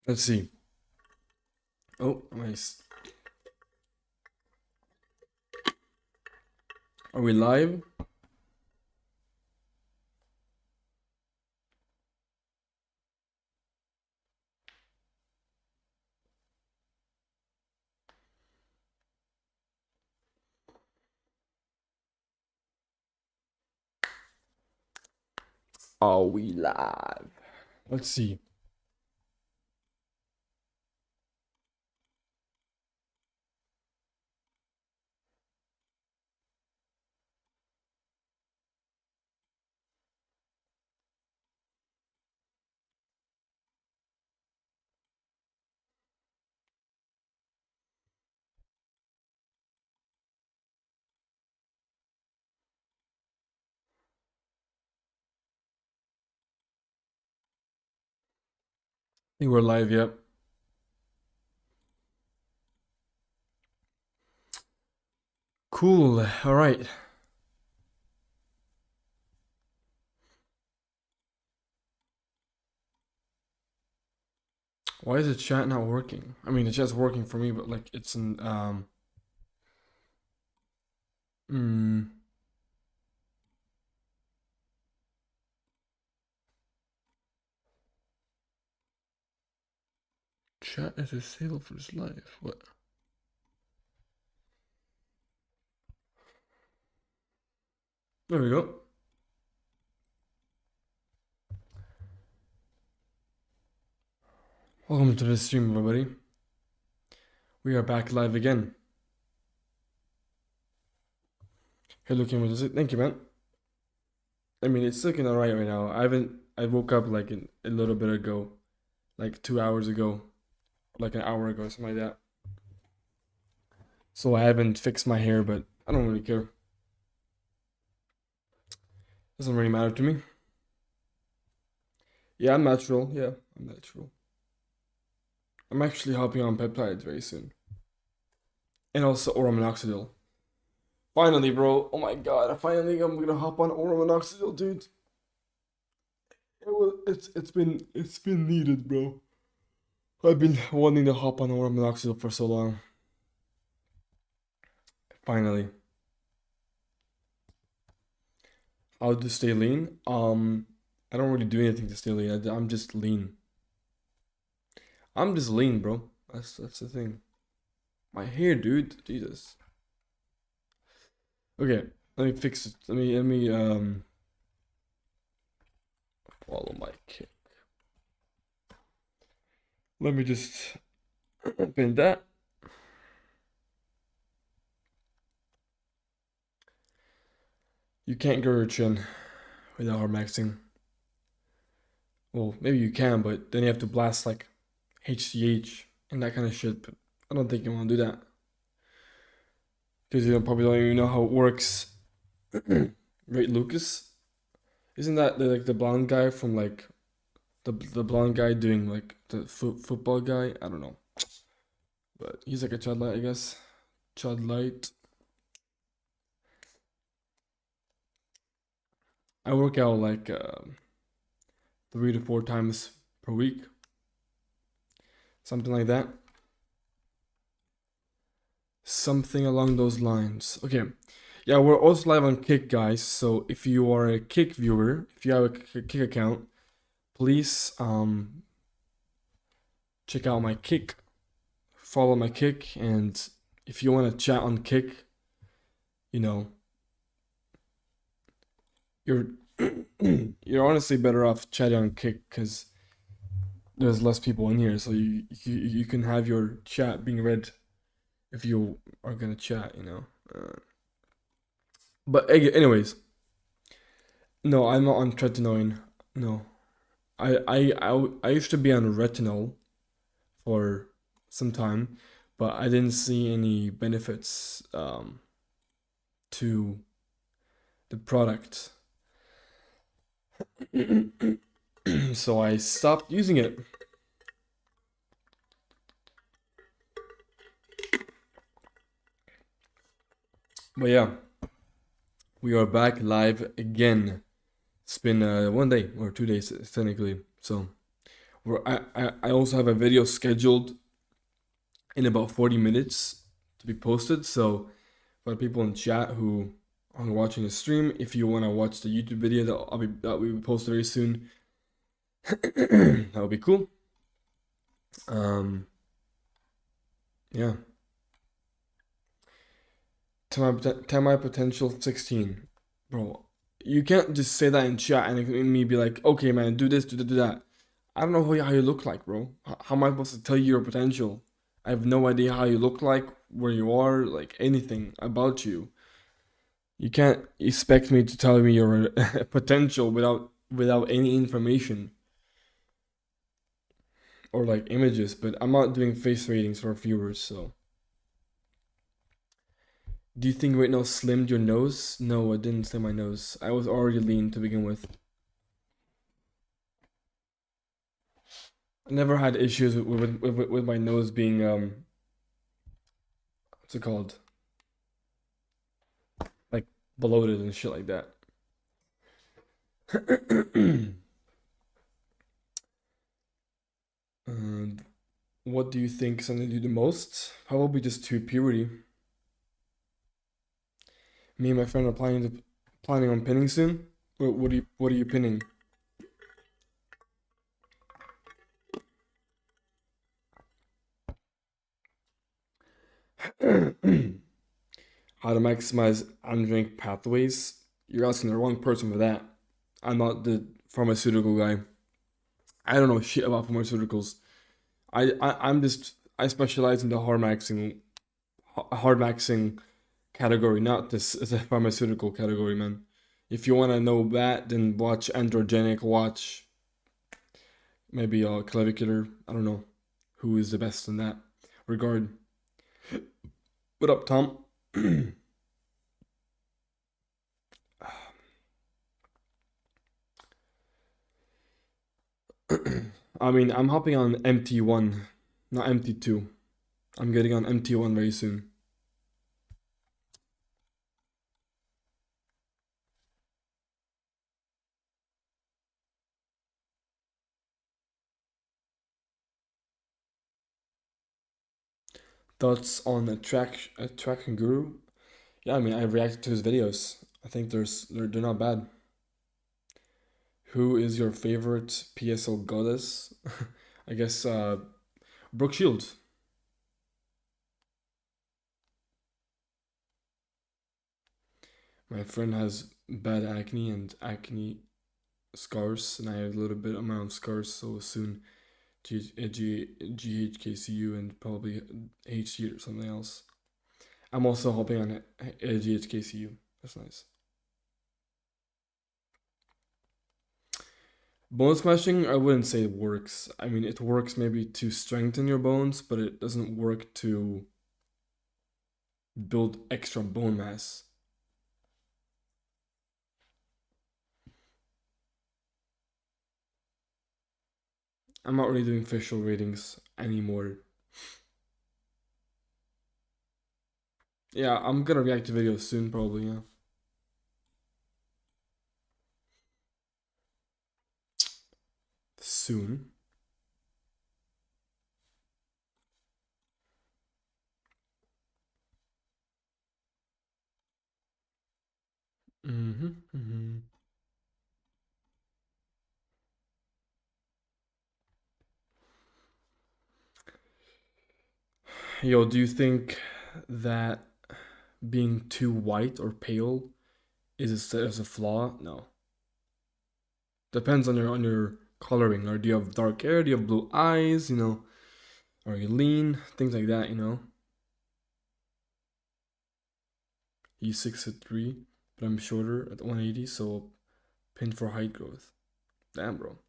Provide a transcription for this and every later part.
Let's see. Oh, nice. Are we live? Are we live? Let's see. I think we're live, yep. Cool. All right. Why is the chat not working? I mean, the chat's working for me, but like it's in mm, chat is disabled for this live. What? There we go. Welcome to the stream, everybody. We are back live again. Hey, looking with it. Thank you, man. I mean, it's looking alright right now. I woke up like a little bit ago, like 2 hours ago, like an hour ago, something like that. So I haven't fixed my hair, but I don't really care. Doesn't really matter to me. Yeah, I'm natural. Yeah, I'm natural. I'm actually hopping on peptides very soon. And also oral minoxidil. Finally, bro. Oh my god, finally I'm gonna hop on oral minoxidil, dude. It's been needed, bro. I've been wanting to hop on oral minoxidil for so long. Finally. How to stay lean? I don't really do anything to stay lean. I'm just lean. I'm just lean, bro. That's the thing. My hair, dude. Jesus. Okay, let me fix it. Let me follow my kick. Let me just pin that. You can't grow your chin without hard maxing. Well, maybe you can, but then you have to blast like HCH and that kind of shit. But I don't think you want to do that because you probably don't even know how it works. Right, Lucas? Isn't that like the blonde guy from like the blonde guy doing like the football guy? I don't know, but he's like a Chud Light, I guess. Chud Light. I work out like 3 to 4 times per week, something like that. Something along those lines. Okay. Yeah, we're also live on Kick, guys. So if you are a Kick viewer, if you have a Kick account, please check out my Kick, follow my Kick, and if you want to chat on Kick, you know, you're you're honestly better off chatting on Kick because there's less people in here, so you can have your chat being read if you are gonna chat, you know. But anyways, no, I'm not on tretinoin. No, I used to be on retinol for some time, but I didn't see any benefits to the product, so I stopped using it. But yeah, we are back live again. It's been 1 day or 2 days technically, so where I also have a video scheduled in about 40 minutes to be posted. So for the people in chat who are watching the stream, if you want to watch the YouTube video that we will post very soon, that would be cool. Yeah. Tell my potential 16, bro. You can't just say that in chat and me be like, okay, man, do this, do that. I don't know how you look like, bro. How am I supposed to tell you your potential? I have no idea how you look like, where you are, like anything about you. You can't expect me to tell me your potential without any information or like images. But I'm not doing face ratings for viewers, so. Do you think right now slimmed your nose? No, I didn't slim my nose. I was already lean to begin with. I never had issues with my nose being what's it called? Like bloated and shit like that. And what do you think something to do the most? Probably just to puberty. Me and my friend are planning on pinning soon. What are you pinning? How to maximize androgenic pathways? You're asking the wrong person for that. I'm not the pharmaceutical guy. I don't know shit about pharmaceuticals. I specialize in the hard maxing category, not this as a pharmaceutical category, man. If you want to know that, then watch androgenic. Watch maybe clavicular. I don't know who is the best in that regard. What up, Tom? I mean, I'm hopping on MT1, not MT2. I'm getting on MT1 very soon. Thoughts on a tracking guru? Yeah, I mean, I reacted to his videos. I think they're not bad. Who is your favorite PSL goddess? I guess Brooke Shields. My friend has bad acne and acne scars, and I have a little bit amount of scars, so soon GHKCU and probably HG or something else. I'm also hoping on GHKCU. That's nice. Bone smashing, I wouldn't say it works. I mean, it works maybe to strengthen your bones, but it doesn't work to build extra bone mass. I'm not really doing facial ratings anymore. Yeah, I'm gonna react to videos soon, probably, yeah. Soon. Mm-hmm. Yo, do you think that being too white or pale is a flaw? No. Depends on your coloring. Or do you have dark hair? Do you have blue eyes? You know, are you lean? Things like that. You know. He's 6'3", but I'm shorter at 180, so pin for height growth. Damn, bro.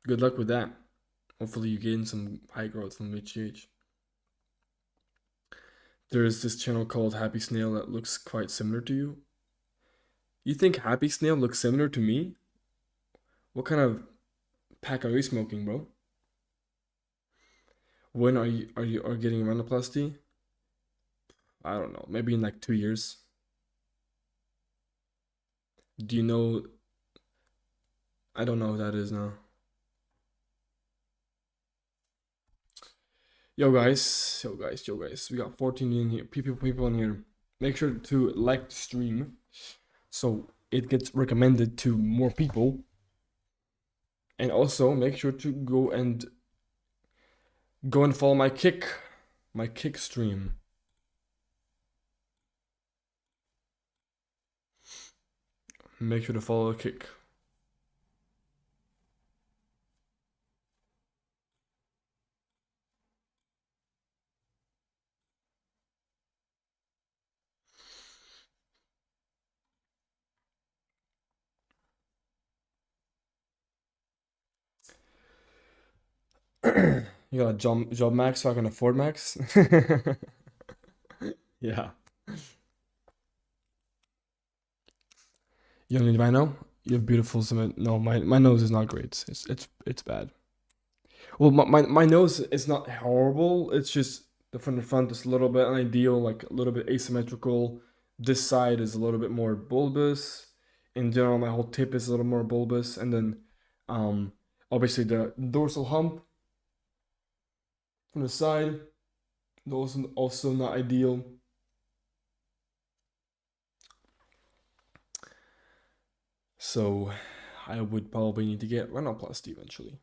Good luck with that. Hopefully you gain some height growth from HGH. There's this channel called Happy Snail that looks quite similar to you. You think Happy Snail looks similar to me? What kind of pack are you smoking, bro? When are getting rhinoplasty? I don't know. Maybe in like 2 years. Do you know? I don't know what that is now. yo guys. We got 14 in here. People in here. Make sure to like the stream so it gets recommended to more people. And also make sure to go and follow my kick stream. Make sure to follow kick. You got a job max so I can afford max? Yeah. You don't need rhino? You have beautiful cement. No, my nose is not great. It's bad. Well, my nose is not horrible. It's just from the front is a little bit unideal, like a little bit asymmetrical. This side is a little bit more bulbous. In general, my whole tip is a little more bulbous, and then, um, obviously the dorsal hump from the side, also not ideal. So, I would probably need to get rhinoplasty eventually.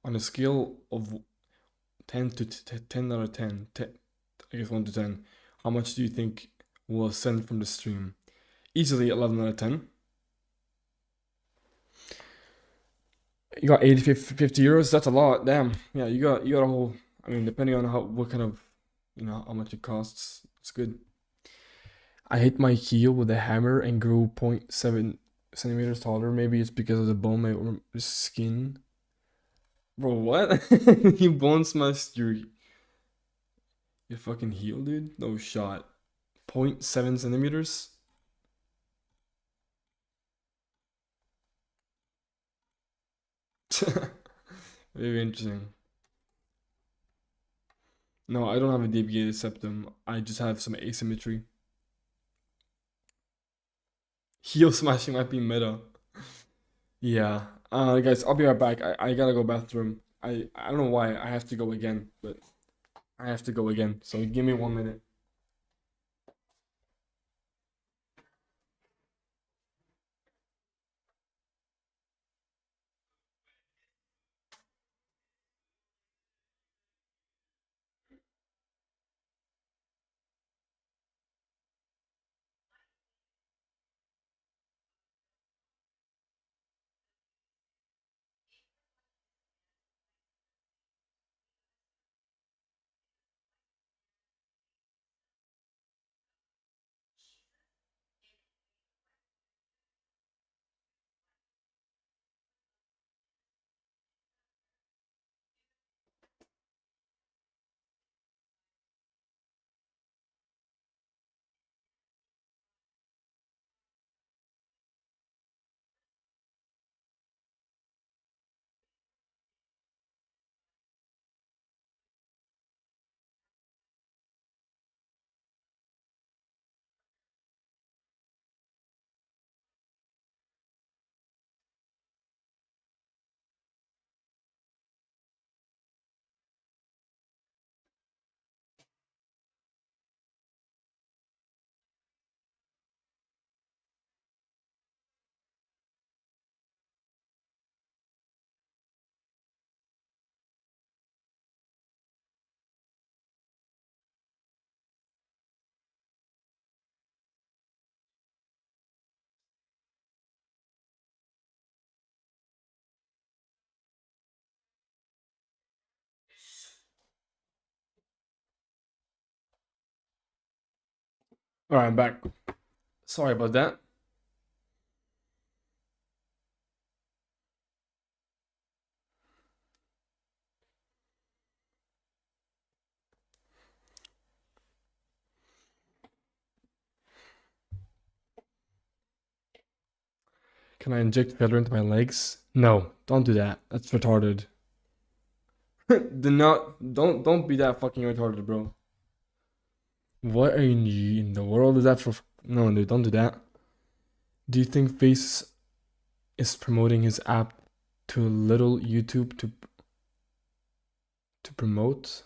On a scale of 10 to 10 out of 10, I guess 1 to 10, how much do you think will ascend from the stream? Easily 11 out of 10. You got 80, 50 euros. That's a lot. Damn. Yeah, you got a whole. I mean, depending on what kind of, how much it costs. It's good. I hit my heel with a hammer and grew 0.7 centimeters taller. Maybe it's because of the bone my skin. Bro, what? You bone smashed your fucking heel, dude? No shot. 0.7 centimeters? Very interesting. No, I don't have a deviated septum. I just have some asymmetry. Heel smashing might be meta. Yeah. Guys, I'll be right back. I gotta go bathroom. I don't know why I have to go again, but I have to go again. So give me 1 minute. All right, I'm back. Sorry about that. Can I inject filler into my legs? No, don't do that. That's retarded. Don't be that fucking retarded, bro. What in the world is that for? No, dude, don't do that. Do you think Face is promoting his app to little YouTube to To promote?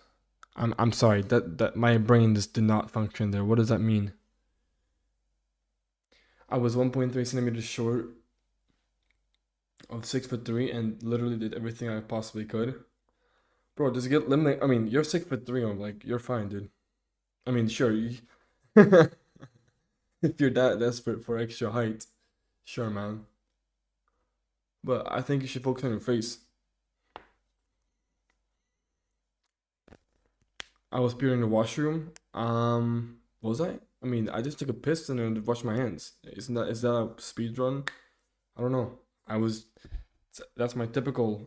I'm sorry, that my brain just did not function there. What does that mean? I was 1.3 centimeters short of 6'3" and literally did everything I possibly could. Bro, just get eliminate. I mean, you're 6'3", I'm like, you're fine, dude. I mean, sure, if you're that desperate for extra height, sure, man. But I think you should focus on your face. I was peeing in the washroom. Was I? I mean, I just took a piss and then washed my hands. Is that a speed run? I don't know. That's my typical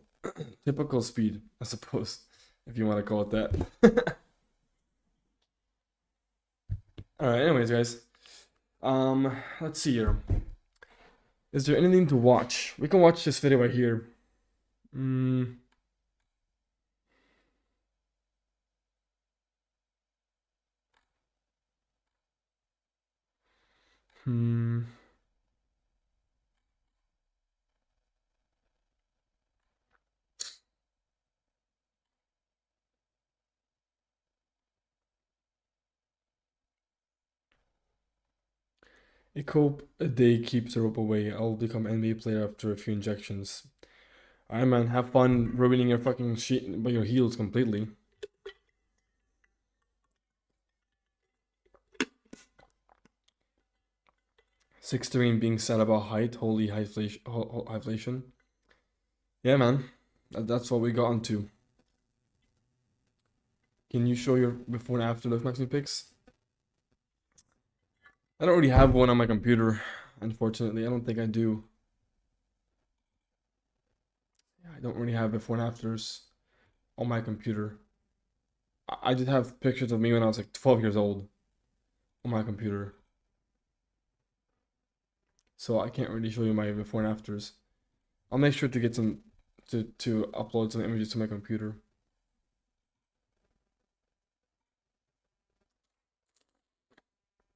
speed, I suppose, if you want to call it that. All right. Anyways, guys. Let's see here. Is there anything to watch? We can watch this video right here. Hmm. Hmm. A cope a day keeps the rope away. I'll become NBA player after a few injections. Alright, man. Have fun ruining your fucking shit by your heels completely. 6'3" and being sad about height. Holy hyflation. Yeah, man. That's what we got onto. Can you show your before and after Looksmaxxing pics? I don't really have one on my computer, unfortunately. I don't think I do. Yeah, I don't really have before and afters on my computer. I just have pictures of me when I was like 12 years old on my computer. So I can't really show you my before and afters. I'll make sure to get some to upload some images to my computer.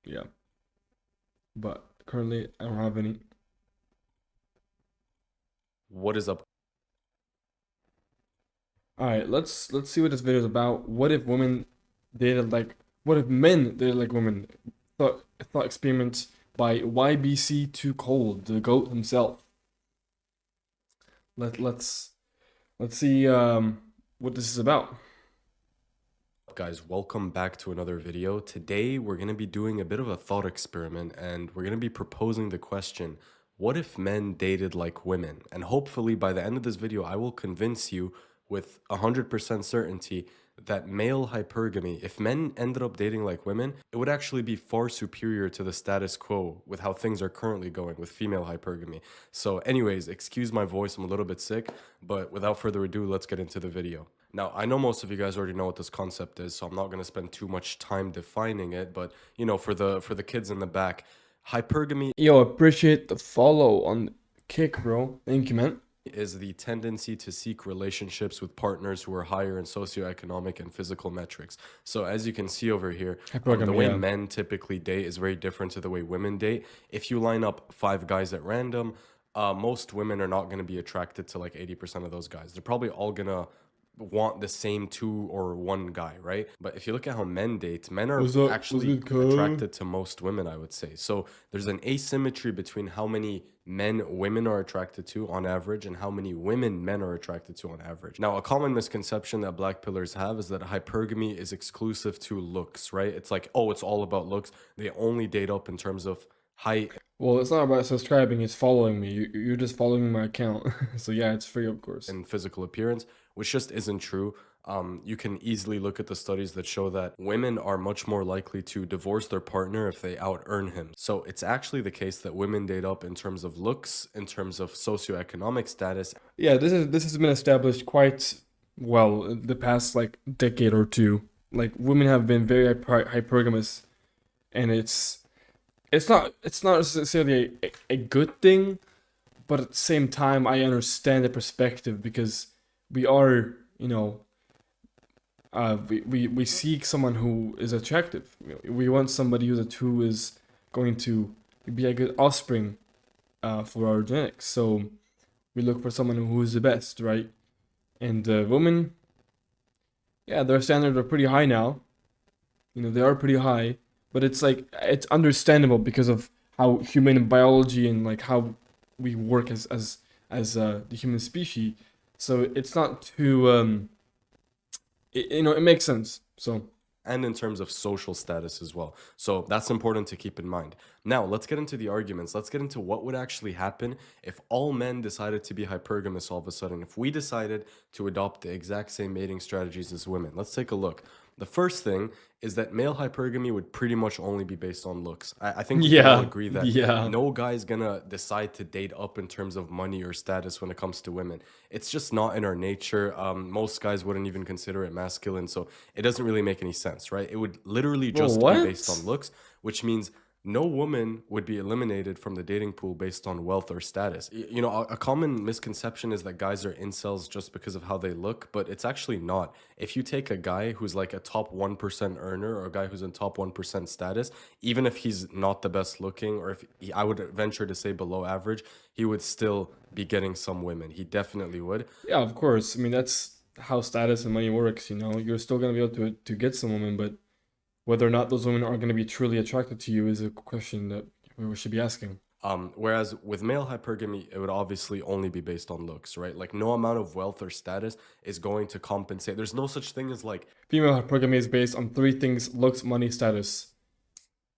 Yeah. But currently I don't have any. What is up? Alright, let's see what this video is about. What if women dated like what if men dated like women? Thought experiment by YBC Too Cold, the GOAT himself. Let's see what this is about. Guys, welcome back to another video. Today we're going to be doing a bit of a thought experiment and we're going to be proposing the question, what if men dated like women? And hopefully by the end of this video I will convince you with 100% certainty that male hypergamy, if men ended up dating like women, it would actually be far superior to the status quo with how things are currently going with female hypergamy. So anyways, excuse my voice, I'm a little bit sick, but without further ado, let's get into the video. Now, I know most of you guys already know what this concept is, so I'm not going to spend too much time defining it, but you know, for the kids in the back, hypergamy Yo, appreciate the follow on Kick, bro. Thank you, man. is the tendency to seek relationships with partners who are higher in socioeconomic and physical metrics. So as you can see over here, the way men typically date is very different to the way women date. If you line up 5 guys at random, most women are not going to be attracted to like 80% of those guys. They're probably all going to want the same 2 or 1 guy, right? But if you look at how men date, men are actually attracted to most women, I would say. So there's an asymmetry between how many men women are attracted to on average and how many women men are attracted to on average. Now, a common misconception that black pillars have is that hypergamy is exclusive to looks, right? It's like, oh, it's all about looks. They only date up in terms of height. Well, it's not about subscribing, it's following me. You're just following my account. So yeah, it's free, of course. And physical appearance, which just isn't true. You can easily look at the studies that show that women are much more likely to divorce their partner if they out-earn him. So it's actually the case that women date up in terms of looks, in terms of socioeconomic status. Yeah, this has been established quite well the past like decade or two. Like women have been very hypergamous, and it's not necessarily a good thing, but at the same time I understand the perspective because we are, you know, we seek someone who is attractive. We want somebody who is going to be a good offspring for our genetics. So we look for someone who is the best, right? And women, Yeah, their standards are pretty high now. You know, they are pretty high, but it's like it's understandable because of how human biology and like how we work as the human species. So it's not too you know, it makes sense. So And in terms of social status as well. So that's important to keep in mind. Now, let's get into the arguments. Let's get into what would actually happen if all men decided to be hypergamous all of a sudden. If we decided to adopt the exact same mating strategies as women. Let's take a look. The first thing is that male hypergamy would pretty much only be based on looks. I think we can all yeah, agree that yeah. no guy is gonna decide to date up in terms of money or status when it comes to women. It's just not in our nature. Most guys wouldn't even consider it masculine, so it doesn't really make any sense, right? It would literally Bro, just be based on what? looks, which means no woman would be eliminated from the dating pool based on wealth or status. You know, a common misconception is that guys are incels just because of how they look, but it's actually not. If you take a guy who's like a top 1% earner or a guy who's in top 1% status, even if he's not the best looking, or if he, I would venture to say below average, he would still be getting some women. He definitely would. Yeah, of course. I mean, that's how status and money works, you know. You're still gonna be able to get some women, but whether or not those women are gonna be truly attracted to you is a question that we should be asking. Whereas with male hypergamy, it would obviously only be based on looks, right? Like no amount of wealth or status is going to compensate. There's no such thing as like Female hypergamy is based on three things: looks, money, status.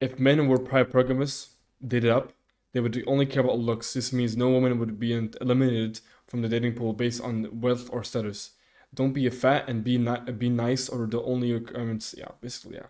If men were hypergamous, dated up, they would only care about looks. This means no woman would be eliminated from the dating pool based on wealth or status. Don't be a fat and be nice, or the only requirements. Yeah, basically, yeah.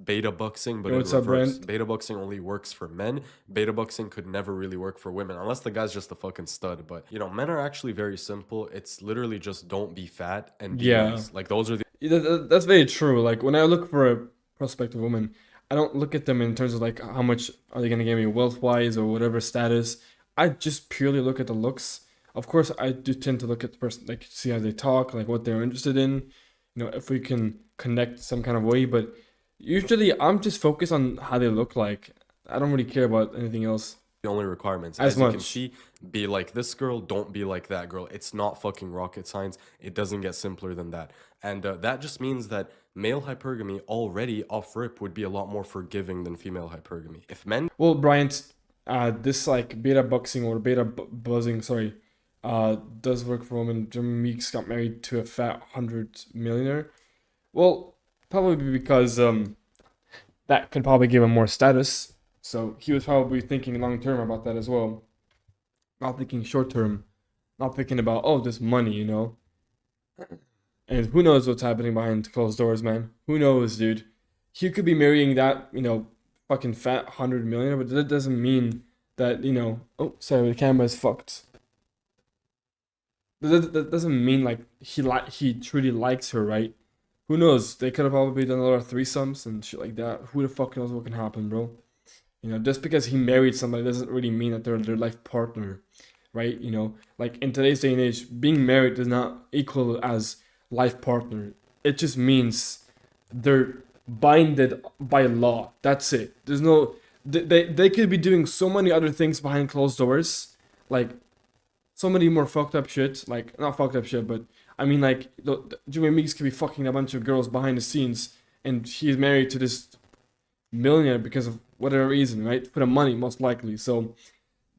beta boxing, but Yo, in what's up, reverse. Brent? Beta boxing only works for men. Beta boxing could never really work for women unless the guy's just a fucking stud. But you know, men are actually very simple. It's literally just don't be fat and be Yeah, nice. Like those are the that's very true. Like when I look for a prospective woman, I don't look at them in terms of like how much are they gonna give me wealth wise or whatever status. I just purely look at the looks. Of course, I do tend to look at the person, like see how they talk, like what they're interested in. You know, if we can connect some kind of way. But usually, I'm just focused on how they look like. I don't really care about anything else only requirements. as As you can much. see, be like this girl, don't be like that girl. It's not fucking rocket science. It doesn't get simpler than that. And that just means that male hypergamy already off rip would be a lot more forgiving than female hypergamy. If men Well, Bryant, this like beta boxing or buzzing, sorry, does work for women. Jimmy Meeks got married to a fat 100 millionaire. Well, probably because that could probably give him more status. So he was probably thinking long term about that as well, not thinking short term, not thinking about oh this money, you know. And who knows what's happening behind closed doors, man? Who knows, dude? He could be marrying that, you know, fucking fat 100 millionaire, but that doesn't mean that, you know. Oh, sorry, the camera is fucked. That doesn't mean like he truly likes her, right? Who knows? They could have probably done a lot of threesomes and shit like that. Who the fuck knows what can happen, bro? You know, just because he married somebody doesn't really mean that they're their life partner, right? You know, like in today's day and age, being married does not equal as life partner. It just means they're binded by law. That's it. There's no they could be doing so many other things behind closed doors, like so many more fucked up shit. Like not fucked up shit, but I mean like Jimmy Meeks could be fucking a bunch of girls behind the scenes, and she's married to this millionaire because of whatever reason, right? For the money, most likely. So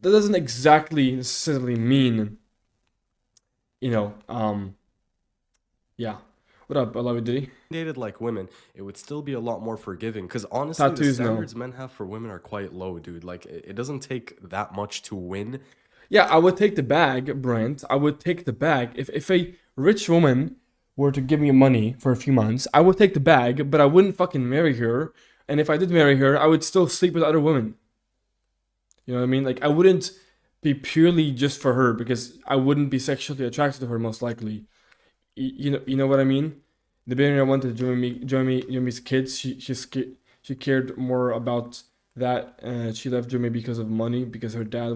that doesn't exactly necessarily mean, you know, yeah. What up, I love it, Diddy? dated like women, it would still be a lot more forgiving. Because honestly, the Tattoos, no. standards men have for women are quite low, dude. Like it doesn't take that much to win. Yeah, I would take the bag, Brent. I would take the bag. If a rich woman were to give me money for a few months, I would take the bag, but I wouldn't fucking marry her. And if I did marry her, I would still sleep with other women. You know what I mean? Like I wouldn't be purely just for her because I wouldn't be sexually attracted to her most likely. You know what I mean? The billionaire wanted to join me's kids. She cared more about that. She left Jeremy because of money because her dad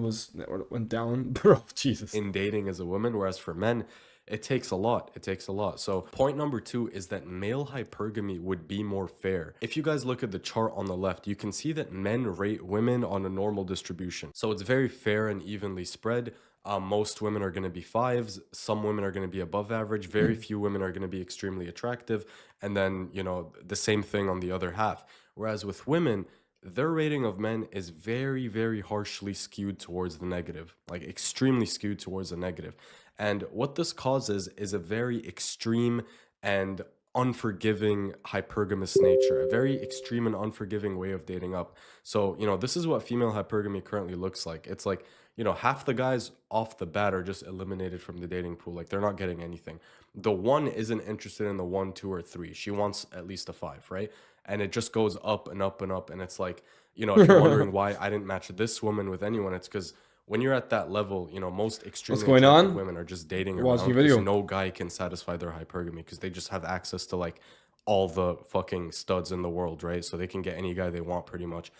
went down. Bro, Jesus. In dating as a woman, whereas for men, It takes a lot. It takes a lot. So point number 2 is that male hypergamy would be more fair. If you guys look at the chart on the left, you can see that men rate women on a normal distribution. So it's very fair and evenly spread. Most women are going to be 5s. Some women are going to be above average. Very few women are going to be extremely attractive. And then, you know, the same thing on the other half. Whereas with women, their rating of men is very, very harshly skewed towards the negative, like extremely skewed towards the negative. And what this causes is a very extreme and unforgiving hypergamous nature, a very extreme and unforgiving way of dating up. So, you know, this is what female hypergamy currently looks like. It's like, you know, half the guys off the bat are just eliminated from the dating pool. Like they're not getting anything. The one isn't interested in the 1, 2, or 3. She wants at least a 5, right? And it just goes up and up and up. And it's like, you know, if you're wondering why I didn't match this woman with anyone, it's because when you're at that level, you know, most extremely going attractive on? women are just dating Watching around a because video. no guy can satisfy their hypergamy because they just have access to like all the fucking studs in the world, right? So they can get any guy they want pretty much.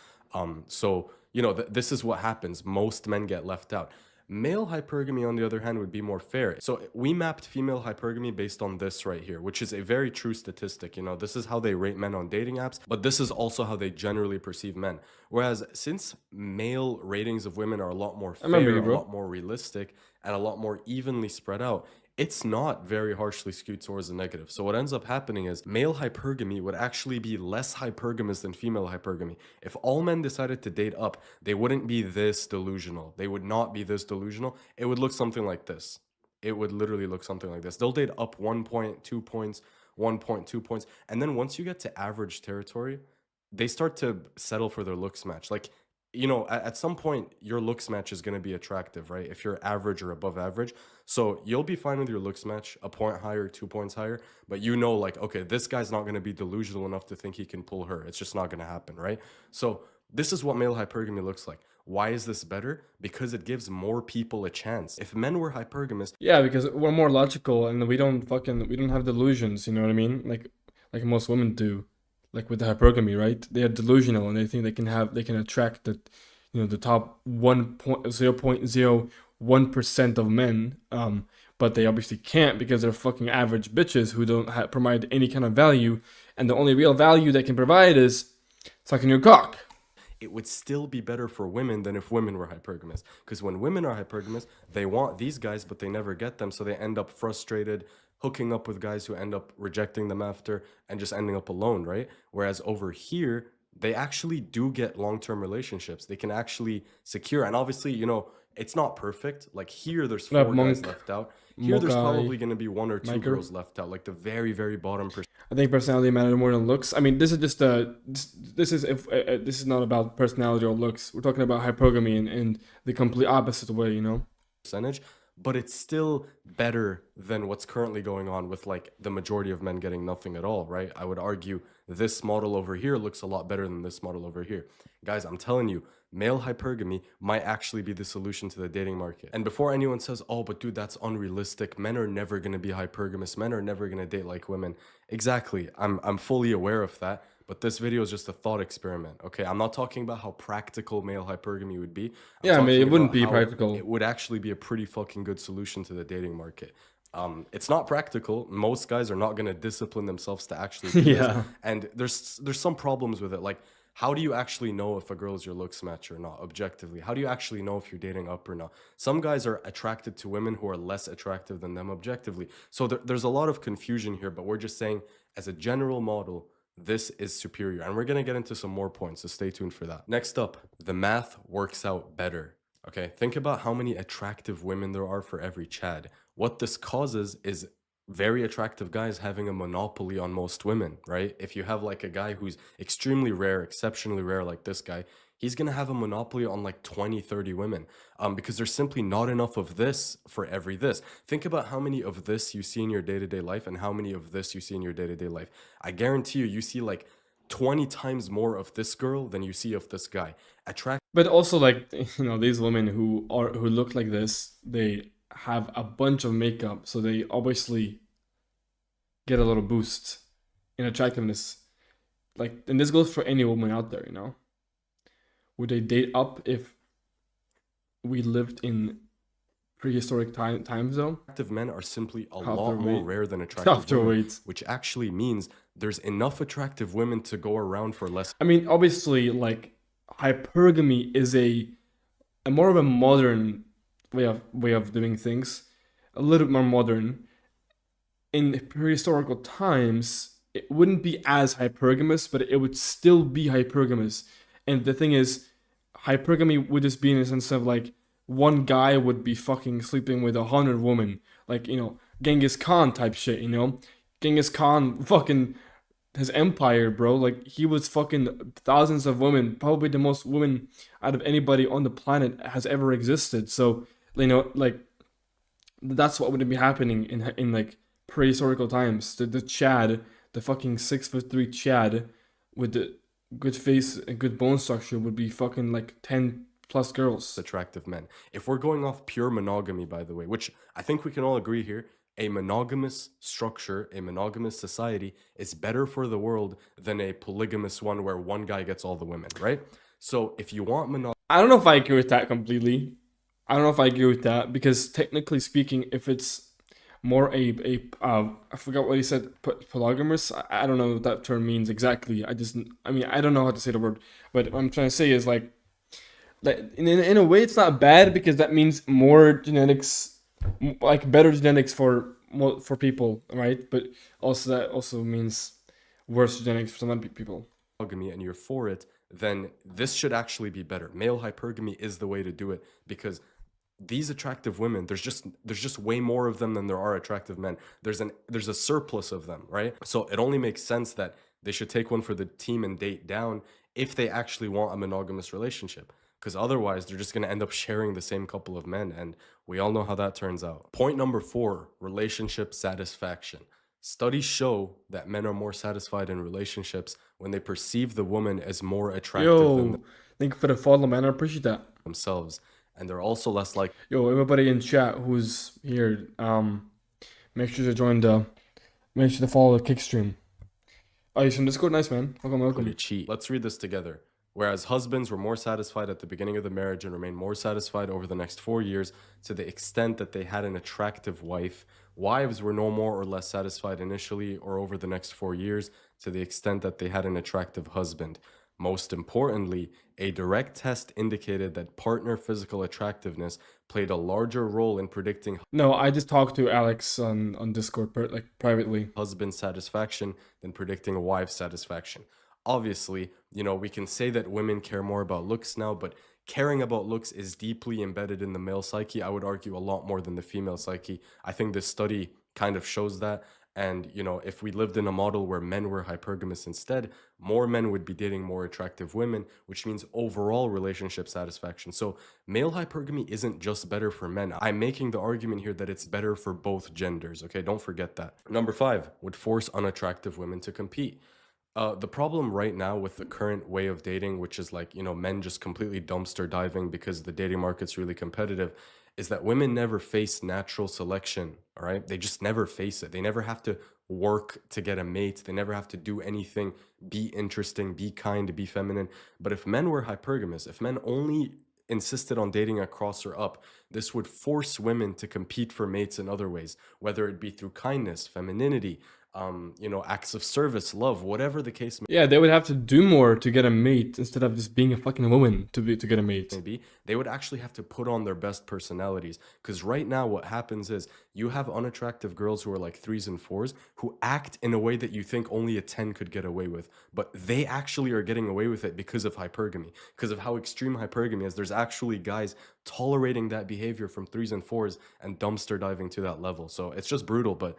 So, you know, this is what happens. Most men get left out. Male hypergamy, on the other hand, would be more fair. So we mapped female hypergamy based on this right here, which is a very true statistic. You know, this is how they rate men on dating apps, but this is also how they generally perceive men. Whereas since male ratings of women are a lot more fair, a lot more realistic, and a lot more evenly spread out, it's not very harshly skewed towards the negative. So what ends up happening is male hypergamy would actually be less hypergamous than female hypergamy. If all men decided to date up, they wouldn't be this delusional. They would not be this delusional. It would look something like this. It would literally look something like this. They'll date up 1 point, 2 points, 1.2 points. And then once you get to average territory, they start to settle for their looks match. Like, you know, at some point, your looks match is going to be attractive, right? If you're average or above average. So you'll be fine with your looks match, a point higher, 2 points higher. But you know, like, okay, this guy's not going to be delusional enough to think he can pull her. It's just not going to happen, right? So this is what male hypergamy looks like. Why is this better? Because it gives more people a chance. If men were hypergamous, yeah, because we're more logical and we don't have delusions. You know what I mean? Like most women do, like with the hypergamy, right? They are delusional and they think they can attract the, you know, the top 0.01% of men. But they obviously can't because they're fucking average bitches who don't provide any kind of value, and the only real value they can provide is sucking your cock. it would still be better for women than if women were hypergamous. Because when women are hypergamous, they want these guys, but they never get them. So they end up frustrated, hooking up with guys who end up rejecting them after and just ending up alone, right? Whereas over here, they actually do get long-term relationships. They can actually secure. And obviously, you know, it's not perfect. Like here, there's 4 guys left out. Here, there's probably going to be 1 or 2 girls left out, like the very, very bottom percent. I think personality matters more than looks. I mean, this is just this is not about personality or looks. We're talking about hypergamy in the complete opposite way, you know. Percentage, but it's still better than what's currently going on with like the majority of men getting nothing at all, right? I would argue this model over here looks a lot better than this model over here. Guys, I'm telling you, male hypergamy might actually be the solution to the dating market. And before anyone says, oh, but dude, that's unrealistic. Men are never going to be hypergamous. Men are never going to date like women. Exactly. I'm fully aware of that. But this video is just a thought experiment, okay? I'm not talking about how practical male hypergamy would be. Yeah, I mean, it wouldn't be practical. It would actually be a pretty fucking good solution to the dating market. It's not practical. Most guys are not going to discipline themselves to actually do this. And there's some problems with it. Like, how do you actually know if a girl is your looks match or not, objectively? How do you actually know if you're dating up or not? Some guys are attracted to women who are less attractive than them objectively. So there's a lot of confusion here, but we're just saying, as a general model, this is superior. And we're going to get into some more points, so stay tuned for that. Next up, the math works out better. Okay, think about how many attractive women there are for every Chad. What this causes is very attractive guys having a monopoly on most women, right? If you have like a guy who's extremely rare, exceptionally rare like this guy, he's going to have a monopoly on like 20, 30 women because there's simply not enough of this for every this. Think about how many of this you see in your day-to-day life and how many of this you see in your day-to-day life. I guarantee you, you see like 20 times more of this girl than you see of this guy. But also, like, you know, these women who look like this, they have a bunch of makeup, so they obviously get a little boost in attractiveness. Like, and this goes for any woman out there, you know. Would they date up if we lived in prehistoric times though. Attractive men are simply a Half lot their more weight. rare than attractive Half their women, weight. which actually means there's enough attractive women to go around for less. I mean, obviously, like hypergamy is a more of a modern way of doing things, a little bit more modern. In prehistorical times, it wouldn't be as hypergamous, but it would still be hypergamous. And the thing is, hypergamy would just be in a sense of like one guy would be fucking sleeping with 100 women, like Genghis Khan type shit. Genghis Khan fucking his empire, bro. Like he was fucking thousands of women, probably the most women out of anybody on the planet has ever existed. So like that's what would be happening in like prehistorical times. The Chad, the fucking 6'3" Chad, with the good face and good bone structure would be fucking like 10 plus girls. Attractive men. If we're going off pure monogamy, by the way, which I think we can all agree here, a monogamous structure, a monogamous society is better for the world than a polygamous one where one guy gets all the women, right? So if you want monogamy, I don't know if I agree with that completely. I don't know if I agree with that because technically speaking, if it's more I forgot what he said, polygamous. I don't know what that term means exactly. I mean, I don't know how to say the word, but what I'm trying to say is like in a way, it's not bad because that means more genetics, like better genetics for people, right? But also that also means worse genetics for some other people. And you're for it, then this should actually be better. Male hypergamy is the way to do it because these attractive women, there's just way more of them than there are attractive men. There's a surplus of them, right? So it only makes sense that they should take one for the team and date down if they actually want a monogamous relationship. Because otherwise, they're just going to end up sharing the same couple of men. And we all know how that turns out. Point number 4, relationship satisfaction. Studies show that men are more satisfied in relationships when they perceive the woman as more attractive than thank you for the follow, man. I appreciate that. Themselves. And they're also less like everybody in chat who's here, make sure to follow the kick stream. Oh, you're from Discord? Nice, man. Welcome. to cheat. Let's read this together. Whereas husbands were more satisfied at the beginning of the marriage and remained more satisfied over the next 4 years to the extent that they had an attractive wife, wives were no more or less satisfied initially or over the next 4 years to the extent that they had an attractive husband. Most importantly, a direct test indicated that partner physical attractiveness played a larger role in predicting. No, I just talked to Alex on Discord, privately. Husband satisfaction than predicting a wife's satisfaction. Obviously, we can say that women care more about looks now, but caring about looks is deeply embedded in the male psyche. I would argue a lot more than the female psyche. I think this study kind of shows that. And, if we lived in a model where men were hypergamous instead, more men would be dating more attractive women, which means overall relationship satisfaction. So male hypergamy isn't just better for men. I'm making the argument here that it's better for both genders. Okay, don't forget that. Number 5, would force unattractive women to compete. The problem right now with the current way of dating, which is like, men just completely dumpster diving because the dating market's really competitive, is that women never face natural selection, all right? They just never face it. They never have to work to get a mate. They never have to do anything, be interesting, be kind, be feminine. But if men were hypergamous, if men only insisted on dating across or up, this would force women to compete for mates in other ways, whether it be through kindness, femininity, acts of service, love, whatever the case may be. Yeah, they would have to do more to get a mate instead of just being a fucking woman to get a mate. Maybe they would actually have to put on their best personalities. Because right now, what happens is you have unattractive girls who are like 3s and 4s who act in a way that you think only a 10 could get away with, but they actually are getting away with it because of hypergamy, because of how extreme hypergamy is. There's actually guys tolerating that behavior from 3s and 4s and dumpster diving to that level. So it's just brutal, but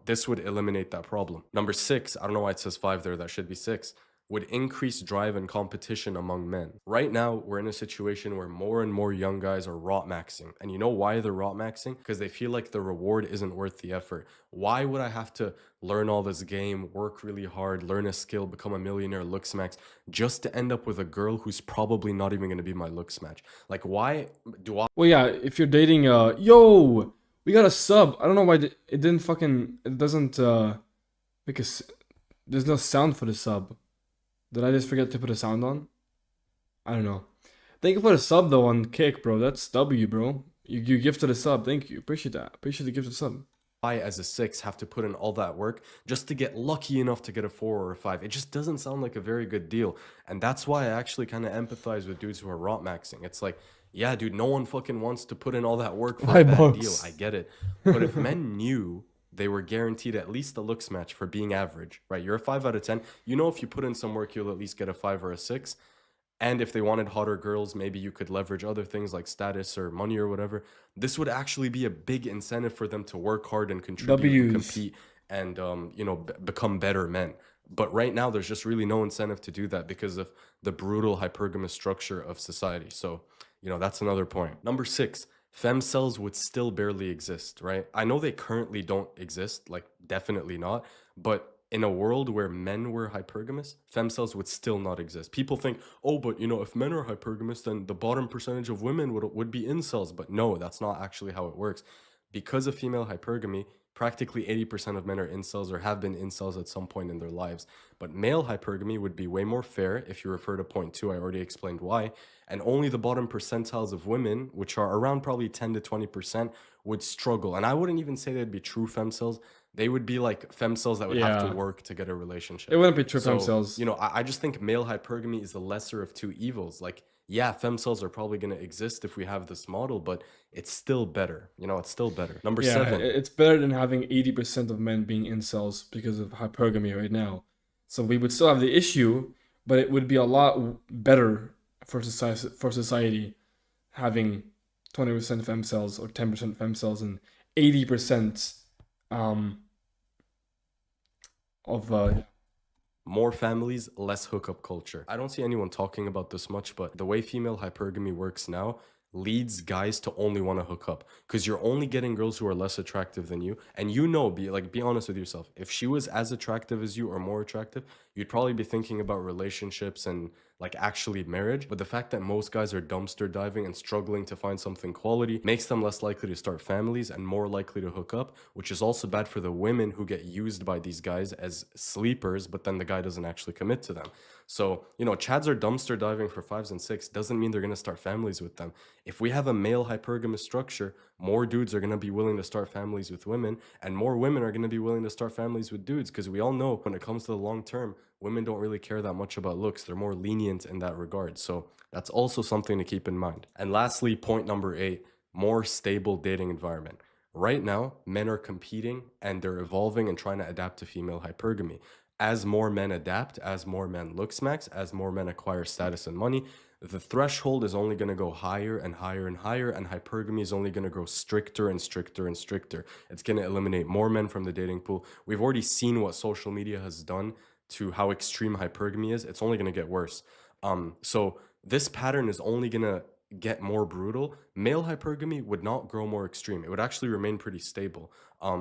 this would eliminate that problem. Number 6, I don't know why it says 5 there, that should be 6, would increase drive and competition among men. Right now, we're in a situation where more and more young guys are rot-maxing. And you know why they're rot-maxing? Because they feel like the reward isn't worth the effort. Why would I have to learn all this game, work really hard, learn a skill, become a millionaire, Looksmax, just to end up with a girl who's probably not even going to be my looks match? Like, why do I... Well, yeah, if you're dating, yo, we got a sub. I don't know why it didn't fucking, it doesn't, because there's no sound for the sub. Did I just forget to put a sound on? I don't know. Thank you for the sub though on Kick, bro. That's W, bro. You gifted a sub. Thank you. Appreciate that. Appreciate the gift of sub. I, as a 6, have to put in all that work just to get lucky enough to get a 4 or a 5. It just doesn't sound like a very good deal. And that's why I actually kind of empathize with dudes who are rot maxing. It's like, yeah, dude, no one fucking wants to put in all that work for Why a bad deal. box? I get it. But if men knew they were guaranteed at least a looks match for being average, right? You're a 5 out of 10. You know, if you put in some work, you'll at least get a 5 or a 6. And if they wanted hotter girls, maybe you could leverage other things like status or money or whatever. This would actually be a big incentive for them to work hard and contribute and W's. compete and, you know, become better men. But right now, there's just really no incentive to do that because of the brutal hypergamous structure of society. So, you know, that's another point. Number 6, fem cells would still barely exist, right? I know they currently don't exist, like definitely not, but in a world where men were hypergamous, fem cells would still not exist. People think, oh, but you know, if men are hypergamous, then the bottom percentage of women would be incels. But no, that's not actually how it works. Because of female hypergamy, practically 80% of men are incels or have been incels at some point in their lives. But male hypergamy would be way more fair if you refer to point 2. I already explained why. And only the bottom percentiles of women, which are around probably 10 to 20%, would struggle. And I wouldn't even say they'd be true fem cells. They would be like fem cells that would have to work to get a relationship. It wouldn't be true fem cells. You know, I just think male hypergamy is the lesser of two evils. Like, yeah, fem cells are probably going to exist if we have this model, but it's still better. You know, it's still better. Number 7. It's better than having 80% of men being incels because of hypergamy right now. So we would still have the issue, but it would be a lot better for society having 20% fem cells or 10% fem cells and 80% of more families, less hookup culture. I don't see anyone talking about this much, but the way female hypergamy works now leads guys to only want to hook up because you're only getting girls who are less attractive than you. And you know, be honest with yourself. If she was as attractive as you or more attractive, you'd probably be thinking about relationships and like actually marriage. But the fact that most guys are dumpster diving and struggling to find something quality makes them less likely to start families and more likely to hook up, which is also bad for the women who get used by these guys as sleepers, but then the guy doesn't actually commit to them. So, you know, Chads are dumpster diving for 5s and 6 doesn't mean they're going to start families with them. If we have a male hypergamous structure, more dudes are going to be willing to start families with women, and more women are going to be willing to start families with dudes, because we all know when it comes to the long term, women don't really care that much about looks. They're more lenient in that regard. So that's also something to keep in mind. And lastly, point number 8, more stable dating environment. Right now, men are competing and they're evolving and trying to adapt to female hypergamy. As more men adapt, as more men look smacks, as more men acquire status and money, the threshold is only going to go higher and higher and higher, and hypergamy is only going to grow stricter and stricter and stricter. It's going to eliminate more men from the dating pool. We've already seen what social media has done to how extreme hypergamy is. It's only going to get worse. So this pattern is only going to get more brutal. Male hypergamy would not grow more extreme. It would actually remain pretty stable.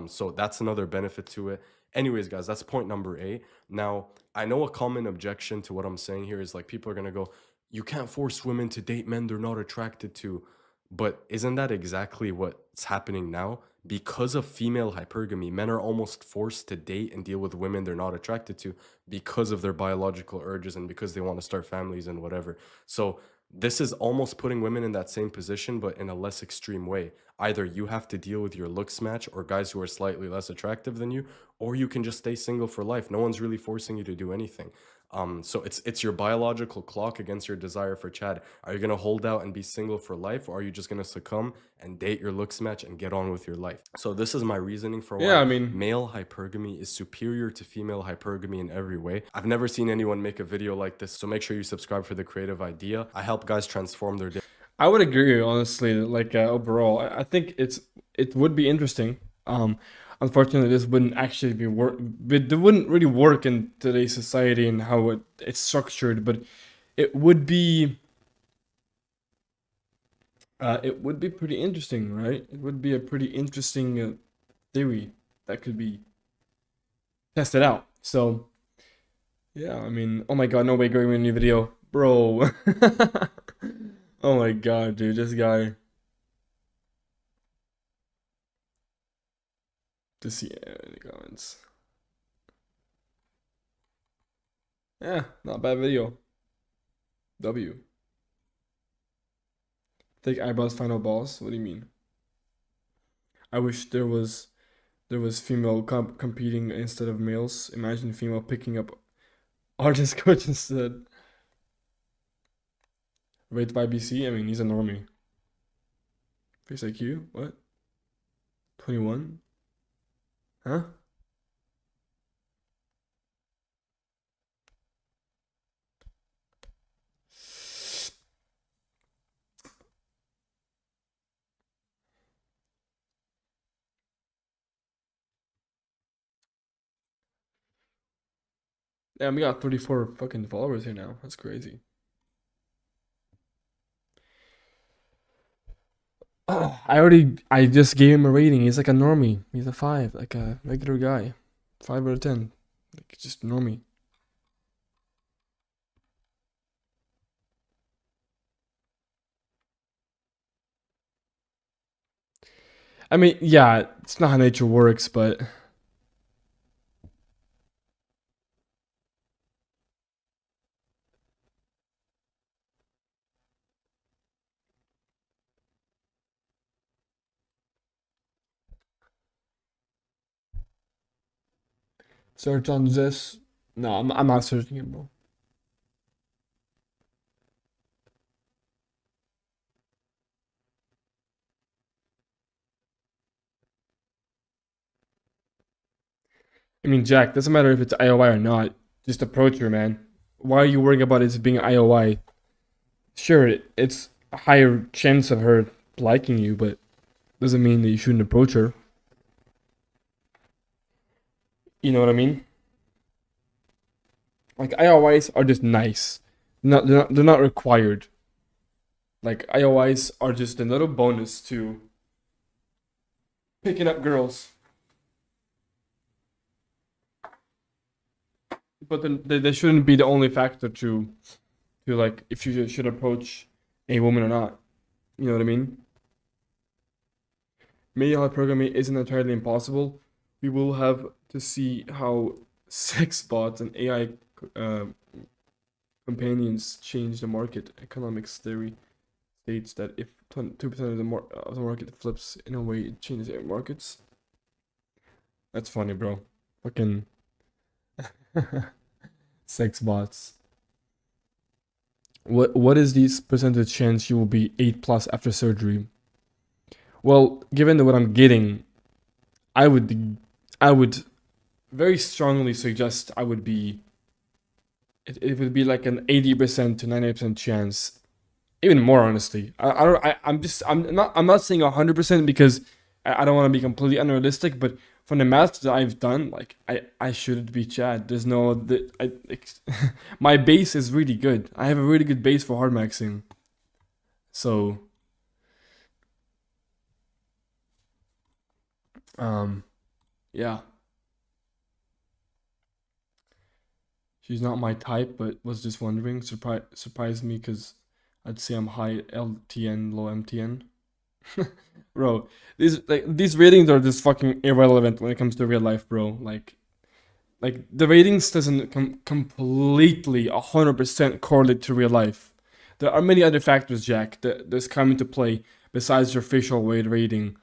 So that's another benefit to it. Anyways, guys, that's point number 8. Now, I know a common objection to what I'm saying here is like people are going to go, you can't force women to date men they're not attracted to. But isn't that exactly what's happening now? Because of female hypergamy, men are almost forced to date and deal with women they're not attracted to because of their biological urges and because they want to start families and whatever. So this is almost putting women in that same position, but in a less extreme way. Either you have to deal with your looks match or guys who are slightly less attractive than you, or you can just stay single for life. No one's really forcing you to do anything. So it's your biological clock against your desire for Chad. Are you going to hold out and be single for life, or are you just going to succumb and date your looks match and get on with your life? So this is my reasoning for why male hypergamy is superior to female hypergamy in every way. I've never seen anyone make a video like this, so make sure you subscribe for the creative idea. I help guys transform their day. I would agree, honestly. Like overall, I think it would be interesting. Unfortunately, this wouldn't actually be it wouldn't really work in today's society and how it's structured. But it would be pretty interesting, right? It would be a pretty interesting theory that could be tested out. So yeah, I mean, oh my god, no way, going with a new video, bro. Oh my god, dude, this guy. To see any comments. Yeah, not bad video. W. Thick eyebrows, final balls. What do you mean? I wish there was female competing instead of males. Imagine female picking up artist coach instead. Rated by BC. I mean, he's a normie. Face IQ. What? 21? Huh? Yeah, we got 34 fucking followers here now. That's crazy. I just gave him a rating. He's like a normie. He's a 5, like a regular guy. 5 out of 10. Like just normie. I mean, yeah, it's not how nature works, but search on this. No, I'm not searching it, bro. I mean, Jack, doesn't matter if it's IOI or not. Just approach her, man. Why are you worrying about it being IOI? Sure, it's a higher chance of her liking you, but doesn't mean that you shouldn't approach her. You know what I mean? Like IOIs are just nice. They're not required. Like IOIs are just a little bonus to picking up girls. But then they shouldn't be the only factor to like if you should approach a woman or not. You know what I mean? Maybe programming isn't entirely impossible. We will have to see how sex bots and AI uh, companions change the market. Economics theory states that if 2% of the market flips in a way, it changes markets. That's funny, bro. Fucking sex bots. What is the percentage chance you will be 8+ after surgery? Well, given what I'm getting, I would very strongly suggest I would be. It would be like an 80% to 90% chance, even more honestly. I don't. I'm not saying 100% because I don't want to be completely unrealistic, but from the math that I've done, like I should be Chad. There's no my base is really good. I have a really good base for hard maxing. So yeah. She's not my type, but was just wondering. Surprised me because I'd say I'm high LTN, low MTN. Bro, these ratings are just fucking irrelevant when it comes to real life, bro. Like the ratings doesn't completely 100% correlate to real life. There are many other factors, Jack, that's come into play besides your facial weight rating.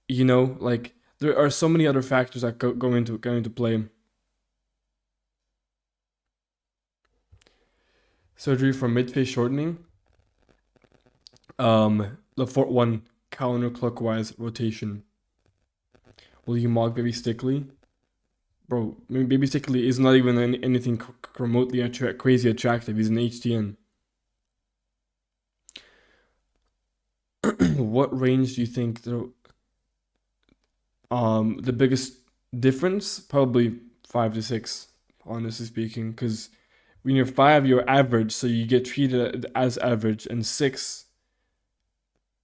You know, like there are so many other factors that go into play. Surgery for mid-face shortening. The fourth one, counterclockwise rotation. Will you mock Baby Stickly? Bro, Baby Stickly is not even anything remotely crazy attractive. He's an HTN. What range do you think the biggest difference? Probably 5 to 6, honestly speaking, because when you're 5, you're average, so you get treated as average, and 6,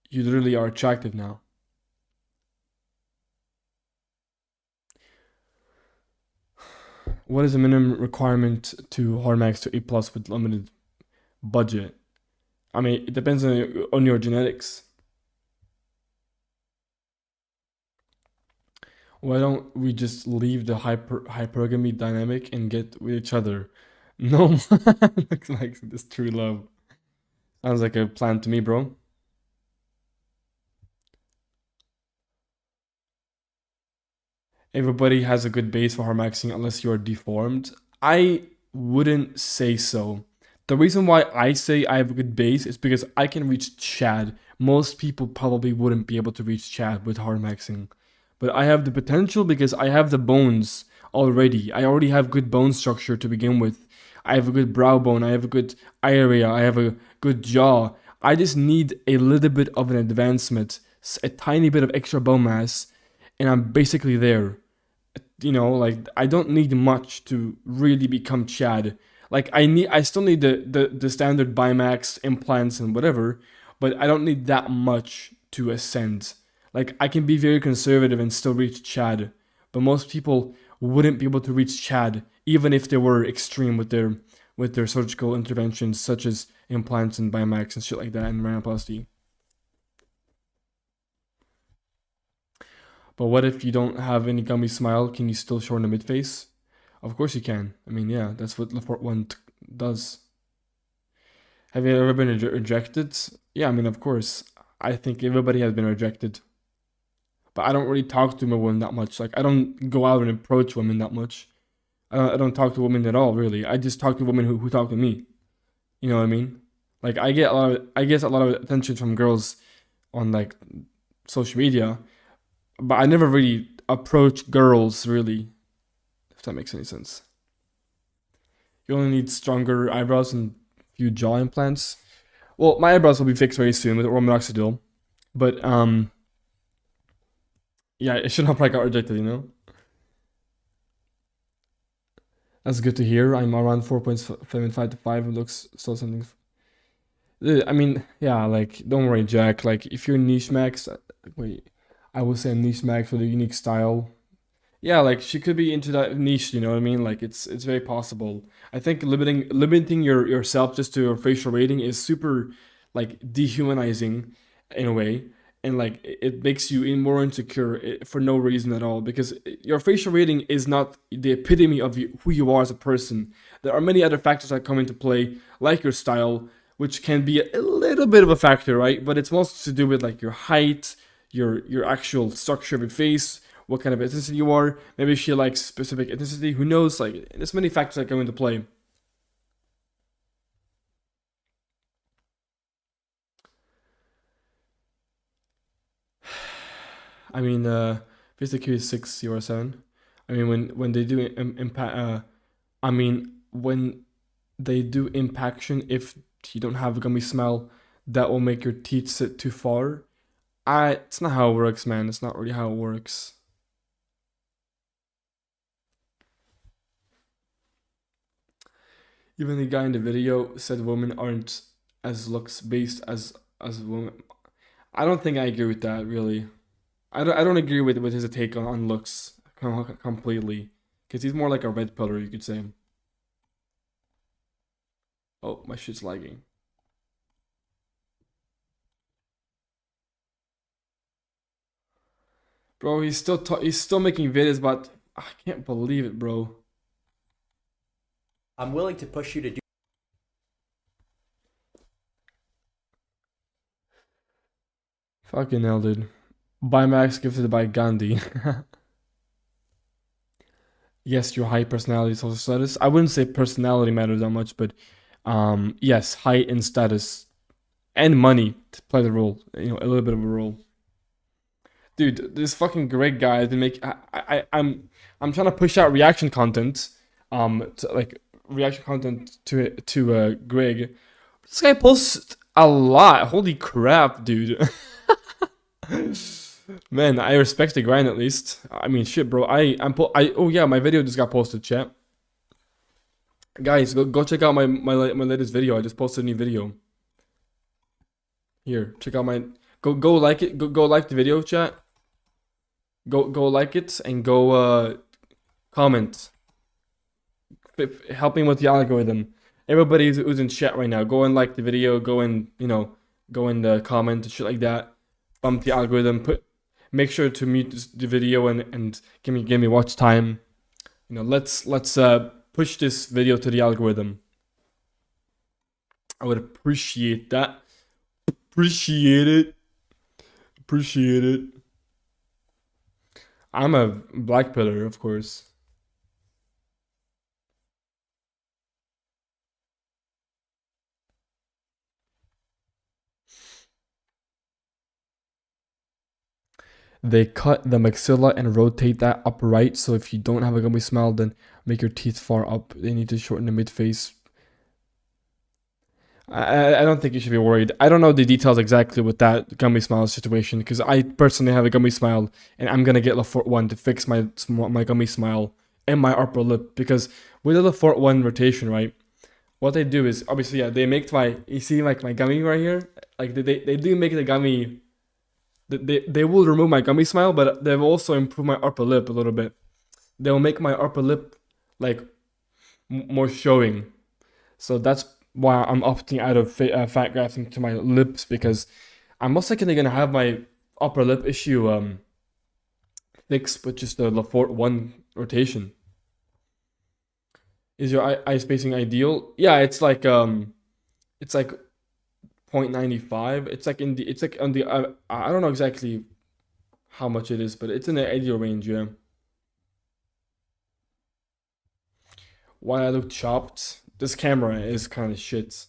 you literally are attractive now. What is the minimum requirement to hard max to A+ with limited budget? I mean, it depends on your genetics. Why don't we just leave the hypergamy dynamic and get with each other? No, looks like this true love. Sounds like a plan to me, bro. everybody has a good base for hard maxing unless you're deformed. I wouldn't say so. The reason why I say I have a good base is because I can reach Chad. Most people probably wouldn't be able to reach Chad with hard maxing. But I have the potential because I have the bones already. I already have good bone structure to begin with. I have a good brow bone. I have a good eye area. I have a good jaw. I just need a little bit of an advancement, a tiny bit of extra bone mass, and I'm basically there. You know, like I don't need much to really become Chad. Like I still need the standard Bimax implants and whatever, but I don't need that much to ascend. Like I can be very conservative and still reach Chad, but most people wouldn't be able to reach Chad even if they were extreme with their surgical interventions such as implants and Bimax and shit like that and rhinoplasty. But what if you don't have any gummy smile? Can you still shorten the mid face? Of course you can. I mean, yeah, that's what Lefort 1 does. Have you ever been rejected? Yeah, I mean, of course. I think everybody has been rejected. But I don't really talk to women that much. Like, I don't go out and approach women that much. I don't talk to women at all, really. I just talk to women who talk to me. You know what I mean? Like, I get a lot of attention from girls on, like, social media. But I never really approach girls, really. If that makes any sense. You only need stronger eyebrows and a few jaw implants. Well, my eyebrows will be fixed very soon with minoxidil. But, yeah, it should not probably got rejected, you know? That's good to hear. I'm around 4.75 to 5. It looks still something. I mean, yeah, like, don't worry, Jack. Like, if you're niche max, wait, I would say niche max with a unique style. Yeah, like she could be into that niche, you know what I mean? Like it's very possible. I think limiting yourself just to your facial rating is super like dehumanizing in a way, and like it makes you more insecure for no reason at all because your facial rating is not the epitome of who you are as a person. There are many other factors that come into play, like your style, which can be a little bit of a factor, right? But it's mostly to do with like your height, your actual structure of your face, what kind of ethnicity you are. Maybe she likes specific ethnicity. Who knows? Like, there's many factors that go into play. I mean, basically is 607. I mean, when they do impact, I mean, when they do impaction, if you don't have a gummy smell, that will make your teeth sit too far. It's not how it works, man. It's not really how it works. Even the guy in the video said women aren't as looks based as women. I don't think I agree with that really. I don't agree with his take on looks completely because he's more like a red pillar, you could say. Oh, my shit's lagging. Bro, he's still making videos, but I can't believe it, bro. I'm willing to push you to do. Fucking hell, dude. Bimax gifted by Gandhi. Yes, your height, personality, social status. I wouldn't say personality matters that much, but yes, height and status and money to play the role. You know, a little bit of a role. Dude, this fucking Greg guy has been making. I'm trying to push out reaction content, like reaction content to Greg. This guy posts a lot. Holy crap, dude. Man, I respect the grind at least. I mean, shit, bro. Oh yeah, my video just got posted, chat. Guys, go check out my latest video. I just posted a new video. Here, check out my go like it. Go like the video, chat. Go like it and go comment. Helping with the algorithm. Everybody who's in chat right now, go and like the video. Go and go and comment and shit like that. Bump the algorithm. Make sure to mute the video and give me watch time. You know, let's push this video to the algorithm. I would appreciate that. Appreciate it. I'm a black pillar, of course. They cut the maxilla and rotate that upright. So if you don't have a gummy smile, then make your teeth far up. They need to shorten the mid face. I don't think you should be worried. I don't know the details exactly with that gummy smile situation because I personally have a gummy smile and I'm gonna get Lafort one to fix my gummy smile and my upper lip because with the Lafort one rotation, right? What they do is obviously they make you see like my gummy right here, like they do make the gummy. They will remove my gummy smile, but they've also improved my upper lip a little bit. They'll make my upper lip like more showing. So that's why I'm opting out of fat grafting to my lips because I'm most likely gonna have my upper lip issue fixed with just the Lafort one rotation. Is your eye spacing ideal? Yeah, it's like 0.95. It's like on the I don't know exactly how much it is, but it's in the ideal range, yeah. Why I look chopped? This camera is kind of shit.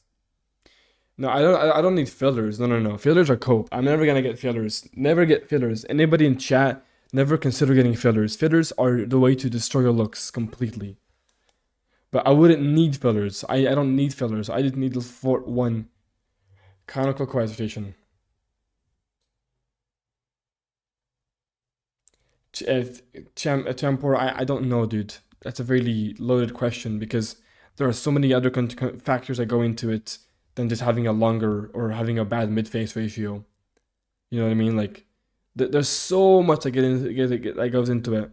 No, I don't need fillers. No. Fillers are cope. I'm never gonna get fillers. Never get fillers. Anybody in chat, never consider getting fillers. Fillers are the way to destroy your looks completely. But I wouldn't need fillers. I don't need fillers. I just need the Fort 1 counterclockwise rotation. Champor, I don't know, dude. That's a really loaded question because there are so many other factors that go into it than just having a longer or having a bad mid-face ratio. You know what I mean? Like, there's so much that that goes into it.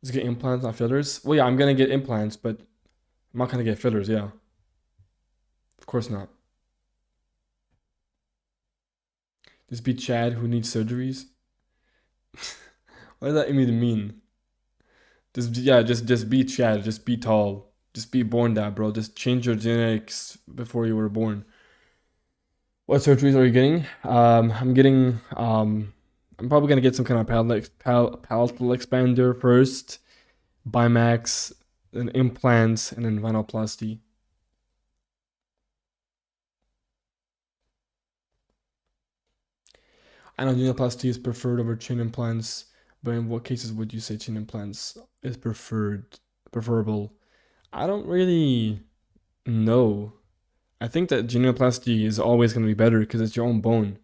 Just get implants, not fillers. Well, yeah, I'm gonna get implants, but I'm not gonna get fillers. Yeah, of course not. Just be Chad who needs surgeries. What does that even mean? Just be Chad. Just be tall. Just be born that, bro. Just change your genetics before you were born. What surgeries are you getting? I'm getting. I'm probably gonna get some kind of palatal expander first, Bimax, then implants, and then vinoplasty. I know genoplasty is preferred over chin implants, but in what cases would you say chin implants is preferable? I don't really know. I think that genoplasty is always going to be better because it's your own bone.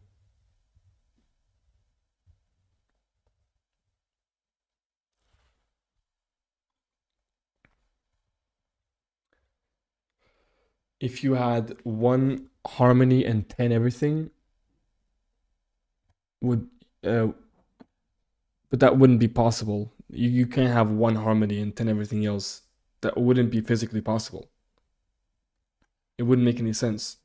If you had one harmony and 10 everything, would uh, but that wouldn't be possible. You can't have one harmony and 10 everything else. That wouldn't be physically possible. It wouldn't make any sense.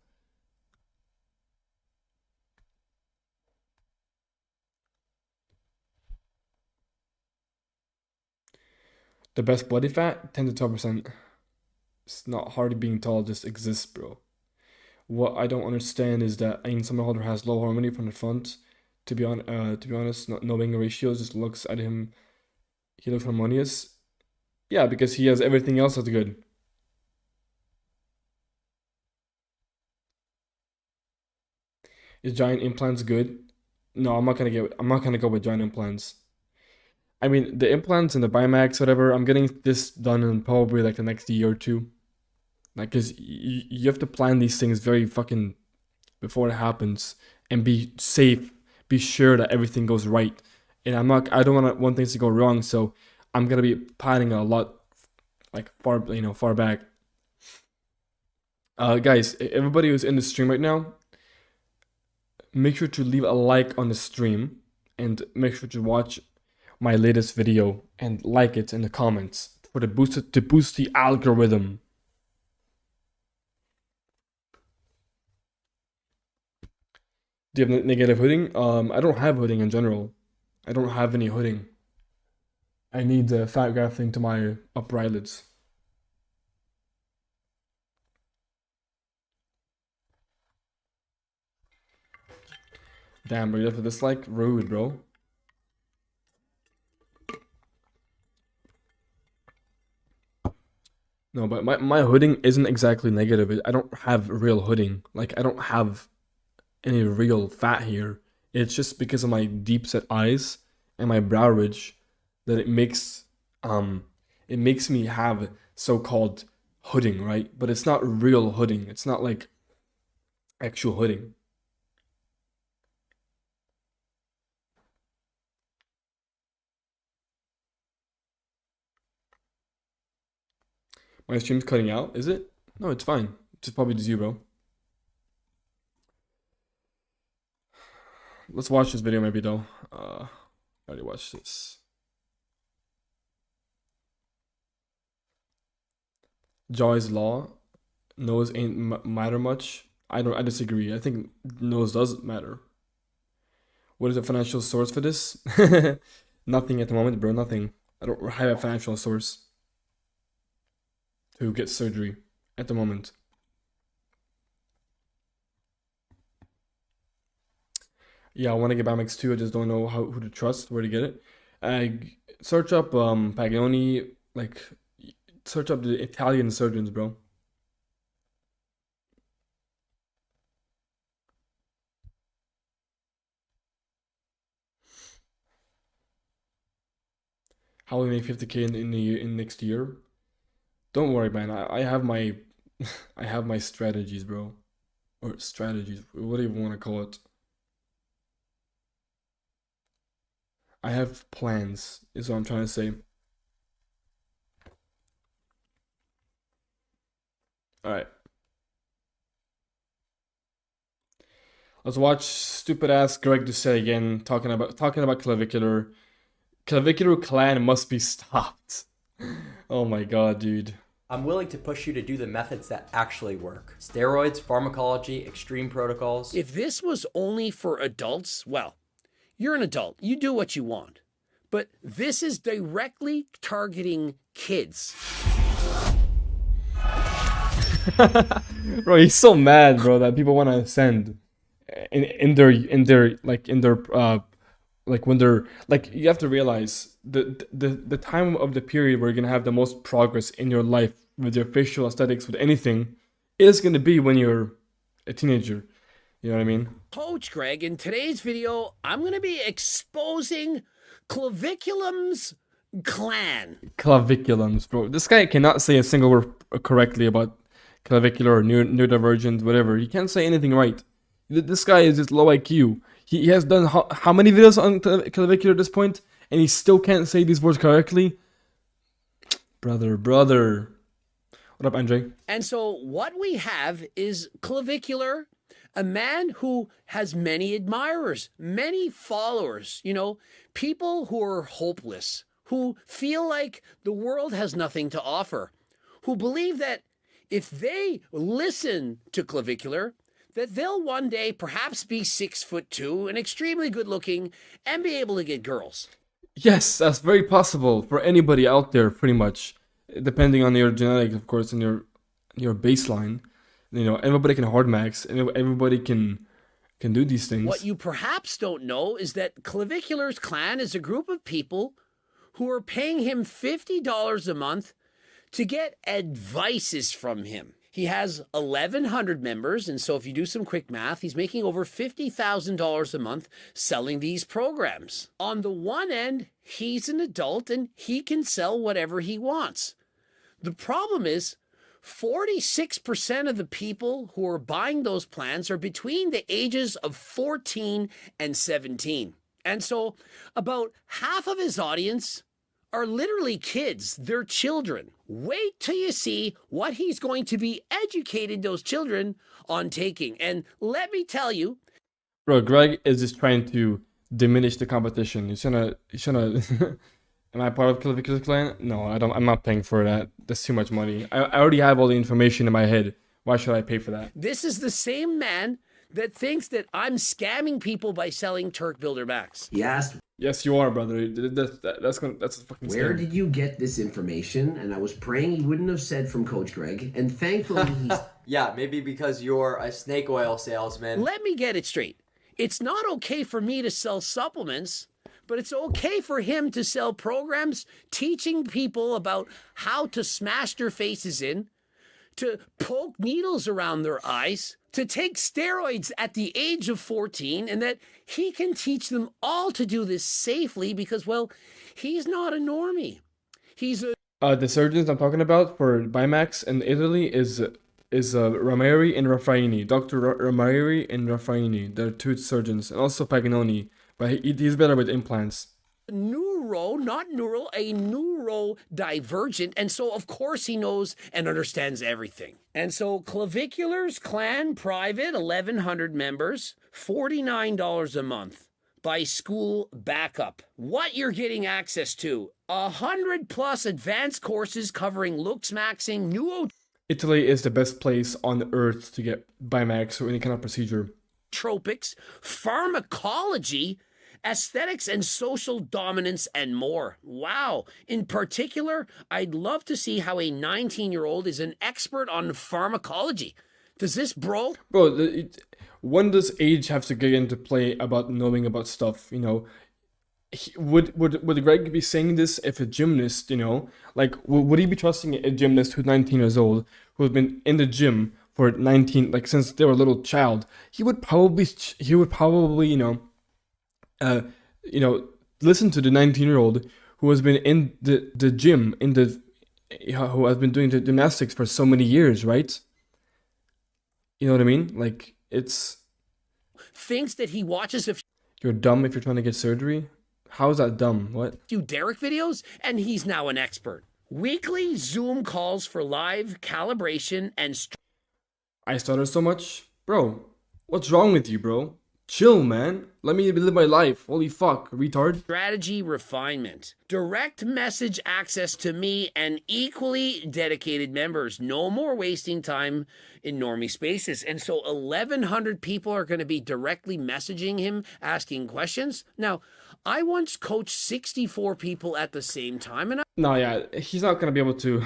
The best body fat, 10 to 12%. It's not hard being tall, just exists, bro. What I don't understand is that Ain Summerholder has low harmony from the front. To be honest, not knowing ratios just looks at him. He looks harmonious. Yeah, because he has everything else that's good. Is giant implants good? No, I'm not gonna go with giant implants. I mean, the implants and the Bimax, whatever. I'm getting this done in probably like the next year or two. Like, cause you have to plan these things very fucking before it happens and be safe, be sure that everything goes right. And I don't want things to go wrong, so I'm gonna be planning a lot, like far back. Guys, everybody who's in the stream right now, make sure to leave a like on the stream and make sure to watch my latest video and like it in the comments for the boost the algorithm. Do you have negative hooding? I don't have hooding in general. I don't have any hooding. I need the fat grafting to my upper eyelids. Damn, bro, you have to dislike? Rude, bro. No, but my hooding isn't exactly negative. I don't have real hooding. Like, I don't have any real fat here. It's just because of my deep set eyes and my brow ridge that it makes me have so-called hooding, right? But it's not real hooding. It's not like actual hooding. My stream's cutting out, is it? No, it's fine. It's probably just you, bro. Let's watch this video maybe though. I already watched this. Joy's Law. Nose ain't matter much. I disagree. I think nose does matter. What is the financial source for this? Nothing at the moment, bro. Nothing. I don't have a financial source to get surgery at the moment. Yeah, I want to get Bamex too. I just don't know who to trust, where to get it. Search up Paglioni, like search up the Italian surgeons, bro. How we make 50K in next year? Don't worry, man. I have my I have my strategies, bro. Or strategies, what do you want to call it? I have plans, is what I'm trying to say. Alright. Let's watch stupid ass Greg Doucet again talking about clavicular. Clavicular clan must be stopped. Oh my god, dude. I'm willing to push you to do the methods that actually work. Steroids, pharmacology, extreme protocols. If this was only for adults, well, you're an adult. You do what you want. But this is directly targeting kids. Bro, he's so mad, bro, that people want to send in their like when they're like, you have to realize the time of the period where you're gonna have the most progress in your life with your facial aesthetics, with anything, is gonna be when you're a teenager. You know what I mean? Coach Greg, in today's video, I'm gonna be exposing Claviculum's clan. Claviculums, bro. This guy cannot say a single word correctly about clavicular or neurodivergent, whatever. He can't say anything right. This guy is just low IQ. He has done how many videos on clavicular at this point, and he still can't say these words correctly? Brother. What up, Andre? And so what we have is Clavicular, a man who has many admirers, many followers, you know, people who are hopeless, who feel like the world has nothing to offer, who believe that if they listen to Clavicular, that they'll one day perhaps be 6'2" and extremely good looking and be able to get girls. Yes, that's very possible for anybody out there, pretty much. Depending on your genetics, of course, and your baseline. You know, everybody can hard max, and everybody can do these things. What you perhaps don't know is that Clavicular's clan is a group of people who are paying him $50 a month to get advices from him. He has 1,100 members, and so if you do some quick math, he's making over $50,000 a month selling these programs. On the one end, he's an adult and he can sell whatever he wants. The problem is 46% of the people who are buying those plans are between the ages of 14 and 17. And so about half of his audience are literally kids. They're children. Wait till you see what he's going to be educating those children on taking. And let me tell you, bro, Greg is just trying to diminish the competition. He's trying to am I part of Clavicular Clan? No, I'm not paying for that. That's too much money. I already have all the information in my head. Why should I pay for that? This is the same man that thinks that I'm scamming people by selling Turk Builder Max. Yes, you are, brother. That's a fucking Where scam. did you get this information? And I was praying he wouldn't have said from Coach Greg. And thankfully he's... Yeah, maybe because you're a snake oil salesman. Let me get it straight. It's not okay for me to sell supplements, but it's okay for him to sell programs teaching people about how to smash their faces in, to poke needles around their eyes, to take steroids at the age of 14, and that he can teach them all to do this safely because, well, he's not a normie. He's a... The surgeons I'm talking about for Bimax in Italy is Ramieri and Raffaini. Dr. Ramieri and Raffaini. They're two surgeons. And also Paganoni. But he's better with implants. Not neural, a neurodivergent. And so, of course, he knows and understands everything. And so, Clavicular's Clan Private, 1,100 members, $49 a month. By school backup. What you're getting access to, 100+ advanced courses covering Looksmaxxing, Italy is the best place on earth to get Bimax or any kind of procedure. Tropics, pharmacology, aesthetics and social dominance, and more. Wow. In particular, I'd love to see how a 19-year-old is an expert on pharmacology. Does this bro? Bro, when does age have to get into play about knowing about stuff, you know? Would Greg be saying this if a gymnast, you know, like would he be trusting a gymnast who's 19 years old, who has been in the gym for 19, like since they were a little child? He would probably, you know, listen to the 19-year-old who has been in the gym, who has been doing the gymnastics for so many years, right? You know what I mean? Like, it's... Thinks that he watches You're dumb if you're trying to get surgery? How is that dumb? What? few Derek videos, and he's now an expert. Weekly Zoom calls for live calibration and... I stutter so much? Bro, what's wrong with you, bro? Chill, man. Let me live my life. Holy fuck, retard. Strategy refinement. Direct message access to me and equally dedicated members. No more wasting time in normie spaces. And so 1,100 people are going to be directly messaging him, asking questions. Now, I once coached 64 people at the same time, and No, yeah, he's not going to be able to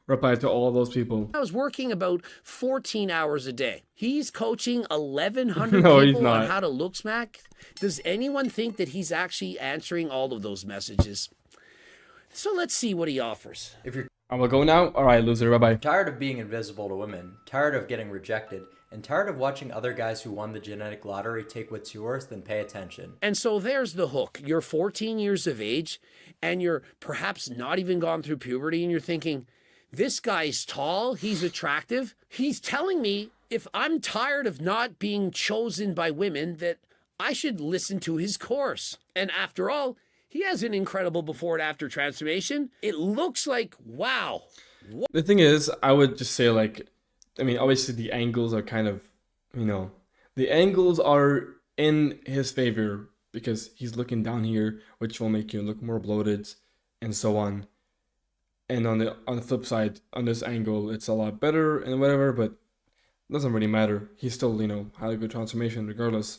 reply to all those people. I was working about 14 hours a day. He's coaching 1,100 No, he's people not. on how to look smack. Does anyone think that he's actually answering all of those messages? So let's see what he offers. If you're I will go now. All right, loser. Bye-bye. tired of being invisible to women, tired of getting rejected, and tired of watching other guys who won the genetic lottery take what's yours, then pay attention. And so there's the hook. You're 14 years of age, and you're perhaps not even gone through puberty, and you're thinking, this guy's tall, he's attractive. He's telling me if I'm tired of not being chosen by women that I should listen to his course. And after all, he has an incredible before and after transformation. It looks like, wow. The thing is, I would just say, like, I mean, obviously the angles are kind of, you know, the angles are in his favor because he's looking down here, which will make you look more bloated and so on. And on the flip side, on this angle, it's a lot better and whatever, but it doesn't really matter. He's still, you know, had a good transformation regardless.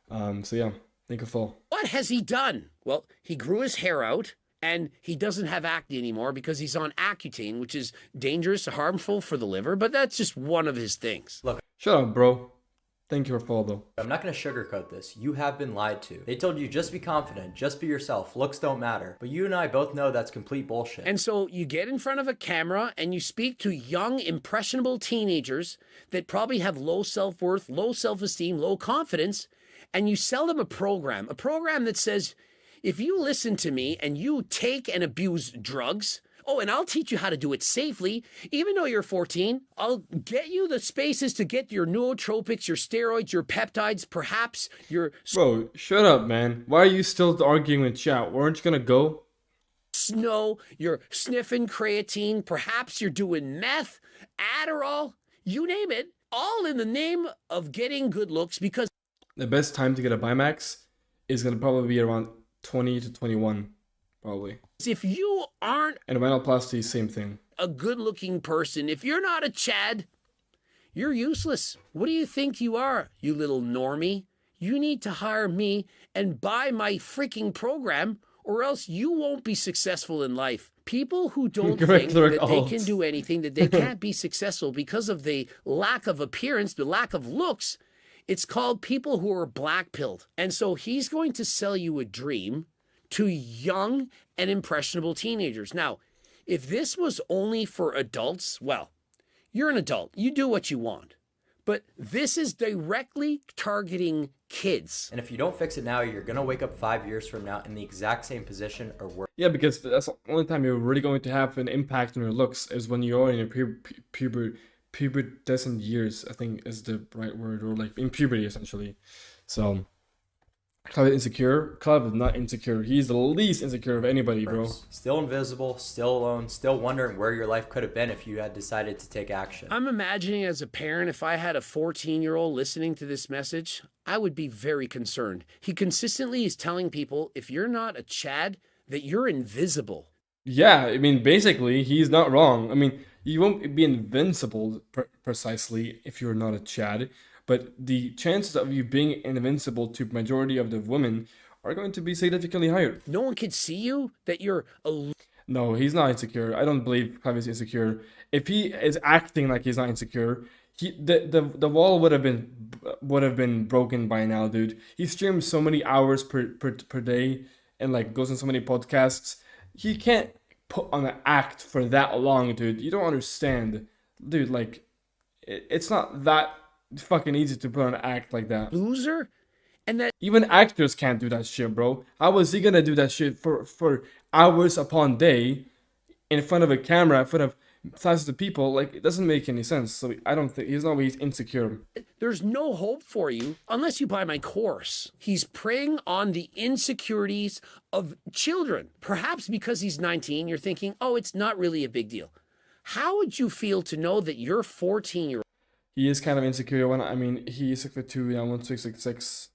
So yeah, think of fall. What has he done? Well, he grew his hair out, and he doesn't have acne anymore because he's on Accutane, which is dangerous, harmful for the liver, but that's just one of his things. Look, Shut up, bro. Thank you for fall, though. I'm not going to sugarcoat this. You have been lied to. They told you just be confident, just be yourself, looks don't matter. But you and I both know that's complete bullshit. And so you get in front of a camera and you speak to young, impressionable teenagers that probably have low self-worth, low self-esteem, low confidence, and you sell them a program that says, if you listen to me and you take and abuse drugs, oh, and I'll teach you how to do it safely. Even though you're 14, I'll get you the spaces to get your nootropics, your steroids, your peptides, perhaps your... Bro, shut up, man. Why are you still arguing with chat? Weren't you gonna go? Snow, you're sniffing creatine, perhaps you're doing meth, Adderall, you name it, all in the name of getting good looks because... The best time to get a Bimax is gonna probably be around 20 to 21, probably. If you aren't And rhinoplasty, same thing. a good-looking person, if you're not a Chad, you're useless. What do you think you are, you little normie? You need to hire me and buy my freaking program, or else you won't be successful in life. People who don't think that they can do anything, that they can't be successful because of the lack of appearance, the lack of looks, It's called people who are black-pilled. And so he's going to sell you a dream to young and impressionable teenagers. Now, if this was only for adults, well, you're an adult. You do what you want. But this is directly targeting kids. And if you don't fix it now, you're going to wake up 5 years from now in the exact same position or worse. Yeah, because that's the only time you're really going to have an impact on your looks is when you're in your pubescent years, I think is the right word, or like in puberty essentially. So Clive is insecure. Clive is not insecure. He's the least insecure of anybody, bro. Still invisible, still alone, still wondering where your life could have been if you had decided to take action. I'm imagining as a parent, if I had a 14-year-old listening to this message, I would be very concerned. He consistently is telling people, if you're not a Chad, that you're invisible. Yeah, I mean, basically, he's not wrong. I mean, you won't be invincible precisely if you're not a Chad. But the chances of you being invincible to majority of the women are going to be significantly higher. No one can see you, that you're a... No, he's not insecure. I don't believe Clive is insecure. If he is acting like he's not insecure, the wall would have been broken by now, dude. He streams so many hours per day and like goes on so many podcasts. He can't put on an act for that long, dude. You don't understand, dude. Like, it's not that fucking easy to put on an act like that. Loser? And that even actors can't do that shit, bro. How was he gonna do that shit for hours upon day in front of a camera, in front of thousands of people? Like, it doesn't make any sense. So I don't think he's always insecure. there's no hope for you unless you buy my course. He's preying on the insecurities of children. Perhaps because he's 19, you're thinking, oh, it's not really a big deal. How would you feel to know that your 14-year-old... He is kind of insecure. I mean, he's 6'2", yeah, 166.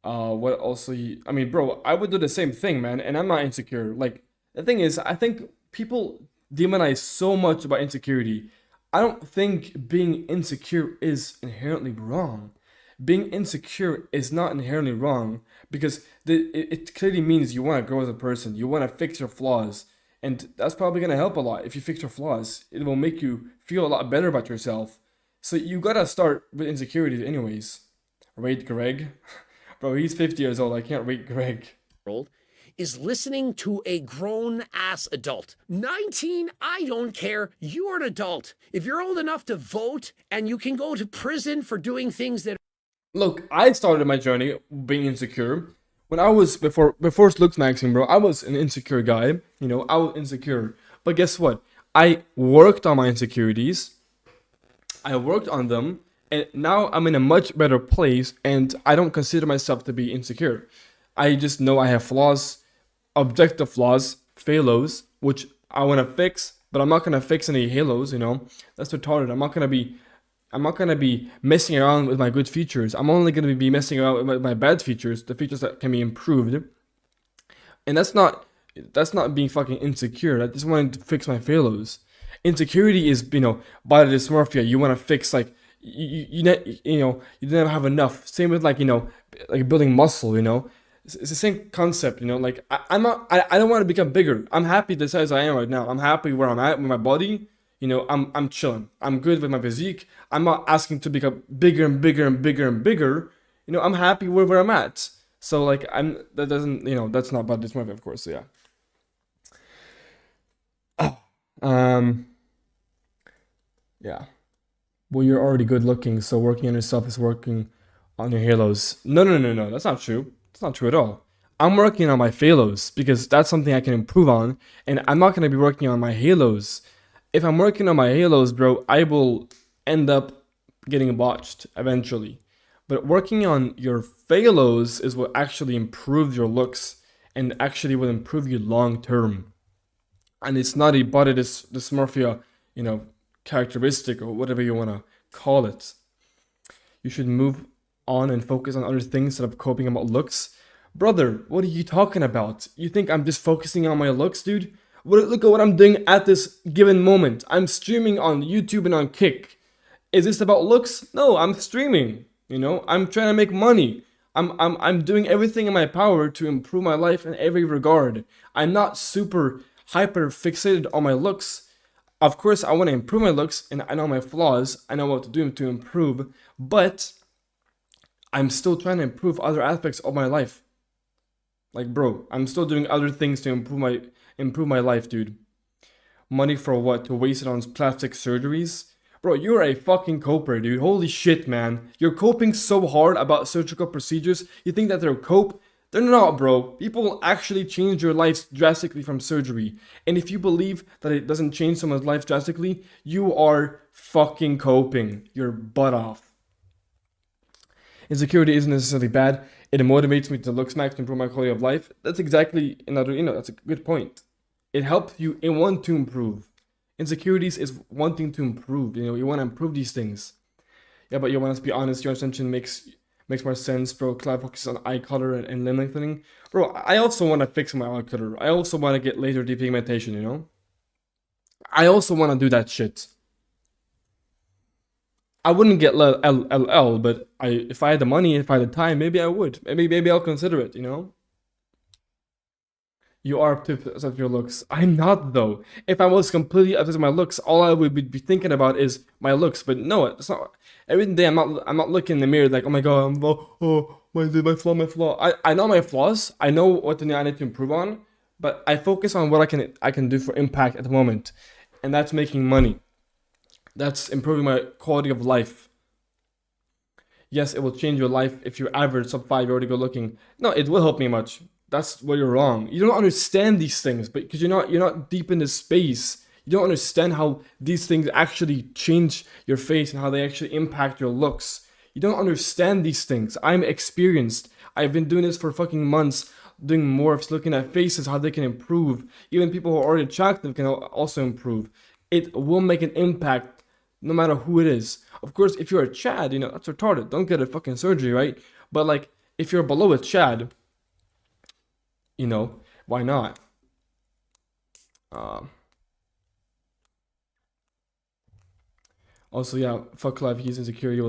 What also I mean, bro, I would do the same thing, man, and I'm not insecure. Like, the thing is, I think people demonize so much about insecurity. I don't think being insecure is inherently wrong. Being insecure is not inherently wrong because it clearly means you want to grow as a person. You want to fix your flaws. And that's probably going to help a lot. If you fix your flaws, it will make you feel a lot better about yourself. So you gotta start with insecurities anyways. Rate Greg. Bro, he's 50 years old. I can't rate Greg. is listening to a grown-ass adult. 19, I don't care. You're an adult. If you're old enough to vote and you can go to prison for doing things that... Look, I started my journey being insecure. When I was, before Looksmaxxing, bro, I was an insecure guy. You know, I was insecure. But guess what? I worked on my insecurities. I worked on them, and now I'm in a much better place, and I don't consider myself to be insecure. I just know I have flaws, objective flaws, phalos, which I want to fix, but I'm not gonna fix any halos. You know, that's retarded. I'm not gonna be messing around with my good features. I'm only gonna be messing around with my bad features, the features that can be improved. And that's not being fucking insecure. I just wanted to fix my phalos. Insecurity is, you know, body dysmorphia. You want to fix, like, you never have enough. Same with, like, you know, like building muscle, you know. It's the same concept, you know. Like, I don't want to become bigger. I'm happy the size I am right now. I'm happy where I'm at with my body. You know, I'm chilling. I'm good with my physique. I'm not asking to become bigger and bigger and bigger and bigger. You know, I'm happy where I'm at. So, like, that doesn't, you know, that's not body dysmorphia, of course. So, yeah. Yeah. Well, you're already good looking, so working on yourself is working on your halos. No. That's not true. That's not true at all. I'm working on my phalos because that's something I can improve on, and I'm not going to be working on my halos. If I'm working on my halos, bro, I will end up getting botched eventually. But working on your phalos is what actually improves your looks and actually will improve you long term. And it's not a body dysmorphia, you know, characteristic or whatever you want to call it. You should move on and focus on other things instead of coping about looks. Brother, what are you talking about? You think I'm just focusing on my looks, dude? Look at what I'm doing at this given moment. I'm streaming on YouTube and on Kick. Is this about looks? No, I'm streaming. You know, I'm trying to make money. I'm doing everything in my power to improve my life in every regard. I'm not super hyper fixated on my looks. Of course, I want to improve my looks, and I know my flaws. I know what to do to improve, but I'm still trying to improve other aspects of my life. Like, bro, I'm still doing other things to improve my life, dude. Money for what? To waste it on plastic surgeries? Bro, you're a fucking coper, dude. Holy shit, man. You're coping so hard about surgical procedures. You think that they're cope? They're not, bro. People actually change your lives drastically from surgery. And if you believe that it doesn't change someone's life drastically, you are fucking coping your butt off. Insecurity isn't necessarily bad. It motivates me to look smack to improve my quality of life. That's exactly another, that's a good point. It helps you want to improve. Insecurities is wanting to improve. You want to improve these things. Yeah, but you want us to be honest. Your intention makes more sense, bro. Clive focuses on eye color and limb lengthening. Bro, I also want to fix my eye color. I also want to get laser depigmentation, I also want to do that shit. I wouldn't get LL, but if I had the money, if I had the time, maybe I would. Maybe I'll consider it, You are obsessed with your looks. I'm not, though. If I was completely obsessed with my looks, all I would be thinking about is my looks. But no, it's not. Every day I'm not looking in the mirror like, oh my god, my flaw. I know my flaws. I know what I need to improve on. But I focus on what I can do for impact at the moment, and that's making money. That's improving my quality of life. Yes, it will change your life if you're average, sub 5, you're already good looking. No, it will help me much. That's where you're wrong. You don't understand these things, but because you're not deep in this space, you don't understand how these things actually change your face and how they actually impact your looks. You don't understand these things. I'm experienced. I've been doing this for fucking months, doing morphs, looking at faces, how they can improve. Even people who are already attractive can also improve. It will make an impact no matter who it is. Of course, if you're a Chad, that's retarded. Don't get a fucking surgery, right? But like, if you're below a Chad, why not? Also, yeah, fuck Clive, he's insecure. I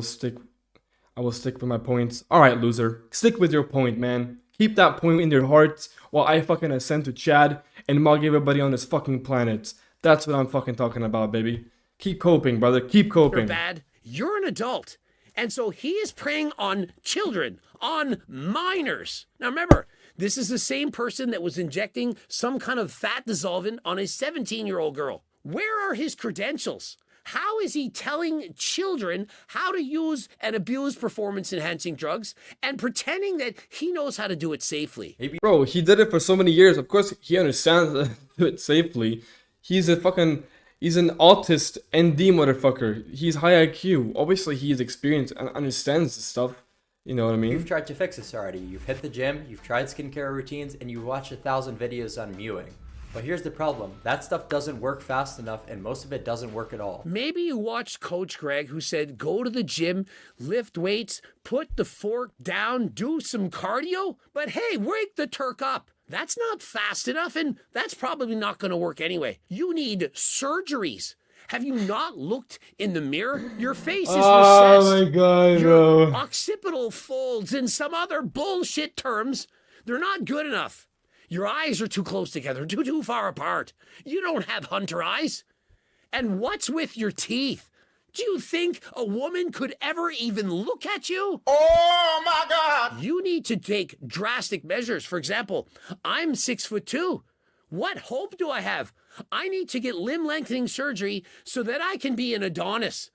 will stick with my points. Alright, loser. Stick with your point, man. Keep that point in your heart while I fucking ascend to Chad and mug everybody on this fucking planet. That's what I'm fucking talking about, baby. Keep coping, brother. Keep coping. You're bad. You're an adult. And so he is preying on children, on minors. Now remember, this is the same person that was injecting some kind of fat dissolvant on a 17-year-old girl. Where are his credentials? How is he telling children how to use and abuse performance-enhancing drugs and pretending that he knows how to do it safely? Bro, he did it for so many years. Of course, he understands how to do it safely. He's an autist ND motherfucker. He's high IQ. Obviously, he's experienced and understands this stuff. You know what I mean? You've tried to fix this already. You've hit the gym, you've tried skincare routines, and you've watched 1,000 videos on mewing. But here's the problem. That stuff doesn't work fast enough, and most of it doesn't work at all. Maybe you watched Coach Greg, who said, go to the gym, lift weights, put the fork down, do some cardio. But hey, wake the Turk up. That's not fast enough, and that's probably not going to work anyway. You need surgeries. Have you not looked in the mirror? Your face is recessed. Oh my god, Your bro. occipital folds and some other bullshit terms, they're not good enough. Your eyes are too close together, too far apart. You don't have hunter eyes. And what's with your teeth? Do you think a woman could ever even look at you? Oh my God! You need to take drastic measures. For example, I'm 6'2". What hope do I have? I need to get limb lengthening surgery so that I can be an Adonis.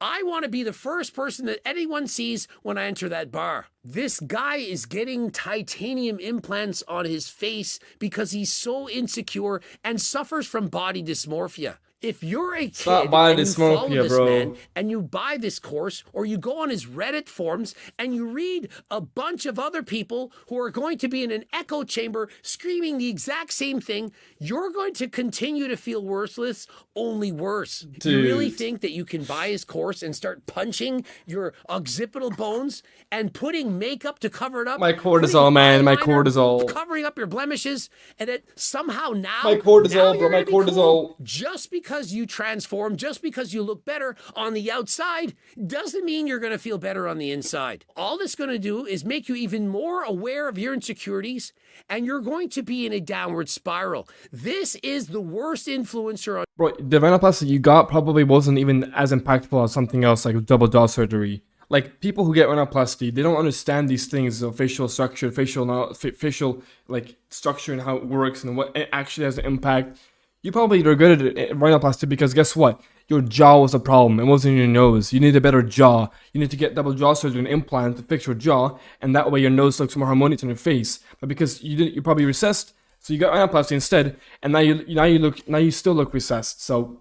I want to be the first person that anyone sees when I enter that bar. This guy is getting titanium implants on his face because he's so insecure and suffers from body dysmorphia. If you're a kid and you follow this man and you buy this course or you go on his Reddit forums and you read a bunch of other people who are going to be in an echo chamber screaming the exact same thing, you're going to continue to feel worthless, only worse. Dude. You really think that you can buy his course and start punching your occipital bones and putting makeup to cover it up? My cortisol, man. My cortisol. Covering up your blemishes, and that somehow now... My cortisol, now bro. My cortisol. cool. Just because you transform, just because you look better on the outside, doesn't mean you're going to feel better on the inside. All that's going to do is make you even more aware of your insecurities, and you're going to be in a downward spiral. This is the worst influencer on... Bro, the rhinoplasty you got probably wasn't even as impactful as something else like double jaw surgery. like people who get rhinoplasty, they don't understand these things of facial structure, facial like structure and how it works and what it actually has an impact. You probably regretted rhinoplasty because guess what? Your jaw was a problem. It wasn't your nose. You need a better jaw. You need to get double jaw surgery and implant to fix your jaw, and that way your nose looks more harmonious on your face. But because you probably recessed, so you got rhinoplasty instead, and now you still look recessed. So,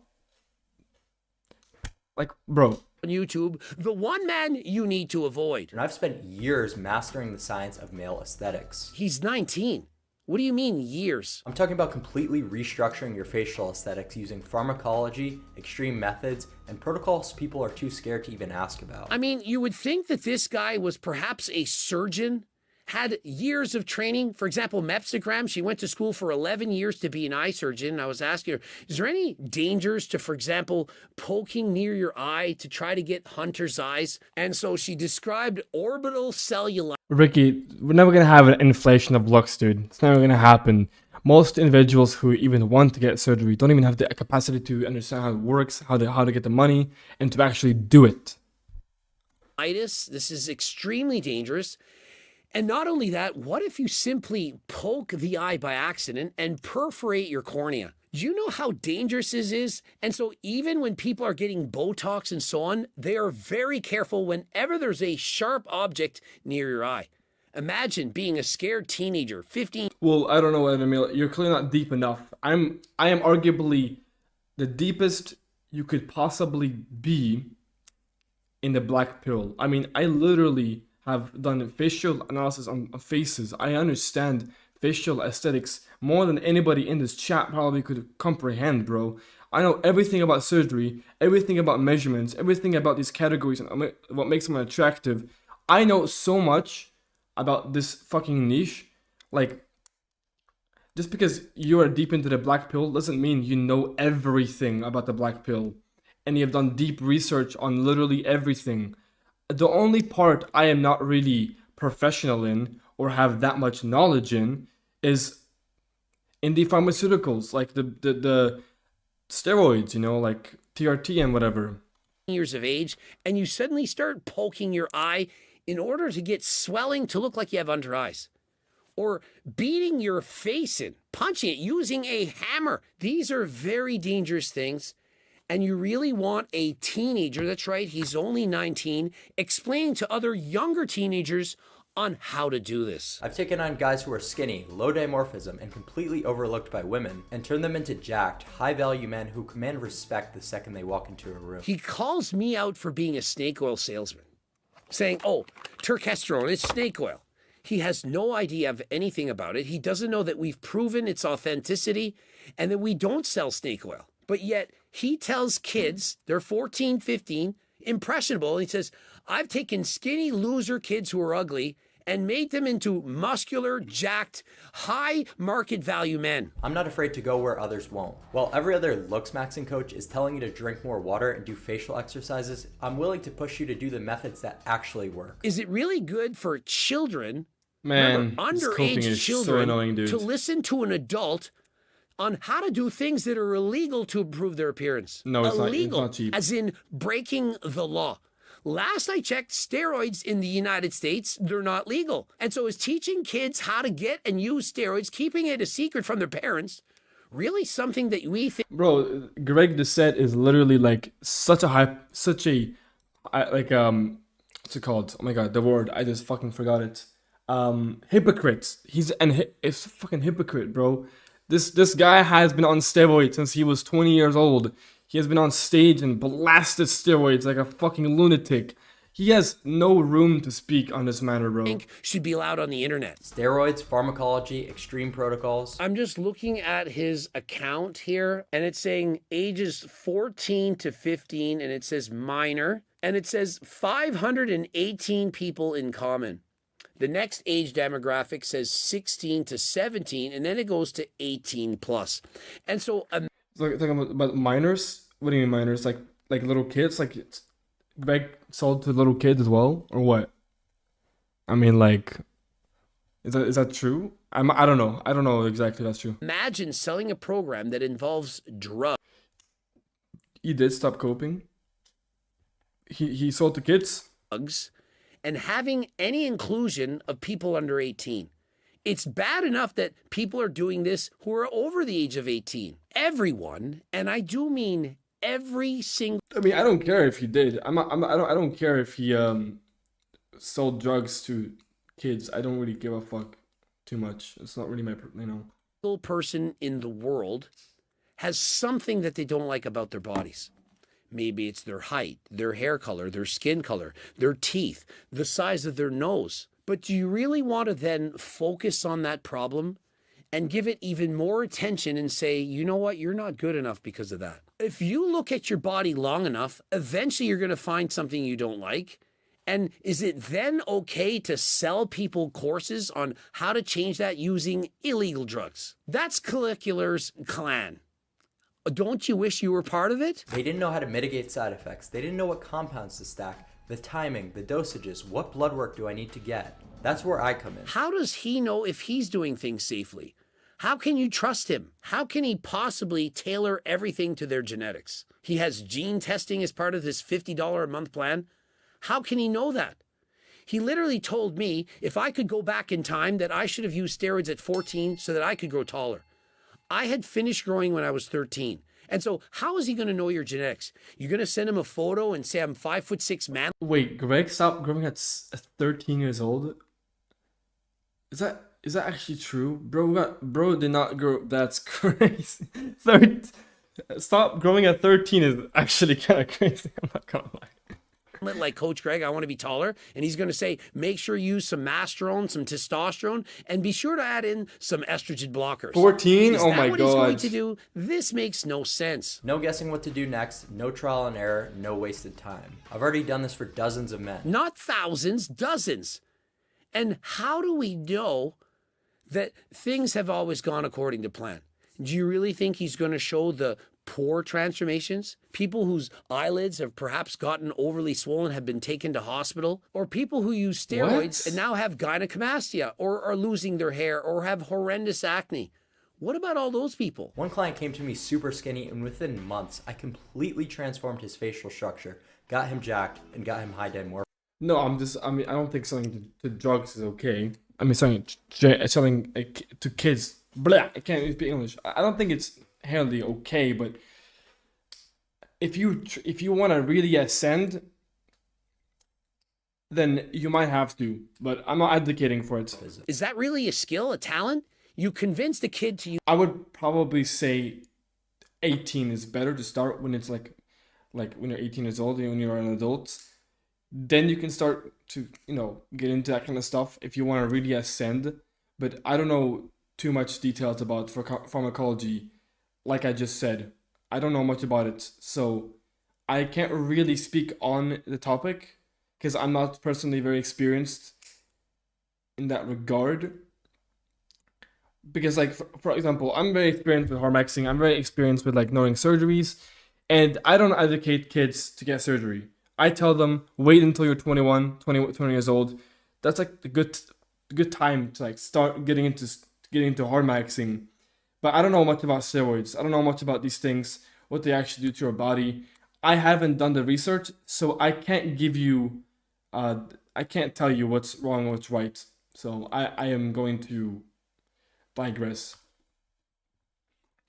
like, bro. On YouTube, the one man you need to avoid. And I've spent years mastering the science of male aesthetics. He's 19. What do you mean years? I'm talking about completely restructuring your facial aesthetics using pharmacology, extreme methods, and protocols people are too scared to even ask about. I mean, you would think that this guy was perhaps a surgeon, had years of training. For example, Mepsigram, she went to school for 11 years to be an eye surgeon. I was asking her, is there any dangers to, for example, poking near your eye to try to get hunter's eyes? And so she described orbital cellulitis. Ricky, we're never going to have an inflation of looks, dude. It's never going to happen. Most individuals who even want to get surgery don't even have the capacity to understand how it works, how to get the money, and to actually do it. This is extremely dangerous. And not only that, what if you simply poke the eye by accident and perforate your cornea? Do you know how dangerous this is? And so even when people are getting Botox and so on, they are very careful whenever there's a sharp object near your eye. Imagine being a scared teenager, 15. Well, I don't know, Emil. You're clearly not deep enough. I am arguably the deepest you could possibly be in the black pill. I mean, I literally have done facial analysis on faces. I understand facial aesthetics more than anybody in this chat probably could comprehend, bro. I know everything about surgery, everything about measurements, everything about these categories and what makes someone attractive. I know so much about this fucking niche. Like, just because you are deep into the black pill doesn't mean you know everything about the black pill. And you have done deep research on literally everything. The only part I am not really professional in or have that much knowledge in is in the pharmaceuticals, like the steroids, you know, like TRT and whatever. Years of age, and you suddenly start poking your eye in order to get swelling to look like you have under eyes. Or beating your face in, punching it, using a hammer. These are very dangerous things. And you really want a teenager, that's right, he's only 19, explaining to other younger teenagers on how to do this. I've taken on guys who are skinny, low dimorphism, and completely overlooked by women, and turned them into jacked, high-value men who command respect the second they walk into a room. He calls me out for being a snake oil salesman, saying, oh, turkesterone is snake oil. He has no idea of anything about it. He doesn't know that we've proven its authenticity and that we don't sell snake oil. But yet, he tells kids, they're 14, 15, impressionable, and he says, I've taken skinny loser kids who are ugly and made them into muscular, jacked, high market value men. I'm not afraid to go where others won't. While every other Looksmaxxing coach is telling you to drink more water and do facial exercises, I'm willing to push you to do the methods that actually work. Is it really good for children, man, underage children, so annoying, dude, to listen to an adult on how to do things that are illegal to improve their appearance? No, it's illegal, not cheap. as in breaking the law. Last I checked, steroids in the United States, they're not legal. And so is teaching kids how to get and use steroids, keeping it a secret from their parents, really something that we think? Bro, Greg Doucette is literally like what's it called? Oh my god, the word, I just fucking forgot it. Hypocrite. He's a fucking hypocrite, bro. This guy has been on steroids since he was 20 years old. He has been on stage and blasted steroids like a fucking lunatic. He has no room to speak on this matter, bro. Think should be allowed on the internet. Steroids, pharmacology, extreme protocols. I'm just looking at his account here, and it's saying ages 14 to 15, and it says minor, and it says 518 people in common. The next age demographic says 16 to 17, and then it goes to 18 plus. And so talking about minors? What do you mean minors? Like little kids? Like Greg sold to little kids as well, or what? I mean, like, is that true? I don't know. I don't know exactly if that's true. Imagine selling a program that involves drugs. He did stop coping. He sold to kids. drugs and having any inclusion of people under 18. It's bad enough that people are doing this who are over the age of 18. Everyone, and I do mean every single. I mean, I don't care if he did. I don't care if he sold drugs to kids. I don't really give a fuck too much. It's not really my, person in the world has something that they don't like about their bodies. Maybe it's their height, their hair color, their skin color, their teeth, the size of their nose. But do you really want to then focus on that problem and give it even more attention and say, you know what, you're not good enough because of that? If you look at your body long enough, eventually you're going to find something you don't like. And is it then okay to sell people courses on how to change that using illegal drugs? That's Clivicular's clan. Don't you wish you were part of it? They didn't know how to mitigate side effects. They didn't know what compounds to stack, the timing, the dosages, what blood work do I need to get? That's where I come in. How does he know if he's doing things safely? How can you trust him? How can he possibly tailor everything to their genetics? He has gene testing as part of his $50 a month plan. How can he know that? He literally told me if I could go back in time that I should have used steroids at 14 so that I could grow taller. I had finished growing when I was 13. And so how is he going to know your genetics? You're going to send him a photo and say I'm 5'6" man? Wait, Greg stopped growing at 13 years old? Is that actually true? Bro did not grow. That's crazy. Stop growing at 13 is actually kind of crazy. I'm not gonna lie. Like Coach Greg, I want to be taller. And he's going to say, make sure you use some masterone, some testosterone, and be sure to add in some estrogen blockers. 14? Oh my God. What he's going to do? This makes no sense. No guessing what to do next, no trial and error, no wasted time. I've already done this for dozens of men. Not thousands, dozens. And how do we know that things have always gone according to plan? Do you really think he's going to show the poor transformations? People whose eyelids have perhaps gotten overly swollen have been taken to hospital? Or people who use steroids and now have gynecomastia or are losing their hair or have horrendous acne? What about all those people? One client came to me super skinny, and within months, I completely transformed his facial structure, got him jacked, and got him high-end morphine. No, I don't think selling to drugs is okay. I mean, selling to kids, blah, I can't speak English. I don't think it's hardly okay, but if you want to really ascend, then you might have to, but I'm not advocating for it. Is that really a skill, a talent? You convinced a kid to use... I would probably say 18 is better to start when it's like when you're 18 years old and when you're an adult. Then you can start to, get into that kind of stuff if you want to really ascend. But I don't know too much details about pharmacology. Like I just said, I don't know much about it. So I can't really speak on the topic because I'm not personally very experienced in that regard. Because for example, I'm very experienced with Looksmaxxing. I'm very experienced with knowing surgeries. And I don't advocate kids to get surgery. I tell them, wait until you're 20 years old. That's the good time to start getting into Looksmaxxing. But I don't know much about steroids. I don't know much about these things, what they actually do to your body. I haven't done the research, so I can't give you, I can't tell you what's wrong and what's right. So I am going to digress.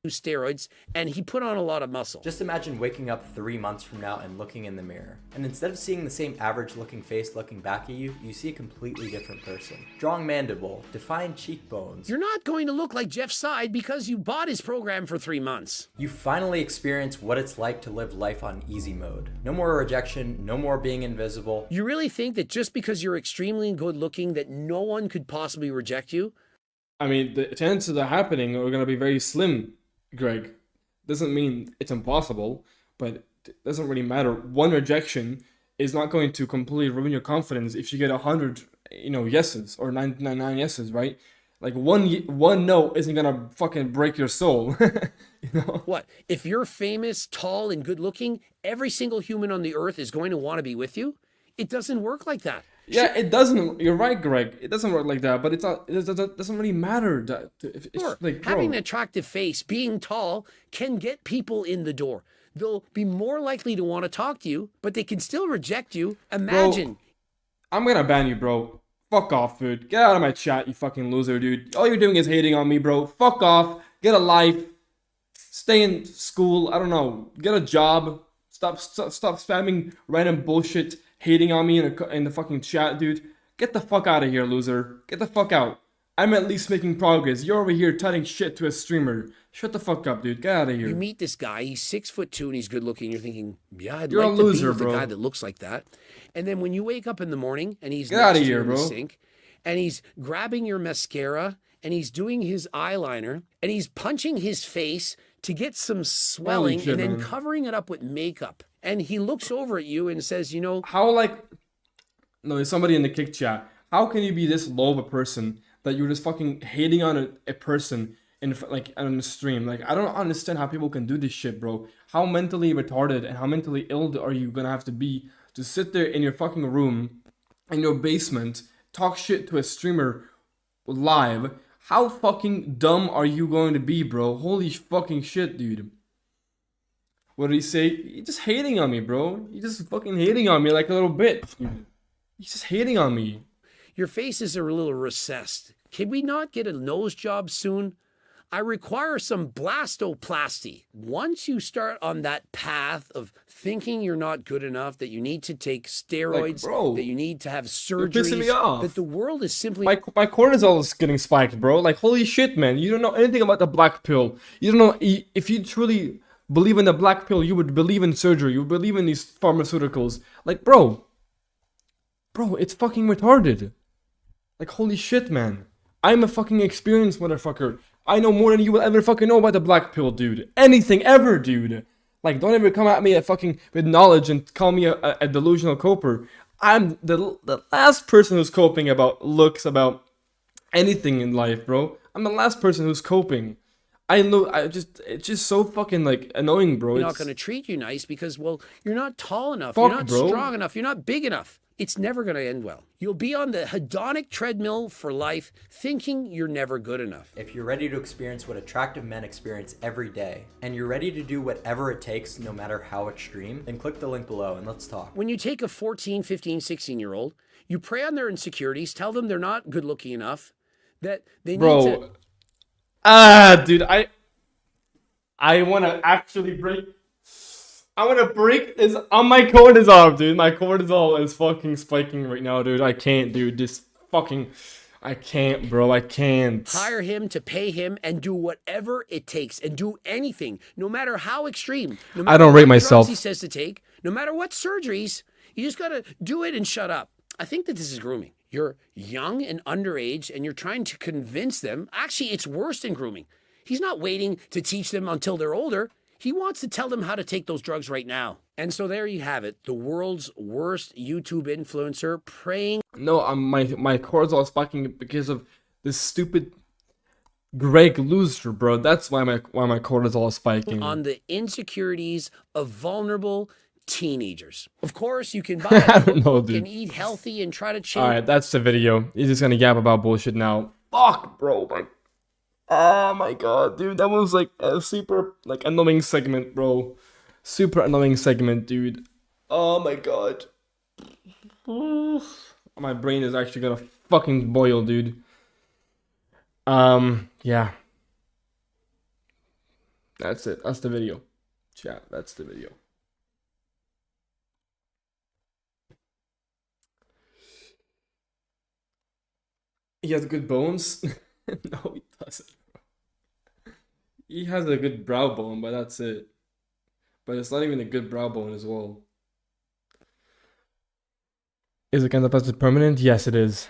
Steroids, and he put on a lot of muscle. Just imagine waking up 3 months from now and looking in the mirror. And instead of seeing the same average looking face looking back at you, you see a completely different person. Strong mandible, defined cheekbones. You're not going to look like Jeff Side because you bought his program for 3 months. You finally experience what it's like to live life on easy mode. No more rejection, no more being invisible. You really think that just because you're extremely good looking that no one could possibly reject you? I mean, the chances of that happening are going to be very slim. Greg, doesn't mean it's impossible, but it doesn't really matter. One rejection is not going to completely ruin your confidence if you get 100, yeses or 99 yeses, right? One no isn't gonna fucking break your soul. What? If you're famous, tall, and good looking, every single human on the earth is going to want to be with you? It doesn't work like that. Yeah, it doesn't. You're right, Greg. It doesn't work like that, but it doesn't really matter. Sure. Having an attractive face, being tall, can get people in the door. They'll be more likely to want to talk to you, but they can still reject you. Imagine I'm gonna ban you, bro. Fuck off, dude. Get out of my chat, you fucking loser, dude. All you're doing is hating on me, bro. Fuck off. Get a life. Stay in school. I don't know. Get a job. Stop spamming random bullshit, hating on me in the fucking chat, dude. Get the fuck out of here, loser. Get the fuck out. I'm at least making progress. You're over here telling shit to a streamer. Shut the fuck up, dude. Get out of here. You meet this guy, he's 6'2" and he's good looking. You're thinking, yeah, I'd You're like a to loser, be with bro. a guy that looks like that. And then when you wake up in the morning and he's Get next outta to you here, in the bro. sink, and he's grabbing your mascara and he's doing his eyeliner and he's punching his face to get some swelling shit, and then man. covering it up with makeup. And he looks over at you and says, you know, How, like, no, there's somebody in the kick chat. How can you be this low of a person that you're just fucking hating on a person in like on the stream? Like, I don't understand how people can do this shit, bro. How mentally retarded and how mentally ill are you gonna have to be to sit there in your fucking room, in your basement, talk shit to a streamer live? How fucking dumb are you going to be, bro? Holy fucking shit, dude. What did he say? You're just hating on me, bro. You're just fucking hating on me like a little bitch. He's just hating on me. your faces are a little recessed. Can we not get a nose job soon? I require some blastoplasty. Once you start on that path of thinking you're not good enough, that you need to take steroids, bro, that you need to have you're pissing me surgeries, off. that the world is simply... My cortisol is getting spiked, bro. Like, holy shit, man. You don't know anything about the black pill. You don't know... If you truly believe in the black pill, you would believe in surgery. You would believe in these pharmaceuticals. Like, bro, it's fucking retarded. Like, holy shit, man. I'm a fucking experienced motherfucker. I know more than you will ever fucking know about the black pill, dude. Anything ever, dude. Like, don't ever come at me with knowledge and call me a delusional coper. I'm the last person who's coping about looks, about anything in life, bro. I'm the last person who's coping. It's just so fucking, like, annoying, bro. not going to treat you nice because, well, you're not tall enough. Fuck, you're not bro. strong enough. You're not big enough. It's never going to end well. You'll be on the hedonic treadmill for life thinking you're never good enough. If you're ready to experience what attractive men experience every day, and you're ready to do whatever it takes no matter how extreme, then click the link below and let's talk. When you take a 14, 15, 16-year-old, you prey on their insecurities, tell them they're not good looking enough, that they need to... Dude, I want to actually break... I want to break this on my cortisol, dude. My cortisol is fucking spiking right now, dude. I can't, dude. I can't, bro. I can't. Hire him to pay him and do whatever it takes and do anything, no matter how extreme. No matter I don't rate what myself. drugs he says to take, no matter what surgeries, you just got to do it and shut up. I think that this is grooming. You're young and underage and you're trying to convince them. Actually, it's worse than grooming. He's not waiting to teach them until they're older. He wants to tell them how to take those drugs right now. And so there you have it. The world's worst YouTube influencer praying. No, my cortisol is spiking because of this stupid Greg loser, bro. That's why my cortisol is spiking. On the insecurities of vulnerable teenagers. Of course, you can buy I a don't know, book dude. and eat healthy and try to change. All right, that's the video. He's just gonna yap about bullshit now. Fuck, bro. Oh my god, dude. That was like a super annoying segment, bro. Super annoying segment, dude. Oh my god. My brain is actually gonna fucking boil, dude. Yeah. That's it. That's the video. Chat, that's the video. He has good bones? No, he doesn't. He has a good brow bone, but that's it. But it's not even a good brow bone as well. Is the canthoplasty permanent? Yes, it is.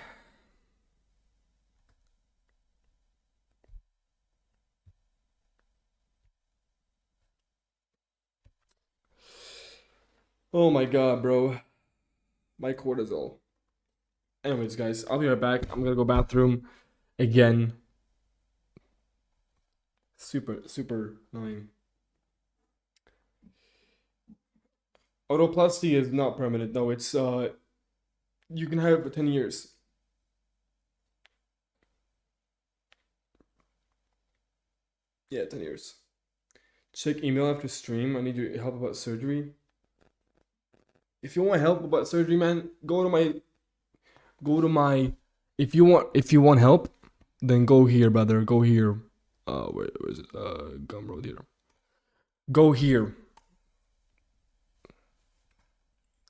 Oh my god, bro. My cortisol. Anyways, guys, I'll be right back. I'm gonna go bathroom again. Super annoying. Otoplasty is not permanent. No, it's you can have it for 10 years. Yeah, 10 years. Check email after stream. I need your help about surgery. If you want help about surgery, man, go to my Go to my. If you want help, then go here, brother. Go here. Where is it? Gumroad here. Go here.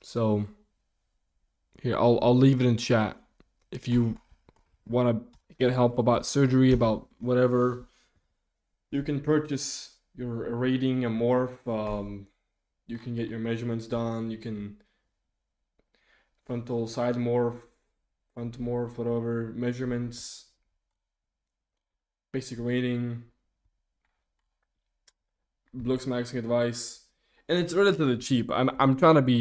So here, I'll leave it in chat. If you want to get help about surgery, about whatever, you can purchase your rating and morph. You can get your measurements done. You can frontal side morph, front morph, whatever measurements, basic rating, Looksmaxxing advice, and it's relatively cheap. I'm trying to be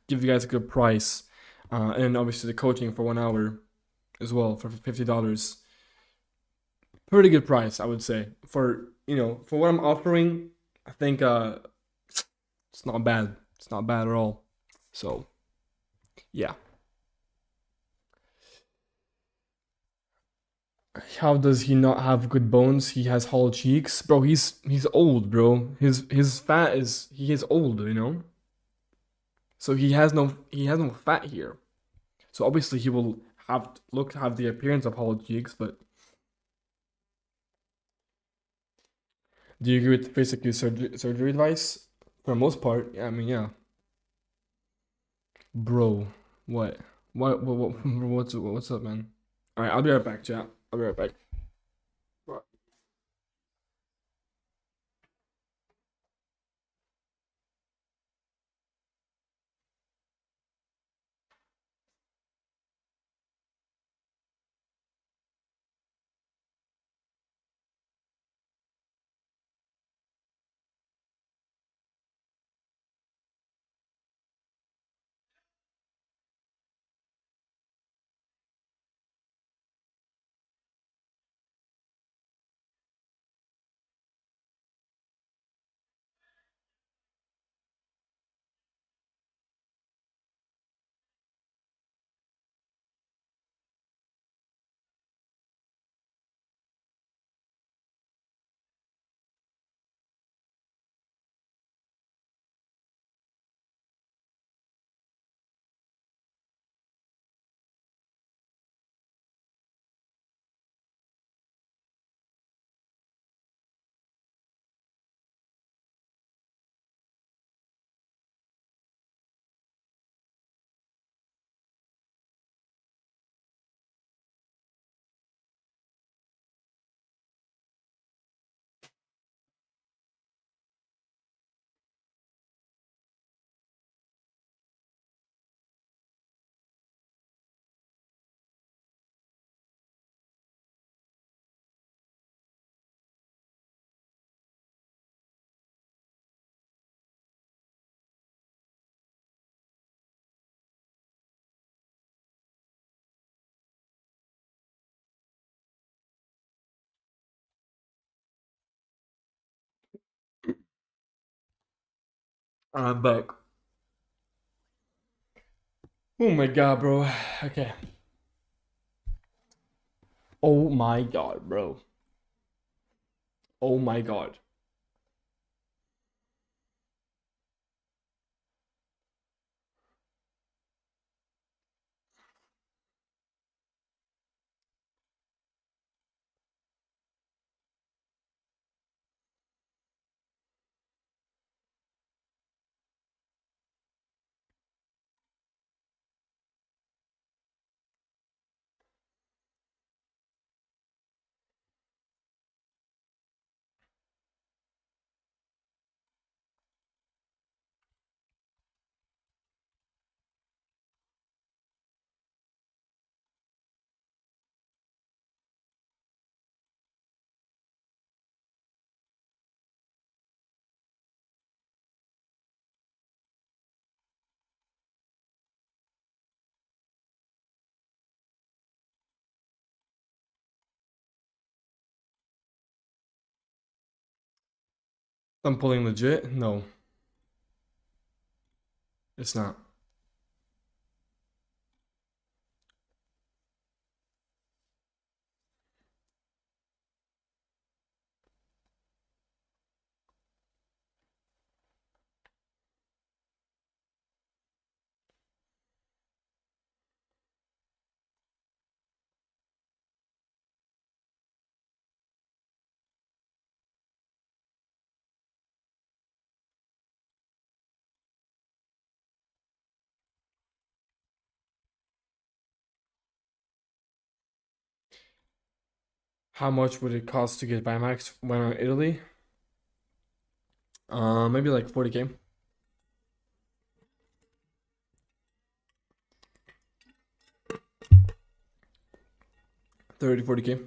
give you guys a good price, and obviously the coaching for 1 hour as well for $50. Pretty good price, I would say, for for what I'm offering. I think it's not bad. It's not bad at all. So yeah. How does he not have good bones? He has hollow cheeks, bro. He's old, bro. His fat is he is old, So he has no fat here. So obviously he will have the appearance of hollow cheeks, but do you agree with basically surgery advice? For the most part, yeah, I mean, yeah. Bro, what? What's up, man? All right, I'll be right back, chat. I'll be right back. I'm back. Oh my god, bro. Okay. Oh my god, bro. Oh my god. I'm pulling legit? No. It's not. How much would it cost to get Bimax when I'm in Italy? Maybe like 40K. 30, 40K.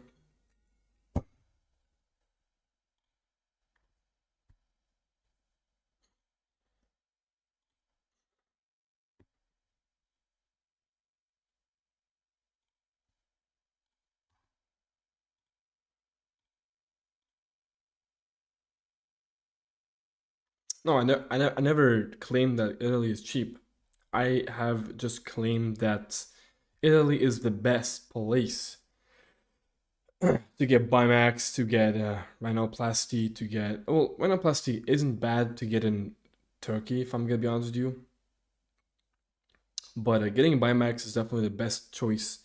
No, I never claimed that Italy is cheap. I have just claimed that Italy is the best place to get Bimax, to get rhinoplasty, to get well, rhinoplasty isn't bad to get in Turkey, if I'm gonna be honest with you. But getting Bimax is definitely the best choice.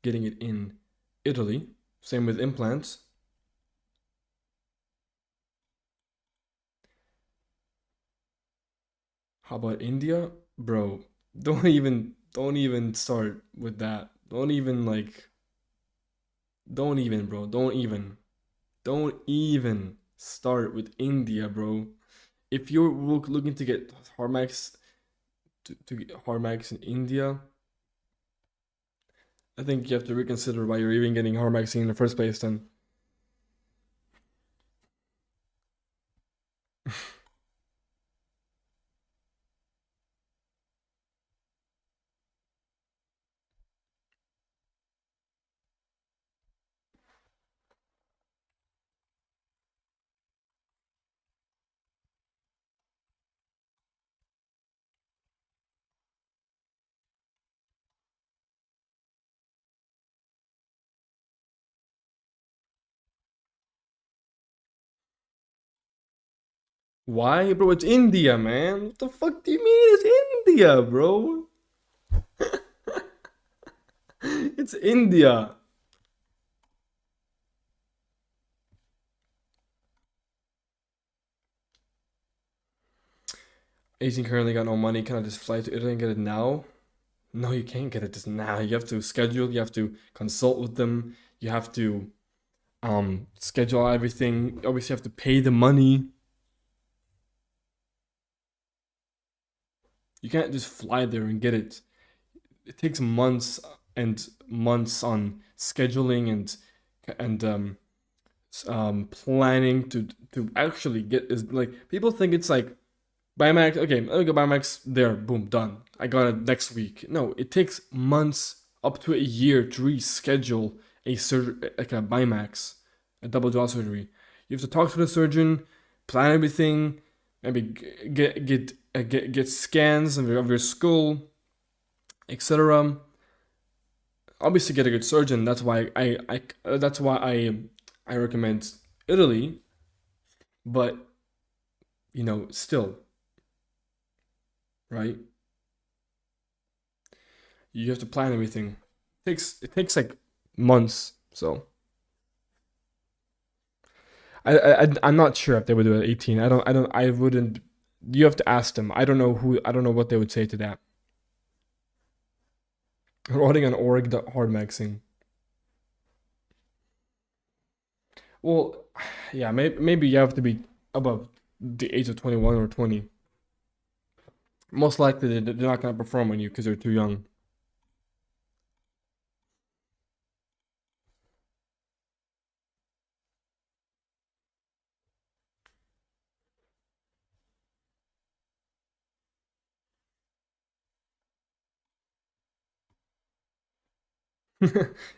Getting it in Italy. Same with implants. How about India, bro? Don't even start with that. Don't even like. Don't even, bro. Don't even start with India, bro. If you're looking to get Harmax to get Harmax in India, I think you have to reconsider why you're even getting Harmax in the first place. Then why, bro? It's India, man. What the fuck do you mean it's India, bro? It's India. Asian currently got no money. Can I just fly to Italy and get it now? No, you can't get it just now. You have to schedule. You have to consult with them. You have to schedule everything. Obviously, you have to pay the money. You can't just fly there and get it. It takes months and months on scheduling and planning to actually get is like people think it's like Bimax. Okay, let me go Bimax there. Boom, done. I got it next week. No, it takes months up to a year to reschedule a surgery like a Bimax, a double jaw surgery. You have to talk to the surgeon, plan everything, maybe get scans of your skull, etc. Obviously, get a good surgeon. That's why I recommend Italy. But still, right? You have to plan everything. It takes like months. So I'm not sure if they would do it at 18. I wouldn't. You have to ask them. I don't know who. I don't know what they would say to that. Running on org hard maxing. Well, yeah, maybe you have to be above the age of 21 or 20. Most likely they're not gonna perform on you because they're too young.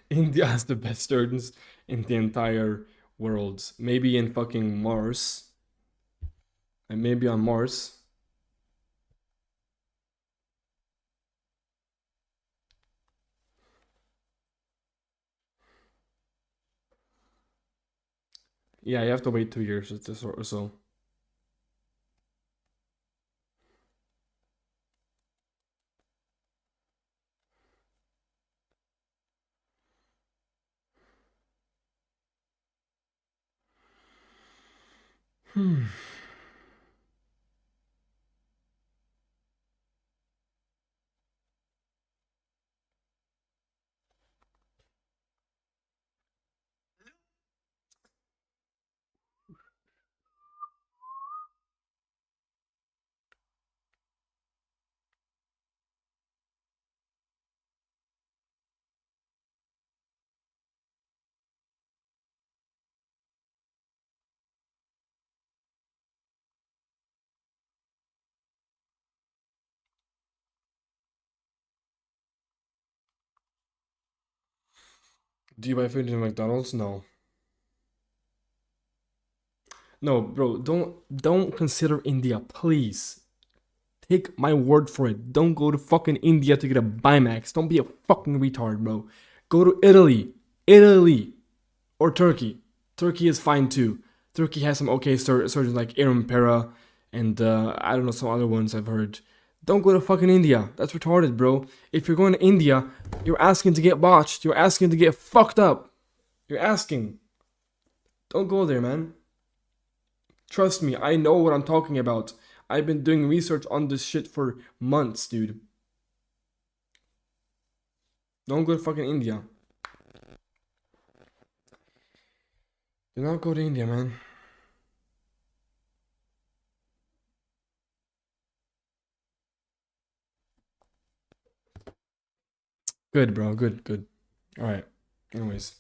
India has the best surgeons in the entire world. Maybe in fucking Mars. And maybe on Mars. Yeah, you have to wait 2 years or so. Hmm. Do you buy food in McDonald's? No. No, bro, don't consider India, please. Take my word for it. Don't go to fucking India to get a Bimax. Don't be a fucking retard, bro. Go to Italy. Italy. Or Turkey. Turkey is fine too. Turkey has some okay surgeons like Aaron Pera and I don't know, some other ones I've heard. Don't go to fucking India. That's retarded, bro. If you're going to India, you're asking to get botched. You're asking to get fucked up. You're asking. Don't go there, man. Trust me, I know what I'm talking about. I've been doing research on this shit for months, dude. Don't go to fucking India. Do not go to India, man. Good, bro. Good. All right. Anyways,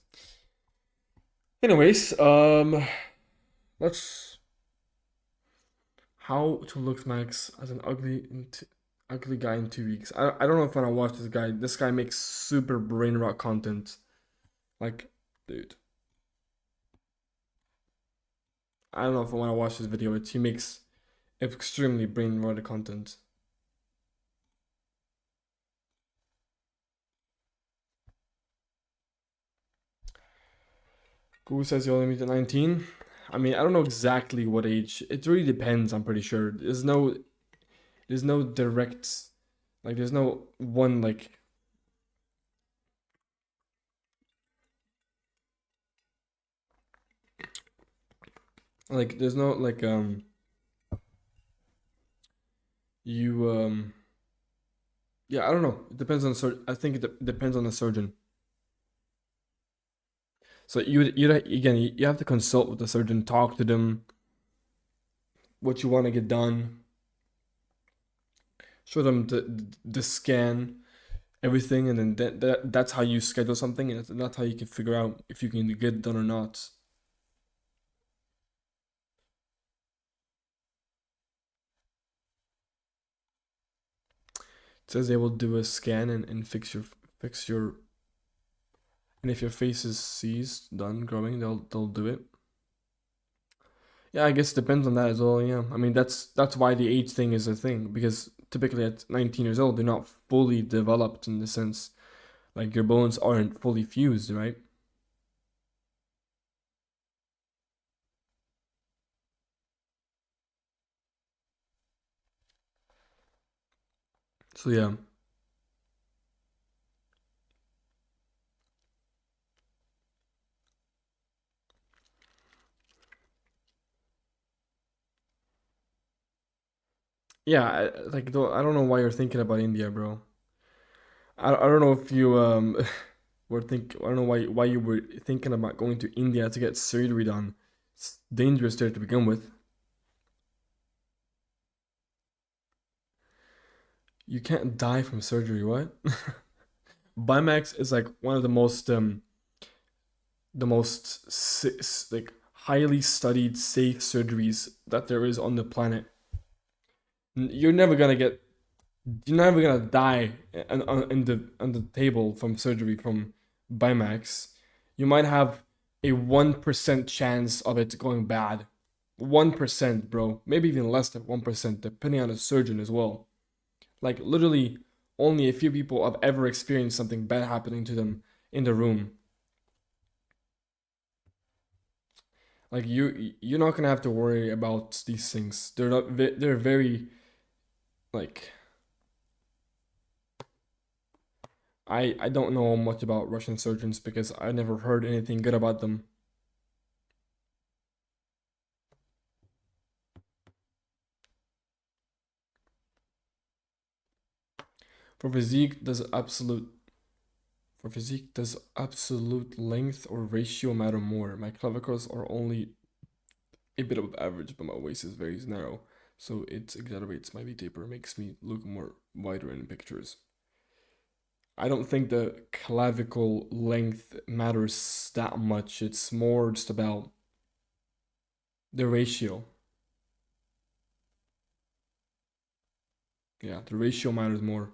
let's how to look Max as an ugly guy in 2 weeks. I don't know if I want to watch this guy. This guy makes super brain rot content. Like, dude. I don't know if I want to watch this video. He makes extremely brain rot content. Google says you only meet at 19. I mean, I don't know exactly what age. It really depends, I'm pretty sure. There's no direct, like, there's no one, like, there's no, like, yeah, I don't know. It depends on I think it depends on the surgeon. So you have to consult with the surgeon, talk to them, what you want to get done, show them the scan, everything, and then that's how you schedule something, and that's how you can figure out if you can get it done or not. It says they will do a scan and fix your and if your face is seized, done growing, they'll do it. Yeah, I guess it depends on that as well. Yeah, I mean that's why the age thing is a thing, because typically at 19 years old they're not fully developed in the sense, like, your bones aren't fully fused, right? So yeah. Yeah, like, though, I don't know why you're thinking about India, bro. I don't know if you I don't know why you were thinking about going to India to get surgery done. It's dangerous there to begin with. You can't die from surgery, what? Bimax is like one of the most like highly studied safe surgeries that there is on the planet. You're never gonna die on the table from surgery from Bimax. You might have a 1% chance of it going bad. 1%, bro. Maybe even less than 1%, depending on the surgeon as well. Like, literally, only a few people have ever experienced something bad happening to them in the room. Like, you're not gonna have to worry about these things. They're very, like, I don't know much about Russian surgeons because I never heard anything good about them. For physique, does absolute length or ratio matter more? My clavicles are only a bit above average, but my waist is very narrow, so it exaggerates my V-taper, makes me look more wider in pictures. I don't think the clavicle length matters that much. It's more just about the ratio. Yeah, the ratio matters more.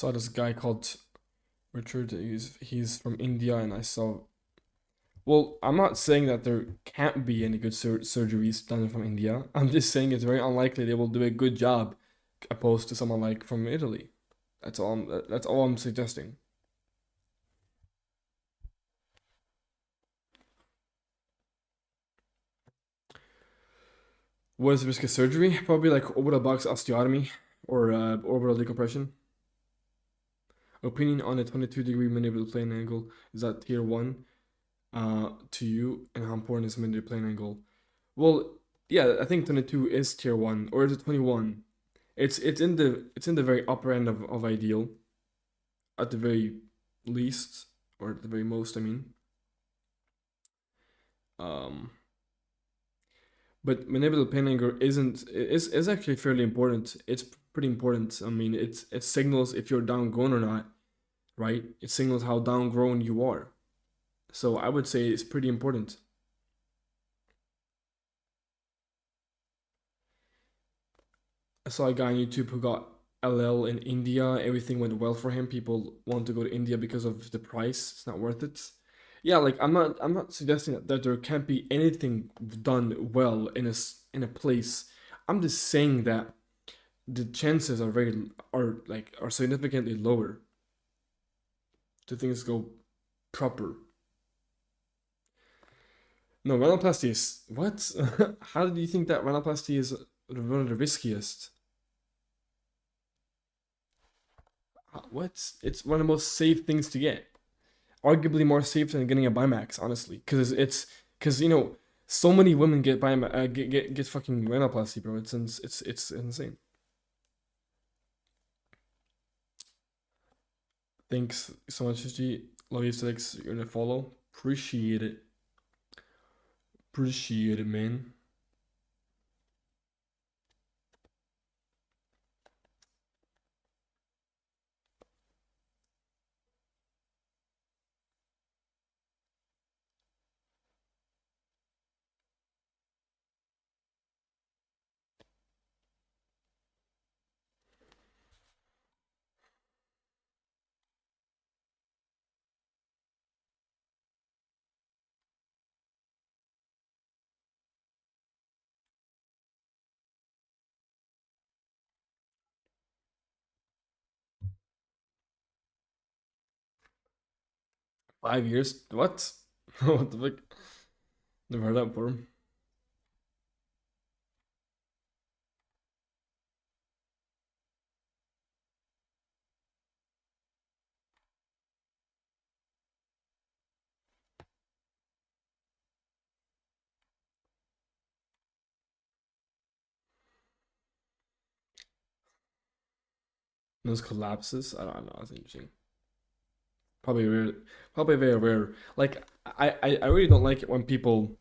saw this guy called Richard. He's from India, and I saw. Well, I'm not saying that there can't be any good surgeries done from India. I'm just saying it's very unlikely they will do a good job, opposed to someone like from Italy. That's all I'm suggesting. What is the risk of surgery? Probably like orbital box osteotomy or orbital decompression. Opinion on a 22-degree mandibular plane angle. Is that tier 1 to you? And how important is mandibular plane angle? Well, yeah, I think 22 is tier 1. Or is it 21? It's in the very upper end of ideal. At the very least. Or at the very most, I mean. But mandibular plane angle is actually fairly important. It's pretty important. I mean, it signals if you're downgrown or not, right? It signals how downgrown you are. So I would say it's pretty important. I saw a guy on YouTube who got LL in India. Everything went well for him. People want to go to India because of the price. It's not worth it. Yeah, like I'm not suggesting that there can't be anything done well in a place. I'm just saying that the chances are significantly lower to things go proper. No, rhinoplasty is what? How do you think that rhinoplasty is one of the riskiest? What? It's one of the most safe things to get. Arguably more safe than getting a Bimax, honestly, because you know so many women get get fucking rhinoplasty, bro. It's insane. Thanks so much, G. Love you, Six. You're gonna follow. Appreciate it. Appreciate it, man. Five years? What? What the fuck? Never heard that before. Those collapses? I don't know. That's interesting. Probably rare. Probably very rare. Like I really don't like it when people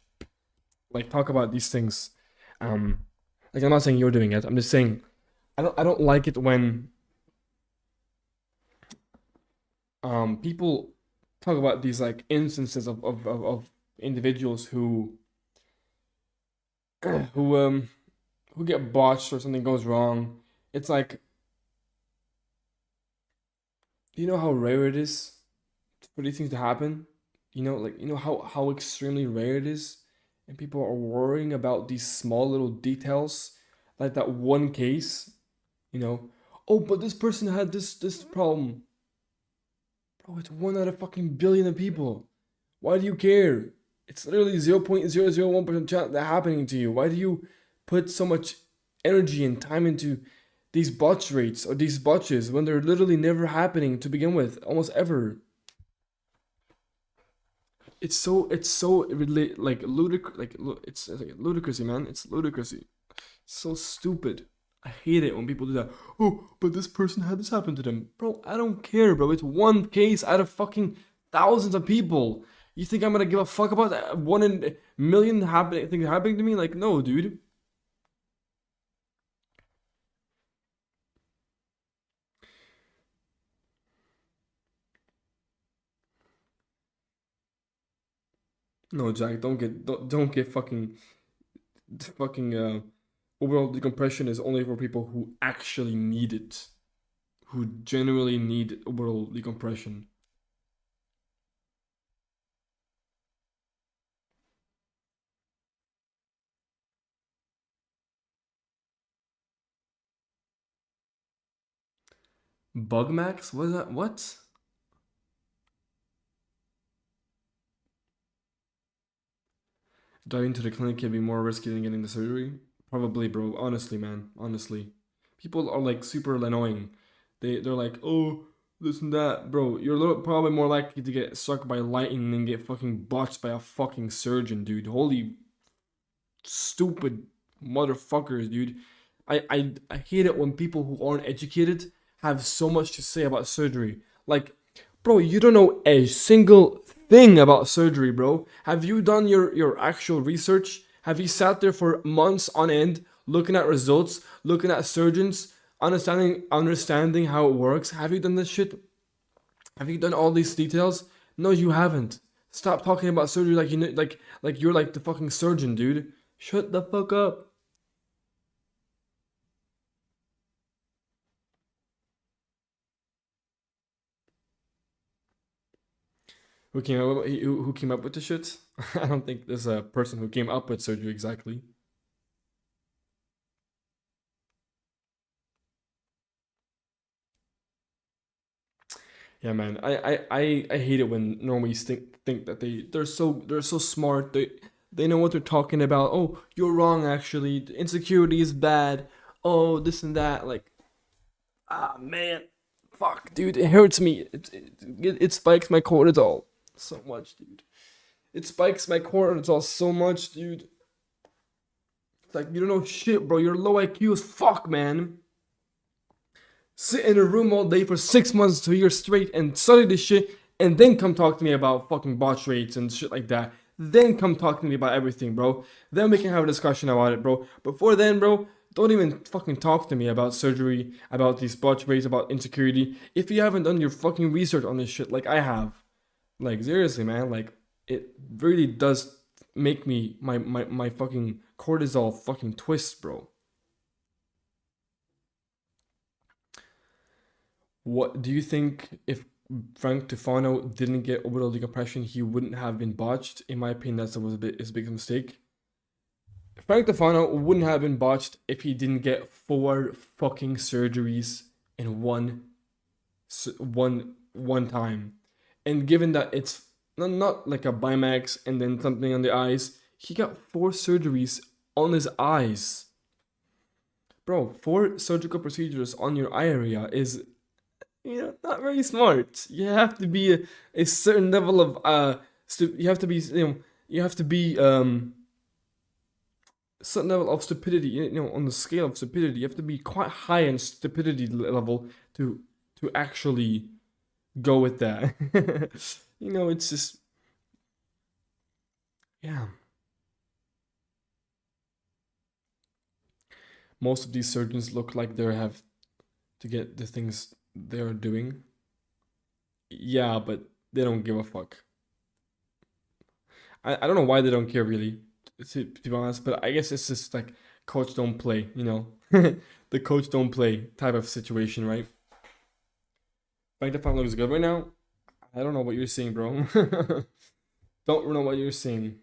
like talk about these things. Like I'm not saying you're doing it. I'm just saying I don't like it when people talk about these like instances of individuals who who get botched or something goes wrong. It's like, do you know how rare it is for these things to happen? You know, like you know how extremely rare it is, and people are worrying about these small little details, like that one case. You know, oh, but this person had this problem. Bro, it's 1 out of fucking billion of people. Why do you care? It's literally 0.001% chance that happening to you. Why do you put so much energy and time into these botch rates or these botches when they're literally never happening to begin with, almost ever? It's so like ludicrous, it's like ludicrousy, man. It's ludicrousy. It's so stupid. I hate it when people do that. Oh, but this person had this happen to them. Bro, I don't care, bro. It's one case out of fucking thousands of people. You think I'm gonna give a fuck about that 1 in a million things happening to me? Like, no, dude. No, Jack, don't get fucking overall decompression is only for people who actually need it. who generally need orbital decompression. Bugmax? What is that? What? Diving to the clinic can be more risky than getting the surgery? Probably, bro. Honestly, man. Honestly. People are like super annoying. They're like, oh, this and that. Bro, you're probably more likely to get struck by lightning than get fucking botched by a fucking surgeon, dude. Holy stupid motherfuckers, dude. I hate it when people who aren't educated have so much to say about surgery. Like, bro, you don't know a single thing about surgery, bro. Have you done your actual research? Have you sat there for months on end looking at results, looking at surgeons, understanding how it works? Have you done this shit? Have you done all these details? No, you haven't. Stop talking about surgery like you know, like you're like the fucking surgeon, dude. Shut the fuck up. Who came up with the shit? I don't think there's a person who came up with surgery exactly. Yeah, man. I hate it when normies think that they're so smart. They know what they're talking about. Oh, you're wrong actually. Insecurity is bad. Oh, this and that. Like, ah man. Fuck, dude. It hurts me. It spikes my cortisol so much, dude. It spikes my cortisol so much, dude. It's like you don't know shit, bro. You're low IQ as fuck, man. Sit in a room all day for 6 months to a year straight and study this shit, and then come talk to me about fucking botch rates and shit like that. Then come talk to me about everything, bro. Then we can have a discussion about it, bro. Before then, bro, don't even fucking talk to me about surgery, about these botch rates, about insecurity, if you haven't done your fucking research on this shit like I have. Like, seriously, man, like, it really does make me, my fucking cortisol fucking twist, bro. What do you think if Frank Tufano didn't get orbital decompression, he wouldn't have been botched? In my opinion, that was his biggest mistake. Frank Tufano wouldn't have been botched if he didn't get 4 fucking surgeries in one time. And given that it's not like a Bimax and then something on the eyes, he got 4 surgeries on his eyes. Bro, 4 surgical procedures on your eye area is, not very smart. You have to be a certain level of you have to be certain level of stupidity. On the scale of stupidity, you have to be quite high in stupidity level to actually go with that. It's just, yeah. Most of these surgeons look like they have to get the things they are doing. Yeah, but they don't give a fuck. I don't know why they don't care really, to be honest, but I guess it's just like coach don't play, the coach don't play type of situation, right? Frank Defon looks good right now. I don't know what you're seeing, bro. Don't know what you're seeing.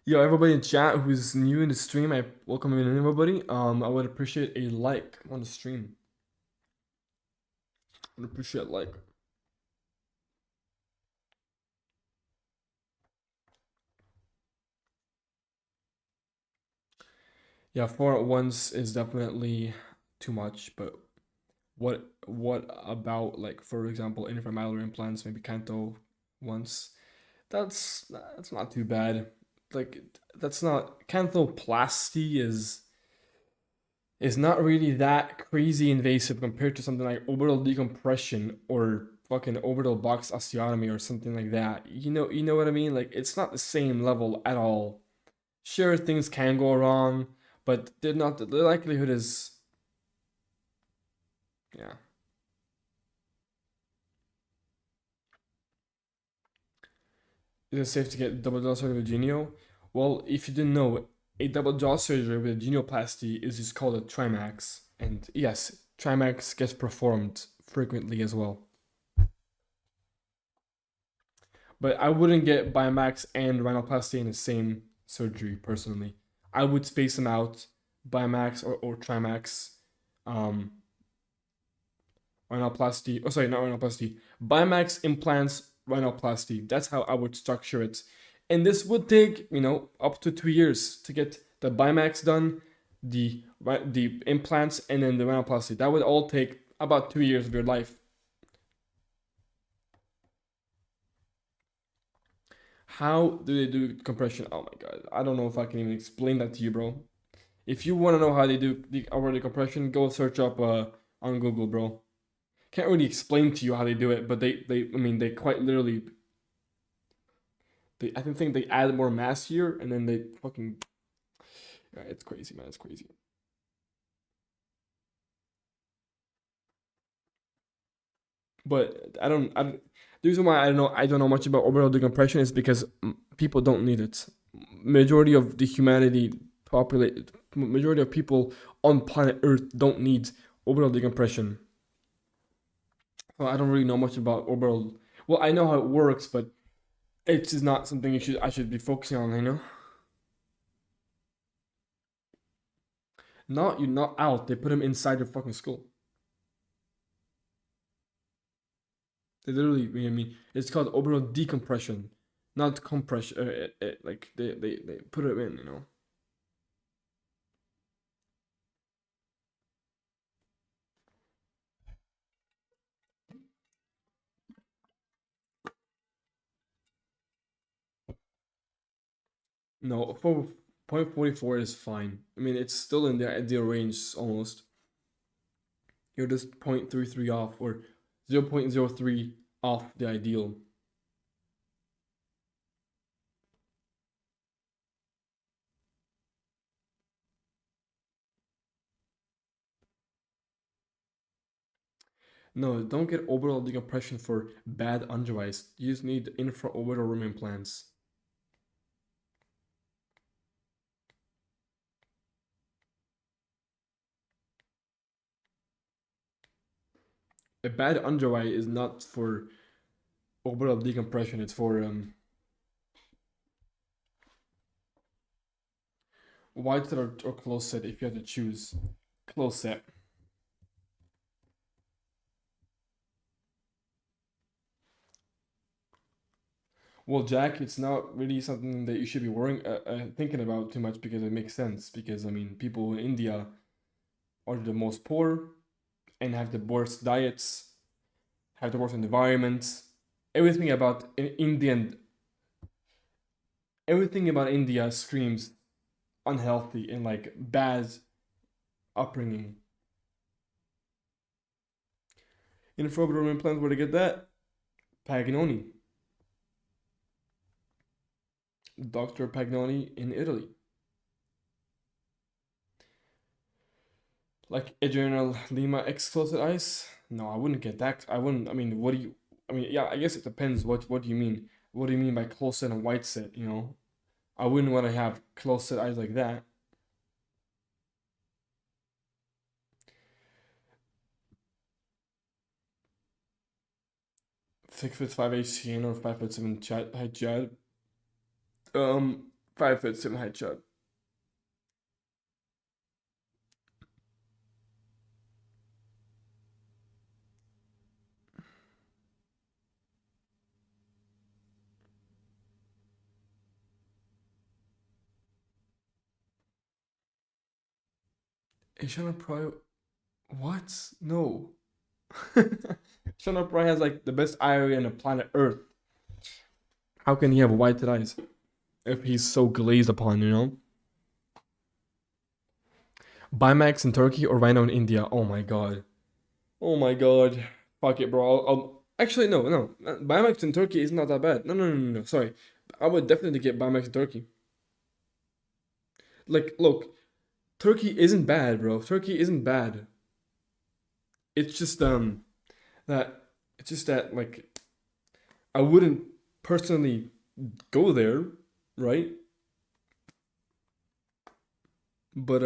Yo, everybody in chat who's new in the stream, I welcome in everybody. I would appreciate a like on the stream. I would appreciate a like. Yeah, 4 at once is definitely too much, but what about, like, for example, intramammary implants, maybe Kanto once? That's not too bad. Like, that's not, canthoplasty is not really that crazy invasive compared to something like orbital decompression or fucking orbital box osteotomy or something like that. You know what I mean? Like, it's not the same level at all. Sure, things can go wrong, but they're not. The likelihood is, yeah. is it safe to get double jaw surgery with genio? Well, if you didn't know, a double jaw surgery with a genioplasty is just called a Trimax. And yes, Trimax gets performed frequently as well. But I wouldn't get Bimax and rhinoplasty in the same surgery, personally. I would space them out, Bimax or Trimax, rhinoplasty, oh sorry, not rhinoplasty, Bimax implants, rhinoplasty. That's how I would structure it. And this would take, up to 2 years to get the Bimax done, the implants, and then the rhinoplasty. That would all take about 2 years of your life. How do they do compression? Oh my god, I don't know if I can even explain that to you, bro. If you want to know how they do the aortic compression, go search up on Google, bro. Can't really explain to you how they do it, but they quite literally. I think they add more mass here, and then they fucking. Yeah, it's crazy, man. It's crazy. But the reason why I don't know much about orbital decompression is because people don't need it. Majority of people on planet Earth don't need orbital decompression. So I don't really know much about orbital. Well, I know how it works, but it's just not something I should be focusing on, You're not out. They put him inside your fucking skull. They literally, it's called orbital decompression, not compression. Like they put it in, No, 0.44 is fine. It's still in the ideal range almost. You're just 0.33 off or 0.03 off the ideal. No, don't get orbital decompression for bad underwise. You just need infraorbital rim implants. A bad underwire is not for orbital decompression, it's for wide set or close set if you have to choose. Close set. Well, Jack, it's not really something that you should be thinking about too much because it makes sense. Because, people in India are the most poor and have the worst diets, have the worst environments. Everything about India screams unhealthy and like bad upbringing. Infraorbital implant, where to get that? Pagnoni. Dr. Pagnoni in Italy. Like Adrenal Lima exclusive ice? No, I wouldn't get that. I wouldn't. What do you? Yeah, I guess it depends. What do you mean? What do you mean by close set and white set? I wouldn't want to have close set eyes like that. Six foot 5 HCN or 5'7" height Chad. 5'7" height Chad. Shana Pry, what? No. Shana Pry has like the best eye area on the planet Earth. How can he have white eyes if he's so glazed upon, Bimax in Turkey or Rhino in India? Oh my god. Oh my god. Fuck it, bro. Actually, no. Bimax in Turkey is not that bad. No. Sorry. I would definitely get Bimax in Turkey. Like, look. Turkey isn't bad, bro. Turkey isn't bad. It's just that like I wouldn't personally go there, right? But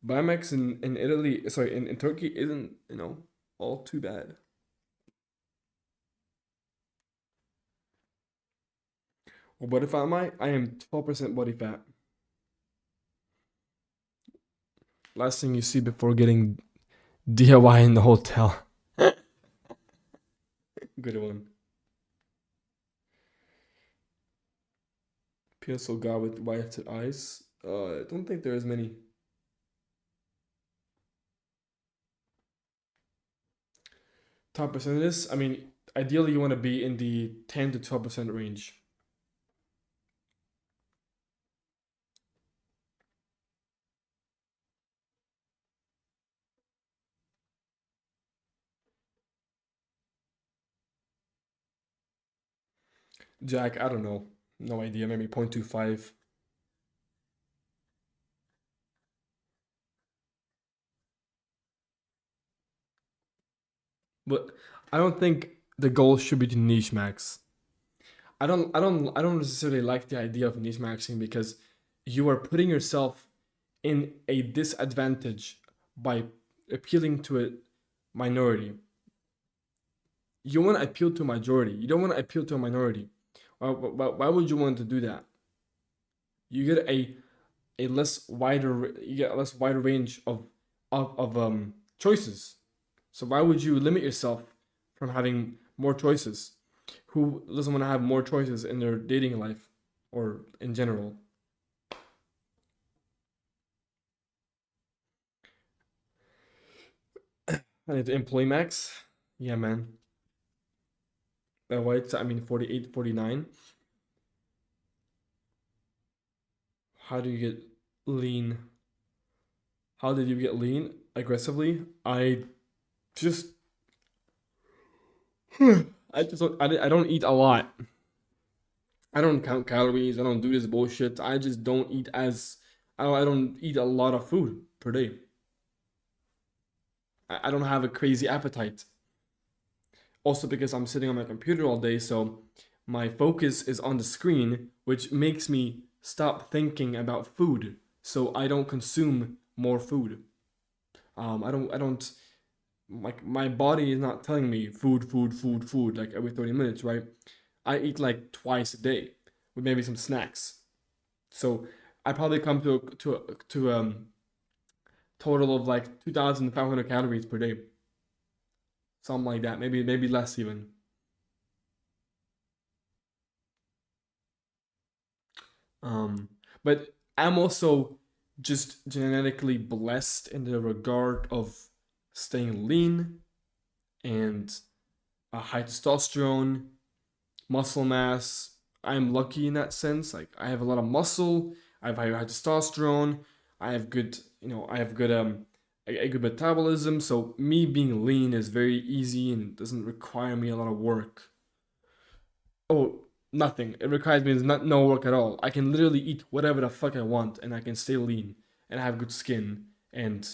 Bimax in Italy, sorry, in Turkey isn't, all too bad. Well, what if I am 12% body fat. Last thing you see before getting DIY in the hotel. Good one. Pencil guy with white eyes. I don't think there is many. Top percentages. I mean, ideally you want to be in the 10 to 12% range. Jack, I don't know. No idea. Maybe 0.25. But I don't think the goal should be to niche max. I don't necessarily like the idea of niche maxing because you are putting yourself in a disadvantage by appealing to a minority. You want to appeal to a majority. You don't want to appeal to a minority. Why would you want to do that? You get a less wider you get a less wider range of choices. So why would you limit yourself from having more choices? Who doesn't want to have more choices in their dating life or in general? I need to employ max. Yeah, man. White, I mean 48, 49. How do you get lean? How did you get lean aggressively? I just I don't eat a lot. I don't count calories. I don't do this bullshit. I just don't eat as I don't eat a lot of food per day. I don't have a crazy appetite. Also because I'm sitting on my computer all day, so my focus is on the screen, which makes me stop thinking about food. So I don't consume more food. I don't like my body is not telling me food, food, food, food like every 30 minutes, right? I eat like twice a day with maybe some snacks. So I probably come to total of like 2,500 calories per day. Something like that. Maybe less even. Um but I'm also just genetically blessed in the regard of staying lean and high testosterone, muscle mass. I'm lucky in that sense. Like I have a lot of muscle. I have high testosterone. I have good, I have good a good metabolism. So me being lean is very easy and doesn't require me a lot of work. Oh, nothing. It requires me no work at all. I can literally eat whatever the fuck I want and I can stay lean and have good skin and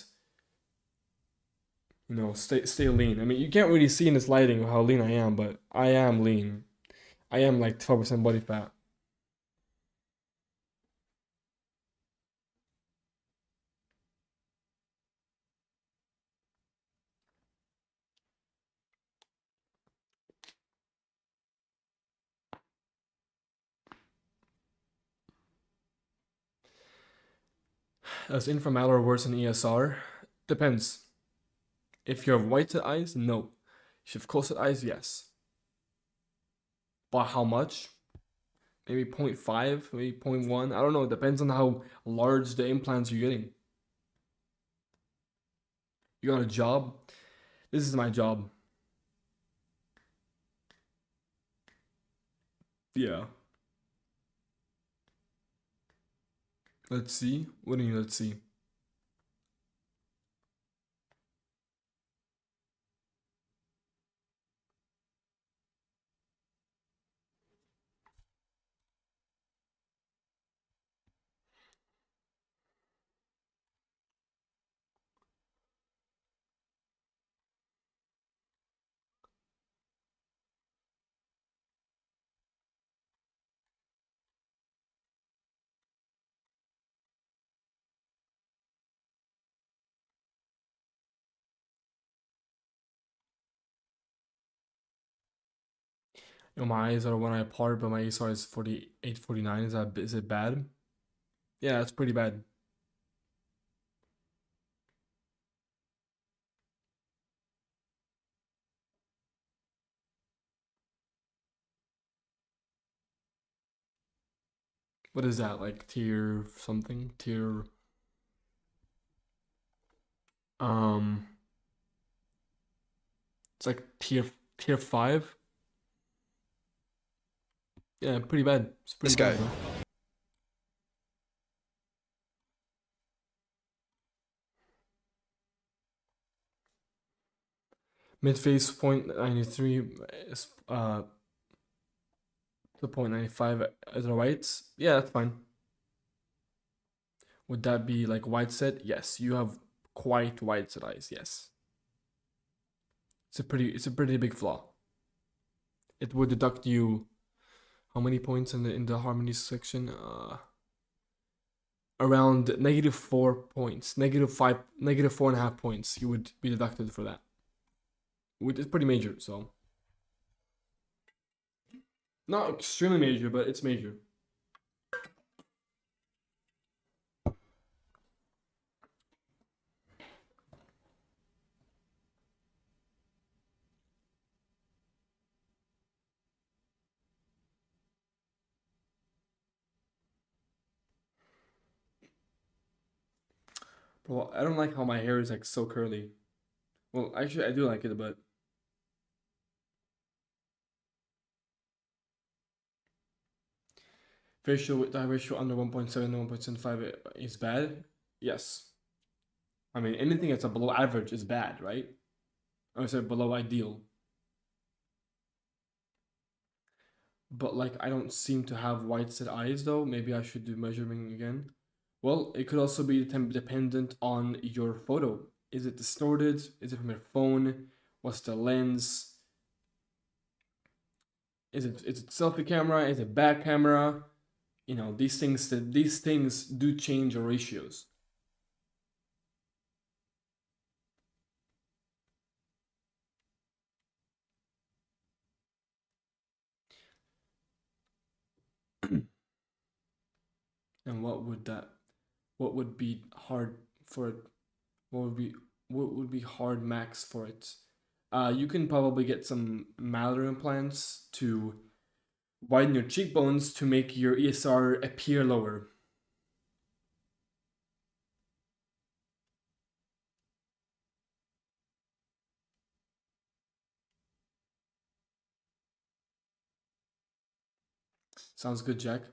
stay lean. I mean, you can't really see in this lighting how lean I am, but I am lean. I am like 12% body fat. Is inframalor worse than ESR? Depends. If you have white eyes, no. If you have closed eyes, yes. By how much? Maybe 0.5, maybe 0.1. I don't know. It depends on how large the implants you're getting. You got a job? This is my job. Yeah. Let's see. What do you mean, let's see? You know, my eyes are 1 eye apart, but my ASR is 48, 49. Is it bad? Yeah, it's pretty bad. What is that, like tier something? Tier it's like tier 5. Yeah, pretty bad. It's pretty This guy. bad, bro. Mid face 0.93 is to 0.95 as a whites. Yeah, that's fine. Would that be like wide set? Yes, you have quite wide set eyes. Yes, it's a pretty big flaw. It would deduct you how many points in the harmony section? Around -4 points, -5, -4.5 points. You would be deducted for that. Which is pretty major. So not extremely major, but it's major. Bro, I don't like how my hair is like so curly. Well, actually, I do like it, but facial with eye ratio under 1.7 and 1.75 is bad. Yes. I mean, anything that's below average is bad, right? I would say below ideal. But like, I don't seem to have wide set eyes though. Maybe I should do measuring again. Well, it could also be dependent on your photo. Is it distorted? Is it from your phone? What's the lens? Is it selfie camera? Is it back camera? You know, these things do change your ratios. And what would be hard for it? What would be hard max for it? You can probably get some malar implants to widen your cheekbones to make your ESR appear lower. Sounds good, Jack.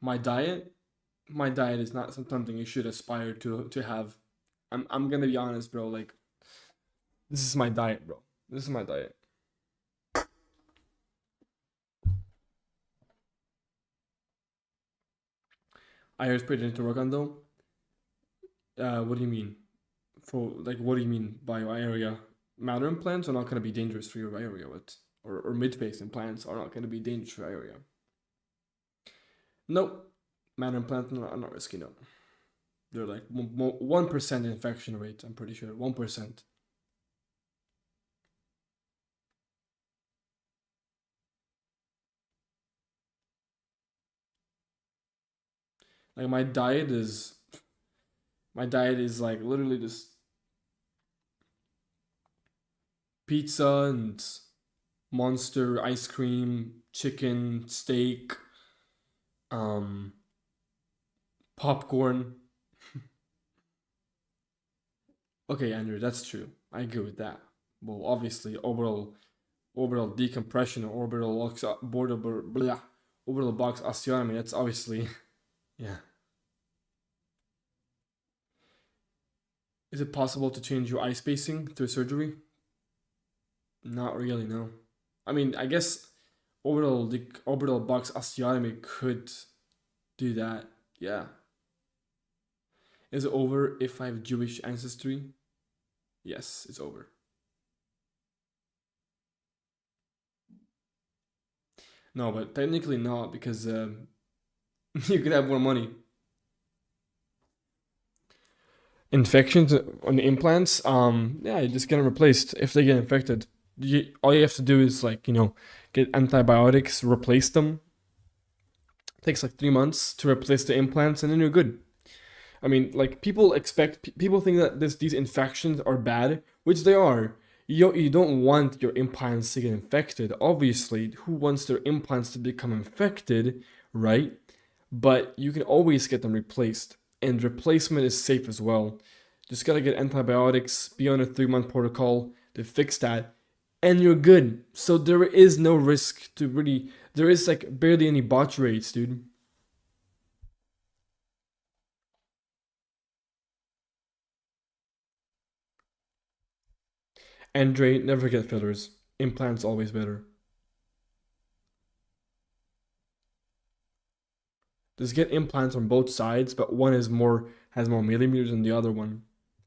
My diet is not something you should aspire to have. I'm gonna be honest, bro. Like, this is my diet, bro. This is my diet. I was pretty into work on though. What do you mean? For like, what do you mean by your area? Malar implants are not gonna be dangerous for your area. What? Or mid-face implants are not gonna be dangerous for your area. Nope. Malar implants are not risky. No. They're like 1% infection rate. I'm pretty sure 1%. Like my diet is like literally just pizza and Monster ice cream, chicken, steak, popcorn. Okay, Andrew, that's true. I agree with that. Well, obviously, orbital decompression or orbital box osteotomy. That's obviously, yeah. Is it possible to change your eye spacing through surgery? Not really, no. I mean, I guess orbital box osteotomy could do that. Yeah. Is it over if I have Jewish ancestry? Yes, it's over. No, but technically not because you could have more money. infections on the implants, yeah, you just get them replaced if they get infected. All you have to do is like, get antibiotics, replace them. It takes like 3 months to replace the implants, and then you're good. I mean, like people think that these infections are bad, which they are. You don't want your implants to get infected. Obviously, who wants their implants to become infected, right? But you can always get them replaced, and replacement is safe as well. Just gotta get antibiotics, be on a 3-month protocol to fix that, and you're good. So there is no risk to really. There is like barely any botch rates, dude. Andre, never get fillers. Implants always better. Just get implants on both sides, but one has more millimeters than the other one,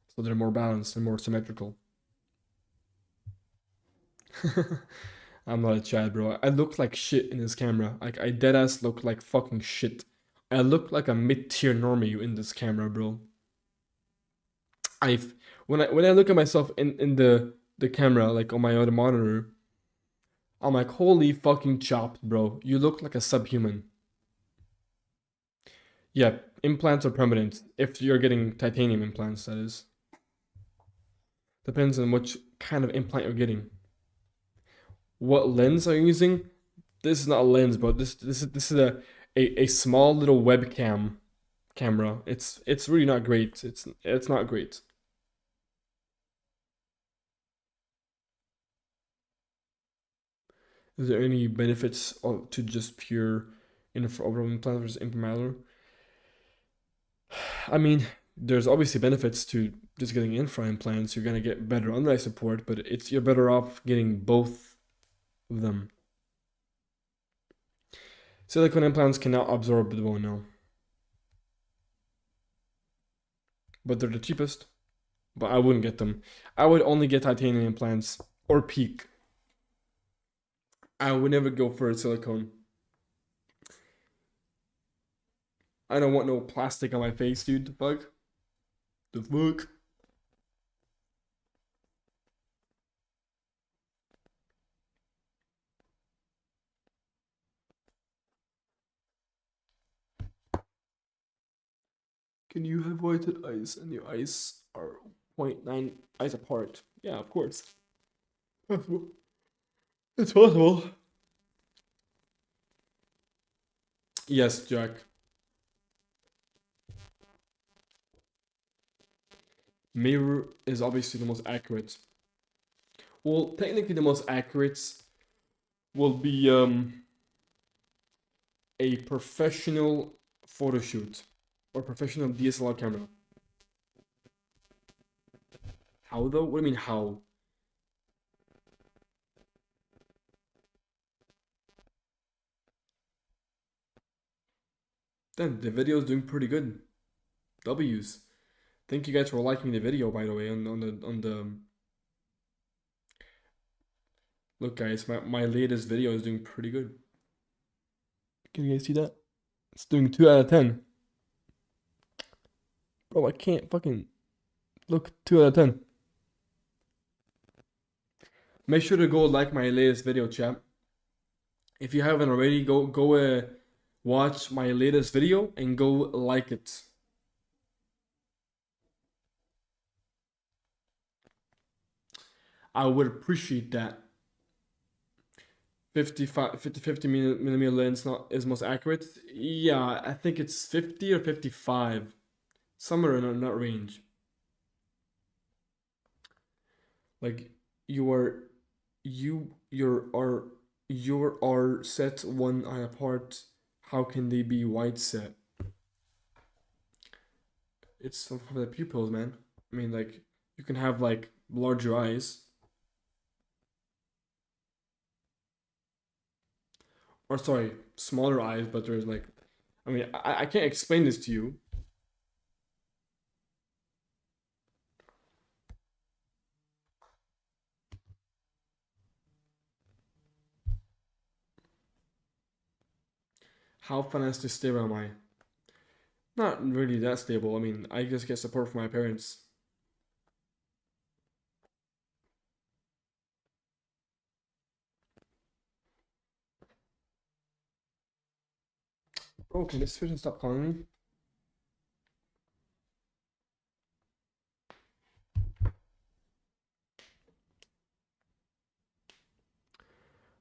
so they're more balanced and more symmetrical. I'm not a Chad, bro. I look like shit in this camera. Like I deadass look like fucking shit. I look like a mid-tier normie in this camera, bro. When I look at myself in the camera, like on my other monitor, I'm like, holy fucking chopped, bro. You look like a subhuman. Yeah, implants are permanent if you're getting titanium implants, that is. Depends on which kind of implant you're getting. What lens are you using? This is not a lens, bro. This is a small little webcam camera. It's really not great. It's not great. Is there any benefits to just pure intraoral implant versus implantable? I mean, there's obviously benefits to just getting infra implants. You're gonna get better under eye support, but you're better off getting both of them. Silicone implants cannot absorb the bone now, but they're the cheapest. But I wouldn't get them. I would only get titanium implants or Peak. I would never go for a silicone. I don't want no plastic on my face, dude. The fuck? The fuck? Can you have whited eyes and your eyes are 0.9 eyes apart? Yeah, of course. Possible. It's possible. Yes, Jack. Mirror is obviously the most accurate. Well, technically the most accurate will be a professional photo shoot or professional DSLR camera. How though? What do you mean how? Then the video is doing pretty good. W's. Thank you guys for liking the video, by the way. On the look, guys, my latest video is doing pretty good. Can you guys see that? It's doing 2 out of 10. Bro, I can't fucking look. 2 out of 10. Make sure to go like my latest video, chat. If you haven't already, go watch my latest video and go like it. I would appreciate that. 50 millimeter lens is most accurate. Yeah, I think it's 50 or 55, somewhere in that range. Like you are set 1 eye apart. How can they be wide set? It's for the pupils, man. I mean, like you can have like larger eyes. Or sorry, smaller eyes, but there's like, I mean, I can't explain this to you. How fast to stereo am I? Not really that stable. I mean, I just get support from my parents. Bro, can this person stop calling me?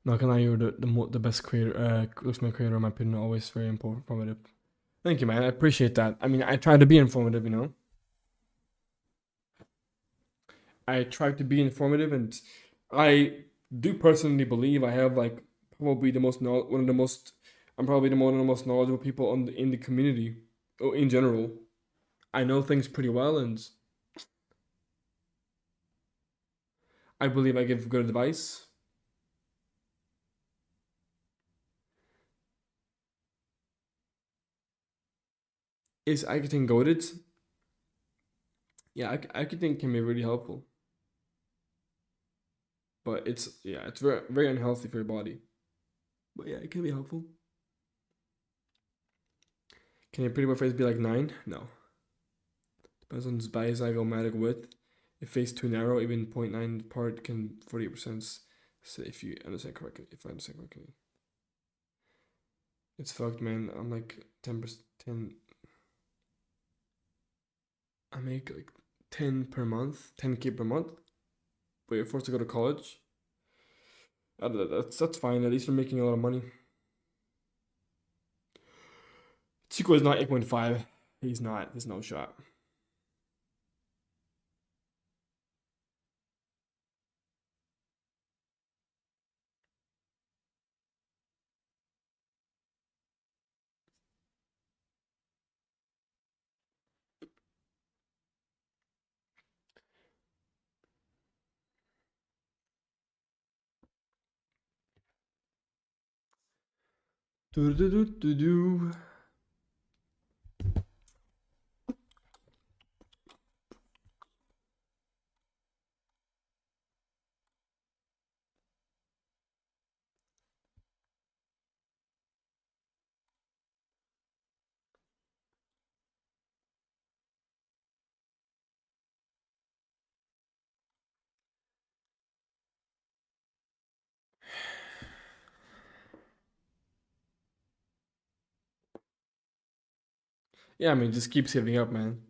Not gonna lie, you're the best creator, Looksmaxxing creator in my opinion. Always very informative. Thank you, man. I appreciate that. I mean, I try to be informative, you know. I try to be informative, and I do personally believe I have like probably the most one of the most. I'm probably one of the most knowledgeable people in the community, in general. I know things pretty well, and I believe I give good advice. Is acting goaded? Yeah, I could think can be really helpful. But it's very unhealthy for your body. But yeah, it can be helpful. Can your pretty boy face be like 9? No. Depends on bizygomatic width. If face too narrow, even 0.9 part can 48% say if you understand correctly. If I understand correctly. It's fucked, man. I'm like 10%. I make like 10 per month, 10K per month. But you're forced to go to college. That's fine. At least you're making a lot of money. Chico is not 8.5. He's not. There's no shot. Do do do do do. Yeah, I mean, just keep saving up, man.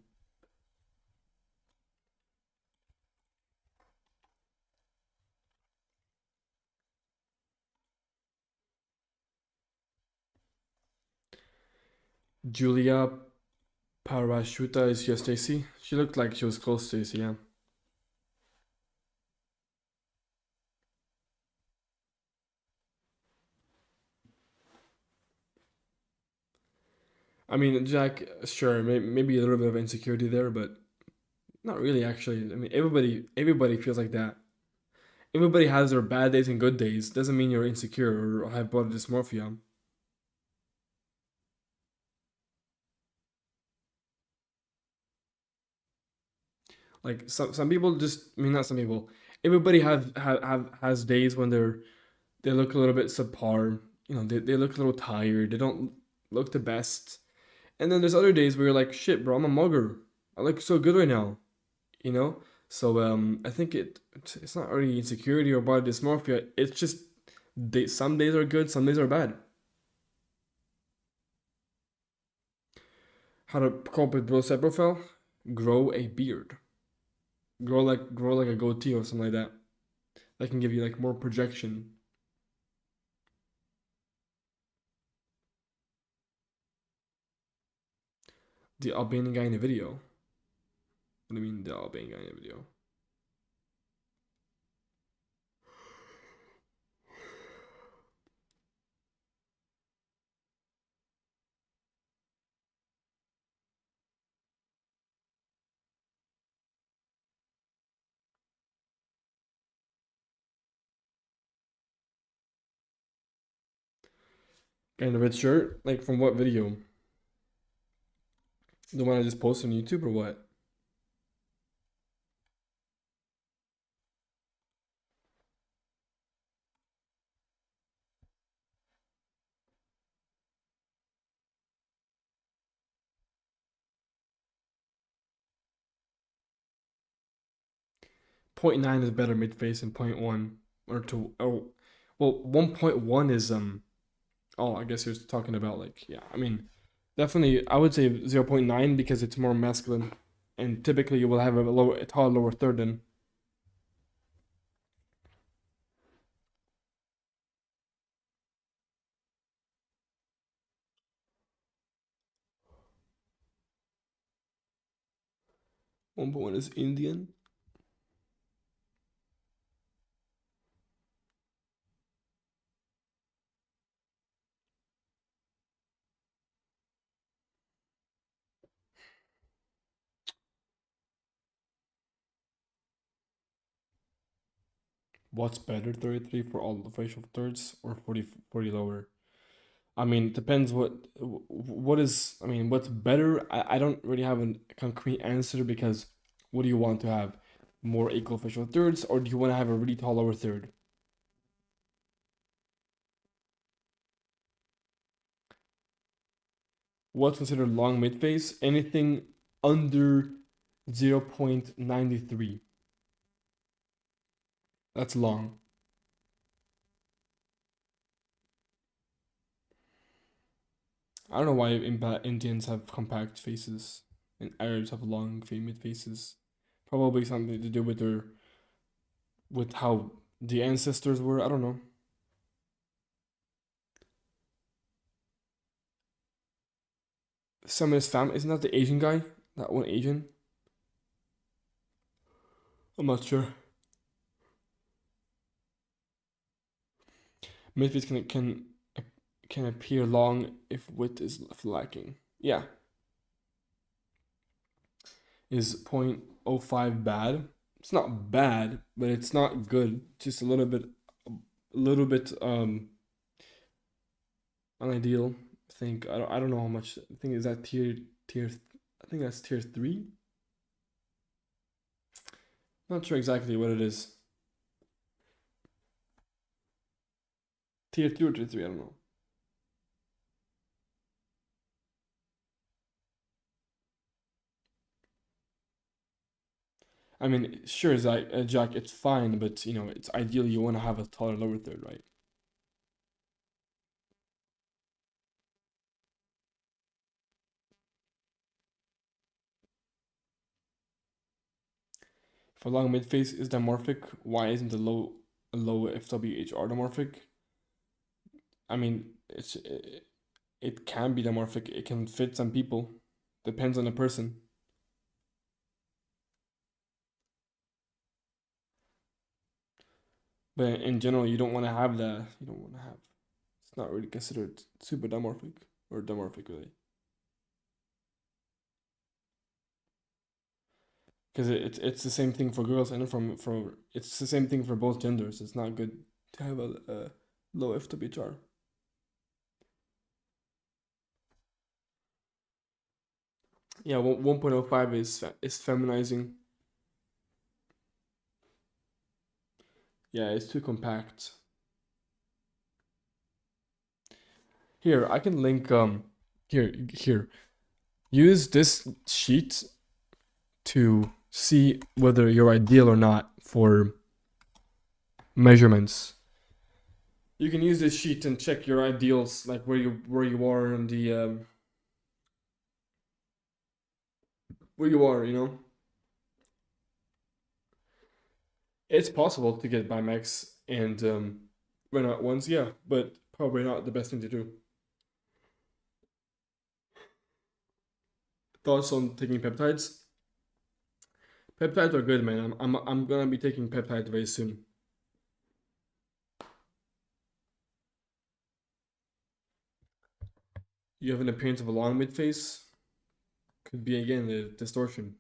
Julia Parashuta is your Stacy. She looked like she was close to Stacy, yeah. I mean, Jack, sure, maybe a little bit of insecurity there, but not really actually. I mean, everybody feels like that. Everybody has their bad days and good days. Doesn't mean you're insecure or have body dysmorphia. Like some people just, I mean, not some people. Everybody has days when they look a little bit subpar. You know, they look a little tired. They don't look the best. And then there's other days where you're like, shit, bro, I'm a mugger. I look so good right now. You know. So I think it's not really insecurity or body dysmorphia. It's just some days are good, some days are bad. How to cope with bro set profile? Grow a beard. Grow like a goatee or something like that. That can give you like more projection. The Albanian guy in the video. What do you mean the Albanian guy in the video? Guy in the red shirt? Like from what video? The one I just posted on YouTube or what? 0.9 is better mid face than 0.1 or 2. Oh, well, 1.1 is Oh, I guess you're talking about like, yeah. I mean, definitely I would say 0.9 because it's more masculine, and typically you will have a tall lower third than. One point one is Indian. What's better, 33 for all the facial thirds or 40 lower? I mean, it depends what is, I mean, what's better? I don't really have a concrete answer because what do you want to have? More equal facial thirds, or do you want to have a really tall lower third? What's considered long mid face? Anything under 0.93. That's long. I don't know why Indians have compact faces and Arabs have long mid faces. Probably something to do with how the ancestors were. I don't know. Some of his family, isn't that the Asian guy? That one Asian? I'm not sure. Midface can appear long if width is lacking. Yeah. Is 0.05 bad? It's not bad, but it's not good. Just a little bit unideal. I think I don't know how much. I think is that tier. I think that's tier 3. Not sure exactly what it is. Tier 2 or tier 3, I don't know. I mean, sure, Jack, it's fine, but you know, it's ideal you want to have a taller lower third, right? If a long mid face is dimorphic, why isn't a low FWHR dimorphic? I mean, it can be dimorphic. It can fit some people. Depends on the person. But in general, you don't want to have that. You don't want to have. It's not really considered super dimorphic or dimorphic really. Because it's the same thing for girls and for it's the same thing for both genders. It's not good to have a low FWHR. Yeah, 1.05 is feminizing. Yeah, it's too compact. Here, I can link here. Use this sheet to see whether you're ideal or not for measurements. You can use this sheet and check your ideals, like where you are on the where you are, you know. It's possible to get by max and run out once, yeah, but probably not the best thing to do. Thoughts on taking peptides? Peptides are good, man. I'm gonna be taking peptides very soon. You have an appearance of a long mid face. Could be again the distortion.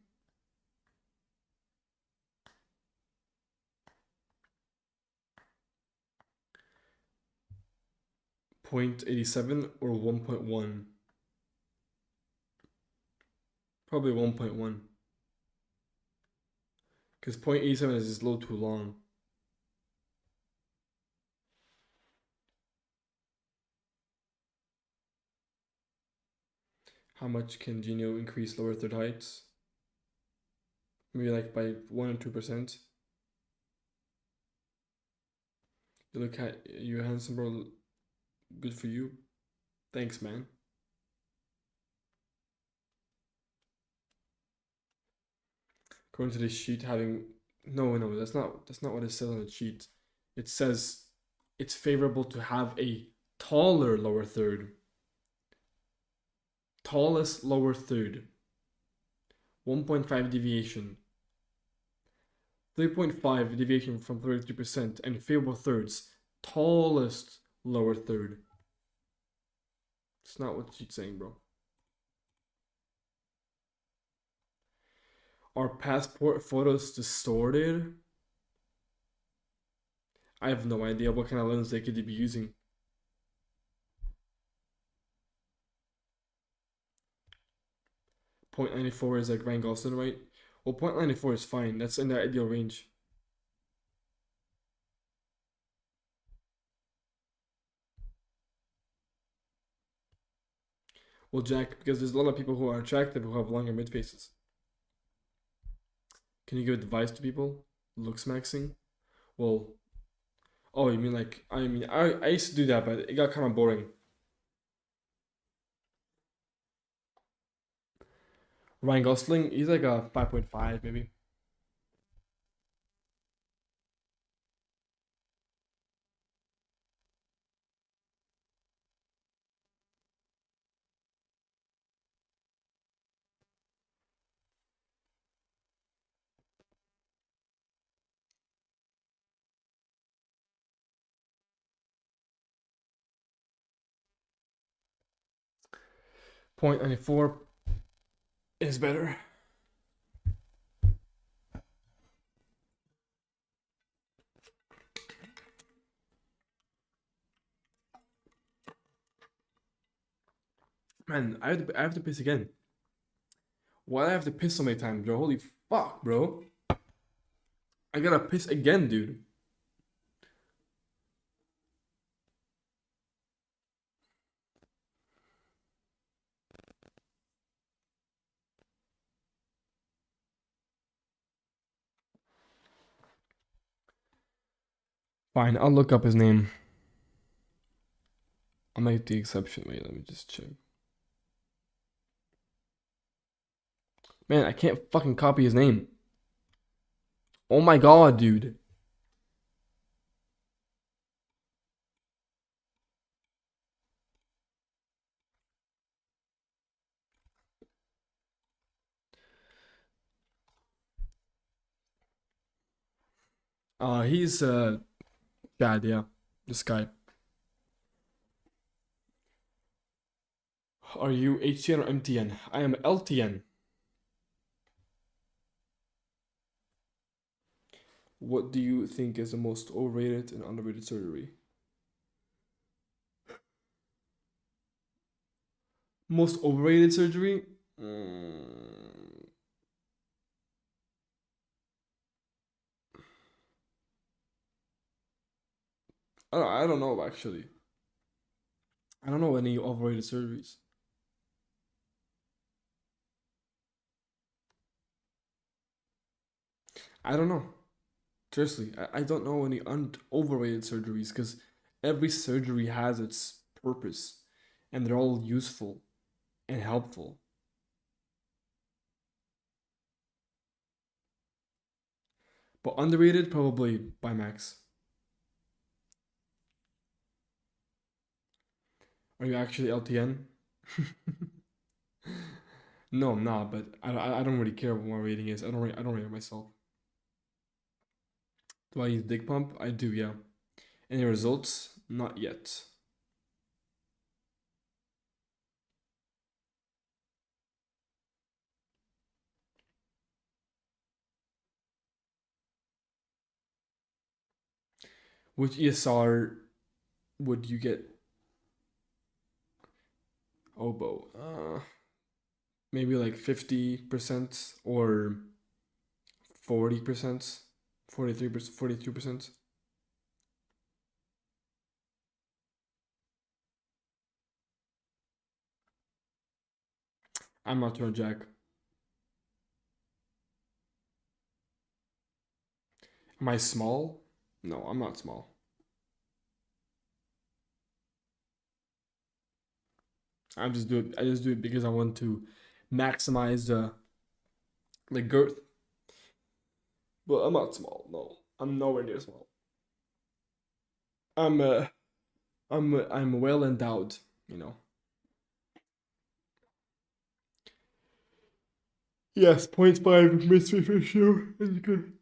.87 or 1.1. Probably 1.1. Because 0.87 is just a little too long. How much can Geno increase lower third heights? Maybe like by 1 or 2%. You handsome, bro. Good for you. Thanks, man. According to this sheet, having no, that's not what it says on the sheet. It says it's favorable to have a taller lower third. Tallest lower third. 1.5 deviation. 3.5 deviation from 33%, and favorable thirds. Tallest lower third. It's not what she's saying, bro. Are passport photos distorted? I have no idea what kind of lens they could be using. .94 is like Ryan Gosling, right? Well, .94 is fine. That's in the ideal range. Well, Jack, because there's a lot of people who are attractive who have longer mid faces. Can you give advice to people? Looksmaxxing? Well, oh, you mean like, I used to do that, but it got kind of boring. Ryan Gosling, he's like a 5.5 maybe. .94 is better. Man, I have to piss again. Why do I have to piss so many times, bro? Holy fuck, bro. I gotta piss again, dude. Fine, I'll look up his name. I'll make the exception. Wait, let me just check. Man, I can't fucking copy his name. Oh my god, dude. He's bad, yeah. This guy. Are you HTN or MTN? I am LTN. What do you think is the most overrated and underrated surgery? Most overrated surgery? I don't know actually. I don't know any overrated surgeries. I don't know. Seriously, I don't know any overrated surgeries because every surgery has its purpose and they're all useful and helpful. But underrated, probably by Max. Are you actually LTN? No, I'm not, but I don't really care what my rating is. I don't rate it myself. Do I use dick pump? I do, yeah. Any results? Not yet. Which ESR would you get? Oboe. Maybe like 50% or 40%, 43%, 42%. I'm not turn Jack. Am I small? No, I'm not small. I just do it because I want to maximize the girth. But I'm not small. No, I'm nowhere near small. I'm I'm well endowed. You know. Yes, 0.5 mystery for sure. It's good.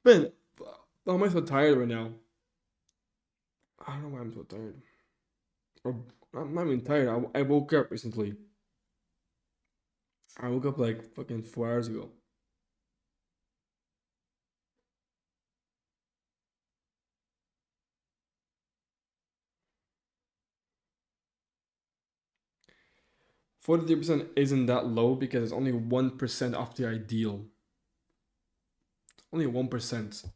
Man, why am I so tired right now? I don't know why I'm so tired. Or I'm not even tired. I woke up recently. I woke up like fucking 4 hours ago. %43% isn't that low because it's only 1% off the ideal. Only 1%.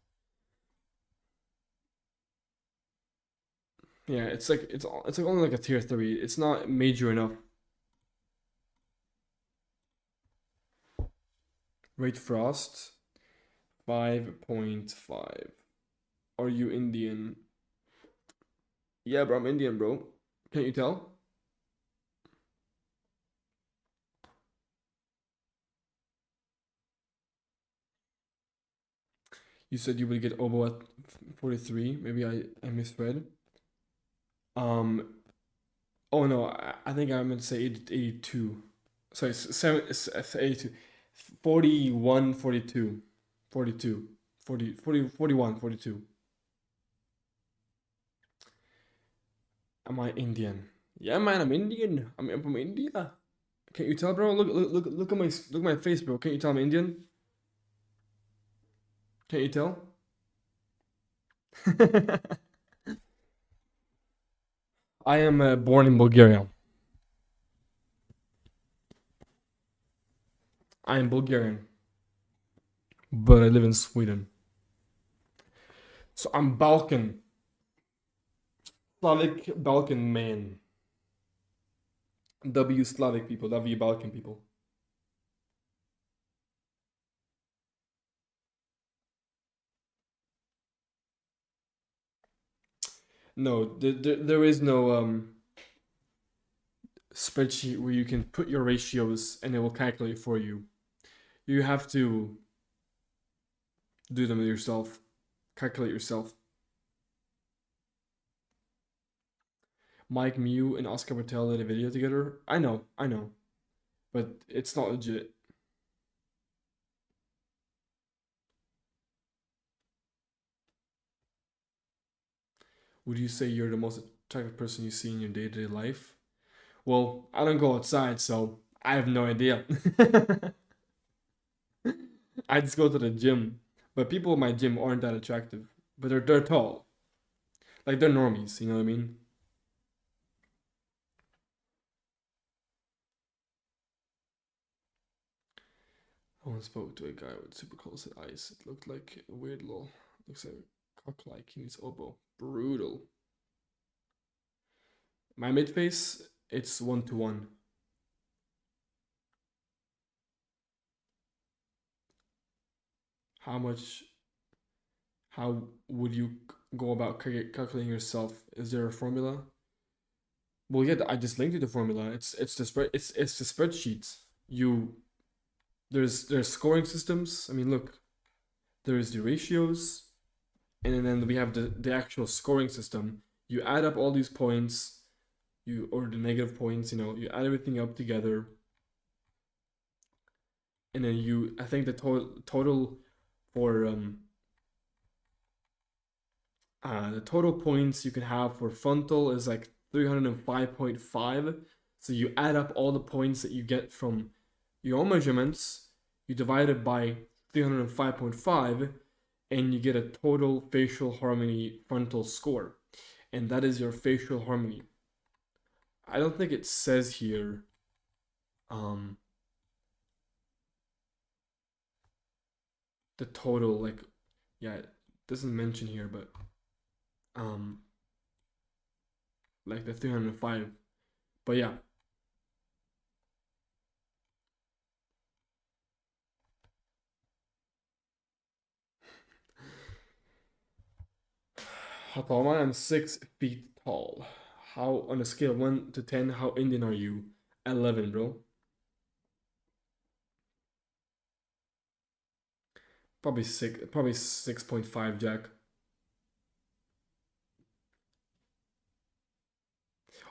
Yeah, it's like only like a tier 3. It's not major enough. Rate Frost 5.5. Are you Indian? Yeah, bro, I'm Indian, bro. Can't you tell? You said you would get Obo at 43. Maybe I misread. Um. Oh no, I think I meant to say 82. Sorry, 82. 41, 42. 42. 40, 41, 42. Am I Indian? Yeah, man, I'm Indian. I'm from India. Can't you tell, bro? Look at my face, bro. Can't you tell I'm Indian? Can't you tell? I am born in Bulgaria. I am Bulgarian, but I live in Sweden. So I'm Balkan. Slavic Balkan man. W Slavic people, W Balkan people. No, there is no spreadsheet where you can put your ratios and it will calculate for you. You have to do them yourself, calculate yourself. Mike Mew and Oscar Patel did a video together. I know, but it's not legit. Would you say you're the most attractive person you see in your day-to-day life? Well, I don't go outside, so I have no idea. I just go to the gym, but people in my gym aren't that attractive, but they're tall, like they're normies. You know what I mean? I once spoke to a guy with super close eyes. It looked like a weird little, looks like a cock-like in his elbow. Brutal. My mid face, it's 1-to-1. How much? How would you go about calculating yourself? Is there a formula? Well, yeah, I just linked you the formula. It's the spreadsheets. There's scoring systems. I mean, look, there's the ratios, and then we have the actual scoring system. You add up all these points, or the negative points. You add everything up together, and then I think the total for the total points you can have for frontal is like 305.5. So you add up all the points that you get from your own measurements, you divide it by 305.5, and you get a total facial harmony frontal score. And that is your facial harmony. I don't think it says here the total, like, yeah, it doesn't mention here, but like the 305. But yeah. How tall am I? I'm 6 feet tall. How, on a scale of 1 to 10, how Indian are you? 11, bro. Probably 6.5, Jack.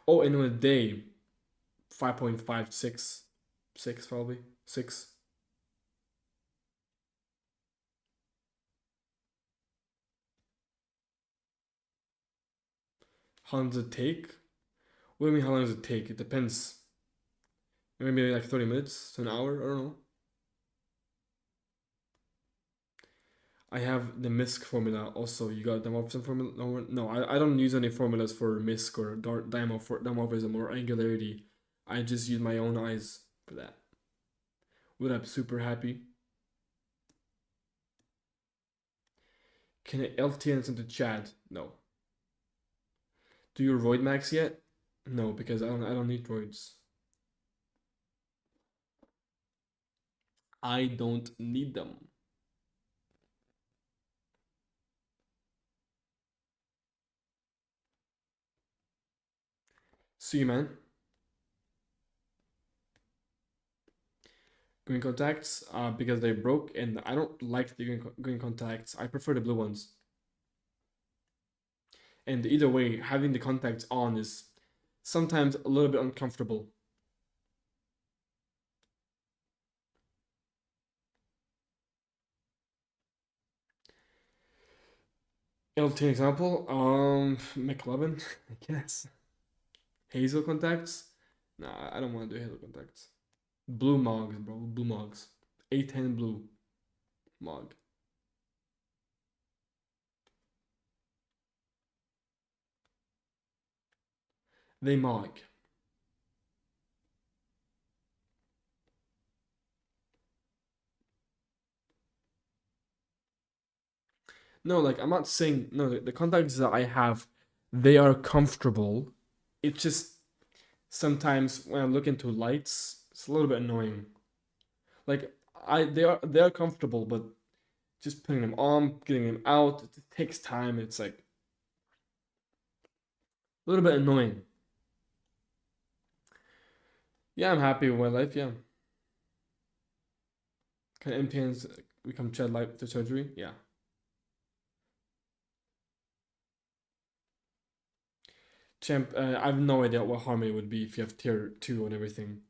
Oh, and in a day, 5.5, 6 probably, 6. How long does it take? What do you mean, how long does it take? It depends. Maybe like 30 minutes to an hour, I don't know. I have the MISC formula also. You got dimorphism formula? No, I don't use any formulas for MISC or dimorphism or angularity. I just use my own eyes for that. Would I'm super happy. Can I LTN into Chad? No. Do you roid max yet? No, because I don't need roids. I don't need them. See you, man. Green contacts, because they broke, and I don't like the green contacts. I prefer the blue ones. And either way, having the contacts on is sometimes a little bit uncomfortable. LT example, McLovin, I guess. Hazel contacts? Nah, I don't want to do hazel contacts. Blue Mogs, bro. Blue Mogs. 810 blue Mog. They Mog. No, like, I'm not saying, no, the contacts that I have, they are comfortable. It's just sometimes when I look into lights, it's a little bit annoying. Like, they are comfortable, but just putting them on, getting them out, it takes time. It's like a little bit annoying. Yeah, I'm happy with my life, yeah. Can MTNs become Chad life to surgery? Yeah. Champ, I have no idea what harmony would be if you have tier 2 and everything.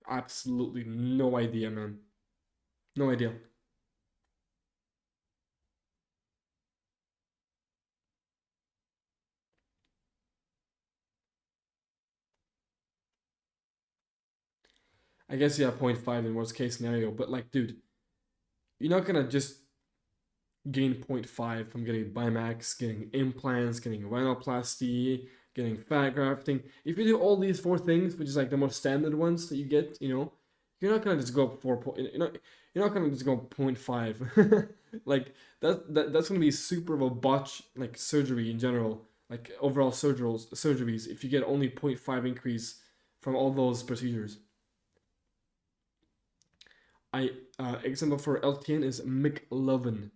Absolutely no idea, man. No idea. I guess, yeah, 0.5 in worst case scenario, but like, dude, you're not gonna just gain 0.5 from getting Bimax, getting implants, getting rhinoplasty, getting fat grafting. If you do all these 4 things, which is like the most standard ones that you get, you're not gonna just go 4. You're not gonna just go 0.5. Like that's gonna be super of a botch, like surgery in general, like overall surgeries. If you get only 0.5 increase from all those procedures. Example for LTN is McLovin.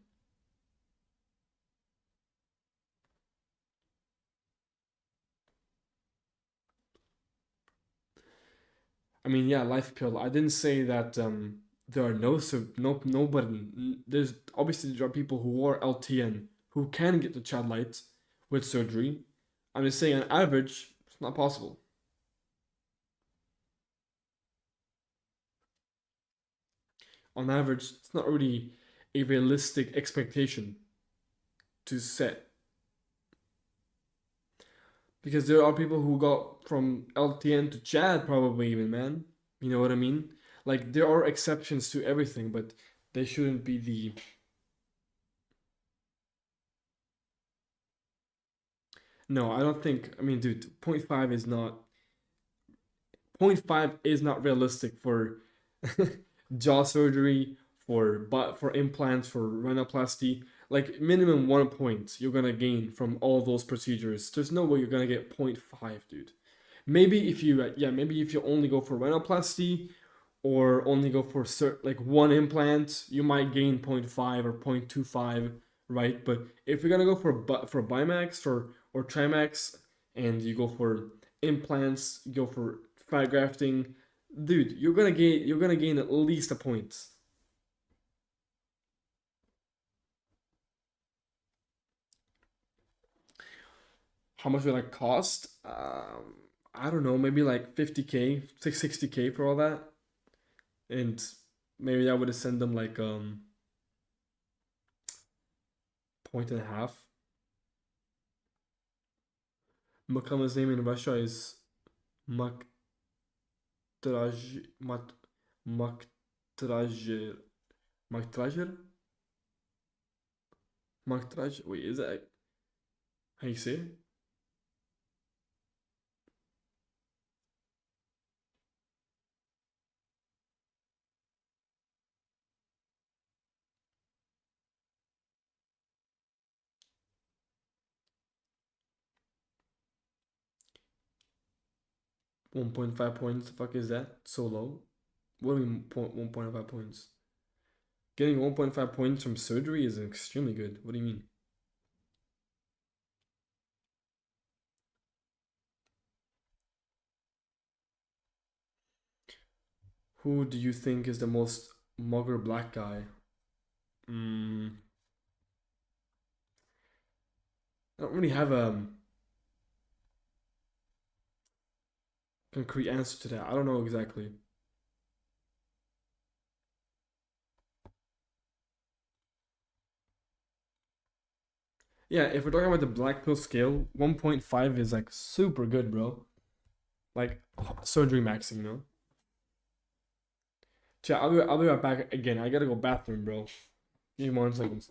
I mean, yeah, life pill. I didn't say that there are nobody. There's obviously there are people who are LTN who can get the child light with surgery. I'm just saying, on average, it's not possible. On average, it's not really a realistic expectation to set. Because there are people who got from LTN to Chad, probably even, man. You know what I mean? Like, there are exceptions to everything, but they shouldn't be the. No, I don't think. I mean, dude, 0.5 is not. 0.5 is not realistic for jaw surgery, for implants, for rhinoplasty. Like, minimum 1 point you're gonna gain from all those procedures. There's no way you're gonna get 0.5, dude. Maybe if you only go for rhinoplasty or only go for like 1 implant, you might gain 0.5 or 0.25, right? But if you're gonna go for Bimax or Trimax, and you go for implants, you go for fat grafting, dude, you're gonna gain at least a point. How much would that cost? I don't know, maybe like 50K, 60K for all that, and maybe I would have sent them like point and a half. Makama's name in Russia is Mak Mat Maktrajer Maktrajer Maktraj. Wait, is that how you say it? 1.5 points. The fuck is that? So low? What do you mean 1.5 points? Getting 1.5 points from surgery is extremely good. What do you mean? Who do you think is the most mugger black guy? I don't really have a concrete answer to that. I don't know exactly. Yeah, if we're talking about the black pill scale, 1.5 is like super good, bro. Like surgery maxing, you know? Chat, I'll be right back again. I gotta go bathroom, bro. Give me 1 second.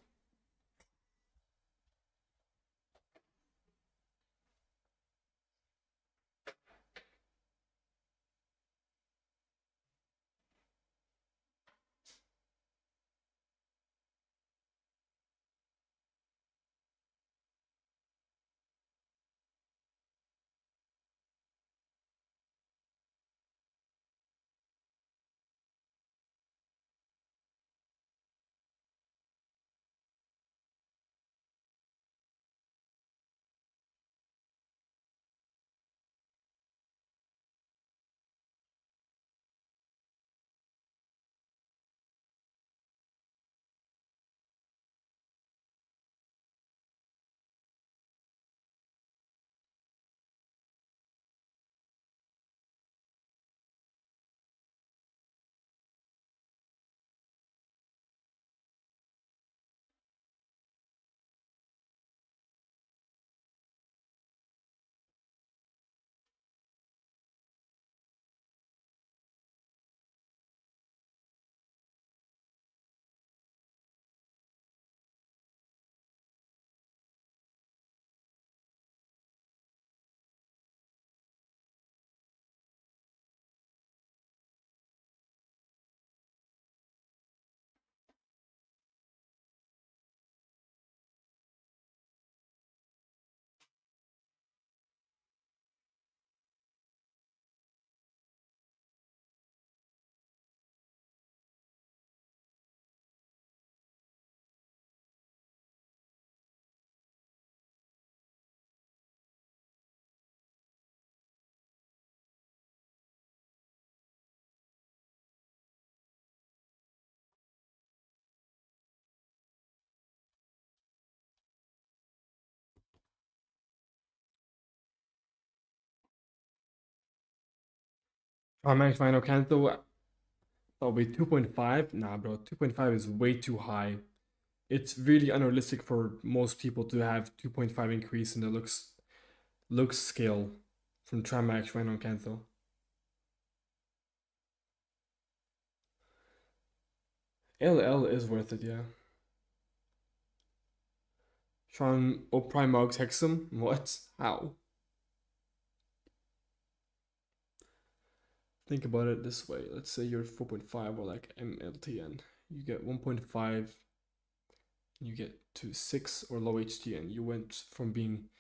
Max Final Canto, that'll be 2.5. Nah, bro, 2.5 is way too high. It's really unrealistic for most people to have 2.5 increase in the looks scale from Trimax Rhino Cantho. LL is worth it, yeah. Sean O'Primark's Hexam? What? How? Think about it this way. Let's say you're 4.5 or like MLTN. You get 1.5, you get to 6 or low HTN. You went from being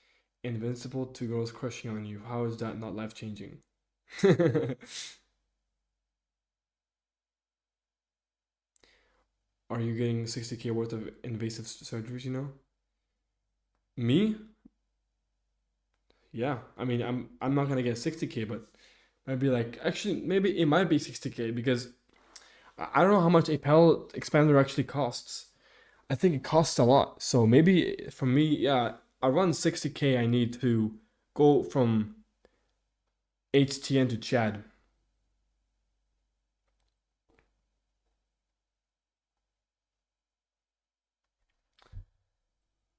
invincible to girls crushing on you. How is that not life changing? Are you getting 60K worth of invasive surgeries, you know? Me? Yeah, I mean, I'm not gonna get 60K, but maybe like actually maybe it might be 60K because I don't know how much a palette expander actually costs. I think it costs a lot. So maybe for me, yeah, around 60K I need to go from HTN to Chad.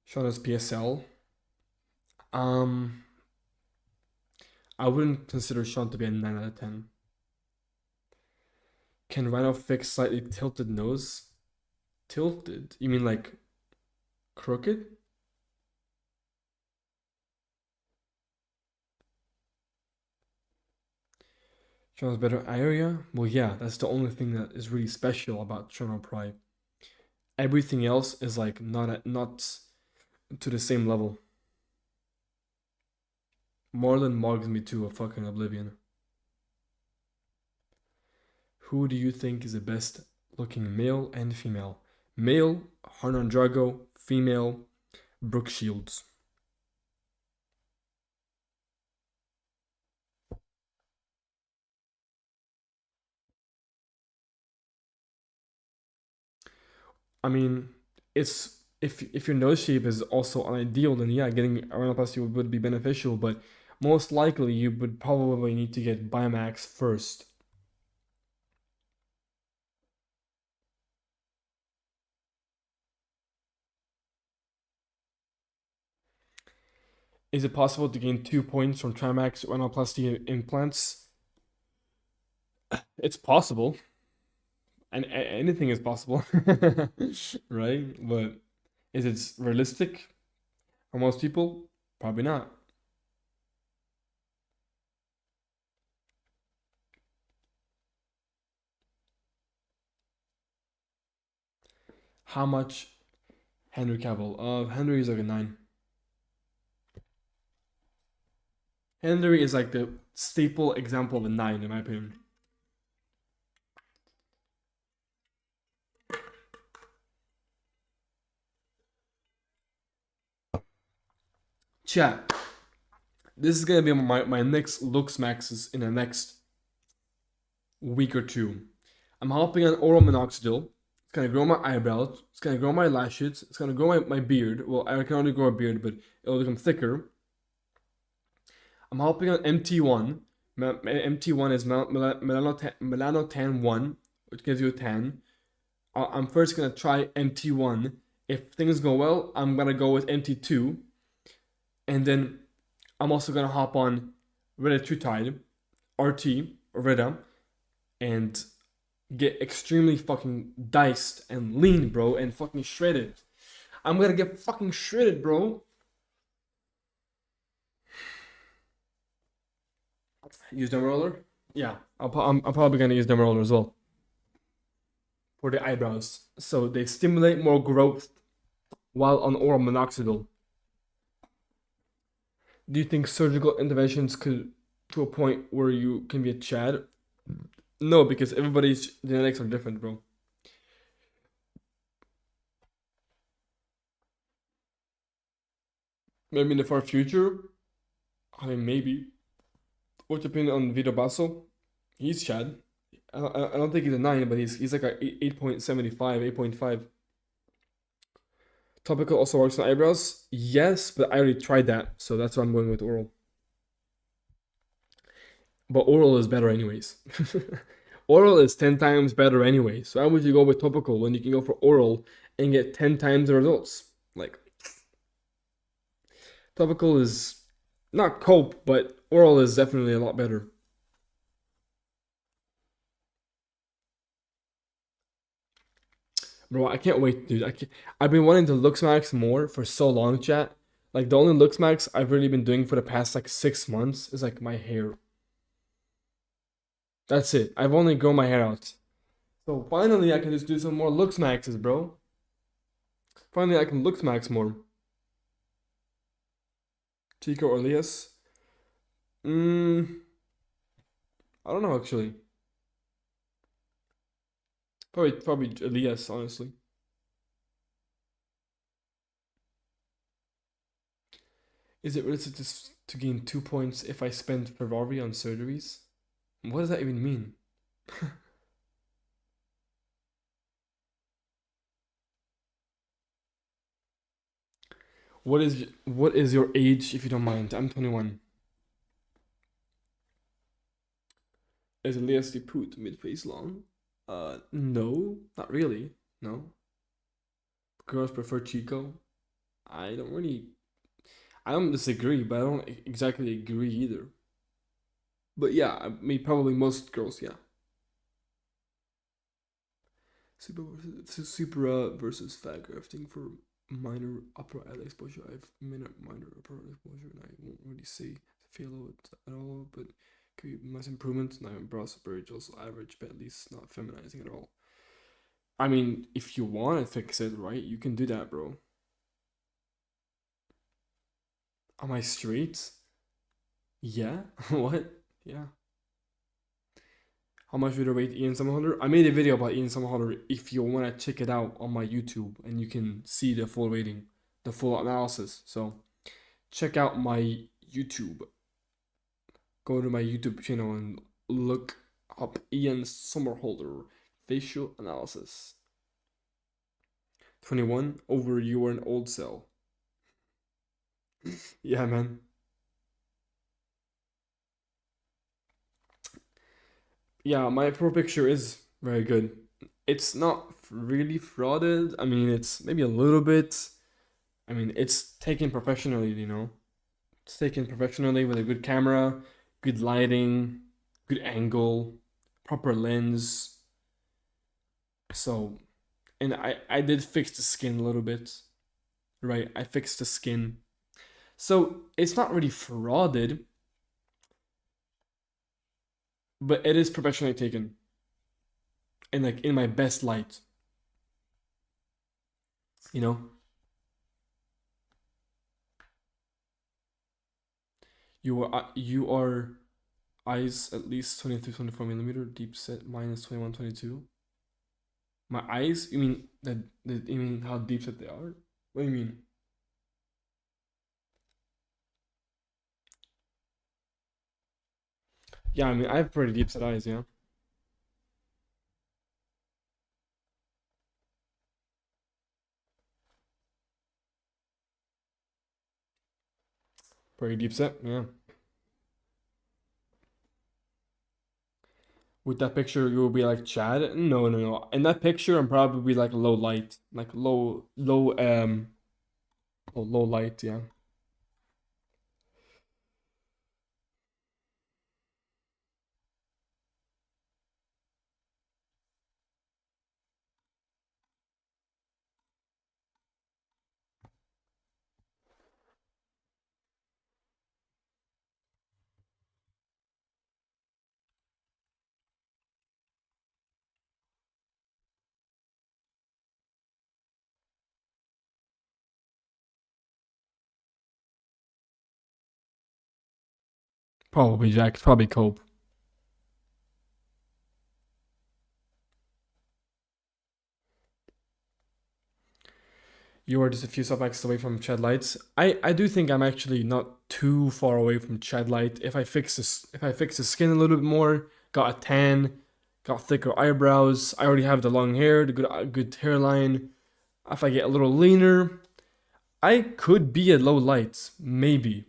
Shown as PSL. Um, I wouldn't consider Sean to be a 9 out of 10. Can Rhino fix slightly tilted nose? Tilted? You mean like crooked? Sean's better area? Well, yeah, that's the only thing that is really special about Toronto Pride. Everything else is like not to the same level. Marlon mugs me to a fucking oblivion. Who do you think is the best looking male and female? Male, Hernan Drago. Female, Brooke Shields. I mean, it's if your nose shape is also unideal, then yeah, getting a rhinoplasty would be beneficial. But most likely, you would probably need to get Biomax first. Is it possible to gain 2 points from Trimax rhinoplasty implants? It's possible, and anything is possible, right? But is it realistic for most people? Probably not. How much Henry Cavill? Henry is like a 9. Henry is like the staple example of a 9 in my opinion. Chat. This is gonna be my next Looksmaxxes in the next week or two. I'm hopping on oral minoxidil. It's gonna grow my eyebrows. It's gonna grow my lashes. It's gonna grow my beard. Well, I can only grow a beard, but it'll become thicker. I'm hopping on MT1. MT1 is melanotan 1, which gives you a tan. I'm first gonna try MT1. If things go well, I'm gonna go with MT2, and then I'm also gonna hop on Retatrutide, RT, Reta, and get extremely fucking diced and lean, bro, and fucking shredded. I'm gonna get fucking shredded, bro. Use the roller? Yeah, I'm probably gonna use the roller as well for the eyebrows, so they stimulate more growth while on oral minoxidil. Do you think surgical interventions could to a point where you can be a Chad? No, because everybody's genetics are different, bro. Maybe in the far future. I mean, maybe. What's your opinion on Vito Basso? He's Chad. I don't think he's a 9, but he's like a 8.75, 8.5. Topical also works on eyebrows. Yes, but I already tried that, so that's why I'm going with oral. But oral is better anyways. Oral is 10 times better anyway. So why would you go with topical when you can go for oral and get 10 times the results? Like, topical is not cope, but oral is definitely a lot better. Bro, I can't wait, dude. I've been wanting to Looksmax more for so long, chat. Like, the only Looksmax I've really been doing for the past, like, 6 months is, like, my hair. That's it. I've only grown my hair out. So, finally, I can just do some more Looksmaxes, bro. Finally, I can Looksmax more. Tico or Elias? I don't know, actually. Probably Elias, honestly. Is it related to gain 2 points if I spend Ferrari on surgeries? What does that even mean? What is your age, if you don't mind? I'm 21. Is Elias the Poot mid-face long? No, not really. No. Girls prefer Chico. I don't disagree, but I don't exactly agree either. But yeah, I mean, probably most girls, yeah. Super versus fat grafting for minor upper eye exposure. I have minor upper eye exposure, and I won't really see feel it at all. But could be mass improvement. And I'm brows bridge also average, but at least not feminizing at all. I mean, if you want to fix it, right, you can do that, bro. Am I straight? Yeah. What? Yeah. How much would I rate Ian Somerhalder? I made a video about Ian Somerhalder if you want to check it out on my YouTube and you can see the full rating, the full analysis. So check out my YouTube. Go to my YouTube channel and look up Ian Somerhalder facial analysis. 21 over you are an old cell. Yeah, man. Yeah, my pro picture is very good. It's not really frauded. I mean, it's maybe a little bit. I mean, it's taken professionally, you know. It's taken professionally with a good camera, good lighting, good angle, proper lens. So, and I did fix the skin a little bit, right? I fixed the skin. So, it's not really frauded, but it is professionally taken. And like in my best light. You know? You are eyes at least 23-24 millimeter, deep set minus 21-22. My eyes? You mean you mean how deep set they are? What do you mean? Yeah, I mean I have pretty deep set eyes, yeah. Pretty deep set, yeah. With that picture, you will be like Chad. No, no, no. In that picture, I'm probably like low light, like low light. Yeah. Probably Jack. Probably Cope. You are just a few submaxes away from Chad lights. I do think I'm actually not too far away from Chad light. If I fix the skin a little bit more, got a tan, got thicker eyebrows. I already have the long hair, the good hairline. If I get a little leaner, I could be at low lights, maybe.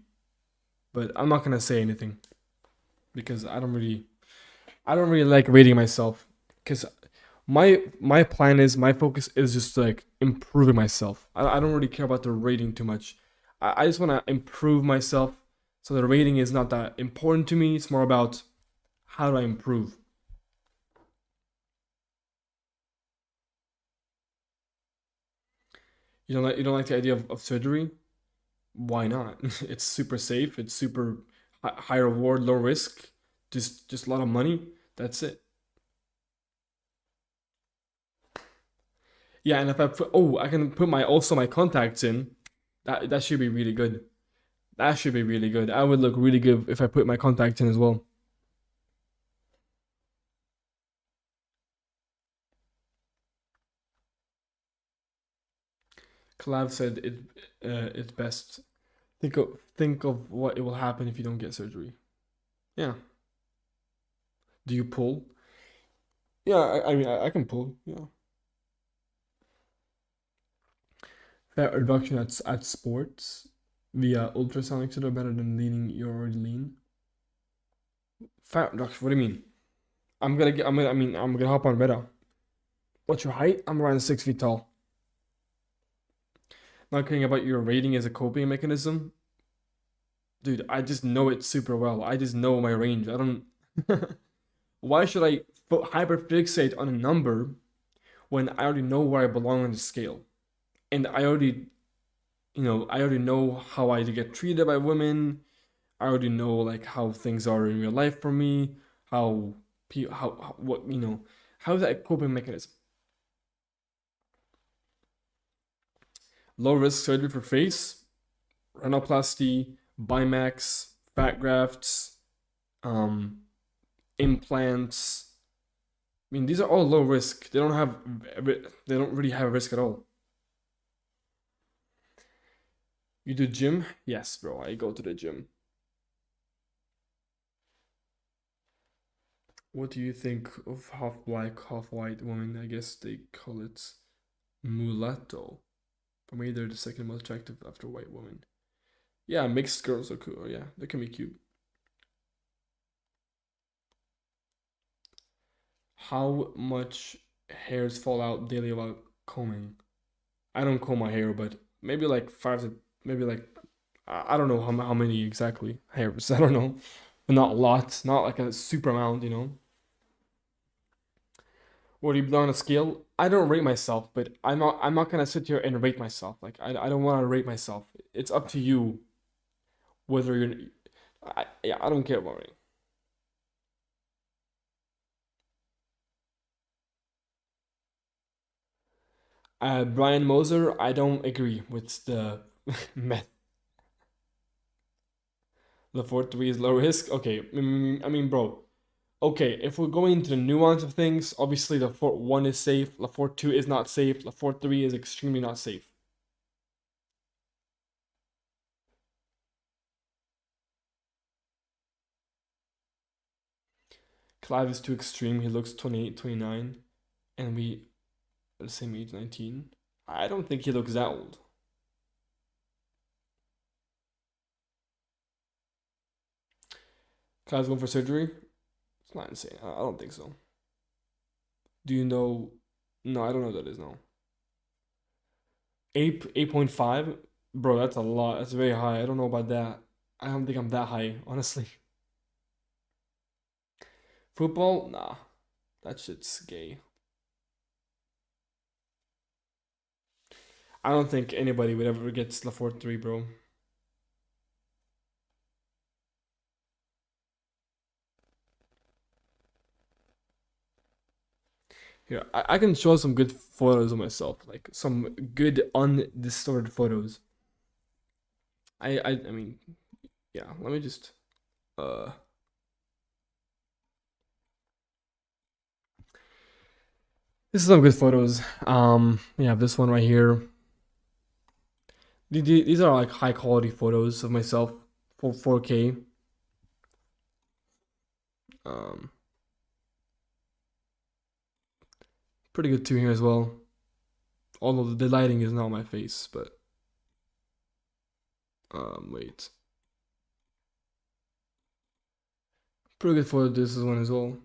But I'm not gonna say anything because I don't really like rating myself because my plan is my focus is just like improving myself. I don't really care about the rating too much. I just want to improve myself, so the rating is not that important to me. It's more about how do I improve. You don't like the idea of surgery? Why not? It's super safe. It's super high reward, low risk. Just a lot of money. That's it. Yeah, and if I can put my contacts in. That should be really good. That should be really good. I would look really good if I put my contacts in as well. Collab said it's best think of what it will happen if you don't get surgery. Yeah. Do you pull? Yeah, I mean, I can pull. Yeah. Fat reduction at sports via ultrasonics are better than leaning. You're already lean. Fat reduction. What do you mean? I'm gonna hop on Meta. What's your height? I'm around 6 feet tall. Not caring about your rating as a coping mechanism. Dude, I just know it super well. I just know my range. I don't. Why should I hyperfixate on a number when I already know where I belong on the scale? And I already know how I get treated by women. I already know like how things are in real life for me. How how's that a coping mechanism? Low risk surgery for face, rhinoplasty, Bimax, fat grafts, implants. I mean, these are all low risk. They don't really have a risk at all. You do gym? Yes, bro. I go to the gym. What do you think of half black, half white women? I guess they call it mulatto. For me, they're the second most attractive after white women. Yeah, mixed girls are cool. Yeah, they can be cute. How much hairs fall out daily without combing? I don't comb my hair, but maybe like maybe like I don't know how many exactly hairs. I don't know, but not a lot. Not like a super amount, you know. Where do you belong on a scale? I don't rate myself, but I'm not gonna sit here and rate myself. Like I don't want to rate myself. It's up to you whether you're. I don't care about rating. Brian Moser, I don't agree with the meth. LaFort 3 is low risk. Okay, I mean, bro. Okay, if we're going into the nuance of things, obviously LaFort 1 is safe, LaFort 2 is not safe, LaFort 3 is extremely not safe. Clive is too extreme. He looks 28, 29, and we are the same age, 19. I don't think he looks that old. Clive's going for surgery? It's not insane. I don't think so. Do you know? No, I don't know what that is now. 8.5? Bro, that's a lot. That's very high. I don't know about that. I don't think I'm that high, honestly. Football? Nah. That shit's gay. I don't think anybody would ever get LaFort 3, bro. Here, I can show some good photos of myself, like some good undistorted photos. I mean, yeah. Let me just This is some good photos. We have this one right here. These are like high quality photos of myself for 4K. Pretty good too here as well. Although the lighting is not on my face, but wait. Pretty good photo this one as well.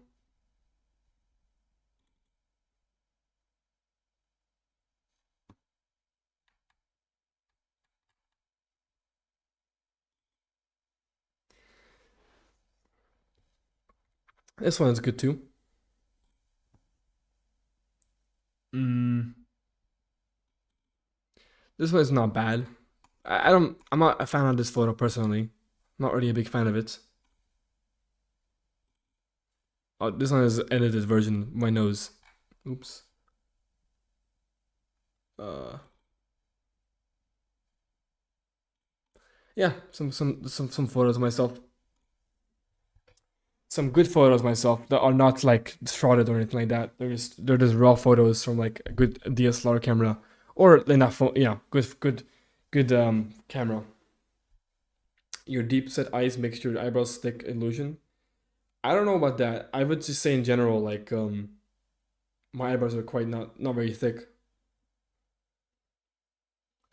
This one is good too. This one is not bad. I'm not a fan of this photo personally. Not really a big fan of it. Oh, this one is edited version. My nose. Oops. Yeah, some photos of myself. Some good photos of myself that are not like shrouded or anything like that. They're just raw photos from like a good DSLR camera or in that phone. Yeah, good camera. your deep set eyes makes your eyebrows thick illusion. I don't know about that. I would just say in general, like my eyebrows are quite not very thick.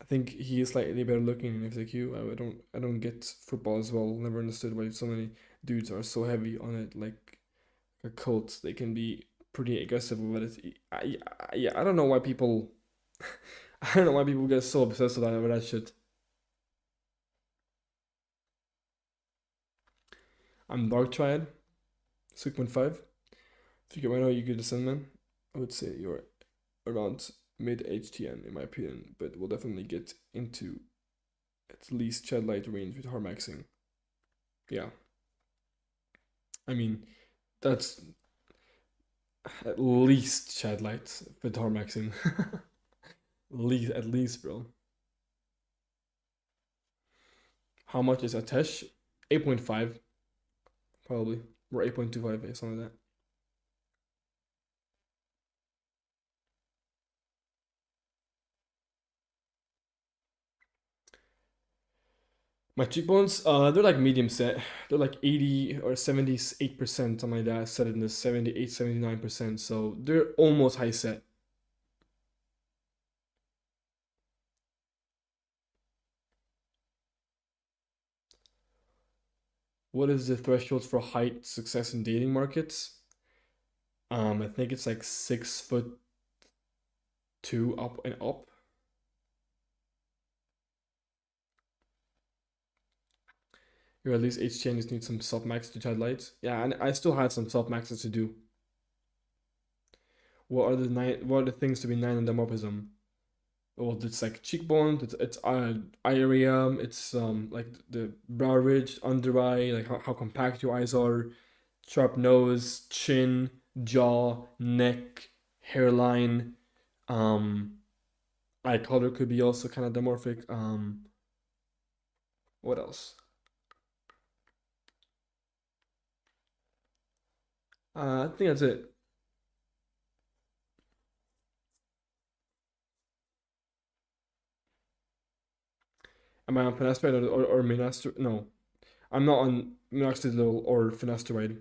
I think he is slightly better looking in FAQ. I don't get football as well. Never understood why so many dudes are so heavy on it. Like a cult, they can be pretty aggressive with it. Yeah, I don't know why people. I don't know why people get so obsessed with that shit. I'm Dark Triad, 6.5. If you get right now, you get a Sandman. I would say you're around mid HTN in my opinion, but we'll definitely get into at least Chad Light range with Harmaxing. Yeah. I mean, that's at least Chad Light with Harmaxing. At least, bro. How much is Atesh? 8.5, probably. Or 8.25, something like that. My cheekbones, they're like medium set. They're like 80 or 78%, something like that. Set in the 78, 79%. So they're almost high set. What is the threshold for height success in dating markets? I think it's like 6'2" up and up. Or at least HTN just needs some soft max to child lights. Yeah, and I still had some soft maxes to do. What are the things to be 9 on dimorphism? Well, it's like cheekbones, it's area, it's like the brow ridge, under eye, like how compact your eyes are, sharp nose, chin, jaw, neck, hairline, eye color could be also kind of dimorphic. What else? I think that's it. Am I on finasteride or minasteride? No, I'm not on minoxidil or finasteride.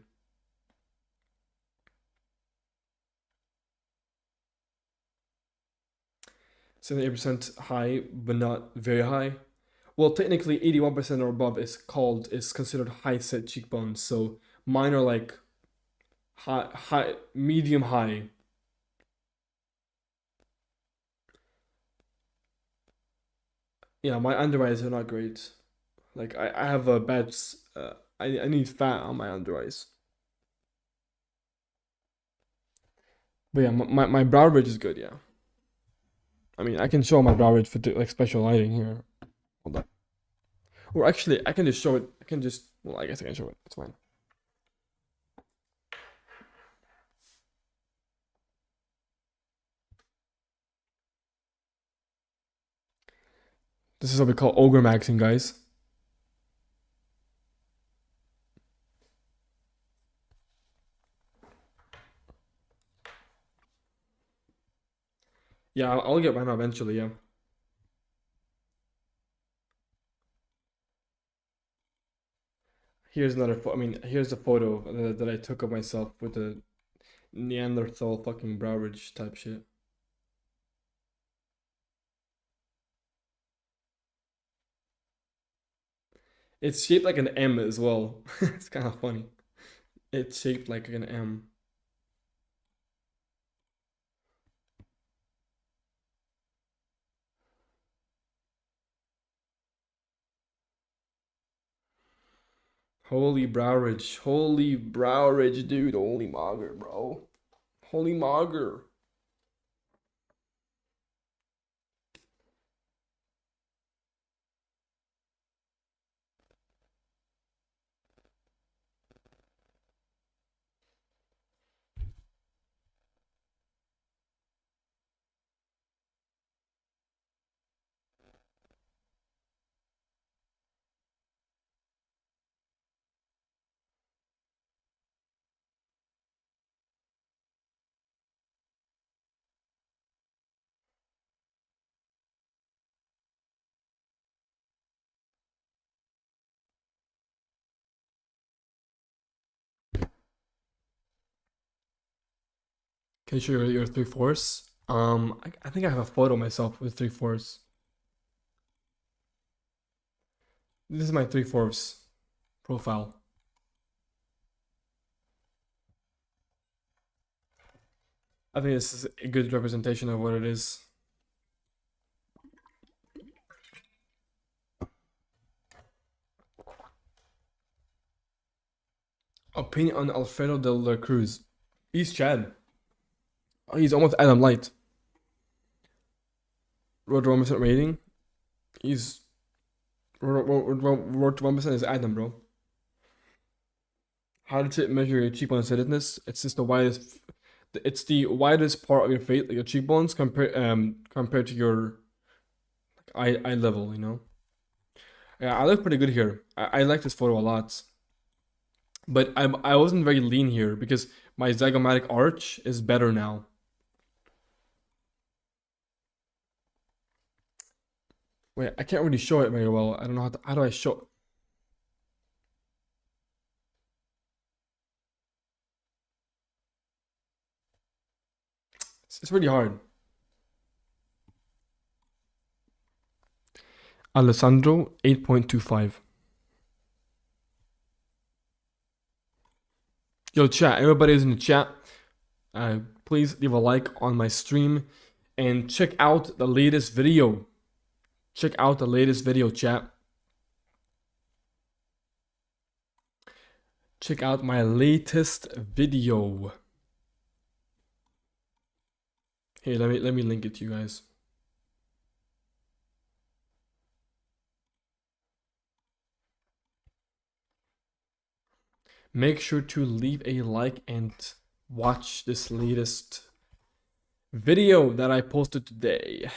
78% high, but not very high. Well, technically, 81% or above is considered high set cheekbones. So mine are like high, medium high. Yeah, my under eyes are not great. Like I have a bad. I need fat on my under eyes. But yeah, my brow ridge is good. Yeah. I mean, I can show my brow ridge for like special lighting here. Hold on. Or actually, I can just show it. I can just. Well, I guess I can show it. It's fine. This is what we call ogre maxing, guys. Yeah, I'll get mine eventually. Yeah. Here's another. I mean, here's a photo that I took of myself with the Neanderthal fucking brow ridge type shit. It's shaped like an M as well. It's kind of funny. It's shaped like an M. Holy brow ridge. Holy brow ridge, dude. Holy mager, bro. Holy mager. Can you show your 3/4? I think I have a photo myself with 3/4. This is my 3/4 profile. I think this is a good representation of what it is. Opinion on Alfredo de la Cruz. He's Chad. Oh, he's almost Adam Light. Road to 1% rating. He's road to 1% is Adam, bro. How does it measure your cheekbone steadiness? It's just the widest. It's the widest part of your face, like your cheekbones, compared to your eye level. You know. Yeah, I look pretty good here. I like this photo a lot. But I wasn't very lean here because my zygomatic arch is better now. Wait, I can't really show it very well. I don't know how do I show. It's really hard. Alessandro 8.25. Yo, chat, everybody who's in the chat, please leave a like on my stream and check out the latest video. Check out the latest video, chat. Check out my latest video. Here, let me link it to you guys. Make sure to leave a like and watch this latest video that I posted today.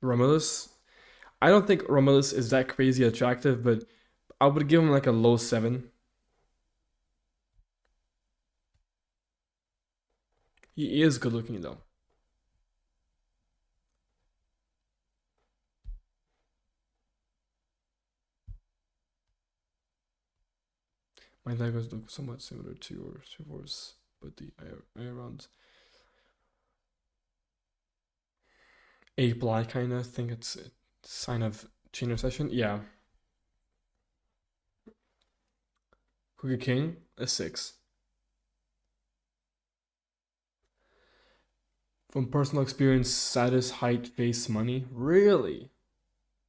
Romulus. I don't think Romulus is that crazy attractive, but I would give him like a low 7. He is good looking though. My Legos look somewhat similar to yours, but the around ape-like kind of think it's a sign of chain recession. Yeah. Cookie King, a 6. From personal experience, status, height, face, money. Really?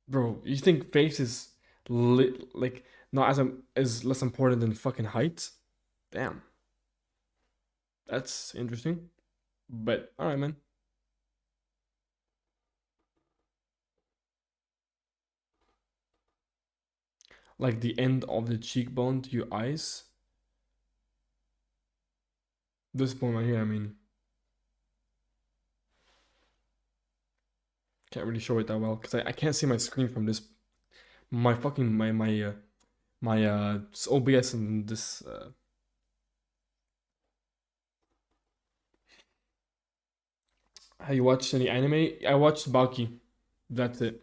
Bro, you think face is like not as less important than fucking height? Damn. That's interesting. But alright, man. Like the end of the cheekbone to your eyes. This point right here, I mean. Can't really show it that well because I can't see my screen from this. My fucking my OBS and this. Have you watched any anime? I watched Baki. That's it.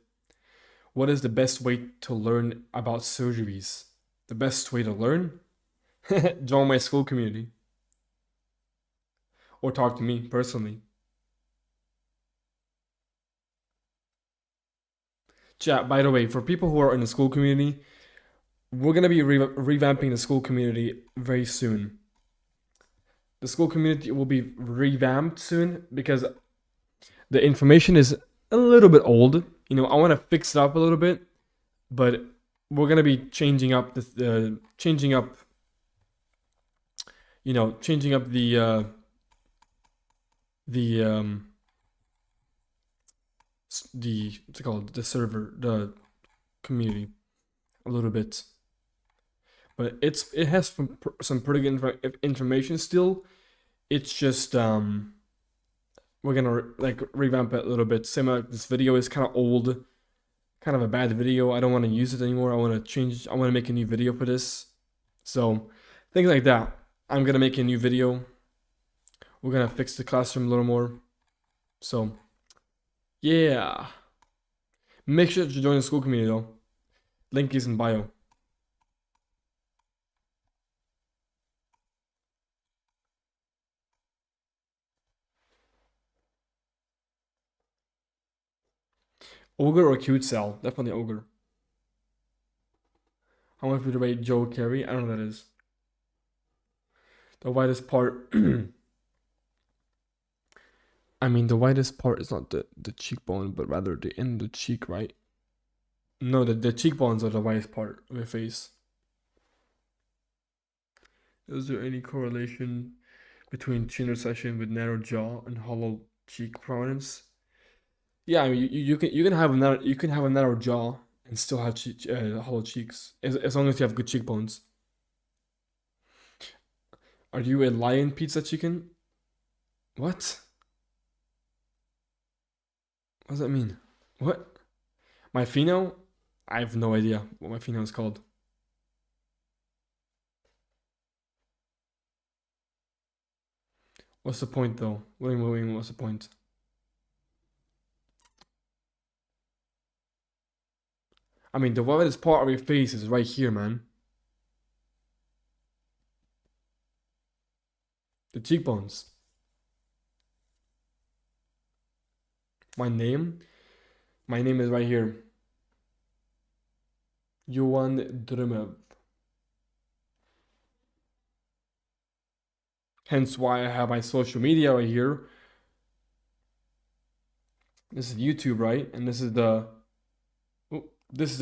What is the best way to learn about surgeries? The best way to learn? Join my school community. Or talk to me personally. Chat, by the way, for people who are in the school community, we're going to be revamping the school community very soon. The school community will be revamped soon because the information is a little bit old. You know, I want to fix it up a little bit, but we're going to be changing up the what's it called, the server, the community a little bit, but it has some pretty good information still. It's just we're gonna like revamp it a little bit. Same like this video is kind of old, kind of a bad video. I don't want to use it anymore. I want to make a new video for this. So things like that. I'm gonna make a new video. We're gonna fix the classroom a little more. So yeah, make sure to join the school community though. Link is in bio. Ogre or cute cell? Definitely ogre. How much would you rate Joe Carey? I don't know what that is. The widest part. I mean, the widest part is not the cheekbone, but rather the end of the cheek, right? No, the cheekbones are the widest part of your face. Is there any correlation between chin recession with narrow jaw and hollow cheek prominence? Yeah, I mean, you can have a narrow jaw and still have hollow cheeks as long as you have good cheekbones. Are you a lion pizza chicken? What? What does that mean? What? My pheno? I have no idea what my pheno is called. What's the point though? What do you mean, what's the point? I mean, the widest part of your face is right here, man. The cheekbones. My name? My name is right here. Yuan Drumev. Hence why I have my social media right here. This is YouTube, right? And this is the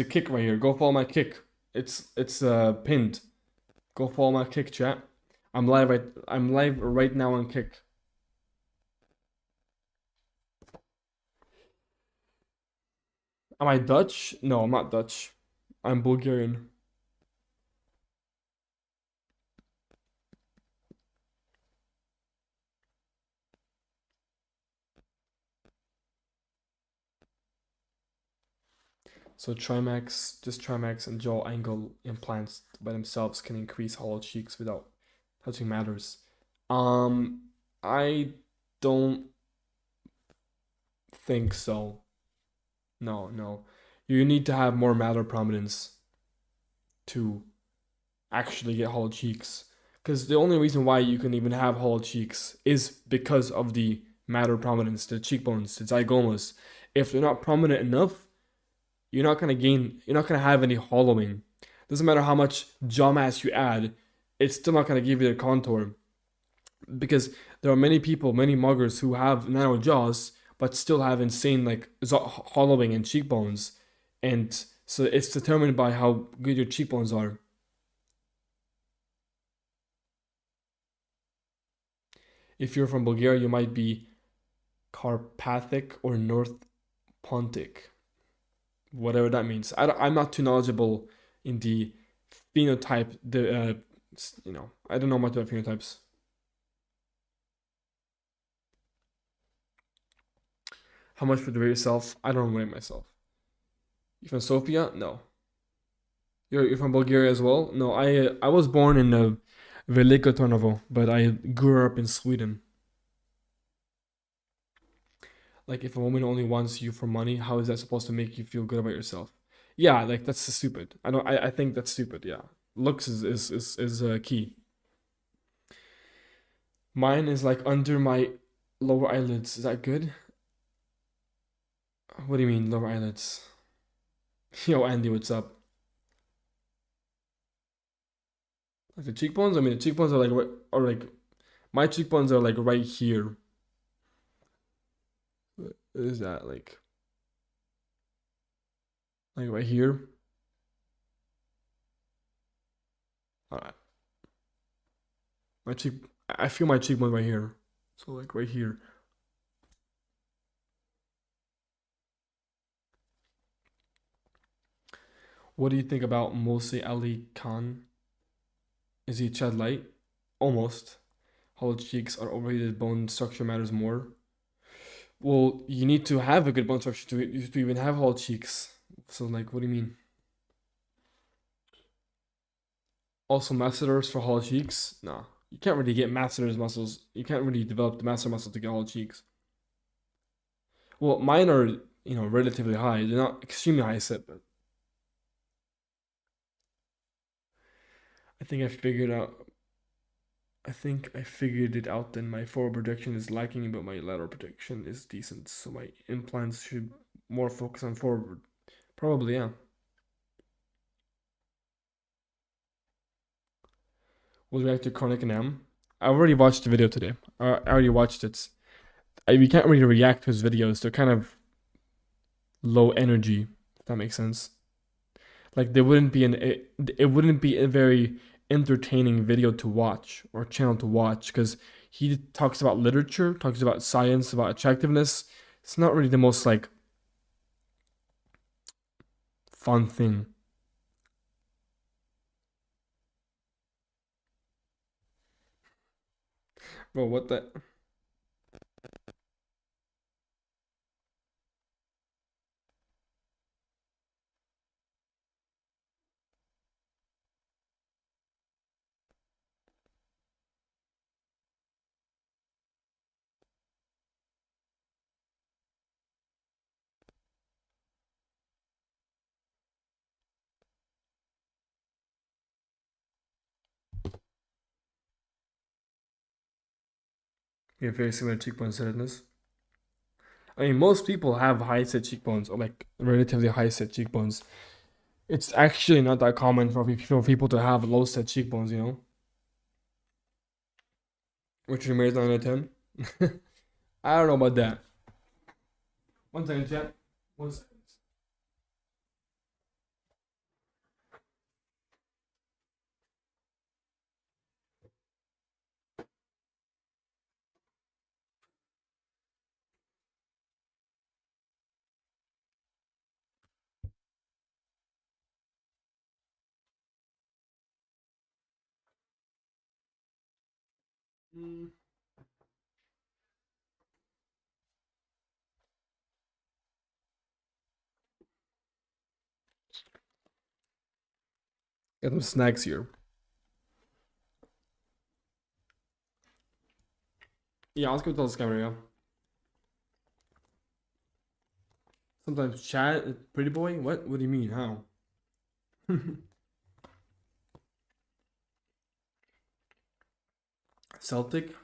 kick right here. Go follow my kick. It's pinned. Go follow my kick, chat. I'm live right now on Kick. Am I Dutch? No, I'm not Dutch. I'm Bulgarian. So Trimax and jaw angle implants by themselves can increase hollow cheeks without touching matters. I don't think so. No. You need to have more matter prominence to actually get hollow cheeks. Because the only reason why you can even have hollow cheeks is because of the matter prominence, the cheekbones, the zygomas. If they're not prominent enough, you're not gonna have any hollowing. Doesn't matter how much jaw mass you add, it's still not gonna give you the contour. Because there are many people, many muggers who have narrow jaws, but still have insane like hollowing and cheekbones. And so it's determined by how good your cheekbones are. If you're from Bulgaria, you might be Carpathic or North Pontic, whatever that means. I'm not too knowledgeable in the phenotype. I don't know much about phenotypes. How much would you rate yourself? I don't rate myself. You from Sofia? No. You're from Bulgaria as well? No, I was born in Veliko Tarnovo, but I grew up in Sweden. Like, if a woman only wants you for money, how is that supposed to make you feel good about yourself? Yeah, like that's stupid. I think that's stupid. Yeah, looks is key. Mine is like under my lower eyelids. Is that good? What do you mean lower eyelids? Yo, Andy, what's up? Like the cheekbones? I mean, the cheekbones are like my cheekbones are like right here. What is that like right here? Alright. I feel my cheekbone right here. So like right here. What do you think about Mose Ali Khan? Is he Chad Light? Almost. Hollow cheeks are overrated. Bone structure matters more. Well, you need to have a good bone structure to even have hollow cheeks. So like, what do you mean? Also, masseters for hollow cheeks? Nah, you can't really get masseters muscles. You can't really develop the masseter muscle to get hollow cheeks. Well, mine are relatively high. They're not extremely high set, but I think I figured it out. Then my forward projection is lacking, but my lateral projection is decent. So my implants should more focus on forward. Probably, yeah. We'll react to Chronic and M. I already watched the video today. I already watched it. We can't really react to his videos. They're kind of low energy, if that makes sense. Like it wouldn't be a very entertaining video to watch or channel to watch, because he talks about literature, talks about science, about attractiveness. It's not really the most like fun thing. Bro, what the? You have very similar cheekbone setness. I mean, most people have high set cheekbones, or like relatively high set cheekbones. It's actually not that common for people to have low set cheekbones, you know? Which remains 9 out of 10. I don't know about that. 1 second, chat. 1 second. Got some snacks here. Yeah, let's go tell this camera, yeah. Sometimes chat, pretty boy? What? What do you mean? How? Celtic?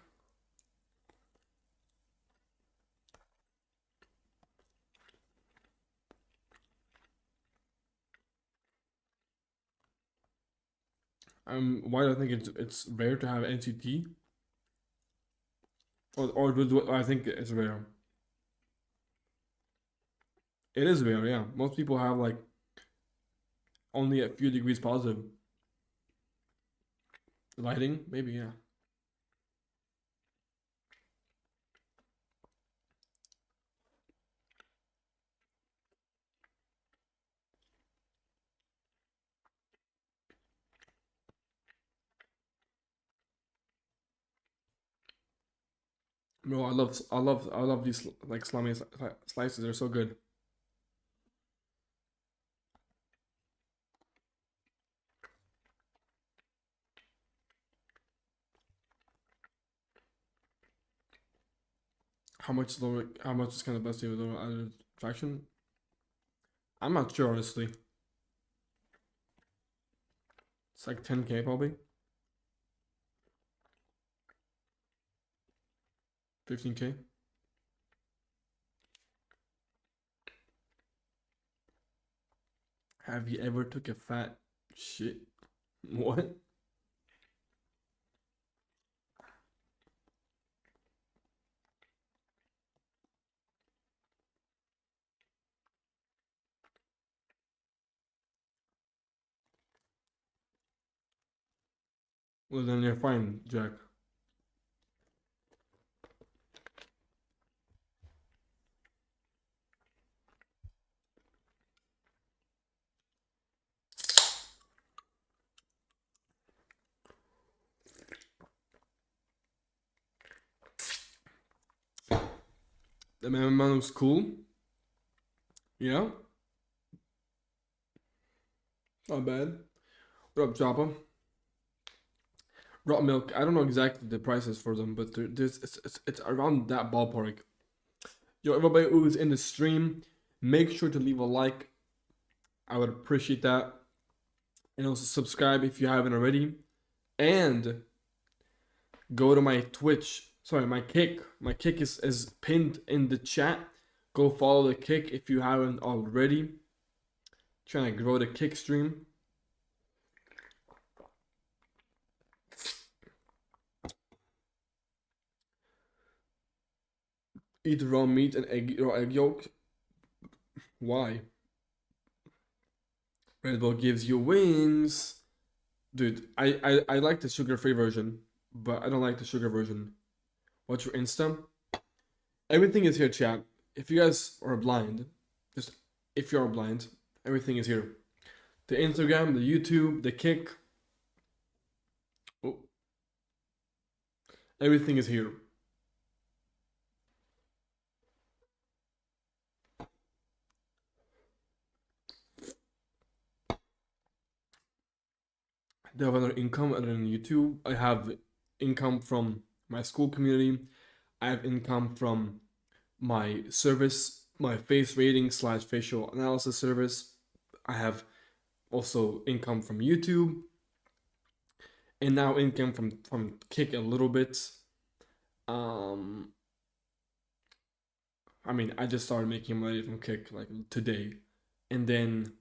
Why do I think it's rare to have NCT? Or do I think it's rare? It is rare, yeah. Most people have like only a few degrees positive. Lighting, maybe, yeah. Bro, I love these like salami slices. They're so good. How much lower? How much is kind of best to lower added fraction? I'm not sure, honestly. It's like 10K probably. 15K. Have you ever took a fat shit? What? Well, then you're fine, Jack. The man looks cool. Yeah. Not bad. What up, Chopper? Raw milk. I don't know exactly the prices for them, but it's around that ballpark. Yo, everybody who's in the stream, make sure to leave a like. I would appreciate that. And also subscribe if you haven't already. And go to my Twitch. Sorry, my kick. My kick is pinned in the chat. Go follow the Kick if you haven't already. Trying to grow the Kick stream. Eat raw meat and raw egg yolk. Why? Red Bull gives you wings. Dude, I like the sugar-free version, but I don't like the sugar version. What's your Insta? Everything is here, chat. If you guys are blind, just if you are blind, everything is here. The Instagram, the YouTube, the Kick. Oh. Everything is here. They have another income other than YouTube. I have income from my school community. I have income from my service, my face rating / facial analysis service. I have also income from YouTube. And now income from Kick a little bit. I mean, I just started making money from Kick like today. And then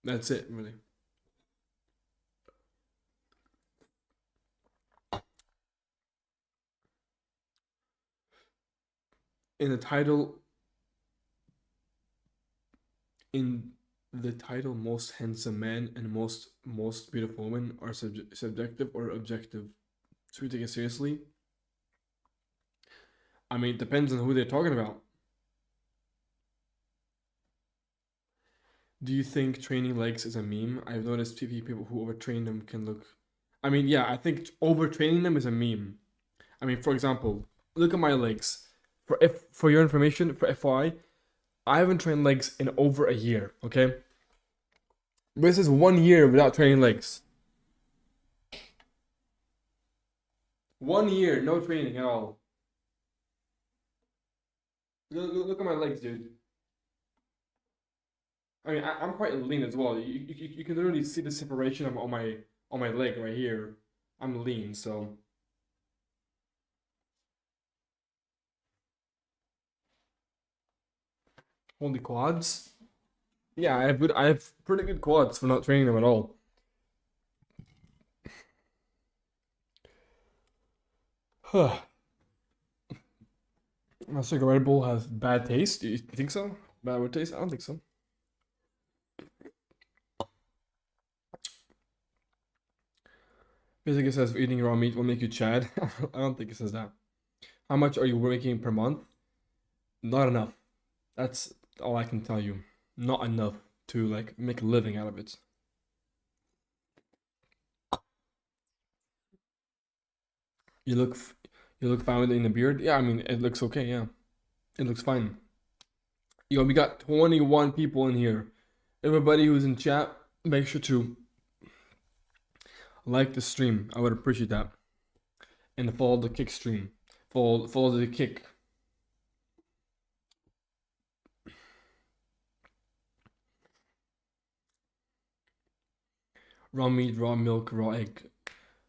that's it, really. In the title, most handsome man and most beautiful women are subjective or objective. Should we take it seriously? I mean, it depends on who they're talking about. Do you think training legs is a meme? I've noticed people who overtrain them can look. I mean, yeah, I think overtraining them is a meme. I mean, for example, look at my legs. For your information, for FYI, I haven't trained legs in over a year, okay? This is 1 year without training legs. 1 year, no training at all. Look at my legs, dude. I mean, I'm quite lean as well. You can literally see the separation on my leg right here. I'm lean, so. Only quads? Yeah, I have pretty good quads for not training them at all. Huh. I think Red Bull has bad taste. Do you think so? Bad taste? I don't think so. Basically, it says eating raw meat will make you Chad. I don't think it says that. How much are you making per month? Not enough. That's all I can tell you. Not enough to like make a living out of it. You look fine with it in the beard. Yeah, I mean it looks okay. Yeah, it looks fine. Yo, we got 21 people in here. Everybody who's in chat, make sure to like the stream. I would appreciate that. And follow the Kick stream. Follow the Kick. Raw meat, raw milk, raw egg.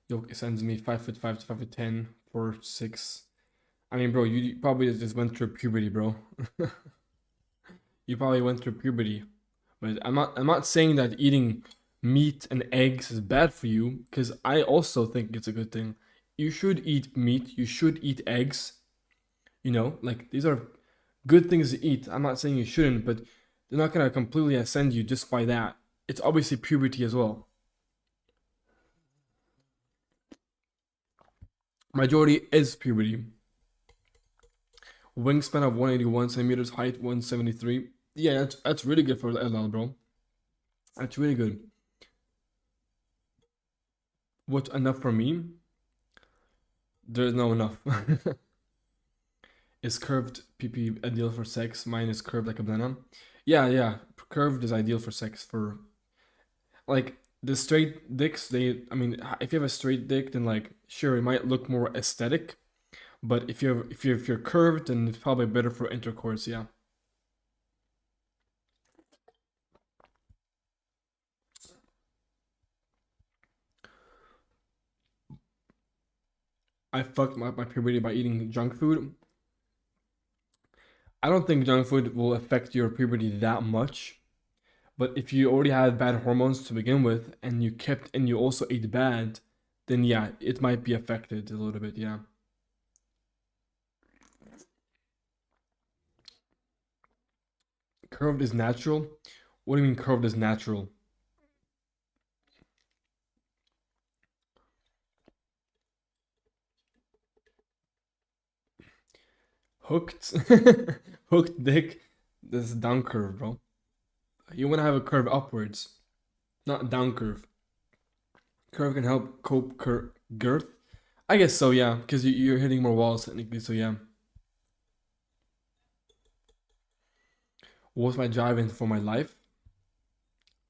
Yolk sends me 5'5" to 5'10" for 6. I mean, bro, you probably just went through puberty, bro. You probably went through puberty. But I'm not saying that eating meat and eggs is bad for you, because I also think it's a good thing. You should eat meat, you should eat eggs. You know, like these are good things to eat. I'm not saying you shouldn't, but they're not gonna completely ascend you just by that. It's obviously puberty as well. Majority is puberty. Wingspan of 181 centimeters, height 173. Yeah, that's really good for LL, bro. That's really good. What's enough for me? There's no enough. Is curved PP ideal for sex? Mine is curved like a banana. Yeah. Curved is ideal for sex. For like the straight dicks, I mean, if you have a straight dick, then like sure it might look more aesthetic, but if you're curved, then it's probably better for intercourse. Yeah. I fucked my puberty by eating junk food. I don't think junk food will affect your puberty that much. But if you already had bad hormones to begin with, and you also ate bad, then yeah, it might be affected a little bit. Yeah. Curved is natural. What do you mean curved is natural? Hooked, hooked dick. This is down curve, bro. You want to have a curve upwards, not down curve. Curve can help cope girth. I guess so, yeah, because you're hitting more walls technically. So yeah. What's my drive for my life,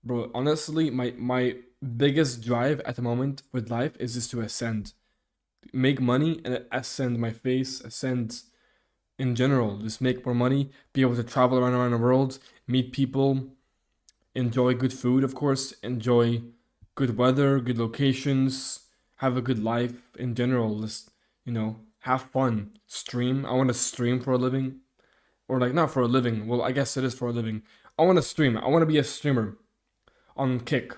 bro? Honestly, my biggest drive at the moment with life is just to ascend, make money, and ascend my face, ascend in general. Just make more money, be able to travel around the world, meet people, enjoy good food, of course, enjoy good weather, good locations, have a good life in general. Just, have fun. Stream. I want to stream for a living. Or like not for a living. Well, I guess it is for a living. I want to stream. I want to be a streamer on Kick.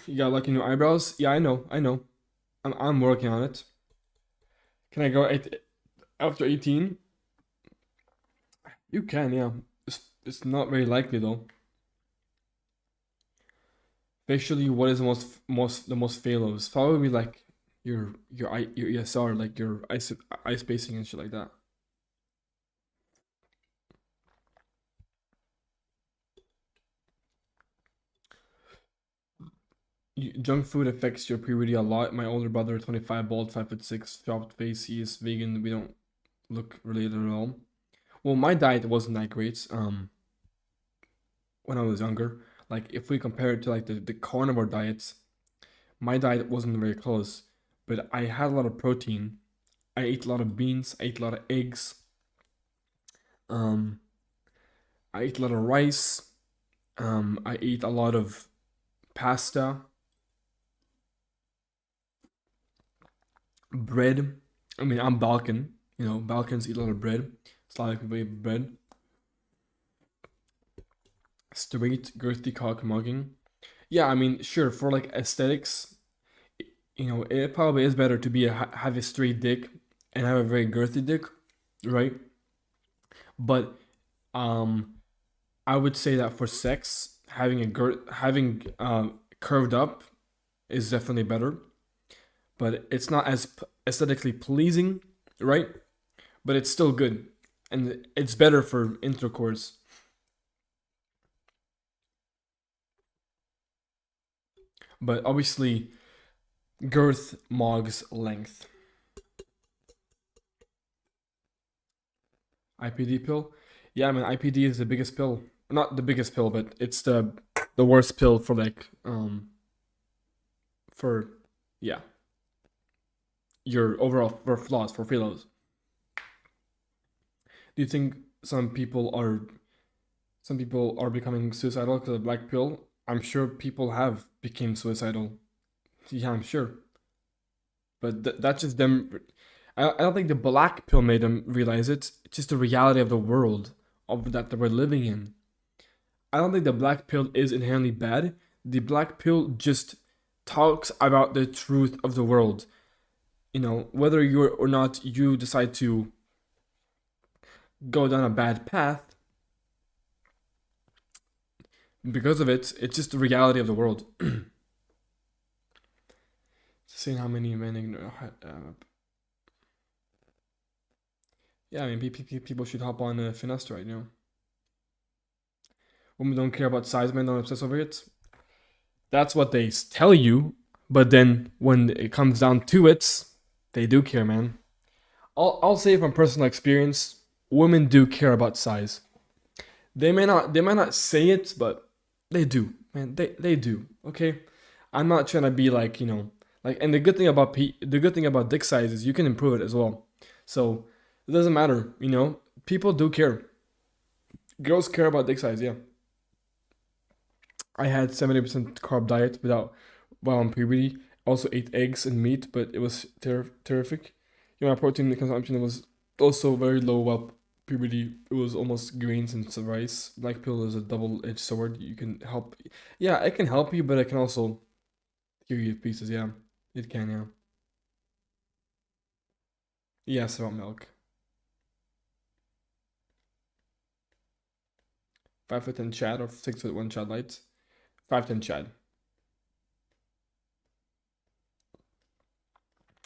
You got lucky new eyebrows? Yeah, I know. I'm working on it. Can I go after 18? You can, yeah. It's not very likely though. Facially, what is the most phalos? Probably like your ESR, like your eye spacing and shit like that. Junk food affects your puberty a lot. My older brother, 25, bald, 5'6", chopped face. He is vegan. We don't look related at all. Well, my diet wasn't that great. When I was younger, like if we compare it to like the carnivore diets, my diet wasn't very close. But I had a lot of protein. I ate a lot of beans. I ate a lot of eggs. I ate a lot of rice. I ate a lot of pasta. Bread. I mean, I'm Balkan. Balkans eat a lot of bread. Slavic people eat bread. Straight, girthy cock mugging. Yeah, I mean, sure, for like aesthetics, it probably is better to have a straight dick and have a very girthy dick, right? But I would say that for sex, having curved up is definitely better. But it's not as aesthetically pleasing, right? But it's still good, and it's better for intercourse. But obviously, girth mogs length. IPD pill? Yeah, man, IPD is the biggest pill. Not the biggest pill, but it's the worst pill for yeah, your overall for philos. Do you think some people are becoming suicidal because of black pill? I'm sure people have became suicidal. Yeah, I'm sure. But that's just them. I don't think the black pill made them realize it. It's just the reality of the world that we're living in. I don't think the black pill is inherently bad. The black pill just talks about the truth of the world. Whether you or not you decide to go down a bad path because of it, it's just the reality of the world. Seeing how many men ignore. Yeah, I mean, people should hop on finasteride, Women don't care about size, men don't obsess over it. That's what they tell you, but then when it comes down to it, they do care, man. I'll say from personal experience, women do care about size. They might not say it, but they do, man. They do. Okay, I'm not trying to be like and the good thing about dick size is you can improve it as well. So it doesn't matter, People do care. Girls care about dick size, yeah. I had 70% carb diet while on puberty. Also ate eggs and meat, but it was terrific. Yeah, my protein consumption was also very low while puberty. It was almost grains and some rice. Black pill is a double-edged sword. You can help. Yeah, it can help you, but it can also give you pieces. Yeah, it can. Yeah. Yes, about milk. 5'10" Chad or 6'1" Chad light. 5'10" Chad.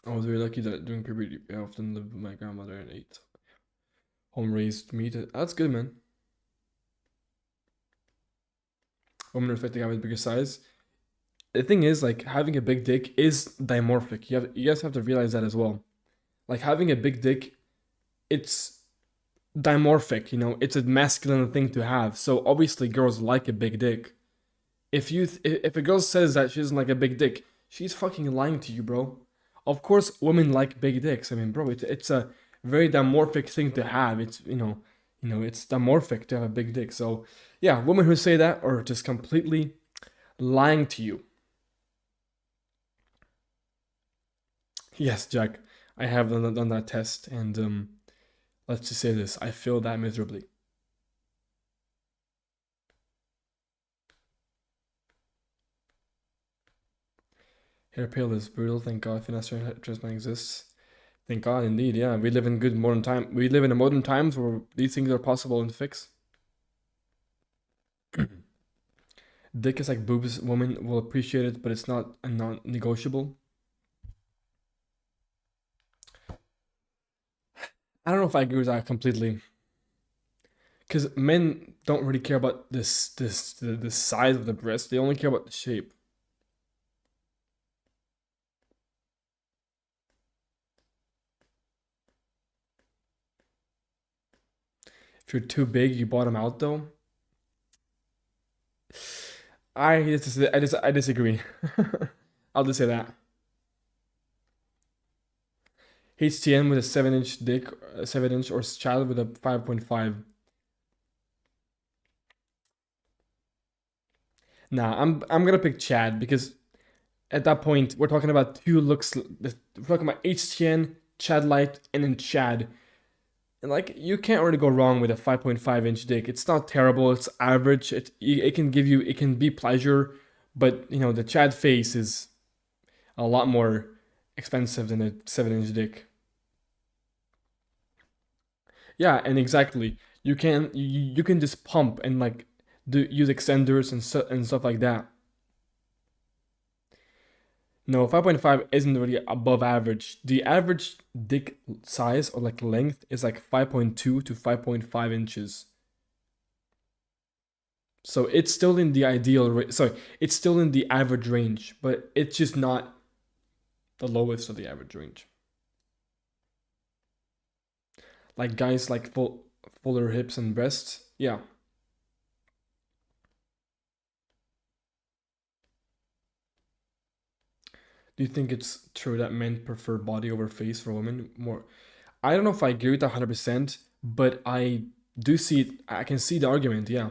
I was very lucky that during puberty I often lived with my grandmother and ate home raised meat. That's good, man. Women are expected to have a bigger size. The thing is, like, having a big dick is dimorphic. You guys have to realize that as well. Like, having a big dick, it's dimorphic, you know, it's a masculine thing to have. So obviously girls like a big dick. If a girl says that she doesn't like a big dick, she's fucking lying to you, bro. Of course women like big dicks. I mean, bro, it's a very dimorphic thing to have. It's it's dimorphic to have a big dick. So yeah, women who say that are just completely lying to you. Yes, Jack, I have done that test, and let's just say this, I failed that miserably. Hair pale is brutal. Thank God finasteride transplant exists. Thank God, indeed. Yeah, we live in good modern time. We live in modern times where these things are possible and fix. Dick is like boobs. Women will appreciate it, but it's not a non-negotiable. I don't know if I agree with that completely. Because men don't really care about the size of the breast. They only care about the shape. If you're too big, you bottom out though. I disagree. I'll just say that. HTN with a 7-inch dick, 7-inch, or child with a 5.5. Nah, I'm gonna pick Chad because at that point we're talking about two looks. We're talking about HTN, Chad Light, and then Chad. And like you can't really go wrong with a 5.5-inch dick. It's not terrible. It's average. It can give you, it can be pleasure, but you know the Chad face is a lot more expensive than a 7-inch dick. Yeah, and exactly. You can just pump and like use extenders and stuff like that. No, 5.5 isn't really above average. The average dick size or like length is like 5.2 to 5.5 inches. So it's still in the sorry, it's still in the average range, but it's just not the lowest of the average range. Like guys like fuller hips and breasts, yeah. Do you think it's true that men prefer body over face for women more? I don't know if I agree with that 100%, but I do see it. I can see the argument, yeah.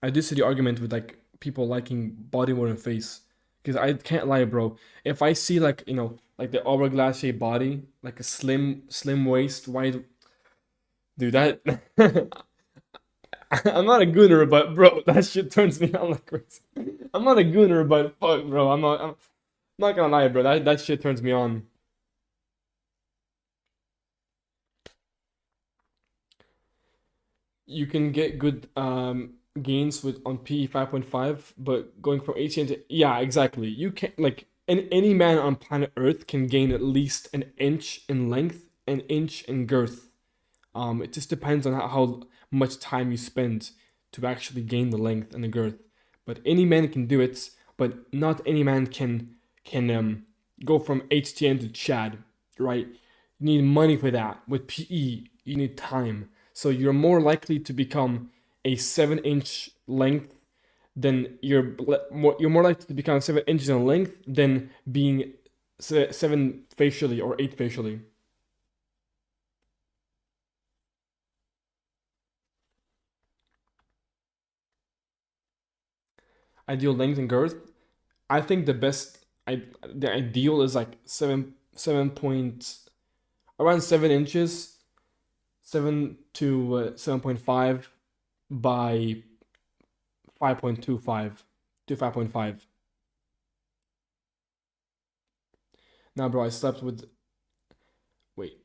I do see the argument with like people liking body more than face. Because I can't lie, bro. If I see like, like the hourglass shaped body, like a slim waist, wide, dude, that I'm not a gooner, but bro, that shit turns me on like crazy. I'm not a gooner, but fuck, bro, I'm not gonna lie, bro. That shit turns me on. You can get good gains with on PE 5.5, but going from 18 to, yeah, exactly. You can like any man on planet Earth can gain at least an inch in length, an inch in girth. It just depends on how much time you spend to actually gain the length and the girth. But any man can do it, but not any man can go from HTN to Chad, right? You need money for that. With PE, you need time. So you're more likely to become a 7-inch length than you're more likely to become 7 inches in length than being 7 facially or 8 facially. Ideal length and girth. I think the ideal is like around 7 inches, 7 to 7.5 by 5.25 to 5.5. Now, bro, I slept with. Wait.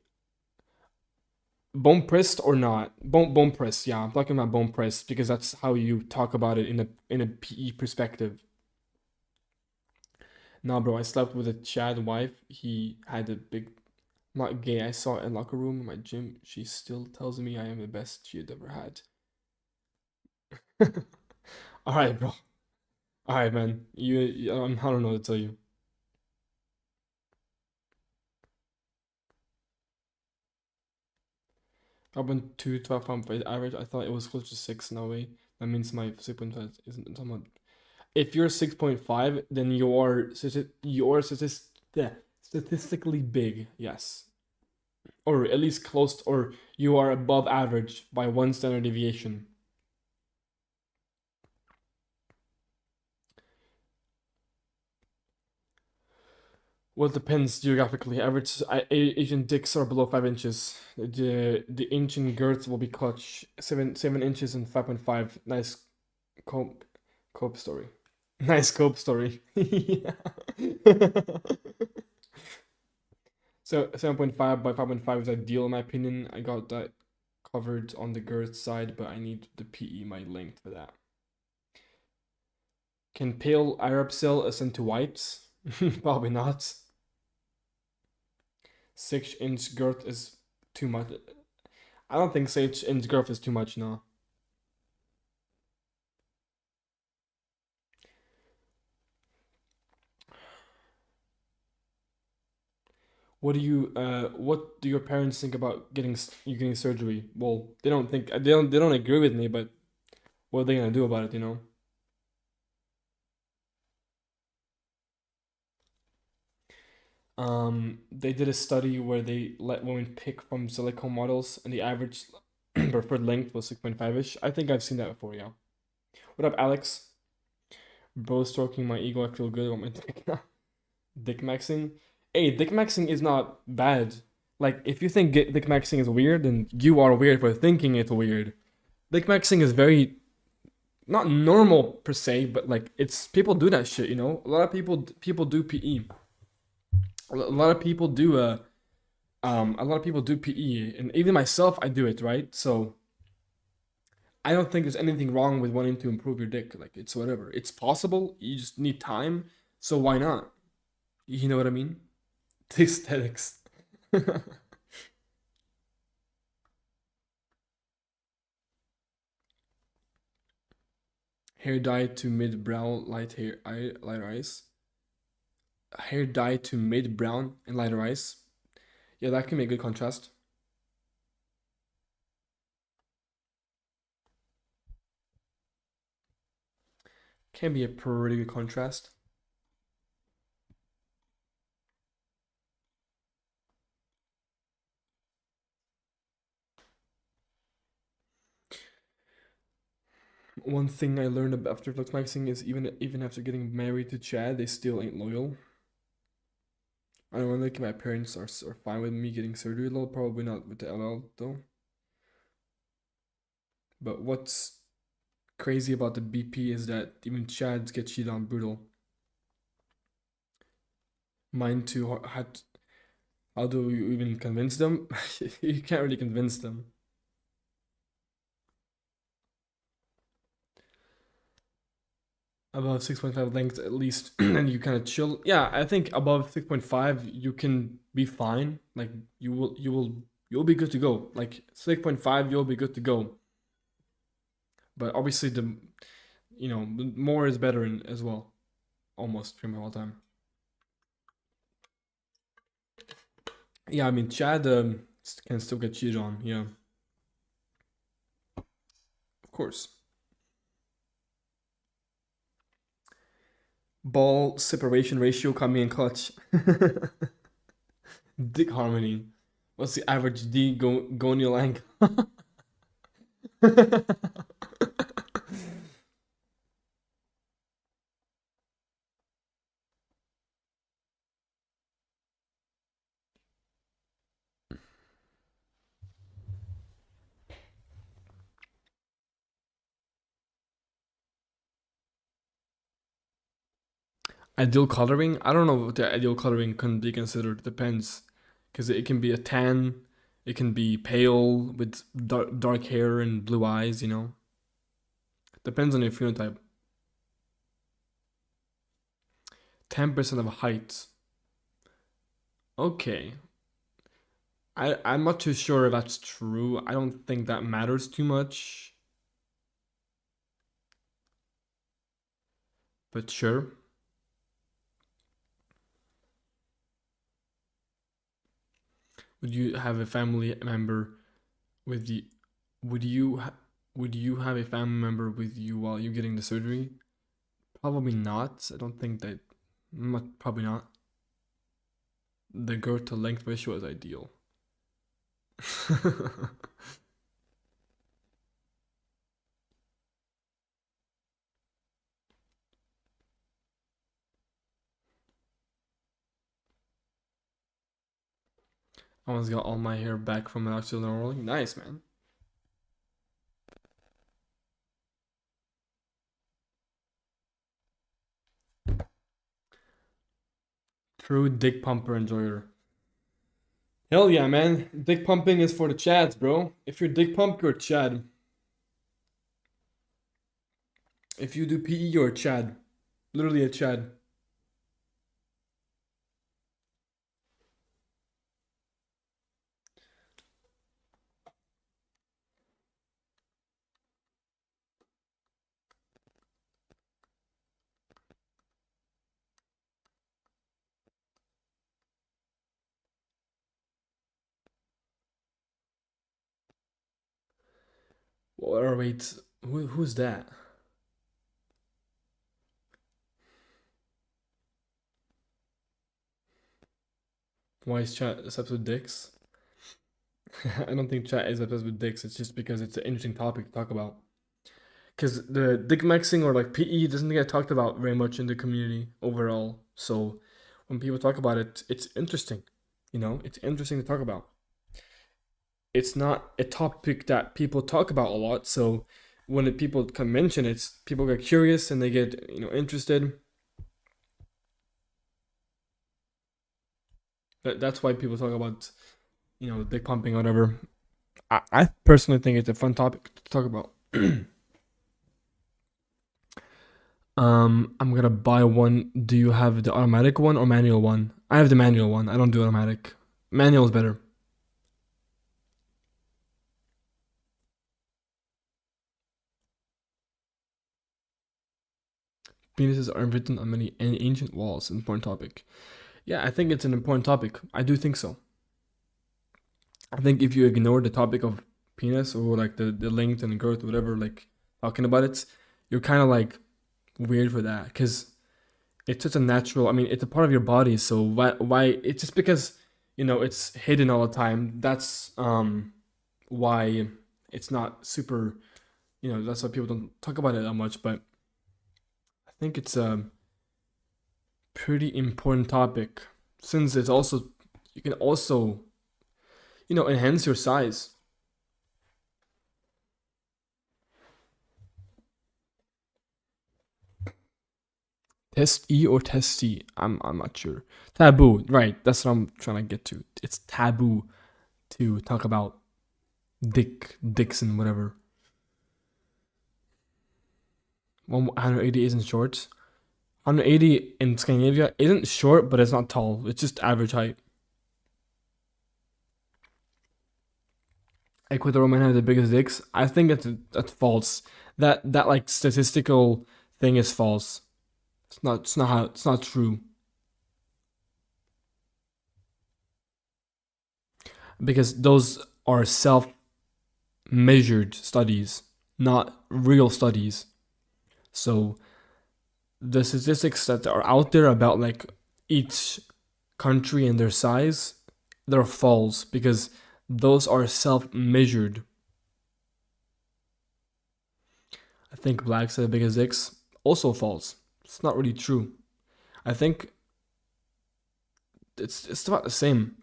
Bone pressed or not? Bone pressed, yeah. I'm talking about bone pressed because that's how you talk about it in a PE perspective. Nah, bro, I slept with a Chad wife. He had a big. Not gay. I saw it in locker room in my gym. She still tells me I am the best she had ever had. All right, bro. All right, man. I don't know what to tell you. I went to 12.5 average. I thought it was close to 6. No way. That means my 6.5 isn't somewhat. If you're 6.5, then yeah, statistically big. Yes, or at least close, or you are above average by 1 standard deviation. Well, it depends geographically. Average Asian dicks are below 5 inches. The inch in girth will be clutch. 7 inches and 5.5. Nice cope story. Nice cope story. Yeah. So 7.5 by 5.5 is ideal in my opinion. I got that covered on the girth side, but I need the PE my length for that. Can pale Arab cell ascend to whites? Probably not. 6 inch girth is too much. I don't think 6 inch girth is too much, no. What do your parents think about getting surgery? Well, they don't agree with me, but what are they gonna do about it, you know? They did a study where they let women pick from silicone models, and the average preferred length was 6.5-ish. I think I've seen that before, yeah. What up, Alex? Bro, stroking my ego. I feel good about my dick now. Dick maxing. Hey, dick maxing is not bad. Like, if you think dick maxing is weird, then you are weird for thinking it's weird. Dick maxing is very not normal per se, but like it's people do that shit. You know, a lot of people do PE. A lot of people do a lot of people do PE, and even myself, I do it, right? So I don't think there's anything wrong with wanting to improve your dick. Like it's whatever. It's possible. You just need time. So why not? You know what I mean? The aesthetics. Hair dye to mid brown, lighter eyes. Hair dye to mid brown and lighter eyes. Yeah, that can make good contrast. Can be a pretty good contrast. One thing I learned after Looksmaxxing is even after getting married to Chad, they still ain't loyal. I don't know, like my parents are fine with me getting surgery, though. Probably not with the LL though. But what's crazy about the BP is that even Chads get cheated on brutal. Mine too. How do you even convince them? You can't really convince them. Above 6.5 length at least, and you kind of chill. Yeah, I think above 6.5 you can be fine. Like you'll be good to go. Like 6.5 you'll be good to go. But obviously the more is better as well. Almost pretty much all time. Yeah, I mean Chad can still get cheated on. Yeah, of course. Ball separation ratio coming in clutch. Dick harmony. What's the average D gonial angle? Ideal coloring? I don't know what the ideal coloring can be considered. Depends, because it can be a tan, it can be pale with dark hair and blue eyes. Depends on your phenotype. 10% of height. Okay. I'm not too sure if that's true. I don't think that matters too much. But sure. Would you have a family member with you? Would you have a family member with you while you're getting the surgery? Probably not. I don't think that. Probably not. The girth to length ratio is ideal. I almost got all my hair back from an oxygen rolling. Nice, man. True dick pumper enjoyer. Hell yeah, man. Dick pumping is for the chads, bro. If you're dick pump, you're a chad. If you do PE, you're a chad. Literally a chad. Wait, who's that? Why is chat obsessed with dicks? I don't think chat is obsessed with dicks. It's just because it's an interesting topic to talk about. Because the dick maxing or like PE doesn't get talked about very much in the community overall. So when people talk about it, it's interesting. It's interesting to talk about. It's not a topic that people talk about a lot. So when people can mention it, people get curious and they get interested. That's why people talk about dick pumping or whatever. I personally think it's a fun topic to talk about. I'm gonna buy one. Do you have the automatic one or manual one? I have the manual one. I don't do automatic. Manual is better. Penises are written on many ancient walls. An important topic. Yeah, I think it's an important topic. I do think so. I think if you ignore the topic of penis or like the length and girth, whatever, like talking about it, you're kind of like weird for that because it's such a natural. I mean, it's a part of your body. So why? It's just because it's hidden all the time. That's why it's not super. That's why people don't talk about it that much. But I think it's a pretty important topic since it's also you can also enhance your size. Test E or test C? I'm not sure. Taboo, right? That's what I'm trying to get to. It's taboo to talk about dicks and whatever. 180 isn't short. 180 in Scandinavia isn't short, but it's not tall. It's just average height. Ecuador men have the biggest dicks. I think that's false. That like statistical thing is false. It's not true. Because those are self-measured studies, not real studies. So the statistics that are out there about like each country and their size, they're false because those are self-measured. I think blacks have the biggest dicks. Also false. It's not really true. I think it's about the same.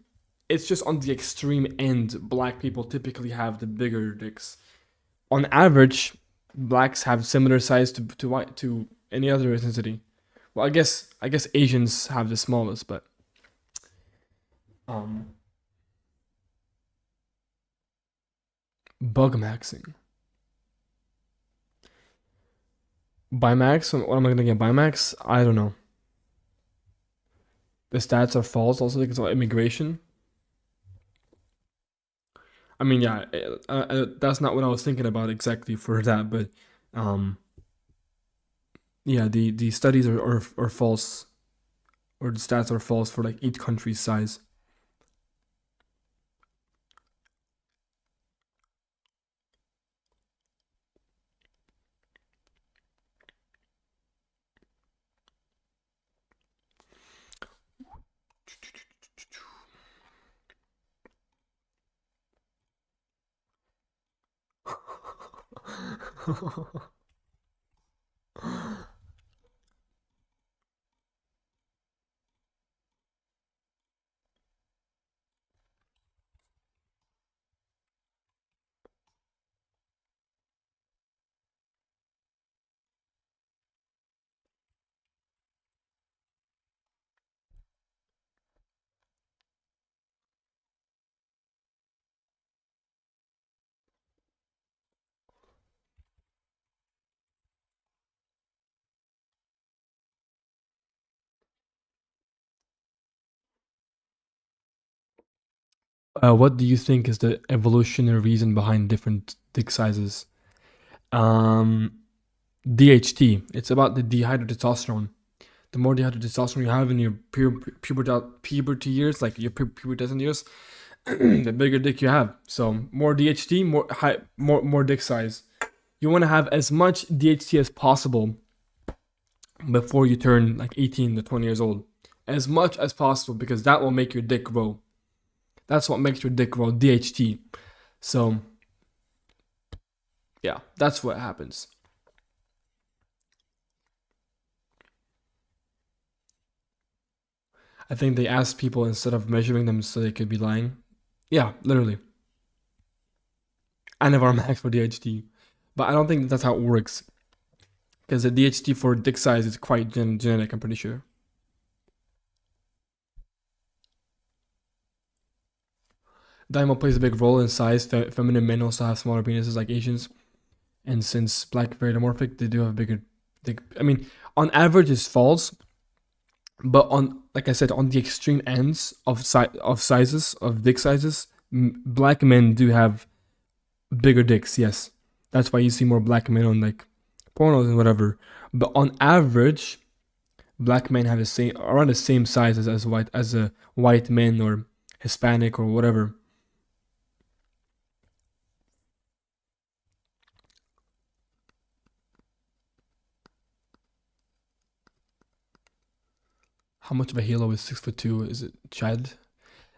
It's just on the extreme end, black people typically have the bigger dicks. On average, blacks have similar size to any other ethnicity. Well, I guess Asians have the smallest, but bug maxing. Bimax, what am I gonna get? Bimax? I don't know. The stats are false also because of immigration. I mean, yeah, that's not what I was thinking about exactly for that, but yeah, the studies are false, or the stats are false for like each country's size. What do you think is the evolutionary reason behind different dick sizes? DHT. It's about the dihydrotestosterone. The more dihydrotestosterone you have in your puberty years, like your pubescent years, the bigger dick you have. So more DHT, more dick size. You want to have as much DHT as possible before you turn like 18 to 20 years old. As much as possible, because that will make your dick grow. That's what makes your dick grow, DHT. So yeah, that's what happens. I think they asked people instead of measuring them so they could be lying. Yeah, literally. I never max for DHT. But I don't think that's how it works. Because the DHT for dick size is quite genetic, I'm pretty sure. Diamond plays a big role in size. Feminine men also have smaller penises like Asians. And since black very dimorphic, they do have bigger dick. I mean, on average it's false. But on, like I said, on the extreme ends of sizes, of dick sizes, black men do have bigger dicks, yes. That's why you see more black men on like pornos and whatever. But on average, black men have around the same size as a white men or Hispanic or whatever. How much of a halo is 6'2"? Is it Chad?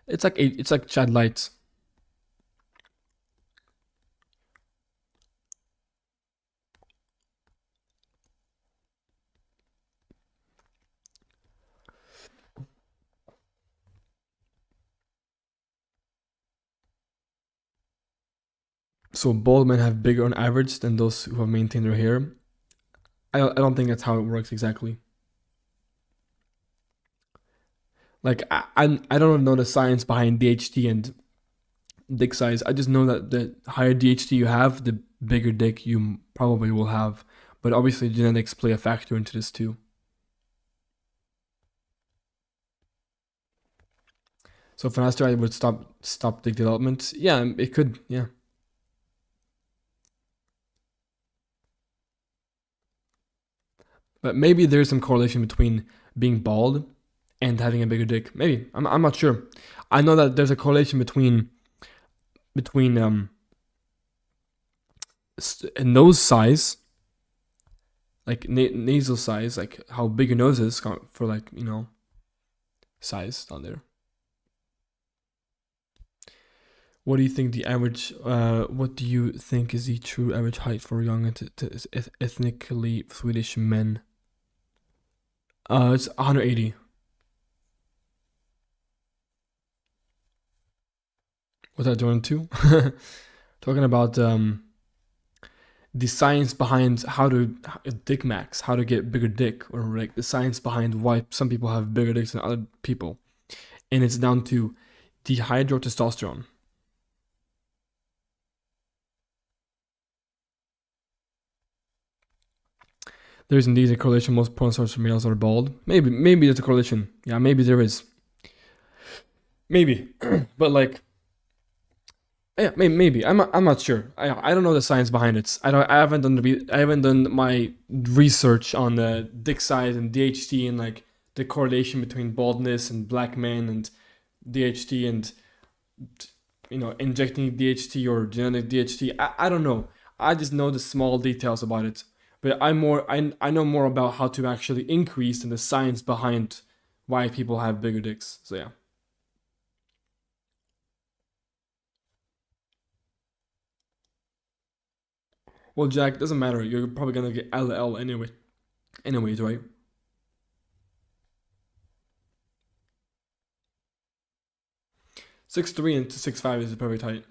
It's like Chad Light. So bald men have bigger on average than those who have maintained their hair. I don't think that's how it works exactly. Like I don't know the science behind DHT and dick size. I just know that the higher DHT you have, the bigger dick you probably will have. But obviously genetics play a factor into this too. So finasteride would stop dick development. Yeah, it could. Yeah. But maybe there's some correlation between being bald and having a bigger dick. Maybe. I'm not sure. I know that there's a correlation between nose size, like nasal size, like how big your nose is for like, size down there. What do you think the average? What do you think is the true average height for young ethnically Swedish men? It's 180. Was that Jordan 2? Talking about the science behind how to dick max, how to get bigger dick, or like the science behind why some people have bigger dicks than other people, and it's down to dihydrotestosterone. There's indeed a correlation. Most porn stars for males are bald. Maybe there's a correlation. Yeah, maybe there is. Maybe, but like, yeah, maybe. I'm not sure. I don't know the science behind it. I haven't done my research on the dick size and DHT and like the correlation between baldness and black men and DHT and injecting DHT or genetic DHT. I don't know. I just know the small details about it. But I know more about how to actually increase and the science behind why people have bigger dicks. So yeah. Well, Jack, doesn't matter. You're probably gonna get LL anyway. Anyways, right? (6'3" and 6'5" is very tight.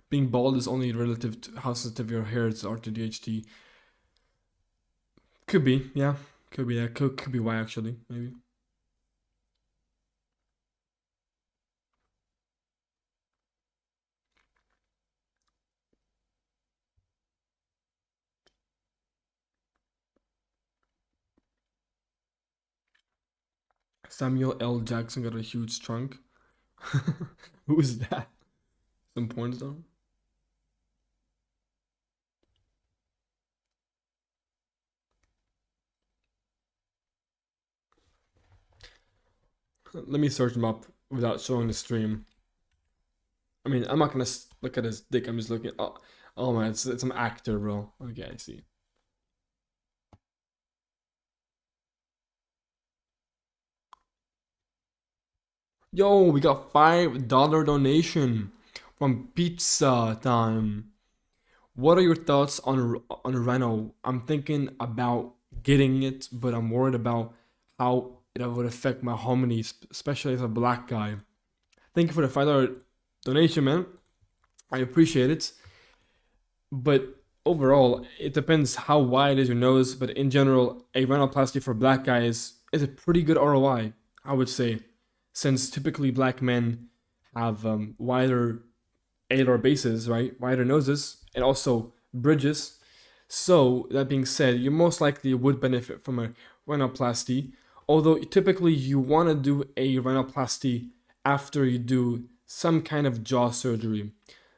Being bald is only relative to how sensitive your hairs are to DHT. Could be, yeah. Could be that. Could be why, actually, maybe. Samuel L. Jackson got a huge trunk. Who is that? Some porn star? Let me search him up without showing the stream. I mean, I'm not gonna look at his dick. I'm just looking. Oh man, it's some actor, bro. Okay, I see. Yo, we got $5 donation from Pizza Time. What are your thoughts on Renault? I'm thinking about getting it, but I'm worried about how it would affect my harmony, especially as a black guy. Thank you for the $5 donation, man. I appreciate it. But overall, it depends how wide is your nose. But in general, a rhinoplasty for black guys is a pretty good ROI, I would say, since typically black men have wider alar bases, right? Wider noses, and also bridges. So that being said, you most likely would benefit from a rhinoplasty, although typically you want to do a rhinoplasty after you do some kind of jaw surgery.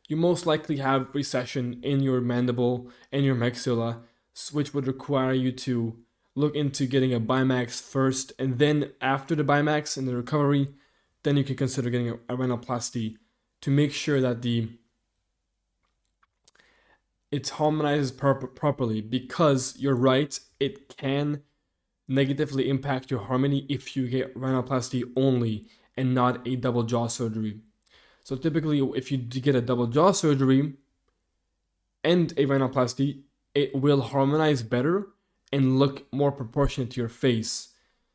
You most likely have recession in your mandible and your maxilla, which would require you to look into getting a Bimax first, and then after the Bimax and the recovery, then you can consider getting a rhinoplasty to make sure that it harmonizes properly, because you're right, it can negatively impact your harmony if you get rhinoplasty only and not a double jaw surgery. So typically, if you get a double jaw surgery and a rhinoplasty, it will harmonize better and look more proportionate to your face.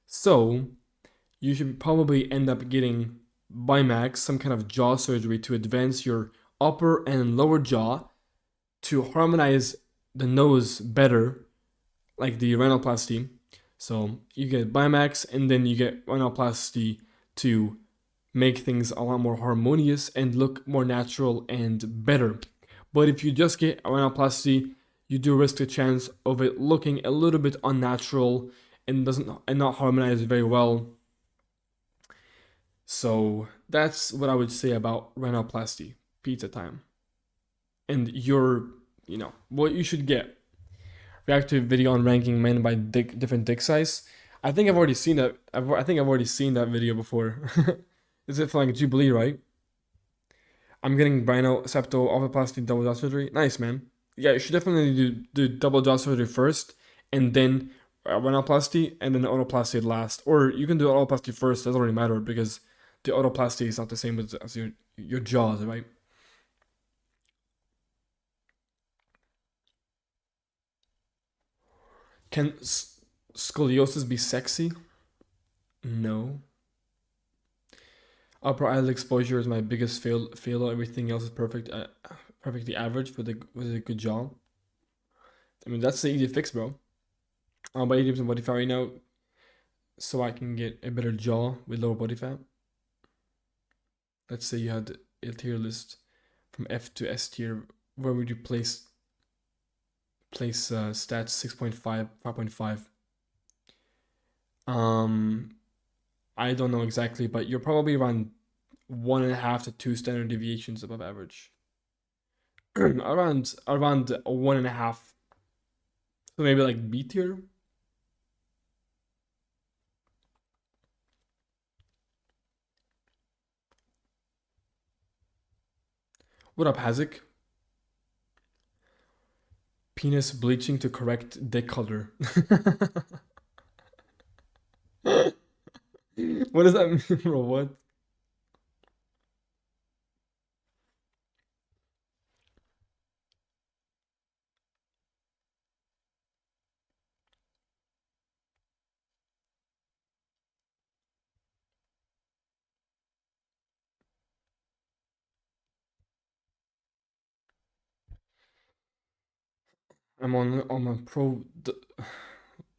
So you should probably end up getting Bimax, some kind of jaw surgery to advance your upper and lower jaw to harmonize the nose better, like the rhinoplasty. So you get Bimax and then you get rhinoplasty to make things a lot more harmonious and look more natural and better. But if you just get a rhinoplasty, you do risk the chance of it looking a little bit unnatural and not harmonize very well. So that's what I would say about rhinoplasty. Pizza time. And what you should get. React to a video on ranking men by different dick size. I think I've already seen that. I think I've already seen that video before. Is it for like Jubilee, right? I'm getting rhino, septo, ophoplasty, double jaw surgery. Nice, man. Yeah, you should definitely do double jaw surgery first, and then rhinoplasty, and then otoplasty at last. Or you can do otoplasty first. Doesn't really matter because the otoplasty is not the same as your jaws, right? Can scoliosis be sexy? No. Upper eyelid exposure is my biggest fail. Everything else is perfect. perfectly average with a good jaw. I mean, that's the easy fix, bro. I'll buy 80% body fat right now so I can get a better jaw with lower body fat. Let's say you had a tier list from F to S tier. Where would you place stats 6.5, 5.5? I don't know exactly, but you're probably around 1.5 to 2 standard deviations above average. around 1.5. So maybe like B tier. What up, Hazik? Penis bleaching to correct dick color. What does that mean, bro? What? I'm on a pro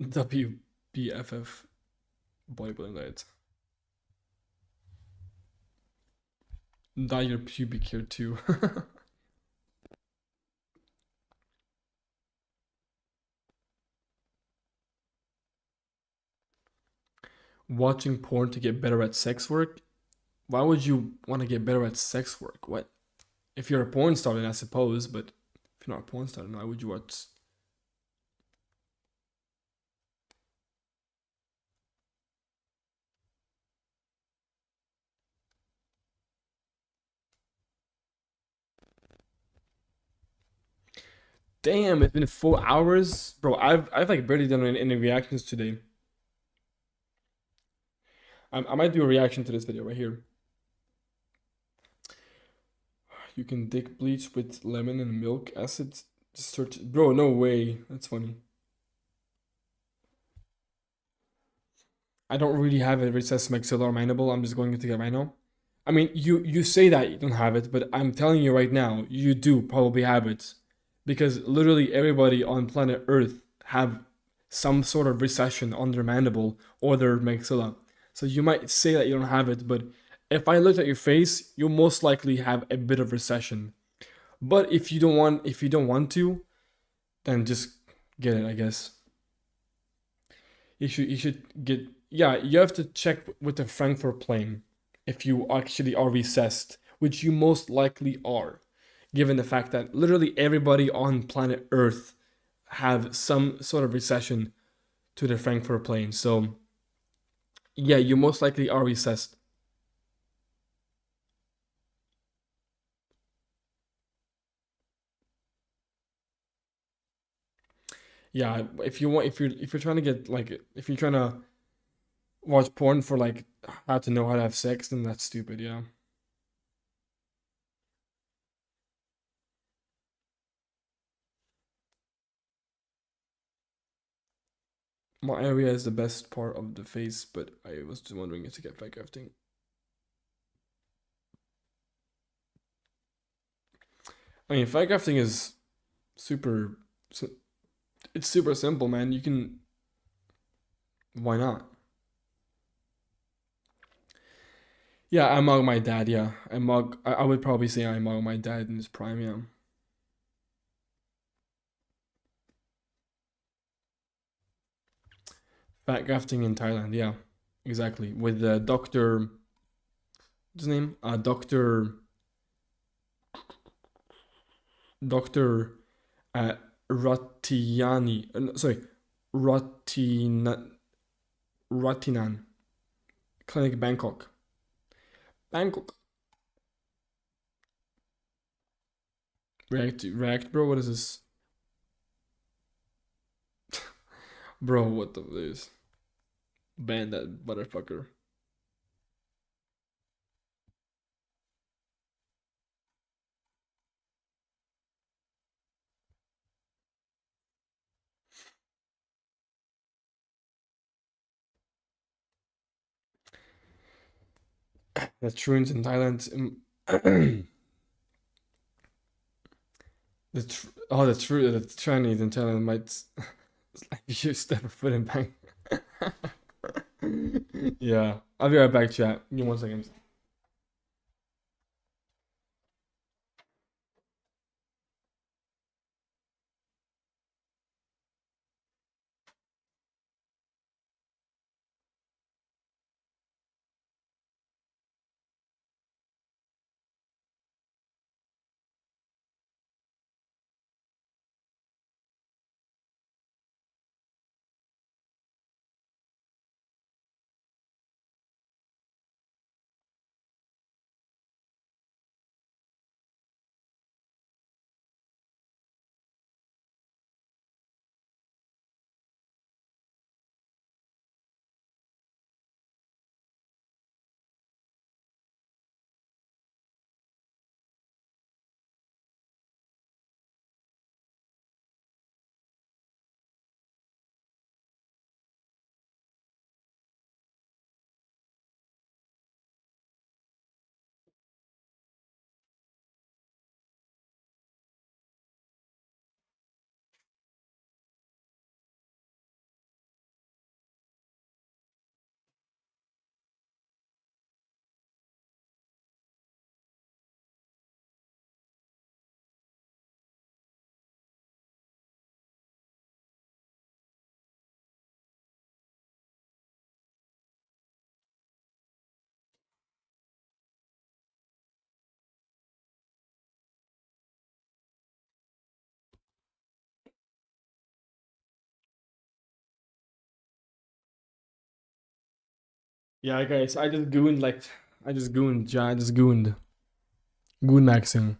WBFF bodybuilding diet. Dye your pubic hair too. Watching porn to get better at sex work? Why would you want to get better at sex work? What? If you're a porn star, then I suppose, but if you're not a porn star, then why would you watch? Damn, it's been 4 hours, bro. I've like barely done any reactions today. I might do a reaction to this video right here. You can dick bleach with lemon and milk acid. Just search, bro. No way. That's funny. I don't really have a recessed maxilla or mandible. I'm just going to get rhino. I mean, you say that you don't have it, but I'm telling you right now, you do probably have it, because literally everybody on planet Earth have some sort of recession on their mandible or their maxilla. So you might say that you don't have it, but if I looked at your face, you'll most likely have a bit of recession. But if you don't want to, then just get it, I guess. You should get, yeah, you have to check with the Frankfurt plane if you actually are recessed, which you most likely are, given the fact that literally everybody on planet Earth have some sort of recession to the Frankfurt plane. So yeah, you most likely are recessed. Yeah, if you're trying to get like, if you're trying to watch porn for like how to know how to have sex, then that's stupid, yeah. My area is the best part of the face, but I was just wondering if to get fat grafting. I mean, fat grafting is super, it's super simple, man. You can, why not? Yeah, I mug my dad, yeah. I would probably say I mug my dad in his prime, yeah. Fat grafting in Thailand, yeah. Exactly. With Dr. What's his name? Dr. Ratiani. No, sorry. Ratinan. Clinic Bangkok. Bangkok. React, bro. What is this? Bro, what the this? Ban that motherfucker. That's ruins in Thailand. The truth, the Chinese and Thailand might you step a foot in bang. Yeah, I'll be right back, chat. Give me 1 second. Yeah, guys, I just gooned yeah, I just gooned. Goon maxing.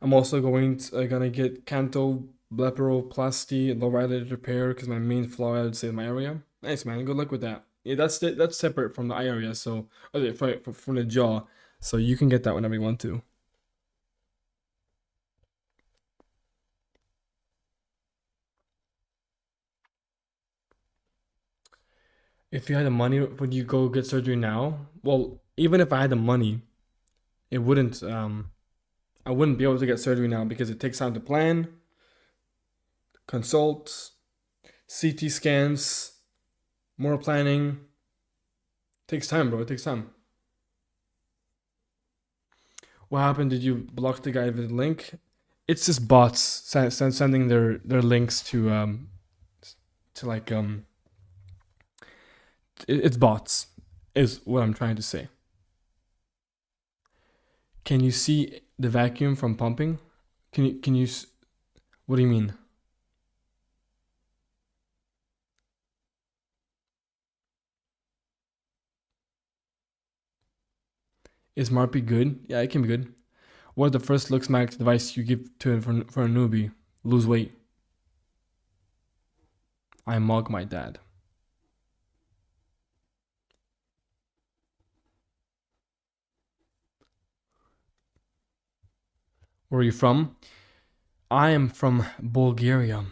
I'm also gonna get Canto Blepharoplasty low eyelid repair because my main flaw I would say in my area. Nice, man. Good luck with that. Yeah, that's separate from the eye area, so from the jaw. So you can get that whenever you want to. If you had the money, would you go get surgery now? Well, even if I had the money, it wouldn't. I wouldn't be able to get surgery now because it takes time to plan, consult, CT scans, more planning. Takes time, bro. It takes time. What happened? Did you block the guy with the link? It's just bots sending their links to like it's bots is what I'm trying to say. Can you see the vacuum from pumping? Can you what do you mean? Is Marpy good? Yeah, it can be good. What's the first Looksmaxx advice you give to for a newbie? Lose weight. I mug my dad. Where are you from? I am from Bulgaria.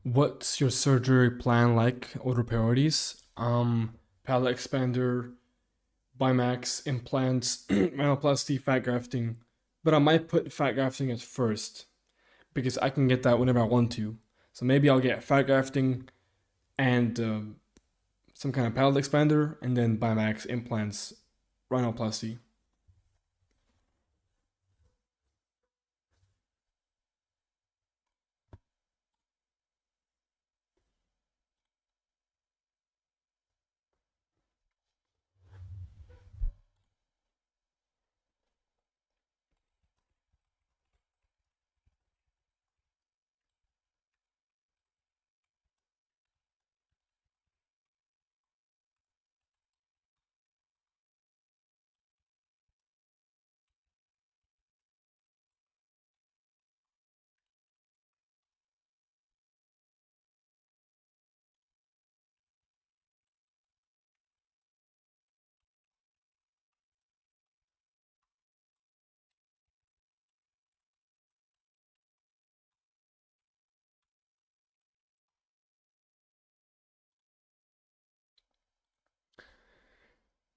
What's your surgery plan like? Order priorities? Palate expander, Bimax, implants, rhinoplasty, fat grafting. But I might put fat grafting at first because I can get that whenever I want to. So maybe I'll get fat grafting and some kind of palate expander, and then Bimax, implants, rhinoplasty.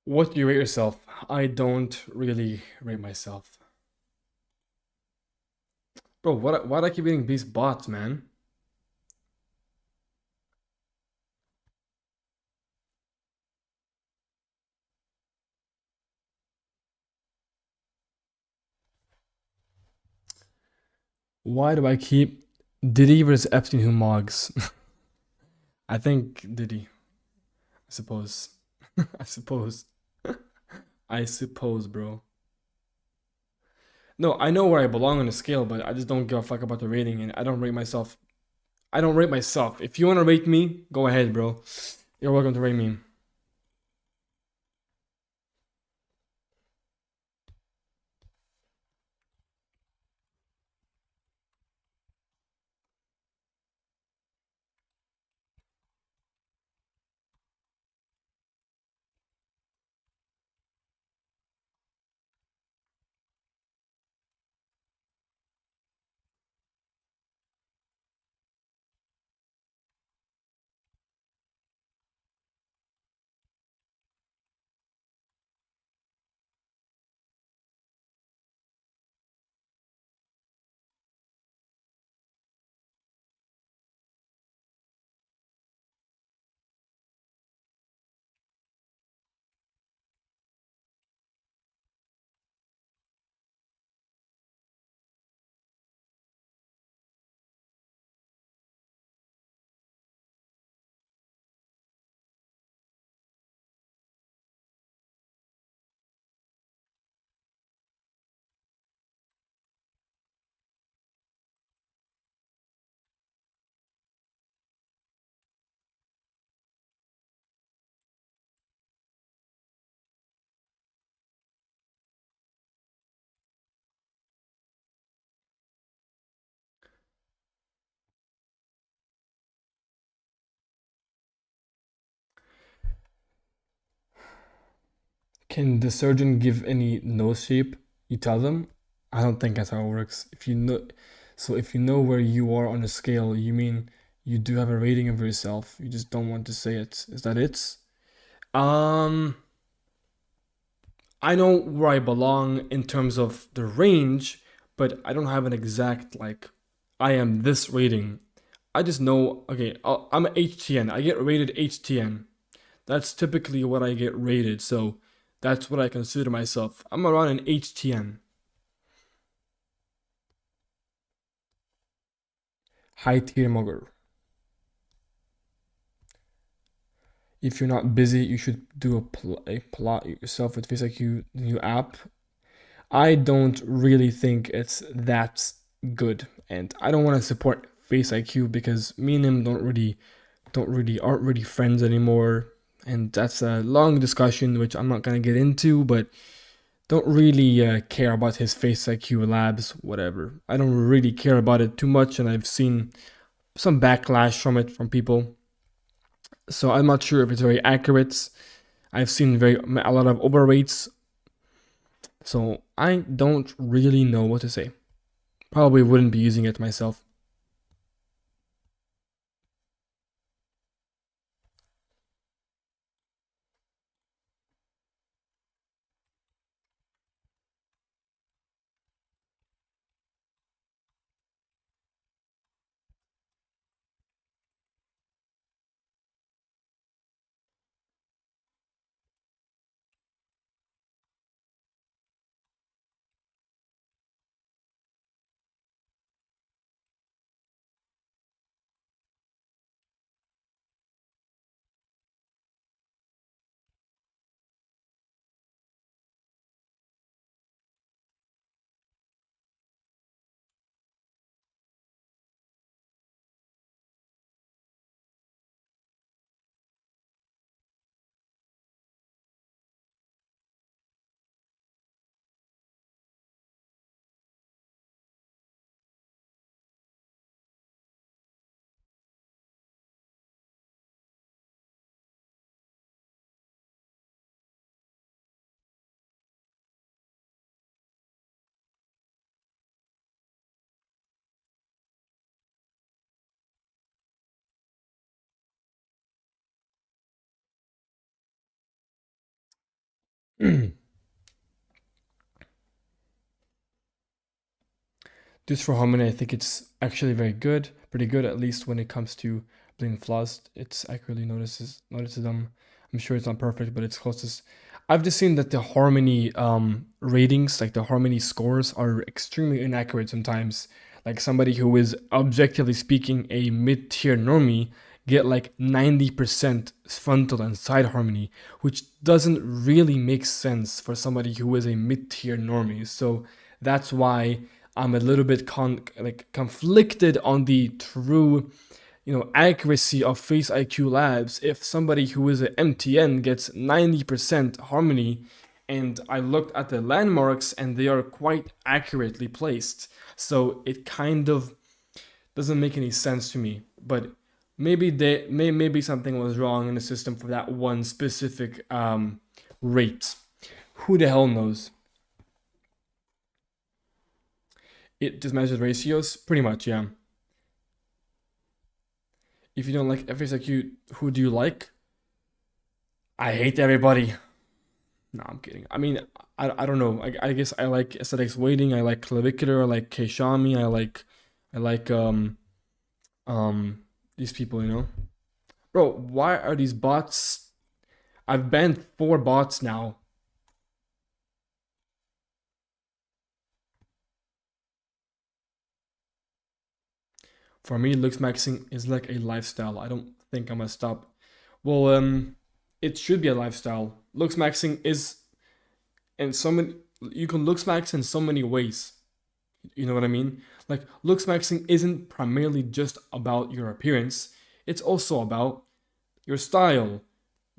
What do you rate yourself? I don't really rate myself. Bro, why do I keep getting these bots, man? Why do I keep Diddy versus Epstein who mogs? I think Diddy. I suppose. I suppose. I suppose, bro. No, I know where I belong on the scale, but I just don't give a fuck about the rating, and I don't rate myself. I don't rate myself. If you want to rate me, go ahead, bro. You're welcome to rate me. Can the surgeon give any nose shape? You tell them? I don't think that's how it works. If you know, so if you know where you are on a scale, you mean you do have a rating of yourself. You just don't want to say it. Is that it? Um, I know where I belong in terms of the range, but I don't have an exact like I am this rating. I just know, okay, I'm an HTN. I get rated HTN. That's typically what I get rated. So that's what I consider myself. I'm around an HTN. High tier mugger. If you're not busy, you should do a plot yourself with FaceIQ new app. I don't really think it's that good, and I don't want to support FaceIQ because me and him aren't really friends anymore, and that's a long discussion which I'm not gonna get into, but don't really care about his FaceIQ labs, whatever. I don't really care about it too much, and I've seen some backlash from it from people. So I'm not sure if it's very accurate. I've seen a lot of overrates. So I don't really know what to say. Probably wouldn't be using it myself. Just for harmony, I think it's actually very good, pretty good, at least when it comes to bling flaws. It's accurately notices them. I'm sure it's not perfect, but it's closest. I've just seen that the harmony ratings, like the harmony scores, are extremely inaccurate sometimes. Like somebody who is objectively speaking a mid-tier normie get like 90% frontal and side harmony, which doesn't really make sense for somebody who is a mid-tier normie. So that's why I'm a little bit conflicted on the true, accuracy of Face IQ Labs. If somebody who is an MTN gets 90% harmony, and I looked at the landmarks and they are quite accurately placed, so it kind of doesn't make any sense to me. But maybe something was wrong in the system for that one specific rate. Who the hell knows? It just measures ratios, pretty much, yeah. If you don't like Face IQ, who do you like? I hate everybody. No, I'm kidding. I mean, I don't know. I guess I like aesthetics waiting. I like clavicular. I like Keishami. I like these people. Bro. Why are these bots? I've banned 4 bots now. For me, Looksmaxxing is like a lifestyle. I don't think I'm gonna stop. Well, it should be a lifestyle. Looksmaxxing is, in so many, you can Looksmax in so many ways. You know what I mean? Like, Looksmaxxing isn't primarily just about your appearance. It's also about your style,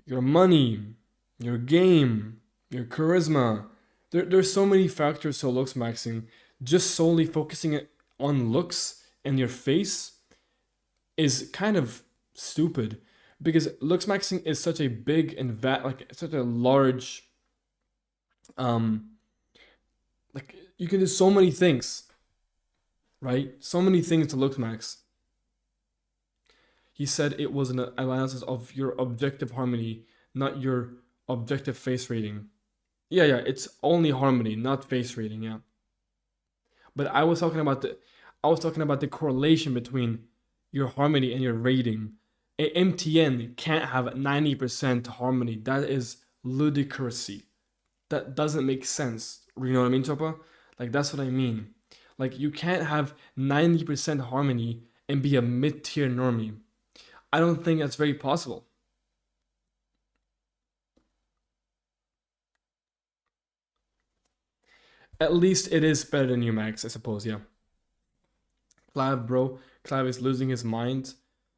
your money, your game, your charisma. There's so many factors to Looksmaxxing. Just solely focusing it on looks and your face is kind of stupid, because Looksmaxxing is such a big and such a large, like, you can do so many things, right? So many things to Looksmax. He said it was an analysis of your objective harmony, not your objective face rating. Yeah, it's only harmony, not face rating, yeah. But I was talking about the correlation between your harmony and your rating. A MTN can't have 90% harmony. That is ludicrousy. That doesn't make sense. You know what I mean, Chopa? Like, that's what I mean. Like, you can't have 90% harmony and be a mid-tier normie. I don't think that's very possible. At least it is better than you, Max, I suppose, yeah. Clav, bro. Clav is losing his mind.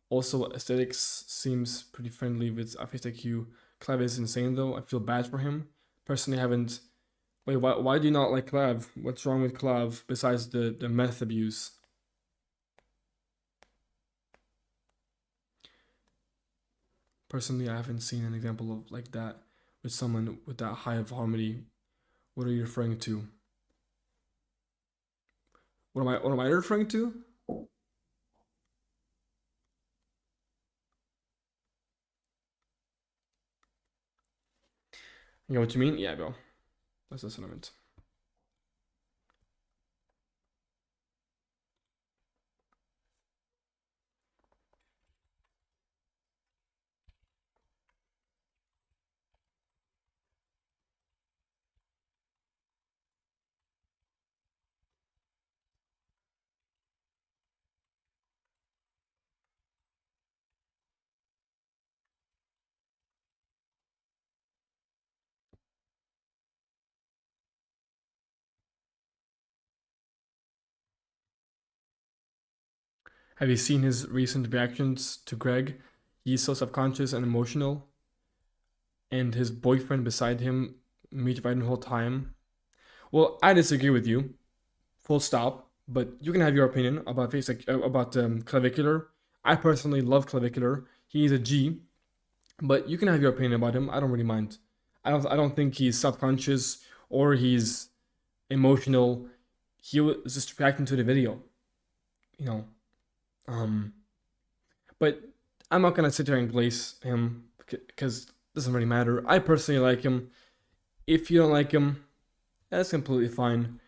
Also, aesthetics seems pretty friendly with Face IQ. Clav is insane, though. I feel bad for him. Personally, I haven't... Wait, why do you not like Clav? What's wrong with Clav besides the meth abuse? Personally, I haven't seen an example of like that with someone with that high of harmony. What are you referring to? What am I referring to? You know what you mean? Yeah, bro. That's what I meant. Have you seen his recent reactions to Greg? He's so subconscious and emotional. And his boyfriend beside him meet the whole time. Well, I disagree with you. Full stop. But you can have your opinion about Clavicular. I personally love Clavicular. He's a G. But you can have your opinion about him. I don't really mind. I don't think he's subconscious or he's emotional. He was just reacting to the video. You know. But I'm not gonna sit here and glaze him because it doesn't really matter. I personally like him. If you don't like him, that's completely fine.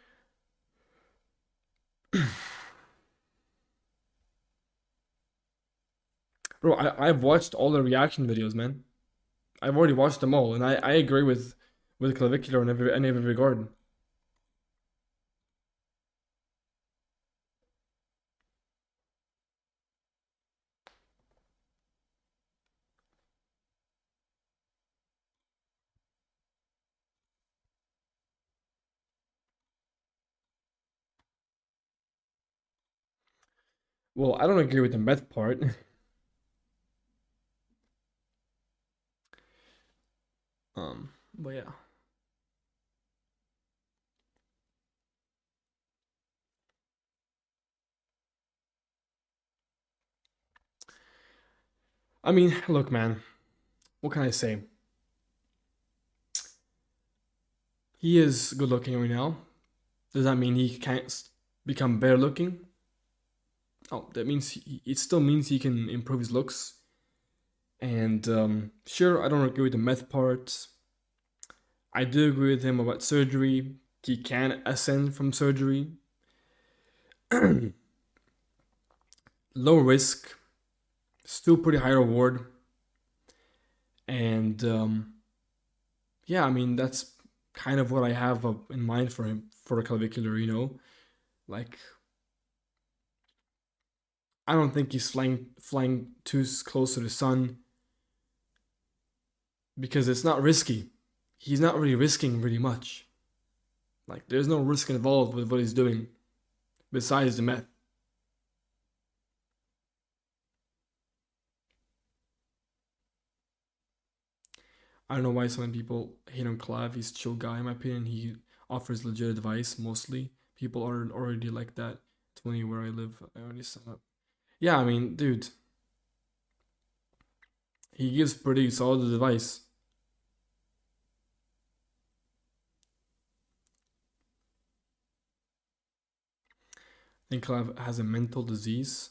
Bro, I've watched all the reaction videos, man. I've already watched them all, and I agree with Clavicular in every regard. Well, I don't agree with the meth part. But yeah. I mean, look, man. What can I say? He is good looking right now. Does that mean he can't become better looking? Oh, that means it still means he can improve his looks. And sure, I don't agree with the meth part. I do agree with him about surgery. He can ascend from surgery. Low risk, still pretty high reward. And yeah, I mean, that's kind of what I have in mind for him, for a clavicular, you know? Like, I don't think he's flying too close to the sun because it's not risky. He's not really risking really much. Like, there's no risk involved with what he's doing besides the meth. I don't know why so many people hate on Clav. He's a chill guy, in my opinion. He offers legit advice mostly. People are already like that. It's funny where I live. I already set up. Yeah, I mean, dude. He gives pretty solid advice. I think Clav has a mental disease.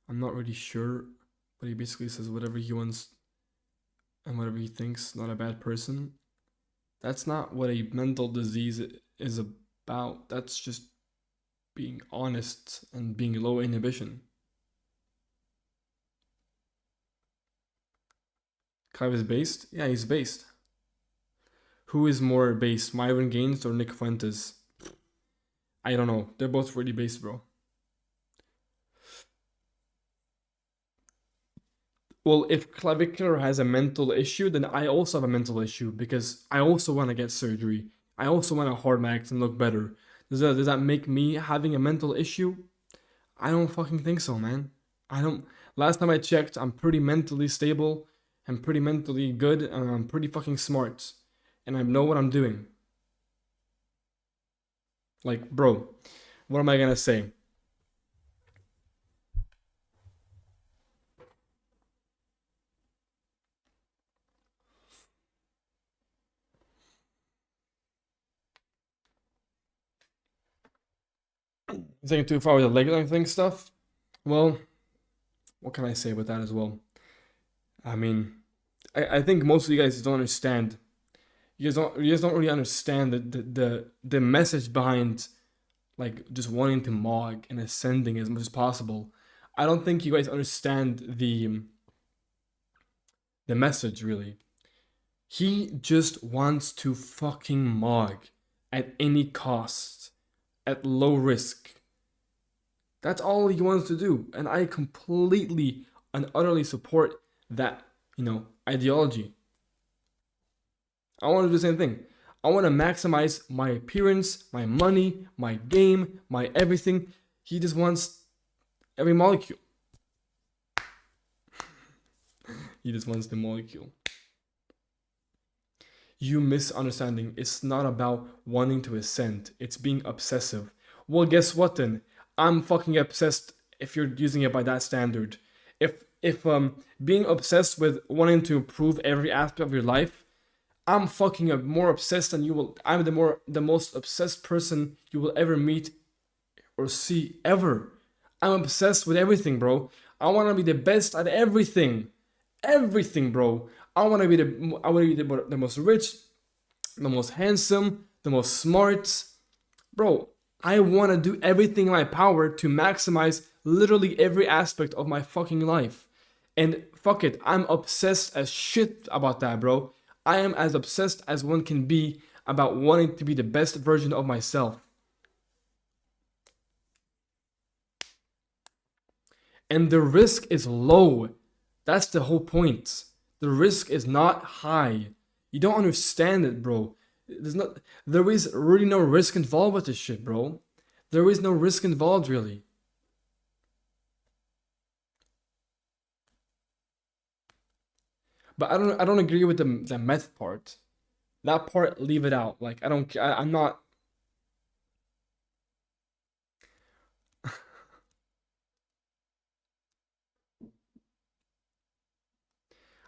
I'm not really sure, but he basically says whatever he wants and whatever he thinks, not a bad person. That's not what a mental disease is about. That's just being honest and being low inhibition. Clive is based? Yeah, he's based. Who is more based, Myron Gaines or Nick Fuentes? I don't know. They're both really based, bro. Well, if clavicular has a mental issue, then I also have a mental issue because I also want to get surgery. I also want to hard max and look better. Does that make me having a mental issue? I don't fucking think so, man. I don't. Last time I checked, I'm pretty mentally stable. I'm pretty mentally good, and I'm pretty fucking smart. And I know what I'm doing. Like, bro, what am I gonna say? It's taking too far with the leg lengthening stuff. Well, what can I say about that as well? I mean, I think most of you guys don't understand. You guys don't really understand the message behind like just wanting to mog and ascending as much as possible. I don't think you guys understand the message really. He just wants to fucking mog at any cost, at low risk. That's all he wants to do, and I completely and utterly support that, ideology. I want to do the same thing. I want to maximize my appearance, my money, my game, my everything. He just wants every molecule. He just wants the molecule. You misunderstanding. It's not about wanting to ascend. It's being obsessive. Well, guess what then? I'm fucking obsessed if you're using it by that standard. If being obsessed with wanting to improve every aspect of your life, I'm fucking more obsessed than you will. I'm the most obsessed person you will ever meet or see ever. I'm obsessed with everything, bro. I want to be the best at everything. Everything, bro. I want to be the most rich. the most handsome, the most smart. Bro, I want to do everything in my power to maximize literally every aspect of my fucking life. And fuck it, I'm obsessed as shit about that, bro. I am as obsessed as one can be about wanting to be the best version of myself. And the risk is low. That's the whole point. The risk is not high. You don't understand it, bro. There is really no risk involved with this shit, bro. There is no risk involved, really. But I don't agree with the meth part. That part, leave it out. Like, I'm not.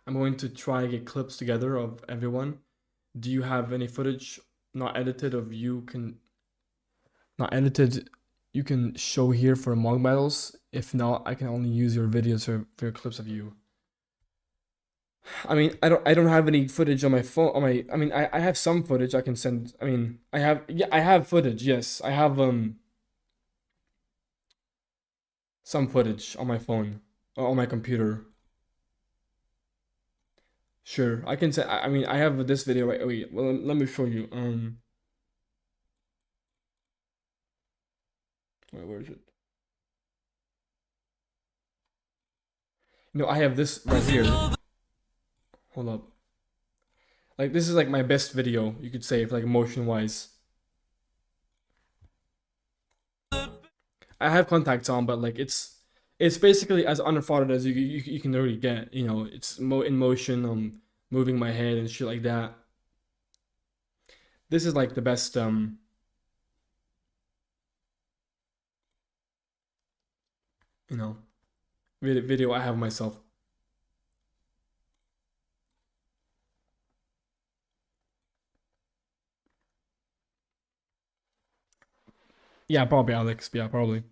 I'm going to try to get clips together of everyone. Do you have any footage not edited of you can show here for mock battles? If not, I can only use your videos for clips of you. I mean, I don't have any footage on my phone. I have some footage I can send. I mean, I have footage. Yes, I have some footage on my phone or on my computer. Sure, I can say. I mean, I have this video. Wait. Well, let me show you. Wait, where is it? No, I have this right here. Hold up. Like, this is like my best video, you could say, like motion wise. I have contacts on, but like it's basically as unthought as you can really get. You know, it's in motion, moving my head and shit like that. This is like the best you know, video I have of myself. Yeah, probably Alex. Yeah, probably.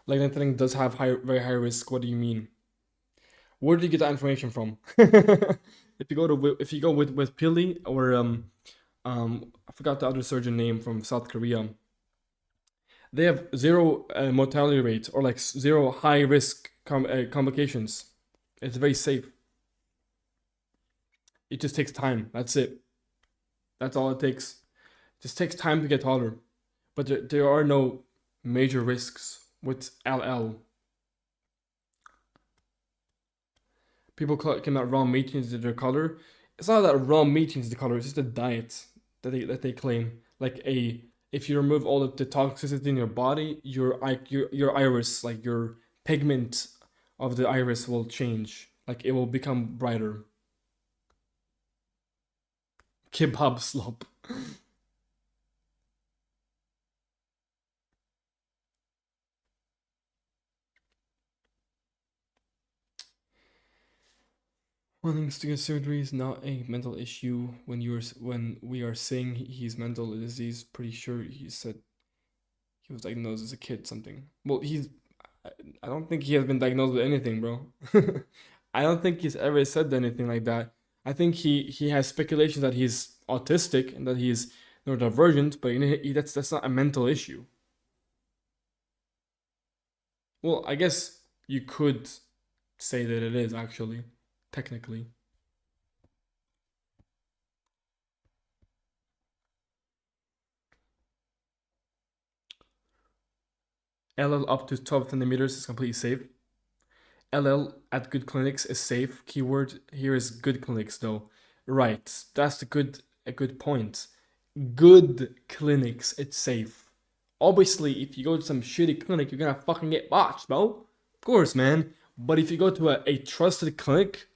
Like, lengthening does have very high risk. What do you mean? Where did you get that information from? If you go with Pili or I forgot the other surgeon name from South Korea. They have zero mortality rate or like zero high risk complications. It's very safe. It just takes time. That's it. That's all it takes. It just takes time to get taller. But there are no major risks with LL. People came out raw meat changes their color. It's not that raw meat changes the color. It's just a diet that they claim. Like if you remove all of the toxicity in your body, your iris, like your pigment of the iris will change. Like it will become brighter. Kebab slop. Wanting to get surgery is not a mental issue. When we are saying he's mental disease, pretty sure he said he was diagnosed as a kid something. Well, I don't think he has been diagnosed with anything, bro. I don't think he's ever said anything like that. I think he has speculations that he's autistic and that he's neurodivergent, but that's not a mental issue. Well, I guess you could say that it is actually, technically. LL up to 12 centimeters is completely safe. LL at good clinics is safe. Keyword here is good clinics though. Right, that's a good point. Good clinics, it's safe. Obviously, if you go to some shitty clinic, you're gonna fucking get botched, bro. Of course, man. But if you go to a trusted clinic,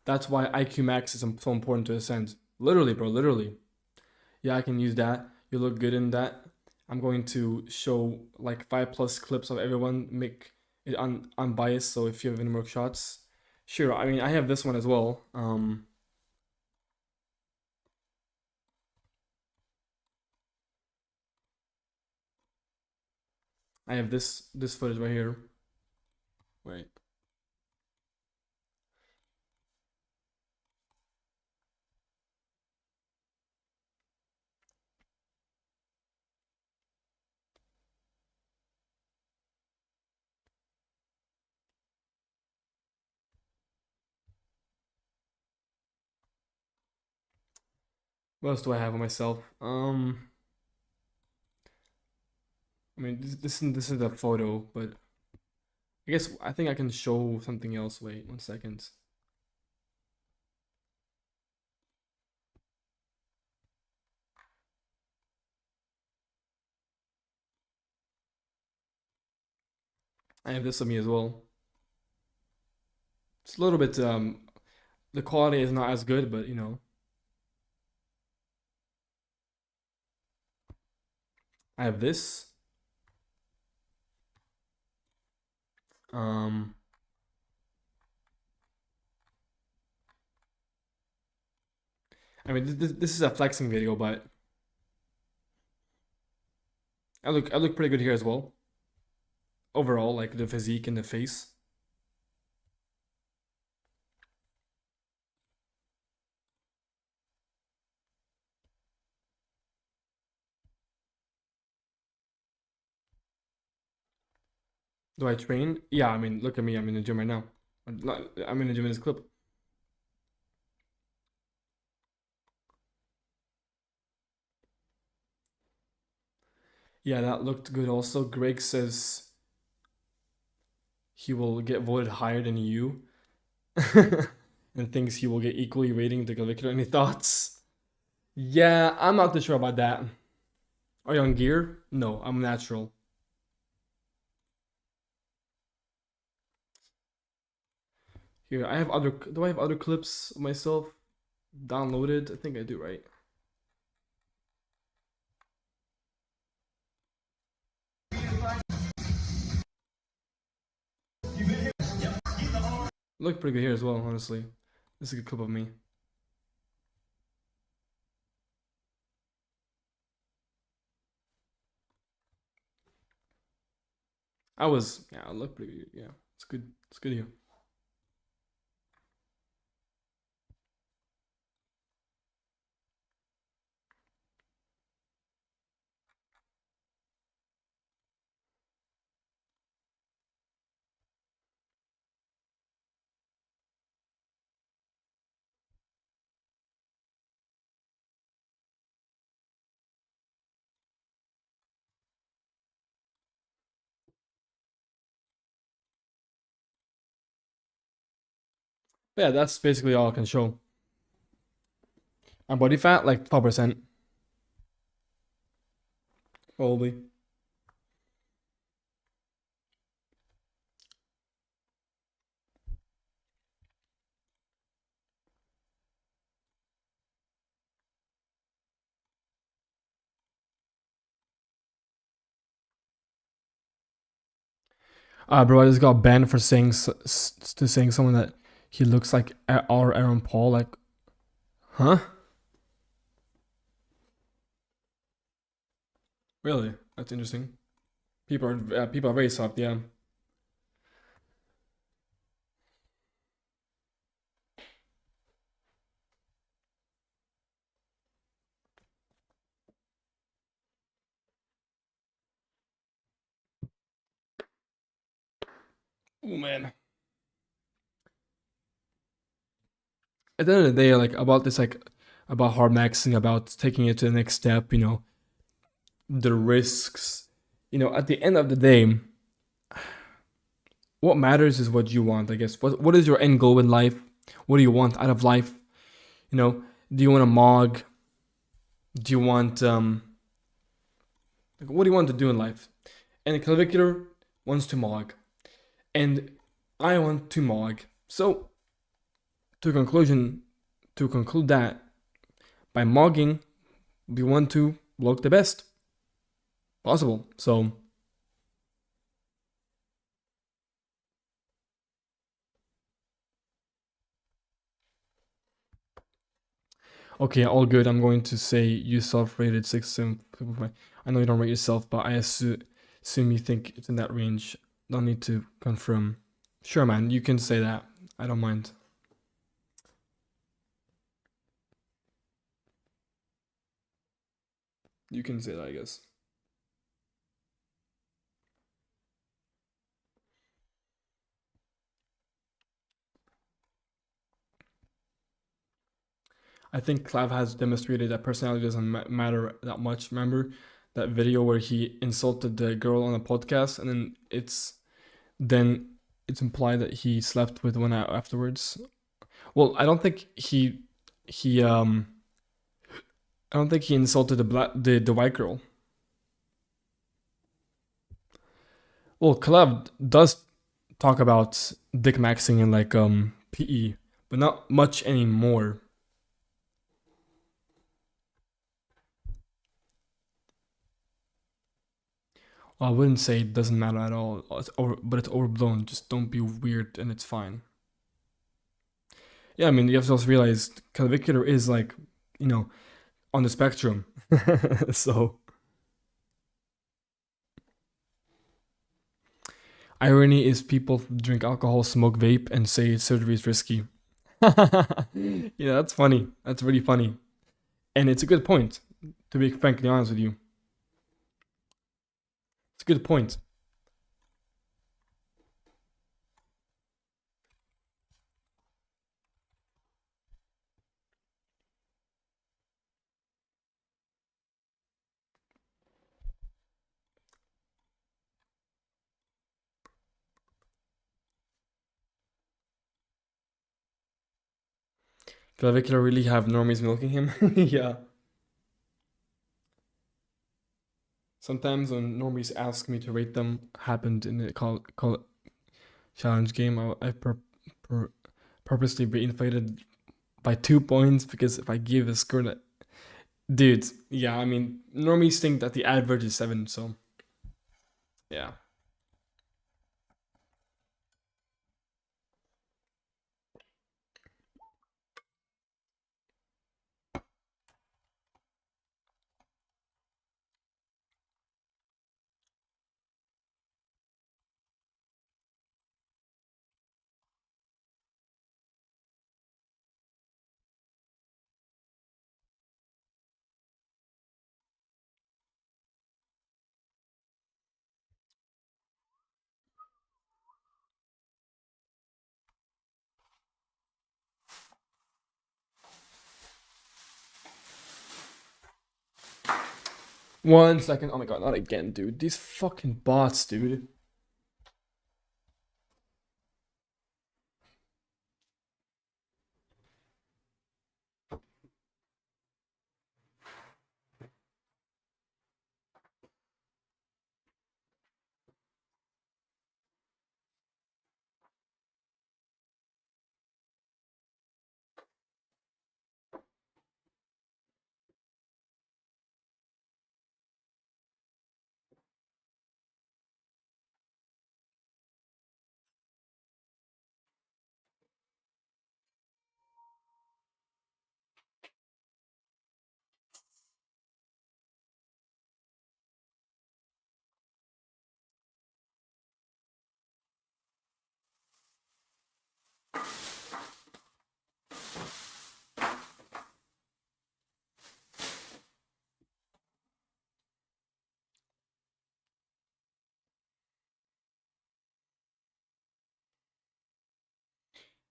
that's why IQ Max is so important to Ascend. Literally, bro, literally. Yeah, I can use that. You look good in that. I'm going to show like 5+ clips of everyone, make it unbiased. So if you have any more shots, sure. I mean, I have this one as well. I have this footage right here. Wait. What else do I have of myself? I mean, this is a photo, but I think I can show something else. Wait, 1 second. I have this of me as well. It's a little bit the quality is not as good, but you know. I have this. Um I mean this is a flexing video, but I look pretty good here as well. Overall, like the physique and the face. Do I train? Yeah, I mean, look at me. I'm in the gym right now. I'm in the gym in this clip. Yeah, that looked good also. Greg says he will get voted higher than you and thinks he will get equally rating the clavicular. Any thoughts? Yeah, I'm not too sure about that. Are you on gear? No, I'm natural. Here, I have other. Do I have other clips of myself downloaded? I think I do, right? Look pretty good here as well, honestly. This is a good clip of me. I look pretty good. Yeah, it's good. It's good here. But yeah, that's basically all I can show. My body fat, like 12%. Probably. Bro, I just got banned for saying to saying someone that he looks like our Aaron Paul. Like, huh? Really? That's interesting. People are very soft. Yeah. Oh man. At the end of the day, like about this, like about hard maxing, about taking it to the next step. You know, the risks. You know, at the end of the day, what matters is what you want. I guess. What is your end goal in life? What do you want out of life? You know, do you want a mog? Do you want like, what do you want to do in life? And the clavicular wants to mog, and I want to mog. So, to conclude that by mogging, we want to look the best possible. So, okay, all good. I'm going to say you self-rated 6.7. I know you don't rate yourself, but I assume assume you think it's in that range. Don't need to confirm. Sure, man, you can say that. I don't mind. You can say that, I guess. I think Clav has demonstrated that personality doesn't matter that much. Remember that video where he insulted the girl on a podcast, and then it's implied that he slept with one afterwards. Well, I don't think he insulted the white girl. Well, Clav does talk about dick maxing in like PE, but not much anymore. Well, I wouldn't say it doesn't matter at all, but it's overblown. Just don't be weird and it's fine. Yeah, I mean, you have to also realize clavicular is like, on the spectrum. So, irony is people drink alcohol, smoke vape, and say surgery is risky. Yeah, that's funny. That's really funny. And it's a good point, to be frankly honest with you. It's a good point. Clavicular really have normies milking him? Yeah. Sometimes when normies ask me to rate them, happened in the call challenge game, I purposely reinflated by 2 points, because if I give a score that... Dude, yeah, I mean, normies think that the average is 7, so... Yeah. One second. Oh my god, not again, dude. These fucking bots, dude.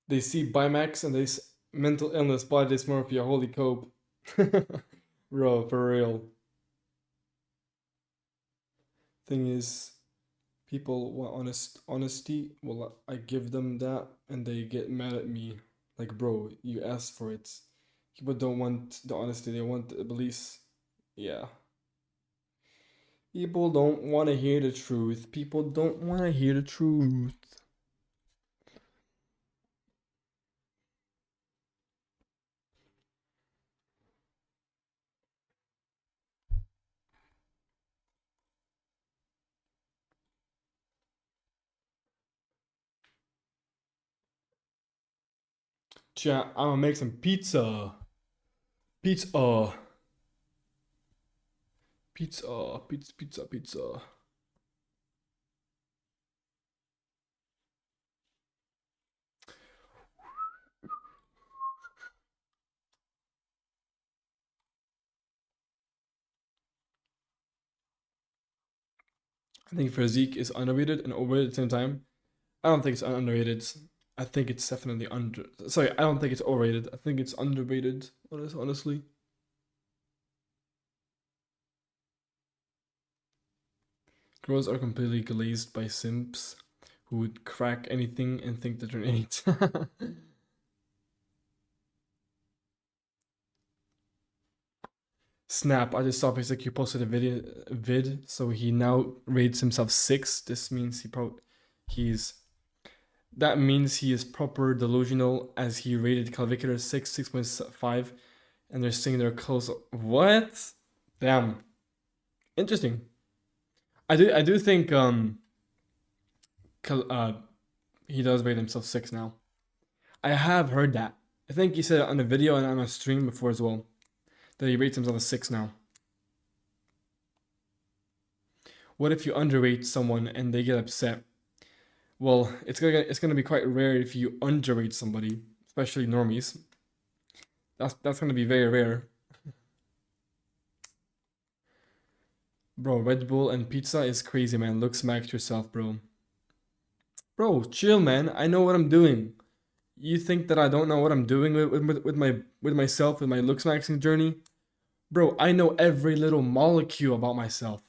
They see Bimax and mental illness, body dysmorphia, holy cope. Bro, for real. Thing is, people want honesty. Well, I give them that, and they get mad at me. Like, bro, you asked for it. People don't want the honesty; they want the beliefs. Yeah. People don't want to hear the truth. People don't want to hear the truth. Chat, I'm gonna make some pizza. Pizza. Pizza. I think physique is underrated and overrated at the same time. I don't think it's underrated. I think it's definitely Sorry, I don't think it's overrated. I think it's underrated, honestly. Girls are completely glazed by simps who would crack anything and think that they're an 8. Snap, I just saw basically posted a vid, so he now rates himself 6. This means that means he is proper delusional, as he rated Clavicular 6.5, and they're saying they're close. What? Damn. Interesting. I do think he does rate himself 6 now. I have heard that. I think he said it on the video and on a stream before as well, that he rates himself a 6 now. What if you underrate someone and they get upset? Well, it's gonna be quite rare if you underrate somebody, especially normies. That's gonna be very rare. Bro, Red Bull and pizza is crazy, man. Look smacked yourself, bro. Bro, chill, man. I know what I'm doing. You think that I don't know what I'm doing with myself, with my Looksmaxxing journey? Bro, I know every little molecule about myself.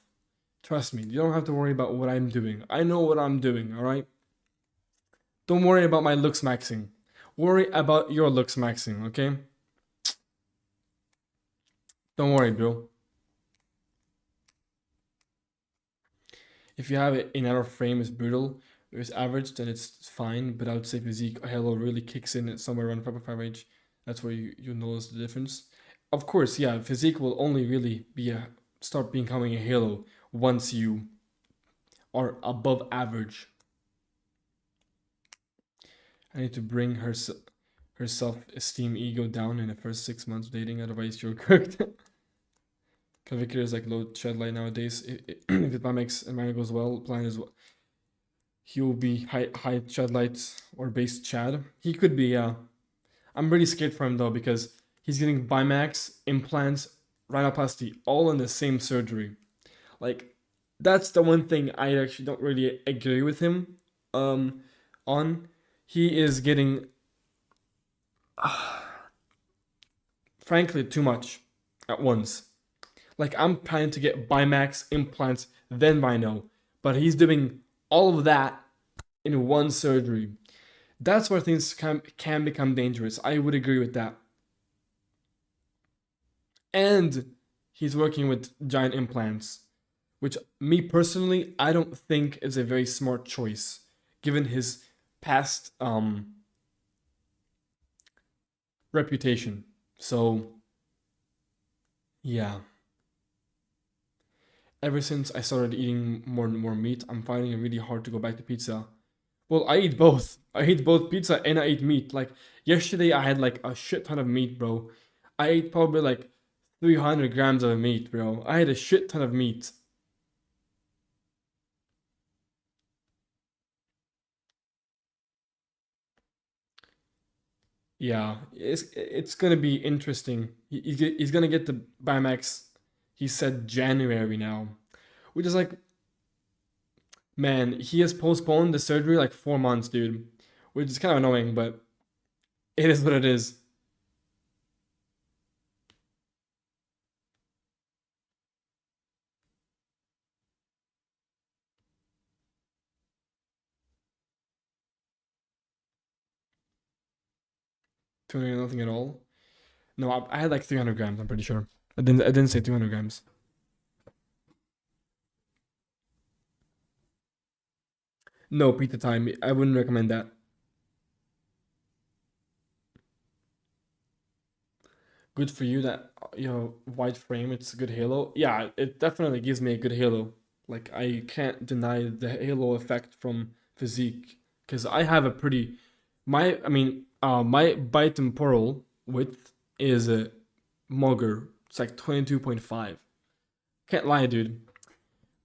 Trust me, you don't have to worry about what I'm doing. I know what I'm doing, alright? Don't worry about my Looksmaxxing. Worry about your Looksmaxxing, okay? Don't worry, bro. If you have a narrow frame, it's brutal. If it's average, then it's fine. But I would say physique, halo really kicks in at somewhere around 5.5 range. That's where you notice the difference. Of course, yeah, physique will only really start becoming a halo once you are above average. I need to bring her self-esteem ego down in the first 6 months of dating, otherwise you're cooked. Clavicular is like low shed light nowadays. If the Pamex environment goes well, plan is he will be high shed light or base Chad. He could be, I'm really scared for him though, because he's getting Bimax, implants, rhinoplasty, all in the same surgery. Like, that's the one thing I actually don't really agree with him on. He is getting, frankly, too much at once. Like, I'm planning to get Bimax, implants, then Rhino. But he's doing all of that in one surgery. That's where things can become dangerous. I would agree with that. And he's working with giant implants, which, me personally, I don't think is a very smart choice, given his past reputation. So, yeah. Ever since I started eating more and more meat, I'm finding it really hard to go back to pizza. Well, I eat both. I eat both pizza and I eat meat. Like, yesterday I had like a shit ton of meat, bro. I ate probably like 300 grams of meat, bro. I had a shit ton of meat. Yeah, it's gonna be interesting. He's gonna get the Bimax, he said January now, which is like, man, he has postponed the surgery like 4 months, dude, which is kind of annoying, but it is what it is. Nothing at all. No, I had like 300 grams. I'm pretty sure. I didn't say 200 grams. No, pizza time. I wouldn't recommend that. Good for you that, wide frame, it's a good halo. Yeah, it definitely gives me a good halo. Like, I can't deny the halo effect from physique, because I have a pretty, my bite and pearl width is a mugger. It's like 22.5. Can't lie, dude.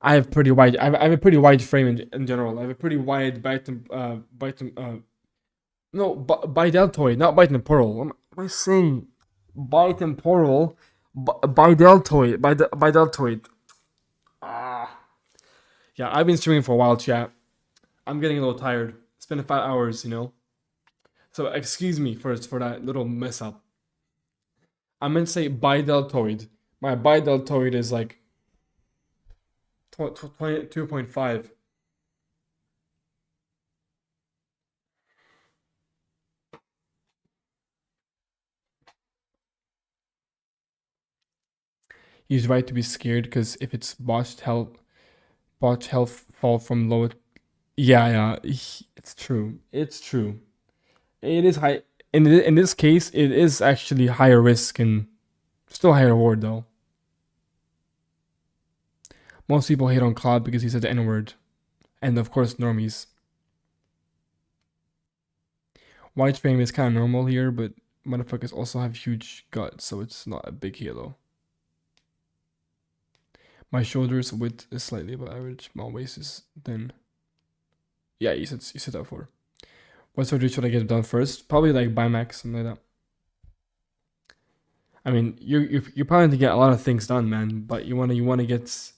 I have pretty wide. I have a pretty wide frame in general. I have a pretty wide bideltoid, not bite and pearl. What am I saying? Bite and pearl, bideltoid. Yeah, I've been streaming for a while, chat. I'm getting a little tired. It's been 5 hours, you know? So excuse me for that little mess up. I meant to say bideltoid. My bideltoid is like 22.5. He's right to be scared because if it's botched health fall from low. Yeah, it's true. It's true. It is high. In this case, it is actually higher risk and still higher reward though. Most people hate on Cloud because he said the N word, and of course normies. White fame is kind of normal here, but motherfuckers also have huge guts, so it's not a big halo. My shoulders width is slightly above average. My waist is thin. Yeah, you said that before. What surgery should I get done first? Probably like Bimax, something like that. I mean, you're planning to get a lot of things done, man. But you wanna get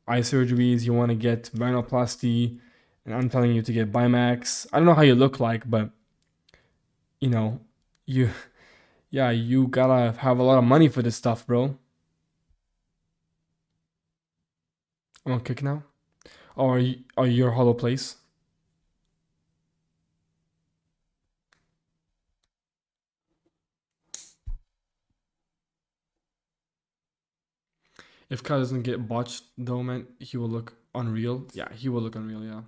eye surgeries. You wanna get rhinoplasty, and I'm telling you to get Bimax. I don't know how you look like, but you know, you gotta have a lot of money for this stuff, bro. I'm on kick now. Oh, are you your hollow place? If Kyle doesn't get botched though, man, he will look unreal. Yeah, he will look unreal, yeah.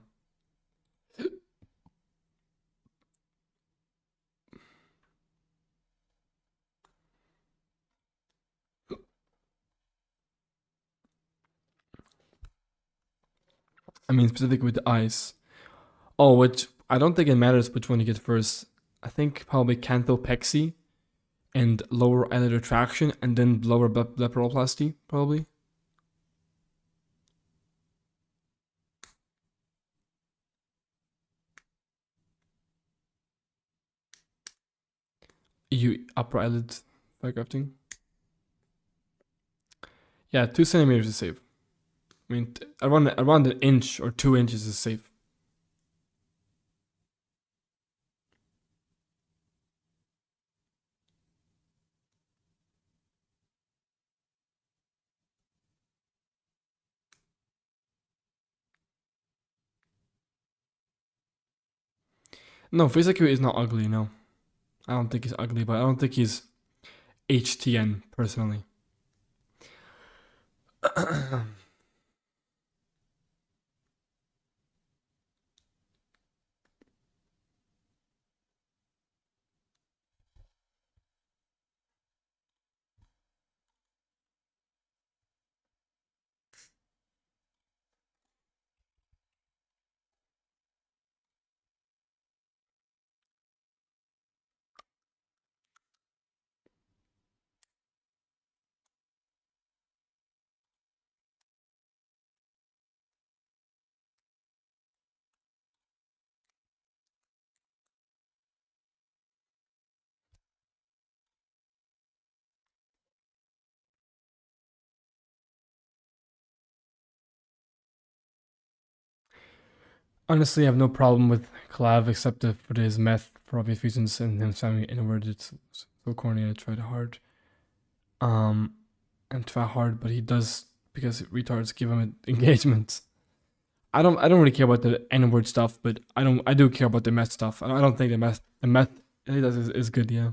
I mean, specific with the eyes. Oh, which I don't think it matters which one you get first. I think probably canthopexy and lower eyelid retraction and then lower blepharoplasty, probably. You upper eyelid fat grafting. Yeah, 2 centimeters is safe. I mean, around an inch or 2 inches is safe. No, face IQ is not ugly. No, I don't think he's ugly, but I don't think he's HTN personally. Honestly, I have no problem with Clav except for his meth for obvious reasons and him sounding inward. It's so corny. I tried hard. And try hard, but he does because retards give him engagement. I don't really care about the N-word stuff, but I do care about the meth stuff. I don't think the meth he does is good, yeah.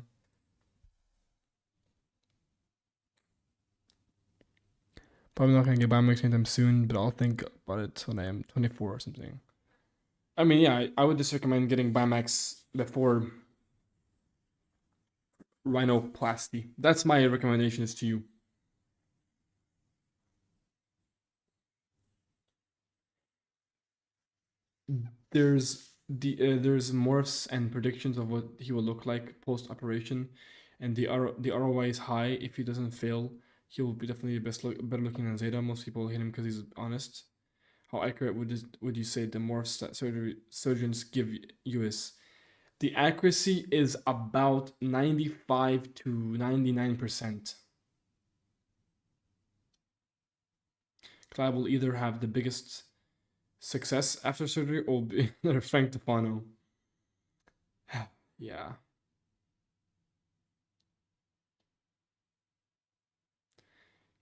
Probably not gonna get biometrics anytime soon, but I'll think about it when I am 24 or something. I mean, yeah, I would just recommend getting Bimax before rhinoplasty. That's my recommendation is to you. There's morphs and predictions of what he will look like post operation, and the ROI is high. If he doesn't fail, he will be definitely better looking than Zeta. Most people hate him because he's honest. How accurate would you say the morphs that surgeons give you is? The accuracy is about 95 to 99%. Clive will either have the biggest success after surgery will be Frank Tufano. Yeah.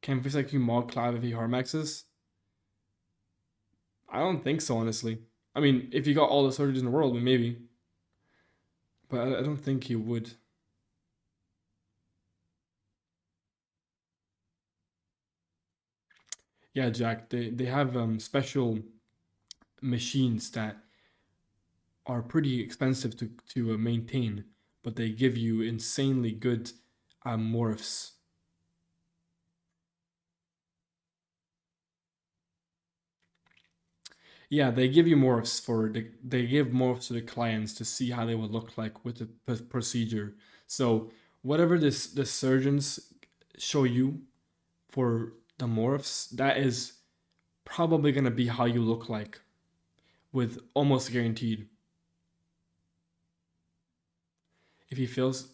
Can face like you mock Clive if he hard maxes? I don't think so, honestly. I mean, if he got all the surgeries in the world, then maybe. But I don't think he would. Yeah, Jack, they have special machines that are pretty expensive to maintain, but they give you insanely good morphs. Yeah, they give you morphs they give morphs to the clients to see how they would look like with the procedure. So whatever the surgeons show you for the morphs, that is probably gonna be how you look like, with almost guaranteed. If he feels,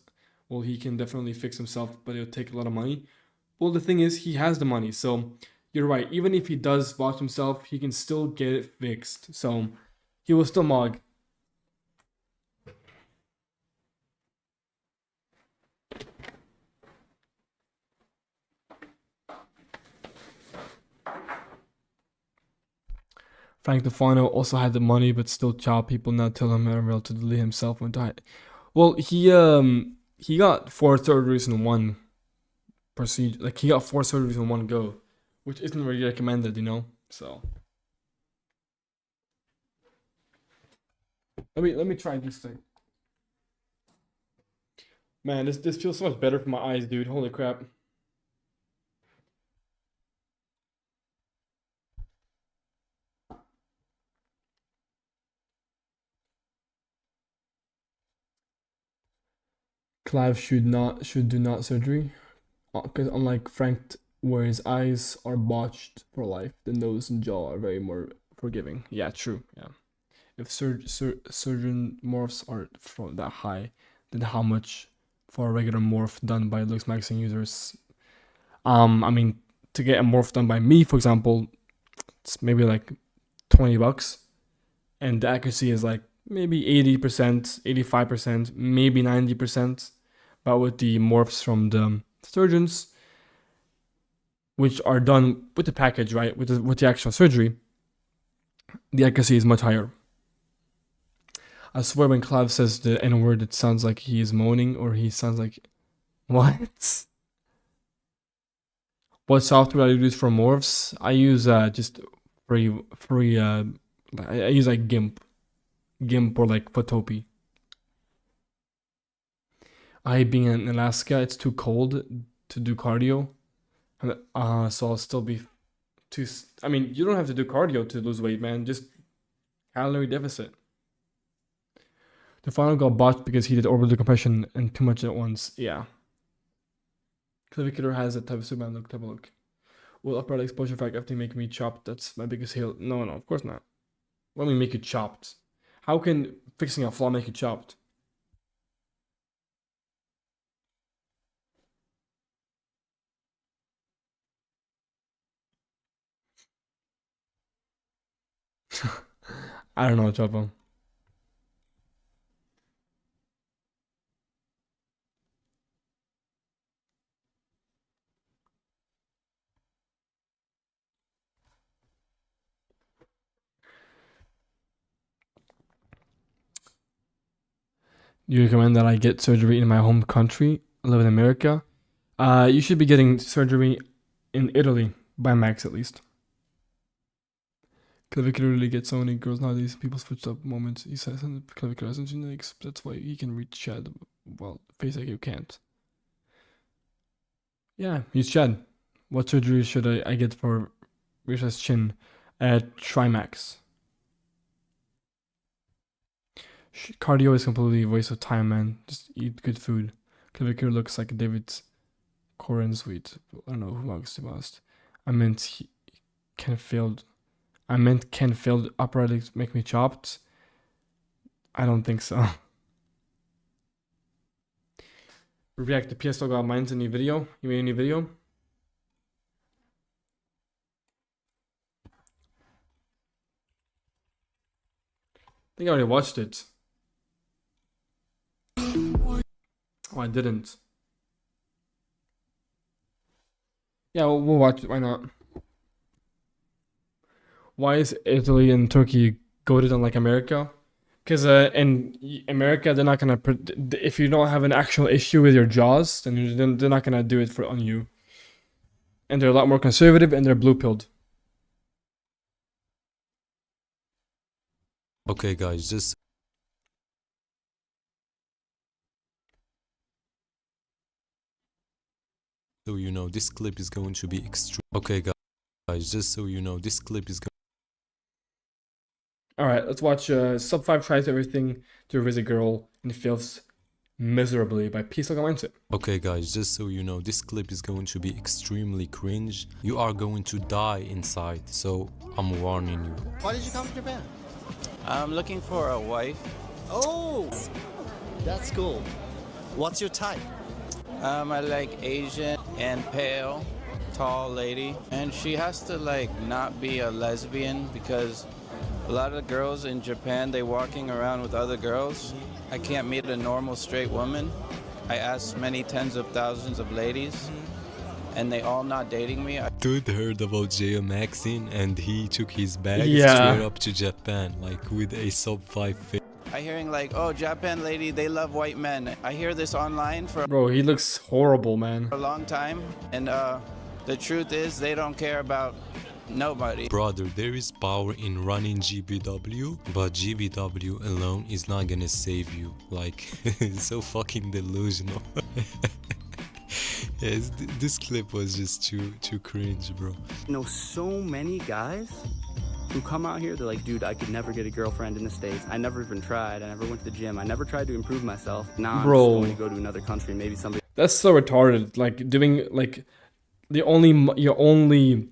well, he can definitely fix himself, but it'll take a lot of money. Well, the thing is, he has the money, so you're right. Even if he does watch himself, he can still get it fixed. So he will still mog. Frank Tufano also had the money, but still chop people, not tell him Emerald to delete himself when died. Well, he got 4 surgeries in one procedure. Like, he got 4 surgeries in one go, which isn't really recommended, you know. So let me try this thing. Man, this feels so much better for my eyes, dude. Holy crap. Clive should do not surgery, because unlike Frank, where his eyes are botched for life, the nose and jaw are very more forgiving. Yeah, true. Yeah, if surgeon morphs are from that high, then how much for a regular morph done by Looksmaxxing users? I mean, to get a morph done by me, for example, it's maybe like $20, and the accuracy is like maybe 80%, 85%, maybe 90%. But with the morphs from the surgeons, which are done with the package, right, with the actual surgery, the accuracy is much higher. I swear when Clive says the N word, it sounds like he is moaning, or he sounds like, what? What software I use for morphs? I use just free. I use like GIMP or like Photopea. I being in Alaska, it's too cold to do cardio, so I'll still be too. I mean, you don't have to do cardio to lose weight, man. Just calorie deficit. The final got botched because he did orbital compression and too much at once. Yeah. Clavicular has that type of Superman look. Type of look. Will upper exposure factor make me chopped? That's my biggest hill. No, of course not. Let me make you chopped. How can fixing a flaw make you chopped? I don't know, Chopper. You recommend that I get surgery in my home country? I live in America. You should be getting surgery in Italy, by Max at least. Clavicular really gets so many girls nowadays. People switched up moments. He says clavicular has genetics. That's why he can reach Chad. Well, face like you can't. Yeah, he's Chad. What surgery should I get for Risha's chin? Trimax. Cardio is completely a waste of time, man. Just eat good food. Clavicular looks like David Corin sweet. I don't know who else to most. I meant Ken failed upright make me chopped. I don't think so. React to PS got mine's a new video. You made a new video? think I already watched it. Oh, I didn't. Yeah, we'll watch it. Why not? Why is Italy and Turkey goated on like America? Because in America, they're not gonna. If you don't have an actual issue with your jaws, then they're not gonna do it on you. And they're a lot more conservative, and they're blue-pilled. Okay, guys, just so you know, this clip is going to be extreme. Okay, guys, just so you know, this clip is going. All right, let's watch. Sub 5 tries everything to raise a girl and fails miserably by Peace Like a Mindset. Okay, guys, just so you know, this clip is going to be extremely cringe. You are going to die inside, so I'm warning you. Why did you come to Japan? I'm looking for a wife. Oh, that's cool. What's your type? I like Asian and pale, tall lady. And she has to like not be a lesbian because a lot of girls in Japan, they walking around with other girls. I can't meet a normal straight woman. I asked many tens of thousands of ladies and they all not dating me. Dude heard about Looksmaxxing and he took his bag Yeah. straight up to Japan, like with a sub 5 fit. I hearing like, oh, Japan lady, they love white men. I hear this online for Bro, he looks horrible, man. a long time. And the truth is they don't care about nobody. Brother, there is power in running GBW, but GBW alone is not gonna save you. Like, it's so fucking delusional. Yes, this clip was just too cringe, bro. I know so many guys who come out here, they're like, dude, I could never get a girlfriend in the States. I never even tried. I never went to the gym. I never tried to improve myself. Now I'm Bro. just going to go to another country. Maybe somebody. That's so retarded. Like doing like your only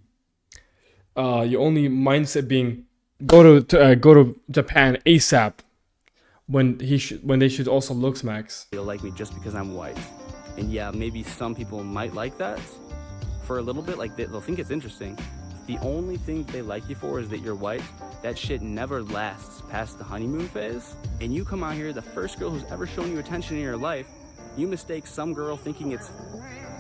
mindset being go to Japan ASAP when they should also Looksmax. They'll like me just because I'm white. And yeah, maybe some people might like that for a little bit. Like they'll think it's interesting. The only thing they like you for is that you're white. That shit never lasts past the honeymoon phase. And you come out here, the first girl who's ever shown you attention in your life, you mistake some girl thinking it's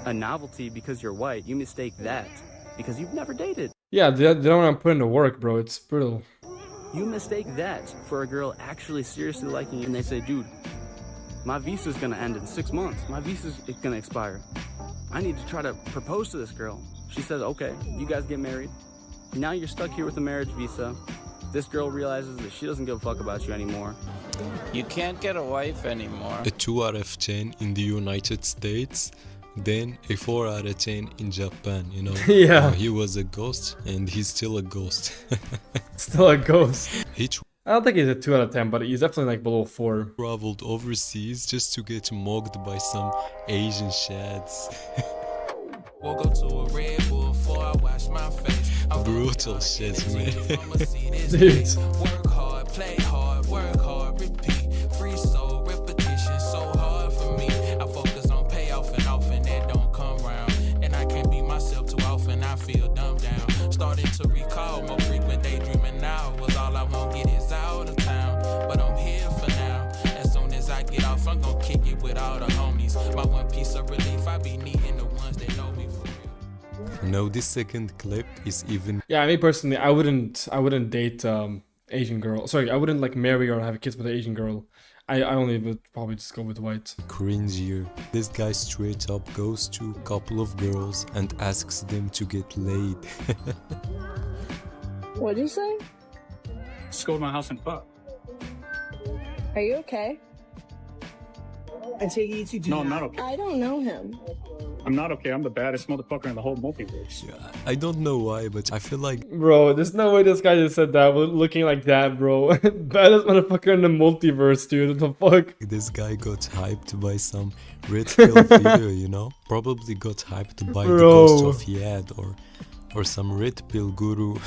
a novelty because you're white. You mistake that because you've never dated. Yeah, they don't want to put in the work, bro. It's brutal. You mistake that for a girl actually seriously liking you, and they say, dude, my visa's gonna end in 6 months. My visa's gonna expire. I need to try to propose to this girl. She says, okay, you guys get married. Now you're stuck here with a marriage visa. This girl realizes that she doesn't give a fuck about you anymore. You can't get a wife anymore. A 2 out of 10 in the United States, then a 4 out of 10 in Japan, you know. Yeah. He was a ghost and he's still a ghost. Still a ghost. He I don't think he's a 2 out of 10, but he's definitely like below 4. traveled overseas just to get mugged by some Asian shads. Woke up to a Red Bull before I wash my face. Brutal shit, man. Dude. Work hard, play hard, work hard, repeat. Free soul, repetition, so hard for me. I focus on payoff and often that don't come round. And I can't be myself too often, I feel dumbed down. Starting to recall more frequent daydreaming now. Was all I won't get is out of town. But I'm here for now. As soon as I get off, I'm gonna kick it with all the homies. My one piece of relief, I be needing the ones that know me for real. No, this second clip is even Yeah, me personally, I wouldn't date Asian girl. Sorry, I wouldn't like marry or have kids with an Asian girl. I only would probably just go with white. cringier. This guy straight up goes to a couple of girls and asks them to get laid. What'd you say? Just go to my house and fuck. Are you okay? No, I'm not okay. I don't know him. I'm not okay. I'm the baddest motherfucker in the whole multiverse. I don't know why, but I feel like Bro, there's no way this guy just said that looking like that, bro. Baddest motherfucker in the multiverse, dude. What the fuck? this guy got hyped by some red pill video, you know? Probably got hyped by the ghost of Yad or some red pill guru.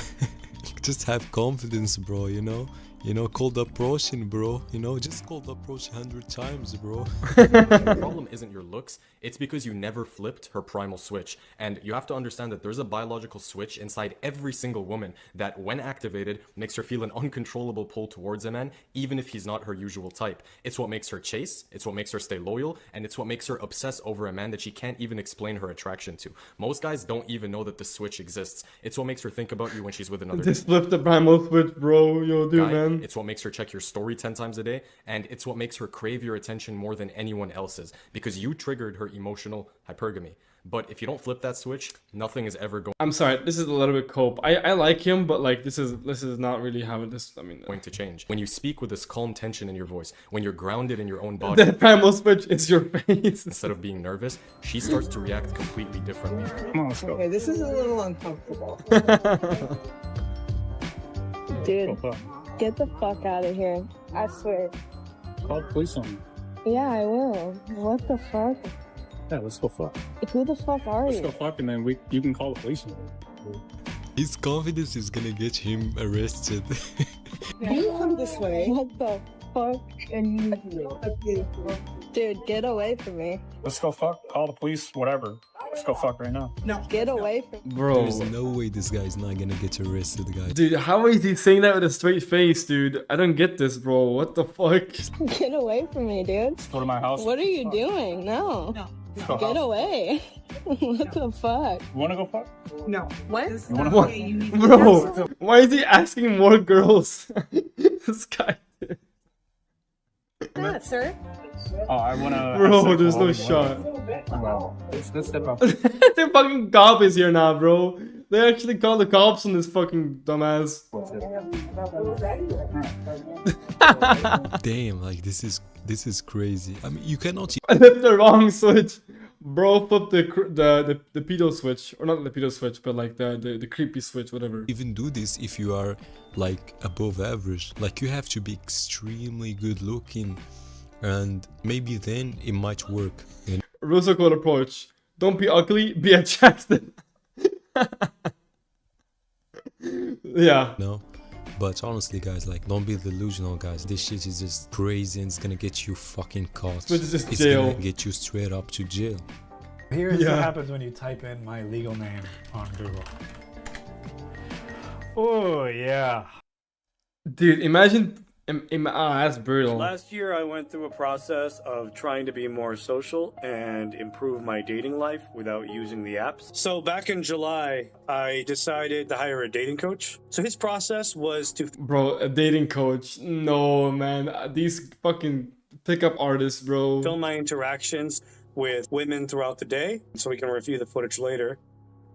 Just have confidence, bro, you know? You know, cold approaching, bro. You know, just cold approach 100 times, bro. The problem isn't your looks, it's because you never flipped her primal switch. And you have to understand that there's a biological switch inside every single woman that, when activated, makes her feel an uncontrollable pull towards a man, even if he's not her usual type. It's what makes her chase, it's what makes her stay loyal, and it's what makes her obsess over a man that she can't even explain her attraction to. Most guys don't even know that the switch exists. It's what makes her think about you when she's with another Just flip the primal switch, bro. Yo, dude, guy. man. It's what makes her check your story 10 times a day, and it's what makes her crave your attention more than anyone else's, because you triggered her emotional hypergamy. But if you don't flip that switch, nothing is ever going. I'm sorry, this is a little bit cope. I like him, but like this is not really how this. I mean, Going to change. When you speak with this calm tension in your voice, when you're grounded in your own body, the primal switch is your face. instead of being nervous, she starts to react completely differently. Come on, let's go. Okay, this is a little uncomfortable. Dude, get the fuck out of here. I swear. Call the police on me. Yeah, I will. What the fuck? Yeah, let's go fuck. Who the fuck are Let's you? go fuck, and then you can call the police on me. His confidence is gonna get him arrested. You come this way. What the fuck? Dude, get away from me. Let's go fuck. Call the police, whatever. Let's go fuck right now. No. Get away from me. Bro. There's no way this guy's not gonna get arrested, guys. Dude, how is he saying that with a straight face, dude? I don't get this, bro. What the fuck? Get away from me, dude. Go to my house. What are you doing? No. Let's go Get house. away. What the fuck? You wanna go fuck? No. What? You wanna What? fuck? Bro, why is he asking more girls? This guy. That, sir. Oh, I wanna. Bro, there's no shot. Well, let's step up. The fucking cop is here now, bro. They actually called the cops on this fucking dumbass. Damn, like this is crazy. I mean, you cannot I left the wrong switch. Bro, flip the pedo switch, or not the pedo switch, but like the creepy switch, whatever. even do this if you are like above average. Like you have to be extremely good looking, and maybe then it might work. You know? Russo code approach. Don't be ugly, be attractive. Yeah. No, but honestly, guys, like don't be delusional, guys. This shit is just crazy, and it's gonna get you fucking caught. Which is just it's jail. gonna get you straight up to jail. Here's Yeah. what happens when you type in my legal name on Google. Oh, yeah. Dude, imagine. That's brutal. Last year, I went through a process of trying to be more social and improve my dating life without using the apps. So back in July, I decided to hire a dating coach. So his process was to Bro, a dating coach. No, man. These fucking pickup artists, bro. film my interactions with women throughout the day so we can review the footage later.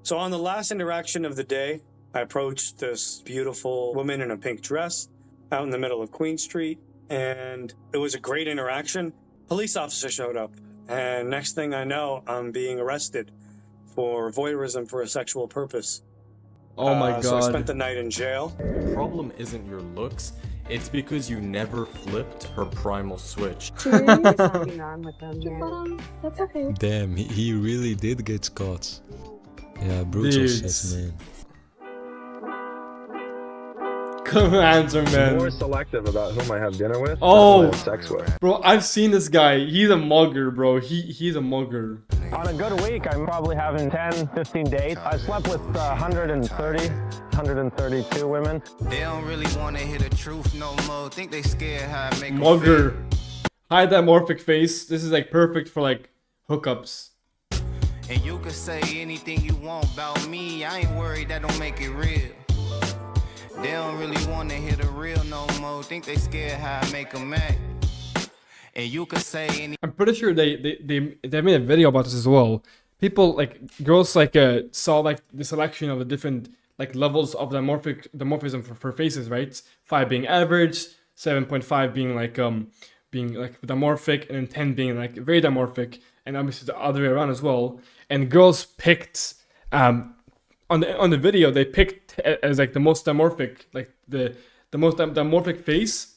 So on the last interaction of the day, I approached this beautiful woman in a pink dress out in the middle of Queen Street, and it was a great interaction. Police officer showed up, and next thing I know, I'm being arrested for voyeurism for a sexual purpose. Oh my So I god. spent the night in jail. The problem isn't your looks, it's because you never flipped her primal switch. That's okay. Damn, he really did get caught. Yeah, brutal Dudes. shit, man. Come answer, man. More selective about whom I have dinner with. Oh. than who I have sex with. Bro, I've seen this guy. He's a mugger, bro. He's a mugger. On a good week, I'm probably having 10, 15 dates. I slept with 130, 132 women. They don't really want to hear the truth no more. Think they scared how I make 'em Mugger. High dimorphic face. This is like perfect for like hookups. feel. And you can say anything you want about me. I ain't worried, that don't make it real. They don't really want to hear the real no more. Think they scared how I make 'em act. And you can say any. I'm pretty sure they made a video about this as well. People like girls like saw like the selection of the different like levels of dimorphism for faces, right? 5 being average, 7.5 being like dimorphic, and then 10 being like very dimorphic, and obviously the other way around as well. And girls picked on the video they picked as like the most dimorphic, like the most dimorphic face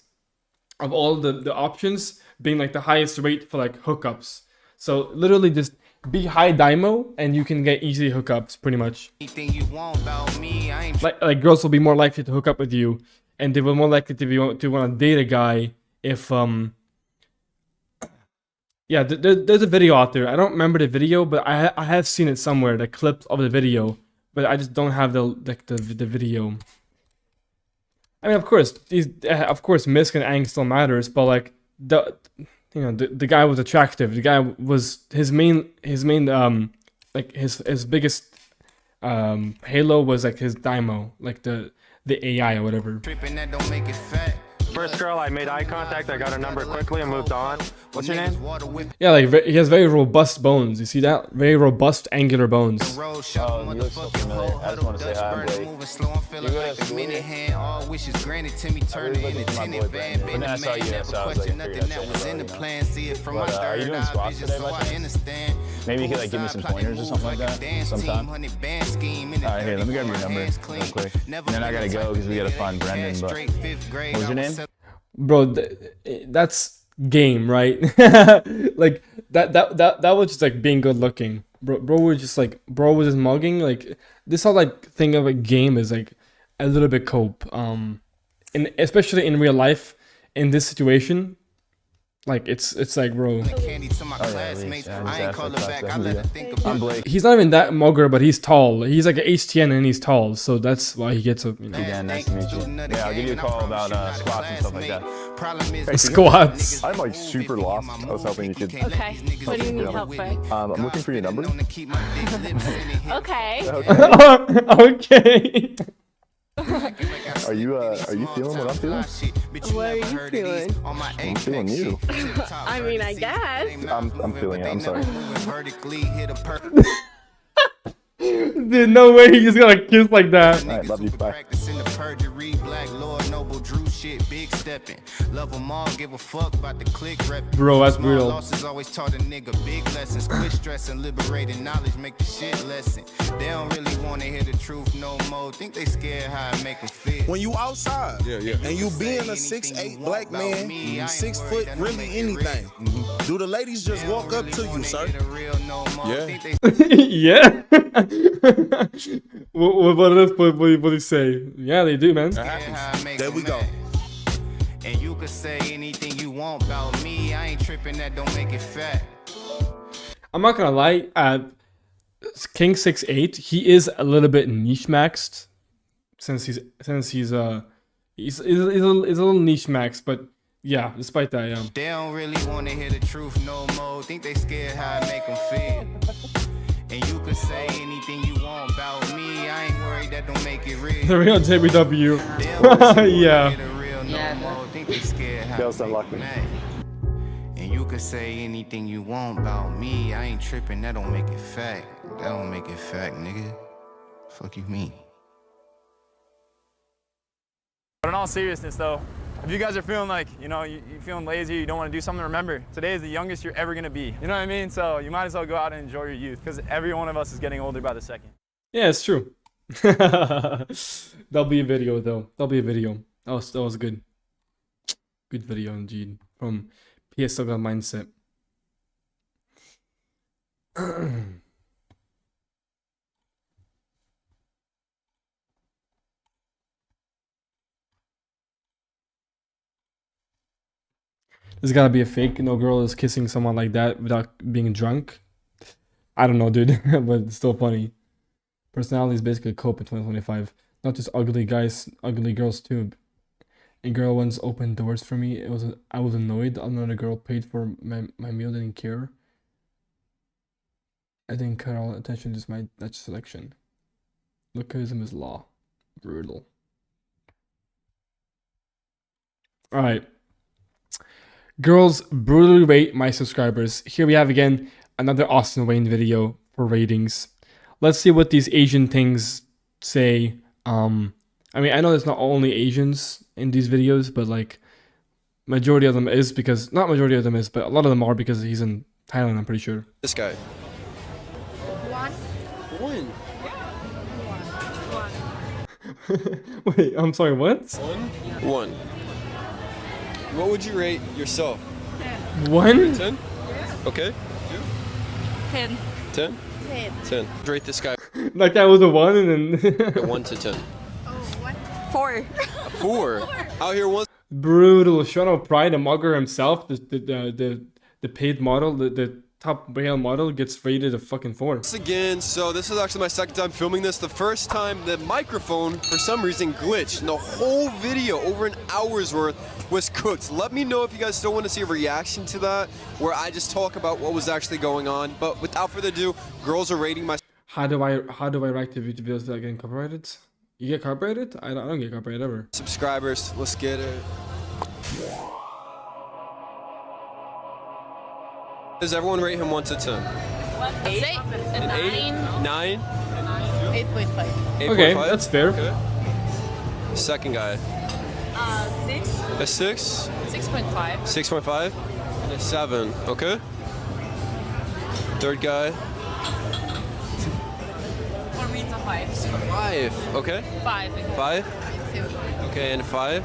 of all the options, being like the highest rate for like hookups. So literally just be high dimo and you can get easy hookups pretty much. Anything you want about me, I ain't. Like girls will be more likely to hook up with you and they were more likely to want to date a guy if yeah, there's a video out there. I don't remember the video, but I have seen it somewhere, the clip of the video, but I just don't have the video. I mean, of course, Misk and Aang still matters, but like the guy was attractive. The guy was his main like his biggest halo was like his Daimo, like the AI or whatever. First girl, I made eye contact, I got her number quickly and moved on. What's your name? Yeah, like he has very robust bones. You see that? Very robust, angular bones. Oh, you look so familiar. I just want to say hi, I'm Blake. You go to school? I really think you're my boy, Brandon. But then I saw you, so I was like, I figured I'd check it out, But are you doing squats today, by chance? Maybe you could like give me some pointers or something like that sometime? Alright, here, let me grab your number real quick. And then I gotta go because we gotta find Brendan, but what was your name? Bro, that's game, right? Like that was just like being good looking. Bro was just mugging. Like this whole like thing of a game is like a little bit cope. And especially in real life, in this situation, like it's like, bro. I'm Blake. He's not even that mugger, but he's tall. He's like an HTN and he's tall, so that's why he gets a. Yeah, nice to meet you. Yeah, I'll give you a call about squats and stuff like that. Squats. I'm like super lost. I was hoping you could. Okay. What do you need help for? I'm looking for your number. Okay. Okay. Are you feeling what I'm feeling? What are you feeling? I'm feeling you. I mean, I guess. I'm feeling it. I'm sorry. Dude, no way he just got a kiss like that. Alright, love you. Bye. Bro, that's brutal. Always taught a nigga big lessons, quit stressing, liberating knowledge, make the shit lesson. They don't really want to hear the truth no more. Think they scared how I make them feel. When you outside, and you being a 6'8" black man, 6 foot, really anything, do the ladies just walk up to you, sir? Yeah. What do you say? Yeah, they do, man. There we go. And you could say anything you want about me. I ain't tripping, that don't make it fat. I'm not gonna lie. King 6'8", he is a little bit niche maxed, since he's a little niche maxed, but yeah, despite that, yeah. They don't really want to hear the truth no more. Think they scared how I make them feel. And you could say anything you want about me. I ain't worried, that don't make it real. The real JBW. Yeah. Girls don't like me. And you could say anything you want about me. I ain't tripping, that don't make it fact. That don't make it fact, nigga. Fuck you mean? But in all seriousness though, if you guys are feeling like, you're feeling lazy, you don't want to do something, remember, today is the youngest you're ever going to be. You know what I mean? So you might as well go out and enjoy your youth, because every one of us is getting older by the second. Yeah, it's true. There'll be a video, though. There'll be a video. That was good. Good video, indeed. From PS Still Got Mindset. There's gotta be a fake. No girl is kissing someone like that without being drunk. I don't know, dude, but it's still funny. Personality is basically cope in 2025. Not just ugly guys, ugly girls too. A girl once opened doors for me. I was annoyed. Another girl paid for my meal, didn't care. I didn't cut all attention to my Dutch selection. Lookism is law. Brutal. Alright. Girls brutally rate my subscribers. Here we have again another Austin Wayne video for ratings. Let's see what these Asian things say. I mean, I know there's not only Asians in these videos, but like majority of them is because, not majority of them is, but a lot of them are because he's in Thailand, I'm pretty sure. This guy. One. Wait, I'm sorry, what? One. What would you rate yourself? 1? 10? Okay. 10. 10? 10. 10. Rate this guy. Like that was a 1 and then... 1 to 10. Oh, what? 4. 4. Out here once. Brutal. Sean Pride, the mugger himself, the paid model, the top male model, gets rated a fucking 4. Once again, so this is actually my second time filming this. The first time the microphone, for some reason, glitched. And the whole video, over an hour's worth, was cooked. Let me know if you guys still want to see a reaction to that, where I just talk about what was actually going on. But without further ado, girls are rating my... How do I react to videos that are getting copyrighted? You get copyrighted? I don't get copyrighted ever. Subscribers, let's get it. Does everyone rate him 1 to 10? 8. An 8? 9? 8.5. Okay, that's fair. Okay. Second guy. 6. A 6? 6.5. 6.5? And a 7. Okay. Third guy. For me, it's a 5. 5. Okay. 5. 5? Okay, and a 5.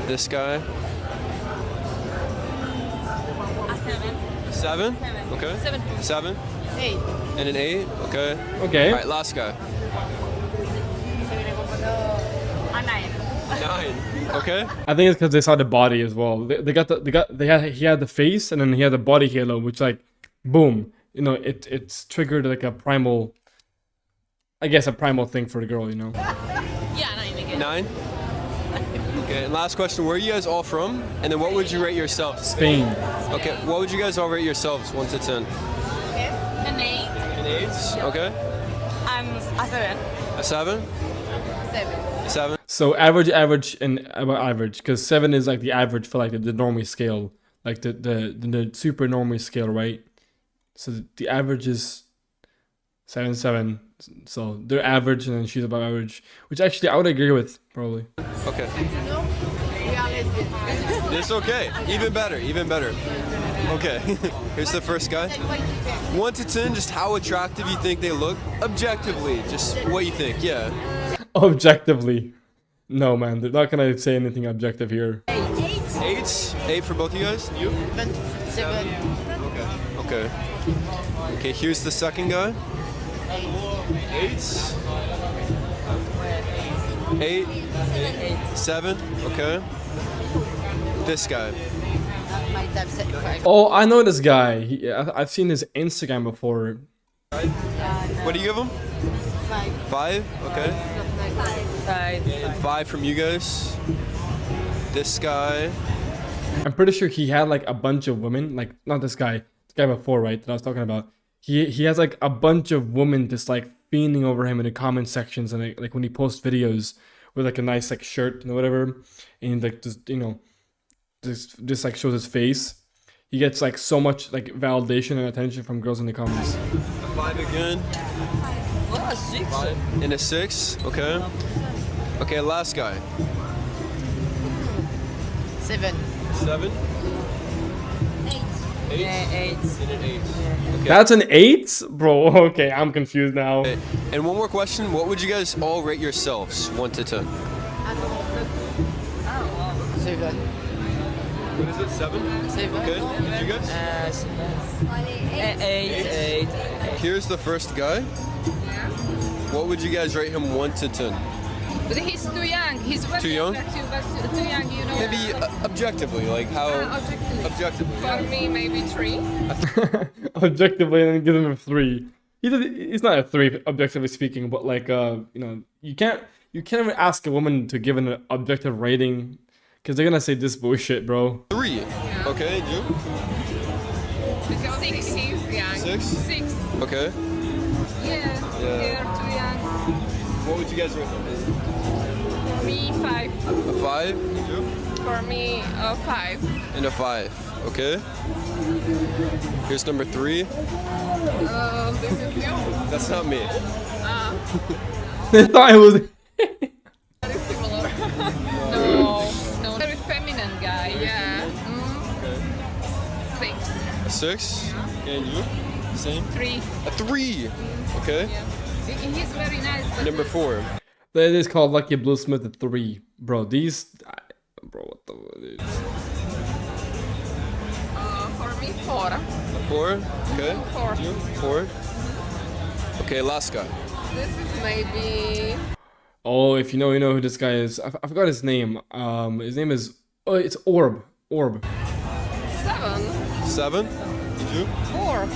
This guy. A 7. 7? Okay. 7. 7? 8. And an 8? Okay. Okay. Alright, last guy. A 9. 9. Okay. I think it's because they saw the body as well. He had the face, and then he had the body halo, which, like, boom, you know, it's triggered like a primal, I guess, a primal thing for the girl, you know. Yeah, 9 again. 9? Okay, and last question, where are you guys all from? And then what would you rate yourselves? Spain. Okay, what would you guys all rate yourselves, 1 to 10? An 8. An 8? Okay. I'm a 7. A 7? 7. 7? So average, and about average, because 7 is like the average for like the normie scale, like the super normie scale, right? So the average is 7. So they're average, and then she's above average, which actually I would agree with, probably. Okay. No, we are lesbian. It's okay. Even better, even better. Okay, here's the first guy. 1 to 10, just how attractive you think they look. Objectively, just what you think, yeah. Objectively. No, man, they're not gonna say anything objective here. 8? 8 for both of you guys? You? 7. Okay. Okay, here's the second guy. 8? 8? 7? Okay. This guy. My type 5. Oh, I know this guy. I've seen his Instagram before. What do you give him? 5. 5? Okay. 5. 5 from you guys. This guy. I'm pretty sure he had like a bunch of women, like not this guy before, right, that I was talking about. He has like a bunch of women just like fiending over him in the comment sections, and like when he posts videos with like a nice like shirt and whatever, and like just, you know, just like shows his face. He gets like so much like validation and attention from girls in the comments. 5 again. What, a 6? 5. And a 6. Okay. Okay, last guy. 7. 7. 8. Yeah, 8. And an 8. Okay. That's an 8? Bro, okay, I'm confused now. Okay. And one more question. What would you guys all rate yourselves? 1 to 10. 7. What is it? 7? 7. Okay. And you guys? 8. Here's the first guy. What would you guys rate him 1 to 10? But he's too young. He's very Too young? attractive, but too young, you know. Maybe objectively, like how... Objectively. For me, maybe 3. Objectively, and then give him a 3. He's not a 3, objectively speaking, but like you know, you can't even ask a woman to give an objective rating, because they're gonna say this bullshit, bro. 3. Okay, and you? 6, he's young. 6? 6. Okay. Yeah, they're too young. What would you guys rate him? For me, 5. A 5? And you? For me, a 5. And a 5. Okay. Here's number 3. This is you? That's not me. They thought it was... Very similar. No. Very feminine guy, yeah. 6. A 6? And you? Same? 3. A 3! Okay. Yeah. He's very nice. But Number 4. That is called Lucky Bluesmith at 3. Bro, these... Bro, what the... Dude. For me, 4. 4? Okay. 4. You? 4. Okay, last guy. This is maybe Oh, if you know who this guy is. I forgot his name. His name is, oh, it's Orb. 7. 7? Did you? 4. Are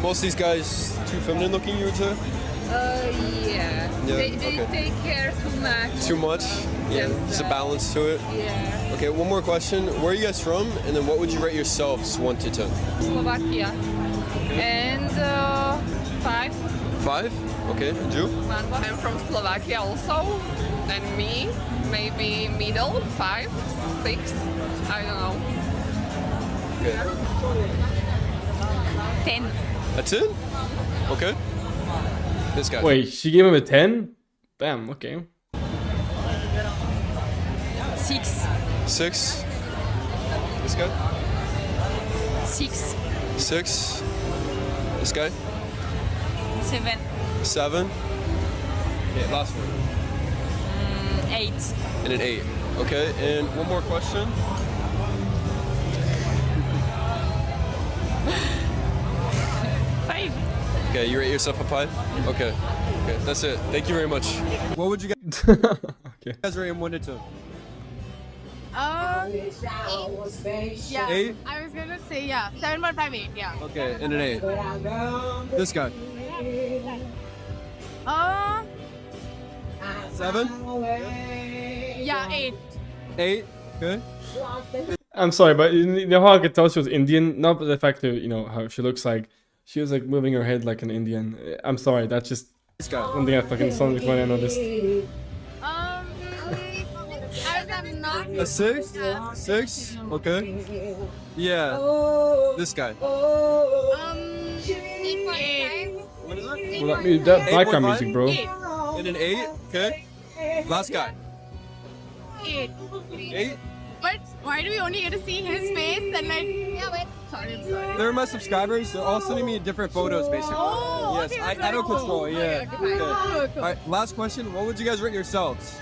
most of these guys too feminine looking, you would say? Yeah. They take care too much. Too much? Yeah. There's a balance to it? Yeah. Okay, one more question. Where are you guys from? And then what would you rate yourselves 1 to 10? Slovakia. And 5. 5? Okay, and you? I'm from Slovakia also. And me, maybe middle, 5, 6. I don't know. Okay. 10. A 10? Okay. This guy. Wait, she gave him a 10? Damn, okay. 6. 6? This guy? 6. 6? This guy? 7. 7? Okay, last one. 8. And an 8. Okay, and one more question. Okay, you rate yourself a 5? Okay. Okay, that's it. Thank you very much. What would you guys rate him 1 to 10? Yeah. 8? I was gonna say 7.58. Yeah. Okay, and an 8. This guy. 7? Yeah, 8. 8? Okay. I'm sorry, but you know how I could tell she was Indian? Not the fact that, you know, how she looks like. She was like moving her head like an Indian. I'm sorry, that's just one thing I fucking saw when I noticed. A 6? 6? Okay. Yeah. This guy. 8. What is it? Well, that background 8.5? music, bro. And an 8? Okay. Last guy. 8. 8? But why do we only get to see his face and like? Yeah, wait. Sorry, I'm sorry. They're my subscribers. They're all sending me different photos, basically. Oh, yes, okay, I that's don't cool. control. Yeah. Okay, okay. Okay. All right. Last question. What would you guys rate yourselves?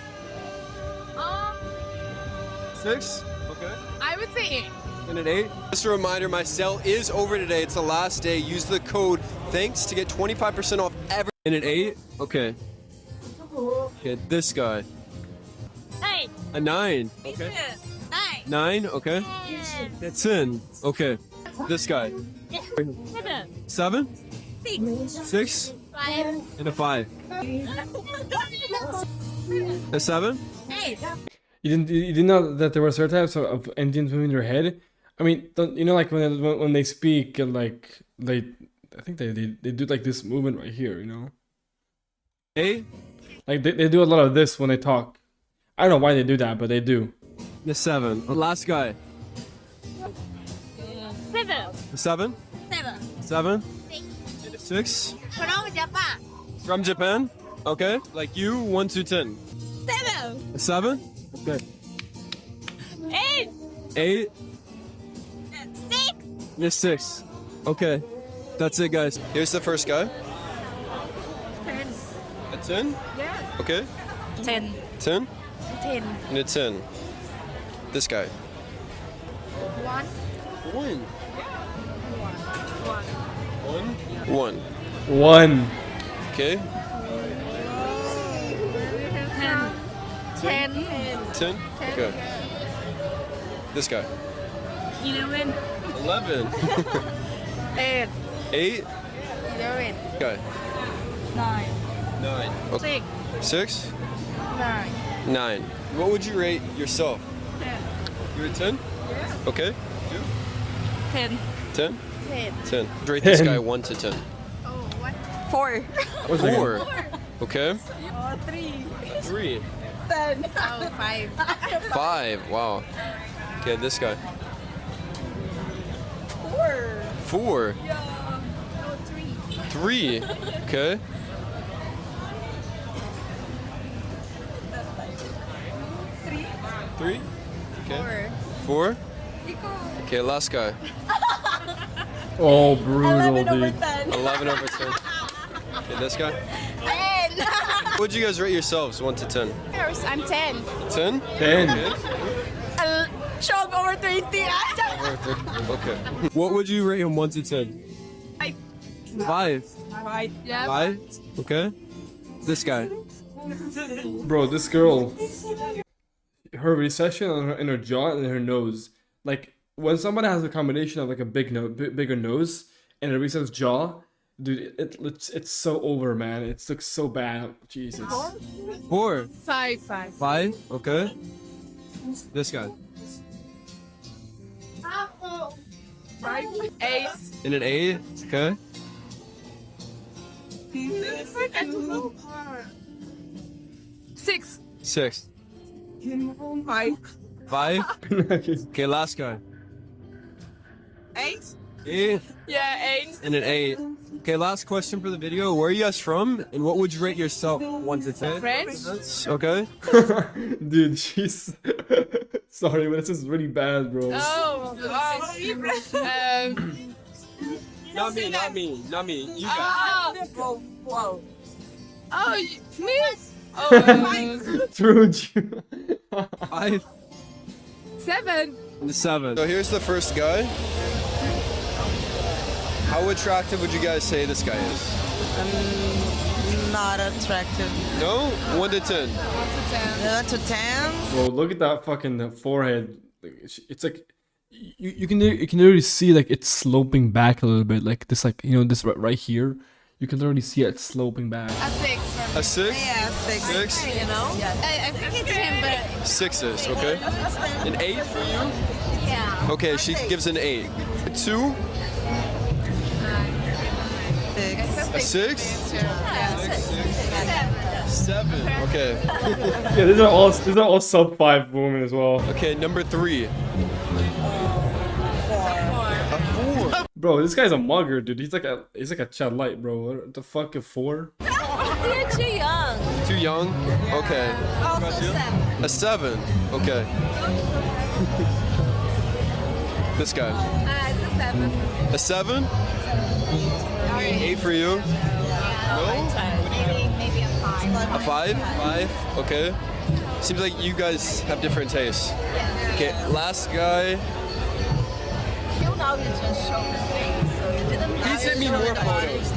6? Okay. I would say 8. And an 8? Just a reminder, my sale is over today. It's the last day. Use the code THANKS to get 25% off every. And an 8? Okay. Okay, this guy. 8. A 9. Okay. 9? Okay. 10. Okay. This guy. 7? 6? 5. And a 5. A 7? 8. You didn't know that there were certain types of Indians moving their head? I mean, you know, like when they speak, like I think they do like this movement right here, you know? A? Like they do a lot of this when they talk. I don't know why they do that, but they do. The 7. Last guy. 7. The 7? 7. 7? 6? From Japan. From Japan? Okay. Like you, 1 to 10. 7. 7? Okay. 8. 8? 6. Yes, 6. Okay. That's it, guys. Here's the first guy. 10. A 10? Yeah. Okay. 10. 10? 10. And a 10. This guy. 1. 1. 1. 1. 1. Okay. 10. 10? Okay. This guy. 11. 11. 8. 8? 11. Okay. 9. 9. Okay. 6. 6? 9. 9. What would you rate yourself? 10. You're a 10? Yeah. Okay. You? 10. 10? 10. 10. Rate this 10. guy 1 to 10. Oh, what? 4. 4. Okay. 3. 3. 10. Oh, 5. 5. Wow. Okay, this guy. 4. 4. Yeah. No, 3. 3. Okay. 3. 3. Okay. 4. 4. Okay, last guy. Oh, brutal, 11 over dude. 10. 11 over 10. Okay, this guy. 10. What would you guys rate yourselves 1 to 10? I'm 10. 10? 10. Okay. Chug over 20. Okay. What would you rate him 1 to 10? 5. 5. Yeah. 5? Okay. This guy. Bro, this girl, her recession in her jaw and her nose. Like when someone has a combination of like a bigger nose and a recessed jaw, dude, it's so over, man. It looks so bad. Jesus. 4. 5. 5. 5. Okay. This guy. 8. In an 8. Okay. 6. 6. 5. 5. Okay, last guy. 8. 8. Yeah, 8. In an 8. Okay, last question for the video. Where are you guys from? And what would you rate yourself 1 to 10? French. Okay. Dude, she's sorry, but this is really bad, bro. Oh, Not me, not me, not me. You guys. Whoa. Oh, me? Oh, True. 5. 7. 7. So here's the first guy. How attractive would you guys say this guy is? Not attractive. No? 1 to 10. 1 to 10. Bro, look at that fucking forehead. It's like you can literally see like it's sloping back a little bit, like this, like, you know, this right here. You can literally see it sloping back. A 6. A 6? Yeah, 6. 6? You know? I think it's him, but 6 is, okay. An 8 for you? yeah. Okay, she gives an 8. 2? A 6? 7. Okay. Yeah, these are all sub 5 women as well. Okay, number 3. A 4. Bro, this guy's a mugger, dude. He's like a Chad Light, bro. What the fuck, a 4? You're too young. Too young? Okay. A 7. Okay. This guy. It's a 7. A 7? 8 for you? No? Maybe a 5. A 5? 5? Okay. Seems like you guys have different tastes. Okay, last guy. You know you just showed the face, so you didn't He sent me more photos.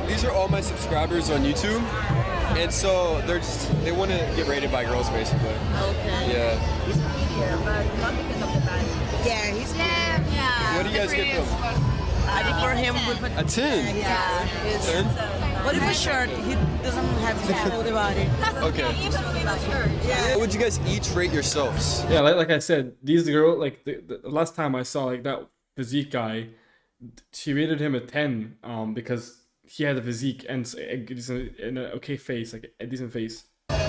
These are all my subscribers on YouTube. And so they want to get rated by girls basically. Okay. Yeah. He's prettier, but not because of the body. Yeah, he's Yeah. What do you guys get them? I prefer him with A 10? Yeah. 10? What if a shirt? He doesn't have to show the body. Okay. Yeah. What would you guys each rate yourselves? Yeah, like I said, these girls, like the last time I saw like that physique guy, she rated him a 10 because he had a physique and an okay face, like a decent face. What?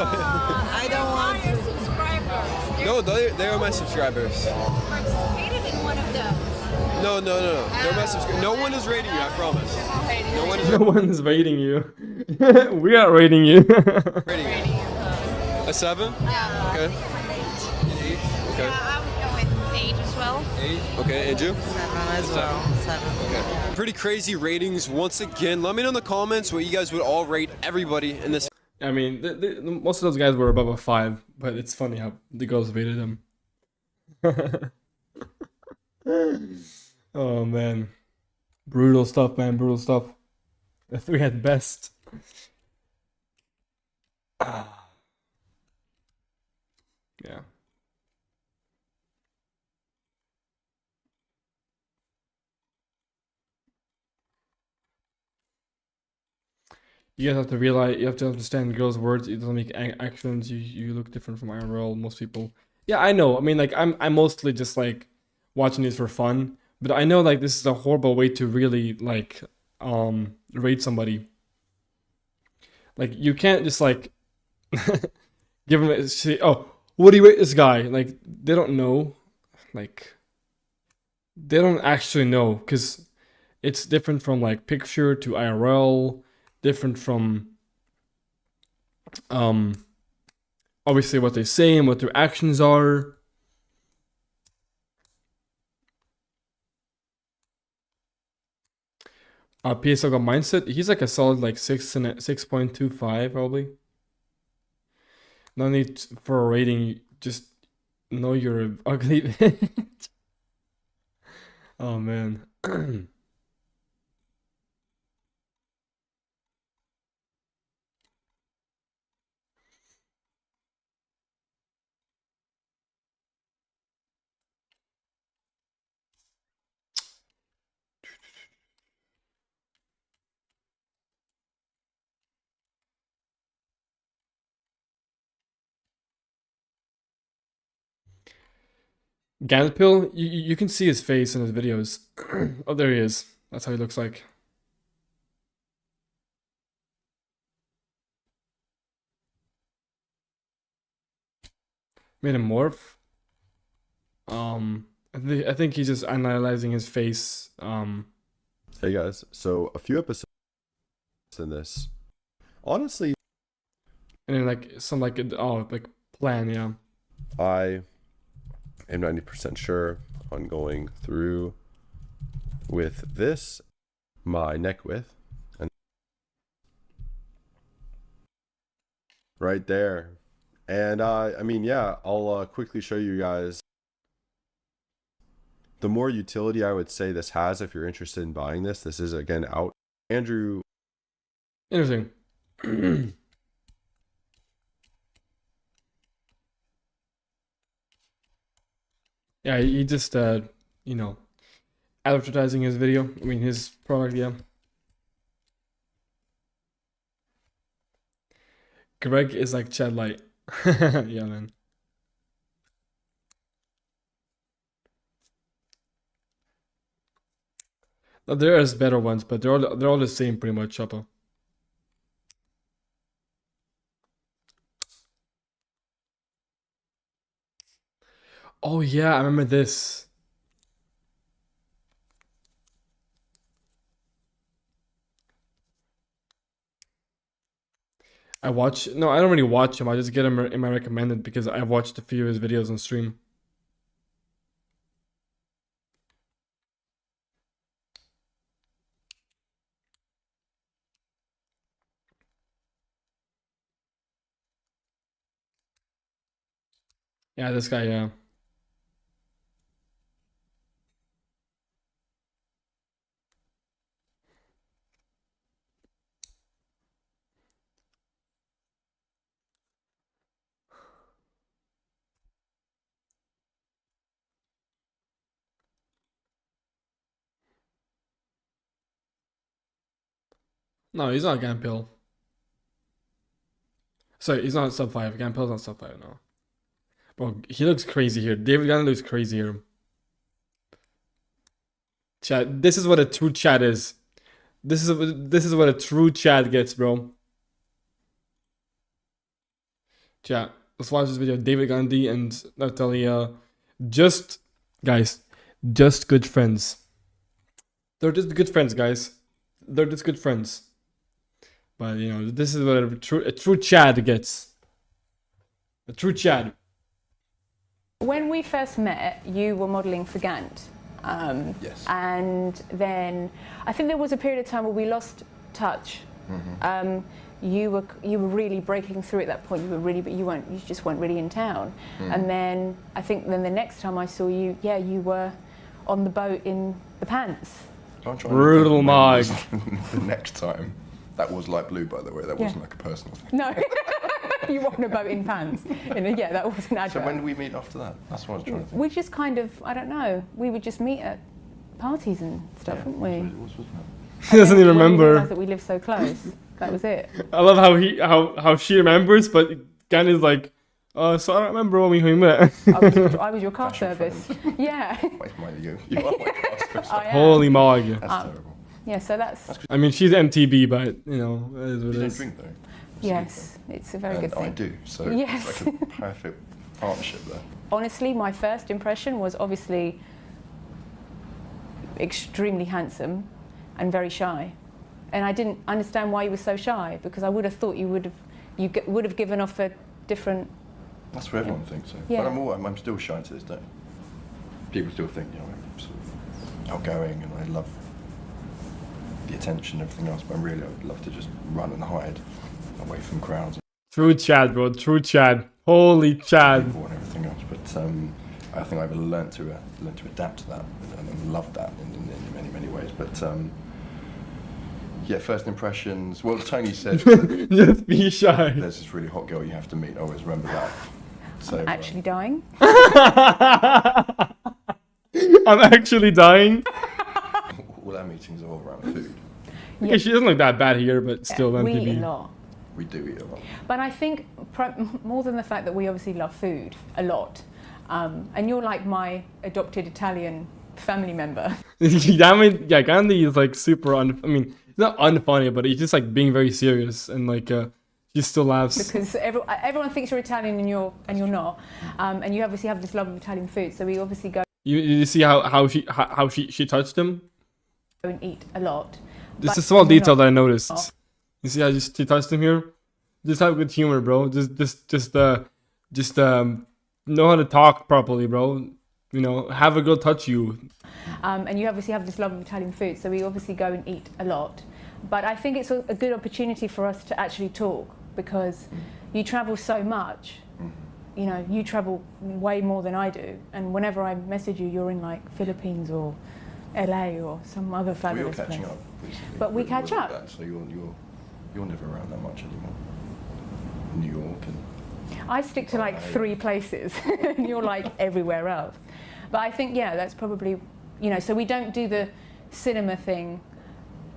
I don't want to. No, they are my subscribers. Participated in one of those. No. They're my subscribers. No one is rating you, I promise. No one is No one's rating you. We are rating you. rating you. A 7? Yeah. Okay. An 8? Okay. I would go with 8 as well. 8? Okay, and you? 7 as well. 7. Okay. Pretty crazy ratings once again. Let me know in the comments what you guys would all rate everybody in this. I mean, most of those guys were above a 5, but it's funny how the girls rated them. Oh man, brutal stuff, man, brutal stuff. The 3 at best. Yeah. You guys have to realize, you have to understand girls' words. It doesn't make actions. You look different from IRL. Most people. Yeah, I know. I mean, like I'm mostly just like watching these for fun, but I know like this is a horrible way to really like rate somebody. Like you can't just like give them say, oh, what do you rate this guy? Like they don't know, like they don't actually know because it's different from like picture to IRL. Different from obviously what they say and what their actions are. PSL got mindset. He's like a solid like 6.25 probably. No need for a rating. Just know you're an ugly bitch. Oh man. Ganpill, you can see his face in his videos. Oh, there he is. That's how he looks like. Made him morph. I think he's just analyzing his face. Hey guys, so a few episodes in this, honestly, and then like some like plan, yeah. I am 90% sure on going through with this, my neck width, and right there. And I mean, yeah, I'll quickly show you guys the more utility I would say this has if you're interested in buying this. This is again out. Andrew. Interesting. Yeah, he just you know, advertising his video. I mean his product, yeah. Greg is like Chad Light. Yeah, man. There's better ones, but they're all the same pretty much, Chopper. Oh yeah, I remember this. I don't really watch him. I just get him in my recommended because I've watched a few of his videos on stream. Yeah, this guy, yeah. No, he's not Ganpill. Sorry, he's not sub 5. Ganpill's not sub 5, no. Bro, he looks crazy here. David Gunn looks crazy here. Chat, this is what a true chat is. This is what a true chat gets, bro. Chat, let's watch this video. David Gandhi and Natalia, guys, just good friends. They're just good friends, guys. They're just good friends. But you know, this is what a true Chad gets. A true Chad. When we first met, you were modelling for Gant. Yes. And then I think there was a period of time where we lost touch. Mm-hmm. You were really breaking through at that point. You just weren't really in town. And then I think the next time I saw you, yeah, you were on the boat in the pants. Brutal Mog. The next time, that was light blue, by the way. That wasn't like a personal thing. No. You were on a boat in pants. Yeah, that was an advert. So when did we meet after that? That's what I was trying to think. We just kind of, I don't know, we would just meet at parties and stuff, wouldn't we? He doesn't even remember. We realised that we lived so close. That was it. I love how she remembers, but Gan is like, so I don't remember when we met. I was your car service. Yeah. Wait, mind you are my car service. Holy Mog. That's terrible. Yeah, so that's. I mean, she's MTB, but you know, it is what you it don't is. drink though. Yes, it's a very good thing. I do, so yes. it's like a perfect partnership there. Honestly, my first impression was obviously extremely handsome and very shy. And I didn't understand why you were so shy, because I would have thought you would have given off a different... That's what everyone thinks so. Yeah. But I'm still shy to this day. People still think, you know, I'm sort of outgoing and I love the attention and everything else, but I would love to just run and hide away from crowds. True Chad, bro. True Chad. Holy Chad. And everything else, but I think I've learned to adapt to that and love that in many, many ways. But yeah, first impressions. Well, Tony said just be shy. There's this really hot girl you have to meet. I always remember that. So I'm actually dying. I'm actually dying. All our meetings are all around food. Okay, yeah. She doesn't look that bad here, but still, we MTV. eat a lot. We do eat a lot. But I think more than the fact that we obviously love food a lot, And you're like my adopted Italian family member. I mean, yeah, Gandhi is like super I mean, it's not unfunny, but he's just like being very serious and like he still laughs. Because everyone thinks you're Italian and you're not, and you obviously have this love of Italian food. So we obviously go. You see how she touched him? And eat a lot. This is a small detail that I noticed. You see how she touched him here? Just have good humor, bro. Just know how to talk properly, bro. You know, have a girl touch you. And you obviously have this love of Italian food, so we obviously go and eat a lot. But I think it's a good opportunity for us to actually talk, because you travel so much. You know, you travel way more than I do, and whenever I message you, you're in like Philippines or LA or some other fabulous place. We're catching up recently. But we catch up. That, so you're never around that much anymore. New York and. I stick to like 3 places, and you're like everywhere else. But I think, yeah, that's probably, you know, so we don't do the cinema thing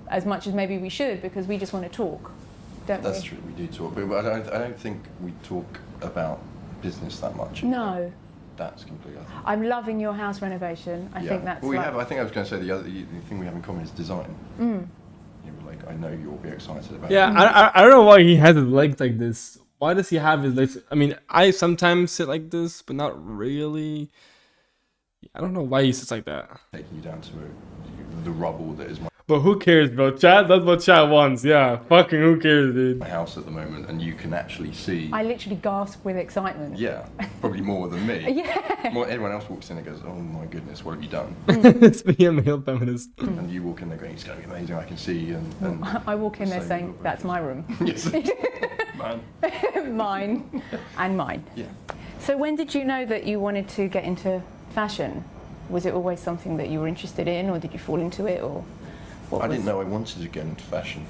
as much as maybe we should, because we just want to talk, don't we? That's true, we do talk, but I don't think we talk about business that much. No. That's completely. I'm loving your house renovation. I think that's. Well, like... I think I was going to say the thing we have in common is design. Mm. You know, like I know you'll be excited about. Yeah, I don't know why he has his legs like this. Why does he have his legs? I mean, I sometimes sit like this, but not really. I don't know why he sits like that. Taking you down to the rubble that is my. But who cares, bro? Chat, that's what chat wants. Yeah, fucking who cares, dude? My house at the moment, and you can actually see. I literally gasp with excitement. Yeah, probably more than me. Yeah. More, everyone else walks in and goes, "Oh my goodness, what have you done?" It's being a male feminist. And you walk in there going, "It's going to be amazing. I can see." And I walk in there saying, "That's my room." Yes. Mine and mine. Yeah. So when did you know that you wanted to get into fashion? Was it always something that you were interested in, or did you fall into it, or? I didn't know I wanted to get into fashion.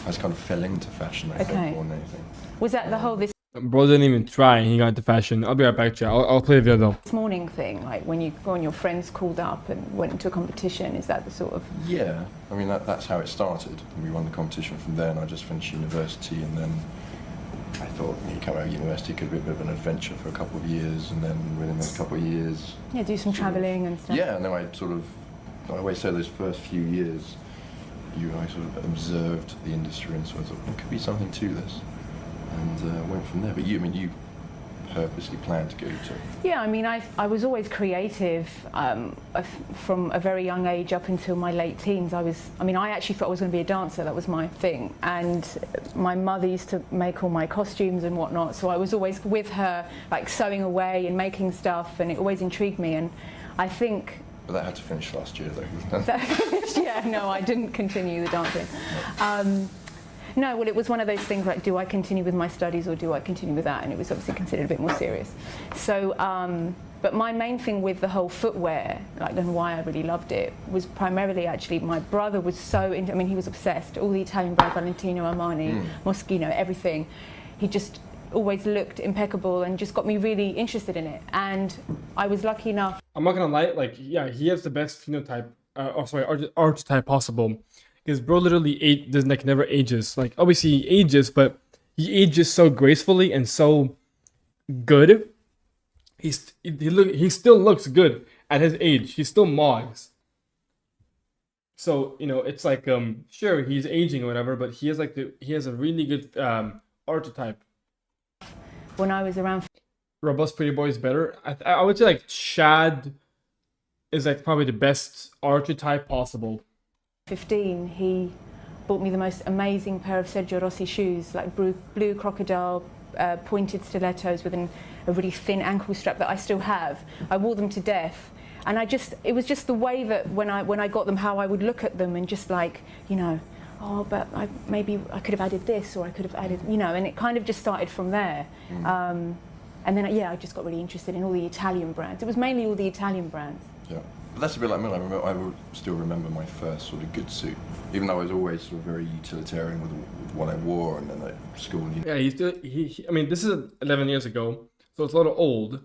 I just kind of fell into fashion, I think, more than anything. Was that the whole this Bro didn't even try and he got into fashion. I'll be right back, chat. I'll play the video though. morning thing, like when your friends called up and went into a competition, is that the sort of... Yeah, I mean, that's how it started. We won the competition from there, and I just finished university, and then I thought, you come out of university could be a bit of an adventure for a couple of years, and then within those couple of years... Yeah, do some travelling and stuff. Yeah, and then I always say those first few years, I sort of observed the industry and sort of thought, there could be something to this, and went from there. But you purposely planned to go to? Yeah, I mean, I was always creative from a very young age up until my late teens. I actually thought I was going to be a dancer. That was my thing. And my mother used to make all my costumes and whatnot, so I was always with her, like sewing away and making stuff, and it always intrigued me. And I think... But that had to finish last year, though. Yeah, no, I didn't continue the dancing. No, well, it was one of those things like, do I continue with my studies or do I continue with that? And it was obviously considered a bit more serious. So, but my main thing with the whole footwear, like, and why I really loved it, was primarily actually my brother was so into, I mean, he was obsessed. All the Italian brands, Valentino, Armani, Moschino, everything. He just always looked impeccable and just got me really interested in it. And I was lucky enough. I'm not gonna lie, like, yeah, he has the best phenotype, archetype possible. Because bro literally never ages. Like, obviously he ages, but he ages so gracefully and so good. He still looks good at his age. He's still Moggs. So, you know, it's like, sure, he's aging or whatever, but he has a really good archetype. When I was around... Robust Pretty Boy is better. I would say like Chad is like probably the best archetype possible. 15, he bought me the most amazing pair of Sergio Rossi shoes, like blue crocodile, pointed stilettos with a really thin ankle strap that I still have. I wore them to death, and it was just the way that when I got them, how I would look at them and just like, you know, oh, but maybe I could have added this, or I could have added, you know, and it kind of just started from there. And then, yeah, I just got really interested in all the Italian brands. It was mainly all the Italian brands. Yeah. But that's a bit like me. I will still remember my first sort of good suit, even though I was always sort of very utilitarian with what I wore, and then at school. Yeah, I mean, this is 11 years ago, so it's a little old,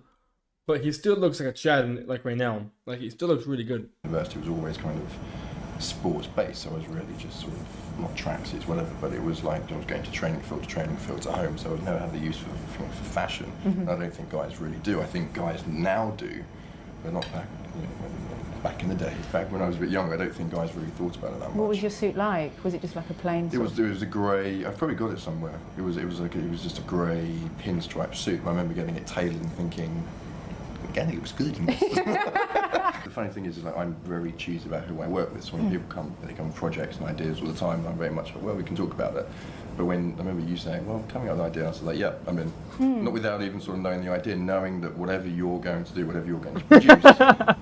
but he still looks like a Chad, like right now. Like, he still looks really good. University was always kind of sports based, so I was really just sort of, not tracksuits, whatever, but it was like I was going to training fields at home, so I never had the use for fashion. And I don't think guys really do. I think guys now do, but not back, back in the day. Back when I was a bit younger, I don't think guys really thought about it that much. What was your suit like? Was it just like a plain? It was a grey. I've probably got it somewhere. It was just a grey pinstripe suit. I remember getting it tailored and thinking, again, it looks good. The funny thing is like I'm very choosy about who I work with. So when people come, they come with projects and ideas all the time. And I'm very much like, well, we can talk about it. But when I remember you saying, well, coming up with an idea, I was like, yeah, I'm in. Not without even sort of knowing the idea, knowing that whatever you're going to do, whatever you're going to produce,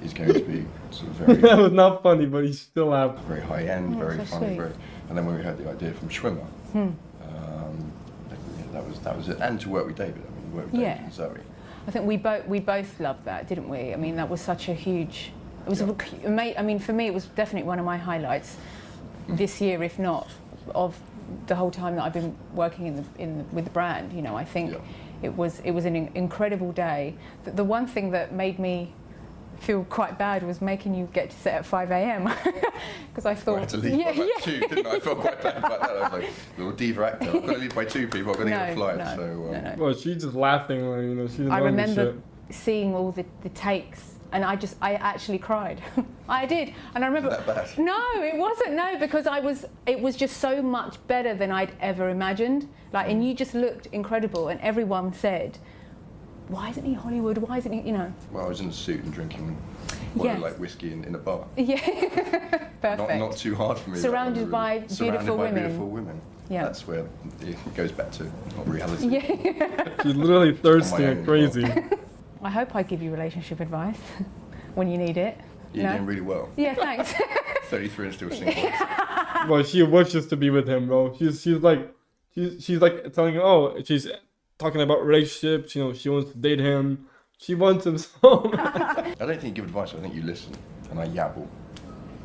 is going to be sort of very. That was not funny, but he still laughed. Very high end, very so funny, sweet. very. And then when we had the idea from Schwimmer, that was it. And to work with David, I mean, work with David and Zoe. I think we both loved that, didn't we? I mean, that was such a huge. It was. I mean, for me, it was definitely one of my highlights this year, if not of the whole time that I've been working with the brand. You know, I think it was an incredible day. The one thing that made me feel quite bad was making you get to set at 5 a.m. because I thought I had to leave by like 2, didn't I? I felt quite bad about that. I was like, little diva actor. I've got to leave by 2 people. I've got to get a flight. No. Well, she's just laughing, like, you know. She didn't I know this remember shit. seeing all the takes. And I actually cried. I did. And I remember. That bad? No, it wasn't. No, because it was just so much better than I'd ever imagined. Like, and you just looked incredible. And everyone said, why isn't he Hollywood? Why isn't he, you know? Well, I was in a suit and drinking like whiskey in a bar. Yeah. Perfect. Not too hard for me. Surrounded by beautiful women. Yeah. That's where it goes back to not reality. Yeah. She's literally thirsty and crazy. I hope I give you relationship advice when you need it. You're doing really well. Yeah, thanks. 33 and still single. Well, she wishes to be with him, bro. She's like telling him, oh, she's talking about relationships. You know, she wants to date him. She wants him so. I don't think you give advice. I think you listen, and I yabble.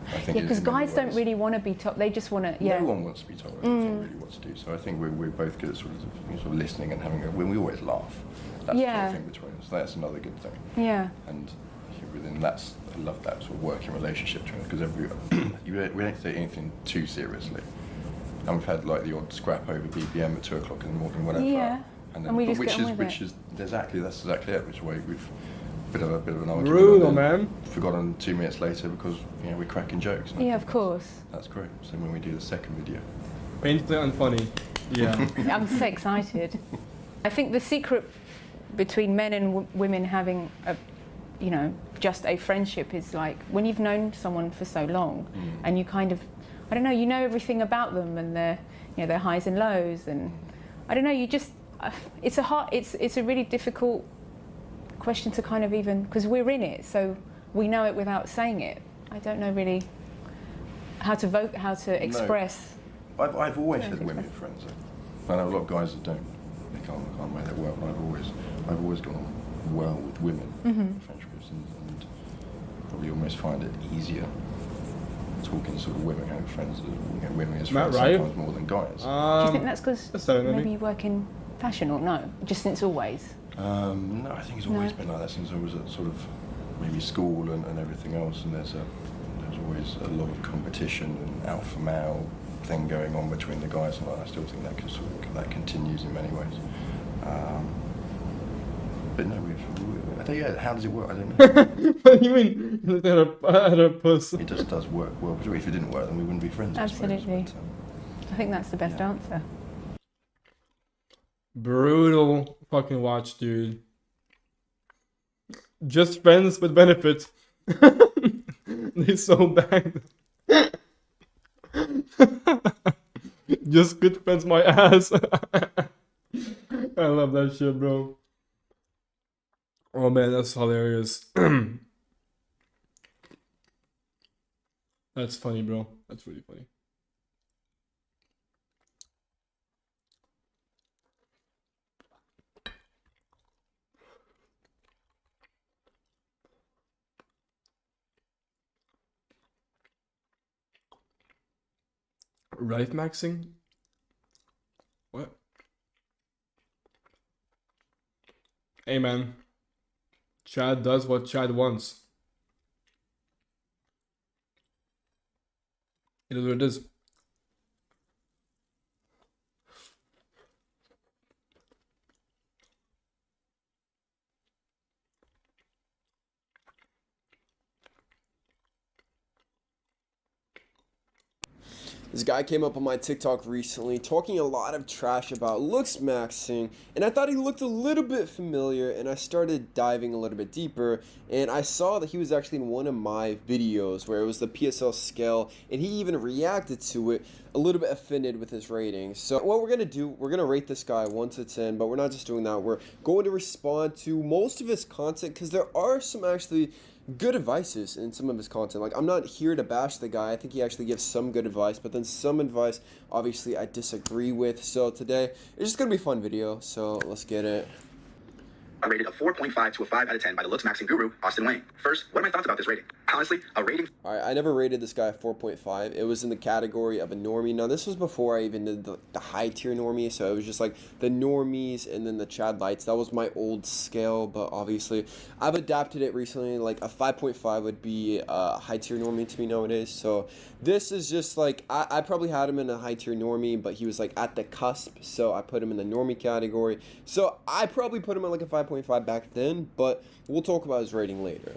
I think yeah, because guys don't really want to be told. They just want to. Yeah. No one wants to be told anything really what to do. So I think we're both good at sort of listening and having. When we always laugh. That's the thing between us. That's another good thing. Yeah. And within I love that sort of working relationship between us because we don't take anything too seriously. And we've had like the odd scrap over BBM at 2 o'clock in the morning, whatever. Yeah. And then, we just which get on with is exactly that's exactly it. Which is why we've bit of an argument. Brutal, man. Forgotten 2 minutes later because we're cracking jokes. Yeah, of course. That's great. So when we do the second video. Painfully unfunny. Yeah. I'm so excited. I think the secret between men and women having just a friendship is like when you've known someone for so long and you kind of, I don't know, you know everything about them and their highs and lows, and I don't know, you just it's a really difficult question to kind of even, because we're in it, so we know it without saying it. I don't know really how to express. No. I've always had women friends. I know a lot of guys that don't. They can't make that work. But I've always gone on well with women friendships, and probably almost find it easier talking to sort of women having friends, women as friends sometimes more than guys. Do you think that's because maybe you work in fashion, or no? Just since always? No, I think it's always been like that since I was at sort of maybe school and everything else. And there's always a lot of competition and alpha male thing going on between the guys, and I still think that continues in many ways. But no, how does it work? I don't know. What do you mean? At a puss? It just does work well. But if it didn't work, then we wouldn't be friends. Absolutely. I think that's the best answer. Brutal fucking watch, dude. Just friends with benefits. They're so bad. Just good friends, my ass. I love that shit, bro. Oh man, that's hilarious. That's funny, bro. That's really funny. Looksmaxxing? What? Hey man, Chad does what Chad wants. It is what it is. This guy came up on my TikTok recently talking a lot of trash about Looksmaxxing, and I thought he looked a little bit familiar, and I started diving a little bit deeper, and I saw that he was actually in one of my videos where it was the PSL scale, and he even reacted to it, a little bit offended with his rating. So what we're going to do, we're going to rate this guy 1 to 10, but we're not just doing that. We're going to respond to most of his content, because there are some actually good advices in some of his content. Like, I'm not here to bash the guy. I think he actually gives some good advice, but then some advice, obviously, I disagree with. So today, it's just going to be a fun video, so let's get it. I rated a 4.5 to a 5 out of 10 by the Looksmaxxing guru, Austin Wayne. First, what are my thoughts about this rating? Honestly, a rating... Alright, I never rated this guy a 4.5. It was in the category of a normie. Now, this was before I even did the high-tier normie, so it was just like the normies and then the Chad Lights. That was my old scale, but obviously, I've adapted it recently. Like, a 5.5 would be a high-tier normie to me nowadays, so this is just like, I probably had him in a high-tier normie, but he was like at the cusp, so I put him in the normie category. So I probably put him at like a 5.5 back then, but we'll talk about his rating later.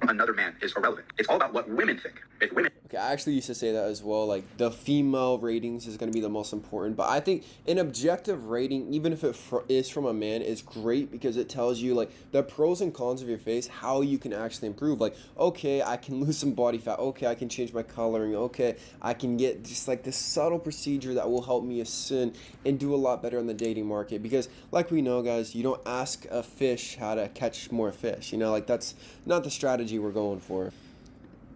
Another man is irrelevant. It's all about what women think. If women... Okay, I actually used to say that as well. Like, the female ratings is going to be the most important. But I think an objective rating, even if it is from a man, is great because it tells you, like, the pros and cons of your face, how you can actually improve. Like, okay, I can lose some body fat. Okay, I can change my coloring. Okay, I can get just, like, this subtle procedure that will help me ascend and do a lot better on the dating market. Because, like we know, guys, you don't ask a fish how to catch more fish. You know, like, that's not the strategy we're going for.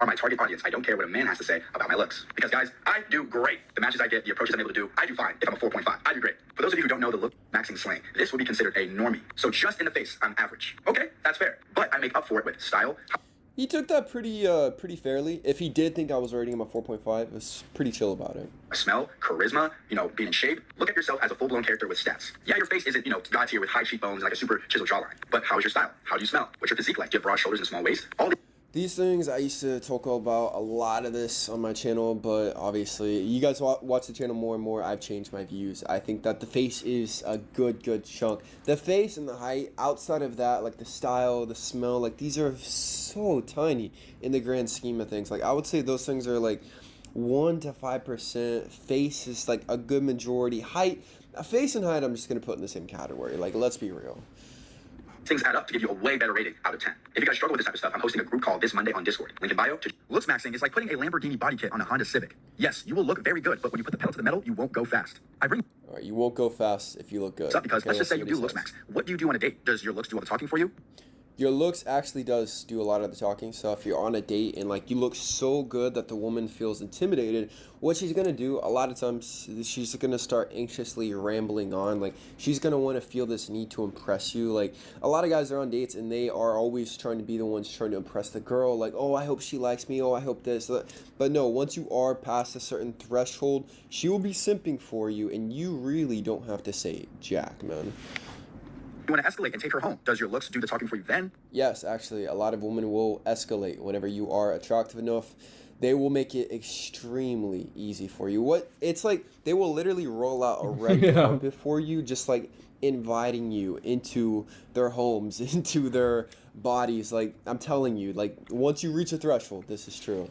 Are my target audience. I don't care what a man has to say about my looks. Because, guys, I do great. The matches I get, the approaches I'm able to do, I do fine. If I'm a 4.5, I do great. For those of you who don't know the Looksmaxxing slang, this would be considered a normie. So just in the face, I'm average. Okay, that's fair. But I make up for it with style. He took that pretty fairly. If he did think I was rating him a 4.5, it was pretty chill about it. Smell, charisma, you know, being in shape. Look at yourself as a full-blown character with stats. Yeah, your face isn't, you know, God tier with high cheekbones and like a super chiseled jawline. But how is your style? How do you smell? What's your physique like? Do you have broad shoulders and small waist? All these things, I used to talk about a lot of this on my channel, but obviously, you guys watch the channel more and more, I've changed my views. I think that the face is a good chunk. The face and the height, outside of that, like the style, the smell, like these are so tiny in the grand scheme of things. Like, I would say those things are like 1 to 5%. Face is like a good majority. Height, face and height, I'm just going to put in the same category. Like, let's be real. Things add up to give you a way better rating out of 10. If you guys struggle with this type of stuff, I'm hosting a group call this Monday on Discord. Link in bio. Looksmaxxing is like putting a Lamborghini body kit on a Honda Civic. Yes, you will look very good, but when you put the pedal to the metal, you won't go fast. Alright, you won't go fast if you look good. What's up? Because let's just say you do Looksmax. What do you do on a date? Does your looks do all the talking for you? Your looks actually does do a lot of the talking. So if you're on a date and like you look so good that the woman feels intimidated, what she's gonna do a lot of times, she's gonna start anxiously rambling on. Like, she's gonna want to feel this need to impress you. Like, a lot of guys are on dates and they are always trying to be the ones trying to impress the girl. Like, oh, I hope she likes me. Oh, I hope this. But no, once you are past a certain threshold, she will be simping for you, and you really don't have to say jack, man. You want to escalate and take her home. Does your looks do the talking for you then? Yes, actually, a lot of women will escalate whenever you are attractive enough. They will make it extremely easy for you. It's like they will literally roll out a red carpet for you, just like inviting you into their homes, into their bodies. Like, I'm telling you, like, once you reach a threshold, this is true.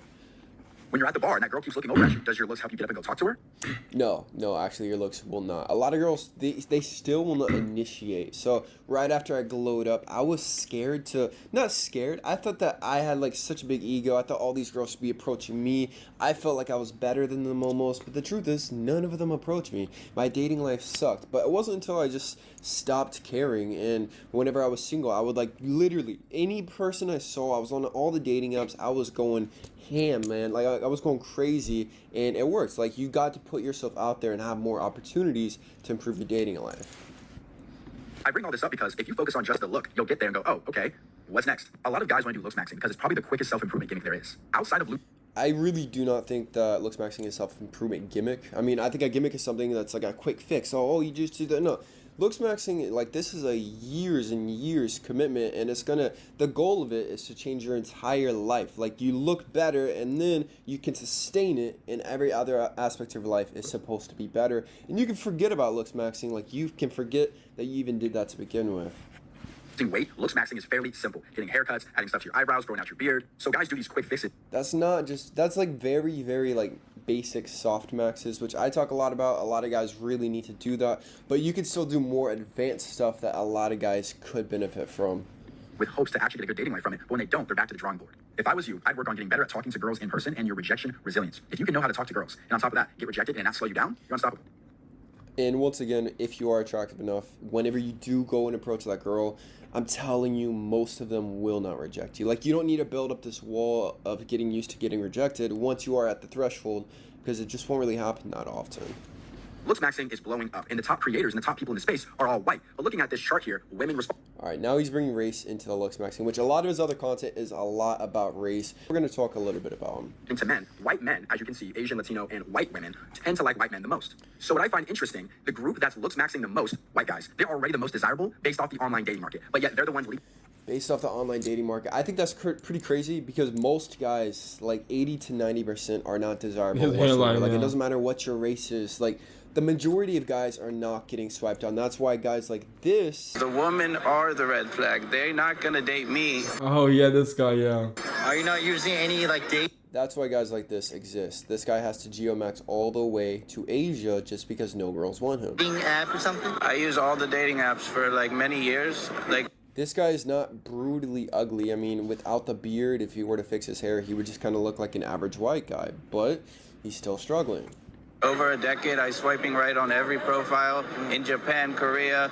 When you're at the bar and that girl keeps looking over at you, does your looks help you get up and go talk to her? No, actually your looks will not. A lot of girls, they still will not initiate. So right after I glowed up, I was scared to, not scared, I thought that I had like such a big ego. I thought all these girls should be approaching me. I felt like I was better than them almost, but the truth is none of them approached me. My dating life sucked, but it wasn't until I just stopped caring, and whenever I was single, I would like literally any person I saw, I was on all the dating apps, I was going ham, man. Like, I was going crazy, and it works. Like, you got to put yourself out there and have more opportunities to improve your dating life. I bring all this up because if you focus on just the look, you'll get there and go, oh, okay, what's next? A lot of guys want to do Looksmaxxing because it's probably the quickest self-improvement gimmick there is. Outside of I really do not think that Looksmaxxing is a self-improvement gimmick. I mean, I think a gimmick is something that's like a quick fix. Oh, you just do that. No. Looksmaxxing, like, this is a years and years commitment, and the goal of it is to change your entire life. Like, you look better, and then you can sustain it, and every other aspect of your life is supposed to be better. And you can forget about Looksmaxxing, like, you can forget that you even did that to begin with. Weight, Looksmaxxing is fairly simple. Getting haircuts, adding stuff to your eyebrows, growing out your beard. So guys do these quick fixes. That's like very, very like basic soft maxes, which I talk a lot about. A lot of guys really need to do that, but you can still do more advanced stuff that a lot of guys could benefit from. With hopes to actually get a good dating life from it, but when they don't, they're back to the drawing board. If I was you, I'd work on getting better at talking to girls in person and your rejection resilience. If you can know how to talk to girls, and on top of that, get rejected and not slow you down, you're unstoppable. And once again, if you are attractive enough, whenever you do go and approach that girl, I'm telling you, most of them will not reject you. Like, you don't need to build up this wall of getting used to getting rejected once you are at the threshold, because it just won't really happen that often. Looksmaxxing is blowing up, and the top creators and the top people in the space are all white. But looking at this chart here, women respond. All right, now he's bringing race into the Looksmaxxing, which a lot of his other content is a lot about race. We're going to talk a little bit about him. To men, white men, as you can see, Asian, Latino, and white women tend to like white men the most. So what I find interesting, the group that's Looksmaxxing the most, white guys, they're already the most desirable based off the online dating market, but yet they're the ones based off the online dating market. I think that's pretty crazy, because most guys, like 80 to 90%, are not desirable whatsoever. Like, it doesn't matter what your race is. Like, the majority of guys are not getting swiped on. That's why guys like this. The women are the red flag. They're not gonna date me. Oh yeah, this guy, yeah. Are you not using any like date? That's why guys like this exist. This guy has to geomax all the way to Asia just because no girls want him. Dating app or something? I use all the dating apps for like many years. Like, this guy is not brutally ugly. I mean, without the beard, if he were to fix his hair, he would just kind of look like an average white guy. But he's still struggling. Over a decade, I swiping right on every profile in Japan, Korea,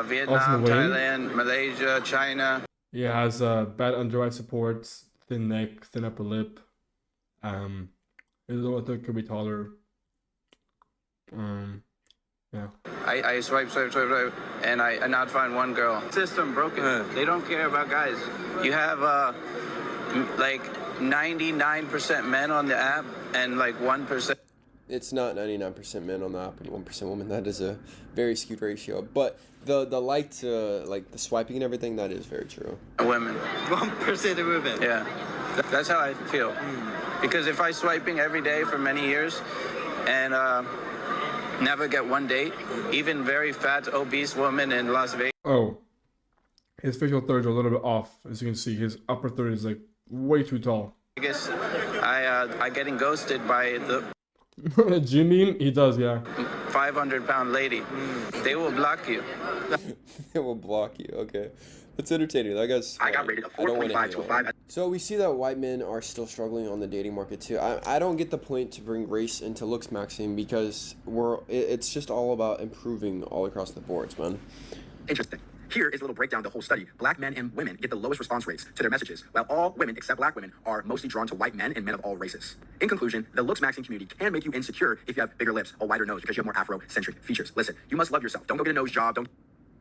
Vietnam, Thailand, Malaysia, China. Yeah, has bad under eye support, thin neck, thin upper lip. His author could be taller. Yeah. I swipe, and I not find one girl. System broken. They don't care about guys. You have like 99% men on the app and like 1%. It's not 99% men on the app and 1% women. That is a very skewed ratio. But the like the swiping and everything, that is very true. Women. 1% of women. Yeah. That's how I feel. Because if I swiping every day for many years and never get one date, even very fat, obese woman in Las Vegas. Oh, his facial thirds are a little bit off. As you can see, his upper third is like way too tall. I guess I getting ghosted by the. Do you mean? He does, yeah. 500-pound lady. They will block you. They will block you. Okay. That's entertaining. That guy's. I got rated a 4.5 to a 5. So we see that white men are still struggling on the dating market too. I don't get the point to bring race into Looksmaxxing, because it's just all about improving all across the boards, man. Interesting. Here is a little breakdown of the whole study. Black men and women get the lowest response rates to their messages, while all women except black women are mostly drawn to white men and men of all races. In conclusion, the Looksmaxxing community can make you insecure if you have bigger lips, a wider nose, because you have more Afro-centric features. Listen, you must love yourself. Don't go get a nose job.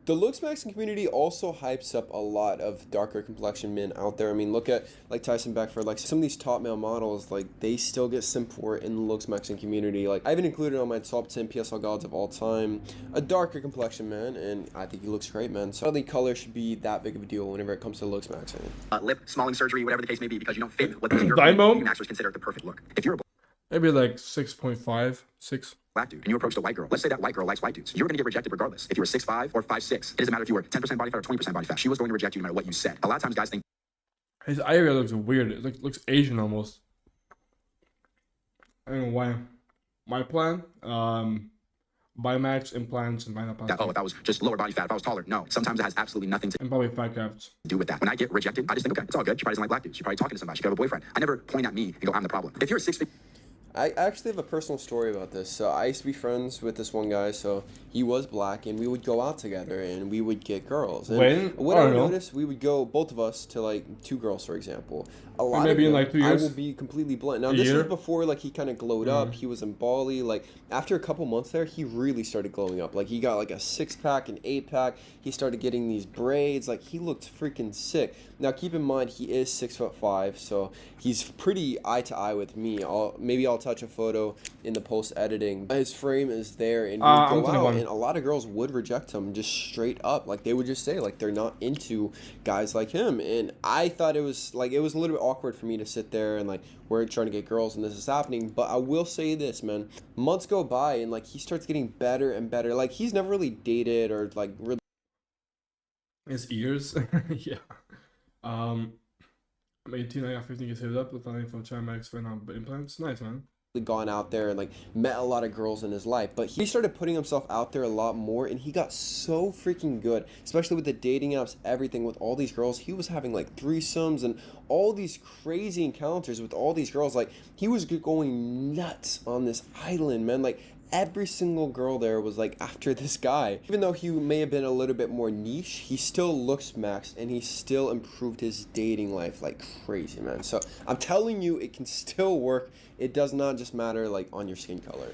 The Looksmaxxing community also hypes up a lot of darker complexion men out there. I mean, look at like Tyson Beckford, like some of these top male models, like they still get simp for it in the Looksmaxxing community. Like I even included on my top 10 PSL gods of all time a darker complexion man, and I think he looks great, man. So I don't think color should be that big of a deal whenever it comes to Looksmaxxing. Lip smalling surgery, whatever the case may be, because you don't fit what these Diamond maxers consider the perfect look. If you're a maybe like 6.5, 6. black dude and you approach the white girl, let's say that white girl likes white dudes, you're going to get rejected regardless. If you were 6'5" or 5'6", it doesn't matter if you were 10% body fat or 20% body fat. She was going to reject you no matter what you said. A lot of times guys think his eye area looks weird. It looks Asian almost. I don't know why. My plan, Bimax, implants, and rhinoplasty. if I was just lower body fat, if I was taller. No, sometimes it has absolutely nothing to and probably fat caps. do with that. When I get rejected, I just think, okay, it's all good. She probably doesn't like black dudes. She's probably talking to somebody. She could have a boyfriend. I never point at me and go, I'm the problem. If you're a 6'. I actually have a personal story about this. So I used to be friends with this one guy. So he was black, and we would go out together, and we would get girls. And what I noticed, we would go, both of us, to like 2 girls, for example. A lot maybe of them, in like 2 years. I will be completely blunt. Now this was before like he kind of glowed up. He was in Bali. Like after a couple months there, he really started glowing up. Like he got like a 6-pack, an 8-pack. He started getting these braids. Like he looked freaking sick. Now keep in mind he is 6'5", so he's pretty eye to eye with me. Maybe I'll tell touch a photo in the post editing. His frame is there, and he would go out, and a lot of girls would reject him just straight up. Like, they would just say, like, they're not into guys like him. And I thought it was a little bit awkward for me to sit there and, like, we're trying to get girls and this is happening. But I will say this, man, months go by and, like, he starts getting better and better. Like, he's never really dated or, like, really. His ears. Yeah. I'm 18, I got 15 saved up with nothing from China Max right now, but implants, nice, man. Gone out there and, like, met a lot of girls in his life, but he started putting himself out there a lot more, and he got so freaking good, especially with the dating apps, everything, with all these girls. He was having, like, threesomes and all these crazy encounters with all these girls. Like, he was going nuts on this island, man. Like, every single girl there was, like, after this guy. Even though he may have been a little bit more niche, he still looks maxed, and he still improved his dating life like crazy, man. So I'm telling you, it can still work. It does not just matter, like, on your skin color.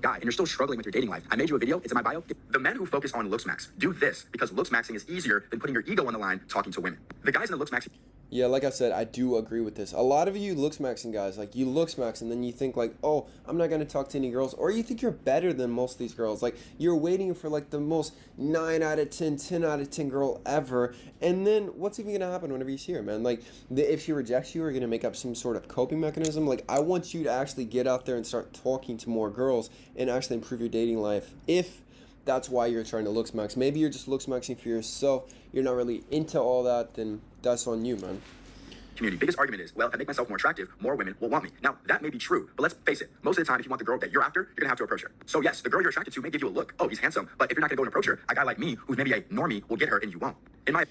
Guy, and you're still struggling with your dating life. I made you a video. It's in my bio. The men who focus on Looksmax do this because Looksmaxxing is easier than putting your ego on the line talking to women. The guys in the Looksmaxxing. Yeah, like I said, I do agree with this. A lot of you Looksmaxxing guys, like, you Looksmax and then you think, like, oh, I'm not going to talk to any girls. Or you think you're better than most of these girls. Like, you're waiting for, like, the most 9 out of 10, 10 out of 10 girl ever. And then what's even going to happen whenever you see her, man? Like, if she rejects you, you're going to make up some sort of coping mechanism. Like, I want you to actually get out there and start talking to more girls and actually improve your dating life. If that's why you're trying to Looksmax. Maybe you're just Looksmaxing for yourself. You're not really into all that, then that's on you, man. Community. Biggest argument is, well, if I make myself more attractive, more women will want me. Now, that may be true, but let's face it. Most of the time, if you want the girl that you're after, you're going to have to approach her. So yes, the girl you're attracted to may give you a look. Oh, he's handsome. But if you're not going to go and approach her, a guy like me, who's maybe a normie, will get her and you won't. In my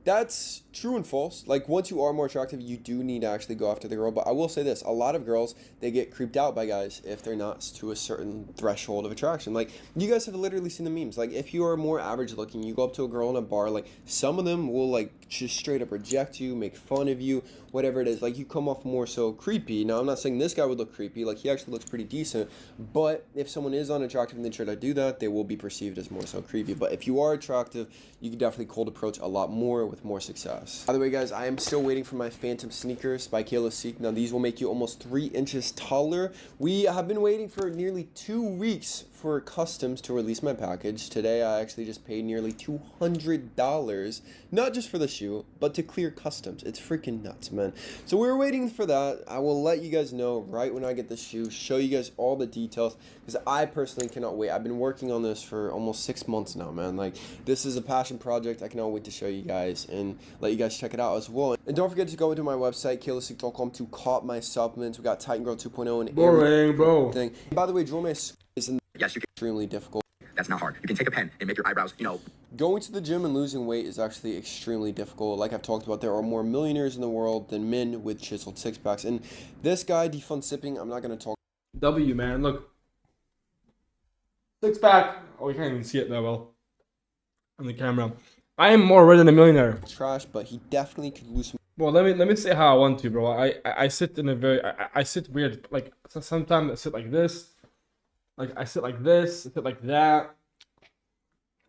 That's true and false. Like, once you are more attractive, you do need to actually go after the girl. But I will say this, a lot of girls, they get creeped out by guys if they're not to a certain threshold of attraction. Like, you guys have literally seen the memes. Like, if you are more average looking, you go up to a girl in a bar, like, some of them will, like, just straight up reject you, make fun of you, whatever it is. Like, you come off more so creepy. Now, I'm not saying this guy would look creepy. Like, he actually looks pretty decent. But if someone is unattractive and they try to do that, they will be perceived as more so creepy. But if you are attractive, you can definitely cold approach a lot more with more success. By the way, guys, I am still waiting for my Phantom sneakers by Kayla Seek. Now, these will make you almost 3 inches taller. We have been waiting for nearly 2 weeks for customs to release my package. Today, I actually just paid nearly $200, not just for the shoe, but to clear customs. It's freaking nuts, man. So we're waiting for that. I will let you guys know right when I get the shoe, show you guys all the details, because I personally cannot wait. I've been working on this for almost 6 months now, man. Like, this is a passion project. I cannot wait to show you guys and let you guys check it out as well. And don't forget to go into my website, kaylaseek.com, to cop my supplements. We got Titan Girl 2.0 and boring, bro. Everything. By the way, draw my is in yes, you can. Extremely difficult. That's not hard. You can take a pen and make your eyebrows, you know. Going to the gym and losing weight is actually extremely difficult. Like I've talked about, there are more millionaires in the world than men with chiseled six-packs. And this guy, Defund Sipping, I'm not going to talk. W, man, look. Six-pack. Oh, you can't even see it that well on the camera. I am more red than a millionaire. Trash, but he definitely could lose some. Well, let me say how I want to, bro. I sit in a very, I sit weird. Like, sometimes I sit like this. Like, I sit like this, I sit like that.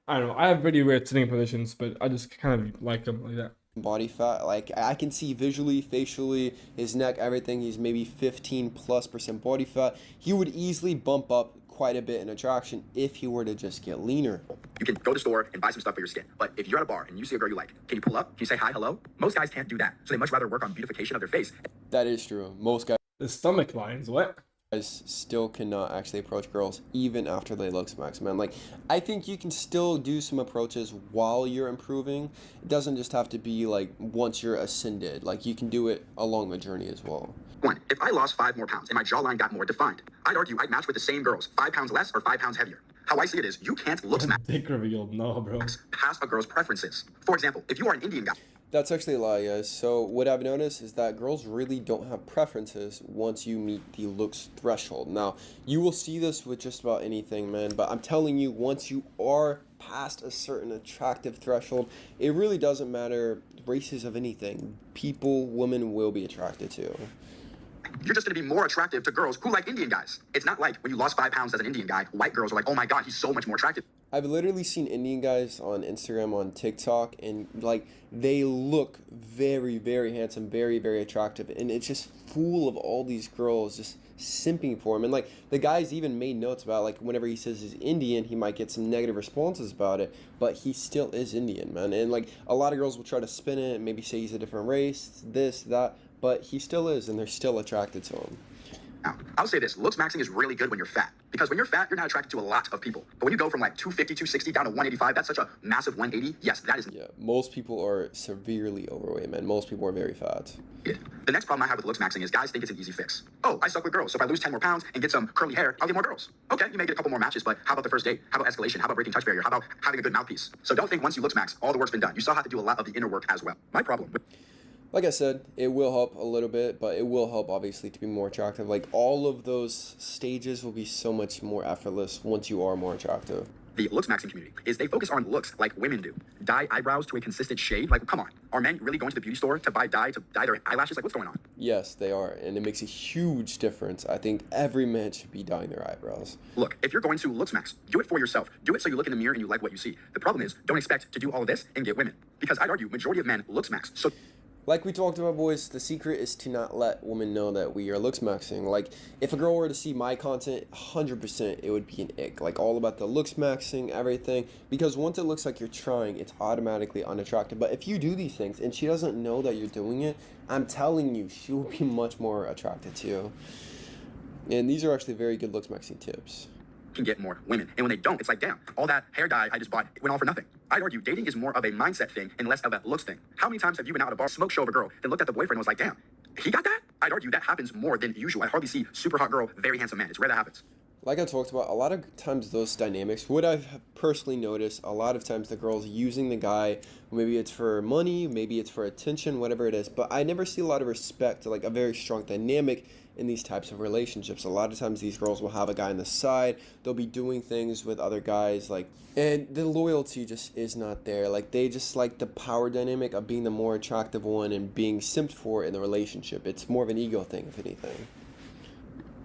I don't know. I have really weird sitting positions, but I just kind of like them like that. Body fat, like I can see visually, facially, his neck, everything. He's maybe 15+% body fat. He would easily bump up quite a bit in attraction if he were to just get leaner. You can go to the store and buy some stuff for your skin, but if you're at a bar and you see a girl you like, can you pull up? Can you say hi, hello? Most guys can't do that, so they much rather work on beautification of their face. That is true. Most guys. The stomach lines, what? Guys still cannot actually approach girls even after they Looksmax, man. Like, I think you can still do some approaches while you're improving. It doesn't just have to be like once you're ascended. Like, you can do it along the journey as well. 1. If I lost 5 more pounds and my jawline got more defined, I'd argue I'd match with the same girls, 5 pounds less or 5 pounds heavier. How I see it is, you can't Looksmax dick reveal, no, bro. Past a girl's preferences. For example, if you are an Indian guy. That's actually a lie, guys. So what I've noticed is that girls really don't have preferences once you meet the looks threshold. Now, you will see this with just about anything, man, but I'm telling you, once you are past a certain attractive threshold, it really doesn't matter races of anything. People, women will be attracted to. You're just going to be more attractive to girls who like Indian guys. It's not like when you lost 5 pounds as an Indian guy, white girls are like, oh my God, he's so much more attractive. I've literally seen Indian guys on Instagram, on TikTok, and like they look very, very handsome, very, very attractive, and it's just full of all these girls just simping for him. And like the guys even made notes about like whenever he says he's Indian, he might get some negative responses about it, but he still is Indian, man. And like a lot of girls will try to spin it, maybe say he's a different race, this, that, but he still is, and they're still attracted to him. Now, I'll say this, looksmaxxing is really good when you're fat. Because when you're fat, you're not attracted to a lot of people. But when you go from like 250, 260 down to 185, that's such a massive 180. Yes, that is... Yeah, most people are severely overweight, man. Most people are very fat. Yeah. The next problem I have with looksmaxxing is guys think it's an easy fix. Oh, I suck with girls, so if I lose 10 more pounds and get some curly hair, I'll get more girls. Okay, you may get a couple more matches, but how about the first date? How about escalation? How about breaking touch barrier? How about having a good mouthpiece? So don't think once you looksmax, all the work's been done. You still have to do a lot of the inner work as well. My problem with... Like I said, it will help a little bit, but it will help obviously to be more attractive. Like all of those stages will be so much more effortless once you are more attractive. The looksmaxxing community is they focus on looks like women do. Dye eyebrows to a consistent shade. Like, come on. Are men really going to the beauty store to buy dye to dye their eyelashes? Like, what's going on? Yes, they are. And it makes a huge difference. I think every man should be dyeing their eyebrows. Look, if you're going to looksmax, do it for yourself. Do it so you look in the mirror and you like what you see. The problem is, don't expect to do all of this and get women. Because I'd argue majority of men looksmax. So... Like we talked about, boys, the secret is to not let women know that we are looksmaxing. Like, if a girl were to see my content, 100% it would be an ick. Like, all about the looksmaxing, everything. Because once it looks like you're trying, it's automatically unattractive. But if you do these things and she doesn't know that you're doing it, I'm telling you, she will be much more attracted to you. And these are actually very good looksmaxing tips. Can get more women. And when they don't, it's like, damn, all that hair dye I just bought went all for nothing. I'd argue dating is more of a mindset thing and less of a looks thing. How many times have you been out at a bar, smoke show of a girl, then looked at the boyfriend and was like, damn, he got that? I'd argue that happens more than usual. I hardly see super hot girl, very handsome man. It's rare that happens. Like I talked about, a lot of times those dynamics, what I've personally noticed, a lot of times the girl's using the guy, maybe it's for money, maybe it's for attention, whatever it is, but I never see a lot of respect, like a very strong dynamic in these types of relationships. A lot of times these girls will have a guy on the side, they'll be doing things with other guys, like, and the loyalty just is not there. Like, they just like the power dynamic of being the more attractive one and being simped for in the relationship. It's more of an ego thing, if anything.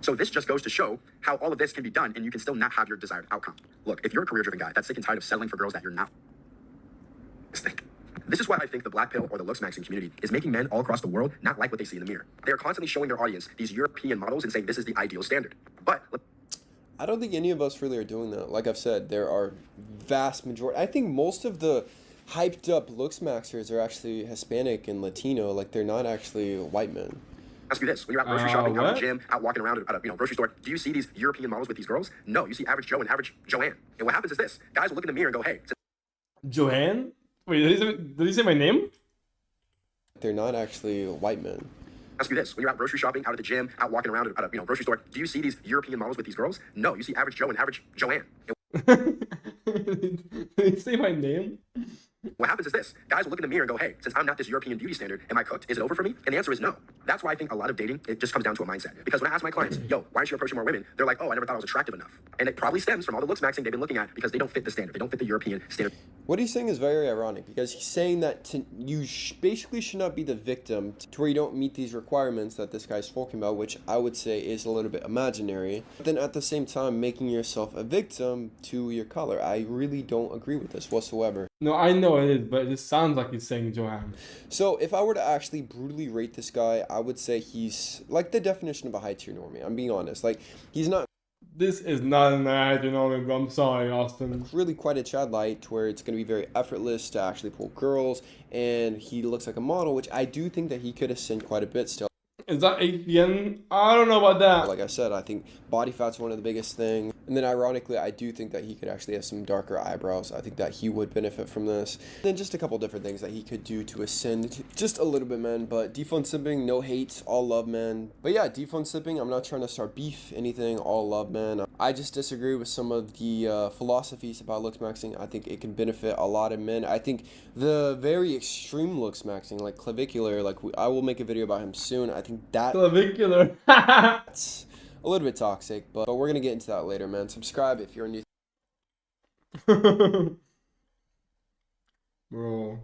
So this just goes to show how all of this can be done and you can still not have your desired outcome. Look, if you're a career-driven guy that's sick and tired of settling for girls that you're not, this is why I think the black pill or the looksmaxxing community is making men all across the world not like what they see in the mirror. They are constantly showing their audience these European models and saying this is the ideal standard. But I don't think any of us really are doing that. Like I've said, there are vast majority. I think most of the hyped up looksmaxers are actually Hispanic and Latino. Like, they're not actually white men. Ask you this, when you're out grocery shopping, out at the gym, out walking around at a grocery store, do you see these European models with these girls? No, you see average Joe and average Joanne. And what happens is this, guys will look in the mirror and go, hey. Joanne? Wait, did he say my name? They're not actually white men. Ask you this, when you're out grocery shopping, out at the gym, out walking around at a grocery store, do you see these European models with these girls? No, you see average Joe and average Joanne. Did he say my name? What happens is this, guys will look in the mirror and go, hey, since I'm not this European beauty standard, am I cooked? Is it over for me? And the answer is no. That's why I think a lot of dating, it just comes down to a mindset. Because when I ask my clients, yo, why aren't you approaching more women? They're like, oh, I never thought I was attractive enough. And it probably stems from all the looksmaxxing they've been looking at because they don't fit the standard. They don't fit the European standard. What he's saying is very ironic because he's saying that you basically should not be the victim to where you don't meet these requirements that this guy's talking about, which I would say is a little bit imaginary. But then at the same time, making yourself a victim to your color. I really don't agree with this whatsoever. No, I know it is, but it just sounds like he's saying Joanne. So if I were to actually brutally rate this guy, I would say he's like the definition of a high tier normie. I'm being honest. Like, he's not. This is not an ad, you know, I'm sorry, Austin. Really quite a Chad Light, where it's going to be very effortless to actually pull girls, and he looks like a model, which I do think that he could ascend quite a bit still. Is that 8 yen? I don't know about that. Like I said, I think body fat's one of the biggest things. And then ironically, I do think that he could actually have some darker eyebrows. I think that he would benefit from this. And then just a couple different things that he could do to ascend just a little bit, man. But defund simping, no hate, all love, man. But yeah, defund simping, I'm not trying to start beef, anything, all love, man. I just disagree with some of the philosophies about looksmaxxing. I think it can benefit a lot of men. I think the very extreme looksmaxxing, like clavicular, like I will make a video about him soon. I think that clavicular. that's a little bit toxic, but we're gonna get into that later, man. Subscribe if you're new. Bro.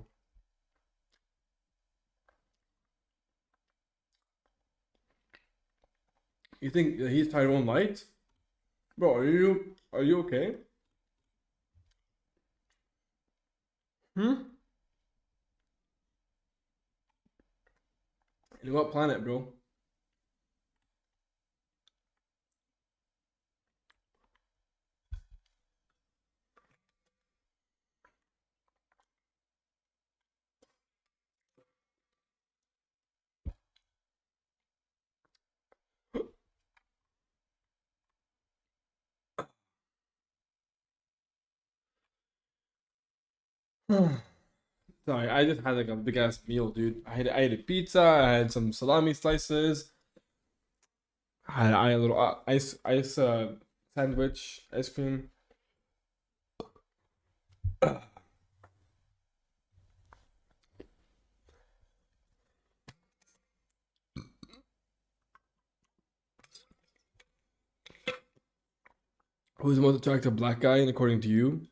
You think that he's Tyrone Light? Bro, are you okay? In what planet, bro? Sorry, I just had like a big ass meal, dude. I had a pizza. I had some salami slices. I had a little ice sandwich, ice cream. Who's the most attractive black guy, according to you?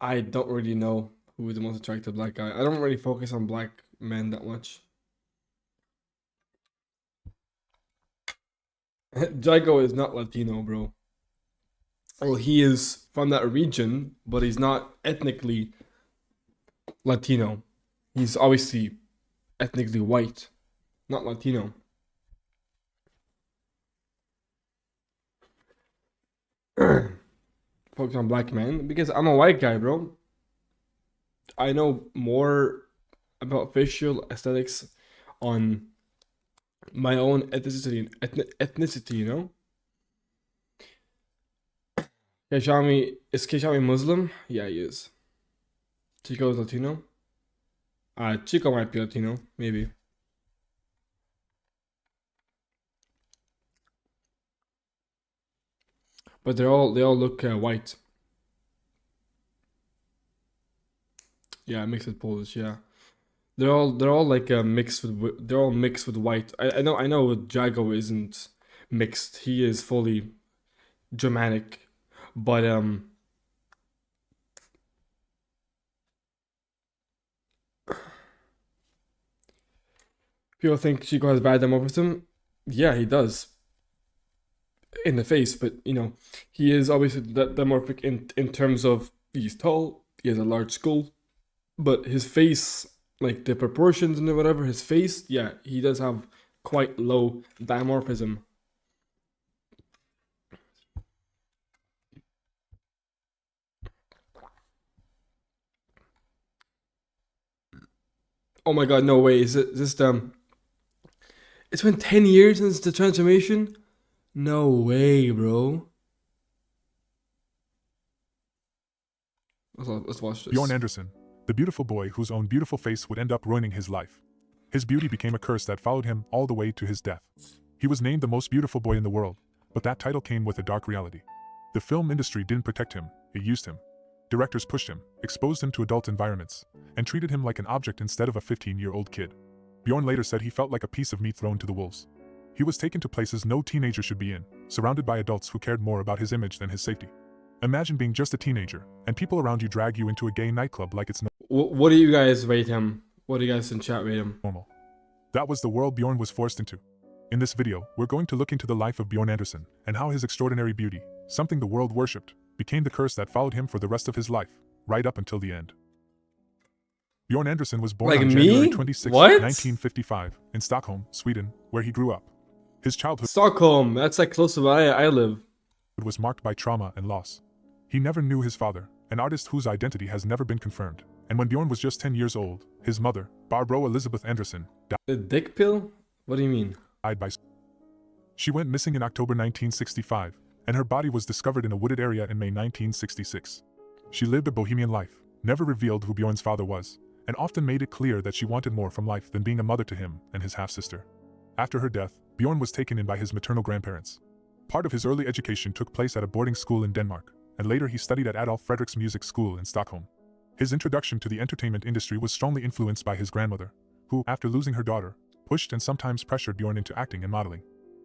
I don't really know who is the most attractive black guy. I don't really focus on black men that much. Jago is not Latino, bro. Well, he is from that region, but he's not ethnically Latino. He's obviously ethnically white, not Latino. Focus on black men because I'm a white guy, bro. I know more about facial aesthetics on my own ethnicity, you know? Keshami, is Keshami Muslim? Yeah, he is. Chico is Latino? Chico might be Latino, maybe. But they all look white. Yeah, mixed with Polish, yeah. They're all like mixed with white. I know Jago isn't mixed. He is fully Germanic. But people think Chico has bad dimorphism. Yeah, he does. In the face, but you know, he is obviously dimorphic in terms of he's tall, he has a large skull, but his face, like the proportions and whatever, his face, yeah, he does have quite low dimorphism. Oh my god, no way, is this it's been 10 years since the transformation? No way, bro. Let's watch this. Bjorn Anderson, the beautiful boy whose own beautiful face would end up ruining his life. His beauty became a curse that followed him all the way to his death. He was named the most beautiful boy in the world, but that title came with a dark reality. The film industry didn't protect him, it used him. Directors pushed him, exposed him to adult environments, and treated him like an object instead of a 15-year-old kid. Bjorn later said he felt like a piece of meat thrown to the wolves. He was taken to places no teenager should be in, surrounded by adults who cared more about his image than his safety. Imagine being just a teenager, and people around you drag you into a gay nightclub like it's What do you guys rate him? What do you guys in chat rate him? Normal. That was the world Bjorn was forced into. In this video, we're going to look into the life of Bjorn Anderson, and how his extraordinary beauty, something the world worshipped, became the curse that followed him for the rest of his life, right up until the end. Bjorn Anderson was born on January 26, 1955, in Stockholm, Sweden, where he grew up. His childhood— Stockholm, that's like close to where I live. —was marked by trauma and loss. He never knew his father, an artist whose identity has never been confirmed. And when Bjorn was just 10 years old, his mother, Barbro Elizabeth Anderson, died. The dick pill? What do you mean? By. She went missing in October 1965, and her body was discovered in a wooded area in May 1966. She lived a bohemian life, never revealed who Bjorn's father was, and often made it clear that she wanted more from life than being a mother to him and his half-sister. After her death, Bjorn was taken in by his maternal grandparents. Part of his early education took place at a boarding school in Denmark, and later he studied at Adolf Fredriks Music School in Stockholm. His introduction to the entertainment industry was strongly influenced by his grandmother, who, after losing her daughter, pushed and sometimes pressured Bjorn into acting and modeling.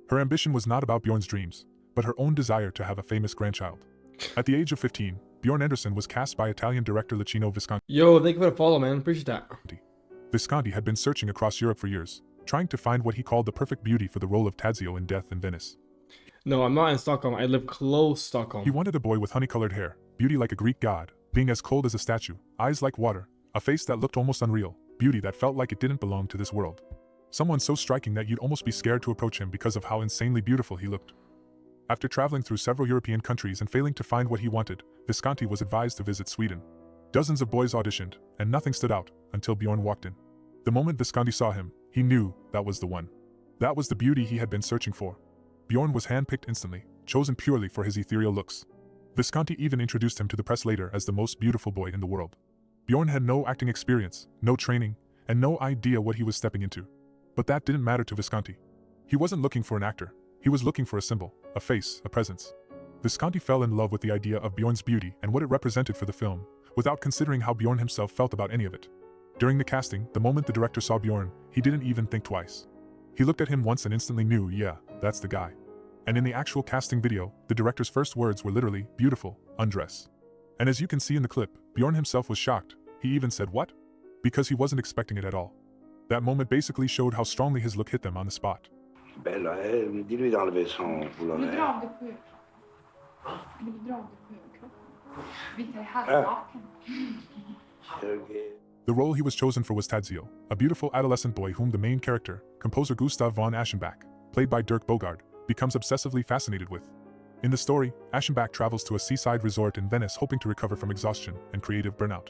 Her ambition was not about Bjorn's dreams, but her own desire to have a famous grandchild. At the age of 15, Bjorn Anderson was cast by Italian director Luchino Visconti. Yo, thank you for the follow, man. Appreciate that. Visconti had been searching across Europe for years, trying to find what he called the perfect beauty for the role of Tadzio in Death in Venice. No, I'm not in Stockholm. I live close to Stockholm. He wanted a boy with honey-colored hair, beauty like a Greek god, being as cold as a statue, eyes like water, a face that looked almost unreal, beauty that felt like it didn't belong to this world. Someone so striking that you'd almost be scared to approach him because of how insanely beautiful he looked. After traveling through several European countries and failing to find what he wanted, Visconti was advised to visit Sweden. Dozens of boys auditioned, and nothing stood out, until Bjorn walked in. The moment Visconti saw him, he knew that was the one. That was the beauty he had been searching for. Bjorn was handpicked instantly, chosen purely for his ethereal looks. Visconti even introduced him to the press later as the most beautiful boy in the world. Bjorn had no acting experience, no training, and no idea what he was stepping into. But that didn't matter to Visconti. He wasn't looking for an actor, he was looking for a symbol, a face, a presence. Visconti fell in love with the idea of Bjorn's beauty and what it represented for the film, without considering how Bjorn himself felt about any of it. During the casting, the moment the director saw Bjorn, he didn't even think twice. He looked at him once and instantly knew, yeah, that's the guy. And in the actual casting video, the director's first words were literally, beautiful, undress. And as you can see in the clip, Bjorn himself was shocked. He even said, what? Because he wasn't expecting it at all. That moment basically showed how strongly his look hit them on the spot. Belle, dis-lui d'enlever son pullover. The role he was chosen for was Tadzio, a beautiful adolescent boy whom the main character, composer Gustav von Aschenbach, played by Dirk Bogarde, becomes obsessively fascinated with. In the story, Aschenbach travels to a seaside resort in Venice hoping to recover from exhaustion and creative burnout.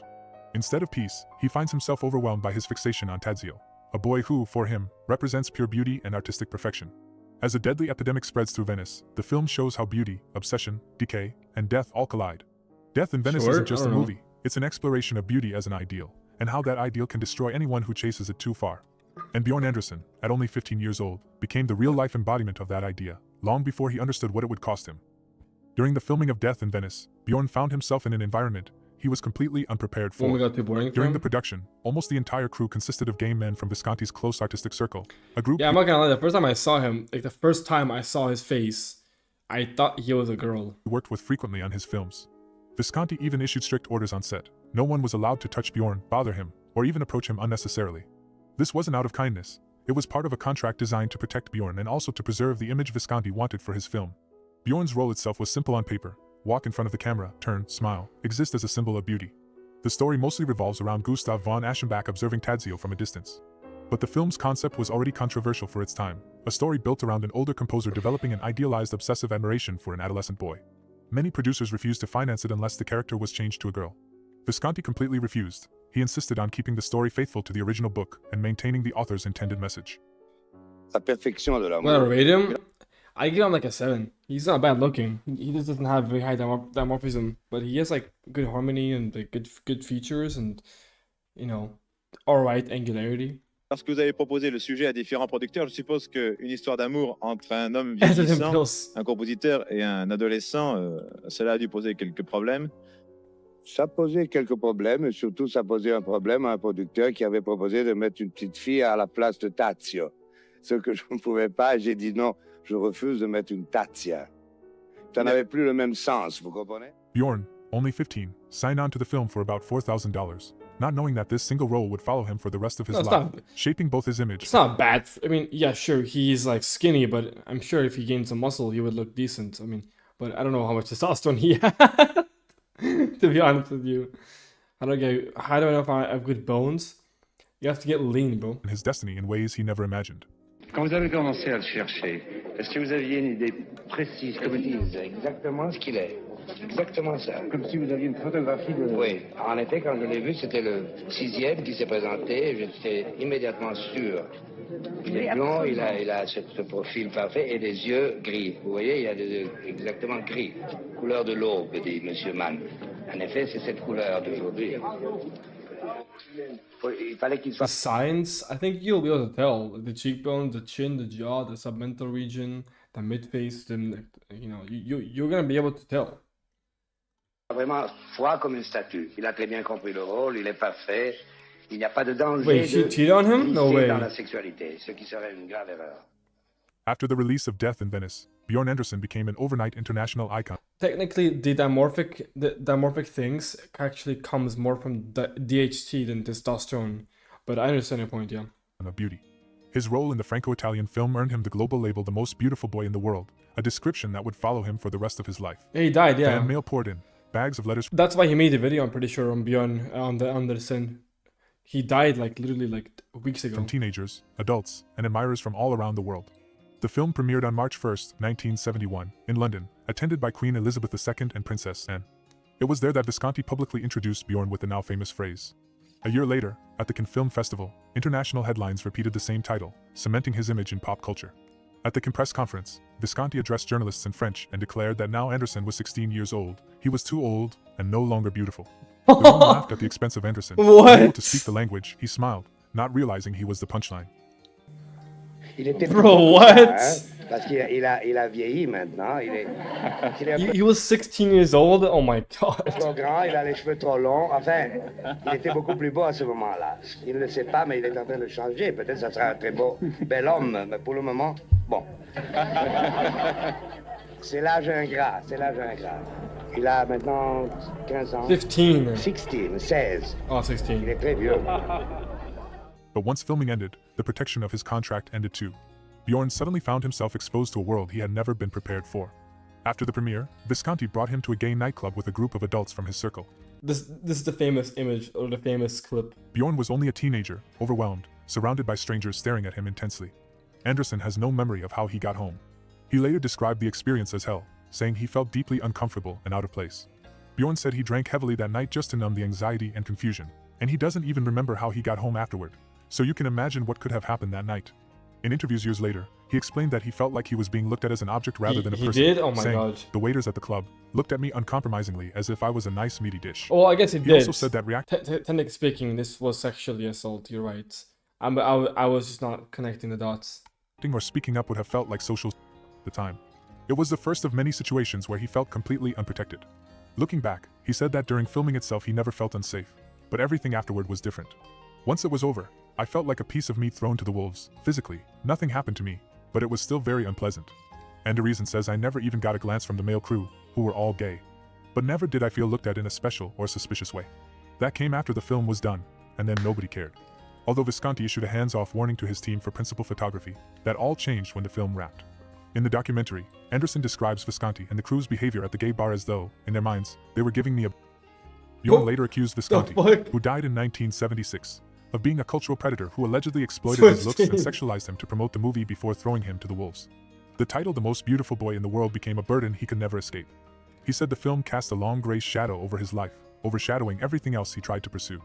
Instead of peace, he finds himself overwhelmed by his fixation on Tadzio, a boy who, for him, represents pure beauty and artistic perfection. As a deadly epidemic spreads through Venice, the film shows how beauty, obsession, decay, and death all collide. Death in Venice isn't just a movie, it's an exploration of beauty as an ideal, and how that ideal can destroy anyone who chases it too far. And Bjorn Andersson, at only 15 years old, became the real-life embodiment of that idea, long before he understood what it would cost him. During the filming of Death in Venice, Bjorn found himself in an environment he was completely unprepared for. During the production, almost the entire crew consisted of gay men from Visconti's close artistic circle. A group. Yeah, I'm not gonna lie, the first time I saw him, like the first time I saw his face, I thought he was a girl. He worked with frequently on his films. Visconti even issued strict orders on set. No one was allowed to touch Bjorn, bother him, or even approach him unnecessarily. This wasn't out of kindness. It was part of a contract designed to protect Bjorn and also to preserve the image Visconti wanted for his film. Bjorn's role itself was simple on paper. Walk in front of the camera, turn, smile, exist as a symbol of beauty. The story mostly revolves around Gustav von Aschenbach observing Tadzio from a distance. But the film's concept was already controversial for its time, a story built around an older composer developing an idealized obsessive admiration for an adolescent boy. Many producers refused to finance it unless the character was changed to a girl. Visconti completely refused. He insisted on keeping the story faithful to the original book and maintaining the author's intended message. When I rate him, I give him like a 7. He's not bad looking. He just doesn't have very high dimorphism, but he has like good harmony and like good features and, you know, alright angularity. Lorsque vous avez proposé le sujet à différents producteurs, je suppose qu'une histoire d'amour entre un homme vieillissant, un compositeur et un adolescent, cela a dû poser quelques problèmes. Ça posait quelques problèmes, et surtout ça posait un problème à un producteur qui avait proposé de mettre une petite fille à la place de Tadzio. Ce que je ne pouvais pas, j'ai dit non, je refuse de mettre une Tadzia. Ça n'avait plus le même sens, vous comprenez? Bjorn, only 15, signed on to the film for about $4,000, not knowing that this single role would follow him for the rest of his life, shaping both his image. It's not bad. I mean, yeah, sure, he's like skinny, but I'm sure if he gained some muscle, he would look decent. I mean, but I don't know how much testosterone he had. To be honest with you, how do I know if I have good bones? You have to get lean, bro. His destiny in ways he never imagined. Quand vous avez commencé à le chercher, est-ce que vous aviez une idée précise, comme il dit, exactement ce qu'il est? Exactement ça. Comme si vous aviez une photographie de... Oui, en effet, quand je l'ai vu, c'était le 6e qui s'est présenté, j'étais immédiatement sûr. Il est blond, il a ce profil parfait et des yeux gris. Vous voyez, il a des yeux exactement gris. Couleur de l'aube, dit M. Mann. En effet, c'est cette couleur d'aujourd'hui. The signs, I think you'll be able to tell. The cheekbones, the chin, the jaw, the submental region, the mid-face, you know, you're gonna be able to tell. Vraiment froid comme une statue. Il a très bien compris le rôle, il est parfait. Il n'y a pas de danger Wait, she cheated on him? No way. Dans la sexualité, ce qui serait une grave erreur. After the release of Death in Venice, Bjorn Andersson became an overnight international icon. Technically, the dimorphic things actually comes more from DHT than testosterone, but I understand your point, yeah. Of beauty. His role in the Franco-Italian film earned him the global label the most beautiful boy in the world, a description that would follow him for the rest of his life. Yeah, he died, yeah. Fan mail poured in, bags of letters. That's why he made the video, I'm pretty sure, on Bjorn Andersson. He died like literally like weeks ago. From teenagers, adults, and admirers from all around the world. The film premiered on March 1st, 1971, in London, attended by Queen Elizabeth II and Princess Anne. It was there that Visconti publicly introduced Bjorn with the now famous phrase. A year later, at the Cannes Film Festival, international headlines repeated the same title, cementing his image in pop culture. At the press conference, Visconti addressed journalists in French and declared that now Anderson was 16 years old, he was too old and no longer beautiful. The room laughed at the expense of Anderson. Unable to speak the language, he smiled, not realizing he was the punchline. Bro, what? Parce qu'il a vieilli maintenant. He was 16 years old? Oh my god. Trop grand, il a les cheveux trop longs. Enfin, il était beaucoup plus beau à ce moment-là. Il ne le sait pas, mais il est en train de changer. Peut-être que ça sera un très beau, bel homme, mais pour le moment, bon. C'est l'âge ingrat, c'est l'âge ingrat. Il a maintenant 15 ans. 16. Oh, 16. Il est très vieux. But once filming ended, the protection of his contract ended too. Bjorn suddenly found himself exposed to a world he had never been prepared for. After the premiere, Visconti brought him to a gay nightclub with a group of adults from his circle. This is the famous image, or the famous clip. Bjorn was only a teenager, overwhelmed, surrounded by strangers staring at him intensely. Anderson has no memory of how he got home. He later described the experience as hell, saying he felt deeply uncomfortable and out of place. Bjorn said he drank heavily that night just to numb the anxiety and confusion, and he doesn't even remember how he got home afterward. So you can imagine what could have happened that night. In interviews years later, he explained that he felt like he was being looked at as an object rather than a person. He did? Oh my saying, god. The waiters at the club looked at me uncompromisingly as if I was a nice meaty dish. Oh, I guess he did. He also said that technically speaking, this was sexually assault, you're right. I was just not connecting the dots. Or speaking up would have felt like social at the time. It was the first of many situations where he felt completely unprotected. Looking back, he said that during filming itself he never felt unsafe, but everything afterward was different. Once it was over, I felt like a piece of meat thrown to the wolves. Physically, nothing happened to me, but it was still very unpleasant. Anderson says I never even got a glance from the male crew, who were all gay. But never did I feel looked at in a special or suspicious way. That came after the film was done, and then nobody cared. Although Visconti issued a hands-off warning to his team for principal photography, that all changed when the film wrapped. In the documentary, Anderson describes Visconti and the crew's behavior at the gay bar as though, in their minds, they were giving me a... Bjorn later accused Visconti, who died in 1976, of being a cultural predator who allegedly exploited his looks and sexualized him to promote the movie before throwing him to the wolves. The title The Most Beautiful Boy in the World became a burden he could never escape. He said the film cast a long gray shadow over his life, overshadowing everything else he tried to pursue.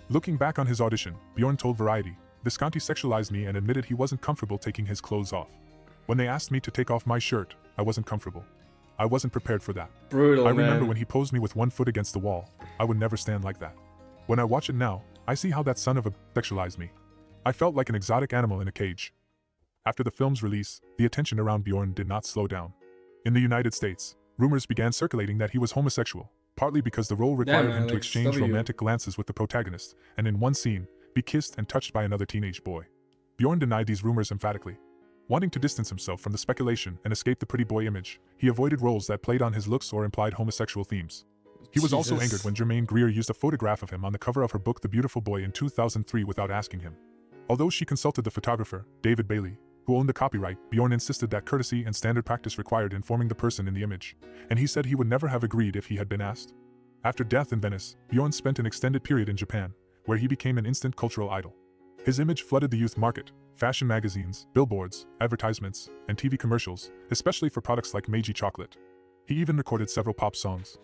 Looking back on his audition, Bjorn told Variety, Visconti sexualized me and admitted he wasn't comfortable taking his clothes off. When they asked me to take off my shirt, I wasn't comfortable. I wasn't prepared for that. Brutal, I remember when he posed me with one foot against the wall. I would never stand like that. When I watch it now, I see how that son of a sexualized me. I felt like an exotic animal in a cage. After the film's release, the attention around Bjorn did not slow down. In the United States, rumors began circulating that he was homosexual, partly because the role required him to exchange romantic glances with the protagonist, and in one scene, be kissed and touched by another teenage boy. Bjorn denied these rumors emphatically. Wanting to distance himself from the speculation and escape the pretty boy image, he avoided roles that played on his looks or implied homosexual themes. He was also angered when Germaine Greer used a photograph of him on the cover of her book The Beautiful Boy in 2003 without asking him. Although she consulted the photographer, David Bailey, who owned the copyright, Bjorn insisted that courtesy and standard practice required informing the person in the image, and he said he would never have agreed if he had been asked. After death in Venice, Bjorn spent an extended period in Japan, where he became an instant cultural idol. His image flooded the youth market, fashion magazines, billboards, advertisements, and TV commercials, especially for products like Meiji chocolate. He even recorded several pop songs.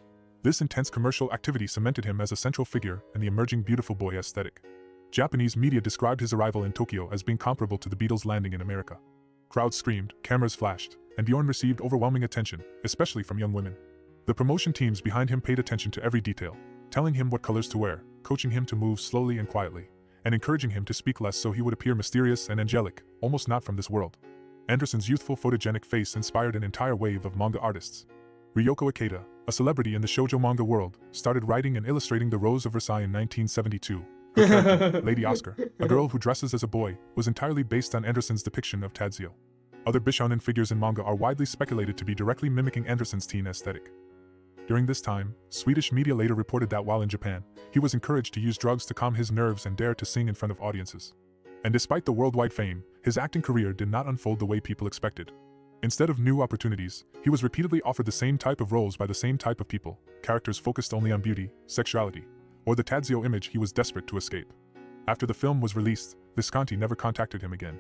This intense commercial activity cemented him as a central figure in the emerging beautiful boy aesthetic. Japanese media described his arrival in Tokyo as being comparable to the Beatles' landing in America. Crowds screamed, cameras flashed, and Bjorn received overwhelming attention, especially from young women. The promotion teams behind him paid attention to every detail, telling him what colors to wear, coaching him to move slowly and quietly, and encouraging him to speak less so he would appear mysterious and angelic, almost not from this world. Anderson's youthful photogenic face inspired an entire wave of manga artists. Ryoko Ikeda, a celebrity in the shoujo manga world, started writing and illustrating The Rose of Versailles in 1972. Her character, Lady Oscar, a girl who dresses as a boy, was entirely based on Anderson's depiction of Tadzio. Other Bishonen figures in manga are widely speculated to be directly mimicking Anderson's teen aesthetic. During this time, Swedish media later reported that while in Japan, he was encouraged to use drugs to calm his nerves and dare to sing in front of audiences. And despite the worldwide fame, his acting career did not unfold the way people expected. Instead of new opportunities, he was repeatedly offered the same type of roles by the same type of people, characters focused only on beauty, sexuality, or the Tadzio image he was desperate to escape. After the film was released, Visconti never contacted him again.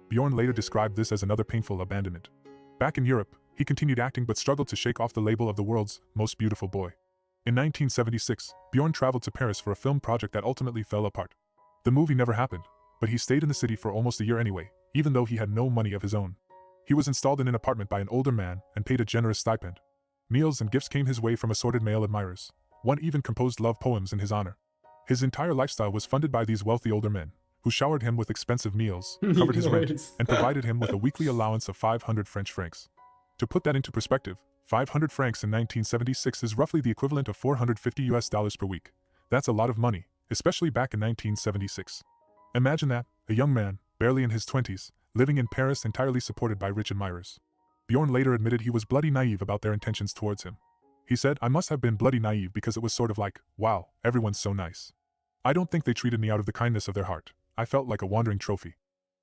Bjorn later described this as another painful abandonment. Back in Europe, he continued acting but struggled to shake off the label of the world's most beautiful boy. In 1976, Bjorn traveled to Paris for a film project that ultimately fell apart. The movie never happened, but he stayed in the city for almost a year anyway, even though he had no money of his own. He was installed in an apartment by an older man and paid a generous stipend. Meals and gifts came his way from assorted male admirers. One even composed love poems in his honor. His entire lifestyle was funded by these wealthy older men, who showered him with expensive meals, covered his rent, and provided him with a weekly allowance of 500 French francs. To put that into perspective, 500 francs in 1976 is roughly the equivalent of $450 per week. That's a lot of money, especially back in 1976. Imagine that, a young man, barely in his 20s, living in Paris entirely supported by rich admirers. Bjorn later admitted he was bloody naive about their intentions towards him. He said, "I must have been bloody naive because it was sort of like, wow, everyone's so nice. I don't think they treated me out of the kindness of their heart. I felt like a wandering trophy."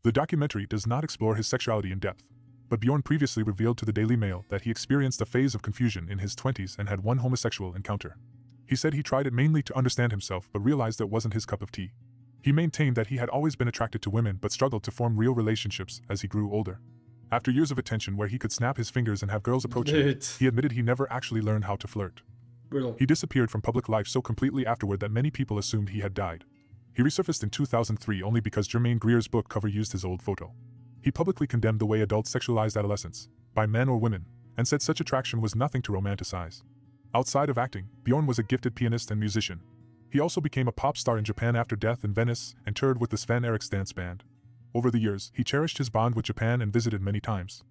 The documentary does not explore his sexuality in depth, but Bjorn previously revealed to the Daily Mail that he experienced a phase of confusion in his 20s and had one homosexual encounter. He said he tried it mainly to understand himself but realized it wasn't his cup of tea. He maintained that he had always been attracted to women but struggled to form real relationships as he grew older. After years of attention where he could snap his fingers and have girls approach him, he admitted he never actually learned how to flirt. He disappeared from public life so completely afterward that many people assumed he had died. He resurfaced in 2003 only because Germaine Greer's book cover used his old photo. He publicly condemned the way adults sexualized adolescents, by men or women, and said such attraction was nothing to romanticize. Outside of acting, Bjorn was a gifted pianist and musician. He also became a pop star in Japan after Death in Venice and toured with the Sven Erik's dance band. Over the years, he cherished his bond with Japan and visited many times.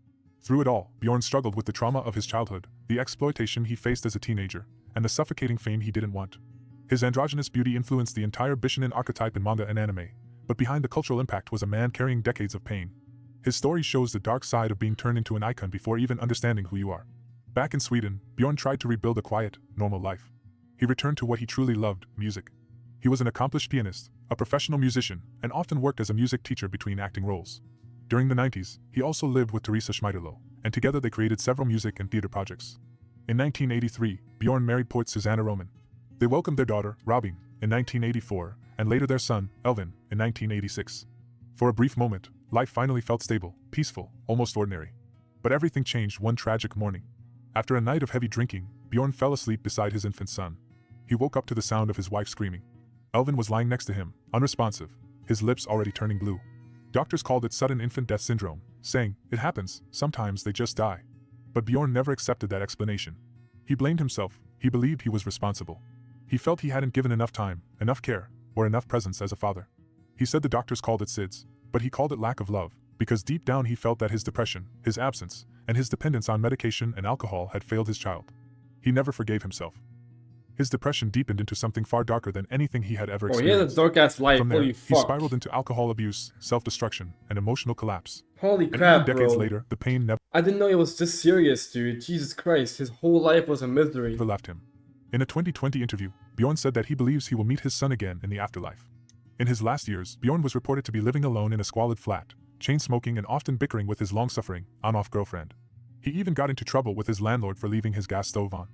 Through it all, Bjorn struggled with the trauma of his childhood, the exploitation he faced as a teenager, and the suffocating fame he didn't want. His androgynous beauty influenced the entire Bishinen archetype in manga and anime, but behind the cultural impact was a man carrying decades of pain. His story shows the dark side of being turned into an icon before even understanding who you are. Back in Sweden, Bjorn tried to rebuild a quiet, normal life. He returned to what he truly loved, music. He was an accomplished pianist, a professional musician, and often worked as a music teacher between acting roles. During the 90s, he also lived with Teresa Schmeiderlo, and together they created several music and theater projects. In 1983, Bjorn married poet Susanna Roman. They welcomed their daughter, Robin, in 1984, and later their son, Elvin, in 1986. For a brief moment, life finally felt stable, peaceful, almost ordinary. But everything changed one tragic morning. After a night of heavy drinking, Bjorn fell asleep beside his infant son. He woke up to the sound of his wife screaming. Elvin was lying next to him, unresponsive, his lips already turning blue. Doctors called it sudden infant death syndrome, saying, "It happens, sometimes they just die." But Bjorn never accepted that explanation. He blamed himself, he believed he was responsible. He felt he hadn't given enough time, enough care, or enough presence as a father. He said the doctors called it SIDS, but he called it lack of love, because deep down he felt that his depression, his absence, and his dependence on medication and alcohol had failed his child. He never forgave himself. His depression deepened into something far darker than anything he had ever experienced. Oh, he had a dark-ass life, From there, holy he fuck. spiraled into alcohol abuse, self-destruction, and emotional collapse. Holy And crap, even decades bro. later, the pain never I didn't know it was this serious, dude. Jesus Christ, his whole life was a misery. left him. In a 2020 interview, Bjorn said that he believes he will meet his son again in the afterlife. In his last years, Bjorn was reported to be living alone in a squalid flat, chain-smoking and often bickering with his long-suffering, on-off girlfriend. He even got into trouble with his landlord for leaving his gas stove on.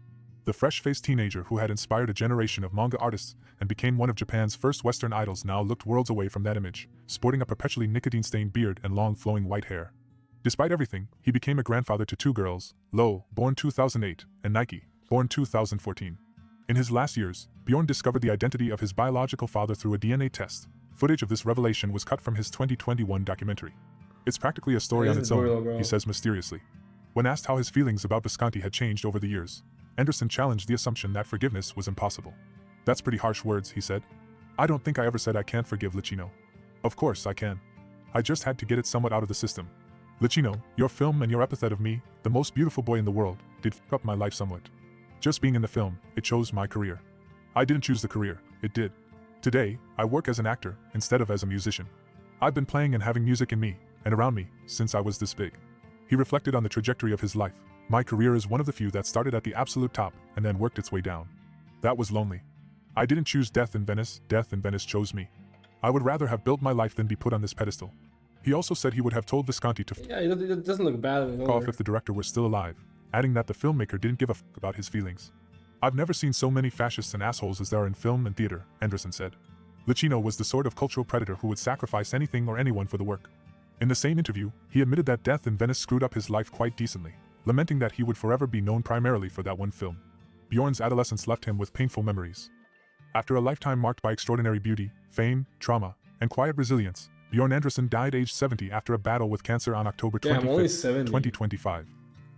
The fresh-faced teenager who had inspired a generation of manga artists and became one of Japan's first Western idols now looked worlds away from that image, sporting a perpetually nicotine-stained beard and long flowing white hair. Despite everything, he became a grandfather to two girls, Lo, born 2008, and Nike, born 2014. In his last years, Bjorn discovered the identity of his biological father through a DNA test. Footage of this revelation was cut from his 2021 documentary. It's practically a story on its own, he says mysteriously. When asked how his feelings about Visconti had changed over the years, Anderson challenged the assumption that forgiveness was impossible. "That's pretty harsh words," he said. "I don't think I ever said I can't forgive Licino. Of course I can. I just had to get it somewhat out of the system. Licino, your film and your epithet of me, the most beautiful boy in the world, did f*** up my life somewhat. Just being in the film, it chose my career. I didn't choose the career, it did. Today, I work as an actor instead of as a musician. I've been playing and having music in me, and around me, since I was this big." He reflected on the trajectory of his life. "My career is one of the few that started at the absolute top and then worked its way down. That was lonely. I didn't choose death in Venice chose me. I would rather have built my life than be put on this pedestal." He also said he would have told Visconti to Yeah, it doesn't look bad at all. off if the director were still alive, adding that the filmmaker didn't give a fuck about his feelings. "I've never seen so many fascists and assholes as there are in film and theater," Anderson said. Licino was the sort of cultural predator who would sacrifice anything or anyone for the work. In the same interview, he admitted that Death in Venice screwed up his life quite decently, lamenting that he would forever be known primarily for that one film. Bjorn's adolescence left him with painful memories. After a lifetime marked by extraordinary beauty, fame, trauma, and quiet resilience, Bjorn Anderson died aged 70 after a battle with cancer on October 25th, 2025.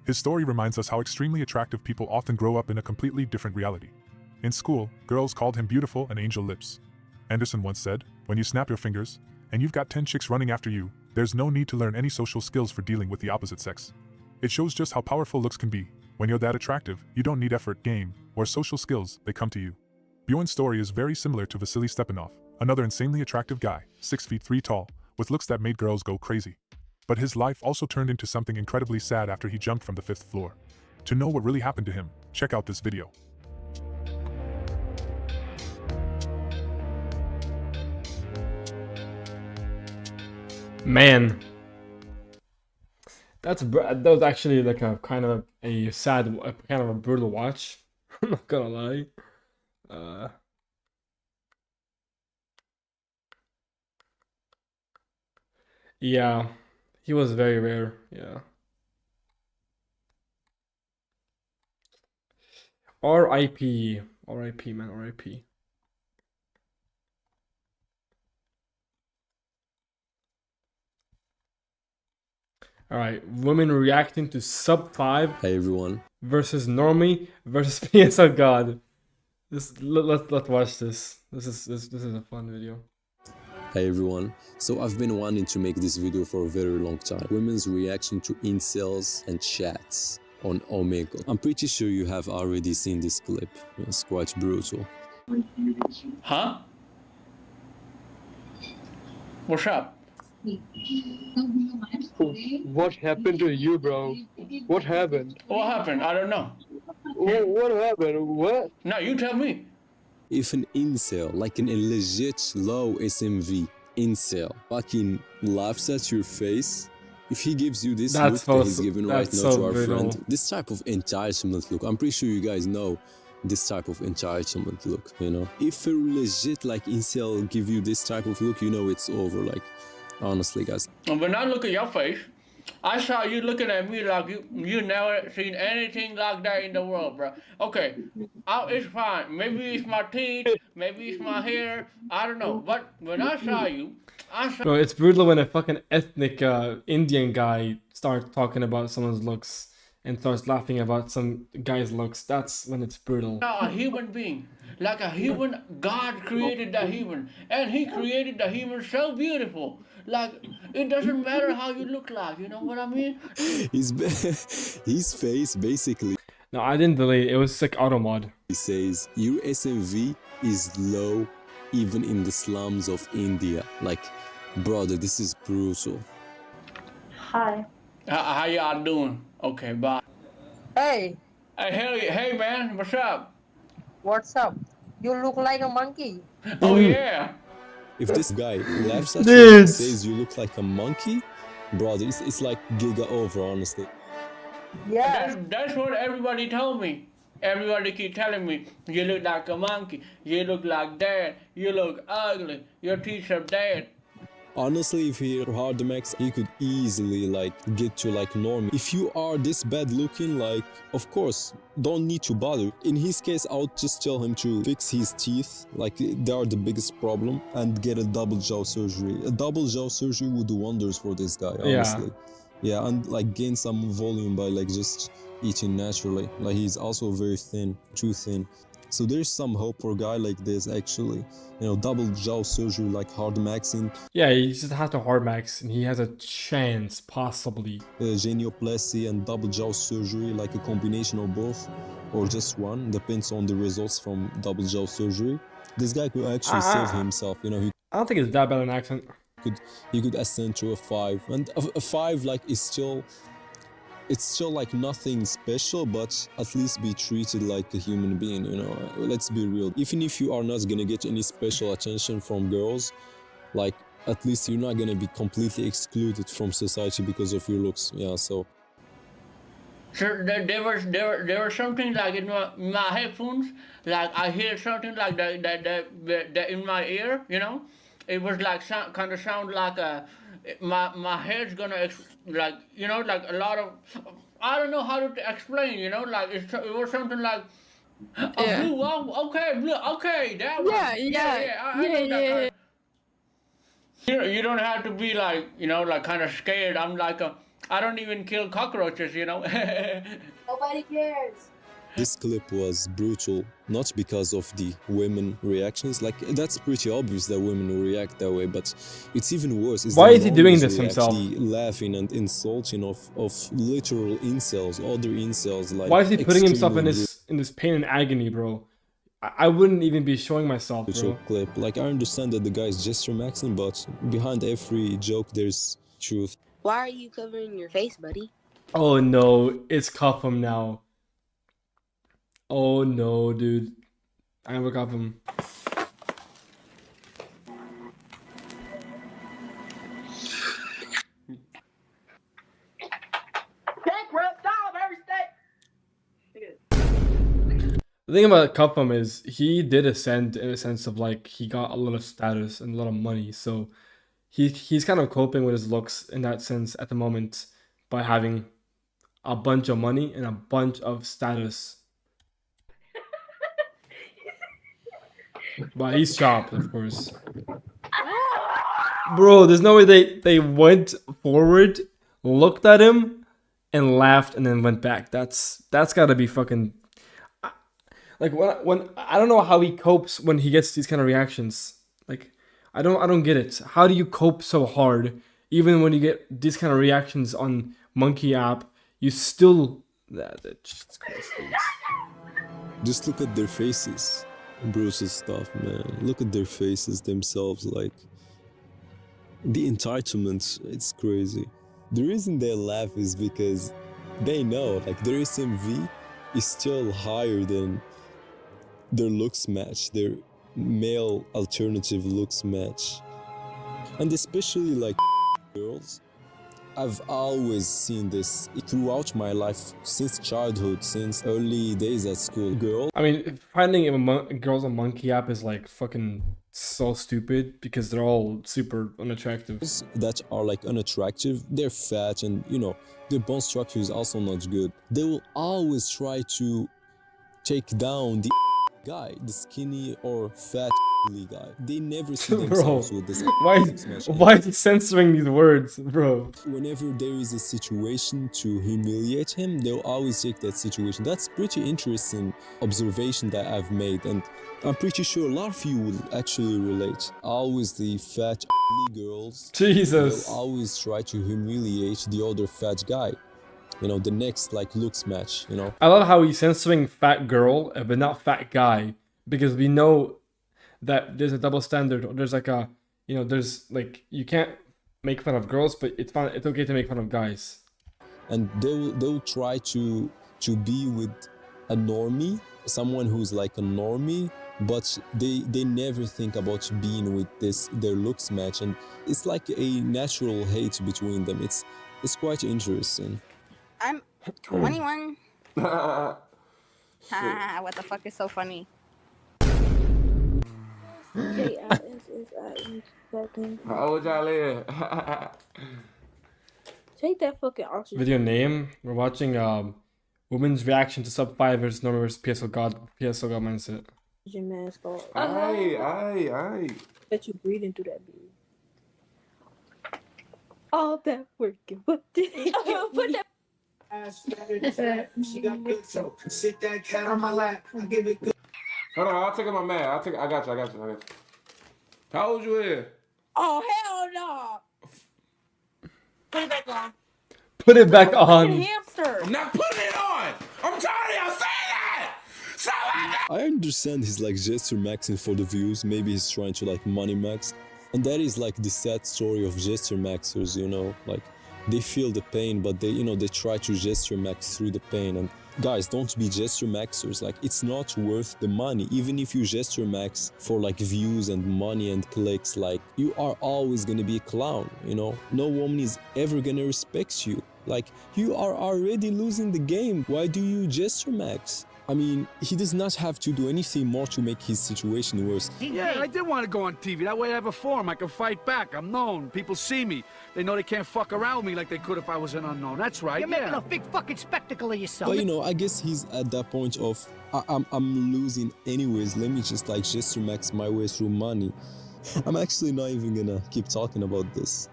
His story reminds us how extremely attractive people often grow up in a completely different reality. In school, girls called him beautiful and angel lips. Anderson once said, "When you snap your fingers, and you've got 10 chicks running after you, there's no need to learn any social skills for dealing with the opposite sex." It shows just how powerful looks can be. When you're that attractive, you don't need effort, game, or social skills, they come to you. Bjorn's story is very similar to Vasily Stepanov, another insanely attractive guy, 6 feet 3 tall, with looks that made girls go crazy. But his life also turned into something incredibly sad after he jumped from the 5th floor. To know what really happened to him, check out this video. Man, that was actually like a kind of a sad, kind of a brutal watch. I'm not gonna lie. Yeah, he was very rare. Yeah. R.I.P. R.I.P. man. R.I.P. All right, women reacting to sub 5. Hey everyone. Versus Normie versus PSL God. Let's watch this. This is a fun video. Hey everyone. So I've been wanting to make this video for a very long time. Women's reaction to incels and chats on Omegle. I'm pretty sure you have already seen this clip. It's quite brutal. Huh? What's up? What happened to you, bro? What happened? What happened? I don't know. What happened? What? No, you tell me. If an incel, like an legit low SMV incel, fucking laughs at your face, if he gives you this look that he's giving right now to our friend, this type of entitlement look, I'm pretty sure you guys know this type of entitlement look, you know? If a legit like incel give you this type of look, you know it's over, like, honestly, guys. When I look at your face, I saw you looking at me like you never seen anything like that in the world, bro. Okay, it's fine. Maybe it's my teeth, maybe it's my hair, I don't know. But when I saw you, Bro, it's brutal when a fucking ethnic Indian guy starts talking about someone's looks and starts laughing about some guy's looks. That's when it's brutal. A human being, like a human, God created the human, and he created the human so beautiful. Like, it doesn't matter how you look like, you know what I mean? His face, basically. No, I didn't delete it. It was like auto mod. He says, your SMV is low even in the slums of India. Like, brother, this is brutal. Hi. How y'all doing? Okay, bye. Hey. Hey, man, what's up? What's up? You look like a monkey. Oh, yeah. If this guy laughs at you and says you look like a monkey, brother, it's like giga over, honestly. Yeah. That's what everybody told me. Everybody keep telling me, you look like a monkey, you look like that, you look ugly, your teeth are dead. Honestly, if he hard max, he could easily like get to like normal. If you are this bad looking, like, of course, don't need to bother. In his case, I would just tell him to fix his teeth, like they are the biggest problem, and get a double jaw surgery. A double jaw surgery would do wonders for this guy, honestly. Yeah, and like gain some volume by like just eating naturally. Like he's also very thin, too thin. So there's some hope for a guy like this, actually. You know, double jaw surgery like hard maxing. Yeah, he just has to hard max and he has a chance, possibly. Genioplasty and double jaw surgery, like a combination of both, or just one, depends on the results from double jaw surgery. This guy could actually save himself, you know. I don't think it's that bad an accent. He could ascend to a 5, and a 5 like is still, it's still like nothing special, but at least be treated like a human being, you know. Let's be real. Even if you are not gonna get any special attention from girls, like at least you're not gonna be completely excluded from society because of your looks. Yeah, so. Sure, there was something like in my headphones, like I hear something like that in my ear, you know. It was like kind of sound like my head's gonna like, you know, like a lot of, I don't know how to explain, you know, like it was something like blue, okay, blue, okay, that one. Yeah. I know that. You don't have to be like, you know, like kind of scared. I'm like I don't even kill cockroaches, you know. Nobody cares. This clip was brutal, not because of the women reactions, like that's pretty obvious that women will react that way, but it's even worse. Why is he doing this himself? Laughing and insulting of literal incels, other incels. Like, why is he putting himself in this pain and agony, bro? I wouldn't even be showing myself, bro. Clip. Like, I understand that the guy is gesture maxing, but behind every joke there's truth. Why are you covering your face, buddy? Oh no, it's Cuffham now. Oh no, dude. I never got him. The thing about Cuffham is he did ascend in a sense of like he got a lot of status and a lot of money, so he's kind of coping with his looks in that sense at the moment by having a bunch of money and a bunch of status. But he's chopped, of course. Bro, there's no way they went forward, looked at him, and laughed, and then went back. That's gotta be fucking. Like when I don't know how he copes when he gets these kind of reactions. Like I don't get it. How do you cope so hard even when you get these kind of reactions on Monkey app? You still Jesus Christ, just look at their faces. Bruce's stuff, man. Look at their faces themselves. Like the entitlement, it's crazy. The reason they laugh is because they know like their SMV is still higher than their looks match, their male alternative looks match. And especially like girls, I've always seen this throughout my life, since childhood, since early days at school. I mean, finding girls on Monkey app is like fucking so stupid because they're all super unattractive. That are like unattractive, they're fat, and you know, their bone structure is also not good. They will always try to take down the guy, the skinny or fat guy. They never see themselves with this. Why is he censoring these words, bro? Whenever there is a situation to humiliate him, they'll always take that situation. That's pretty interesting observation that I've made, and I'm pretty sure a lot of you will actually relate. Always the fat girls. Jesus. They'll always try to humiliate the other fat guy. You know, the next like looks match, you know. I love how he's censoring fat girl, but not fat guy, because we know that there's a double standard. There's like a, you know, there's like, you can't make fun of girls, but it's okay to make fun of guys. And they'll try to be with a normie, someone who's like a normie, but they never think about being with their looks match, and it's like a natural hate between them. It's quite interesting. I'm 21. What the fuck is so funny? How old y'all is? Take that fucking oxygen. Video name. We're watching women's reaction to sub 5 versus Norman versus PSO God mindset. Your mask off. Aye. Bet you breathing through that beard. All that working. What did it put that? She got good so sit that cat on my lap. I give it good. Hold on, I'll take my man. I got you. How old you is? Oh hell no! Put it back on. Put it back on. Hamster. I'm not putting it on. I'm tired of y'all saying that. I understand he's like gesture maxing for the views. Maybe he's trying to like money max, and that is like the sad story of gesture maxers. You know, like they feel the pain, but they try to gesture max through the pain. And guys, don't be gesture maxers. Like, it's not worth the money. Even if you gesture max for like views and money and clicks, like, you are always gonna be a clown, you know? No woman is ever gonna respect you. Like, you are already losing the game. Why do you gesture max? I mean, he does not have to do anything more to make his situation worse. Yeah, I did want to go on TV. That way I have a forum. I can fight back. I'm known. People see me. They know they can't fuck around with me like they could if I was an unknown. That's right. You're making a big fucking spectacle of yourself. But you know, I guess he's at that point of, I'm losing anyways. Let me just like gesture max my way through money. I'm actually not even gonna keep talking about this.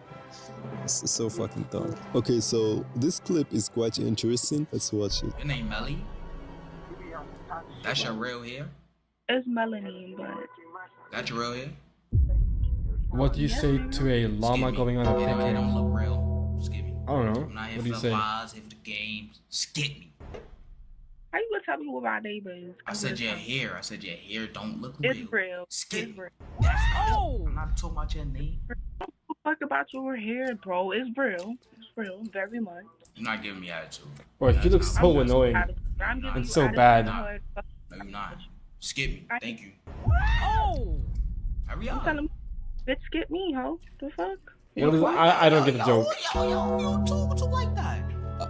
It's so fucking dumb. Okay, so this clip is quite interesting. Let's watch it. Your name Melly? That's your real hair? It's Melanie, but That's your real hair? What do you say to a llama going on a It picnic? don't look real. Skip me. I don't know. I'm not here What for do you the say? lies, here for the games. Skip me. how you gonna tell me what my neighbor is? I said your hair. I said your hair don't look It's real. real. Skip It's me. real. I'm not talking about your name. Fuck about your hair, bro. It's real. It's real, very much. You're not giving me attitude. Boy, he looks so annoying I'm giving and you so attitude. bad. No, you're not. Skip me. Thank you. Oh! Hurry I'm up. telling you, bitch, skip me, ho. The fuck? What is, I don't get the joke. What you like that?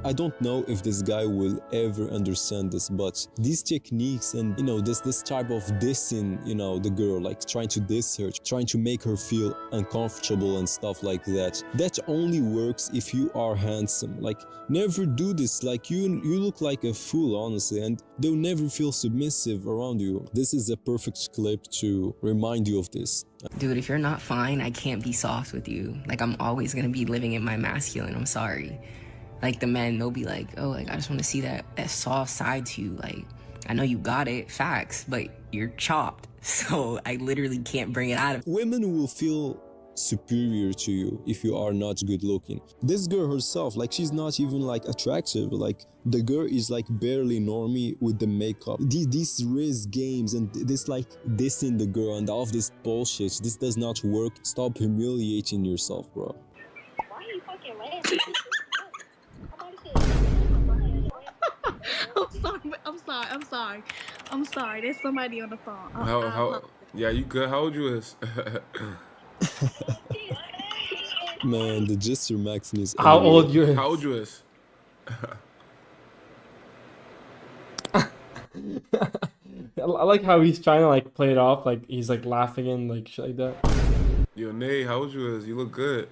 I don't know if this guy will ever understand this, but these techniques and, you know, this type of dissing, you know, the girl, like trying to diss her, trying to make her feel uncomfortable and stuff like that, that only works if you are handsome. Like, never do this. Like, you look like a fool, honestly, and they'll never feel submissive around you. This is a perfect clip to remind you of this. Dude, if you're not fine, I can't be soft with you. Like, I'm always gonna be living in my masculine. I'm sorry. Like, the men, they'll be like, oh, like, I just want to see that soft side to you. Like, I know you got it, facts, but you're chopped. So I literally can't bring it out of Women will feel superior to you if you are not good looking. This girl herself, like, she's not even like attractive. Like, the girl is like barely normie with the makeup. These riz games and this like dissing the girl and all of this bullshit, this does not work. Stop humiliating yourself, bro. Why are you fucking laughing? I'm sorry. There's somebody on the phone. How? Yeah, you good? How old you is? Man, the gesture maxing is How old you is? How old you is? I like how he's trying to like play it off, like he's like laughing and like shit like that. Yo, Nay, how old you is? You look good.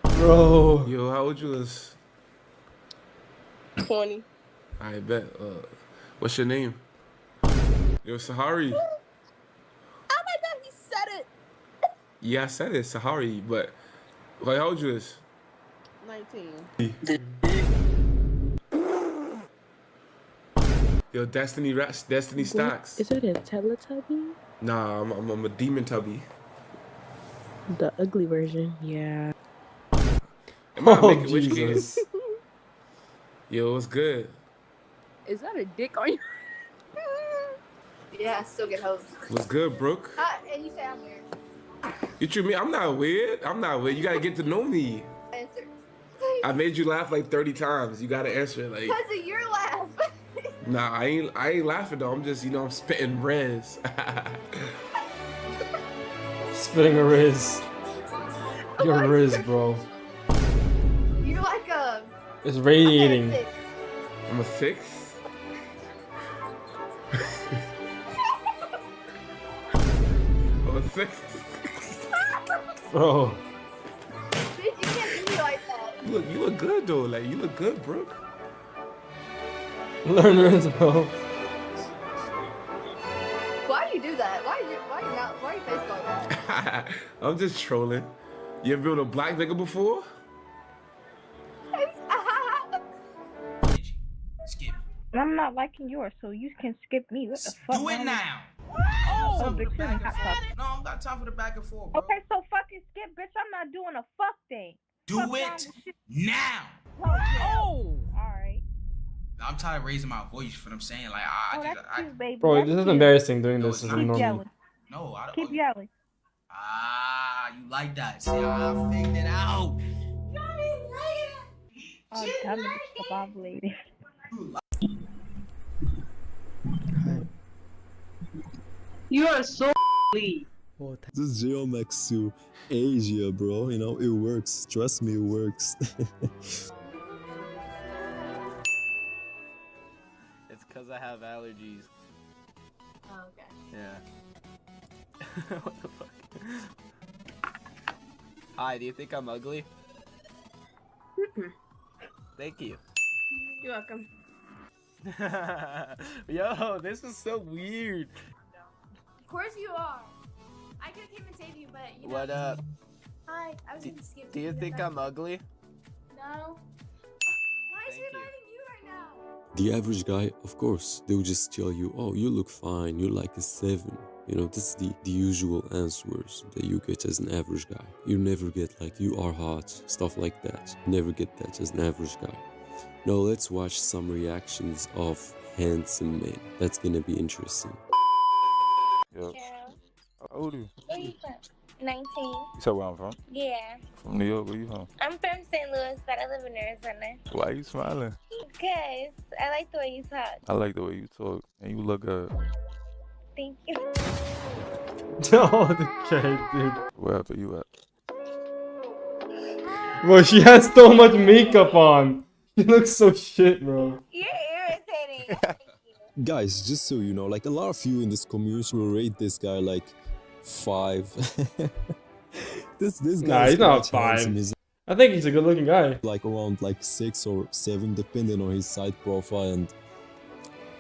Bro. Yo, how old you is? 20. I bet. What's your name? Yo, Sahari. Oh my god, he said it! Yeah, I said it, Sahari, but like, how old you is? 19. Yo, Destiny Stacks. Is it a Teletubby? Nah, I'm a demon tubby. The ugly version, yeah. Am I Oh, making which Jesus. kids? Yo, what's good? Is that a dick on you? Yeah, still get hoes. What's good, Brooke? And you say I'm weird. You treat me? I'm not weird. I'm not weird. You gotta get to know me. Answer. I made you laugh like 30 times. You gotta answer it like. Because of your laugh. Nah, I ain't laughing though. I'm just, you know, I'm spitting res. Spitting a riz. You're a riz, bro. You're like a... It's radiating. I'm a six. I'm a six. Bro. Bitch, you can't be like that. You look good though. Like, you look good, Brooke. Learn riz, bro. Why do you do that? Why are you face like that? I'm just trolling. You ever been with a black nigga before? Skip. I'm not liking yours, so you can skip me. What the fuck? Do it now. Oh, bitch, you're not talking. No, I don't got time for the back and forth, bro. Okay, so fucking skip, bitch. I'm not doing a fuck thing. Do Fuck it wrong with you? now. Oh, alright. I'm tired of raising my voice for them saying like, I That's cute, baby. Bro, That's this is cute. embarrassing doing this as a not. normal. Yelling. No, I don't. Keep yelling. You like that? See, I figured it out. Oh, damn it, it's lady. You are so weak. This Geomax to Asia, bro. You know, it works. Trust me, it works. It's because I have allergies. Oh, okay. Yeah. What the fuck? Hi, do you think I'm ugly? Mm-mm. Thank you. You're welcome. Yo, this is so weird. Of course you are. I could have came and saved you, but you know. What up? Hi, I was gonna skip. Do you think I'm ugly? No. Why is he inviting you right now? The average guy, of course, they'll just tell you, oh, you look fine, you're like a 7. You know, this is the usual answers that you get as an average guy. You never get like, you are hot, stuff like that. Never get that as an average guy. Now let's watch some reactions of handsome men. That's gonna be interesting. Yo. How old are you? Where you from? 19. You said where I'm from? Yeah. From New York, where you from? I'm from St. Louis, but I live in Arizona. Why are you smiling? Because I like the way you talk. I like the way you talk, and you look good. Thank you. Oh, okay, dude. Wherever you at. Bro, she has so much makeup on. She looks so shit, bro. You're irritating. Guys, just so you know, like a lot of you in this community will rate this guy like 5. this guy. Nah, he's not 5. I think he's a good-looking guy. Like around like 6 or 7, depending on his side profile and,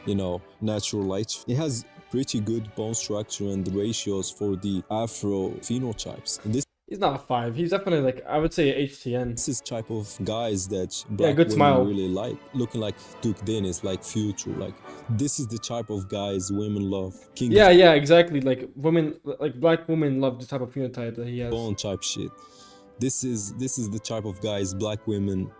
you know, natural light. He has pretty good bone structure and ratios for the Afro phenotypes. And this He's not a 5. He's definitely like, I would say a HTN. This is type of guys that black good women smile. really like. Looking like Duke Dennis, like Future. Like, this is the type of guys women love. King Yeah, yeah, exactly. Like women, like black women love the type of phenotype that he has. Bone type shit. This is the type of guys black women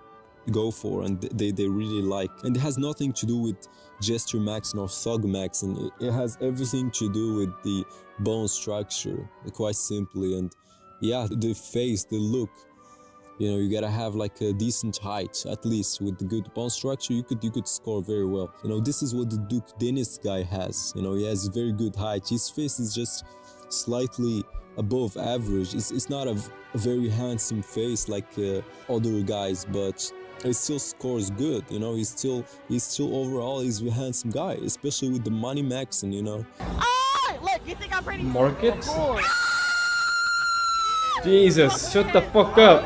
go for and they really like. And it has nothing to do with gesture maxing or thug maxing. It has everything to do with the bone structure, quite simply. And yeah, the face, the look, you know, you gotta have like a decent height, at least. With the good bone structure, you could score very well. You know, this is what the Duke Dennis guy has. You know, he has very good height. His face is just slightly above average. It's not a very handsome face like other guys, but it still scores good. You know, he's still overall he's a handsome guy, especially with the money maxing. You know. Look, you think I'm pretty? Market? Jesus, shut the fuck up.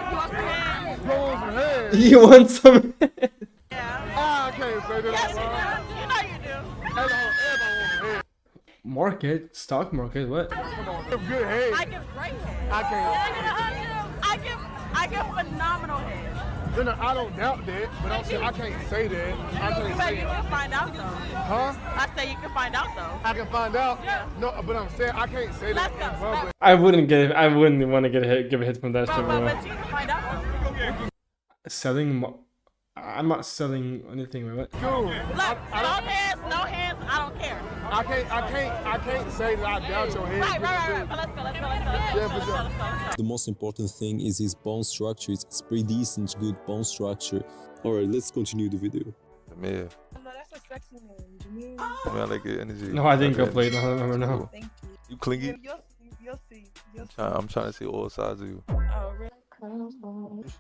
You want some? Market? Stock market? What? I give great head. I give phenomenal head. No, I don't doubt that, but I'm saying I can't say that. You can find out though. Huh? I say you can find out though. I can find out. Yeah. No, but I'm saying I can't say that in public. I wouldn't want to get a hit, give a hit from that shit, bro. But you can find out. Selling? I'm not selling anything. Wait, what? Cool. Look, no hands, I don't care. I can't say that I doubt your head. Right. Let's go. Yeah, for sure. The most important thing is his bone structure. It's pretty decent, good bone structure. All right, let's continue the video. Jameer. No, that's a sexy name, Jameer. I mean, I like your energy. No, I didn't go play. No, I remember now. Thank you. You clingy? You'll see. I'm trying to see all sides of you. Oh, really?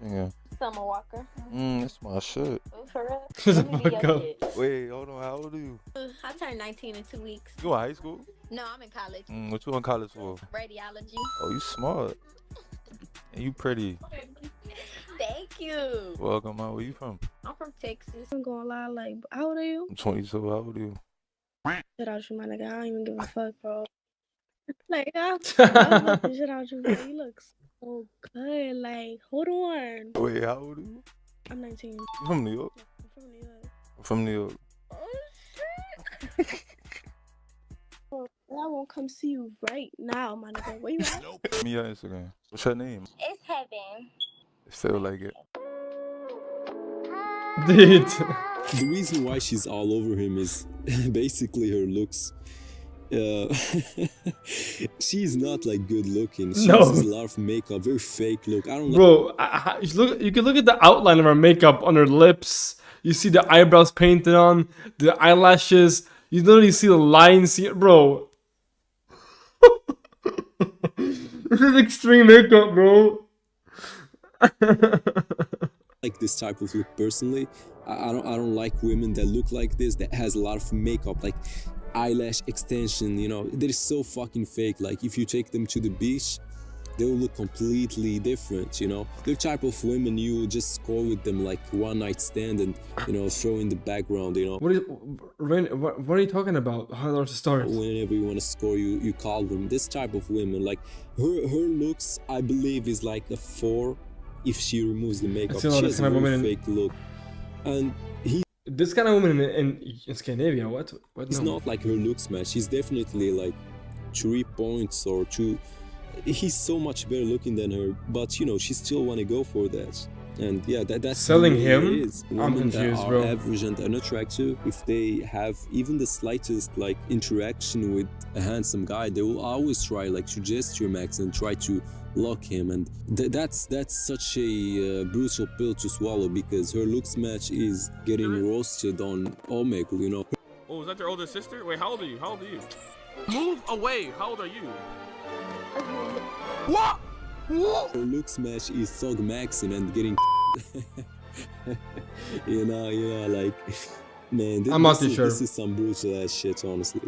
Yeah. Summer Walker. That's my shit. For real? Shut the fuck up. Wait, hold on. How old are you? I turned 19 in 2 weeks. You in high school? No, I'm in college. What you in college for? Radiology. Oh, you smart. And you pretty. Thank you. Welcome, man. Where you from? I'm from Texas. I'm gonna lie, like, how old are you? I'm 22. How old are you? Shit out you, my nigga. I don't even give a fuck, bro. Like, I love the shit out you, bro. You look so good. Like, hold on. Wait, how old are you? I'm 19. You from New York? I'm from New York. I'm from New York. Oh, shit. Bro, I won't come see you right now, my nigga. Where you at? Give me your Instagram. What's your name? It's Heaven. It feel like it. Dude. The reason why she's all over him is basically her looks. She's not like good looking. She uses a lot of makeup, very fake look. I don't know. Bro, you can look at the outline of her makeup on her lips. You see the eyebrows painted on, the eyelashes. You literally see the lines here, bro. This is extreme makeup, bro. Like this type of look personally. I don't like women that look like this, that has a lot of makeup, like eyelash extension, you know. They're so fucking fake. Like if you take them to the beach, they'll look completely different, you know. They're type of women you just score with them like one night stand and, you know, throw in the background, you know. What are you talking about? How do I start? Whenever you want to score, you call them. This type of women, like her looks, I believe, is like a 4 if she removes the makeup. She has a very fake look. And this kind of woman in Scandinavia, what? It's no. not like her looks match. He's definitely like 3 points or 2. He's so much better looking than her, but you know, she still want to go for that. And yeah, that's selling him. I'm confused, that are bro. average and unattractive, if they have even the slightest like interaction with a handsome guy, they will always try like to gesture max and try to lock him. And that's such a brutal pill to swallow, because her looks match is getting roasted on Omegle, you know. Oh, is that your older sister? Wait, how old are you? How old are you? Move away. How old are you? What? Her looks match is thug maxing and getting you know, like, man, I'm not too sure. This is some brutal ass shit, honestly.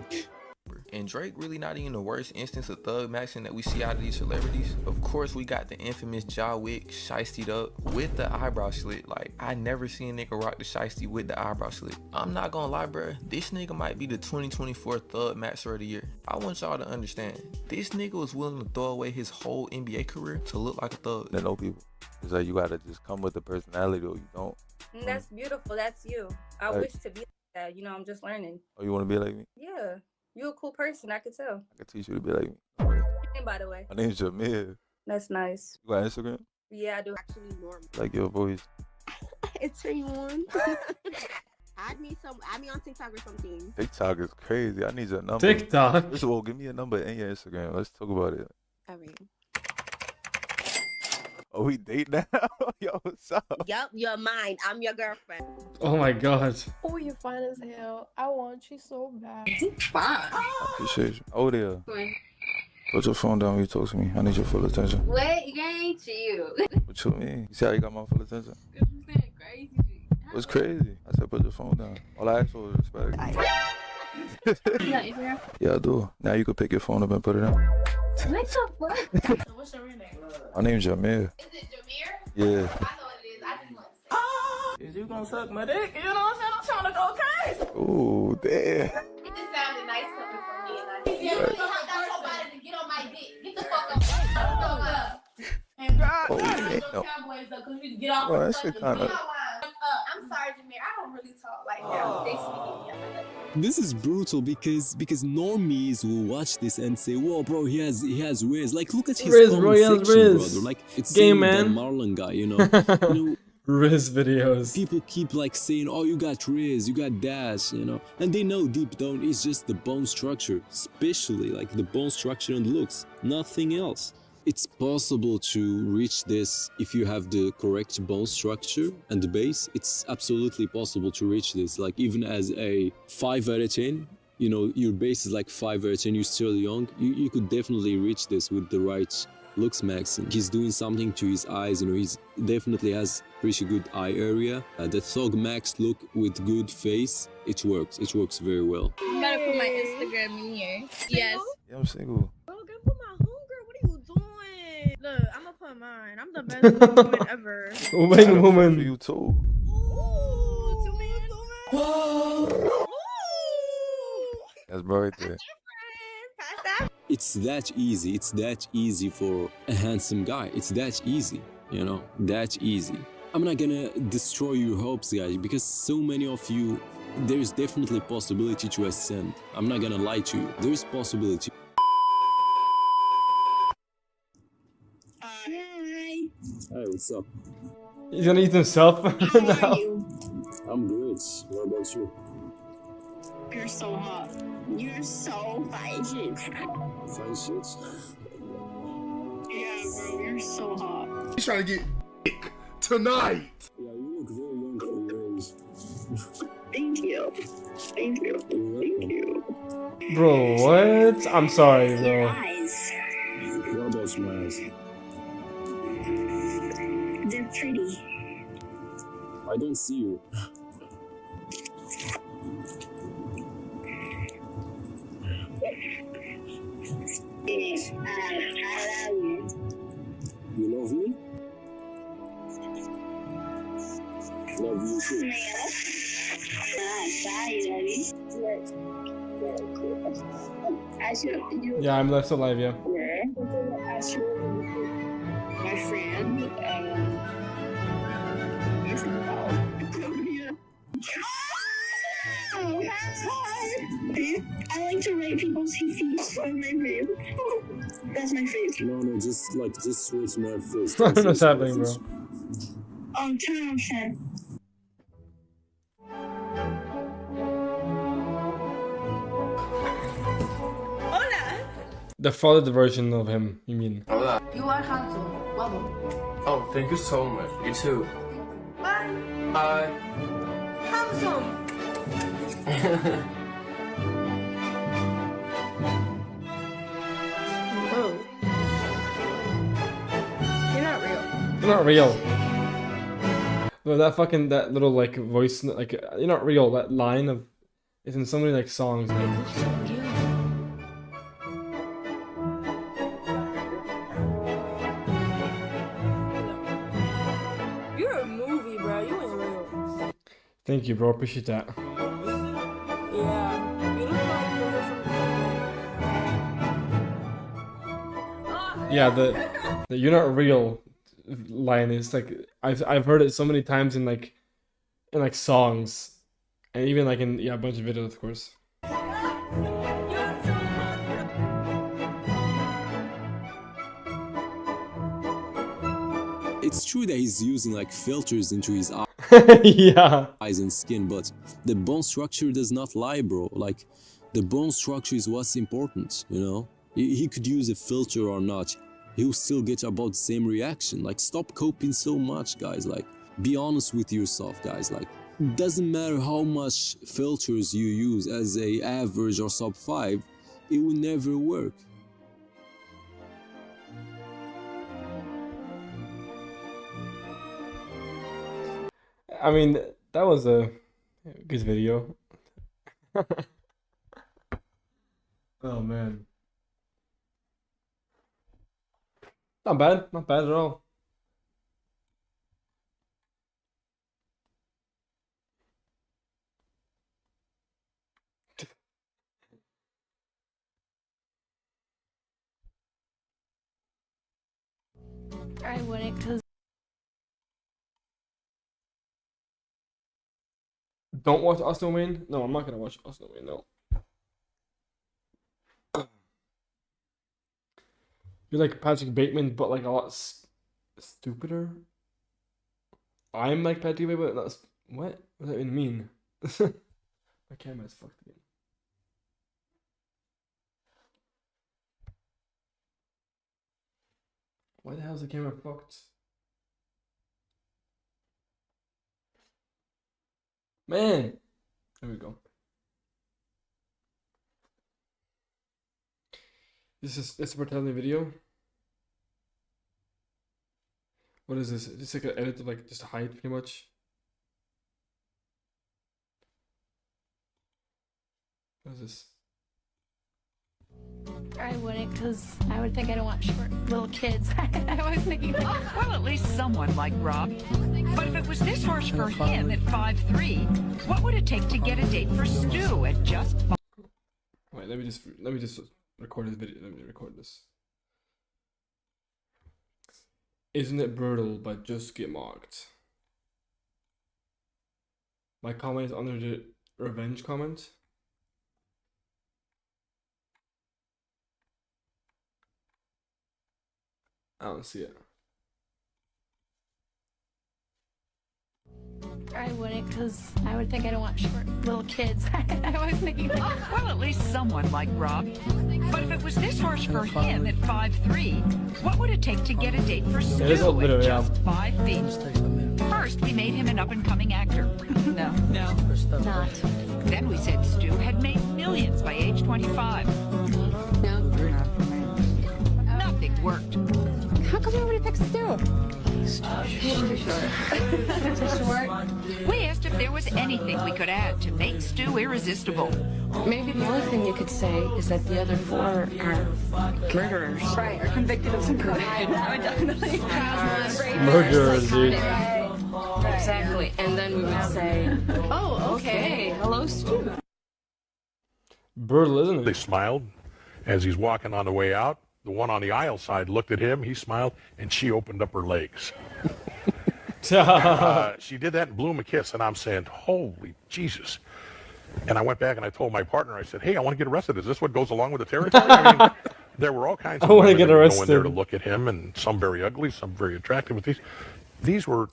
And Drake really not even the worst instance of thug maxing that we see out of these celebrities. Of course, we got the infamous jaw wick shiestied up with the eyebrow slit. Like, I never seen a nigga rock the shiesty with the eyebrow slit. I'm not gonna lie, bruh, this nigga might be the 2024 thug maxer of the year. I want y'all to understand, this nigga was willing to throw away his whole NBA career to look like a thug. I know people. It's like you gotta just come with the personality or you don't. That's beautiful. That's you. I wish to be like that. You know, I'm just learning. Oh, you wanna be like me? Yeah. You're a cool person, I could tell. I can teach you to be like me. What's your name, by the way? My name's Jamir. That's nice. You got Instagram? Yeah, I do. Actually, normal. Like your voice. It's 31. Add me on TikTok or something. TikTok is crazy. I need your number. TikTok? First of all, give me a number and your Instagram. Let's talk about it. All right. Oh, we date now? Yo, what's up? Yup, you're mine. I'm your girlfriend. Oh my god. Oh, you're fine as hell. I want you so bad. Fine. Appreciate you. Oh, there. Put your phone down when you talk to me. I need your full attention. What? It ain't you. What you mean? You see how you got my full attention? You saying crazy. What's crazy? I said put your phone down. All I asked for was respect. You got Instagram? Yeah, I do. Now you can pick your phone up and put it on. What the fuck? So what's your real name? My name's Jamir. Is it Jamir? Yeah. I know what it is. I just want to say. Is you gonna suck my dick? You know what I'm saying? I'm trying to go crazy. Ooh, damn. It just sounded nice coming from me, and I you really got your body to get on my dick. Get the fuck up. And Oh, those no. cowboys though, cause you get off Oh, the that shit fucking kinda- I'm sorry, Jamir. I don't really talk like that. They speak. This is brutal because normies will watch this and say, "Whoa, bro, he has Riz. Like, look at his Riz, comment bro, he has section, Riz. brother. Like, it's Gay same with that man. Marlon guy, you know." Riz videos. People keep like saying, "Oh, you got Riz, you got Dash," you know, and they know deep down it's just the bone structure, especially like the bone structure and looks, nothing else. It's possible to reach this if you have the correct bone structure and the base. It's absolutely possible to reach this. Like, even as a 5 out of 10, you know, your base is like 5 out of 10, you're still young, you could definitely reach this with the right Looksmaxxing. He's doing something to his eyes, you know, he's definitely has pretty good eye area. The Thug Max look with good face, it works very well. You gotta put my Instagram in here. Yes. Yeah, I'm single. Bro, go put my homegirl. What are you doing? Look, I'm gonna put mine. I'm the best woman ever. Woman, woman. For you too. That's right there. It's that easy. It's that easy for a handsome guy. It's that easy, you know, that easy. I'm not gonna destroy your hopes, guys, because so many of you, there's definitely possibility to ascend. I'm not gonna lie to you. There's possibility. Hi. Hey, what's up? He's gonna eat himself now. I'm good. What about you? You're so hot. You're so fine shit. Fine shit? Yeah, bro, you're so hot. He's trying to get dick tonight. Yeah, you look very young for your age. Thank you. Thank you. Thank you. Bro, what? I'm sorry, bro. Eyes. What about my eyes? They're pretty. I don't see you. I love you. Yeah, I'm left alive, yeah. My friend, I like to rate people's feet on my face. That's my face. No, just like just switch my face. What's happening, bro? Turn on chat. The followed version of him, you mean? You are handsome. Vamos. Oh, thank you so much. You too. Bye. Bye. Handsome. Whoa. You're not real. You're not real. No, that little like voice, like you're not real. That line of is in so many like songs. Like, You're a movie, bro. You ain't real. thank you, bro. Appreciate that. Yeah. You look like Yeah, the "you're not real" line is like I've heard it so many times in like songs, and even like in a bunch of videos, of course. It's true that he's using like filters into his yeah. eyes and skin, but the bone structure does not lie, bro. Like, the bone structure is what's important, you know? He could use a filter or not. He'll still get about the same reaction. Like, stop coping so much, guys. Like, be honest with yourself, guys. Like, doesn't matter how much filters you use as a average or sub 5, it will never work. I mean, that was a good video. Oh man. Not bad at all. I wouldn't, cause Don't watch Austin Wayne? No, I'm not gonna watch Austin Wayne, no. You're like Patrick Bateman, but like a lot stupider. I'm like Patrick Bateman, but that's what? What does that even mean? My camera is fucked again. Why the hell is the camera fucked? Man! There we go. This is a pretend video. What is this? Is this like an edit of like just a height pretty much? What is this? I wouldn't, because I would think I don't want short little kids. I was thinking, well, at least someone like Rob. But if it was this harsh for him at 5'3", what would it take to get a date for Stu at just 5? Wait, let me just record this video. Let me record this. Isn't it brutal, but just get mocked? My comment is under the revenge comment. I don't see it. I wouldn't, because I would think I don't want short little kids. I was thinking, well, at least someone like Rob. But if it was this harsh for him at 5'3", what would it take to get a date for Stu at just 5 feet? First, we made him an up-and-coming actor. No, not. Then we said Stu had made millions by age 25. No. Nothing worked. How come nobody picks Stu? He's too short. We asked if there was anything we could add to make Stu irresistible. Maybe the only thing you could say is that the other 4 are murderers. Right, or convicted of some crime. Definitely. Murderers, dude. Exactly. And then we would say, oh, okay. Hello, Stu. Brutal, isn't it? They smiled as he's walking on the way out. The one on the aisle side looked at him, he smiled, and she opened up her legs. She did that and blew him a kiss, and I'm saying, holy Jesus. And I went back and I told my partner, I said, hey, I want to get arrested. Is this what goes along with the territory? I mean, there were all kinds of women that would go in there to look at him, and some very ugly, some very attractive. But these were,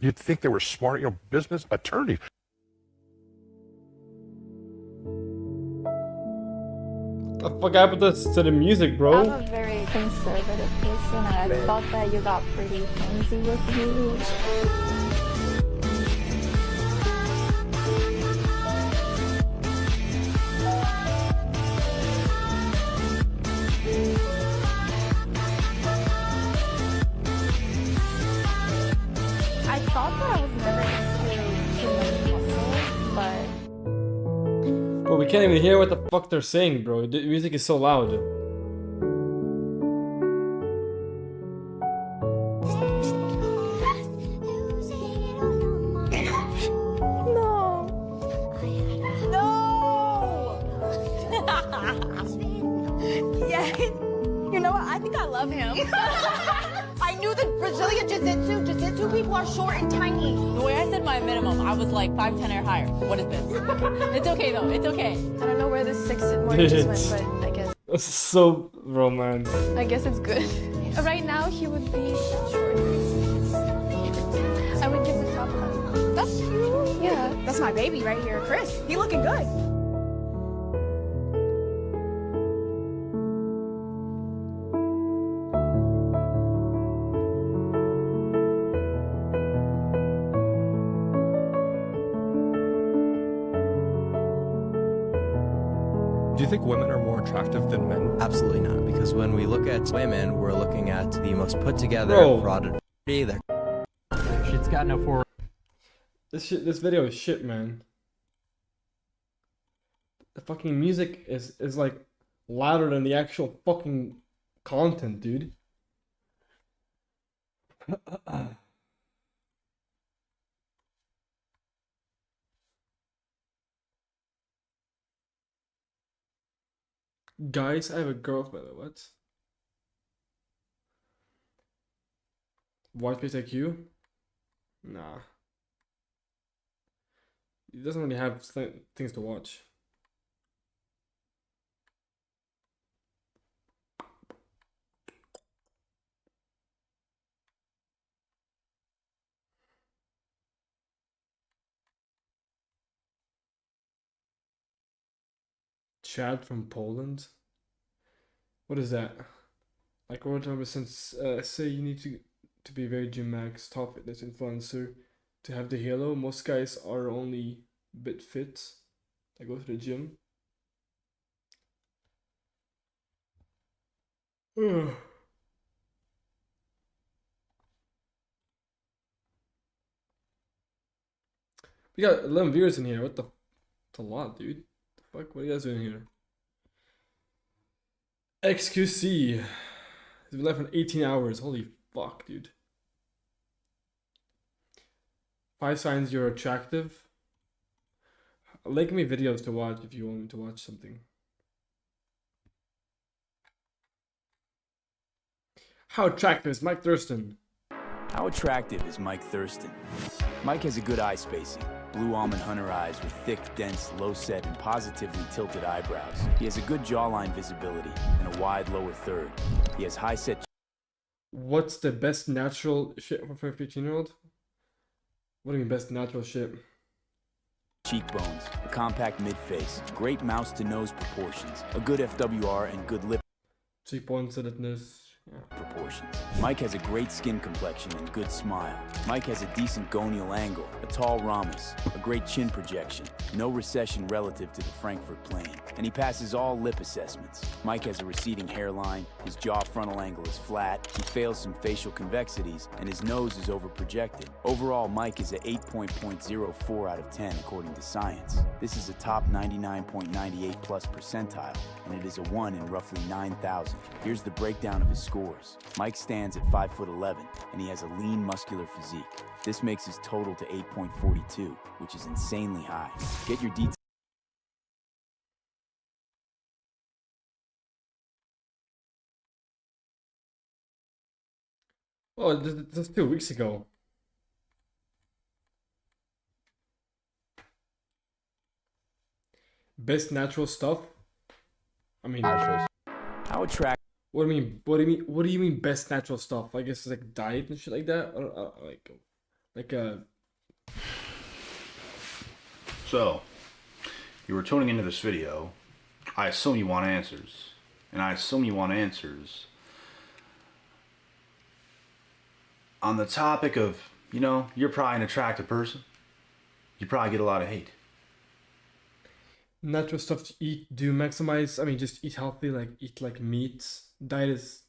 you'd think they were smart, business attorneys. What the fuck happened to the music, bro? I'm a very conservative person, and I thought that you got pretty flimsy with me. I thought that I was never into too much muscle, but Bro, we can't even hear what the fuck they're saying, bro. The music is so loud. Yeah. You know what? I think I love him. I knew the Brazilian jiu-jitsu people are short and tiny. The way I said my minimum, I was like 5'10" or higher. What is this? It's okay though, it's okay. I don't know where the 6 more inches went, but I guess. That's so romantic. I guess it's good. Right now, he would be short. I would give the top hug. That's cute. Yeah. That's my baby right here, Chris. He looking good. Do you think women are more attractive than men? Absolutely not, because when we look at women, we're looking at the most put together, frauded. Shit's got no forward. This video is shit, man. The fucking music is like louder than the actual fucking content, dude. Guys, I have a girlfriend. What? White face IQ? Nah. He doesn't really have things to watch. Chad from Poland? What is that? Like what number since say you need to be very gym max top fitness influencer to have the halo. Most guys are only a bit fit. I go to the gym. We got 11 viewers in here. What the? That's a lot, dude. The fuck? What are you guys doing here? XQC. He's been live for 18 hours. Holy fuck, dude. 5 signs you're attractive. Link me videos to watch if you want me to watch something. How attractive is Mike Thurston? How attractive is Mike Thurston? Mike has a good eye spacing. Blue almond hunter eyes with thick, dense, low-set, and positively tilted eyebrows. He has a good jawline visibility and a wide lower third. He has high-set... What's the best natural shit for a 15-year-old? What do you mean best natural shit? cheekbones, a compact mid-face, great mouse-to-nose proportions, a good FWR, and good lip... Cheekbone sidedness. Yeah. Proportions. Mike has a great skin complexion and good smile. Mike has a decent gonial angle, a tall rhombus, a great chin projection, no recession relative to the Frankfurt plane, and he passes all lip assessments. Mike has a receding hairline, his jaw frontal angle is flat, he fails some facial convexities, and his nose is overprojected. Overall, Mike is a 8.04 out of 10 according to science. This is a top 99.98 plus percentile, and it is a 1 in roughly 9,000. Here's the breakdown of his scores. Mike stands at 5'11", and he has a lean, muscular physique. This makes his total to 8.42, which is insanely high. Get your details. Oh, this is 2 weeks ago. Best natural stuff. I mean, How attractive? what do you mean? What do you mean? What do you mean best natural stuff? I guess it's like diet and shit like that. Or, like So, you were tuning into this video. I assume you want answers. And I assume you want answers on the topic of, you know, you're probably an attractive person. You probably get a lot of hate. natural stuff to eat. Do maximize. I mean, just eat healthy. Like eat like meats. Diet is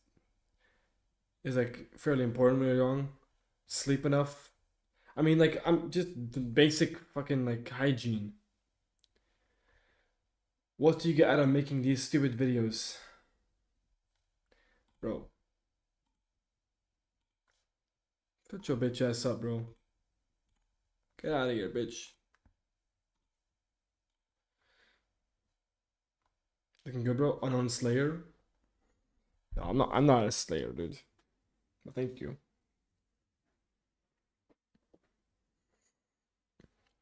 like fairly important when you're young. Sleep enough. I mean, like I'm just the basic fucking like hygiene. What do you get out of making these stupid videos? Bro. Put your bitch ass up, bro. Get out of here, bitch. Looking good, bro. Unknown Slayer. No, I'm not a Slayer, dude. But thank you.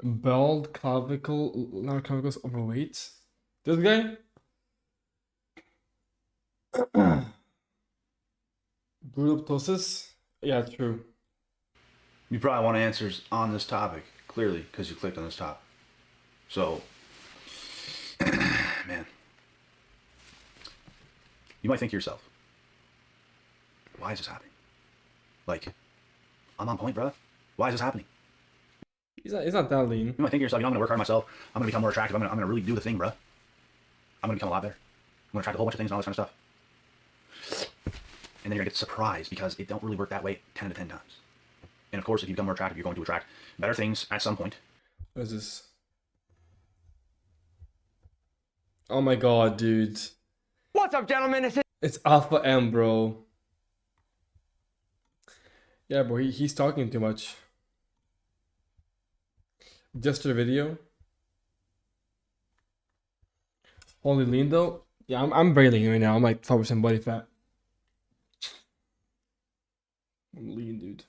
Bald clavicle, not clavicles, overweight. This guy? Brutoptosis? Yeah, true. You probably want answers on this topic, clearly, because you clicked on this topic. So, man, you might think to yourself, why is this happening? Like, I'm on point, bro. Why is this happening? He's not that lean. You might think to yourself, you know, I'm gonna work hard myself. I'm gonna become more attractive. I'm gonna really do the thing, bro. I'm gonna become a lot better. I'm gonna try a whole bunch of things and all this kind of stuff. And then you're gonna get surprised because it don't really work that way 10 to 10 times. And of course, if you become more attractive, you're going to attract better things at some point. What is this? Oh my god, dude. What's up, gentlemen? It's Alpha M, bro. Yeah, bro, he's talking too much. Just a video. Only lean though? Yeah, I'm very lean right now. I'm like 12% body fat. I'm lean, dude.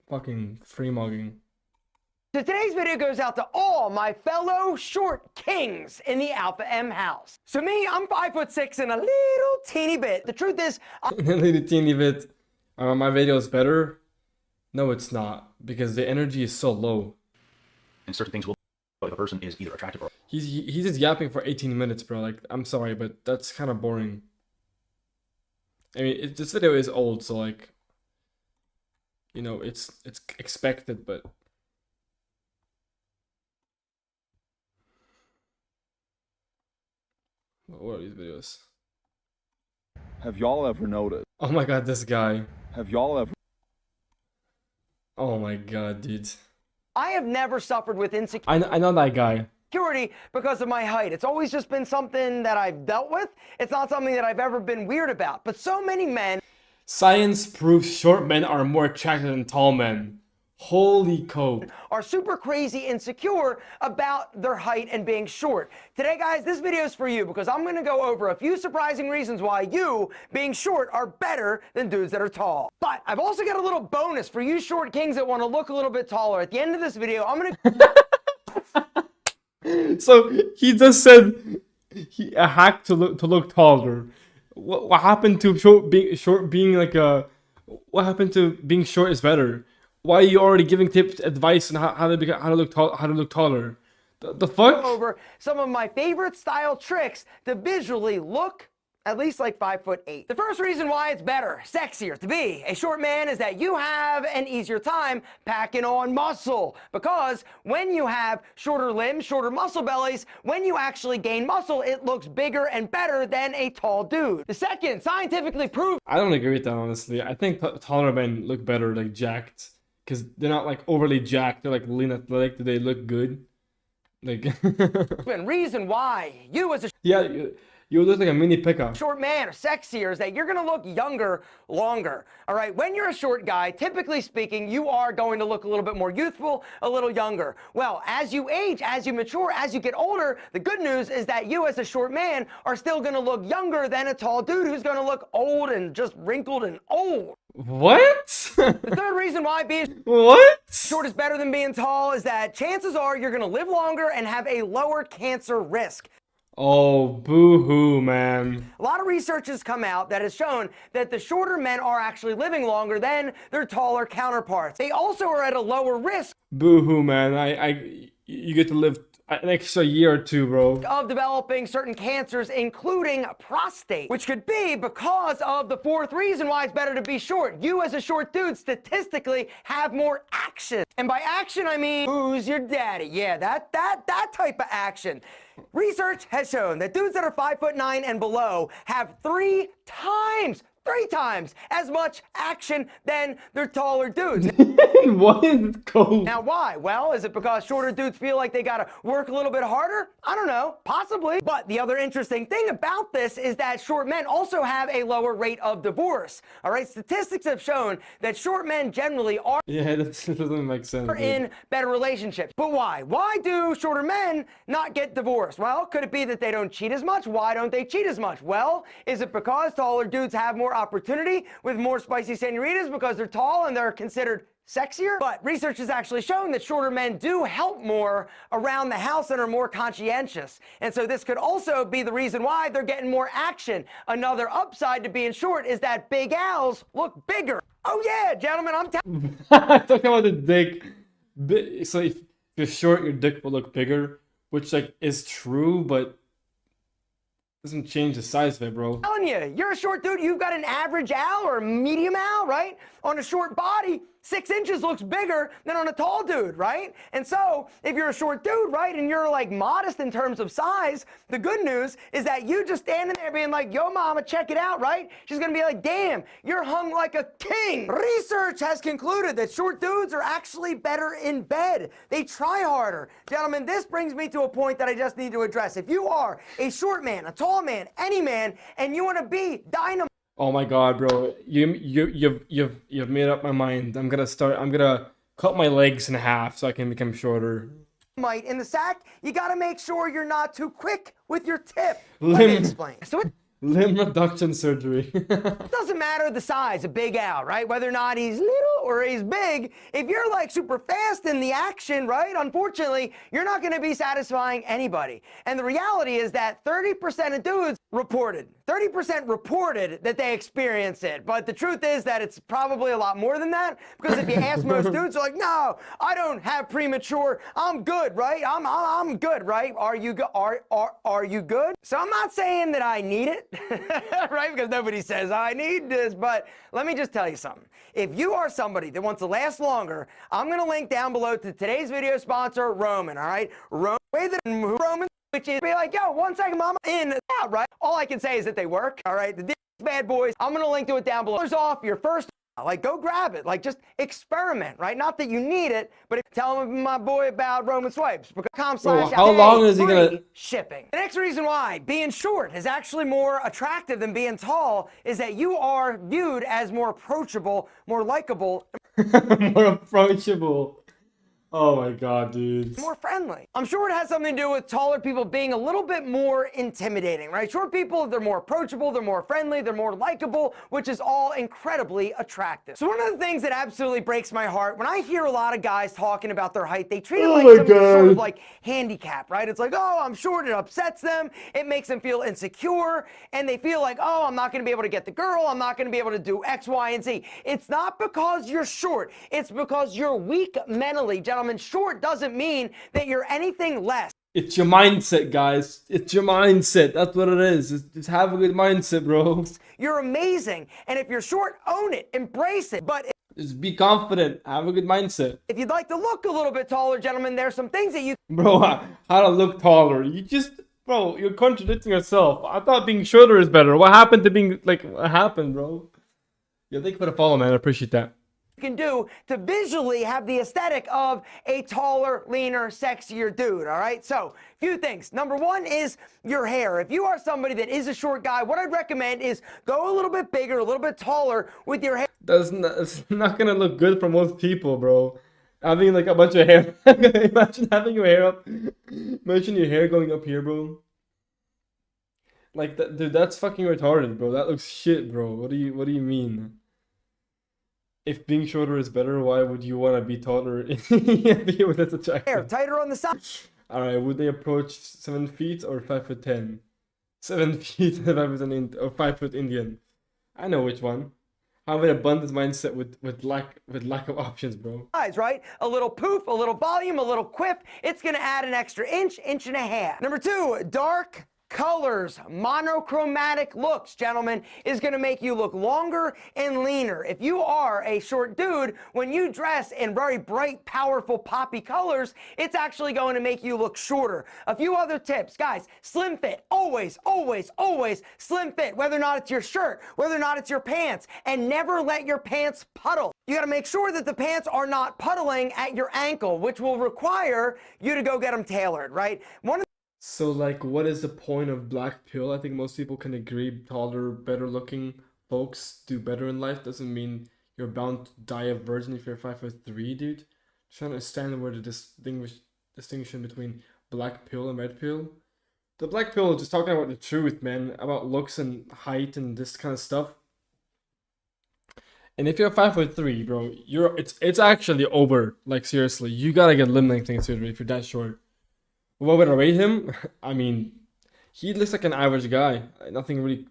Fucking free mugging. So today's video goes out to all my fellow short kings in the Alpha M house. So me, I'm 5'6" and a little teeny bit. The truth is, A little teeny bit. My video is better. No, it's not, because the energy is so low. And certain things will, if a person is either attractive or... He's just yapping for 18 minutes, bro. Like, I'm sorry, but that's kind of boring. I mean, this video is old, so like, you know, it's expected, but... What are these videos? Have y'all ever noticed? Oh my god, this guy. Have y'all ever... Oh my god, dude. I have never suffered with insecurity. I know that guy. Because of my height. It's always just been something that I've dealt with. It's not something that I've ever been weird about. But so many men... Science proves short men are more attractive than tall men. Holy coke. Are super crazy insecure about their height and being short. Today, guys, this video is for you because I'm going to go over a few surprising reasons why you, being short, are better than dudes that are tall. But I've also got a little bonus for you short kings that want to look a little bit taller. At the end of this video, I'm going to... So he just said a hack to look taller. What happened to short being like a... What happened to being short is better? Why are you already giving tips, advice on how to look taller? The fuck? Over some of my favorite style tricks to visually look at least like 5'8". The first reason why it's better, sexier to be a short man is that you have an easier time packing on muscle. Because when you have shorter limbs, shorter muscle bellies, when you actually gain muscle, it looks bigger and better than a tall dude. The second, scientifically proved. I don't agree with that, honestly. I think taller men look better, like jacked. because they're not like overly jacked. They're like lean athletic. Do they look good? Like, reason why you as a yeah, you look like a mini pickup. short man or sexier is that you're going to look younger longer. All right, when you're a short guy, typically speaking, you are going to look a little bit more youthful, a little younger. Well, as you age, as you mature, as you get older, the good news is that you as a short man are still going to look younger than a tall dude who's going to look old and just wrinkled and old. What? The third reason why being short is better than being tall is that chances are you're going to live longer and have a lower cancer risk. Oh, boo-hoo, man. A lot of research has come out that has shown that the shorter men are actually living longer than their taller counterparts. They also are at a lower risk. Boo-hoo, man. You get to live an extra year or two, bro. Of developing certain cancers, including prostate, which could be because of the fourth reason why it's better to be short. You as a short dude statistically have more action. And by action, I mean, who's your daddy? Yeah, that type of action. Research has shown that dudes that are 5'9" and below have 3 times as much action than their taller dudes. What is cold? Now why? Well, is it because shorter dudes feel like they gotta work a little bit harder? I don't know, possibly. But the other interesting thing about this is that short men also have a lower rate of divorce. All right, statistics have shown that short men generally are that doesn't make sense. In better relationships. But why? Why do shorter men not get divorced? Well, could it be that they don't cheat as much? Why don't they cheat as much? Well, is it because taller dudes have more opportunity with more spicy senoritas because they're tall and they're considered sexier? But research has actually shown that shorter men do help more around the house and are more conscientious. And so this could also be the reason why they're getting more action. Another upside to being short is that big owls look bigger. Oh yeah, gentlemen, I'm talking about the dick. So if you're short, your dick will look bigger, which like is true, but doesn't change the size of it, bro. Telling you, you're a short dude, you've got an average owl or a medium owl, right? On a short body, 6 inches looks bigger than on a tall dude, right? And so, if you're a short dude, right, and you're like modest in terms of size, the good news is that you just standing there being like, yo mama, check it out, right? She's gonna be like, damn, you're hung like a king. Research has concluded that short dudes are actually better in bed. They try harder. Gentlemen, this brings me to a point that I just need to address. If you are a short man, a tall man, any man, and you wanna be dynamite, oh my god, bro. You've made up my mind. I'm gonna cut my legs in half so I can become shorter. in the sack, you gotta make sure you're not too quick with your tip. Let me explain. So limb reduction surgery. It doesn't matter the size of Big Al, right? Whether or not he's little or he's big, if you're like super fast in the action, right? Unfortunately, you're not gonna be satisfying anybody. And the reality is that 30% of dudes reported that they experienced it. But the truth is that it's probably a lot more than that, because if you ask most dudes, they're like, no, I don't have premature, I'm good, right? I'm good, right? Are you good? So I'm not saying that I need it, right? Because nobody says I need this, but let me just tell you something. If you are somebody that wants to last longer, I'm gonna link down below to today's video sponsor, Roman, all right? Roman, which is be like, yo, 1 second, mama, in, out, right? All I can say is that they work, all right? The bad boys, I'm gonna link to it down below. Off your first, like, go grab it, like, just experiment, right? Not that you need it, but tell my boy about Roman Swipes. How long is he gonna shipping? The next reason why being short is actually more attractive than being tall is that you are viewed as more approachable, more likable, more approachable. Oh my god, dude. More friendly. I'm sure it has something to do with taller people being a little bit more intimidating, right? Short people, they're more approachable, they're more friendly, they're more likable, which is all incredibly attractive. So one of the things that absolutely breaks my heart, when I hear a lot of guys talking about their height, they treat it like some sort of like handicap, right? It's like, oh, I'm short, it upsets them, it makes them feel insecure, and they feel like, oh, I'm not gonna be able to get the girl, I'm not gonna be able to do X, Y, and Z. It's not because you're short, it's because you're weak mentally, gentlemen. Short doesn't mean that you're anything less. It's your mindset, guys. It's your mindset. That's what it is. Just have a good mindset, bro. You're amazing. And if you're short, own it. Embrace it. But just be confident. Have a good mindset. If you'd like to look a little bit taller, gentlemen, there's some things that you... Bro, how to look taller? Bro, you're contradicting yourself. I thought being shorter is better. What happened to being, what happened, bro? Yeah, thank you for the follow, man. I appreciate that. can do to visually have the aesthetic of a taller, leaner, sexier dude, all right? So, few things. Number one is your hair. If you are somebody that is a short guy, what I'd recommend is go a little bit bigger, a little bit taller with your hair. It's not gonna look good for most people, bro. Having like a bunch of hair. Imagine having your hair up. Imagine your hair going up here, bro. Like that, dude. That's fucking retarded, bro. That looks shit, bro. What do you mean? If being shorter is better, why would you want to be taller? That's attractive. Hair tighter on the side. All right. Would they approach 7 feet or 5'10"? 7 feet, 5 foot Indian. I know which one. Have an abundant mindset with lack of options, bro. Right? A little poof, a little volume, a little quip. It's gonna add an extra inch and a half. Number two, dark colors, monochromatic looks, gentlemen, is going to make you look longer and leaner. If you are a short dude, when you dress in very bright, powerful, poppy colors, it's actually going to make you look shorter. A few other tips, guys, slim fit, always, always, always slim fit, whether or not it's your shirt, whether or not it's your pants, and never let your pants puddle. You got to make sure that the pants are not puddling at your ankle, which will require you to go get them tailored, right? So, like, what is the point of black pill? I think most people can agree taller, better looking folks do better in life. Doesn't mean you're bound to die a virgin if you're 5'3", dude. Trying to understand where the distinction between black pill and red pill. The black pill is just talking about the truth, man, about looks and height and this kind of stuff. And if you're 5'3", bro, it's actually over. Like, seriously, you gotta get limb lengthening surgery if you're that short. What would I rate him? I mean, he looks like an average guy. Nothing really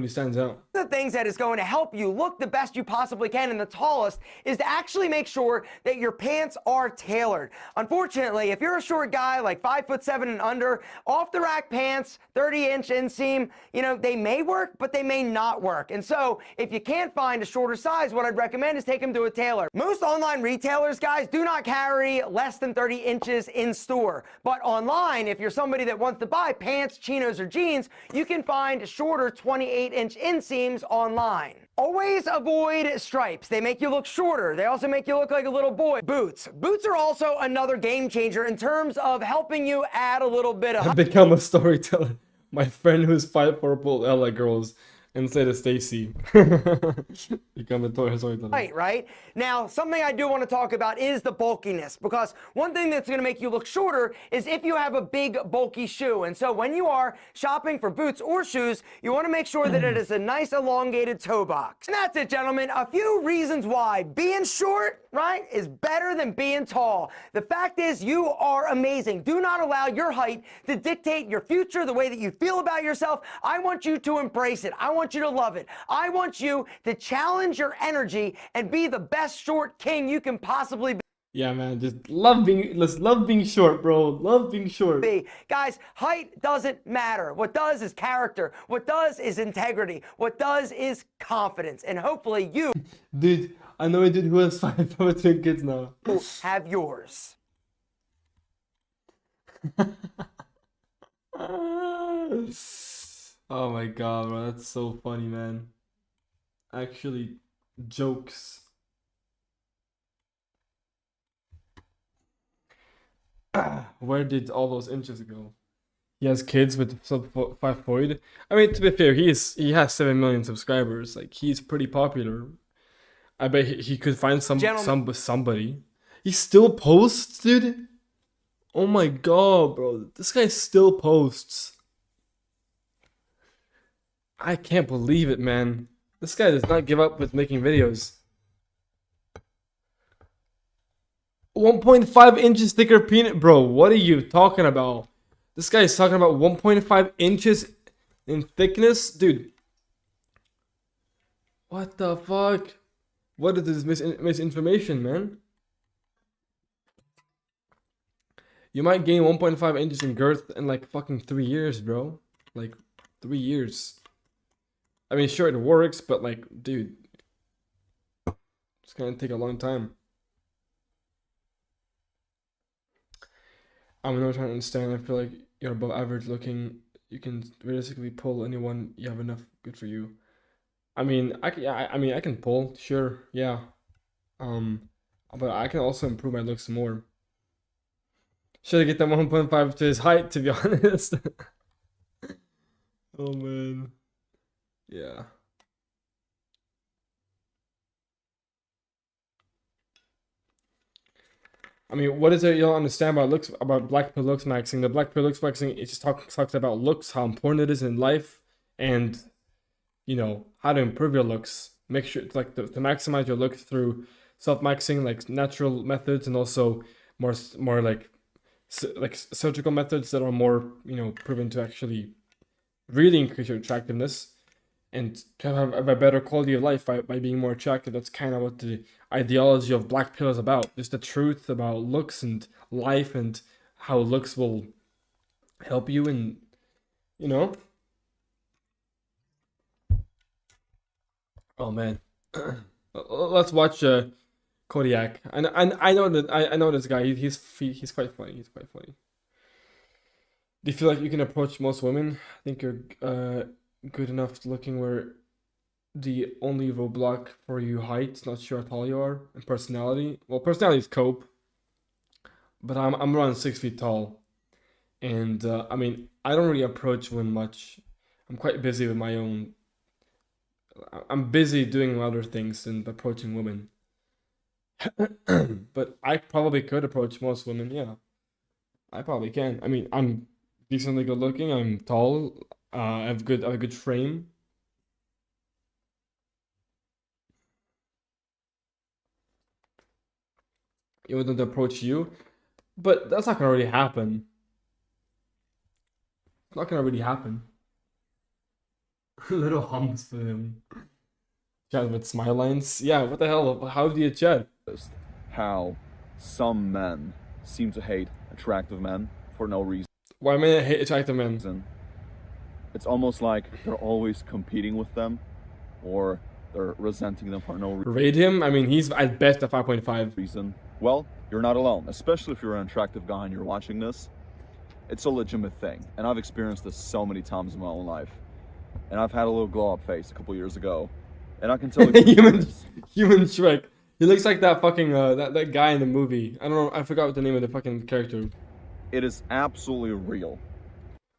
stands out. One of the things that is going to help you look the best you possibly can and the tallest is to actually make sure that your pants are tailored. Unfortunately, if you're a short guy like 5'7" and under, off the rack pants, 30-inch inseam, you know, they may work, but they may not work. And so if you can't find a shorter size, what I'd recommend is take them to a tailor. Most online retailers, guys, do not carry less than 30 inches in store. But online, if you're somebody that wants to buy pants, chinos, or jeans, you can find shorter 28-inch inseams online. Always avoid stripes. They make you look shorter. They also make you look like a little boy. Boots. Boots are also another game changer in terms of helping you add a little bit of... Become a storyteller. My friend who's 5'4" pulled LA girls instead of Stacy. Become a storyteller. Right? Now, something I do want to talk about is the bulkiness, because one thing that's going to make you look shorter is if you have a big, bulky shoe. And so when you are shopping for boots or shoes, you want to make sure that it is a nice, elongated toe box. And that's it, gentlemen. A few reasons why being short, right, is better than being tall. The fact is, you are amazing. Do not allow your height to dictate your future, the way that you feel about yourself. I want you to embrace it. I want you to love it. I want you to challenge your energy and be the best short king you can possibly be. Yeah, man, just love being short, bro. Love being short. Guys, height doesn't matter. What does is character. What does is integrity. What does is confidence. And hopefully you, dude, I know a dude who has 5'2" kids now. Have yours. Oh my god, bro, that's so funny, man. Actually, jokes. Where did all those inches go? He has kids with sub 5'4". I mean, to be fair, he has 7 million subscribers. Like, he's pretty popular. I bet he could find somebody. He still posts, dude. Oh my god, bro, this guy still posts. I can't believe it, man. This guy does not give up with making videos. 1.5 inches thicker peanut, bro. What are you talking about? This guy is talking about 1.5 inches in thickness, dude. What the fuck? What is this misinformation, man? You might gain 1.5 inches in girth in like fucking 3 years, bro. Like 3 years. I mean, sure, it works, but like, dude, it's gonna take a long time. I'm not trying to understand. I feel like you're above average looking. You can realistically pull anyone. You have enough. Good for you. I mean, I can pull. Sure, yeah. But I can also improve my looks more. Should I get that 1.5 to his height, to be honest? Oh man. Yeah. I mean, what is it you don't understand about looks, about black pill Looksmaxxing? The black pill Looksmaxxing, it just talks about looks, how important it is in life, and you know how to improve your looks. Make sure like to maximize your looks through self-maxing, like natural methods, and also more like surgical methods that are more, you know, proven to actually really increase your attractiveness and to have a better quality of life by being more attractive. That's kind of what the ideology of black pill is about. Just the truth about looks and life and how looks will help you, and you know. Oh man. Let's watch Kodiak. I know that I know this guy. He's quite funny. He's quite funny. Do you feel like you can approach most women? I think you're good enough looking where the only roadblock for you height. Not sure how tall you are, and personality. Well, personality is cope, but I'm around 6 feet tall, and I mean I don't really approach women much. I'm quite busy with my own. I'm busy doing other things than approaching women. But I probably could approach most women. Yeah, I probably can. I mean, I'm decently good looking. I'm tall. I have a good frame. You wouldn't approach you, but that's not gonna really happen. It's not gonna really happen. Little humps for him. Chat with smile lines. Yeah, what the hell? How do you chat? How some men seem to hate attractive men for no reason. Why men hate attractive men? It's almost like they're always competing with them, or they're resenting them for no reason. Rate him? I mean, he's at best a 5.5. Reason. Well, you're not alone, especially if you're an attractive guy and you're watching this. It's a legitimate thing, and I've experienced this so many times in my own life. And I've had a little glow-up face a couple years ago, and I can tell you human Shrek. He looks like that fucking that guy in the movie. I don't know. I forgot what the name of the fucking character. It is absolutely real.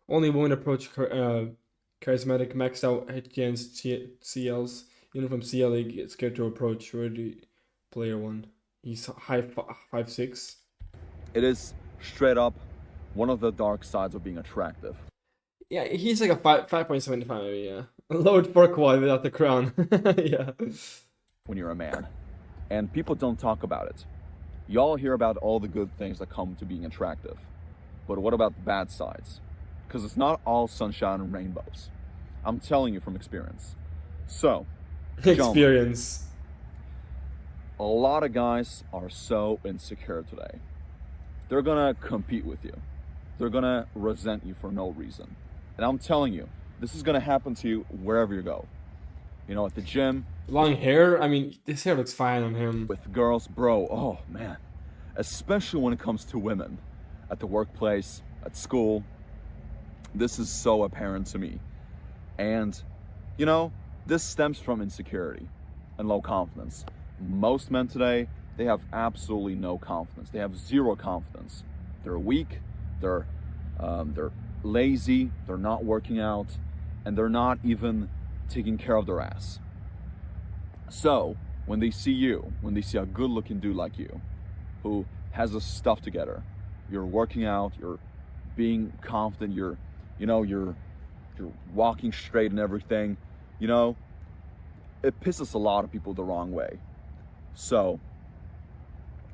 Only women approach charismatic, maxed out against CLs. Even from CL, they get scared to approach. Ready player one. He's high 5'6". It is straight up one of the dark sides of being attractive. Yeah, he's like a 5.75 maybe, yeah. Lord Farquaad without the crown. Yeah. When you're a man. And people don't talk about it. Y'all hear about all the good things that come to being attractive. But what about the bad sides? Because it's not all sunshine and rainbows. I'm telling you from experience. So, experience. A lot of guys are so insecure today. They're gonna compete with you. They're gonna resent you for no reason. And I'm telling you, this is gonna happen to you wherever you go. You know, at the gym. Long hair? I mean, this hair looks fine on him. With girls, bro, oh man. Especially when it comes to women. At the workplace, at school. This is so apparent to me. And, you know, this stems from insecurity and low confidence. Most men today, they have absolutely no confidence. They have zero confidence. They're weak, they're lazy, they're not working out, and they're not even taking care of their ass. So, when they see you, when they see a good-looking dude like you, who has his stuff together, you're working out, you're being confident, you're walking straight and everything, you know, it pisses a lot of people the wrong way. So,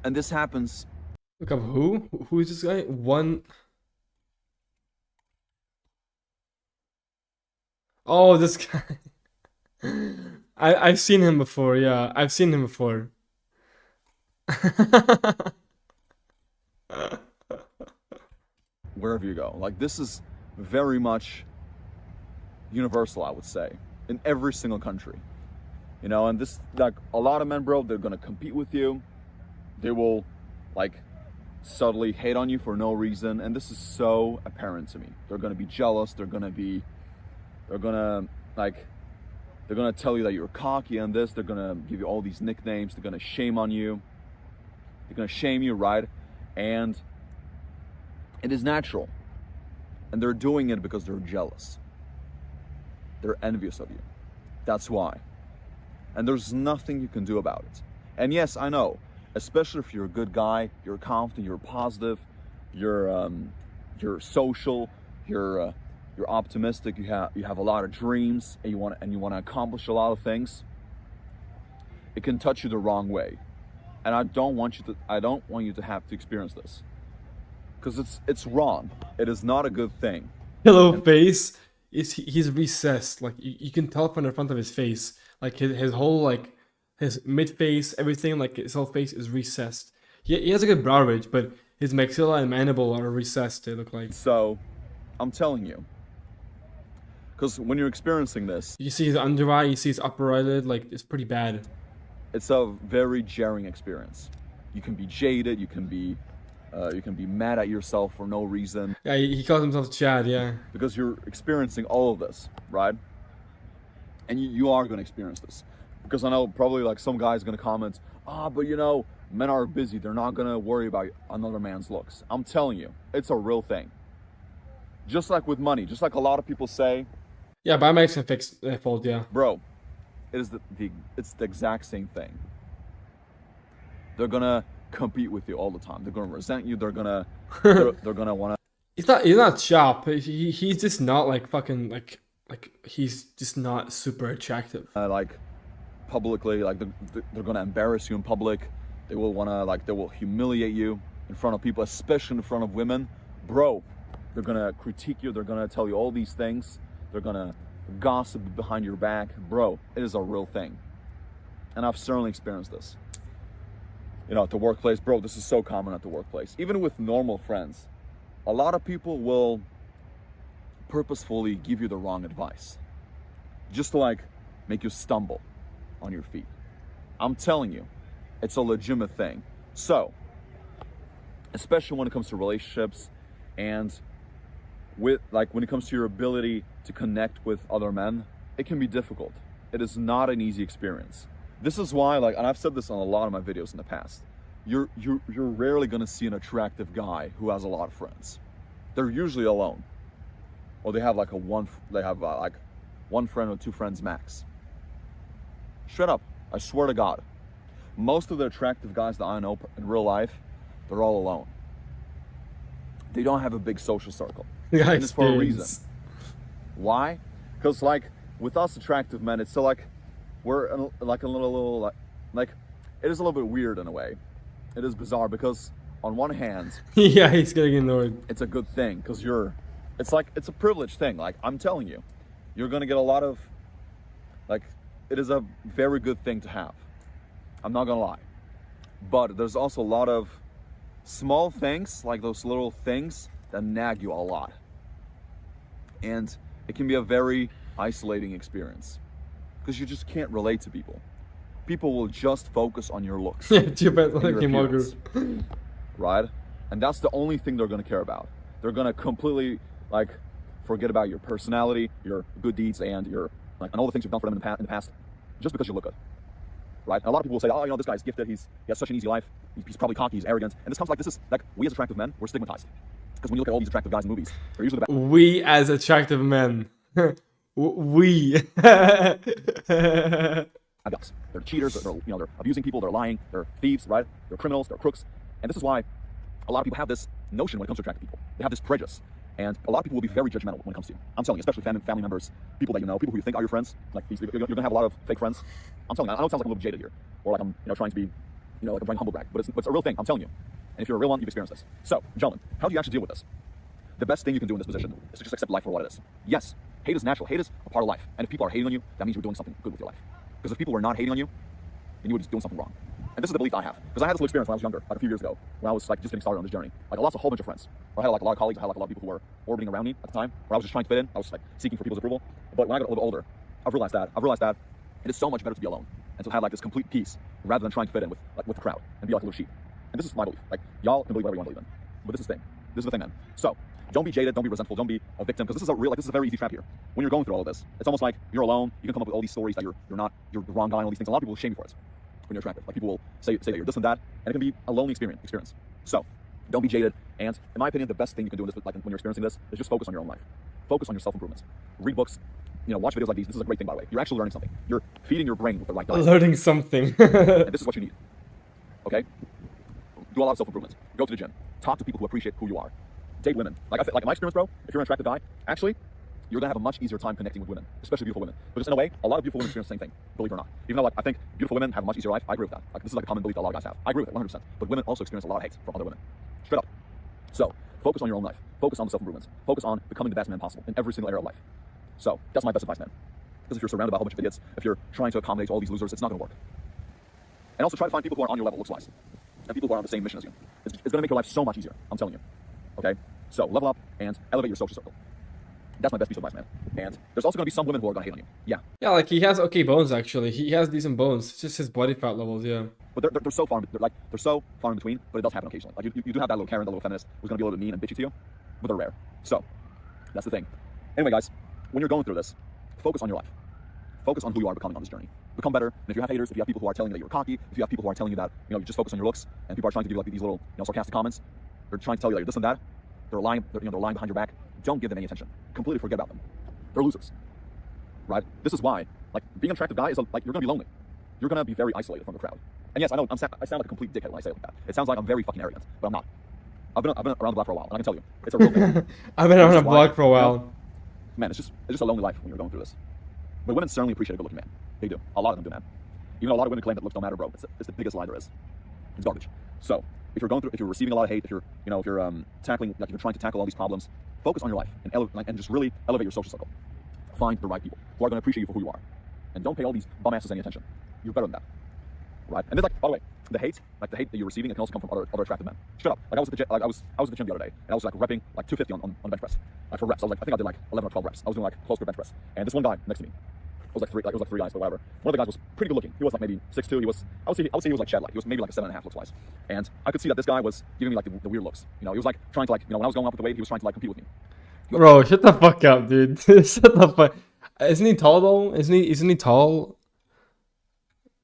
and this happens. Look up who? Who is this guy? Oh, this guy. I've seen him before, yeah. I've seen him before. Wherever you go. Like, this is very much universal, I would say, in every single country. You know, and this, like, a lot of men, bro, they're gonna compete with you. They will, like, subtly hate on you for no reason, and this is so apparent to me. They're gonna be jealous, they're gonna, like, They're gonna tell you that you're cocky and this. They're gonna give you all these nicknames. They're gonna shame on you. They're gonna shame you, right? And it is natural. And they're doing it because they're jealous. They're envious of you. That's why. And there's nothing you can do about it. And yes, I know, especially if you're a good guy, you're confident, you're positive, you're social, you're optimistic, you have a lot of dreams, and you want to accomplish a lot of things. It can touch you the wrong way, and I don't want you to have to experience this, because it's wrong. It is not a good thing. Pillow face he's recessed. Like you can tell from the front of his face, like his whole like his mid face, everything, like his whole face is recessed. He has a good brow ridge, but his maxilla and mandible are recessed. They look like. So, I'm telling you. Because when you're experiencing this, you see his under eye, you see his upper eyelid, like it's pretty bad. It's a very jarring experience. You can be jaded, you can be mad at yourself for no reason. Yeah, he calls himself Chad, yeah. Because you're experiencing all of this, right? And you are going to experience this. Because I know probably like some guy's going to comment, but you know, men are busy, they're not going to worry about another man's looks. I'm telling you, it's a real thing. Just like with money, just like a lot of people say, yeah, but I'm actually fixed fault, yeah. Bro, it's the exact same thing. They're gonna compete with you all the time. They're gonna resent you. They're gonna wanna. He's not sharp. He's just not like fucking like he's just not super attractive. Like publicly, like they're gonna embarrass you in public. They will they will humiliate you in front of people, especially in front of women. Bro, they're gonna critique you. They're gonna tell you all these things. They're gonna gossip behind your back. Bro, it is a real thing. And I've certainly experienced this. You know, at the workplace, bro, this is so common at the workplace. Even with normal friends, a lot of people will purposefully give you the wrong advice. Just to like make you stumble on your feet. I'm telling you, it's a legitimate thing. So, especially when it comes to relationships and when it comes to your ability to connect with other men, it can be difficult. It is not an easy experience. This is why, and I've said this on a lot of my videos in the past, you're rarely gonna see an attractive guy who has a lot of friends. They're usually alone, or they have one friend or two friends max. Straight up, I swear to God, most of the attractive guys that I know in real life, they're all alone. They don't have a big social circle. And it's for a reason. Why? Because with us attractive men, it's still we're a little it is a little bit weird in a way. It is bizarre because on one hand, yeah, he's getting ignored. It's a good thing because it's a privileged thing. I'm telling you, you're gonna get a lot of it is a very good thing to have. I'm not gonna lie, but there's also a lot of small things, like those little things that nag you a lot, and it can be a very isolating experience because you just can't relate to people. People will just focus on your looks. And your appearance, right? And that's the only thing they're going to care about. They're going to completely forget about your personality, your good deeds, and your and all the things you've done for them in the past, just because you look good, right? And a lot of people will say, oh, this guy's gifted. He has such an easy life. He's probably cocky. He's arrogant. And this comes we as attractive men, we're stigmatized because when you look at all these attractive guys in movies, they're usually the best. We as attractive men. We. They're cheaters. They're abusing people. They're lying. They're thieves, right? They're criminals. They're crooks. And this is why a lot of people have this notion when it comes to attractive people. They have this prejudice, and a lot of people will be very judgmental when it comes to you. I'm telling you, especially family members, people that you know, people who you think are your friends. You're gonna have a lot of fake friends. I'm telling you, I know it sounds like I'm a little jaded here, or I'm trying to be, I'm trying to humble brag, but it's a real thing. I'm telling you. And if you're a real one, you've experienced this. So, gentlemen, how do you actually deal with this? The best thing you can do in this position is to just accept life for what it is. Yes, hate is natural. Hate is a part of life. And if people are hating on you, that means you're doing something good with your life. Because if people were not hating on you, then you were just doing something wrong. And this is the belief I have. Because I had this little experience when I was younger, a few years ago, when I was just getting started on this journey. I lost a whole bunch of friends. I had a lot of colleagues, I had a lot of people who were orbiting around me at the time, where I was just trying to fit in. I was seeking for people's approval. But when I got a little older, I've realized that it is so much better to be alone and to have this complete peace rather than trying to fit in with the crowd and be like a little sheep. And this is my belief. Y'all can believe whatever you want to believe in. But this is the thing. This is the thing, man. So, Don't be jaded, don't be resentful, don't be a victim, because this is a real, like, this is a very easy trap here. When you're going through all of this, it's almost like you're alone. You can come up with all these stories that you're the wrong guy, and all these things. A lot of people will shame you for it when you're attractive. Like, people will say that you're this and that, and it can be a lonely experience. So, don't be jaded. And in my opinion, the best thing you can do in this, like when you're experiencing this, is just focus on your own life. Focus on your self-improvement. Read books. You know, watch videos like these. This is a great thing, by the way. You're actually learning something. You're feeding your brain with the right diet. Learning something. And this is what you need. Okay? Do a lot of self-improvement. Go to the gym. Talk to people who appreciate who you are. Date women. Like in my experience, bro, if you're an attractive guy, actually, you're gonna have a much easier time connecting with women, especially beautiful women. Because in a way, a lot of beautiful women experience the same thing, believe it or not. Even though, like, I think beautiful women have a much easier life, I agree with that. Like, this is like a common belief that a lot of guys have. I agree with it 100%. But women also experience a lot of hate from other women. Straight up. So, focus on your own life. Focus on the self-improvement. Focus on becoming the best man possible in every single area of life. So, that's my best advice, man. Because if you're surrounded by a whole bunch of idiots, if you're trying to accommodate all these losers, it's not gonna work. And also try to find people who are on your level looks-wise. And people who are on the same mission as you. It's gonna make your life so much easier, I'm telling you. Okay? So, level up and elevate your social circle. That's my best piece of advice, man. And there's also gonna be some women who are gonna hate on you. Yeah. Yeah, like, he has okay bones, actually. He has decent bones. It's just his body fat levels, yeah. But they're so far, they're so far in between, but it does happen occasionally. Like, you do have that little Karen, that little feminist, who's gonna be a little bit mean and bitchy to you, but they're rare. So, that's the thing. Anyway, guys, when you're going through this, focus on your life. Focus on who you are becoming on this journey. Become better. And if you have haters, if you have people who are telling you that you're cocky, if you have people who are telling you that, you know, you just focus on your looks, and people are trying to give you like these little, sarcastic comments, they're trying to tell you that you're this and that, they're lying, they're lying behind your back. Don't give them any attention. Completely forget about them. They're losers, right? This is why, like, being an attractive guy is like, you're gonna be lonely. You're gonna be very isolated from the crowd. And yes, I know I sound like a complete dickhead when I say it like that. It sounds like I'm very fucking arrogant, but I'm not. I've been around the block for a while, and I can tell you, it's a real thing. I've been around the block for a while. You know, man, it's just a lonely life when you're going through this. But women certainly appreciate a good-looking man. They do. A lot of them do, man. Even though a lot of women claim that looks don't matter, bro. It's the biggest lie there is. It's garbage. So, if you're receiving a lot of hate, if you're tackling, like, if you're trying to tackle all these problems, focus on your life and just really elevate your social circle. Find the right people who are going to appreciate you for who you are, and don't pay all these bum asses any attention. You're better than that, right? And then, like, by the way, the hate that you're receiving, it can also come from other attractive men. Straight up. Like, I was at the gym the other day, and I was like repping like 250 on the bench press, like for reps. I think I did like 11 or 12 reps. I was doing like close grip bench press, and this one guy next to me, it was like three guys, but whatever. One of the guys was pretty good looking. He was like maybe 6'2". I would say he was like Chad like. He was maybe like a 7.5 looks wise. And I could see that this guy was giving me like the weird looks. You know, he was like trying to, like, when I was going up with the weight, he was trying to like compete with me. Bro, shut the fuck up, dude. Shut the fuck. Isn't he tall though? Isn't he tall?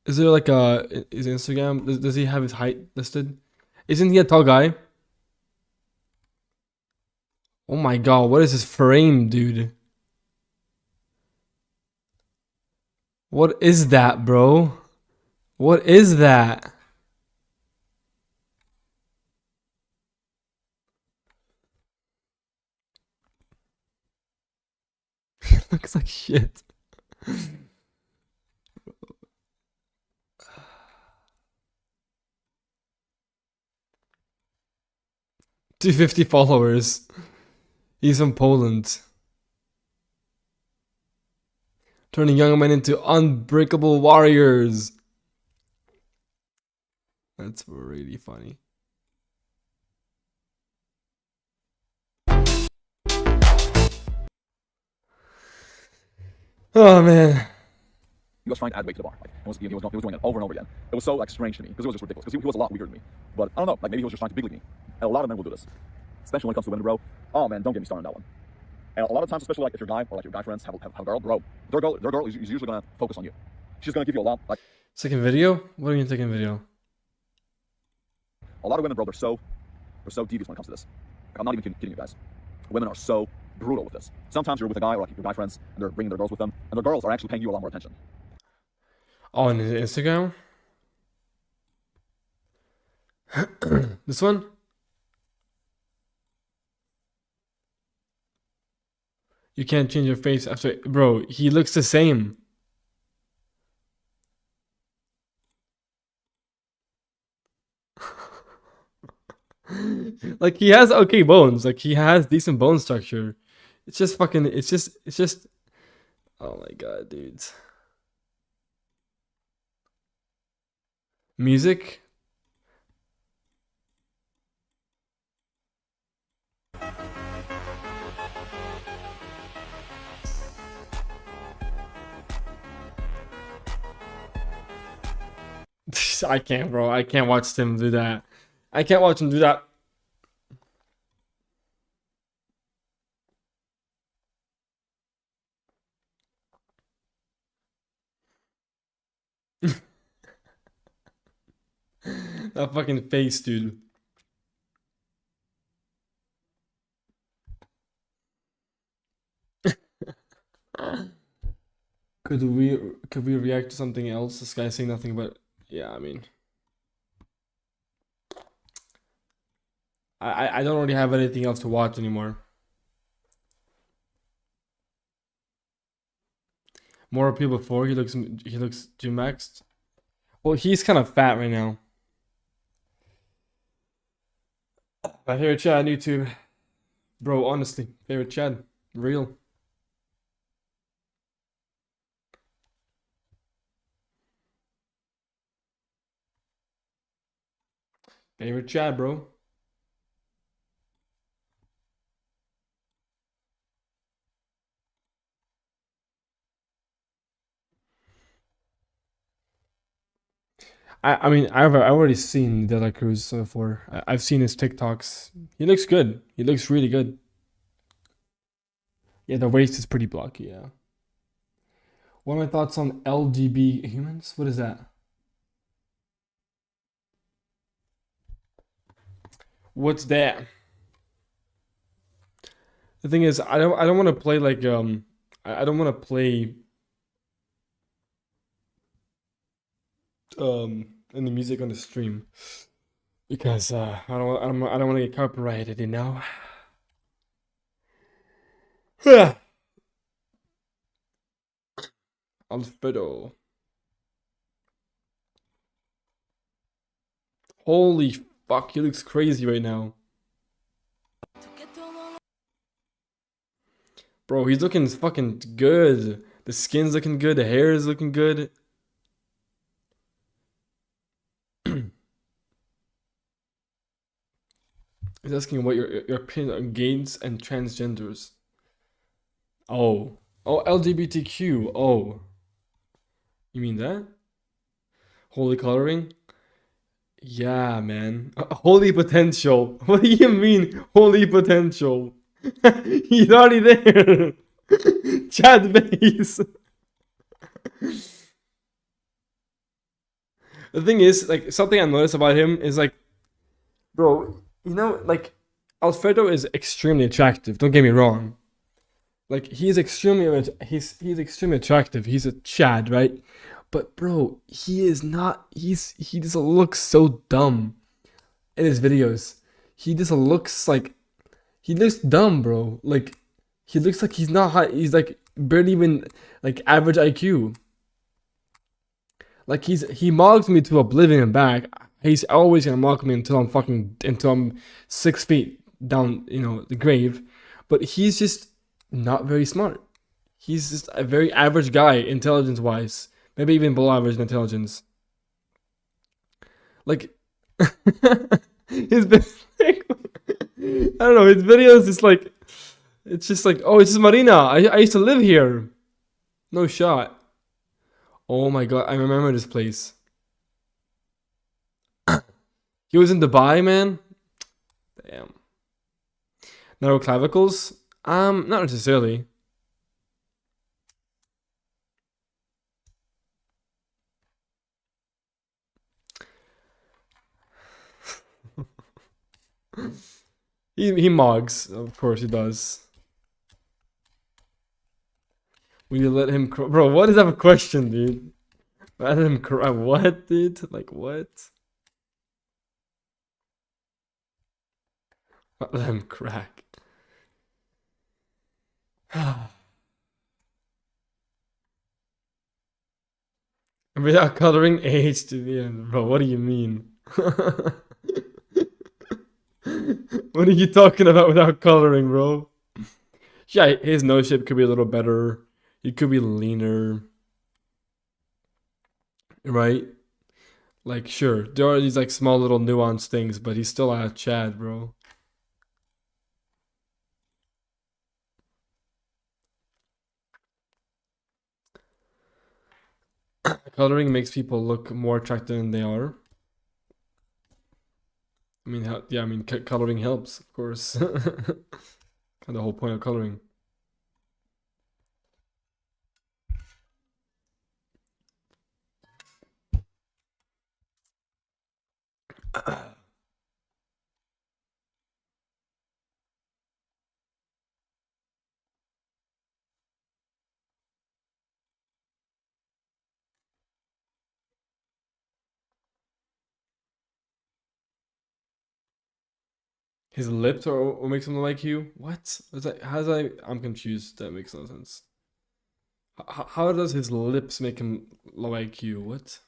Is there like his Instagram? Does he have his height listed? Isn't he a tall guy? Oh my god, what is his frame, dude? What is that, bro? What is that? Looks like shit. 250 followers. He's from Poland. Turning young men into unbreakable warriors. That's really funny. Oh man. He was trying to add weight to the bar. Like, he was doing it over and over again. It was so like strange to me because it was just ridiculous. Because he was a lot weaker than me. But I don't know. Like, maybe he was just trying to big league me. And a lot of men will do this, especially when it comes to women, bro. Oh man, don't get me started on that one. And a lot of times, especially like if your guy or like your guy friends have a girl, bro, their girl is usually gonna focus on you. She's gonna give you a lot. Like, second video? What do you mean second video? A lot of women, bro, they're so devious when it comes to this. Like, I'm not even kidding you guys. Women are so brutal with this. Sometimes you're with a guy or like your guy friends, and they're bringing their girls with them, and their girls are actually paying you a lot more attention. Oh, on Instagram? This one? You can't change your face after... Bro, he looks the same. Like, he has okay bones. Like, he has decent bone structure. It's just fucking... It's just... Oh my god, dudes. Music? I can't, bro. I can't watch him do that. I can't watch him do that. That fucking face, dude. Could we react to something else? This guy's saying nothing but yeah, I mean, I don't really have anything else to watch anymore. More appeal before he looks too maxed. Well, he's kind of fat right now. My favorite chat on YouTube, bro. Honestly, favorite chat, real. Favorite chat, bro. I mean, I've already seen De La Cruz before. I've seen his TikToks. He looks good. He looks really good. Yeah, the waist is pretty blocky, yeah. What are my thoughts on LGB humans? What is that? What's that? The thing is, I don't want to play like I don't want to play any music on the stream because I don't want to get copyrighted, you know. Alfredo. Holy fuck, he looks crazy right now. Bro, he's looking fucking good. The skin's looking good, the hair is looking good. He's asking what your opinion on gays and transgenders. Oh. Oh, LGBTQ. Oh. You mean that? Holy coloring? Yeah, man. Holy potential. What do you mean, holy potential? He's already there. Chad base. The thing is, like, something I noticed about him is like, bro, you know, like, Alfredo is extremely attractive. Don't get me wrong. Like, he's extremely attractive. He's a Chad, right? But bro, he is not. He just looks so dumb in his videos. He just looks like he looks dumb, bro. Like he looks like he's not high. He's like barely even like average IQ. Like he mocks me to oblivion and back. He's always gonna mock me until I'm 6 feet down, you know, the grave. But he's just not very smart. He's just a very average guy, intelligence wise. Maybe even below average in intelligence. Like his I don't know, his videos is like it's just like, oh, it's just Marina. I used to live here. No shot. Oh my god, I remember this place. He was in Dubai, man. Damn. Narrow clavicles? Not necessarily. He mogs, of course he does. Will you let him cry? Bro, what is that a question, dude? Let him cry. What, dude? Like, what? Let him crack. Without coloring age to the end. Bro, what do you mean? What are you talking about without coloring, bro? Yeah, his nose shape could be a little better. He could be leaner. Right? Like, sure, there are these like small little nuanced things, but he's still a Chad, bro. Coloring makes people look more attractive than they are. I mean, yeah, I mean, coloring helps, of course. Kind of the whole point of coloring. His lips are what makes him like you? What? Is that, how's that? I'm confused. That makes no sense. How does his lips make him like you? What?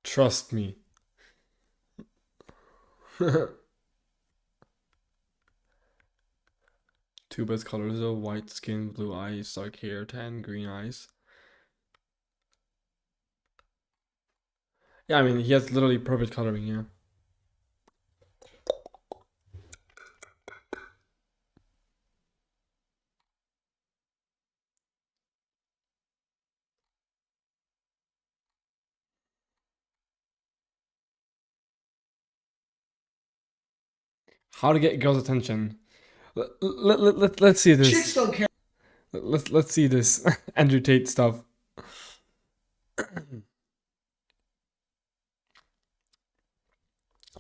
Trust me. Two best colors though: white skin, blue eyes, dark hair, tan, green eyes. Yeah, I mean he has literally perfect coloring, yeah. How to get girls' attention. Let's see this. Chicks don't care. Let's see this Andrew Tate stuff. I'm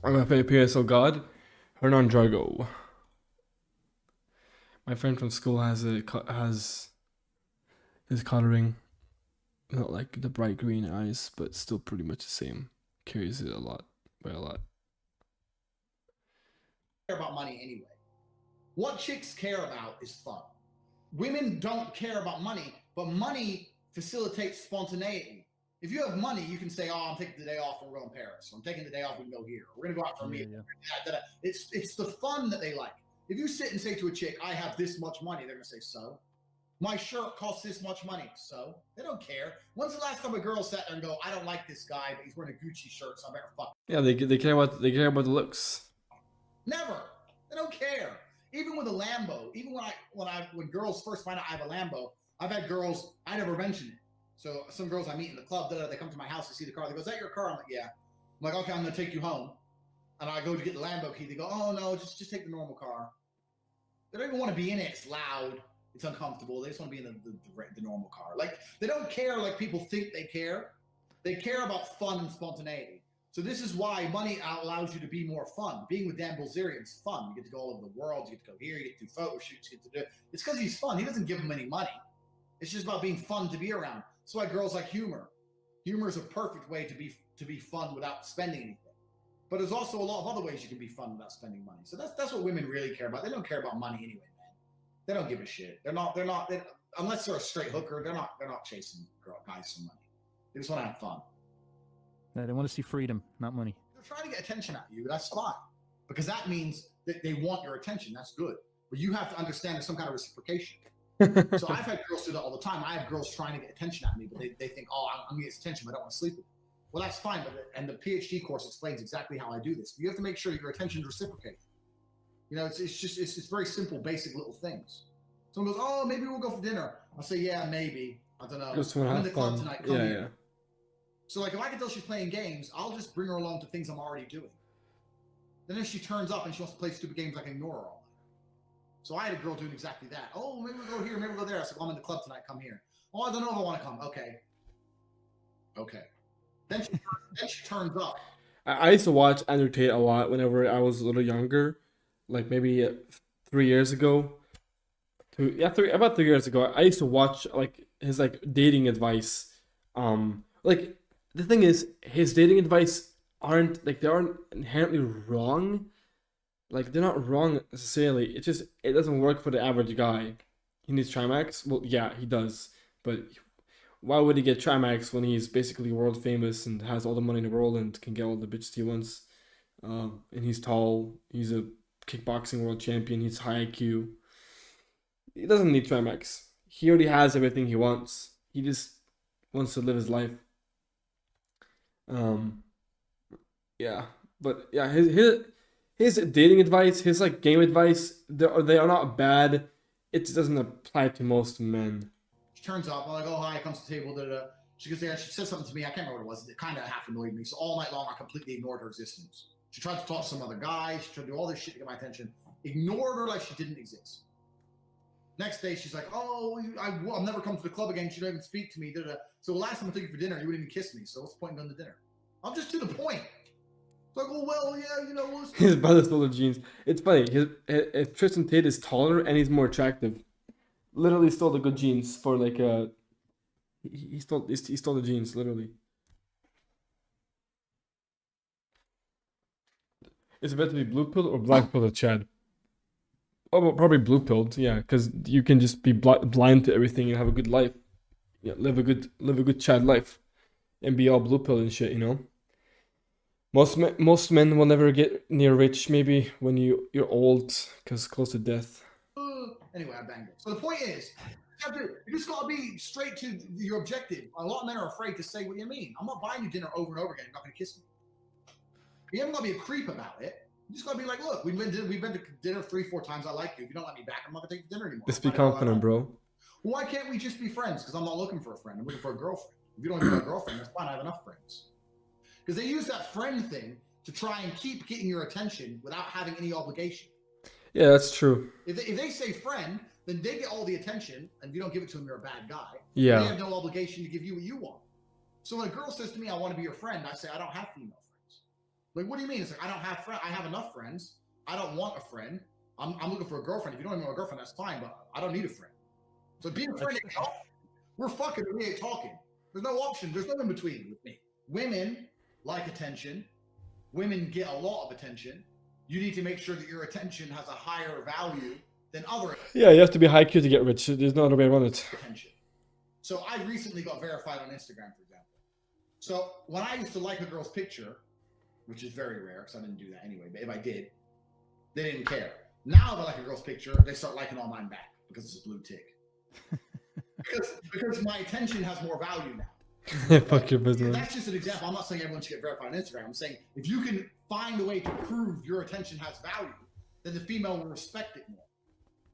gonna play PSO God, Hernan Drago. My friend from school has his coloring, not like the bright green eyes, but still pretty much the same. Carries it a lot, by a lot. Care about money anyway. What chicks care about is fun. Women don't care about money, but money facilitates spontaneity. If you have money, you can say, "Oh, I'm taking the day off and we're going to Paris. Or I'm taking the day off and we can go here. We're going to go out for a meal." It's the fun that they like. If you sit and say to a chick, "I have this much money," they're going to say, "So?" "My shirt costs this much money." "So?" They don't care. When's the last time a girl sat there and go, "I don't like this guy, but he's wearing a Gucci shirt, so I better fuck him"? Yeah, they care about the looks. Never. They don't care. Even with a Lambo, even when girls first find out I have a Lambo, I've had girls, I never mention it. So some girls I meet in the club, they come to my house to see the car. They go, "Is that your car?" I'm like, "Yeah." I'm like, "Okay, I'm gonna take you home." And I go to get the Lambo key. They go, "Oh no, just take the normal car." They don't even want to be in it. It's loud. It's uncomfortable. They just want to be in the normal car. Like, they don't care like people think they care. They care about fun and spontaneity. So this is why money allows you to be more fun. Being with Dan Bilzerian's fun. You get to go all over the world. You get to go here. You get to do photo shoots. You get to do. It's because he's fun. He doesn't give them any money. It's just about being fun to be around. That's why girls like humor. Humor is a perfect way to be fun without spending anything. But there's also a lot of other ways you can be fun without spending money. So that's what women really care about. They don't care about money anyway, man. They don't give a shit. They're not unless they're a straight hooker. They're not chasing guys for money. They just want to have fun. They want to see freedom, not money. They're trying to get attention out of you. That's fine, because that means that they want your attention. That's good. But you have to understand there's some kind of reciprocation. So I've had girls do that all the time. I have girls trying to get attention out of me, but they think, "Oh, I'm gonna get attention, but I don't want to sleep with you." Well, that's fine. And the PhD course explains exactly how I do this. But you have to make sure your attention is reciprocated. You know, it's very simple, basic little things. Someone goes, "Oh, maybe we'll go for dinner." I'll say, "Yeah, maybe. I don't know. Just I'm wanna in the have club fun. tonight. Come Yeah, here." yeah. So, like, if I can tell she's playing games, I'll just bring her along to things I'm already doing. Then if she turns up and she wants to play stupid games, I can ignore her all night. So I had a girl doing exactly that. "Oh, maybe we'll go here, maybe we'll go there." I said, "Well, I'm in the club tonight. Come here." "Oh, I don't know if I want to come." "Okay." Then she turns up. I used to watch Andrew Tate a lot whenever I was a little younger, like maybe 3 years ago. About 3 years ago, I used to watch like his like dating advice. Like the thing is, his dating advice they aren't inherently wrong. Like they're not wrong necessarily. It's just it doesn't work for the average guy. He needs Trimax. Well, yeah, he does, but why would he get Trimax when he's basically world famous and has all the money in the world and can get all the bitches he wants? And he's tall. He's a kickboxing world champion. He's high IQ. He doesn't need Trimax. He already has everything he wants. He just wants to live his life. Yeah, but yeah, his dating advice, his like game advice, they are not bad. It just doesn't apply to most men. She turns up. I'm like, "Oh, hi." Comes to the table. She goes, "Yeah." She said something to me. I can't remember what it was. It kind of half annoyed me. So all night long, I completely ignored her existence. She tried to talk to some other guy. She tried to do all this shit to get my attention. ignored her like she didn't exist. Next day, she's like, oh, I'll never come to the club again. She don't even speak to me. Da, da, da. So the last time I took you for dinner, you wouldn't even kiss me. So what's the point in going to dinner? I'm just to the point. It's like, well, yeah, you know. His brother stole the jeans. It's funny. If Tristan Tate is taller and he's more attractive, literally stole the good jeans for like he stole the jeans literally. Is it better to be blue pilled or black pilled, Chad? Oh, well, probably blue pilled, yeah, because you can just be blind to everything and have a good life. Yeah, live a good Chad life, and be all blue pilled and shit. You know. Most men will never get near rich. Maybe when you're old, because close to death. Anyway, I banged it. So the point is, you just gotta be straight to your objective. A lot of men are afraid to say what you mean. I'm not buying you dinner over and over again. You're not gonna kiss me. You haven't gotta be a creep about it. You just gotta be like, look, we've been to dinner 3-4 times. I like you. If you don't let me back, I'm not gonna take you to dinner anymore. Just be confident, bro. Well, why can't we just be friends? Because I'm not looking for a friend. I'm looking for a girlfriend. If you don't have a girlfriend, that's fine. I have enough friends. Because they use that friend thing to try and keep getting your attention without having any obligation. Yeah, that's true. If they say friend, then they get all the attention, and if you don't give it to them, you're a bad guy. Yeah. They have no obligation to give you what you want. So when a girl says to me, I want to be your friend, I say, I don't have female friends. Like, what do you mean? It's like, I don't have friends. I have enough friends. I don't want a friend. I'm looking for a girlfriend. If you don't have a girlfriend, that's fine, but I don't need a friend. So being a friend, we're fucking, we ain't talking. There's no option. There's no in between with me. Women like attention. Women get a lot of attention. You need to make sure that your attention has a higher value than other. Yeah, you have to be high Q to get rich. There's no other way around it. Attention. So I recently got verified on Instagram, for example. So when I used to like a girl's picture, which is very rare because I didn't do that anyway, but if I did, they didn't care. Now if I like a girl's picture, they start liking all mine back because it's a blue tick. because my attention has more value now. Fuck your business. That's just an example. I'm not saying everyone should get verified on Instagram. I'm saying if you can find a way to prove your attention has value, then the female will respect it more.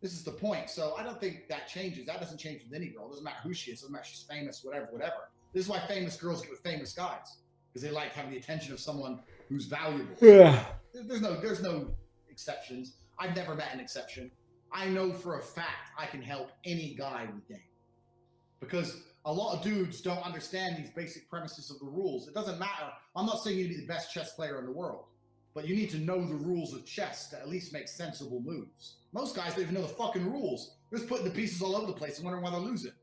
This is the point. So I don't think that changes. That doesn't change with any girl. It doesn't matter who she is. It doesn't matter if she's famous, whatever. This is why famous girls get with famous guys. Because they like having the attention of someone who's valuable. Yeah. There's no exceptions. I've never met an exception. I know for a fact I can help any guy with game. Because a lot of dudes don't understand these basic premises of the rules. It doesn't matter. I'm not saying you need to be the best chess player in the world, but you need to know the rules of chess to at least make sensible moves. Most guys don't even know the fucking rules. They're just putting the pieces all over the place and wondering why they're losing.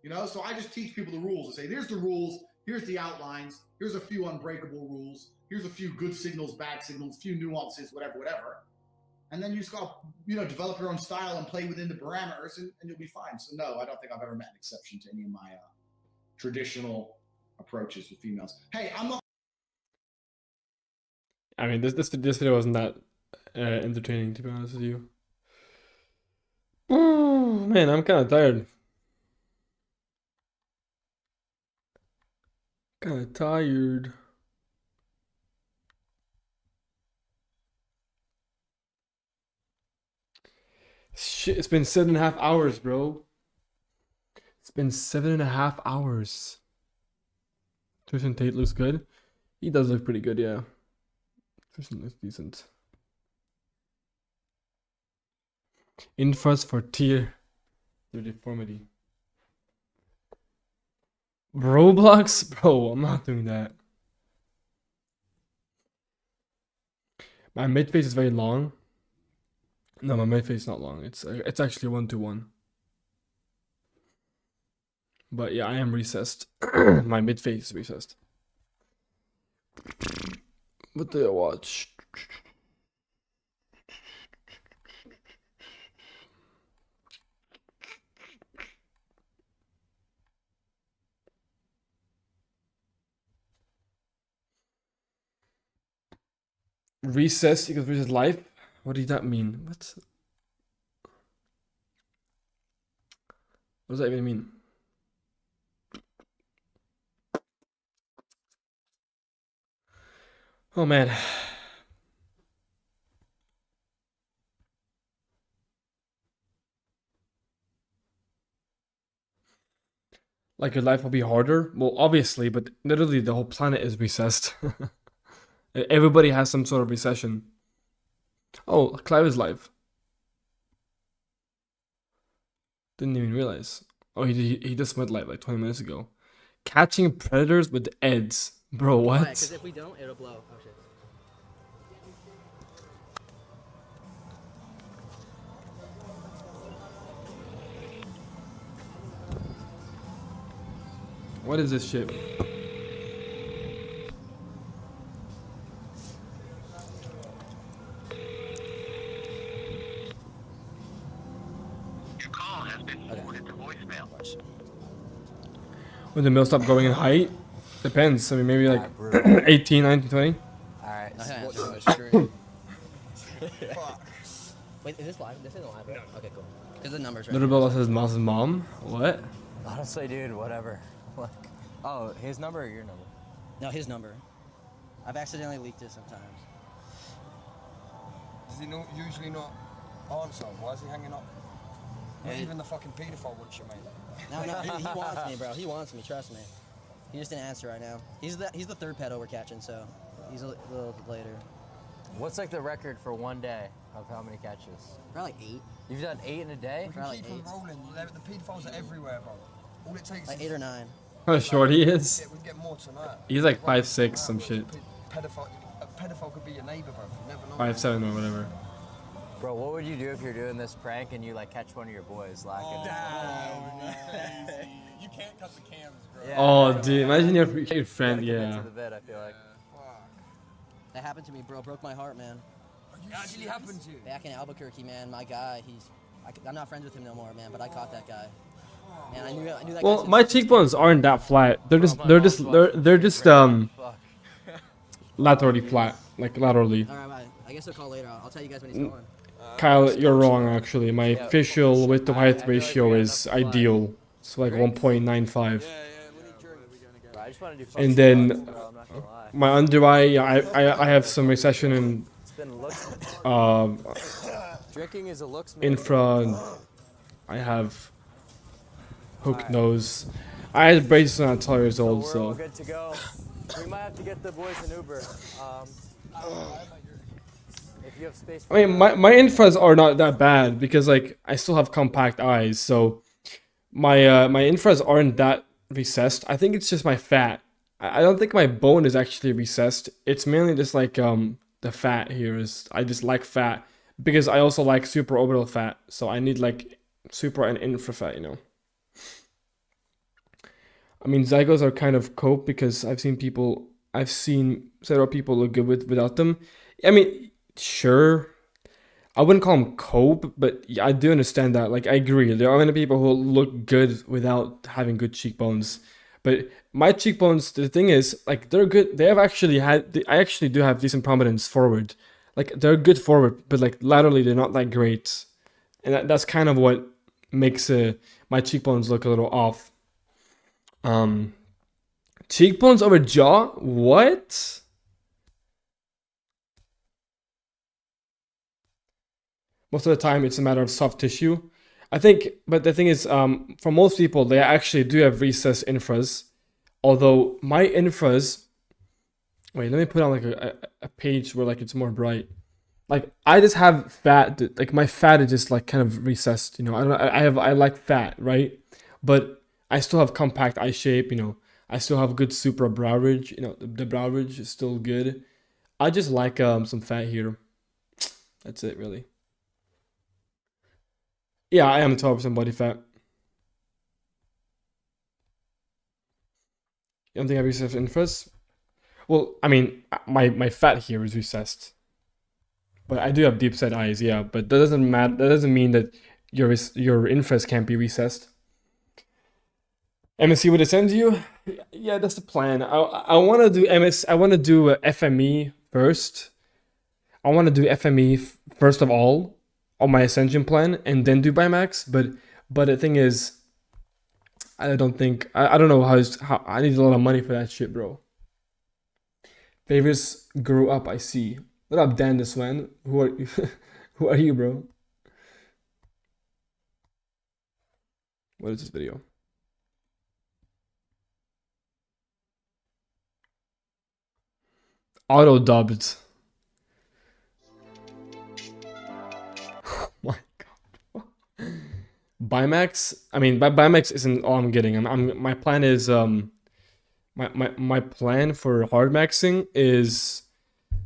You know, so I just teach people the rules and say, here's the rules, here's the outlines, here's a few unbreakable rules, here's a few good signals, bad signals, a few nuances, whatever. And then you just got to, develop your own style and play within the parameters, and you'll be fine. So no, I don't think I've ever met an exception to any of my traditional approaches with females. Hey, I'm not. I mean, this video wasn't that entertaining, to be honest with you. Oh man, I'm kind of tired. Shit, it's been 7.5 hours, bro. It's been 7.5 hours. Tristan Tate looks good. He does look pretty good, yeah. Tristan looks decent. Infras for tier the deformity. Roblox? Bro, I'm not doing that. My mid face is very long. No, my mid face is not long. It's actually 1-to-1. But yeah, I am recessed. My mid face is recessed. What did I watch? Recess equals recess life? What does that mean? What does that even mean? Oh man. Like your life will be harder? Well, obviously, but literally the whole planet is recessed. Everybody has some sort of recession. Oh, Clive is live. Didn't even realize. Oh, he just went like 20 minutes ago. Catching predators with EDs. Bro, what? Because if we don't, it'll blow. Oh shit. What is this shit? Your call has been forwarded to voicemail. When the mill stop going in height? Depends. I mean, maybe like 18, 19, 20. Alright, wait, is this live? This isn't live, right? Okay, cool. Because the numbers right Little Bill says Moss's mom. What? Honestly, dude, whatever. Like, oh, his number or your number? No, his number. I've accidentally leaked it sometimes. Does he usually not answer? Why is he hanging up? Not even the fucking paedophile wants you, mate. No, he wants me, bro. He wants me, trust me. He just didn't answer right now. He's the third pedo we're catching, so he's a little later. What's like the record for one day of how many catches? Probably like 8. You've done 8 in a day? We can keep them rolling. The paedophiles are everywhere, bro. All it takes like is 8 or 9. How short he is. We can get more tonight. He's like 5'6", some shit. A pedophile could be your neighbor, bro. You never know. 5'7" or whatever. Bro, what would you do if you're doing this prank and you like catch one of your boys lacking? You can't cut the cams, bro. Yeah, oh, dude, imagine your friend, yeah. To the bed, I feel like. That happened to me, bro. Broke my heart, man. It actually happened to you? Back in Albuquerque, man. My guy, I'm not friends with him no more, man. But I caught that guy. And I knew that. Well, my cheekbones aren't that flat. They're just laterally flat, like laterally. All right, I guess I'll call later. I'll tell you guys when he's going. Kyle, you're wrong actually. My official width to height ratio is ideal. It's like 1.95. And then my under eye, I have some recession in Drinking is a looks infra. I have hooked nose. I had braces when I was 12 years old, so. We're good to go. We might have to get the boys an Uber. If you have space. I mean, my infras are not that bad because like I still have compact eyes, so my my infras aren't that recessed. I think it's just my fat. I don't think my bone is actually recessed. It's mainly just like the fat here is. I just like fat because I also like supraorbital fat. So I need like supra and infra fat, you know. I mean, zygotes are kind of cope because I've seen several people look good without them. I mean, sure, I wouldn't call them cope, but yeah, I do understand that. Like, I agree. There are many people who look good without having good cheekbones. But my cheekbones, the thing is, like, they're good. I actually do have decent prominence forward. Like, they're good forward, but like laterally, they're not that great. And that's kind of what makes my cheekbones look a little off. Cheekbones over jaw? What? Most of the time, it's a matter of soft tissue. I think, but the thing is, for most people, they actually do have recessed infras. Although my infras, wait, let me put on like a page where like it's more bright. Like I just have fat, like my fat is just like kind of recessed. You know, I like fat, right? But I still have compact eye shape. You know, I still have good supra brow ridge. You know, the brow ridge is still good. I just like some fat here. That's it, really. Yeah, I am 12% body fat. You don't think I have recessed infras? Well, I mean, my fat here is recessed. But I do have deep set eyes, yeah. But that doesn't matter. That doesn't mean that your infras can't be recessed. MSc would it send you? Yeah, that's the plan. I want to do I want to do FME first. I want to do FME first of all on my ascension plan, and then do Bimax. But the thing is, I don't think I don't know how I need a lot of money for that shit, bro. Favors grew up. I see. What up, Dan the Swan? Who are you? Who are you, bro? What is this video? Auto dubbed. Oh my god. Bimax. I mean, Bimax isn't all I'm getting. My plan is my plan for hard maxing is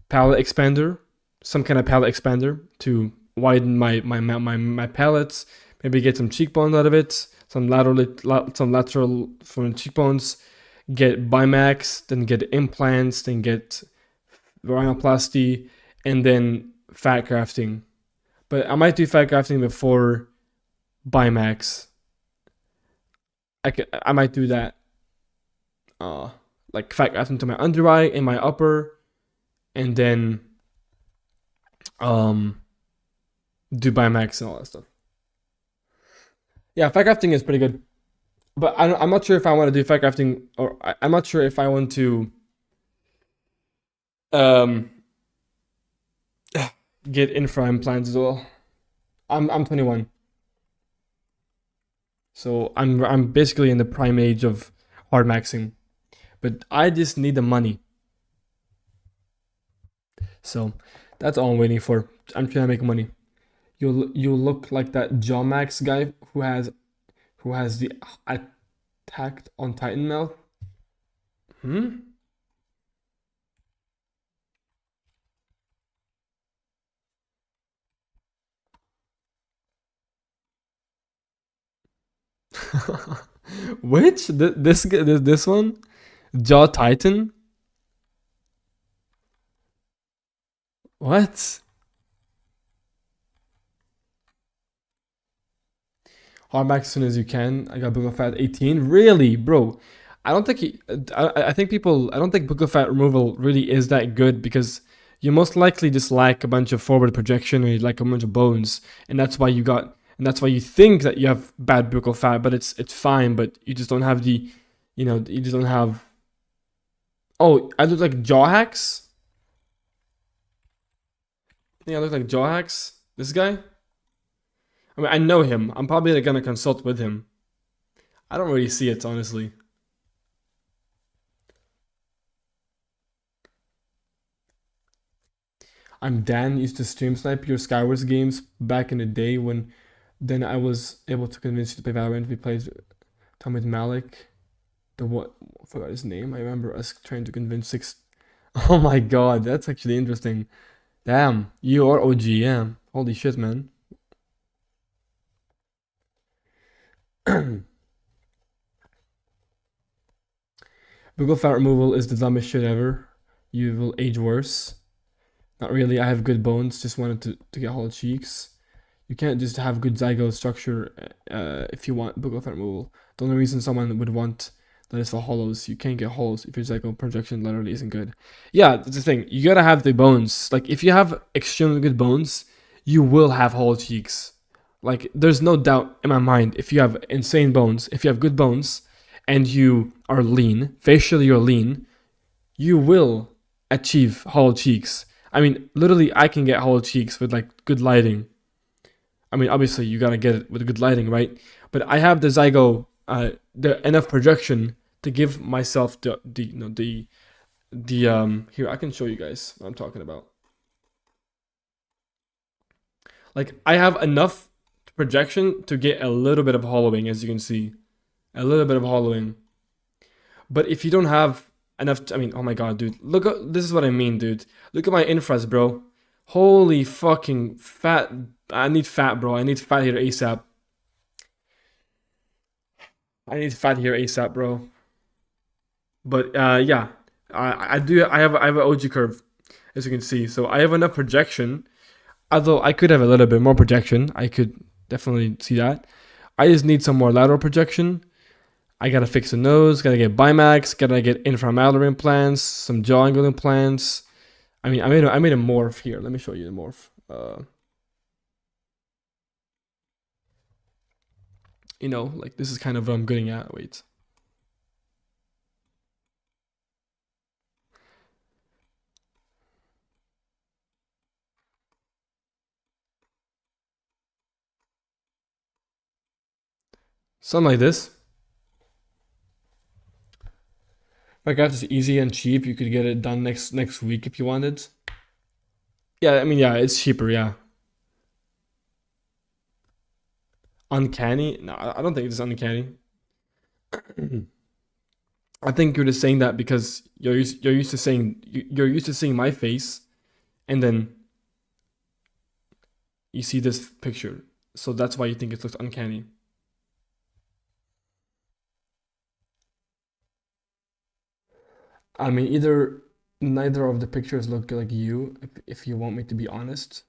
palette expander, some kind of palette expander to widen my palettes. Maybe get some cheekbones out of it, some lateral from cheekbones. Get Bimax, then get implants, then get rhinoplasty, and then fat grafting. But I might do fat grafting before Bimax. I might do that. Like fat grafting to my under eye and my upper, and then do Bimax and all that stuff. Yeah, fat grafting is pretty good, but I'm not sure if I want to do fat grafting, or I'm not sure if I want to get infra implants as well. I'm 21, so I'm basically in the prime age of hard maxing, but I just need the money. So that's all I'm waiting for. I'm trying to make money. You look like that John Max guy who has the Attack on Titan mouth. Which this one? Jaw Titan? What? Hard max as soon as you can. I got Book of Fat 18. Really, bro? I don't think I think people. I don't think Book of Fat removal really is that good because you most likely just lack a bunch of forward projection or you lack a bunch of bones, and that's why you got. And that's why you think that you have bad buccal fat, but it's fine. But you just don't have the, you just don't have. Oh, I look like jaw hacks. I think I look like jaw hacks. This guy. I mean, I know him. I'm probably gonna consult with him. I don't really see it, honestly. I'm Dan. Used to stream snipe your Skywars games back in the day when. Then I was able to convince you to play Valorant. We played Tommy Malik. I forgot his name. I remember us trying to convince 6. Oh my god, that's actually interesting. Damn, you are OG, yeah. Holy shit, man. Buccal fat removal is the dumbest shit ever. You will age worse. Not really, I have good bones. Just wanted to get hollow cheeks. You can't just have good zygote structure if you want buccal fat removal. The only reason someone would want that is for hollows. You can't get hollows if your zygote projection literally isn't good. Yeah, that's the thing. You gotta have the bones. Like, if you have extremely good bones, you will have hollow cheeks. Like, there's no doubt in my mind, if you have insane bones, if you have good bones, and you are lean, facially you're lean, you will achieve hollow cheeks. I mean, literally, I can get hollow cheeks with, like, good lighting. I mean, obviously, you gotta get it with good lighting, right? But I have the zygote, the enough projection to give myself the here, I can show you guys what I'm talking about. Like, I have enough projection to get a little bit of hollowing, as you can see. A little bit of hollowing. But if you don't have enough, I mean, oh my god, dude. Look at, this is what I mean, dude. Look at my infras, bro. Holy fucking fat. I need fat, bro. I need fat here ASAP. I need fat here ASAP, bro. But yeah, I have an OG curve, as you can see. So I have enough projection. Although I could have a little bit more projection. I could definitely see that. I just need some more lateral projection. I gotta fix the nose, gotta get Bimax, gotta get inframalar implants, some jaw angle implants. I mean, I made a morph here. Let me show you the morph. You know, like, this is kind of what I'm getting at. Wait. Something like this. If I got this easy and cheap, you could get it done next week if you wanted. Yeah, I mean, yeah, it's cheaper, yeah. Uncanny? No, I don't think it's uncanny. I think you're just saying that because you're used to seeing my face, and then you see this picture, so that's why you think it looks uncanny. I mean, neither of the pictures look like you, if you want me to be honest.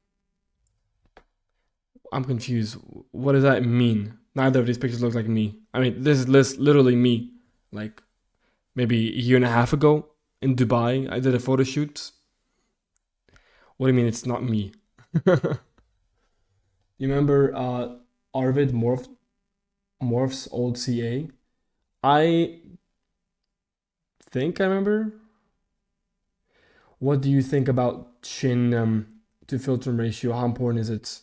I'm confused. What does that mean? Neither of these pictures look like me. I mean, this is literally me. Like, maybe a year and a half ago in Dubai, I did a photo shoot. What do you mean it's not me? You remember Arvid Morph's old CA? I think I remember. What do you think about chin to filter ratio? How important is it?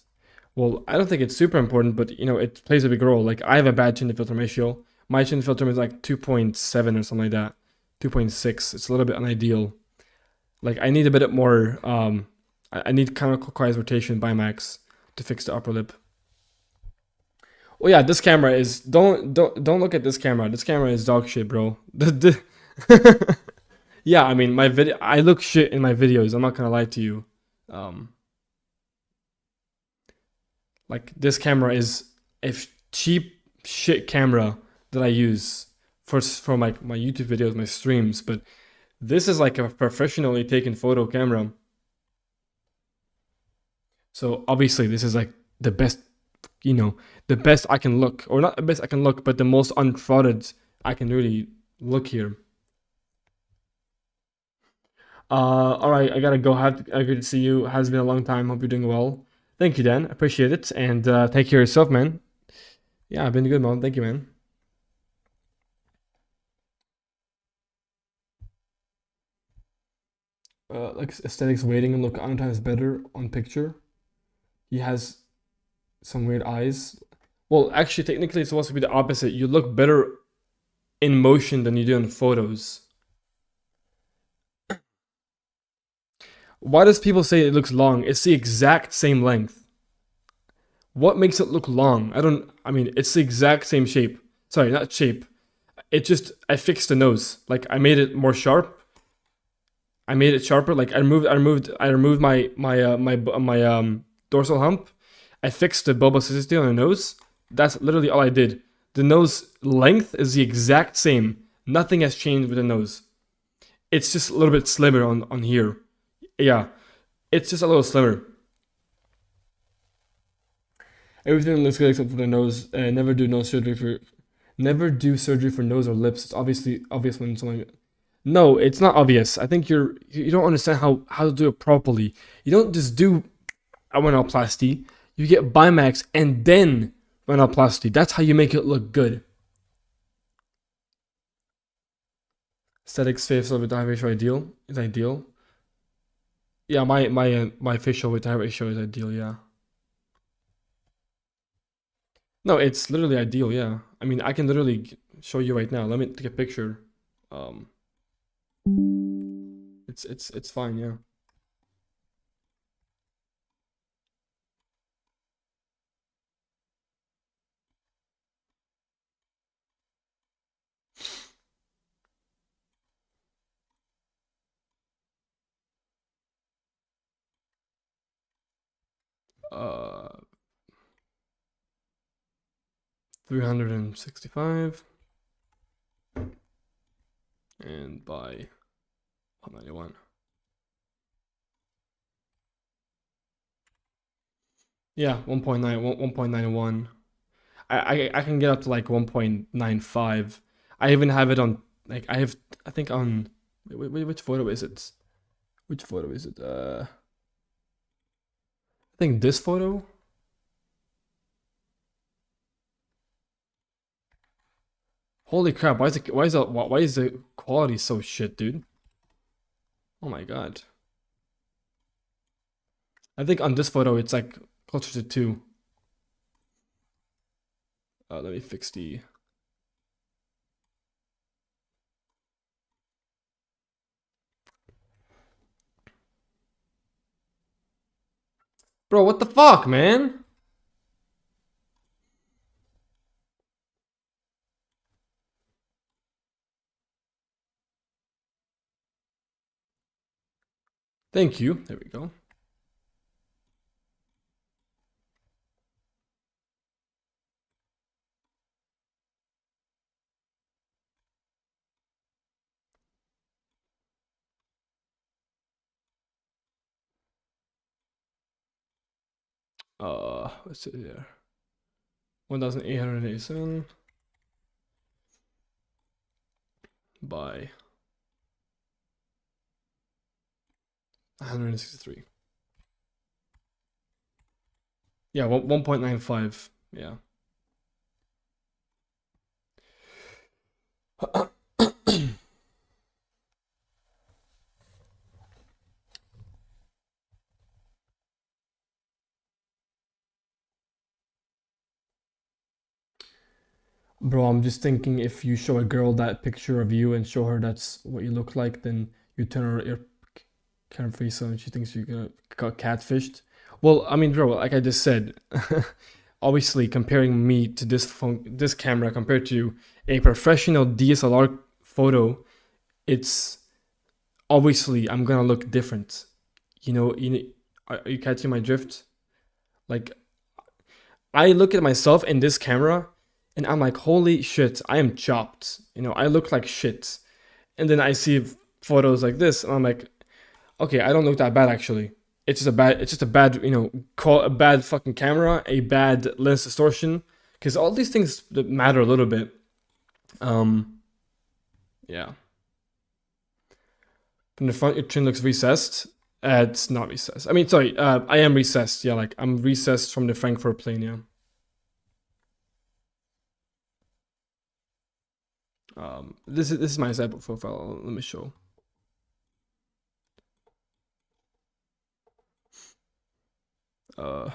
Well, I don't think it's super important, but you know, it plays a big role. Like, I have a bad chin to filter ratio. My chin to filter is like 2.7 or something like that. 2.6. It's a little bit unideal. Like, I need a bit more I need counterclockwise rotation by max to fix the upper lip. Oh yeah, this camera is don't look at this camera. This camera is dog shit, bro. Yeah, I mean, I look shit in my videos. I'm not gonna lie to you. Like, this camera is a cheap shit camera that I use for my YouTube videos, my streams, but this is like a professionally taken photo camera. So obviously this is like the best, you know, the best I can look, or not the best I can look, but the most untrodden I can really look here. All right, I gotta go. Good to see you. Has been a long time. Hope you're doing well. Thank you, Dan. Appreciate it, and take care of yourself, man. Yeah, I've been good, man. Thank you, man. Like, aesthetics waiting and look 100 times better on picture. He has some weird eyes. Well, actually, technically, it's supposed to be the opposite. You look better in motion than you do in photos. Why does people say it looks long? It's the exact same length. What makes it look long? I mean, it's the exact same shape. Sorry, not shape. I fixed the nose. Like, I made it more sharp. I made it sharper. Like, I removed my dorsal hump. I fixed the bulbosity on the nose. That's literally all I did. The nose length is the exact same. Nothing has changed with the nose. It's just a little bit slimmer on here. Yeah, it's just a little slimmer. Everything looks good except for the nose. Never do surgery for nose or lips. It's obvious when someone. No, it's not obvious. I think you don't understand how to do it properly. You don't just do rhinoplasty. You get Bimax and then rhinoplasty. That's how you make it look good. Aesthetics facial with high ratio is ideal. Yeah, my facial with high ratio is ideal. Yeah. No, it's literally ideal. Yeah. I mean, I can literally show you right now. Let me take a picture. It's fine. Yeah. Uh, 365 and by 191. Yeah, 1.91. I can get up to like 1.95. I even have it on, like, I think on, which photo is it? Which photo is it? I think this photo. Holy crap! Why is the quality so shit, dude? Oh my god. I think on this photo it's like closer to 2. Let me fix the. Bro, what the fuck, man? Thank you. There we go. What's it here? 1,887 by 163. Yeah, 1.95. Yeah. Bro, I'm just thinking if you show a girl that picture of you and show her that's what you look like, then you turn her camera face on and she thinks you're got catfished. Well, I mean, bro, like I just said, obviously comparing me to this camera compared to a professional DSLR photo, it's obviously I'm gonna look different. Are you catching my drift? Like, I look at myself in this camera and I'm like, holy shit, I am chopped. I look like shit. And then I see photos like this and I'm like, okay, I don't look that bad actually. It's just a bad, call a bad fucking camera, a bad lens distortion, because all these things matter a little bit. Yeah. From the front, your chin looks recessed. It's not recessed. I mean, sorry, I am recessed. Yeah, like I'm recessed from the Frankfurt plane. Yeah. This is my sample profile. Let me show. No,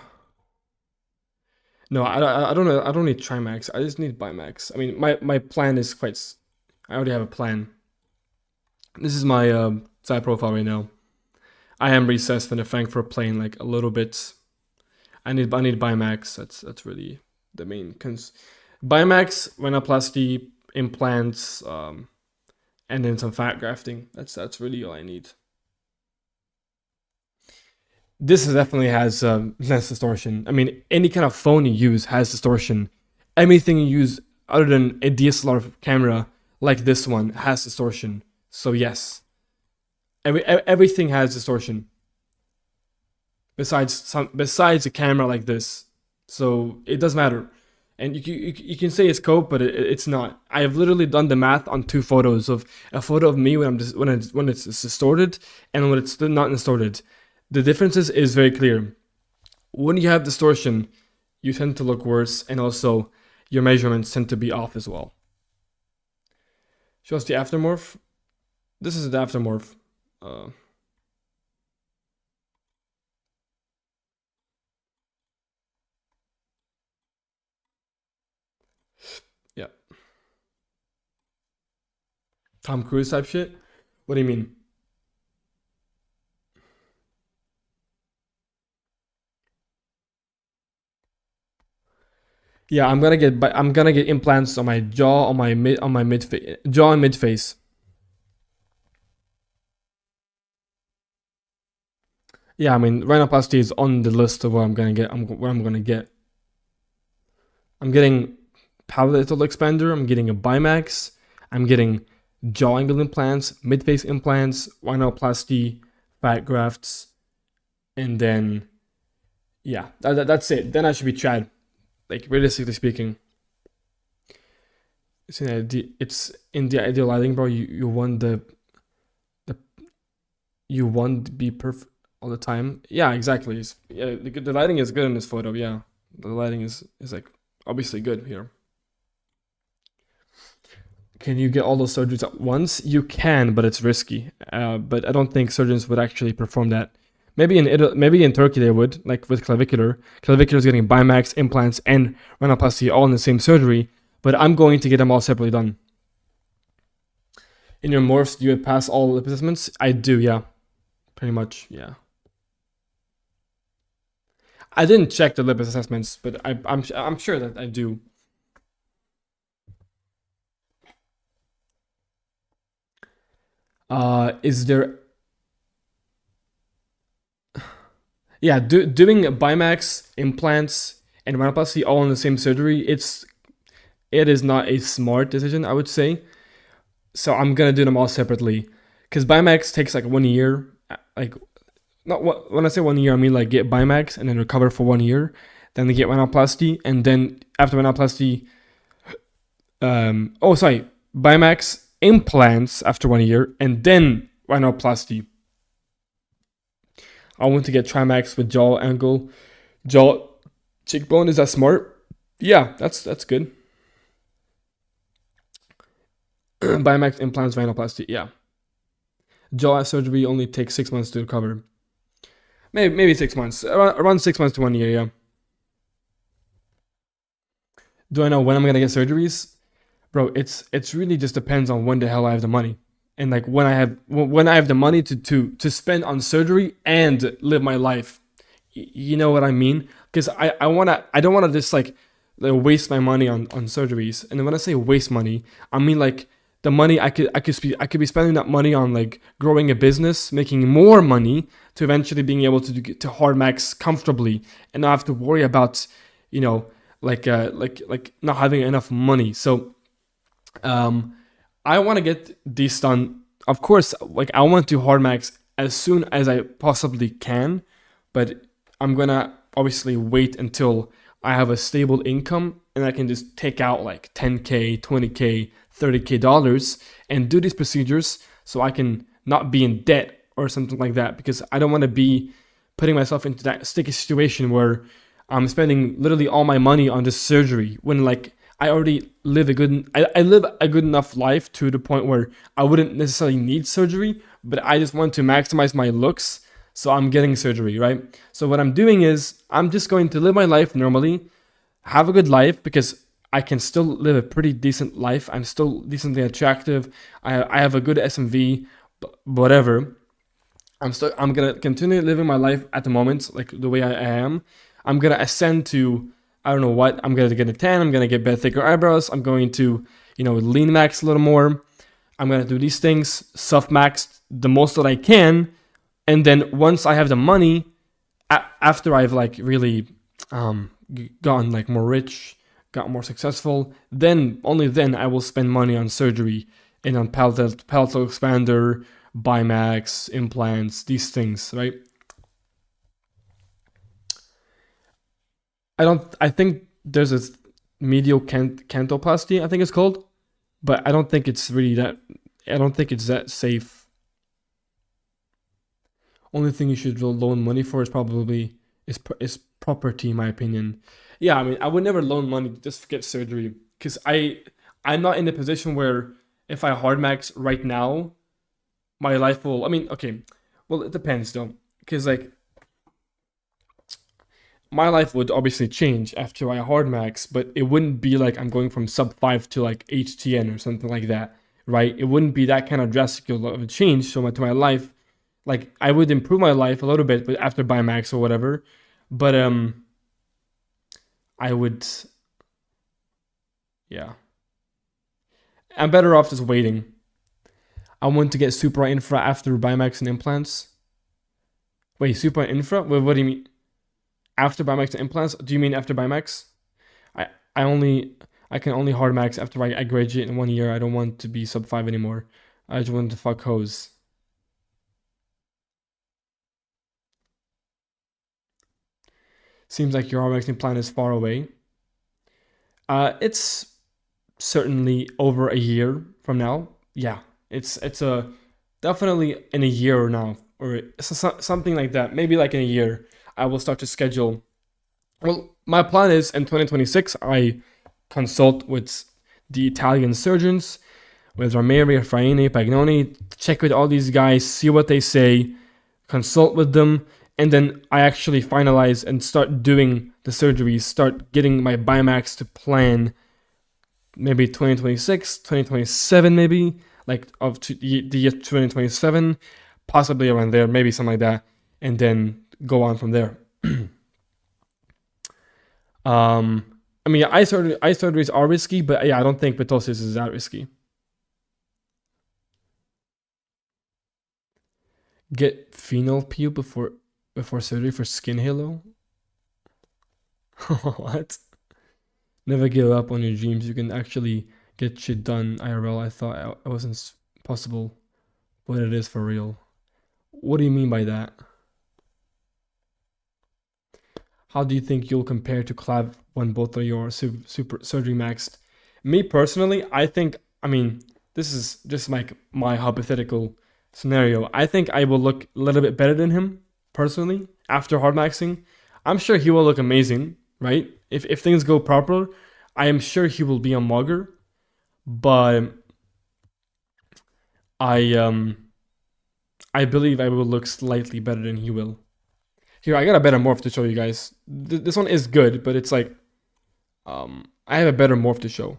I don't know. I don't need Trimax. I just need Bimax. I mean, my plan is quite. I already have a plan. This is my side profile right now. I am recessed from the Frankfurt plane like a little bit. I need Bimax. That's really the main Bimax, rhinoplasty, implants, and then some fat grafting. That's really all I need. This definitely has less distortion. I mean, any kind of phone you use has distortion. Anything you use other than a DSLR camera like this one has distortion. So yes, everything has distortion. Besides a camera like this, so it does matter. And you can say it's cope, but it's not. I have literally done the math on two photos of a photo of me when it's distorted and when it's not distorted. The differences is very clear. When you have distortion, you tend to look worse, and also your measurements tend to be off as well. Show us the aftermorph. This is the aftermorph. Yeah. Tom Cruise type shit? What do you mean? Yeah, I'm gonna get implants on my jaw, on my jaw and mid face. Yeah, I mean, rhinoplasty is on the list of what I'm gonna get. I'm getting palatal expander. I'm getting a Bimax. I'm getting jaw angle implants, mid face implants, rhinoplasty, fat grafts, and then yeah, that's it. Then I should be Chad. Like realistically speaking, it's in the ideal lighting, bro. You want you want to be perfect all the time. Yeah, exactly. The lighting is good in this photo. Yeah, the lighting is like obviously good here. Can you get all those surgeries at once? You can, but it's risky. But I don't think surgeons would actually perform that. Maybe in Turkey they would, like with clavicular. Clavicular is getting Bimax, implants, and rhinoplasty all in the same surgery. But I'm going to get them all separately done. In your morphs, do you pass all lip assessments? I do, yeah. Pretty much, yeah. I didn't check the lip assessments, but I'm sure that I do. Is there Yeah, doing Bimax, implants, and rhinoplasty all in the same surgery, it is not a smart decision, I would say. So I'm gonna do them all separately, because Bimax takes like 1 year. Like, not what when I say 1 year, I mean like get Bimax and then recover for 1 year, then they get rhinoplasty, and then after rhinoplasty, Bimax implants after 1 year, and then rhinoplasty. I want to get Trimax with jaw angle, jaw cheekbone. Is that smart? Yeah, that's good. Bimax implants, rhinoplasty. Yeah. Jaw surgery only takes 6 months to recover. Maybe 6 months. Around 6 months to 1 year. Yeah. Do I know when I'm gonna get surgeries? Bro, it's really just depends on when the hell I have the money, and like when I have the money to spend on surgery and live my life. You know what I mean? Because I don't wanna just like waste my money on surgeries. And when I say waste money, I mean like the money I could be spending that money on like growing a business, making more money to eventually being able to hard max comfortably and not have to worry about, you know, like not having enough money. So I want to get these done. Of course, like I want to hard max as soon as I possibly can, but I'm gonna obviously wait until I have a stable income and I can just take out like 10K, 20K, 30K dollars and do these procedures so I can not be in debt or something like that, because I don't want to be putting myself into that sticky situation where I'm spending literally all my money on this surgery when like I already live I live a good enough life to the point where I wouldn't necessarily need surgery, but I just want to maximize my looks, so I'm getting surgery, right? So what I'm doing is I'm just going to live my life normally, have a good life, because I can still live a pretty decent life. I'm still decently attractive. I have a good SMV, whatever. I'm gonna continue living my life at the moment, like the way I am. I'm gonna ascend to, I don't know what. I'm gonna get a tan. I'm gonna get thicker eyebrows. I'm going to, you know, lean max a little more. I'm gonna do these things, soft max the most that I can, and then once I have the money, after I've like really gotten like more rich, got more successful, then only then I will spend money on surgery and on palatal expander, Bimax, implants, these things, right? I think there's a medial cantoplasty, I think it's called, but I don't think it's that safe. Only thing you should loan money for is probably is property, in my opinion. Yeah, I mean, I would never loan money just to get surgery, because I'm not in a position where if I hard max right now, my life will. I mean, okay, well it depends though, because like my life would obviously change after I hard max, but it wouldn't be like I'm going from sub 5 to like HTN or something like that, right? It wouldn't be that kind of drastic of a change to my life. Like I would improve my life a little bit, but after Bimax or whatever. But I would, yeah. I'm better off just waiting. I want to get supra infra after Bimax and implants. Wait, supra infra? What do you mean? After Bimax and implants? Do you mean after Bimax? I can only hard max after I graduate in 1 year. I don't want to be sub 5 anymore. I just want to fuck hoes. Seems like your hard maxing plan is far away. It's certainly over a year from now. Yeah, it's definitely in a year now, or something like that. Maybe like in a year, I will start to schedule. Well, my plan is in 2026, I consult with the Italian surgeons, with Ramieri, Fraini, Pagnoni, check with all these guys, see what they say, consult with them, and then I actually finalize and start doing the surgeries, start getting my Bimax to plan maybe 2026, 2027 maybe, like of the year 2027, possibly around there, maybe something like that, and then go on from there. I mean, eye surgeries are risky, but yeah, I don't think ptosis is that risky. Get phenol peel before before surgery for skin halo. What? Never give up on your dreams. You can actually get shit done IRL. I thought it wasn't possible, but it is for real. What do you mean by that? How do you think you'll compare to Clav when both of your super surgery maxed? Me personally, I mean, this is just like my hypothetical scenario. I think I will look a little bit better than him personally after hard maxing. I'm sure he will look amazing, right? If things go proper, I am sure he will be a mugger, but I believe I will look slightly better than he will. Here, I got a better morph to show you guys. This one is good, but it's like, I have a better morph to show.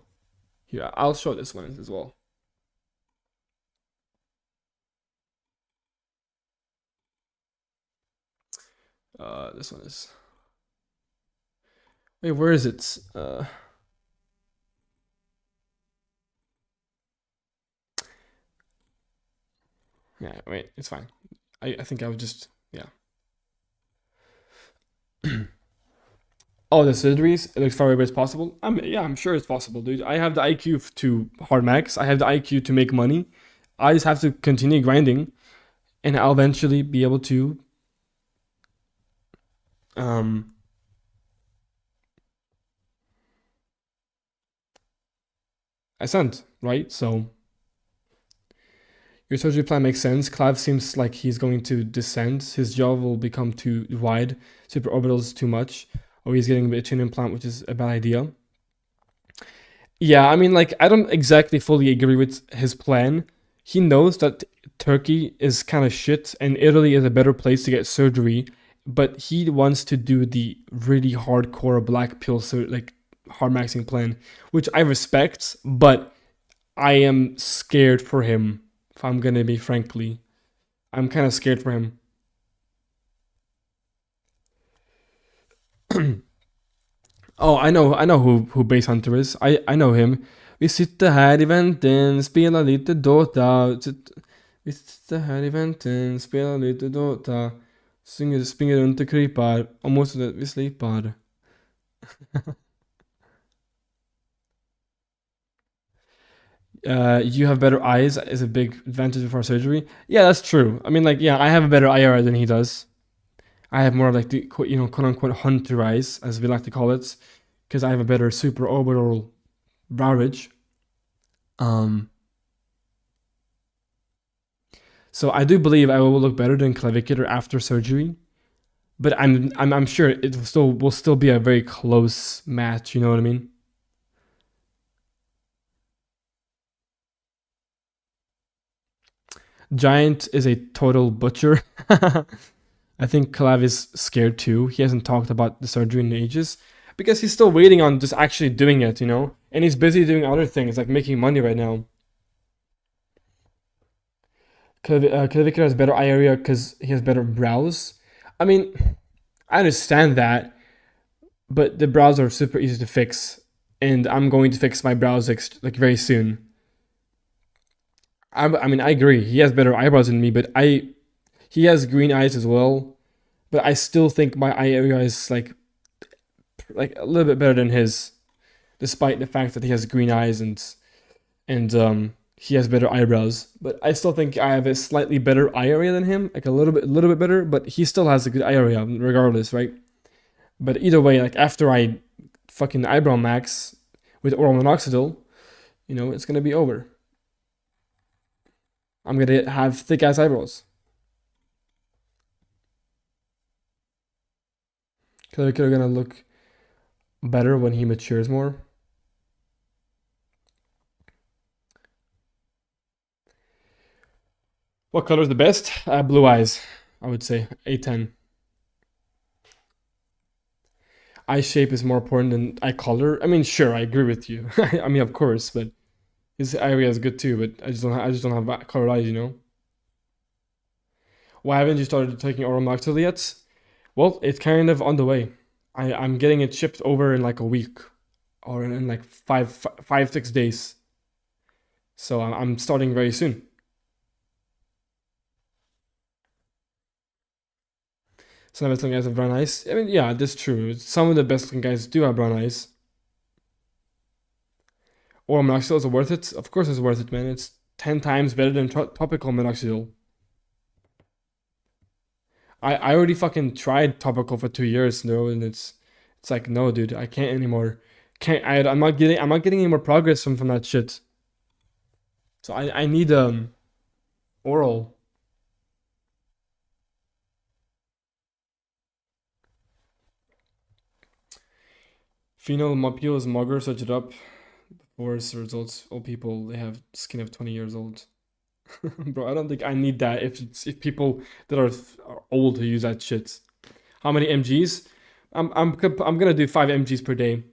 Here, I'll show this one as well. This one is. Wait, where is it? Yeah, wait, it's fine. I think I would just, yeah. Oh, the surgeries, it looks far away as possible. I'm sure it's possible, dude. I have the IQ to hard max. I have the IQ to make money. I just have to continue grinding, and I'll eventually be able to ascend, right? So your surgery plan makes sense. Clav seems like he's going to descend. His jaw will become too wide. Supraorbital is too much. Or he's getting a chin implant, which is a bad idea. Yeah, I mean, like, I don't exactly fully agree with his plan. He knows that Turkey is kind of shit and Italy is a better place to get surgery, but he wants to do the really hardcore black pill, like, hard maxing plan, which I respect, but I am scared for him, if I'm gonna be frankly. I'm kind of scared for him. Oh, I know who Base Hunter is. I know him. Vi sitter här i vänten, spelar lite Dota. Vi sitter här i vänten, spelar lite Dota. Springer runt och krypar. Och måste vi slipar. You have better eyes is a big advantage before surgery. Yeah, that's true. I mean, like, yeah, I have a better IR than he does. I have more of like the, you know, quote unquote hunter eyes, as we like to call it, because I have a better supraorbital brow ridge. So I do believe I will look better than clavicular after surgery, but I'm sure it will still be a very close match. You know what I mean? Giant is a total butcher. I think Clav is scared too. He hasn't talked about the surgery in ages because he's still waiting on just actually doing it, you know? And he's busy doing other things like making money right now. Clavicular has better eye area because he has better brows. I mean, I understand that, but the brows are super easy to fix, and I'm going to fix my brows like very soon. I mean, I agree. He has better eyebrows than me, but he has green eyes as well. But I still think my eye area is like a little bit better than his, despite the fact that he has green eyes and he has better eyebrows. But I still think I have a slightly better eye area than him, like a little bit better. But he still has a good eye area regardless, right? But either way, like after I fucking eyebrow max with oral minoxidil, you know, it's gonna be over. I'm gonna have thick ass eyebrows. Clavicular gonna look better when he matures more. What color is the best? Blue eyes, I would say. A10. Eye shape is more important than eye color. I mean, sure, I agree with you. I mean, of course, but his area is good too. But I just don't have colored eyes, you know. Why haven't you started taking oral minoxidil yet? Well, it's kind of on the way. I'm getting it shipped over in like a week, or in like 6 days. So I'm starting very soon. Some of the best looking guys have brown eyes. I mean, yeah, that's true. Some of the best looking guys do have brown eyes. Oral minoxidil, is it worth it? Of course it's worth it, man. It's 10 times better than topical minoxidil. I already fucking tried topical for 2 years, though, and it's like, no, dude, I can't anymore. I'm not getting any more progress from that shit. So I need oral. Phenol is mugger, search it up. Worse results. Old people, they have skin of 20 years old. Bro, I don't think I need that if people that are old who use that shit. How many mgs? I'm gonna do 5 mgs per day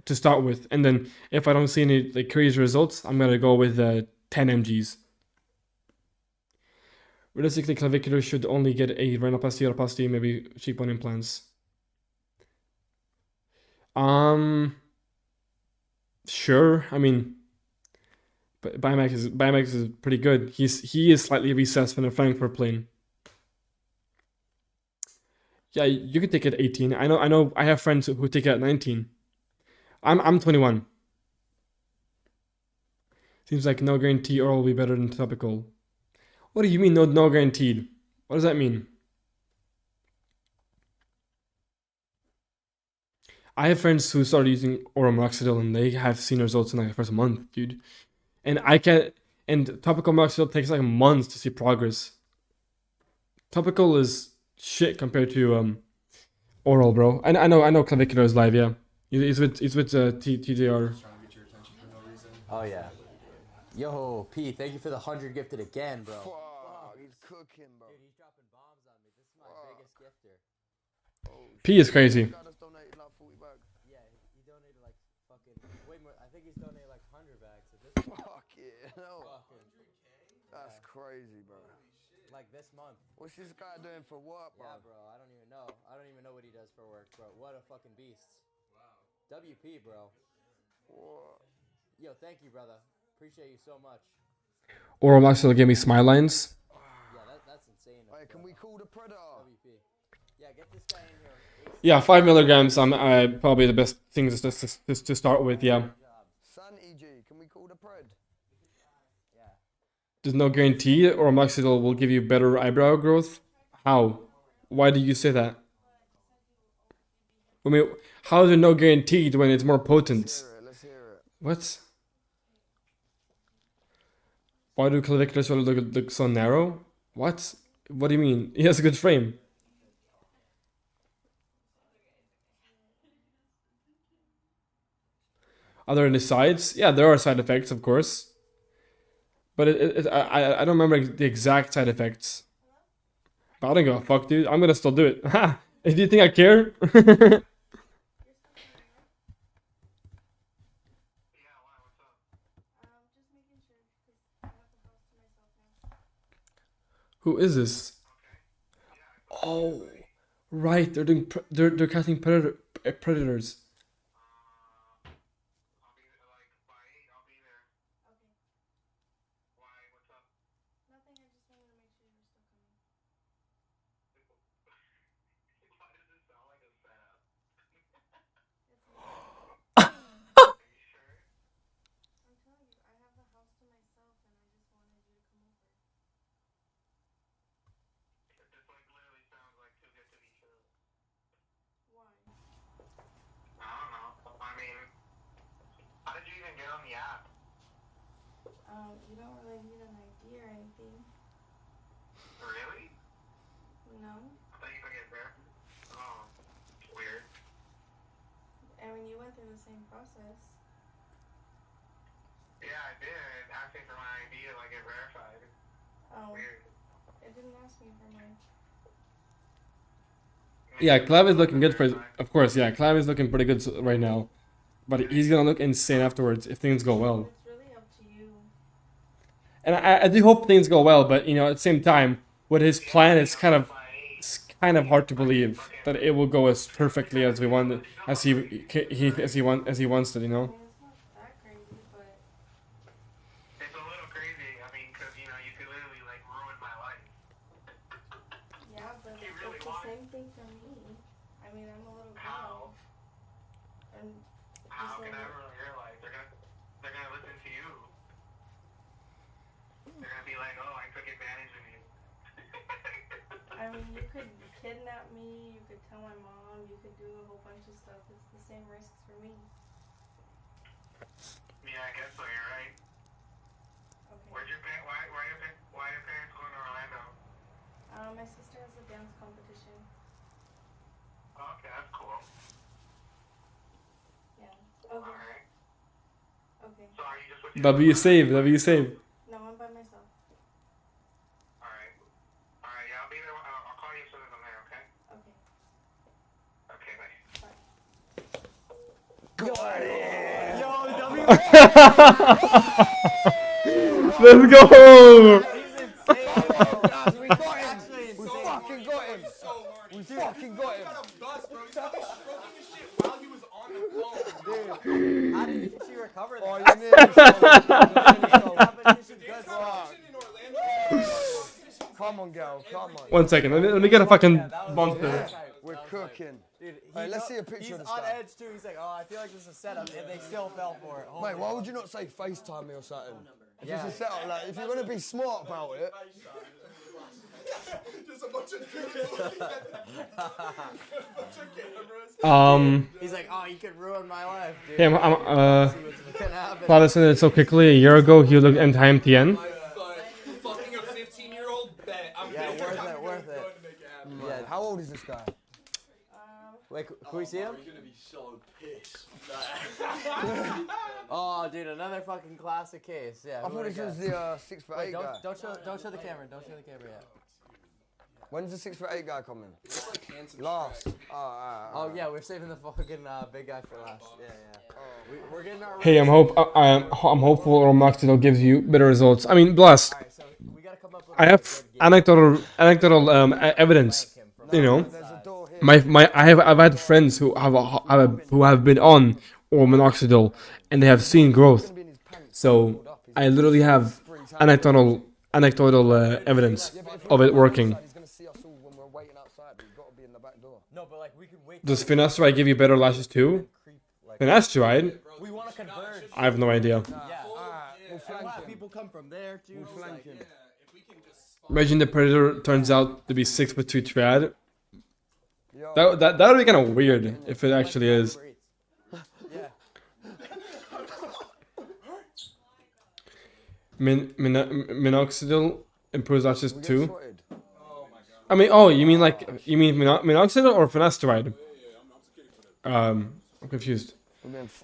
to start with, and then if I don't see any like crazy results, I'm gonna go with 10 mgs. Realistically, clavicular should only get a rhinoplasty or plasty, maybe cheekbone implants. Sure. I mean, but Bimax is pretty good. He is slightly recessed from the Frankfurt plane. Yeah, you can take it at 18. I know. I have friends who take it at 19. I'm 21. Seems like no guarantee oral will be better than topical. What do you mean no guaranteed? What does that mean? I have friends who started using oral minoxidil and they have seen results in like the first month, dude. And topical minoxidil takes like months to see progress. Topical is shit compared to oral, bro. I know clavicular is live, yeah. He's with TJR. Oh yeah. Yo, P, thank you for the 100 gifted again, bro. Fuck, he's cooking, bro. Dude, he's dropping bombs on me. This is my biggest gifter. P is crazy. Yeah, he donated like fucking way more. I think he's donated like 100 bags. So this Fuck yeah, no. That's crazy, bro. Like this month. What's this guy doing for work, bro? Yeah, bro. I don't even know. I don't even know what he does for work, bro. What a fucking beast. Wow. WP, bro. What? Yo, thank you, brother. Appreciate you so much. Oral minoxidil gave me smile lines. Yeah, that's insane. Wait, can we call the predator? WP. Yeah, get this guy in here. Yeah, 5 milligrams. Probably the best thing to start with. Yeah. Sun EG, can we call the pred? Yeah. There's no guarantee oral minoxidil will give you better eyebrow growth. How? Why do you say that? I mean, how is there no guaranteed when it's more potent? Let's hear it. What? Why do claviculars look so narrow? What? What do you mean? He has a good frame. Other than the sides? Yeah, there are side effects, of course. But I don't remember the exact side effects. But I don't give a fuck, dude. I'm gonna still do it. Ha! Do you think I care? Who is this? Oh, right. They're doing. They're casting predators. You don't really need an ID or anything. Really? No. I thought you could get there. Oh, weird. I mean, you went through the same process. Yeah, I did. It asked me for my ID to like get verified. Oh. Weird. It didn't ask me for mine. Yeah, Clav is looking good for. Of course, yeah, Clav is looking pretty good right now, but he's gonna look insane afterwards if things go well. It's really up to you. And I do hope things go well, but you know, at the same time, with his plan, it's kind of hard to believe that it will go as perfectly as we want, as he wants it. You know. It's a little crazy. I mean, because you know, you could literally like ruin my life. Yeah, but He really the same thing for me. I mean, I'm a little girl. And How can everyone realize they're gonna listen to you? They're gonna be like, oh, I took advantage of you. I mean, you could kidnap me, you could tell my mom, you could do a whole bunch of stuff. It's the same risks for me. Yeah, I guess so. You're right. Okay. Why your parents going to Orlando? My sister has a dance competition. Okay, that's cool. Yeah. Okay. Alright. Okay. So are you just with your W save. W save. No, I'm by myself. Alright. Alright, yeah, I'll be there. I'll call you as soon as I'm there, okay? Okay. Okay, bye. Let's go! We got him! We fucking got him! We fucking got him! How did she recover that? Oh, you nearly sold. Come on, girl. Come on. 1 second. Let me get a fucking monster. We're cooking. Dude, Hey, let's see a picture of this on guy. edge too. He's like, oh, I feel like this is a setup, and they still fell for it. Mate, why would you not say FaceTime me or something? If Yeah. it's a setup, like, if you're going to be smart about it. Just a bunch of cameras. He's like, oh, you could ruin my life, dude. Yeah, Father said it so quickly. A year ago, he looked anti-MTN. Fucking a 15-year-old bet. Yeah, worth it. Yeah. How old is this guy? Wait, can we see him? You're gonna be so pissed. Oh, dude, another fucking classic case. Yeah. I thought this was the 6'8" guy. Don't show the camera. Don't show the camera yet. When's the 6'8" guy coming? Last. Oh yeah, we're saving the fucking big guy for last. Yeah. We're getting our. Hey, I'm hopeful Romaxidil gives you better results. I mean, blessed. I have anecdotal evidence. You know, I've had friends who have been on or minoxidil and they have seen growth. So I literally have anecdotal evidence of it working. Does finasteride give you better lashes too? Finasteride? We want to converge. I have no idea. People come from there too. Imagine the predator turns out to be 6'2" trad. That would be kind of weird if it actually is. Minoxidil improves lashes too. I mean, you mean minoxidil or finasteride? I'm confused.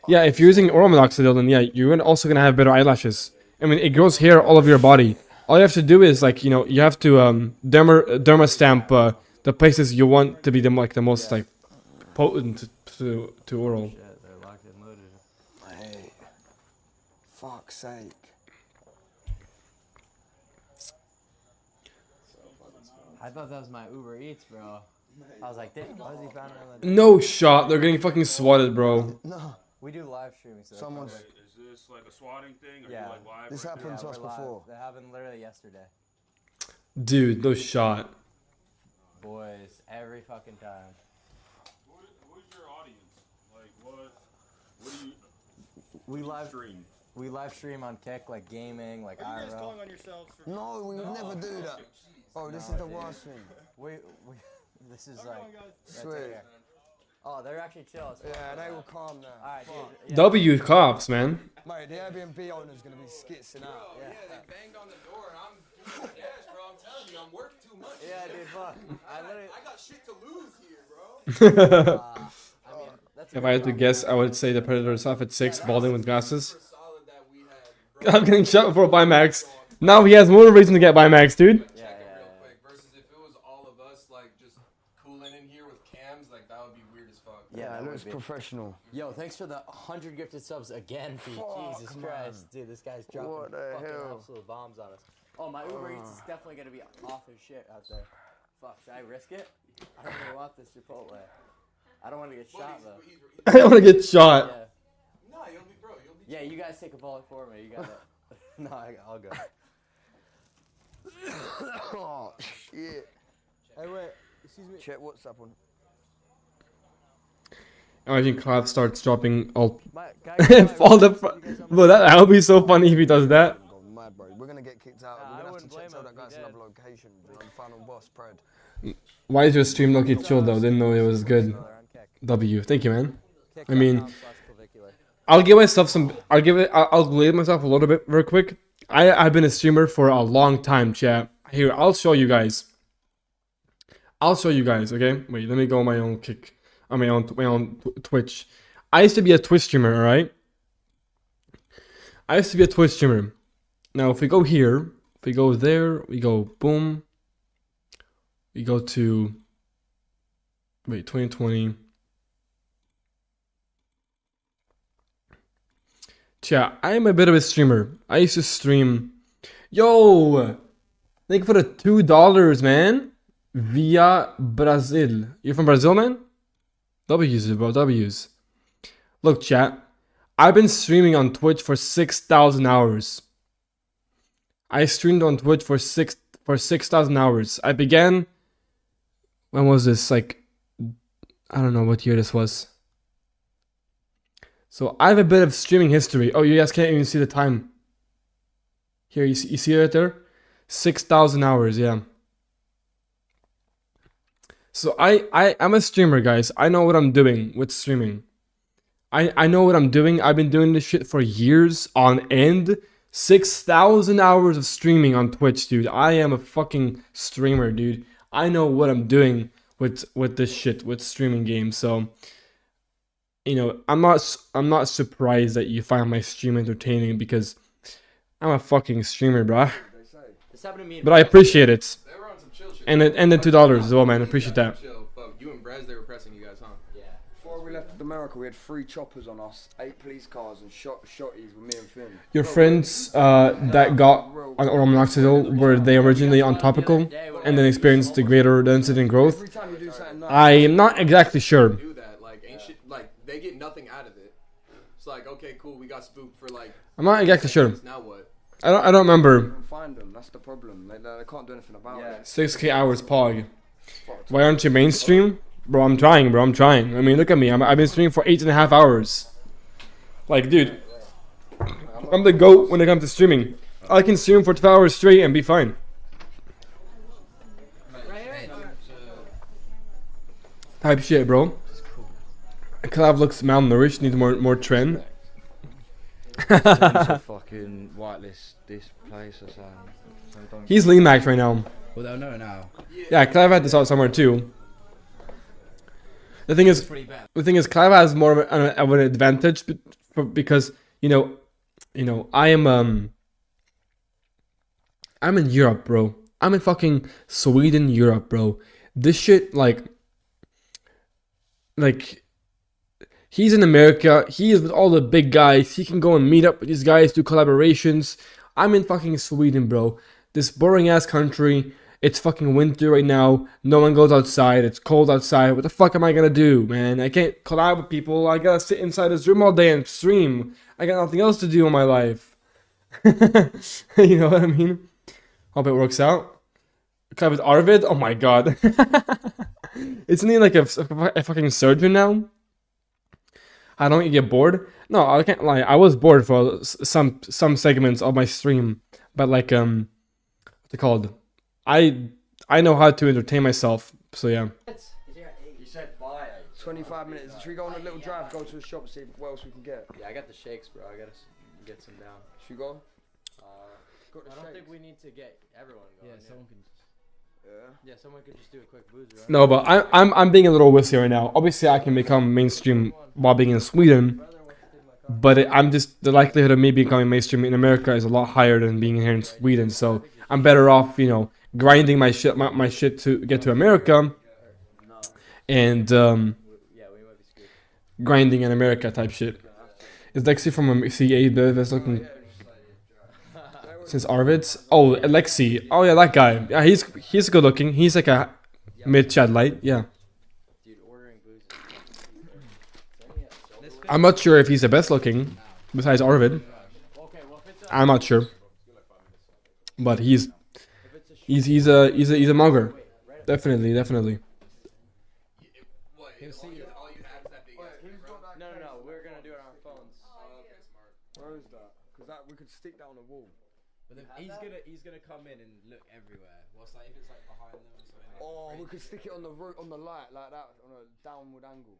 Yeah, if you're using oral minoxidil, then yeah, you're also gonna have better eyelashes. I mean, it grows hair all over your body. All you have to do is like, you have to derma stamp the places you want to be the most potent to oral. They're locked and loaded. Hey, fuck's sake. I thought that was my Uber Eats, bro. I was like, why is he found it? No shot. They're getting fucking swatted, bro. No. We do live streaming. So Someone's. Is this like a swatting thing? Or Yeah. you like live? This right happened to us before. That happened literally yesterday. Dude, no shot. Boys, every fucking time. Who's your audience? Like what do you? We live stream. We live stream on Kick, like gaming, like Are you guys calling on yourselves for? No, we would never do that. Oh, this is the worst thing. This is like. Sweet. Oh, they're actually chill. Yeah, they will calm now. Alright, dude. W cops, man. Mate, the Airbnb owner's gonna be skitzing out. Yeah, they banged on the door and I'm doing the dash, bro. I'm telling you, I'm working too much. Yeah, dude, fuck. I got shit to lose here, bro. If I had to guess, I would say the predator is off at 6, balding with glasses. I'm getting shot before Bimax. Now he has more reason to get Bimax, dude. Versus if it was all of us like just cooling in here with cams, like that would be weird as fuck. Yeah, it looks professional. Yo, thanks for the 100 gifted subs again, Pete. Jesus man. Christ. Dude, this guy's dropping What the fucking hell? absolute bombs on us. Oh, my Uber Eats is definitely going to be off his shit out there. Fuck, should I risk it? I don't really want this Chipotle. I don't want to get shot, though. I don't want to get shot. Yeah. No, you'll be, bro. You'll be. Yeah, you guys take a bullet for me. You got it. No, I'll go. Oh, shit. Hey, wait. Check WhatsApp on. Imagine Clive starts dropping all the. Bro, that would be so funny if he does that. Mad, bro. We're gonna get kicked out. We're gonna have to tell that guy to another location. Final boss, Pred. Why is your stream lucky chill though? Didn't know it was good. W. Thank you, man. I mean, I'll give myself some. I'll grade myself a little bit real quick. I've been a streamer for a long time, chat. Here, I'll show you guys. Okay? Wait, let me go on my own kick. On my own Twitch. I used to be a Twitch streamer, alright? I used to be a Twitch streamer. Now, if we go here, if we go there, we go boom. We go to, wait, 2020. Chat, I am a bit of a streamer. I used to stream. Yo! Thank you for the $2, man. Via Brazil. You're from Brazil, man? W's, bro, W's. Look, chat. I've been streaming on Twitch for 6,000 hours. I streamed on Twitch for 6,000 hours. I began. When was this? Like, I don't know what year this was. So I have a bit of streaming history. Oh, you guys can't even see the time. Here, you see it right there? 6,000 hours, yeah. So I'm a streamer, guys. I know what I'm doing with streaming. I know what I'm doing. I've been doing this shit for years on end. 6,000 hours of streaming on Twitch, dude. I am a fucking streamer, dude. I know what I'm doing with this shit, with streaming games. So, you know, I'm not surprised that you find my stream entertaining because I'm a fucking streamer, bruh. But I appreciate it. And the $2 as well, man. I appreciate that. You and Brez, they were pressing you guys, huh? Yeah. Before we left America, we had 3 choppers on us, 8 police cars, and shotties with me and Finn. Your friends that got on minoxidil, were they originally on topical and then experienced the greater density and growth? I am not exactly sure. Do that, like, ain't shit, like, they get nothing out of it. It's like, okay, cool, we got spooked for like. I'm not exactly sure. Now what? I don't remember. Find them. That's the problem. They can't do anything about it. 6K hours pog. Why aren't you mainstream? Bro, I'm trying, bro. I'm trying. I mean, look at me. I've been streaming for 8.5 hours. Like, dude, I'm the GOAT when it comes to streaming. I can stream for 12 hours straight and be fine. Type shit, bro. Collab looks malnourished. Needs more trend. Fucking whitelist this place or something. He's lean max right now. Well, they'll know now. Yeah, Clive had this out somewhere too. The thing is, Clive has more of an advantage because you know, I'm in Europe, bro. I'm in fucking Sweden, Europe, bro. This shit, like. He's in America. He is with all the big guys. He can go and meet up with these guys, do collaborations. I'm in fucking Sweden, bro. This boring ass country. It's fucking winter right now. No one goes outside. It's cold outside. What the fuck am I gonna do, man? I can't collab with people. I gotta sit inside this room all day and stream. I got nothing else to do in my life. You know what I mean? Hope it works out. Collab with Arvid? Oh my god. Isn't he like a fucking surgeon now? I don't get bored. No, I can't lie. I was bored for some segments of my stream, but like what's it called? I know how to entertain myself. So yeah. You said bye. 25 minutes. Should we go on a little drive? Go to the shop, see what else we can get. Yeah, I got the shakes, bro. I gotta get some down. Should we go? I don't think we need to get everyone going. Yeah, someone can. Yeah, someone could just do a quick boozer. Right? No, but I'm being a little wussy right now. Obviously, I can become mainstream while being in Sweden, but I'm just the likelihood of me becoming mainstream in America is a lot higher than being here in Sweden. So I'm better off, you know, grinding my shit to get to America, and grinding in America type shit. Is Lexi from CA that's looking? Since Arvids? Oh, Alexi. Oh yeah, that guy. Yeah, he's good looking. He's like a mid-chat light. Yeah. I'm not sure if he's the best looking besides Arvid. I'm not sure. But he's a mugger. Definitely. stick that on the wall. But then he's gonna come in and look everywhere. What's like if it's like behind them or something? Like Oh, we could stick it on the light like that on a downward angle.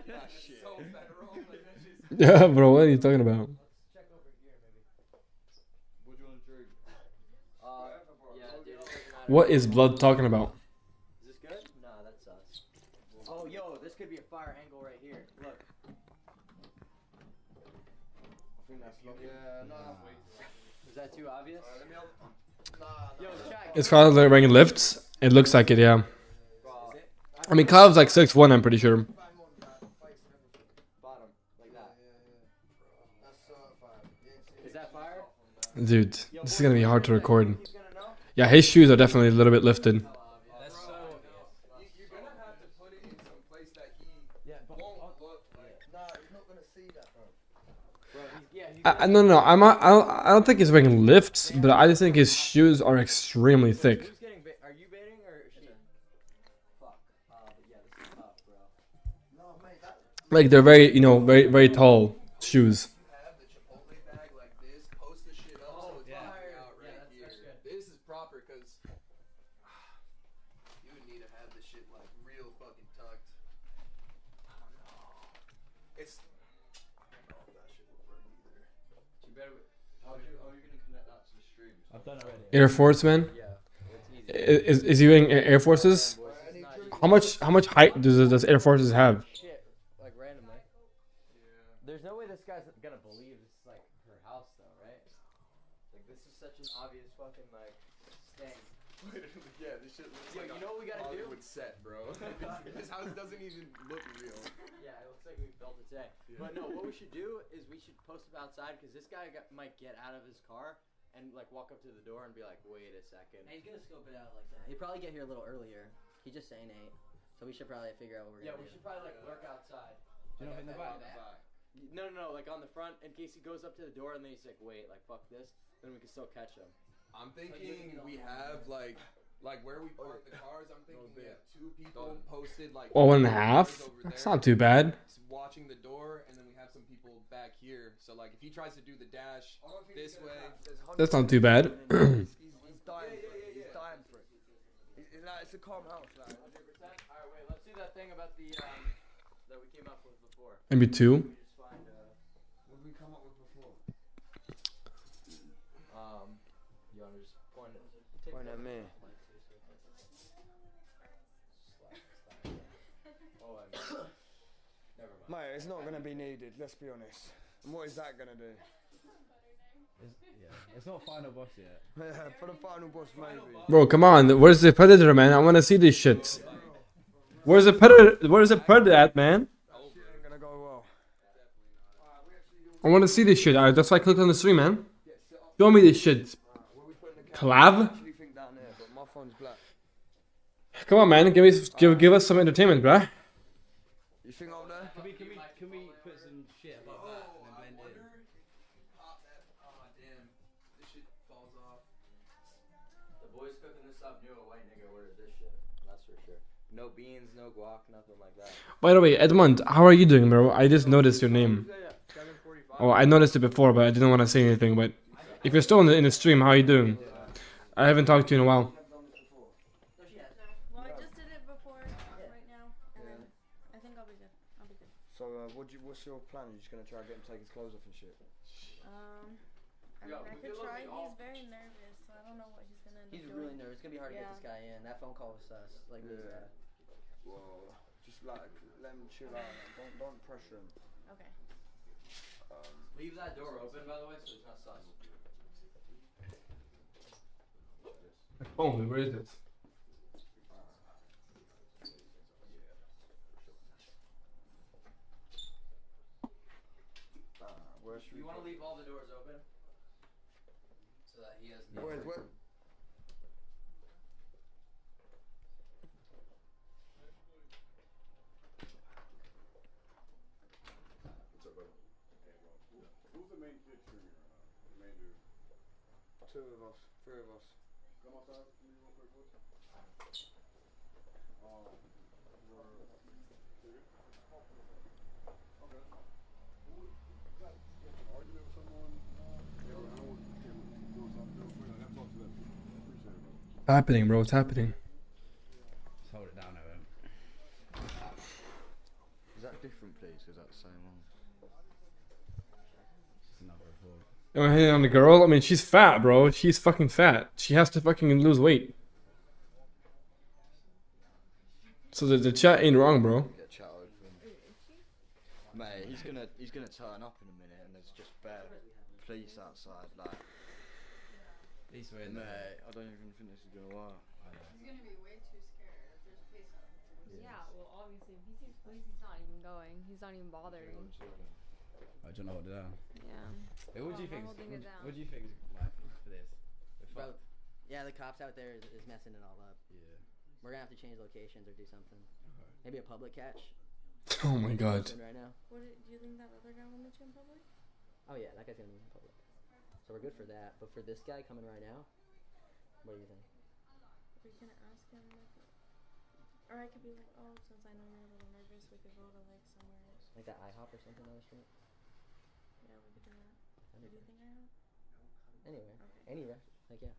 That's shit. Yeah, bro, what are you talking about? Check over here, maybe. What do you want to drink? Yeah, dude. What is Blood talking about? Is this good? Nah, that's us. Oh, yo, this could be a fire angle right here. Look. I think that's Is that too obvious? Yo, chat. It's Kyle's like wearing lifts. It looks like it, yeah. I mean, Kyle's like 6'1", I'm pretty sure. Bottom, like that. Is that fire? Dude, this is gonna be hard to record. Yeah, his shoes are definitely a little bit lifted. That's so obvious. You're gonna have to put it in some place that he won't look like. Nah, you're not gonna see that, bro. No, I don't think he's wearing lifts, but I just think his shoes are extremely thick. Who's getting are you baiting or is she? Fuck. But yeah, this is tough, bro. No, mate, Like they're very, you know, very tall shoes. Have the Chipotle bag like this, post the shit up so it's popping out right here. This is proper because you would need to have this shit like real fucking tucked. It's I don't know if that shit will work either. You better. How are you gonna connect that to the stream? I've done it already. Air Force, man. Is he wearing Air Forces? How much height does Air Forces have? Shit, like randomly. There's no way this guy's gonna believe this is like her house though, right? Like this is such an obvious fucking like stank. Yeah, this shit looks Yo, like you know what we gotta do? Hollywood set, bro. His house doesn't even look real. Yeah, it looks like we built it today. But no, what we should do is we should post it outside because this guy might get out of his car and like walk up to the door and be like, wait a second. He's gonna scope it out like that. He'd probably get here a little earlier. He just saying 8. So we should probably figure out what we're Yeah, gonna we do. should probably like lurk outside. You know, in the back. No, like on the front in case he goes up to the door and then he's like, wait, like fuck this, then we can still catch him. I'm thinking we have like where we park the cars. I'm thinking we have 2 people posted like. Oh, 1.5? That's not too bad. Watching the door, and then we have some people back here. So like, if he tries to do the dash this way, That's not too bad. He's dying for it. He's dying for it. It's a calm house. Like. 100%. Alright, wait, let's do that thing about the that we came up with before. Maybe 2. Just find What did we come up with before? you wanna just point it? Point at me. Oh, I mean, never mind. Mate, it's not gonna be needed. Let's be honest. And what is that gonna do? It's not final boss yet. Yeah, for the final boss, maybe. Bro, come on. Where's the Predator, man? I want to see this shit. Where's the Predator? Where's the Predator at, man? Ain't gonna go well. I want to see this shit. That's why I clicked on the stream, man. Show me this shit. Collab? I actually think down there, but my phone's black. Come on, man. Give us some entertainment, bruh. You think up there? Can we put some shit above that and then blend in? pop that. Oh damn, this shit falls off. The boys cooking this up knew a white nigga ordered this shit. That's for sure. No beans, no guac, nothing like that. By the way, Edmund, how are you doing, bro? I just noticed your name. Oh, I noticed it before, but I didn't want to say anything. But if you're still in the stream, how are you doing? I haven't talked to you in a while. Well, I just did it before, right now, and then I think I'll be good. I'll be good. So, what's your plan? Are you just gonna try to get him to take his clothes off and shit? I mean, I could try. He's very nervous, so I don't know what he's gonna end He's up really doing. nervous. It's gonna be hard to get this guy in. That phone call was sus. Like, Yeah. Well, just like let him chill out. Man. Don't pressure him. Okay. Leave that door open, by the way, so it's not sus. Oh, where is it? You want to leave all the doors open? So that he has no... Wait, what? Who's the main kid streaming right now? The main dude. 2 of us, 3 of us. Come outside for me real quick, boys. Okay. happening, bro? What's happening? Just hold it down over him. Is that different, please? Is that the same one? Just another report. Am I hitting on the girl? I mean, she's fat, bro. She's fucking fat. She has to fucking lose weight. So the chat ain't wrong, bro. Get chat open. Mate, he's gonna turn up in a minute, and there's just bare police outside. Like, These were in mate, there. I don't even think this is gonna work. He's gonna be way too scared if there's police out. Yeah, well, obviously, if he sees police, he's not even going. He's not even bothering. I don't know what to do. Yeah. Hey, what do you think? Holding it down. What do you think like for this? Bro, yeah, the cops out there is messing it all up. Yeah. We're gonna have to change locations or do something. Maybe a public catch. Oh my god. Right now. Do you think that other guy will meet you in public? Oh yeah, that guy's gonna meet in public. So we're good for that. But for this guy coming right now, what do you think? Are we gonna ask him like, or I could be like, oh, since I know you're a little nervous, we could go to like somewhere. Like that IHOP or something on the street? Yeah, we could do that. Do you think I have? Anywhere. Okay. Anywhere. Like yeah.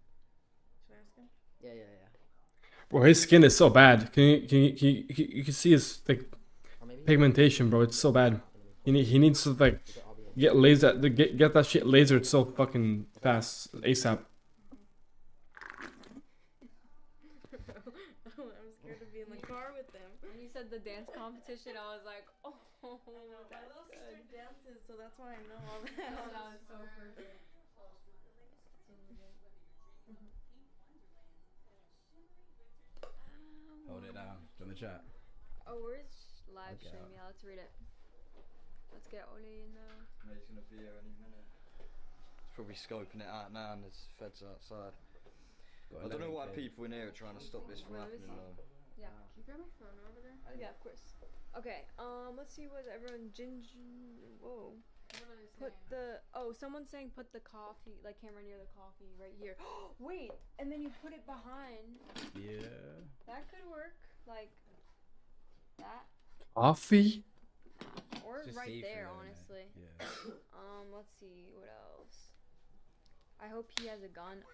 Should I ask him? Yeah. Bro, his skin is so bad. You can see his like pigmentation, bro. It's so bad. He needs to like get laser, get that shit lasered so fucking fast, ASAP. I'm scared to be in the car with them. When you said the dance competition, I was like, oh, I know, my little sister good. dances, so that's why I know all that. That was so perfect. Hold it down. Do you want the chat? Oh, where's live Okay. stream? Yeah, let's read it. Let's get Oli in there. Mate, he's gonna be here any minute. He's probably scoping it out now, and there's feds outside. I don't know why people in here are trying to stop this from happening though. Yeah. Can you grab my phone over there? Yeah, of course. Okay. Let's see what everyone Whoa. Put the someone's saying put the coffee camera near the coffee right here. Wait, and then you put it behind. Yeah. That could work. Like that. Coffee? Or Just right see there, through it, honestly. Yeah. Let's see what else. I hope he has a gun.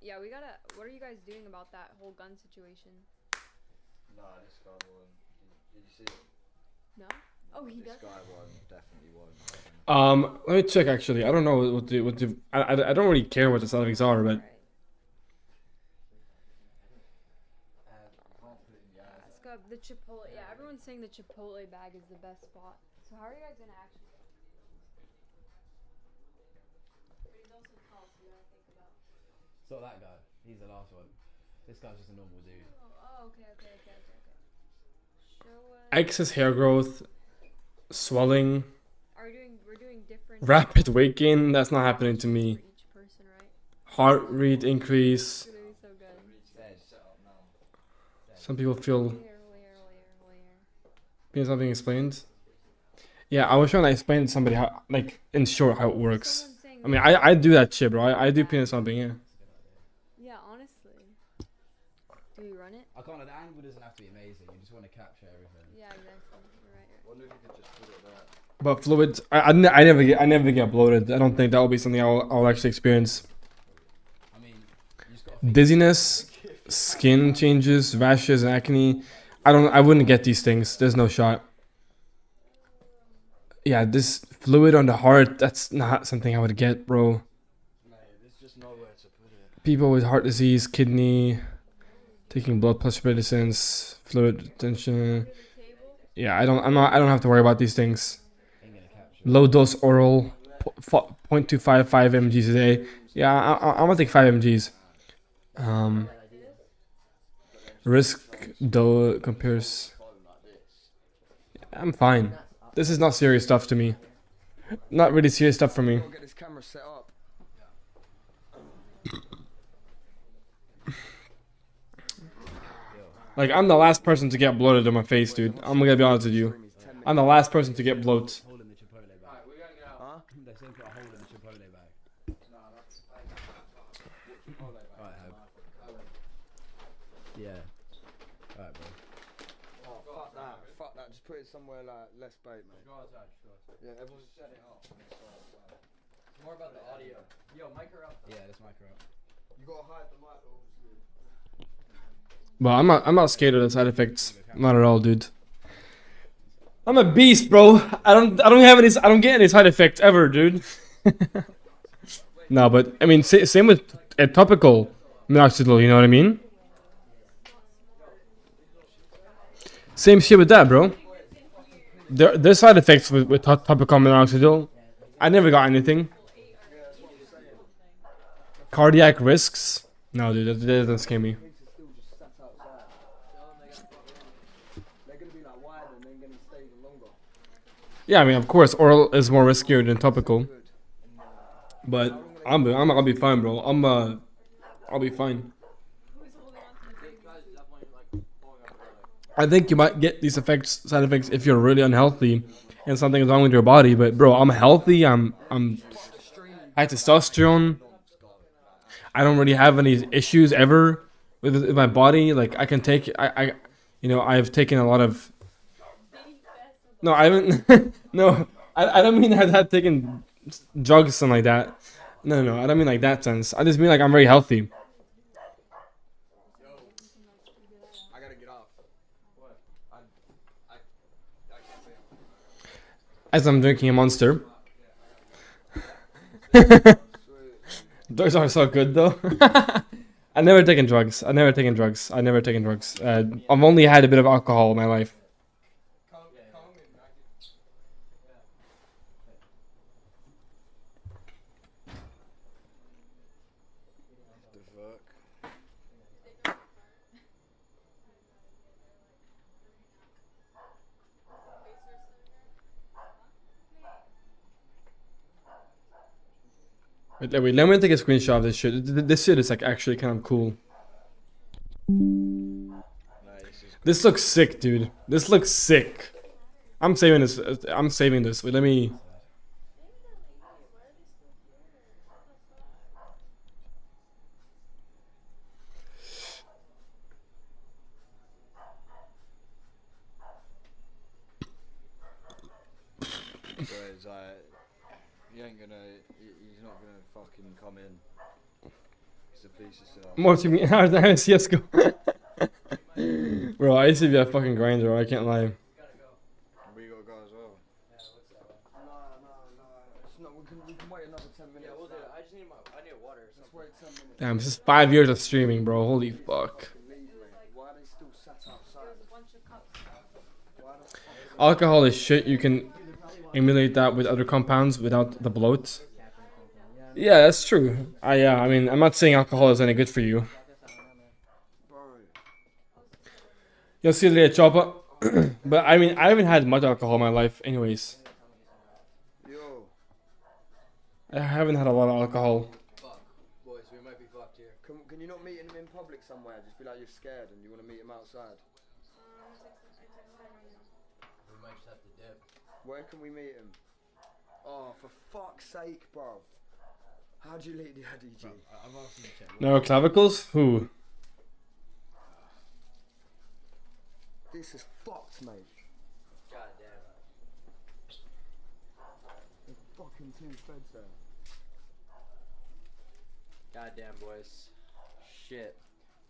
Yeah, we gotta. What are you guys doing about that whole gun situation? Nah, this guy won't. Did you see it? No. Oh, he does. This guy won't. Definitely won't. Let me check actually. I don't know what the I don't really care what the settings are, but Let's go the Chipotle. Yeah, everyone's saying the Chipotle bag is the best spot. So how are you guys gonna actually? But he's also tall, so you gotta think about. So that guy, he's the last one. This guy's just a normal dude. Oh, okay. Show us. excess hair growth, swelling, We're doing different. rapid weight gain. That's not happening to me. Each person, right? Heart rate increase. It's gonna be so good. Some people feel being something explained. Yeah, I was trying to explain to somebody how, like, in short, how it works. I mean, I do that shit, bro. I do penis something, yeah. Yeah, honestly. Do we run it? I can't. The angle doesn't have to be amazing. You just want to capture everything. Yeah, exactly. You're right. Wonder if you could just put it there. But fluids, I never get bloated. I don't think that will be something I'll actually experience. I mean, Dizziness, skin changes, rashes, and acne. I wouldn't get these things. There's no shot. Yeah, this fluid on the heart, that's not something I would get, bro. There's just nowhere to put it. People with heart disease, kidney, taking blood pressure medicines, fluid retention. Yeah, I don't have to worry about these things. Low dose oral, 0.255 mgs a day. Yeah, I'm gonna take 5 mgs. Risk though compares. I'm fine. This is not serious stuff to me. Not really serious stuff for me. Get this camera set up. Like, I'm the last person to get bloated on my face, dude. I'm gonna be honest with you. I'm the last person to get bloat. Hole in the Chipotle bag. Alright, we're gonna get out. Huh? They're saying put a hole in the Chipotle bag. Alright, Hope. Yeah. Alright, bro. Oh, fuck that. Fuck that. Just put it somewhere like less bait, mate. Yeah, everyone set it up. It's more about the audio. Yo, mic her up. Yeah, let's mic her up. You gotta hide the mic, obviously. But I'm not scared of the side effects. Not at all, dude. I'm a beast, bro. I don't get any side effects ever, dude. No, but I mean, same with a topical minoxidil. You know what I mean? Same shit with that, bro. There's side effects with topical minoxidil. I never got anything. Cardiac risks? No, dude, that doesn't scare me. Yeah, I mean, of course, oral is more riskier than topical. But I'll be fine, bro. I'll be fine. I think you might get these side effects if you're really unhealthy and something is wrong with your body. But bro, I'm healthy. I have testosterone. I don't really have any issues ever with my body. Like I can take I've taken a lot of. No, I haven't. No, I don't mean I've had taken drugs or something like that. No, I don't mean like that sense. I just mean like I'm very healthy. As I'm drinking a Monster. Those are so good though. I've never taken drugs. I've only had a bit of alcohol in my life. Wait, let me take a screenshot of this shit. This shit is like actually kind of cool. This looks sick, dude. This looks sick. I'm saving this. Wait, let me. He's not gonna fucking come in. He's a piece of stuff. What do you mean? How does CSGO? Bro, I used to be a fucking grinder, I can't lie. We gotta go as well. No, we can wait another 10 minutes. Yeah, we'll do it. I need water. Let's wait 10 minutes. Damn, this is 5 years of streaming, bro. Holy fuck. Why are they still sat outside? Alcohol is shit. You can emulate that with other compounds without the bloat. Yeah, that's true. I mean, I'm not saying alcohol is any good for you. You'll see later, Choppa. But I mean, I haven't had much alcohol in my life, anyways. I haven't had a lot of alcohol. Boys, we might be fucked here. Can you not meet him in public somewhere? Just be like you're scared and you want to meet him outside. We might just have to dip. Where can we meet him? Oh, for fuck's sake, bro. How'd you lead the IDG? No clavicles? Who? This is fucked, mate. God damn. There's fucking 2 feds there. Goddamn, boys. Shit.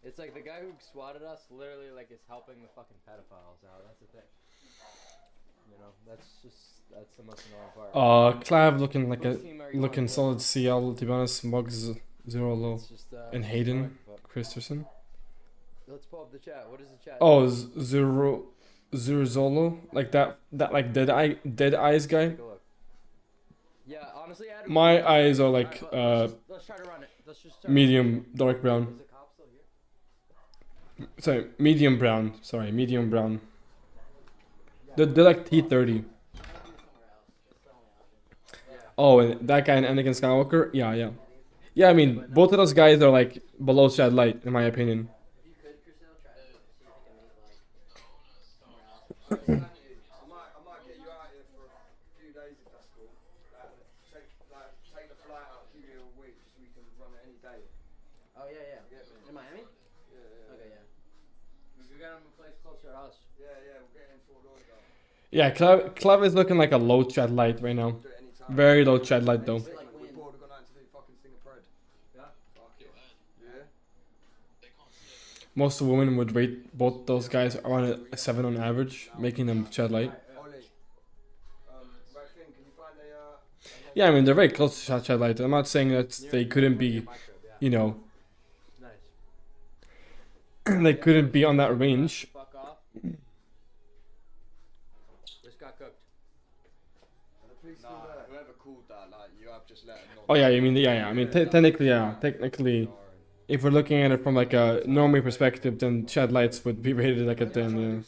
It's like the guy who swatted us literally like is helping the fucking pedophiles out. That's the thing. You know, that's the most annoying part. Clav looking solid CL, to be honest. Mugs 0 low. And Hayden Christensen. Let's pull up the chat. What is the chat? Oh, Zero Zolo, like that like dead eyes guy. Yeah, honestly, my eyes are like let's try to run it. Let's just medium dark brown. Sorry, medium brown. Sorry, medium brown. They're like T30. Oh, and that guy and Anakin Skywalker? Yeah. Yeah, I mean, both of those guys are like below shed light, in my opinion. I might get you out here for a few days if that's cool. Take the flight out, give you a week so we can run it any day. Oh yeah. In Miami? Yeah. Okay, yeah. We got him a place closer to us. Yeah, we'll get in Fort Lauderdale. Yeah, Clav is looking like a low chat light right now. Very low chat light though. We're bored, we've got nothing to do, fucking sing a bread. Yeah? Fuck it. Yeah? most women would rate both those guys around a 7 on average, making them Chad Light. Yeah, I mean they're very close to Chad Light. I'm not saying that they couldn't be, you know, they couldn't be on that range. Fuck off. Just got cooked. Nah, whoever called that, like, you have just let him know. Oh yeah, I mean yeah. I mean technically, yeah, technically, if we're looking at it from like a normie perspective, then Chad Lights would be rated like a 10.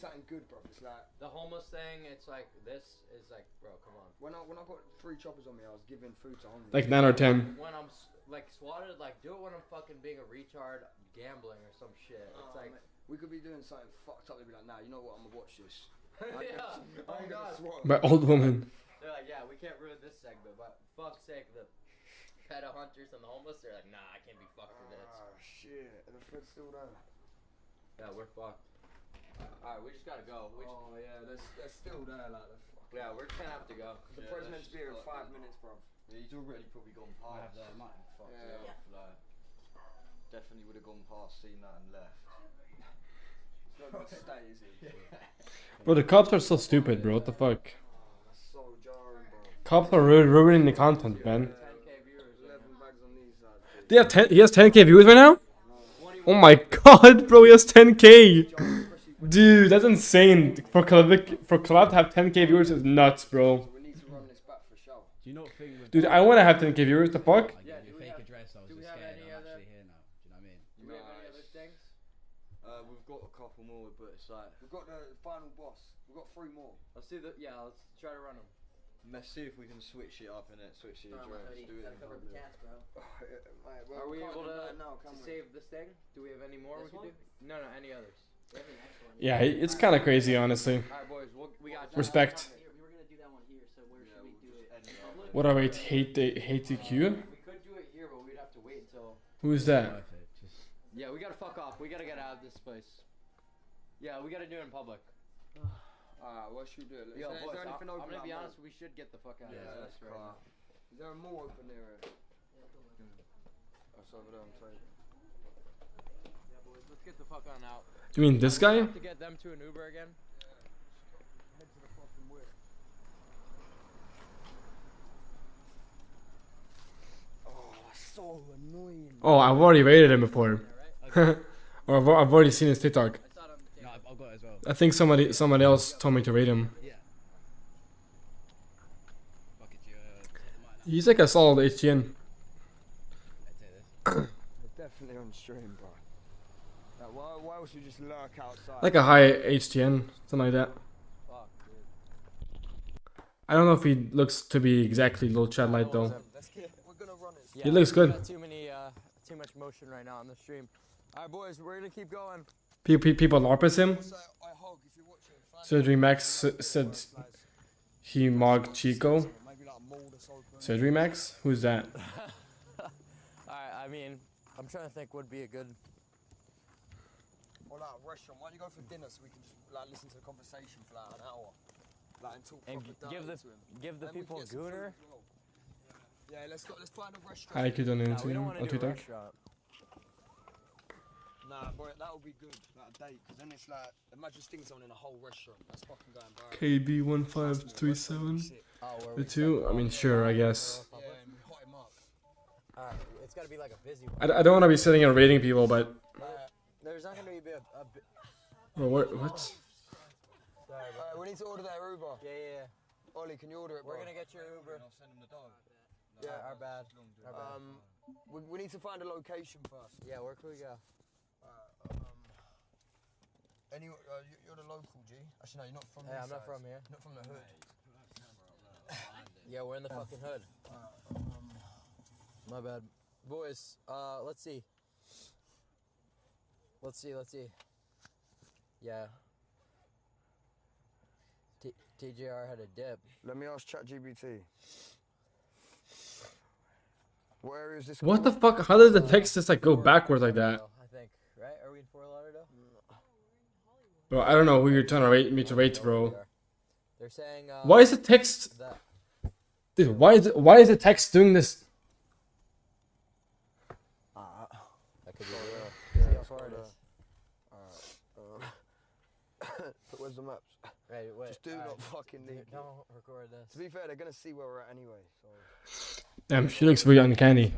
The homeless thing, it's like this is like, bro, come on. When I got 3 choppers on me, I was giving food to homeless. Like 9 or 10. When I'm like swatted, like do it when I'm fucking being a retard gambling or some shit. It's like we could be doing something fucked up. They'd be like, nah, you know what? I'm gonna watch this. yeah. Oh god. By old woman. They're like, yeah, we can't ruin this segment, but fuck's sake, the pedo hunters and the homeless, they're like, nah, I can't be fucked for this. Oh shit, the food's still there. Yeah, we're fucked. Alright, we just gotta go. Yeah, they're still there, like the fuck. Yeah, we're just gonna have to go. The president's beer in 5 minutes, bro. Yeah, he's already probably gone past. Yeah. Like, definitely would have gone past, seen that and left. It's not gonna stay, is he? Bro, the cops are so stupid, bro. What the fuck? That's so jarring, bro. Cops are ruining the content, man. 10K viewers, 11 bags on these sides. They have 10. He has 10K viewers right now. Oh my god, bro, he has 10K. Dude, that's insane. For Collab to have 10K viewers is nuts, bro. We need to run this back for show. Do you know what thing with Dude, I want to have 10K viewers. The fuck? Yeah, do we have address? I was just scared. I'm actually here now. Do you know what I mean? Do we have any other things? We've got a couple more, but it's like We've got the final boss. We've got 3 more. Let's see let's try to run them. let's see if we can switch it up in it. Switch the address. Do it in Cover the public. cats, bro. Are we able to save this thing? Do we have any more we can do? No, any others. Yeah, it's kind of crazy, honestly. Alright, boys, we got Respect. We were gonna do that one here, so where should we do it? What are we? Hate the Q? We could do it here, but we'd have to wait until. Who's that? Yeah, we gotta fuck off. We gotta get out of this place. Yeah, we gotta do it in public. Alright, what should we do? Yo, Is boys, there anything I'm open gonna that be mall? honest. We should get the fuck out of this place right now. Is there a mall open area? That's over there on the table. Yeah, boys, let's get the fuck on out. You mean this guy? To get them to an Uber again. Head to the fucking whip. Oh, that's so annoying. Oh, I've already rated him before. Or I've already seen his TikTok. No, I've got it as well. I think somebody else told me to rate him. Yeah. He's like a solid HTN. They're definitely on stream, bro. Like, why else you just lurk outside? Like a high HTN, something like that. Fuck, dude. I don't know if he looks to be exactly little Chad Light though. We're gonna run it. He looks good. We got too much motion right now on the stream. Alright, boys, we're gonna keep going. People LARPers him. Surgery Max said he mogged Chico. Surgery Max? Who's that? Alright, I mean, I'm trying to think would be a good. Or like a restaurant. Why don't you go for dinner so we can just like listen to the conversation for like an hour, like and talk proper dirty to him. Give the Then we people can get some food Gooner. as well. Yeah, let's find a restaurant. I could donate Nah, to we him don't want on to do a TikTok. restaurant. Nah, boy, that would be good. Like a date, because then it's like imagine sticking someone in a whole restaurant. That's fucking going viral. KB1537. Oh, The two? I mean, sure, I guess. Yeah, and we hot him up. Alright, it's gotta be like a busy one. I don't want to be sitting here rating people, but. There's not gonna be a Bro, what? Sorry, we need to order that Uber. Yeah. Ollie, can you order it, bro? We're gonna get your Uber. Send him the dog. Yeah, our bad. We need to find a location first. Yeah, where can we go? You're the local, G. Actually, no, you're not from Yeah, this I'm not side. from here. You're not from the hood. Yeah, we're in the fucking hood. My bad. Boys, let's see. Let's see. Yeah. TJR had a dip. Let me ask ChatGPT. What area is this? What the fuck? How did the text just like go backwards like that? I think, right? Are we in Fort Lauderdale? Bro, I don't know who you're trying to rate me to rate, bro. They're saying. Why is the text? Dude, why is the text doing this? That could be real. that's why where's the maps? Wait. Just do not fucking leak. Don't record this. To be fair, they're gonna see where we're at anyway. So. Damn, she looks really uncanny.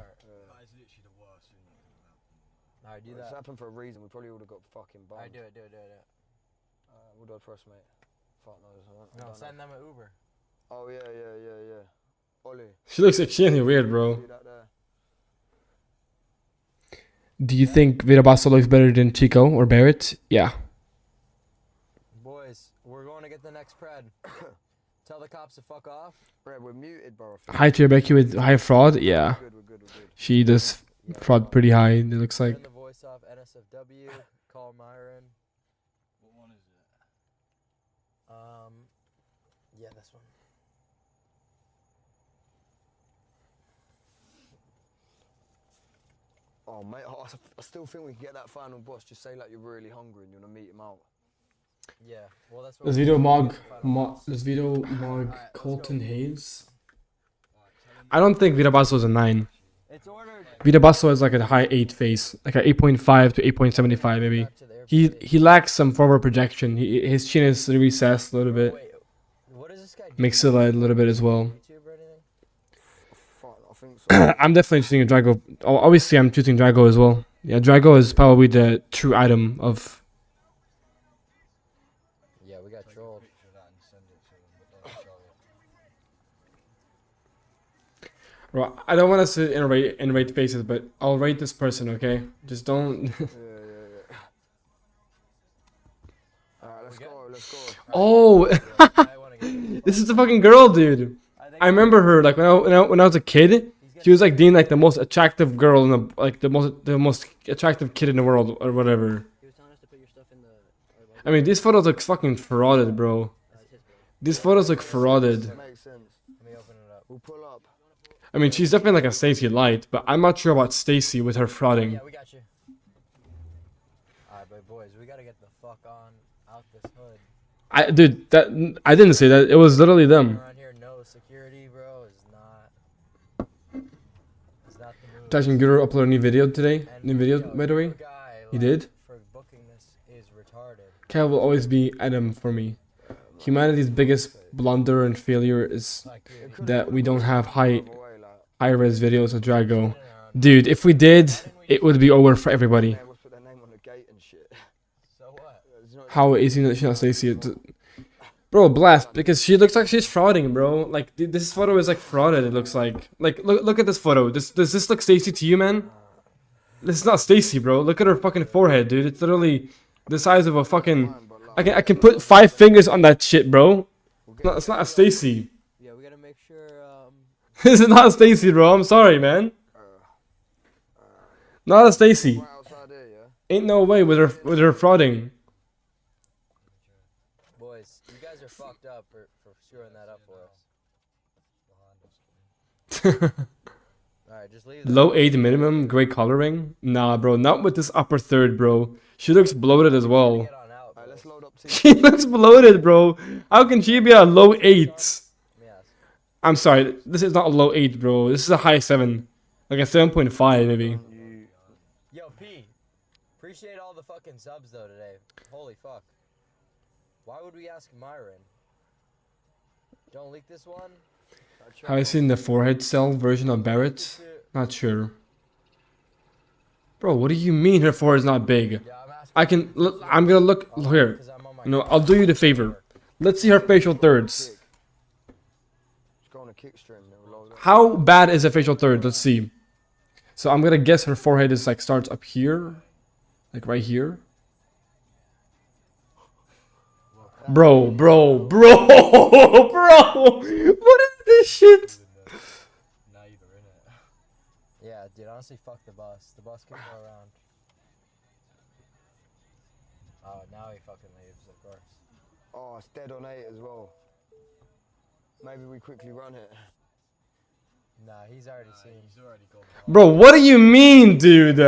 Alright, do It's that. happened for a reason. We probably would have got fucking bummed. Alright, do it. What do I press, mate? Fuck knows. No, send them an Uber. Oh yeah. Ollie. She looks extremely weird, bro. See that there? Do you think Virabasso looks better than Chico or Barrett? Yeah. Boys, we're going to get the next pred. Tell the cops to fuck off. Brad, we're muted, bro. Hi to Becky with high fraud. Yeah. We're good. She does fraud pretty high, it looks like. Turn the voice off, NSFW, call Myron. What one is it? Yeah, this one. Oh, mate, I still think we can get that final boss. Just say like you're really hungry and you want to meet him out. Yeah, well that's what This video Mog Colton Hayes. I don't think Virabasso is a 9. Virabasso is like a high 8 face, like a 8.5 to 8.75 maybe. He lacks some forward projection. His chin is recessed a little bit. Makes it a little bit as well. I'm definitely choosing Drago. Oh, obviously, I'm choosing Drago as well. Yeah, Drago is probably the true item of. Yeah, we got trolled. Bro, I don't want us to rate faces, but I'll rate this person, okay? Just don't. Alright, let's go. Oh, this is the fucking girl, dude. I remember her like when I was a kid. She was like deemed like the most attractive girl in the most attractive kid in the world or whatever. I mean, these photos look fucking frauded, bro. These photos look frauded. Makes sense. Let me open it up. We'll pull up. I mean, she's definitely like a Stacy Light, but I'm not sure about Stacy with her frauding. Yeah, we got you. Alright, but boys, we gotta get the fuck on out this hood. I didn't say that. It was literally them. Around here, no security, bro, is not the move. Tashin Guru uploaded a new video today. New video, by the way. He did. For booking this is retarded. Cal will always be Adam for me. Humanity's biggest blunder and failure is that we don't have high-res videos of Drago. Dude, if we did, it would be over for everybody. How is she not Stacy? Bro, blast, because she looks like she's frauding, bro. Like this photo is like frauded. It looks like look at this photo. Does this look Stacy to you, man? This is not Stacy, bro. Look at her fucking forehead, dude. It's literally the size of a fucking. I can put 5 fingers on that shit, bro. It's not a Stacy. Yeah, we gotta make sure. This is not a Stacy, bro. I'm sorry, man. Not a Stacy. Ain't no way with her frauding. Boys, you guys are fucked up for screwing that up for us. Alright, just leave Low 8 minimum, great coloring. Nah, bro, not with this upper third, bro. She looks bloated as well. She looks bloated, bro. How can she be a low 8? I'm sorry, this is not a low 8, bro. This is a high 7. Like a 7.5, maybe. Yo, P. Appreciate all the fucking subs, though, today. Holy fuck. Why would we ask Myron? Don't leak this one? Have I seen the forehead cell version of Barrett? Not sure. Bro, what do you mean her forehead's not big? I'm gonna look here. You know, I'll do you the favor. Let's see her facial thirds. How bad is a facial third? Let's see. So I'm gonna guess her forehead is like starts up here, like right here. Bro, what is this shit? Yeah, dude, honestly, fuck the bus. The bus can go around. Oh, now he fucking leaves, of course. Oh, it's dead on 8 as well. Maybe we quickly run it. Nah, he's already seen. Bro, what do you mean, dude?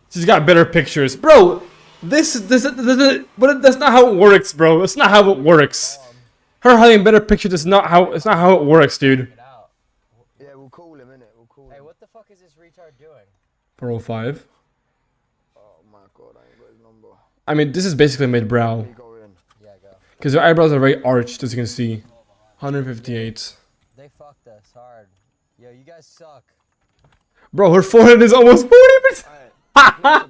She's got better pictures, bro. But that's not how it works, bro. That's not how it works. Her having better pictures is not how. It's not how it works, dude. Yeah, we'll call him, innit? We'll call him. Hey, what the fuck is this retard doing? 405. my god, I ain't got his number. I mean, this is basically mid-brow. Yeah, go. Because her eyebrows are very arched, as you can see. 158. They fucked us hard. Yo, you guys suck. Bro, her forehead is almost 40%.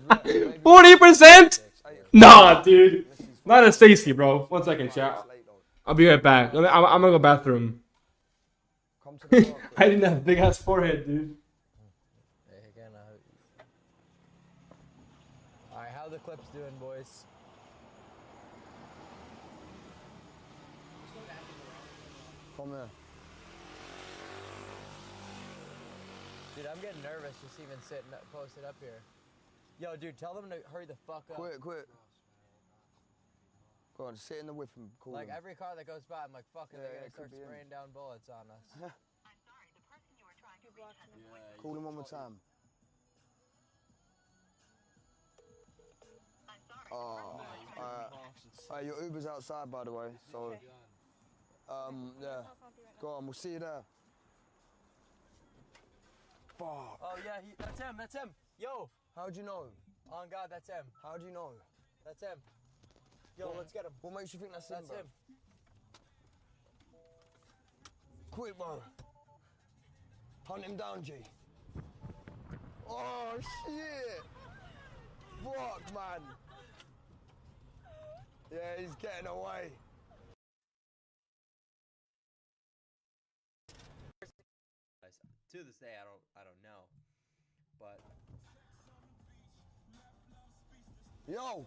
40%? Nah, dude. Not a Stacy, bro. 1 second, chat. I'll be right back. I'm gonna go bathroom. I didn't have a big ass forehead, dude. Alright, how the clips doing, boys? Come here. Dude, I'm getting nervous just even sitting posted up here. Yo, dude, tell them to hurry the fuck up. Quick. Go on, sit in the whip and call Like, them. every car that goes by, I'm like, fuck it, Yeah, they're it gonna could start be him. spraying down bullets on us. Call him one more time. Oh, your Uber's outside, by the way. So, yeah. Go on, we'll see you there. Fuck. Oh, yeah, that's him. Yo. How'd you know? On God, that's him. How'd you know? That's him. Yo, let's get him. What makes you think that's him, bro? him. Quick, bro. Hunt him down, G. Oh, shit. Fuck, man. Yeah, he's getting away. To this day, I don't know, but Yo,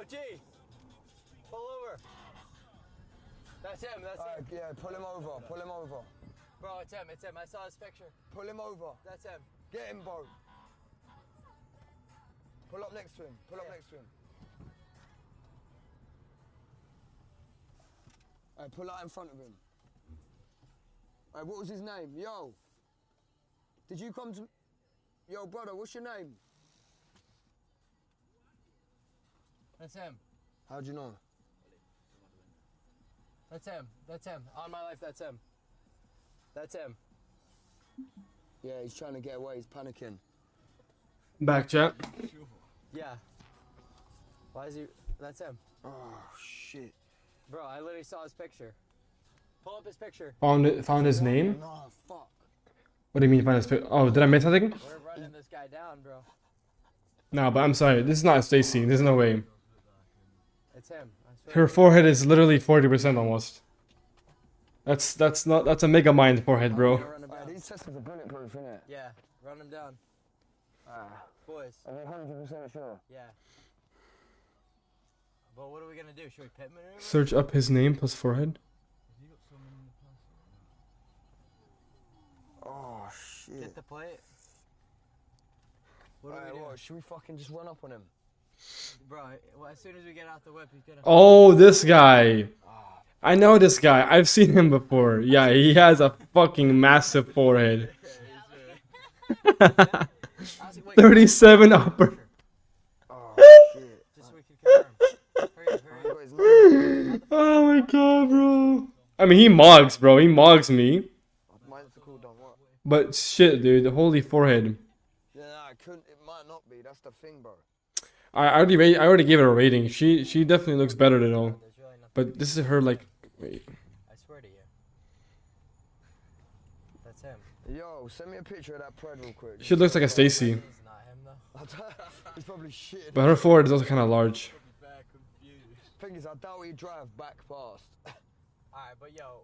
G, pull over. That's him. Yeah, pull him over. Bro, it's him. I saw his picture. Pull him over. That's him. Get him, bro. Pull up next to him. Alright, pull out in front of him. Alright, what was his name? Yo. Did you come to... Yo, brother, what's your name? That's him. How'd you know? That's him. On my life, that's him. Yeah, he's trying to get away. He's panicking. Back, chat. Yeah. Why is he... That's him. Oh, shit. Bro, I literally saw his picture. Pull up his picture. Found his name? No, fuck. What do you mean find his picture? Oh, did I miss something? We're running this guy down, bro. No, but I'm sorry. This is not Stacy. There's no way. It's him. Her forehead is literally 40% almost. That's a mega mind forehead, bro. These testers are bulletproof, innit? Yeah, run him down. Boys. Are you 100% sure? Yeah. But what are we gonna do? Should we pit maneuver? Search up his name plus forehead. Oh, shit. Get the plate. What Alright, do we do? what, should we fucking just run up on him? Bro, well, as soon as we get out the whip, he's gonna... Oh, this guy. I know this guy. I've seen him before. Yeah, he has a fucking massive forehead. 37 upper. Oh, shit. Just so we can confirm. Oh my god, bro. I mean, he mogs, bro. He mogs me. But shit, dude. Holy forehead. Yeah, nah, it might not be. That's the thing, bro. I already gave it a rating. She definitely looks better than all. But this is her like. Wait. I swear to you. That's him. Yo, send me a picture of that pred real quick. She looks like a Stacy. He's not him though. He's probably shit. But her forehead is also kind of large. Thing is, I doubt he'd drive back past. Alright, but yo,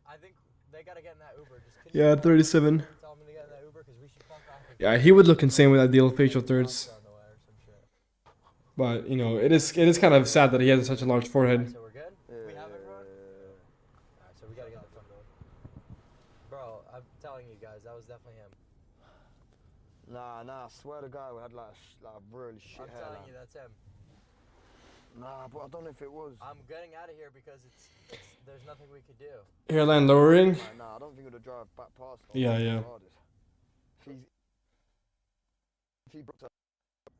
I think they gotta get in that Uber. Just Yeah, 37. tell them to get in that Uber because we should fuck off. Yeah, he would look insane with ideal facial thirds. But you know, it is kind of sad that he has such a large forehead. So we're good? We have everyone? Alright, so we gotta get the front door. Bro, I'm telling you guys, that was definitely him. Nah, I swear to God, we had like really shit I'm telling you, that's him. Nah, but I don't know if it was. I'm getting out of here because there's nothing we could do. Hairline lowering. Nah, I don't think it would have drive back past. Yeah. If he broke up,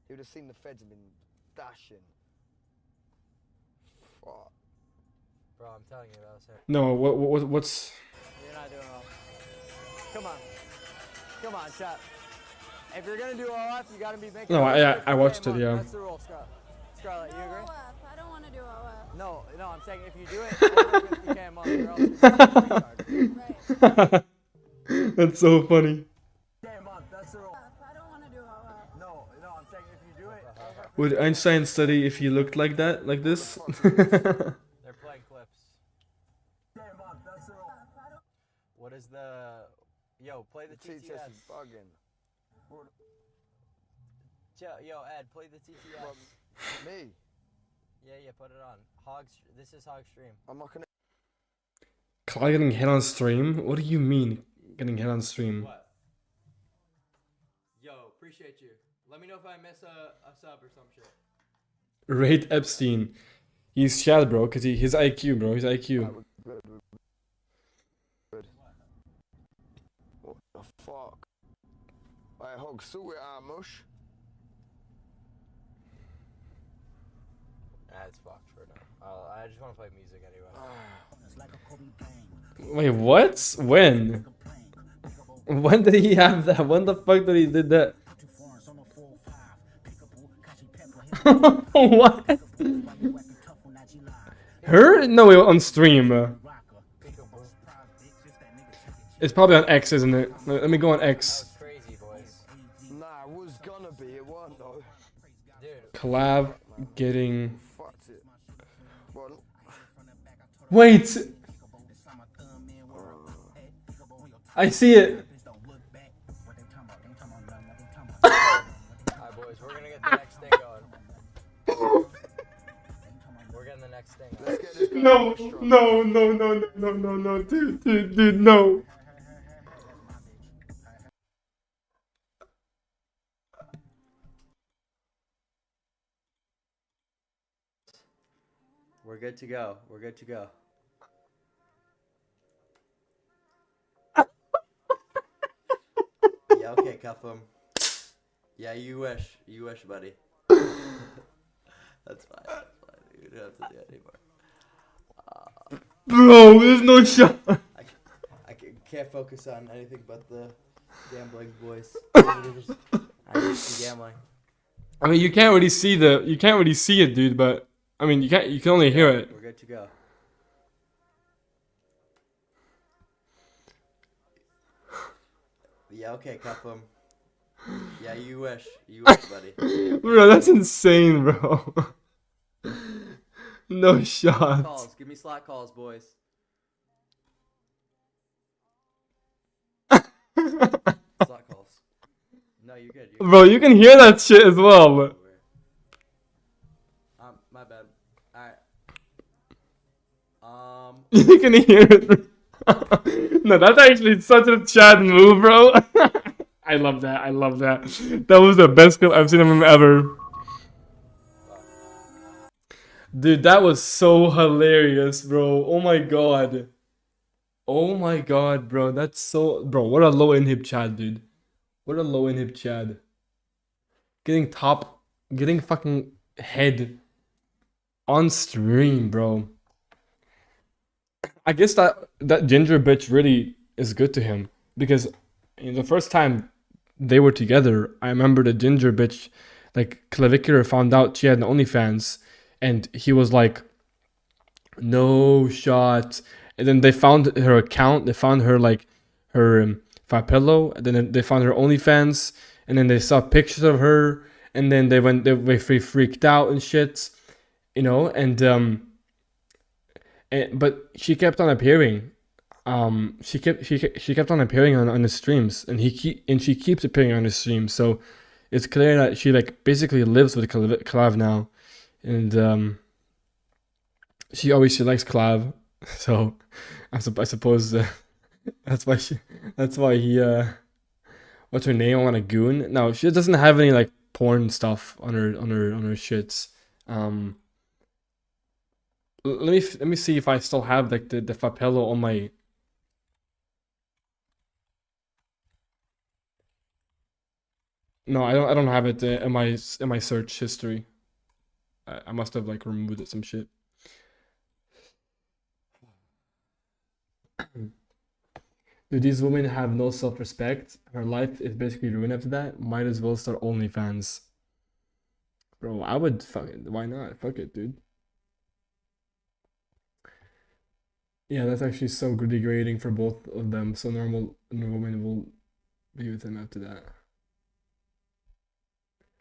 he would have seen the feds and been dashing. Fuck. Bro, I'm telling you, that was him. No, what's? You're not doing well. Come on, shot. If you're gonna do OF, you gotta be making. No, I watched it. Yeah. That's the rule, Scarlett. You agree? I don't want to do OF. No, I'm saying if you do it over 50K a month, or else you're Right. That's so funny. That's the rule. I don't want to do OF. No, I'm saying if you do it. Would Einstein study if he looked like that, like this? They're playing clips. That's the rule. What is the... Yo, play the TTS. Yo, Ed, play the TTS. Me? Yeah, put it on. This is Hog Stream. I'm not gonna... Cloud getting hit on stream? What do you mean, getting hit on stream? What? Yo, appreciate you. Let me know if I miss a sub or some shit. Rate Epstein. He's Chad, bro, because his IQ, bro, his IQ. Good. What the fuck? I hug suit mush. It's fucked for now. I just want to play music anyway. Wait, what? When? When did he have that? When the fuck did he did that? What? Her? No, wait, on stream. It's probably on X, isn't it? Let me go on X. Crazy, boys. Nah, it was gonna be. It wasn't though. Collab getting... Wait! I see it! Alright, boys, we're gonna get the next thing going. We're getting the next thing going. No, dude, no. We're good to go. Yeah, okay, cuff him. Yeah, you wish, buddy. That's fine. You don't have to do it anymore. Bro, there's no shot. I can't focus on anything but the gambling, boys. I just gambling. I mean, you can't really see it, dude. But I mean, you can only hear it. We're good to go. Yeah, okay, cuff him. Yeah, you wish, buddy. Bro, that's insane, bro. No shot. Calls, give me slot calls, boys. Slot calls. No, you're good. Bro, you can hear that shit as well. My bad. Alright. You can hear it. No, that's actually such a Chad move, bro. I love that. That was the best clip I've seen of him ever. Dude, that was so hilarious, bro. Oh my god. Bro. That's so... Bro, what a low inhib Chad, dude. What a low inhib Chad. Getting fucking head on stream, bro. I guess that ginger bitch really is good to him. Because the first time they were together, I remember the ginger bitch, like, Clavicular found out she had an OnlyFans. And he was like, no shot. And then they found her account. They found her, like, her Fapello. And then they found her OnlyFans. And then they saw pictures of her. And then they freaked out and shit. You know, but she kept on appearing. She kept on appearing on the streams. And she keeps appearing on the streams. So it's clear that she, like, basically lives with Clav now. And she likes Clav, so I suppose that's why he what's her name on a goon? No, she doesn't have any like porn stuff on her shits. Let me see if I still have like the Fapello on my. No, I don't have it in my search history. I must have like removed it, some shit. Do these women have no self-respect? Her life is basically ruined after that. Might as well start OnlyFans. Bro, I would fuck it. Why not? Fuck it, dude. Yeah, that's actually so degrading for both of them. So normal women will be with him after that.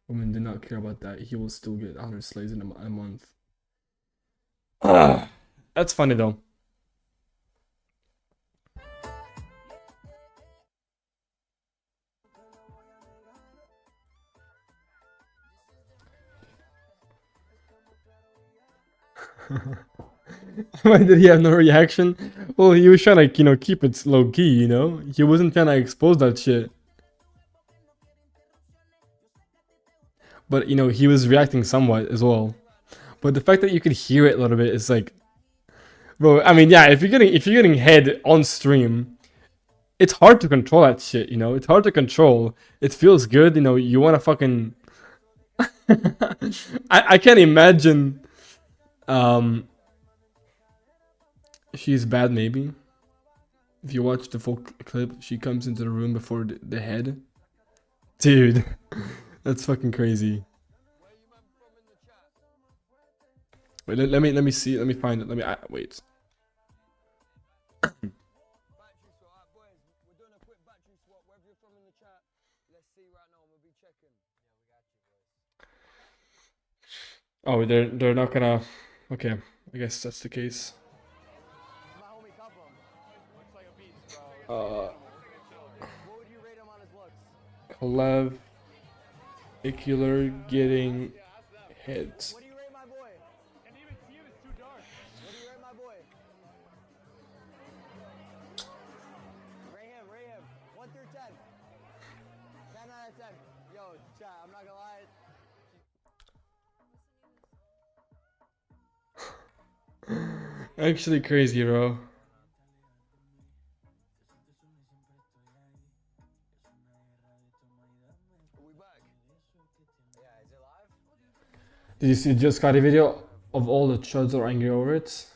Women do not care about that. He will still get 100 slaves in a month. That's funny though. Why did he have no reaction? Well, he was trying to, keep it low key, He wasn't trying to expose that shit. But, he was reacting somewhat as well. But the fact that you could hear it a little bit is like, bro, I mean, yeah, if you're getting head on stream, it's hard to control that shit, It's hard to control. It feels good, you want to fucking I can't imagine she's bad maybe. If you watch the full clip, she comes into the room before the head. Dude, that's fucking crazy. Wait, let me see. Let me find it. Wait. Oh, they're not gonna. Okay, I guess that's the case. Clev, Icular getting hits. Actually crazy, bro. Did you see Just Scotty video of all the chuds are angry over it?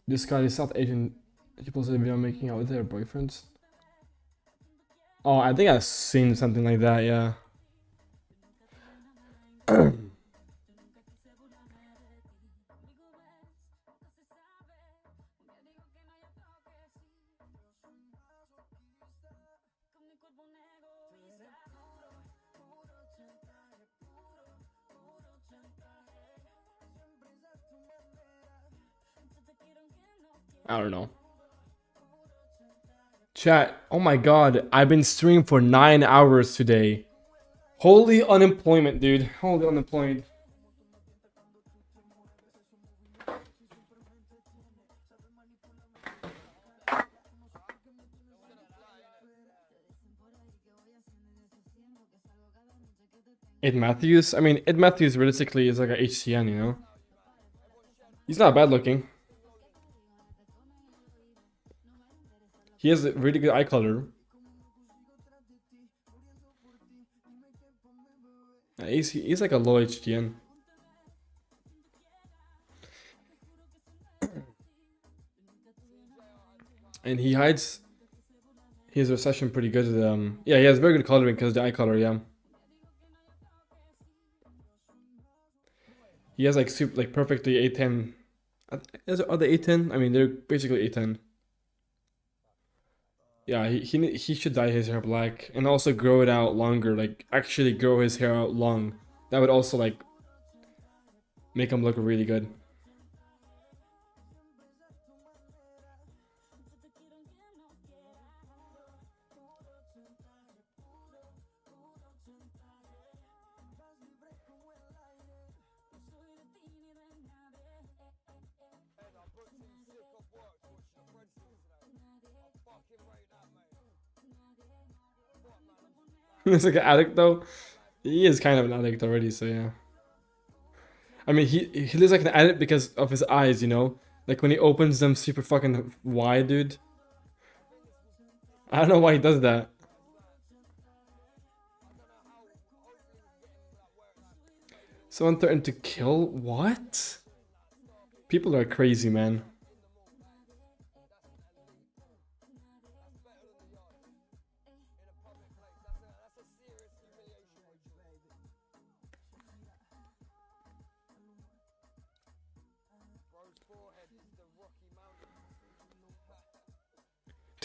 This Scotty South Asian people posted a video making out with their boyfriends. Oh, I think I've seen something like that, yeah. I don't know. Chat, oh my god, I've been streaming for 9 hours today. Holy unemployment, dude. Holy unemployment. Ed Matthews? I mean, Ed Matthews realistically is like a HCN, He's not bad looking. He has a really good eye color. He's like a low HDN. And he hides his recession pretty good. Yeah, he has very good coloring because the eye color, yeah. He has like perfectly A10. Are they A10? I mean, they're basically A10. Yeah, he should dye his hair black and also grow it out longer, like actually grow his hair out long. That would also like make him look really good. He's like an addict though. He is kind of an addict already, so yeah. I mean, he looks like an addict because of his eyes, Like when he opens them super fucking wide, dude. I don't know why he does that. Someone threatened to kill? What? People are crazy, man.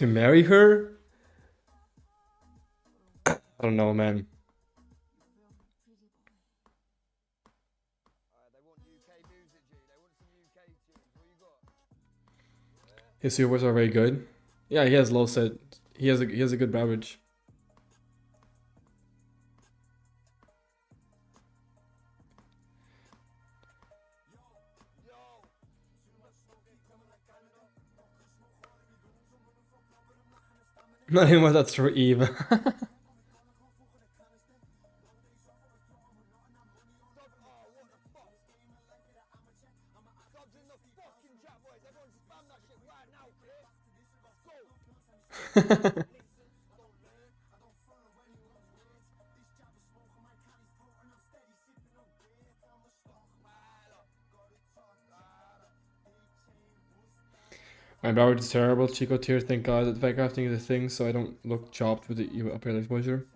To marry her? I don't know, man. His viewers are very good. Yeah, he has low set. He has a good average. Not even that's for Eve. My Broward is terrible. Chico tier, thank God that backcrafting is a thing, so I don't look chopped with the upper exposure.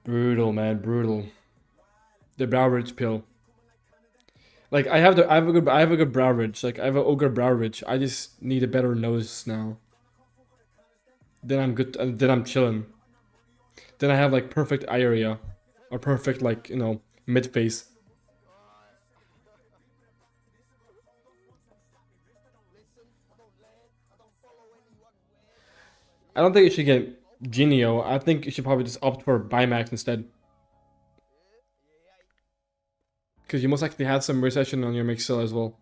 Brutal, man, brutal. The Broward pill. Like I have a good Broward. Like I have an ogre Broward. I just need a better nose now. Then I'm good. Then I'm chilling. Then I have like perfect area, or perfect like mid face. I don't think you should get Genio. I think you should probably just opt for Bimax instead. Because you most likely had some recession on your Mixel as well.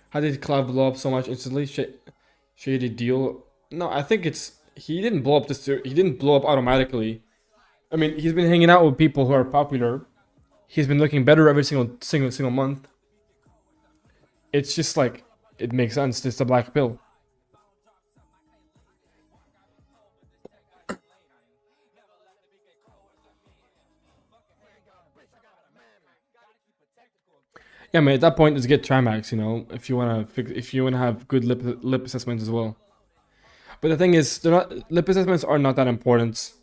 How did Cloud blow up so much instantly? Shady deal? No, I think it's... He didn't blow up he didn't blow up automatically. I mean, he's been hanging out with people who are popular. He's been looking better every single month. It's just like... It makes sense. It's a black pill. Yeah, I mean, at that point, just get Trimax, if you wanna have good lip assessments as well. But the thing is, lip assessments are not that important.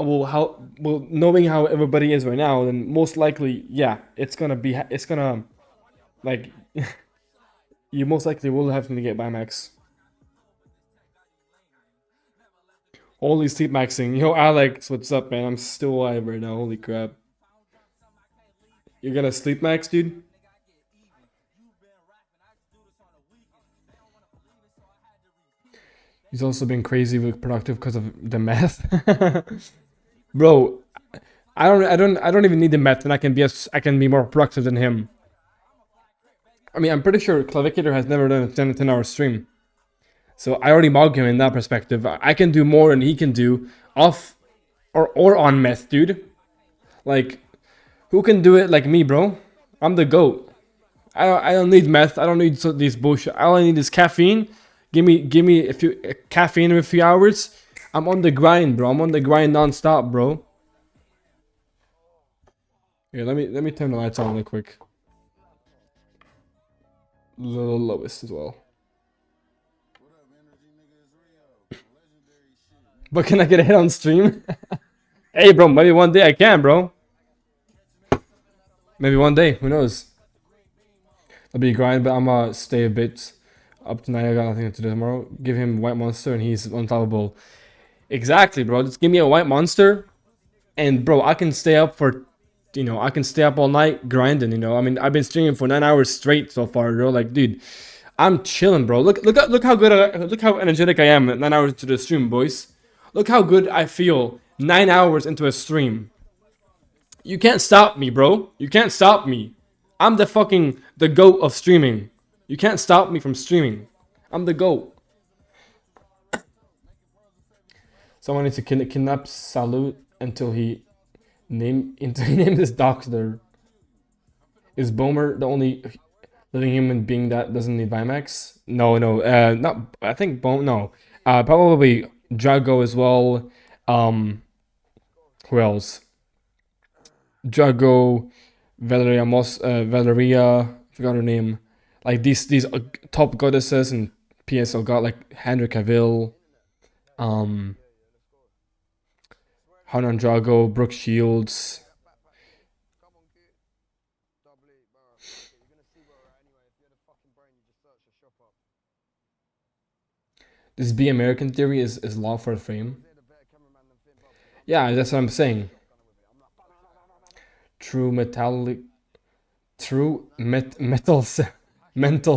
Well, knowing how everybody is right now, then most likely, yeah, it's gonna, like, you most likely will have to get Bimax. Holy sleep maxing. Yo, Alex, what's up, man? I'm still alive right now. Holy crap. You're gonna sleep max, dude? He's also been crazy productive because of the meth. Bro, I don't even need the meth, and I can be more productive than him. I mean, I'm pretty sure Clavicator has never done a 10-hour stream. So I already mog him in that perspective. I can do more than he can do off or on meth, dude. Like, who can do it like me, bro? I'm the GOAT. I don't need meth. I don't need these bullshit. All I need is caffeine. Give me caffeine in a few hours. I'm on the grind, bro. I'm on the grind non-stop, bro. Here, let me turn the lights on real quick. Little lowest as well. But can I get a hit on stream? Hey, bro, maybe one day I can, bro. Maybe one day, who knows? I'll be grind, but I'm gonna stay a bit up tonight. I got nothing to do tomorrow. Give him White Monster and he's unstoppable. Exactly, bro. Just give me a White Monster, and bro, I can stay up for, I can stay up all night grinding. I mean, I've been streaming for 9 hours straight so far, bro. Like, dude, I'm chilling, bro. Look how good, look how energetic I am at 9 hours into the stream, boys. Look how good I feel 9 hours into a stream. You can't stop me, bro. You can't stop me. I'm the GOAT of streaming. You can't stop me from streaming. I'm the GOAT. Someone needs to kidnap Salute until he named his doctor. Is Bomer the only living human being that doesn't need Vimax? No, not. I think no. Probably Drago as well. Who else? Drago, Valeria, I forgot her name. Like these top goddesses and PSL got like Henry Cavill, Hanan Drago, Brooke Shields. This Be American theory is law for fame. Yeah, that's what I'm saying. True mental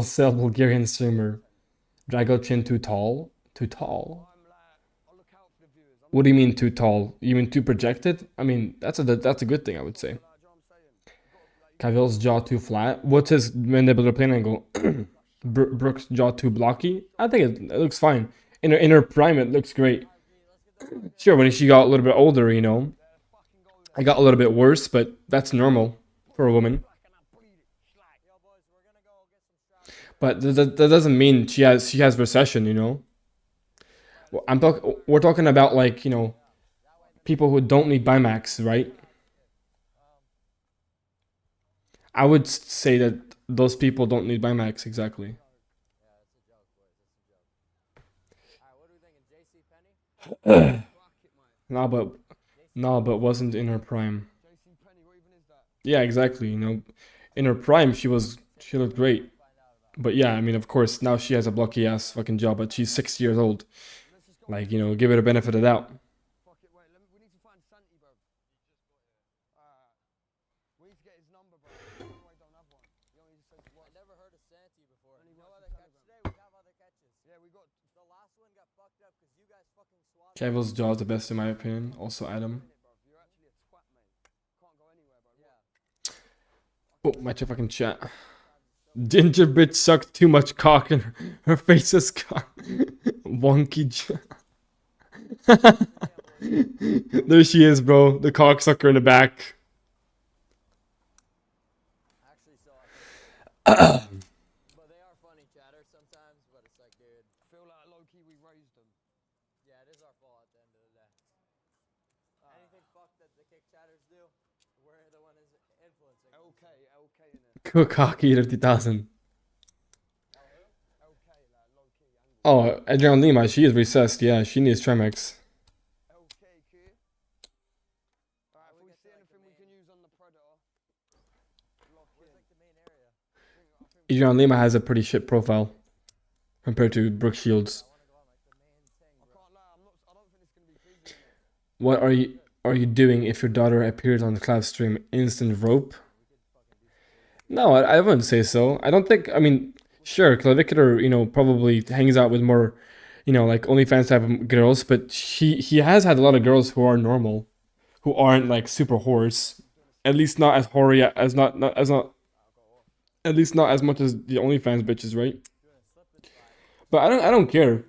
cell Bulgarian streamer. Drago chin too tall? Too tall? What do you mean too tall? You mean too projected? I mean, that's a good thing, I would say. Cavill's jaw too flat. What's his mandibular plane angle? Brooke's jaw too blocky? I think it looks fine. In her prime, it looks great. Sure, when she got a little bit older, you know, it got a little bit worse, but that's normal for a woman. But that doesn't mean she has recession, you know. We're talking about, like, you know, people who don't need Bimax, right? I would say that those people don't need Bimax, exactly. No, but wasn't in her prime. Yeah, exactly. You know, in her prime, she looked great. But yeah, I mean, of course, now she has a blocky ass fucking job, but she's 6 years old. Like, you know, give it a benefit of the doubt. Cavill's jaw is the best in my opinion. Also Adam. Oh, my fucking chat. Ginger bitch sucked too much cock and her face is cock. Wonky jaw. There she is, bro. The cocksucker in the back. Cock Eater 2000. Oh, Adrian Lima, she is recessed. Yeah, she needs Tremex. Adrian Lima has a pretty shit profile compared to Brooke Shields. What are you doing if your daughter appears on the Cloud stream? Instant rope? No, I wouldn't say so. I don't think, I mean, sure, Clavicular, you know, probably hangs out with more, you know, like OnlyFans type of girls, but he has had a lot of girls who are normal, who aren't like super whores. At least not as hoary as at least not as much as the OnlyFans bitches, right? But I don't care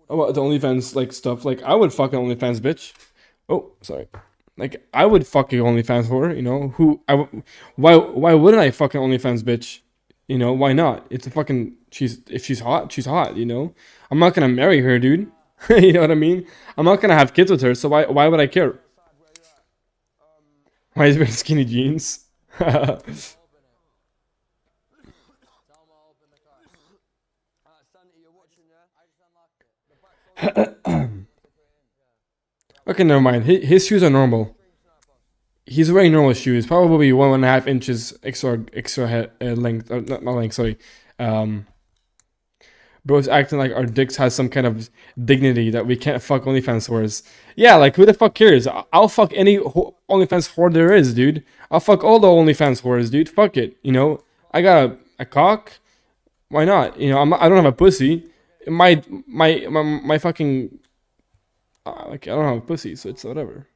about the OnlyFans like stuff. Like, I would fuck an OnlyFans bitch. Oh, sorry. Like, I would fuck a OnlyFans whore, you know? Why wouldn't I fuck an OnlyFans bitch? You know, why not? It's a fucking, if she's hot, you know? I'm not gonna marry her, dude. You know what I mean? I'm not gonna have kids with her, so why would I care? Why is he wearing skinny jeans? Okay, never mind. His shoes are normal. He's wearing normal shoes, probably 1.5 inches extra length, not length. Sorry. Bro's acting like our dicks has some kind of dignity that we can't fuck OnlyFans whores. Yeah, like, who the fuck cares? I'll fuck any OnlyFans whore there is, dude. I'll fuck all the OnlyFans whores, dude. Fuck it. You know, I got a cock. Why not? You know, I don't have a pussy. My fucking like, I don't have a pussy, so it's whatever.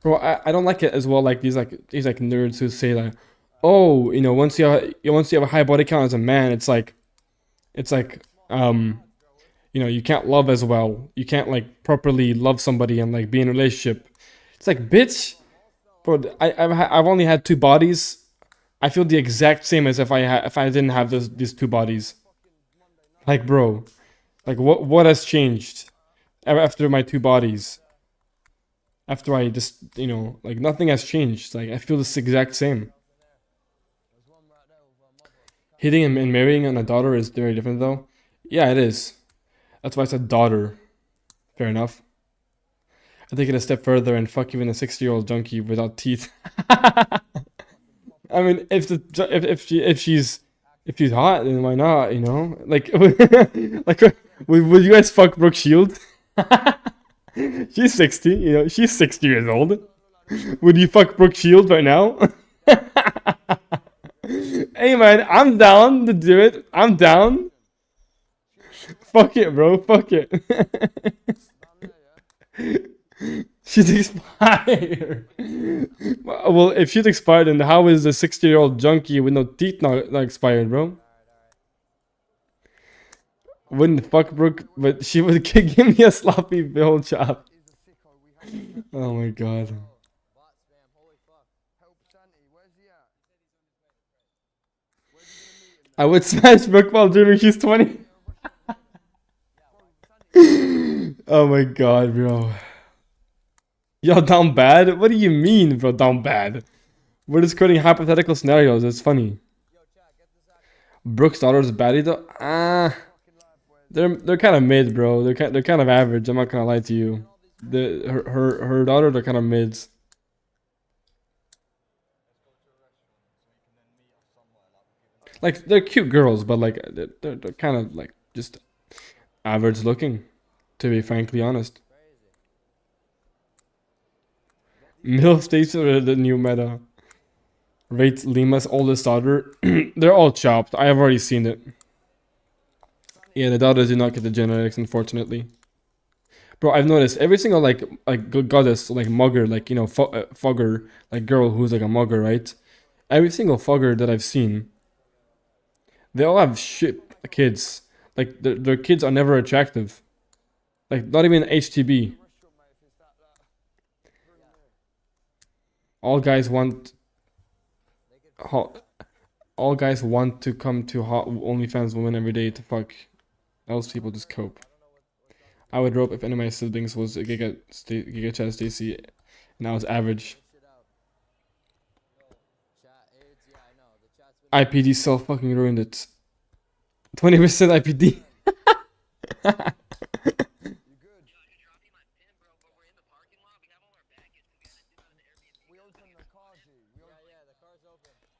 Bro, I don't like it as well. Like these nerds who say like, oh, you know, once you have a high body count as a man, it's like, you know, you can't love as well. You can't like properly love somebody and like be in a relationship. It's like, bitch, bro. I've only had 2 bodies. I feel the exact same as if I didn't have these 2 bodies. Like, bro, like what has changed after my 2 bodies? After I just, you know, like nothing has changed. Like I feel this exact same. Hitting and marrying on a daughter is very different though. Yeah, it is. That's why I said daughter. Fair enough. I take it a step further and fuck even a 60-year-old junkie without teeth. I mean, if she's hot, then why not? You know, like like would you guys fuck Brooke Shields? She's 60. You know, she's 60 years old. Would you fuck Brooke Shields right now? Hey man, I'm down to do it. I'm down. Fuck it, bro. Fuck it. She's expired. Well, if she's expired, then how is a 60-year-old junkie with no teeth not expired, bro? Wouldn't fuck Brooke, but she would give me a sloppy bill chop. Oh my god. I would smash Brooke while dreaming she's 20. Oh my god, bro. Yo, down bad? What do you mean, bro, down bad? We're just creating hypothetical scenarios. It's funny. Brooke's daughter's baddie though? They're kind of mid, bro. They're kind of average. I'm not gonna lie to you. Her daughter, they're kind of mids. Like they're cute girls, but like they're kind of like just average looking, to be frankly honest. MILF states are the new meta. Rate Lima's oldest daughter. They're all chopped. I have already seen it. Yeah, the daughters do not get the genetics, unfortunately. Bro, I've noticed every single like goddess, like mugger, like, you know, fugger, like girl who's like a mugger, right? Every single fugger that I've seen, they all have shit kids. Like their kids are never attractive. Like not even HTB. All guys want to come to hot OnlyFans women every day to fuck. Else people just cope. I would rope if any of my siblings was a Giga Chad Stacy and I was average. IPD so fucking ruined it. 20% IPD.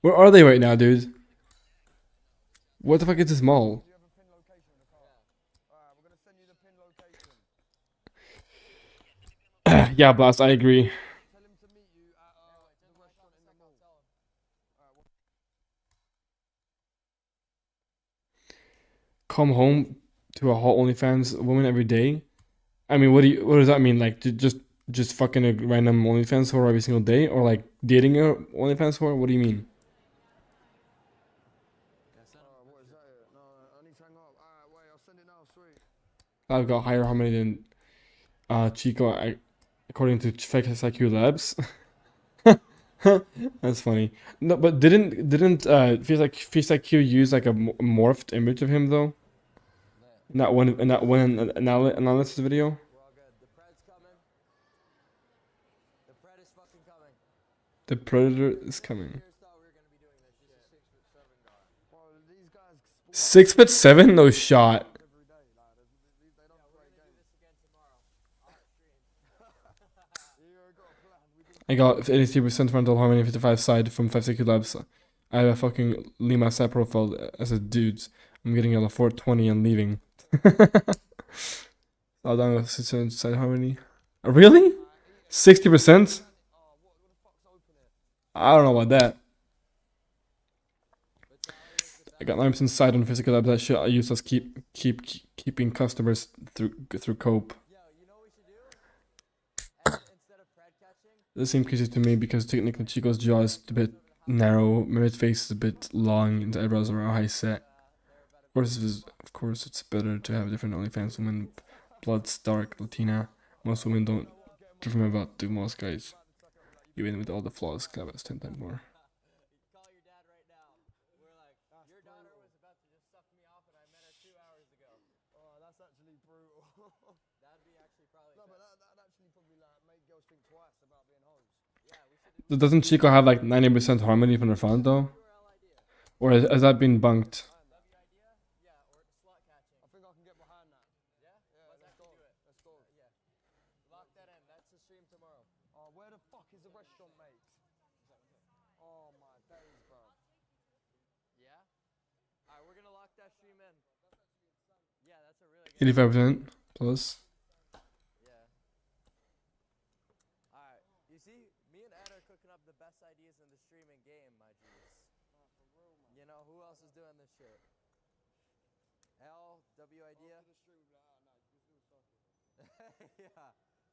Where are they right now, dude? What the fuck is this mall? Yeah, Blast, I agree. Come home to a hot OnlyFans woman every day? I mean, what does that mean? Like, just fucking a random OnlyFans whore every single day? Or like dating a OnlyFans whore? What do you mean? I've got higher harmony than Chico, according to Face IQ Labs. That's funny. No, but didn't Face IQ use like a morphed image of him though? In that one analysis video. The Predator is coming. 6'7"? No shot. I got 83% frontal harmony, 55 side from 5CQ Labs. I have a fucking Lima side profile as a dude. I'm getting a 420 and leaving. All down with side harmony. Really? 60%? I don't know about that. I got 9% side on physical labs. That shit I use as keeping customers through cope. This seems crazy to me because technically Chico's jaw is a bit narrow, my face is a bit long, and the eyebrows are high set. Of course, it's better to have different OnlyFans women. Blood's dark, Latina. Most women don't dream about to most guys. Even with all the flaws, Club has 10 times more. No, but that'd actually probably like make girls think twice about being hoes. Doesn't Chico have like 90% harmony from the front though? Or has that been bunked? I think I can get behind that. Yeah? Yeah, let's go. Let's go. Yeah. Lock that in. That's the stream tomorrow. Oh, where the fuck is the restaurant, mate? Oh my days, bro. Yeah? Alright, we're gonna lock that stream in. Yeah, that's a really good 85% plus. Yeah. Alright, you see, me and Ed are cooking up the best ideas in the streaming game, my G's. You know, who else is doing this shit? L, W idea? Yeah.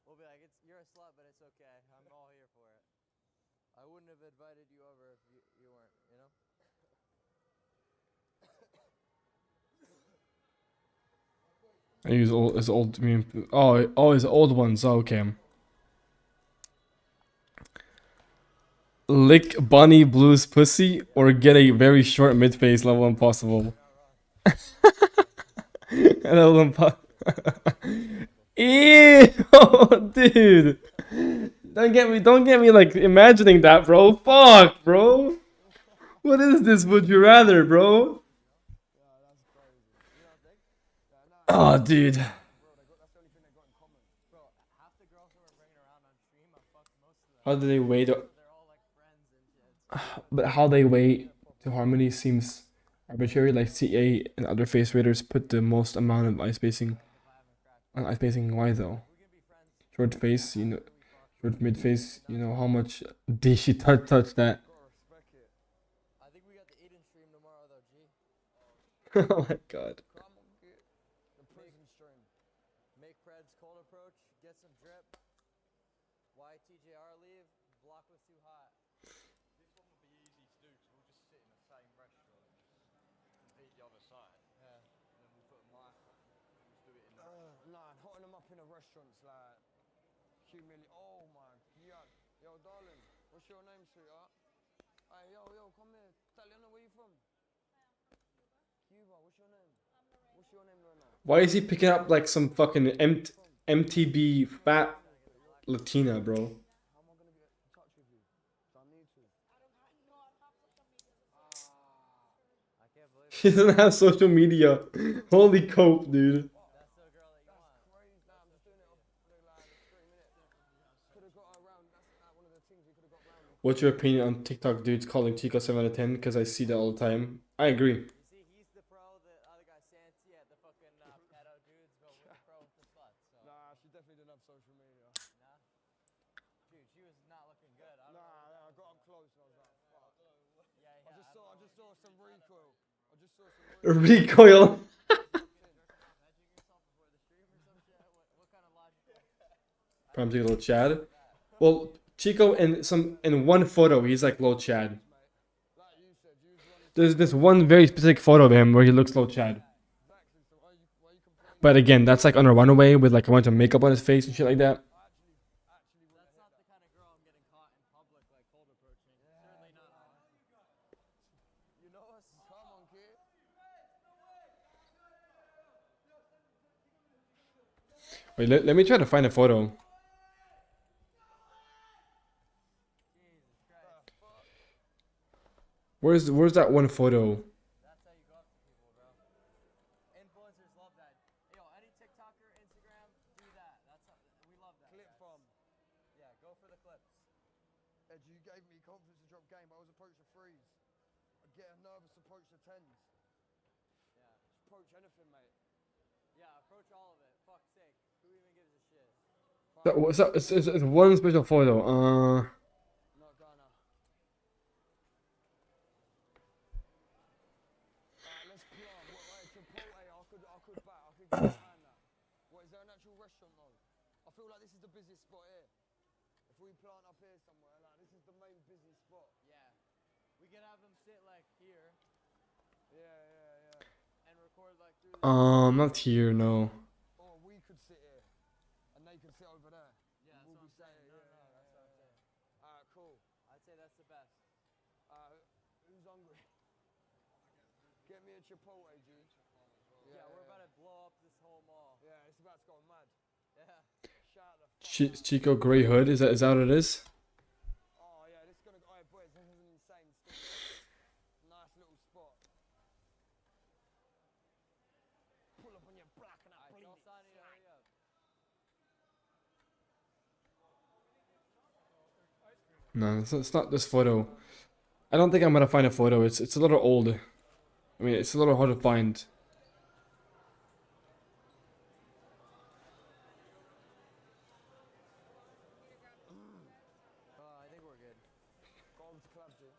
We'll be like, you're a slut, but it's okay. I'm all here for it. I wouldn't have invited you over if you weren't, you know? I use his old meme. Oh, his old ones. Oh, okay. Lick Bunny Blue's pussy or get a very short mid face level impossible. Level impossible. Ew, dude. Don't get me like imagining that, bro. Fuck, bro. What is this? Would you rather, bro? Oh, dude. How do they weigh the... But how they weigh to harmony seems arbitrary. Like CA and other face raiders put the most amount of eye spacing on eye spacing. Why though? Short face, you know, short mid face. You know how much did she touch that? I think we got the Aiden stream tomorrow though, G. Oh my god. The prison stream. Make Preds cold approach, get some drip. Why TJR leave? Block was too hot. This one would be easy to do because we'll just sit in the same restaurant and just compete the other side. Yeah. And then we'll put a mic on. And we'll just do it in the... Nah, hotting them up in a restaurant's like humiliating. Oh my god. Yo, darling, what's your name, sweetheart? Hey, yo, come here. Italiano, where you from? Cuba, what's your name? What's your name, Lorena? Why is he picking up like some fucking MTB fat Latina, bro? She doesn't have social media. Holy cope, dude. What's your opinion on TikTok dudes calling Chico 7 out of 10? Because I see that all the time. I agree. You see, he's the pro, the other guy Santi at the fucking pedo dudes, but we're the pro with the sluts. So. Nah, she definitely didn't have social media. Nah? Dude, she was not looking good. I got up close and I was like, fuck. Yeah, I just saw some recoil. I just saw some Recoil. Probably a little Chad. Well, Chico in one photo he's like low Chad. There's this one very specific photo of him where he looks low Chad. But again, that's like on a runaway with like a bunch of makeup on his face and shit like that. Wait, let me try to find a photo. Where's that one photo? That's how you go up to people, bro. Influencers love that. Yo, any TikToker, Instagram, do that. We love that. Clip from. Yeah, go for the clips. Ed, you gave me confidence to drop game, but I was approach to threes. I get a nervous approach to tens. Yeah. Just approach anything, mate. Yeah, approach all of it. Fuck's sake. Who even gives a shit? It's one special photo. Not gonna. Let's plan. Chipotle, I could bet. I could get behind that. What, is there an actual restaurant though? I feel like this is the busiest spot here. If we plant up here somewhere, like this is the main busy spot. Yeah. We can have them sit like here. Yeah. And record like through the... Not here, no. Or we could sit here. And they could sit over there. Yeah, that's we'll what I'm be saying. saying. No, that's what I'm saying. Alright, cool. I'd say that's the best. Who's hungry? Get me a Chipotle, G. Yeah, we're about to blow up this whole mall. Yeah, it's about to go mad. Chico Grey Hood, is that what it is? Oh yeah, this is gonna go. Alright, boys, this is an insane stick. Nice little spot. Pull up on your black and I bleed it. No, it's not this photo. I don't think I'm gonna find a photo. It's a little old. I mean, it's a little hard to find. I think we're good. Gob's clubbed you.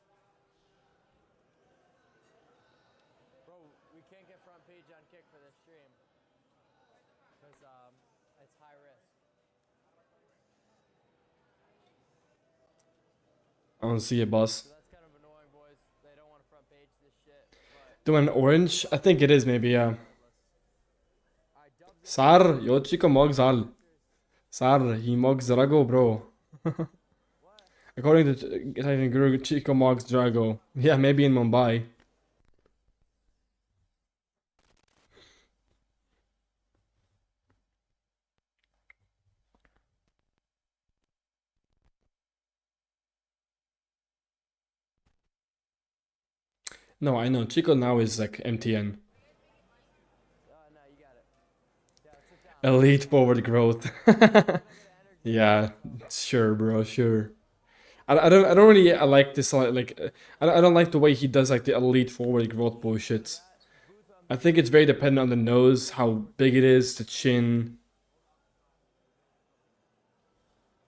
Bro, we can't get front page on kick for this stream. Because, it's high risk. I don't see it, boss. So that's kind of annoying, boys. They don't want to front page this shit. But Doing orange? I think it is, maybe, yeah. Sar, yo chico mogs al. Sar, he mogs Drago, bro. According to Titan Guru, Chico mogs Drago. Yeah, maybe in Mumbai. No, I know. Chico now is like MTN. Elite forward growth. Yeah, sure, bro, sure. I don't really like this like I don't like the way he does like the elite forward growth bullshit. I think it's very dependent on the nose, how big it is, the chin.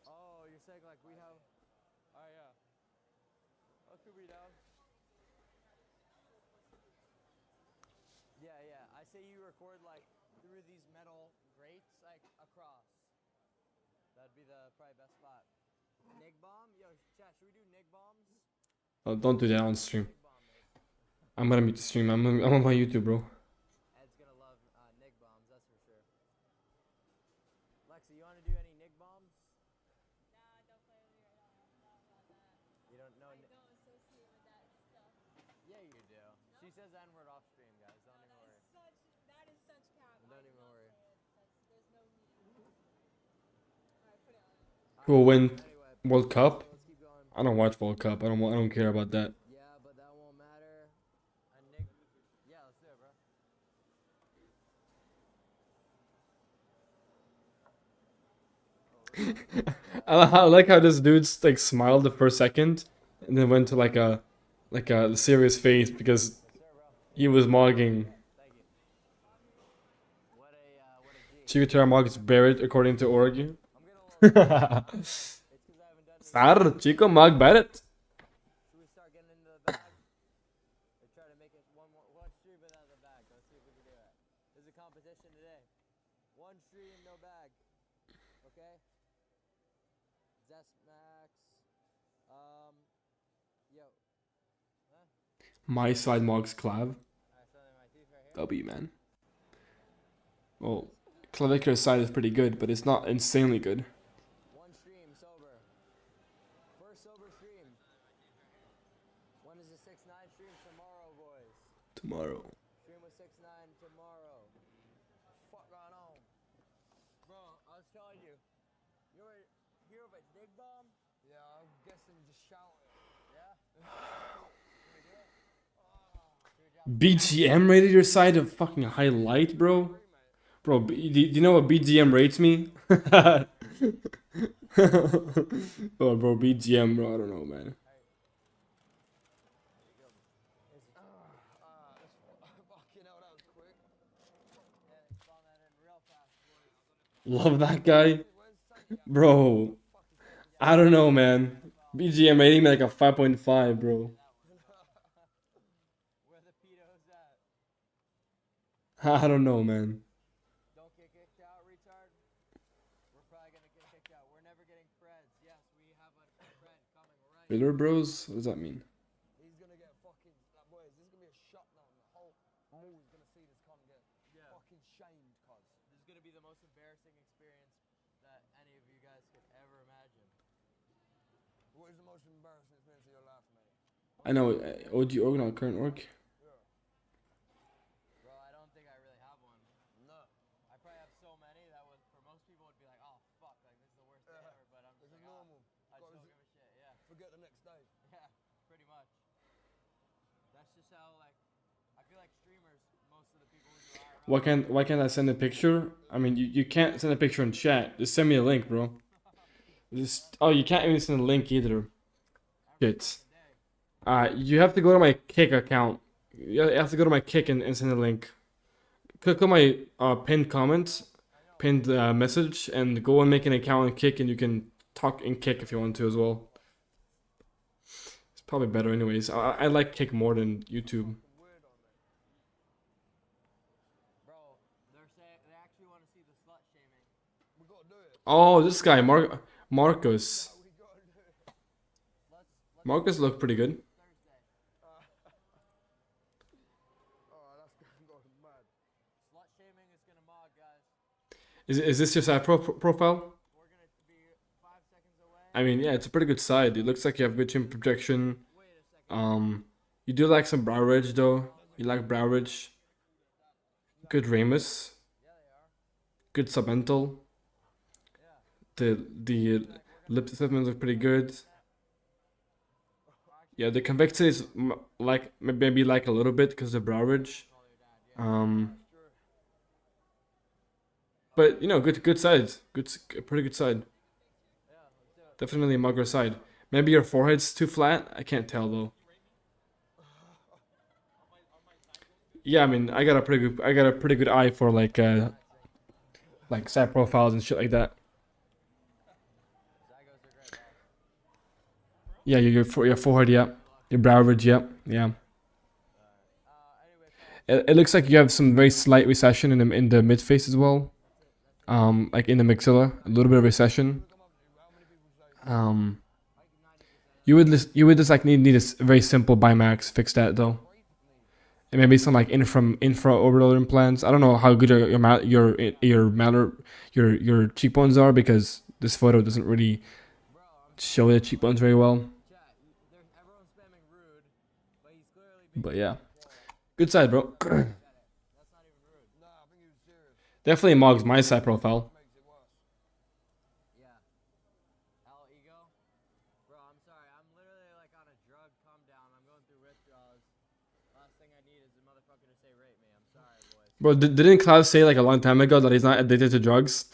oh, you're saying like we have. Oh yeah. What could we do? Yeah, yeah. I say you record like through these metal grates like across. That'd be the probably best spot. Nig bomb? Yo, chat, should we do nig bombs? Oh, don't do that on stream. I'm gonna mute the stream. I'm on my YouTube, bro. Ed's gonna love nig bombs, that's for sure. Lexi, you wanna do any nig bombs? Nah, don't play with me right now. I don't know about that. You don't know? I don't associate with that stuff. Yeah, you do. No? She says N-word off stream, guys. Don't even worry. That is such cap. Don't even worry. There's no need. Alright, put it on. Who will win World Cup? I don't watch World Cup. I don't care about that. Yeah, but that won't matter. A nig. Yeah, let's do it, bro. I like how this dude's like smiled the first second and then went to like a serious face because he was mogging. Chico mogs Barrett according to Oregon. Sar, Chico mog Barrett. Should we start getting into the bag? Or try to make it one stream without the bag. Let's see if we can do it. There's a competition today. One stream, no bag. Okay? Zest Max. Yo. Huh? My side mogs Clav. W, man. Well, Clavicular's side is pretty good, but it's not insanely good. One stream, sober. First sober stream. When is the 6ix9ine stream? Tomorrow, boys. Tomorrow. Stream with 6ix9ine tomorrow. Fuck on home. Bro, I was telling you. You ever hear of a dig bomb? Yeah, I'm guessing just shout it. Yeah? BGM rated your side of fucking highlight, bro? Bro, do you know what BGM rates me? Bro, BGM, bro, I don't know, man. Love that guy. Bro, I don't know, man. BGM rating me like a 5.5, bro. I don't know, man. Don't get kicked out, retard. We're probably gonna get kicked out. We're never getting Freds. Yes, we have a Fred coming right. Filler bros? What does that mean? He's gonna get fucking, like, boys, this is gonna be a shutdown. The whole mall is gonna see this cunt get fucking shamed, cuz. This is gonna be the most embarrassing experience that any of you guys could ever imagine. What is the most embarrassing experience of your life, mate? I know, OG org, not current org. Bro, I don't think I really have one. No. I probably have so many that would, for most people, would be Why can't I send a picture? I mean, you can't send a picture in chat. Just send me a link, bro. Oh, you can't even send a link either. Shit. You have to go to my Kick account. You have to go to my Kick and send a link. Click on my pinned comment, pinned message, and go and make an account in Kick, and you can talk in Kick if you want to as well. It's probably better anyways. I like Kick more than YouTube. Oh, this guy, Marcus. Marcus looked pretty good. Is this your side profile? I mean, yeah, it's a pretty good side. It looks like you have good chin projection. You do like some brow ridge though. You like brow ridge. Good ramus. Good submental. The lip segments look pretty good. Yeah, the convexity is like maybe like a little bit because of brow ridge. But you know, good sides. Pretty good side. Definitely a mugger side. Maybe your forehead's too flat. I can't tell though. Yeah, I mean, I got a pretty good eye for like side profiles and shit like that. Yeah, your forehead, yeah. Your brow ridge, yeah. It looks like you have some very slight recession in the mid face as well. Like in the maxilla, a little bit of recession. You would just like need a very simple Bimax, fix that though. And maybe some like infra-orbital implants. I don't know how good your cheekbones are because this photo doesn't really show the cheekbones very well. But yeah, good side, bro. Definitely mogs my side profile. Bro, didn't Klaus say like a long time ago that he's not addicted to drugs?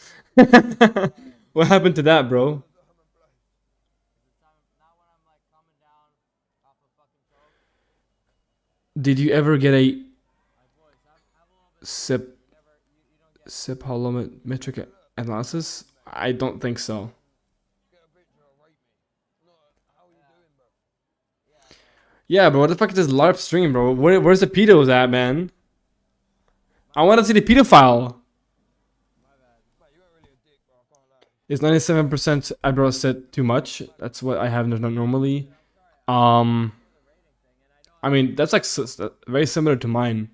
What happened to that, bro? Did you ever get a SIP holometric analysis? I don't think so. Yeah, bro, what the fuck is this LARP stream, bro? Where's the pedos at, man? I want to see the pedophile. Is 97% eyebrow set too much? That's what I have normally. I mean, that's like very similar to mine,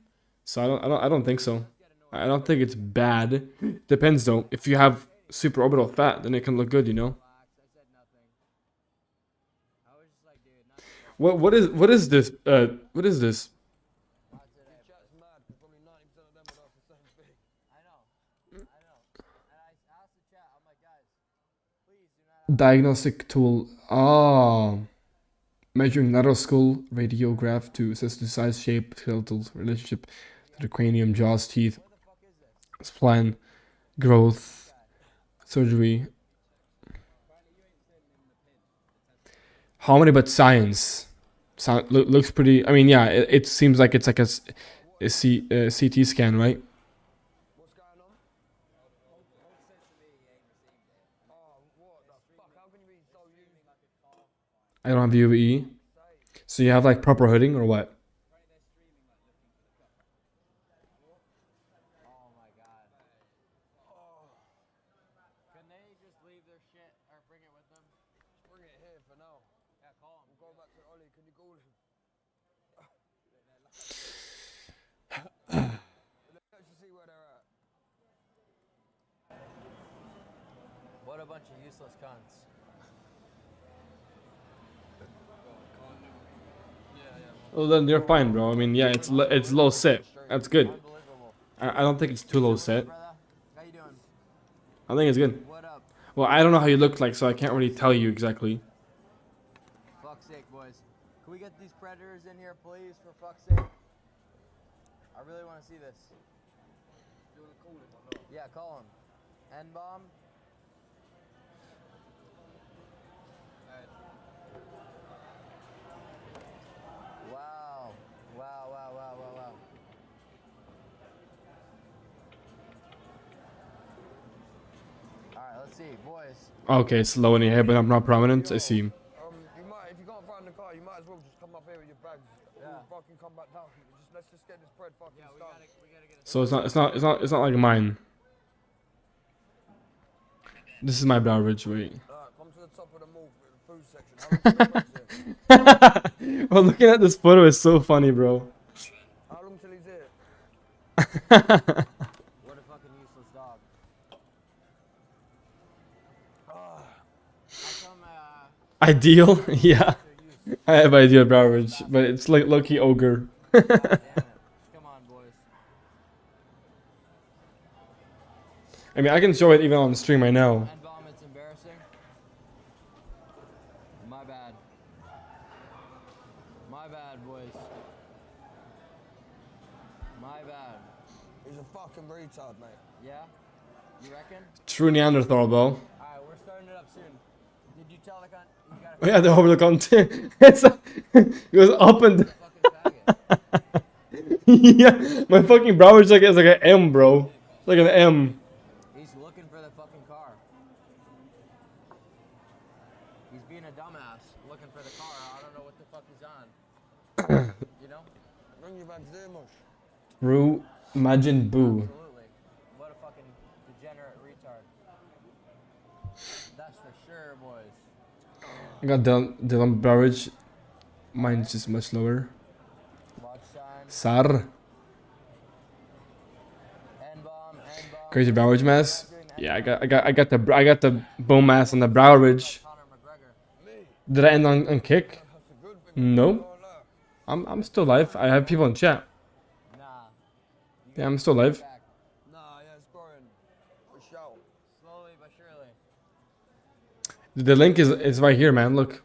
so I don't think so. I don't think it's bad. Depends though. If you have super orbital fat, then it can look good, you know. What is this? What is this? Diagnostic tool. Measuring lateral skull radiograph to assess the size, shape, skeletal relationship to the cranium, jaws, teeth, spine, growth, surgery. How many but science? Looks pretty. I mean, yeah, it seems like it's like a CT scan, right? I don't have UVE. So you have like proper hooding or what? What a bunch of useless cunts. Well, then you're fine, bro. I mean, yeah, it's low set. That's good. I don't think it's too low set. I think it's good. Well, I don't know how you look like, so I can't really tell you exactly. Fuck's sake, boys. Can we get these predators in here, please, for fuck's sake? I really want to see this. Do you want to call him or not? Yeah, call him. N-bomb. Wow. Wow, wow, wow, wow, wow. Alright, let's see, boys. Okay, it's low in your head, but I'm not prominent. I see. You might, if you can't find the car, you might as well just come up here with your bags. Yeah. We'll fucking come back down. Let's just get this bread fucking started. So it's not like mine. This is my beverage. Wait. Come to the top of the mall for the food section. Well, looking at this photo is so funny, bro. How long till he's here? What a fucking useless dog. Ideal? Yeah. I have ideal beverage, but it's like low-key ogre. Come on, boys. I mean, I can show it even on stream right now. N-bomb, it's embarrassing. My bad. My bad, boys. My bad. He's a fucking retard, mate. Yeah? You reckon? True Neanderthal, bro. Alright, we're starting it up soon. Did you tell the cunt? You gotta Oh yeah, the overlook on too. It goes up and yeah, my fucking brow is like, it's like an M, bro. It's like an M. He's looking for the fucking car. He's being a dumbass, looking for the car. I don't know what the fuck he's on. You know? Bring your bags there, Mosh. True Majin Buu. Absolutely. What a fucking degenerate retard. That's for sure, boys. I got the beverage. Mine's just much lower. Sar. Crazy beverage mass. Yeah, I got the bone mass on the brow ridge. Did I end on kick? No. I'm still live. I have people in chat. Yeah, I'm still live. Nah, yeah, it's growing. For sure. Slowly but surely. The link is right here, man. Look.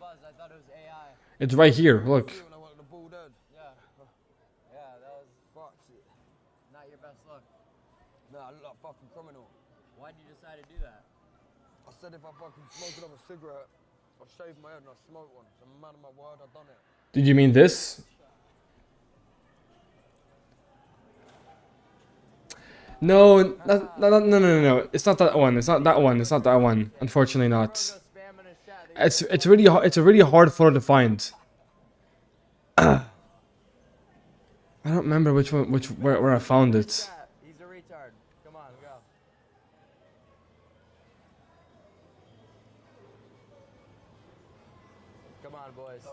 It's right here. Look. Yeah, that was not your best look. Nah, I look like a fucking criminal. Why'd you decide to do that? I said if I fucking smoked another cigarette, I'll shave my head and I'll smoke one. So I'm a man of my word, I've done it. Did you mean this? No, no. It's not that one. It's not that one. It's not that one. Unfortunately, not. It's a really hard photo to find. I don't remember which one, where I found it. He's a retard. Come on, go. Come on, boys.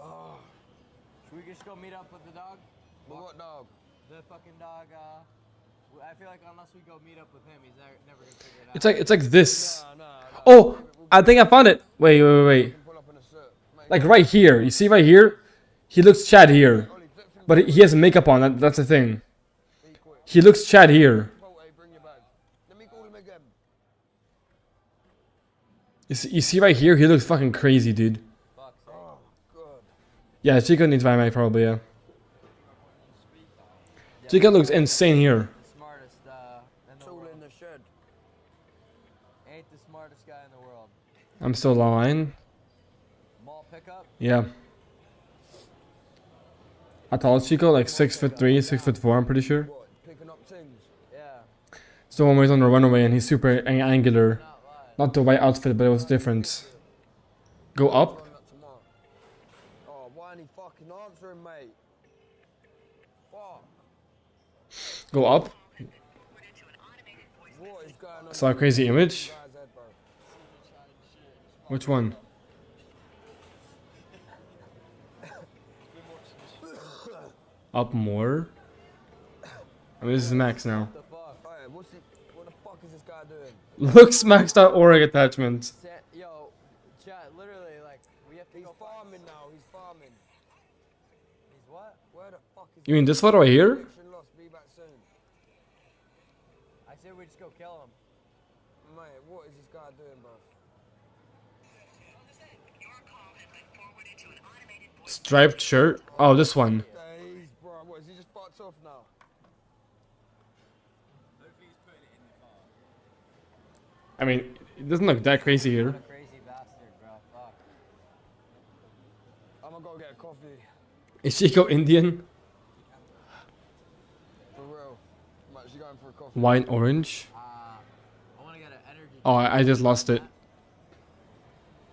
Should we just go meet up with the dog? What dog? The fucking dog. I feel like unless we go meet up with him, he's never gonna figure it out. It's like this. Oh, I think I found it. Wait. Like right here. You see right here? He looks Chad here. But he has makeup on. That's the thing. He looks Chad here. You see right here? He looks fucking crazy, dude. Yeah, Chico needs my mic probably, yeah. Chico looks insane here. Smartest in the world. Ain't the smartest guy in the world. I'm still online. Mall pickup? Yeah. How tall is Chico? Like 6'3", 6'4", I'm pretty sure. Picking up things. Yeah. It's the one where he's on the runaway and he's super angular. Not the white outfit, but it was different. Go up. Oh, why ain't he fucking answering, mate? Fuck. Go up. What is going on? Saw a crazy image. Which one? Up more? I mean, this is max now. What the fuck is this guy doing? Looksmaxxing attachment. Yo, chat, literally, like, we have to He's farming now, he's farming. He's what? Where the fuck is You mean this photo right here? lost, be back soon. I said we just go kill him. Mate, what is this guy doing, bro? Striped shirt. Oh, this one. Days, bro. What, is he just fucked off now? I mean, it doesn't look that crazy here. Crazy bastard, bro. Fuck. I'm gonna go get a coffee. Is Chico Indian? For real. I'm actually going for a coffee. Wine orange. I want to get an energy. Oh, I just lost it.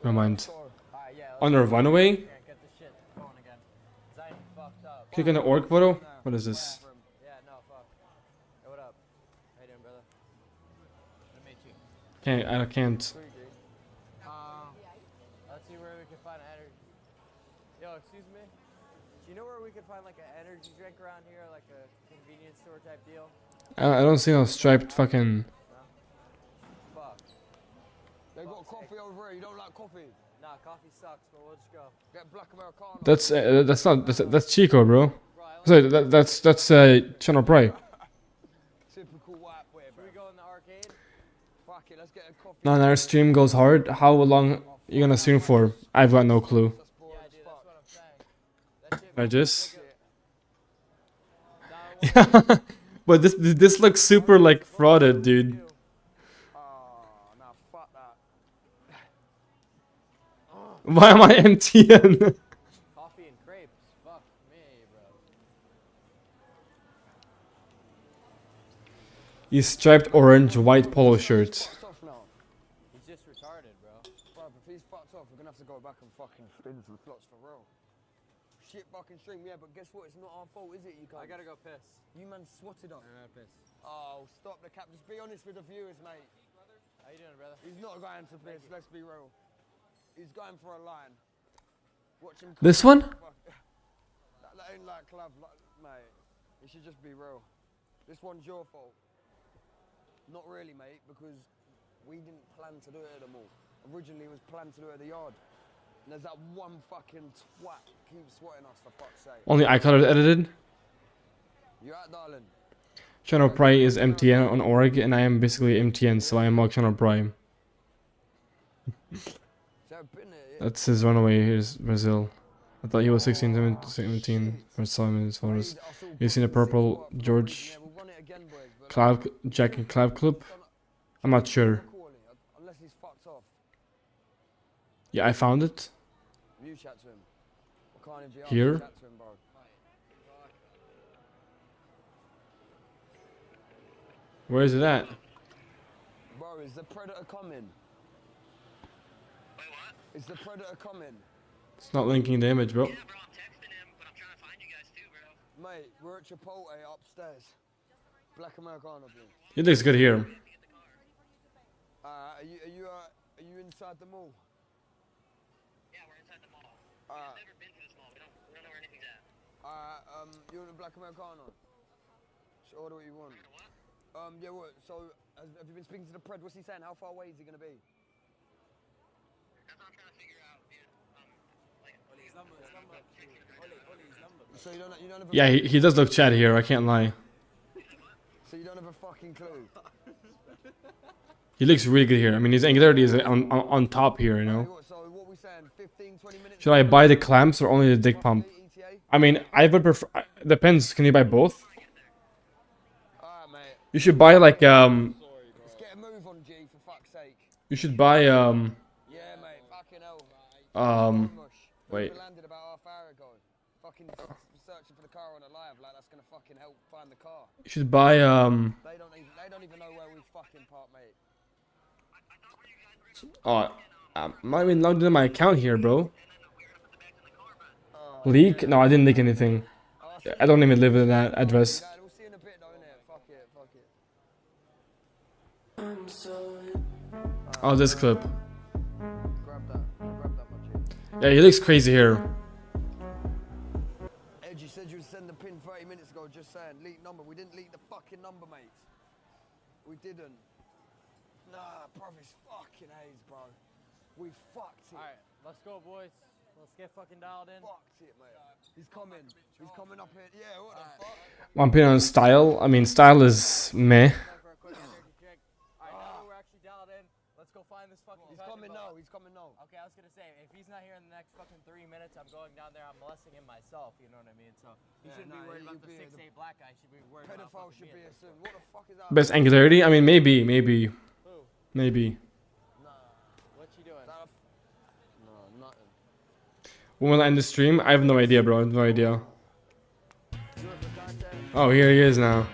Never mind. On a runaway? Get this shit going again. Zion fucked up. Click on the org photo. What is this? Yeah, no, fuck. Hey, what up? How you doing, brother? Good to meet you. Can't. I can't. Let's see where we can find energy. Yo, excuse me. Do you know where we could find like an energy drink around here, like a convenience store type deal? I don't see no striped fucking. Fuck. They got coffee over here. You don't like coffee? Nah, coffee sucks, but we'll just go. Get black Americano. That's not that's Chico, bro. Sorry, that's Channel Pride. Typical white boy, bro. Should we go in the arcade? Fuck it, let's get a coffee. No, our stream goes hard. How long you gonna stream for? I've got no clue. I just. Yeah, but this looks super like frauded, dude. Why am I MTN? Coffee and crepes. Fuck me, bro. You striped orange white polo shirt. He's just retarded, bro. Bro, if he's fucked off, we're gonna have to go back and fucking spin some slots for real. Shit fucking stream, yeah, but guess what? It's not our fault, is it? You can't. I gotta go piss. You man swatted up. I gotta piss. Oh, stop the cap. Just be honest with the viewers, mate. How you doing, brother? He's not going to piss, let's be real. He's going for a line. Watch him. This one? That ain't like club, mate. You should just be real. This one's your fault. Not really, mate, because we didn't plan to do it at the mall. Originally, it was planned to do it at the yard. And there's that one fucking twat keeps swatting us, for fuck's sake. Only eye color edited. You out, darling? Channel Pride is MTN on org, and I am basically MTN, so I am like Channel Pride. That's his runaway. Here's Brazil. I thought he was 16, 17 for Simon's photos. You seen the purple George Cloud jacket Cloud Club? I'm not sure. Unless he's fucked off. Yeah, I found it. You chat to him. I can't Here. chat to him, bro. Where is it at? Bro, is the predator coming? Wait, what? Is the predator coming? It's not linking the image, bro. Yeah, bro, I'm texting him, but I'm trying to find you guys too, bro. Mate, we're at Chipotle upstairs. Black Americano, bro. It looks good here. Are you inside the mall? Yeah, we're inside the mall. We've never been to this mall. We don't know where anything's at. You want a Black Americano? Should order what you want. Yeah, what? So, have you been speaking to the pred? What's he saying? How far away is he gonna be? That's what I'm trying to figure out, dude. His number. So you don't have a Yeah, he does look chatty here. I can't lie. So you don't have a fucking clue. He looks really good here. I mean, his angularity is on top here, you know. So what we saying? 15, 20 minutes? Should I buy the clamps or only the dick pump? I mean, I would prefer. Depends. Can you buy both? You should buy like Let's get a move on, G, for fuck's sake. You should buy Yeah, mate. Fucking hell. Wait. We landed about half hour ago. Fucking searching for the car on a live, like that's gonna fucking help find the car. You should buy They don't even know where we fucking parked, mate. Oh, I'm not even logged into my account here, bro. Leak? No, I didn't leak anything. I don't even live in that address. We'll see in a bit, though, innit? Fuck it. Oh, this clip. Grab that, my G. Yeah, he looks crazy here. Ed, you said you would send the pin 30 minutes ago, just saying. Leak number. We didn't leak the fucking number, mate. We didn't. Nah, bro, it's fucking haze, bro. We fucked it. Alright, let's go, boys. Let's get fucking dialed in. Fucked it, mate. He's coming. He's coming up here. Yeah, what the fuck? One opinion on style. I mean, style is meh. Alright, we're actually dialed in. Let's go find this fucking. He's coming now. He's coming now. Okay, I was gonna say, if he's not here in the next fucking 3 minutes, I'm going down there, I'm molesting him myself. You know what I mean? So he shouldn't be worried about the 6'8" black guy. He should be worried about Pedophile should be assumed. What the fuck is that? Best angularity? I mean, maybe. Maybe. What you doing? No, nothing. When will I end the stream? I have no idea, bro. I have no idea. Oh, here he is now.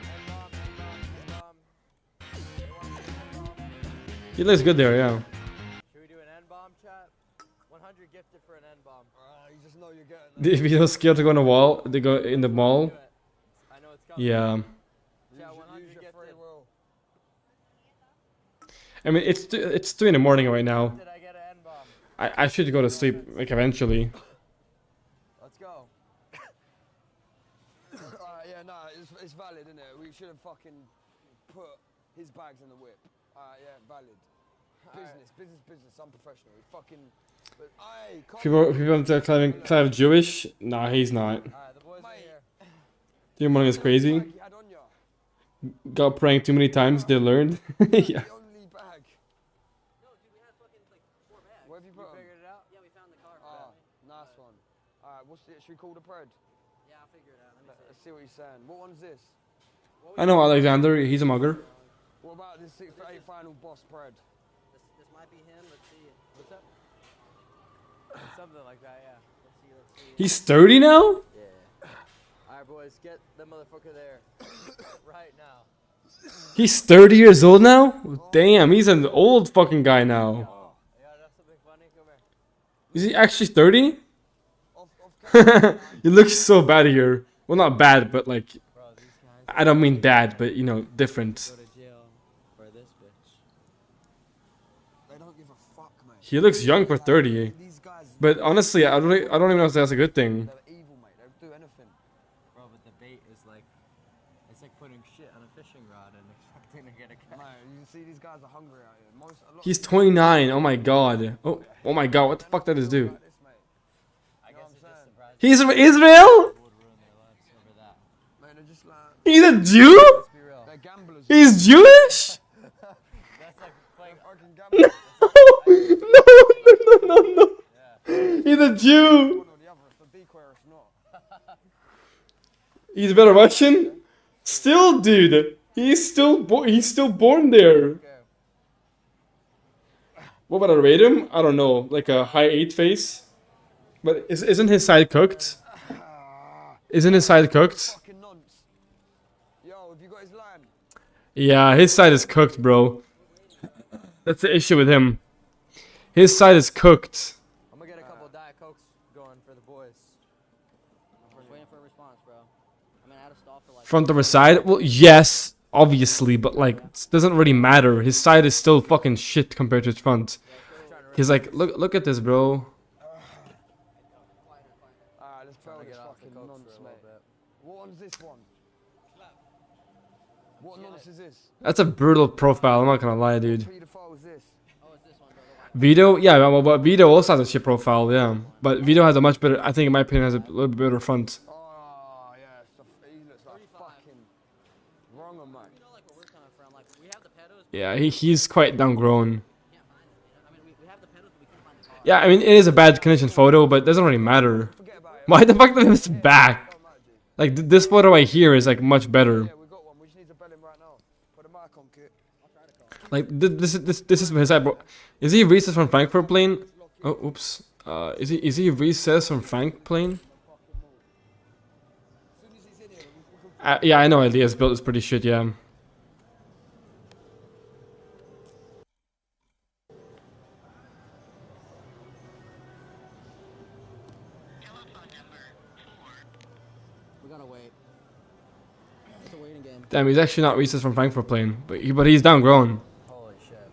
He looks good there, yeah. Should we do an N-bomb chat? 100 gifted for an N-bomb. You just know you're getting If you're scared to go on the wall, they go in the mall. I know it's coming. Yeah. Use your free will. I mean, it's 2 in the morning right now. I should go to sleep like eventually. Let's go. Yeah, no, it's valid, isn't it? We should have fucking put his bags in the whip. Yeah, valid. Business. I'm professional. We fucking. But, People want to Clive Jewish? Nah, he's not. The boys are here. Your morning is crazy. Got pranked too many times. They learned. Yeah. Where have you put figured it out? Yeah, we found the car. Nice one. Alright, should we call the pred? Yeah, I'll figure it out. Let's see what he's saying. What one's this? I know Alexander. He's a mugger. What about this 6'8" final boss pred? This might be him. Let's see. What's up? Something like that, yeah. Let's see. He's 30 now? Yeah. Alright, boys, get the motherfucker there. Right now. He's 30 years old now? Damn, he's an old fucking guy now. Yeah, that's something funny. Come here. Is he actually 30? He looks so bad here. Well, not bad, but like... I don't mean bad, but you know, different. He looks young for 30. But honestly, I don't even know if that's a good thing. Bro, but the bait is like... It's like putting shit on a fishing rod and expecting to get a catch. Man, you see these guys are hungry out here. He's 29. Oh my god. Oh my god. What the fuck did this do? He's from Israel? He's a Jew? He's Jewish? No. He's a Jew. He's better Russian? Still, dude. He's still born there. What about I rate him? I don't know. Like a high 8 face? But isn't his side cooked? Isn't his side cooked? Yeah, his side is cooked, bro. That's the issue with him. His side is cooked. I'm gonna get a couple Diet Cokes going for the boys. Just waiting for a response, bro. I'm gonna add a stall for like... Front over side? Well, yes, obviously, but like, it doesn't really matter. His side is still fucking shit compared to his front. He's like, look at this, bro. Alright, let's try this fucking nonce, mate. What one's this one? What nonce is this? That's a brutal profile, I'm not gonna lie, dude. Vito? Yeah, but Vito also has a shit profile, yeah. But Vito has a much better, I think in my opinion, has a little bit better front. Oh, yeah, he looks like fucking wrong on mine. Yeah, he's quite downgrown. Yeah, I mean, it is a bad condition photo, but it doesn't really matter. Why the fuck did this back? Like, this photo right here is like much better. Like, this is his side, bro. Is he recess from Frankfurt plane? Oh, oops. Is he recess from Frank plane? Yeah, I know Elias build is pretty shit, yeah. We gotta wait. It's a waiting game. Damn, he's actually not recess from Frankfurt plane, but he's downgrown. Holy shit.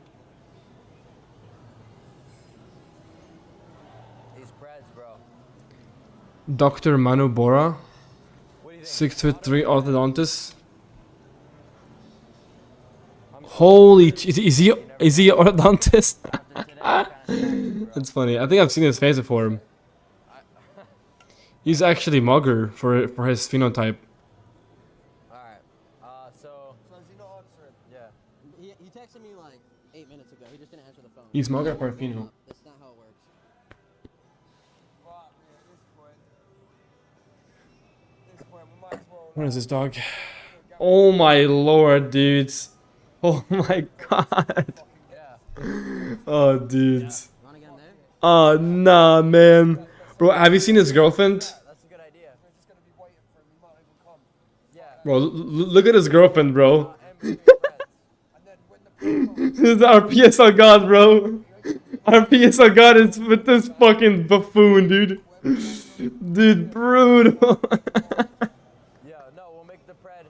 These breads, bro. Dr. Manu Bora, 6'3" orthodontist. Holy, is he orthodontist? That's funny. I think I've seen his face before. He's actually mugger for his phenotype. Alright. So is he not answering? Yeah. He texted me like 8 minutes ago. He just didn't answer the phone. He's mugger for pheno. That's not how it works. What is this dog? Oh my lord, dudes. Oh my god. Oh, dudes. Oh, nah, man. Bro, have you seen his girlfriend? Bro, look at his girlfriend, bro. This is our PSL god, bro. Our PSL god is with this fucking buffoon, dude. Dude, brutal. Yeah, no, we'll make the pred.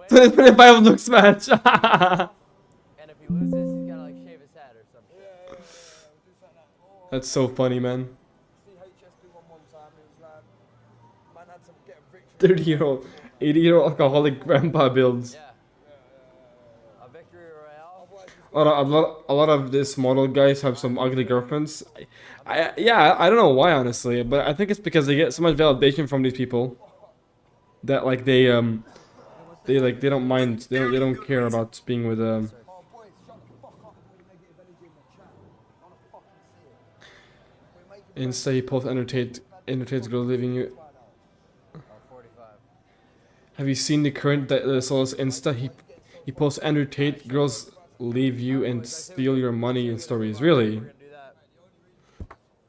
2025 looks match. And if he loses, he's gotta like shave his head or something. That's so funny, man. 30-year-old, 80-year-old alcoholic grandpa builds. A lot of this model guys have some ugly girlfriends. Yeah, I don't know why, honestly, but I think it's because they get so much validation from these people that like they don't mind, they don't care about being with Insta. He posts entertains girls leaving you. Have you seen the current Solo's Insta? He posts entertain girls leave you and steal your money in stories. Really?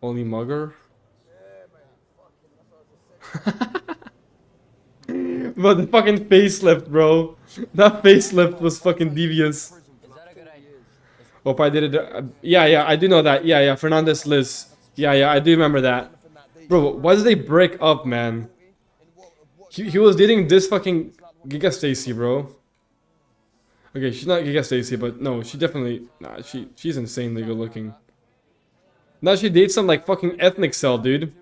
Only mugger? Bro, the fucking facelift, bro. That facelift was fucking devious. Hope I did it. Yeah, I do know that. Yeah, Fernandez Liz. Yeah, I do remember that. Bro, why did they break up, man? He was dating this fucking Giga Stacy, bro. Okay, she's not Giga Stacy, but no, she definitely... Nah, she's insanely good looking. Now she dates some like fucking ethnic cell, dude.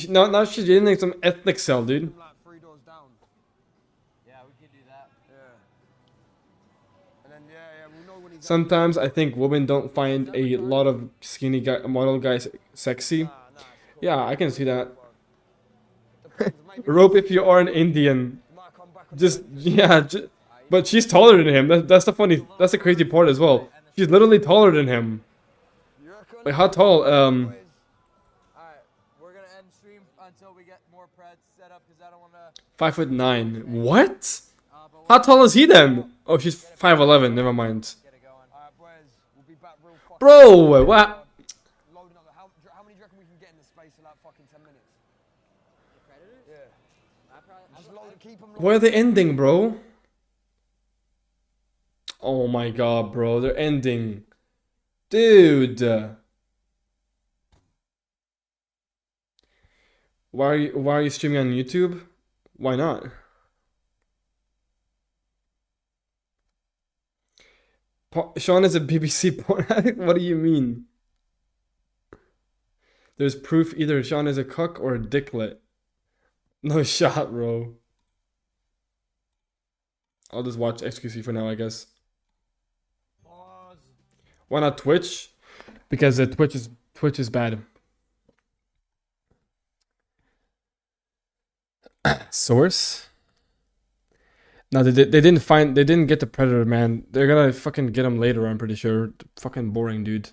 Now she's dating some ethnic cell, dude. Sometimes I think women don't find a lot of skinny model guys sexy. Yeah, I can see that. Rope if you are an Indian. But she's taller than him. That's the crazy part as well. She's literally taller than him. Wait, how tall? We're gonna end stream until we get more preds set up because I don't wanna. 5'9". What? How tall is he then? Oh, she's 5'11". Never mind. Bro, what? How many do you reckon we can get in the space of like fucking 10 minutes? The predators? Yeah. Just load it, keep them. Where are they ending, bro? Oh my god, bro, they're ending. Dude. Why are you streaming on YouTube? Why not? Sean is a BBC porn addict? What do you mean? There's proof either Sean is a cuck or a dicklet. No shot, bro. I'll just watch XQC for now, I guess. Why not Twitch? Because Twitch is bad. Source? No, they didn't get the predator, man. They're gonna fucking get him later, I'm pretty sure. Fucking boring, dude.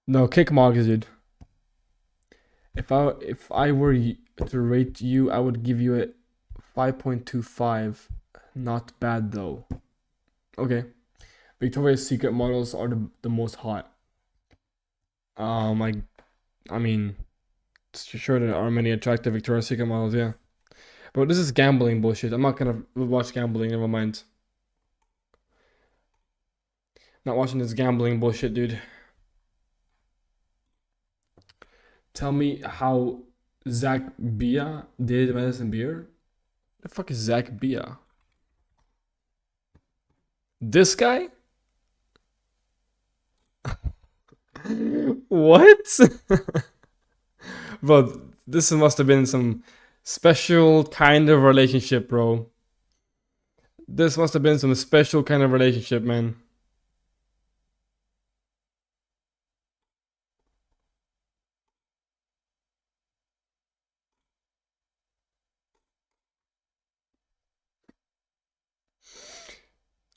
No, kick Moggs, dude. If I were to rate you, I would give you a 5.25. Not bad though. Okay. Victoria's Secret models are the most hot. I mean, sure there are many attractive Victoria's Secret models, yeah. But this is gambling bullshit. I'm not gonna watch gambling, never mind. Not watching this gambling bullshit, dude. Tell me how Zach Bia did Medicine Beer? The fuck is Zach Bia? This guy? What? Bro, this must have been some special kind of relationship, bro. This must have been some special kind of relationship, man.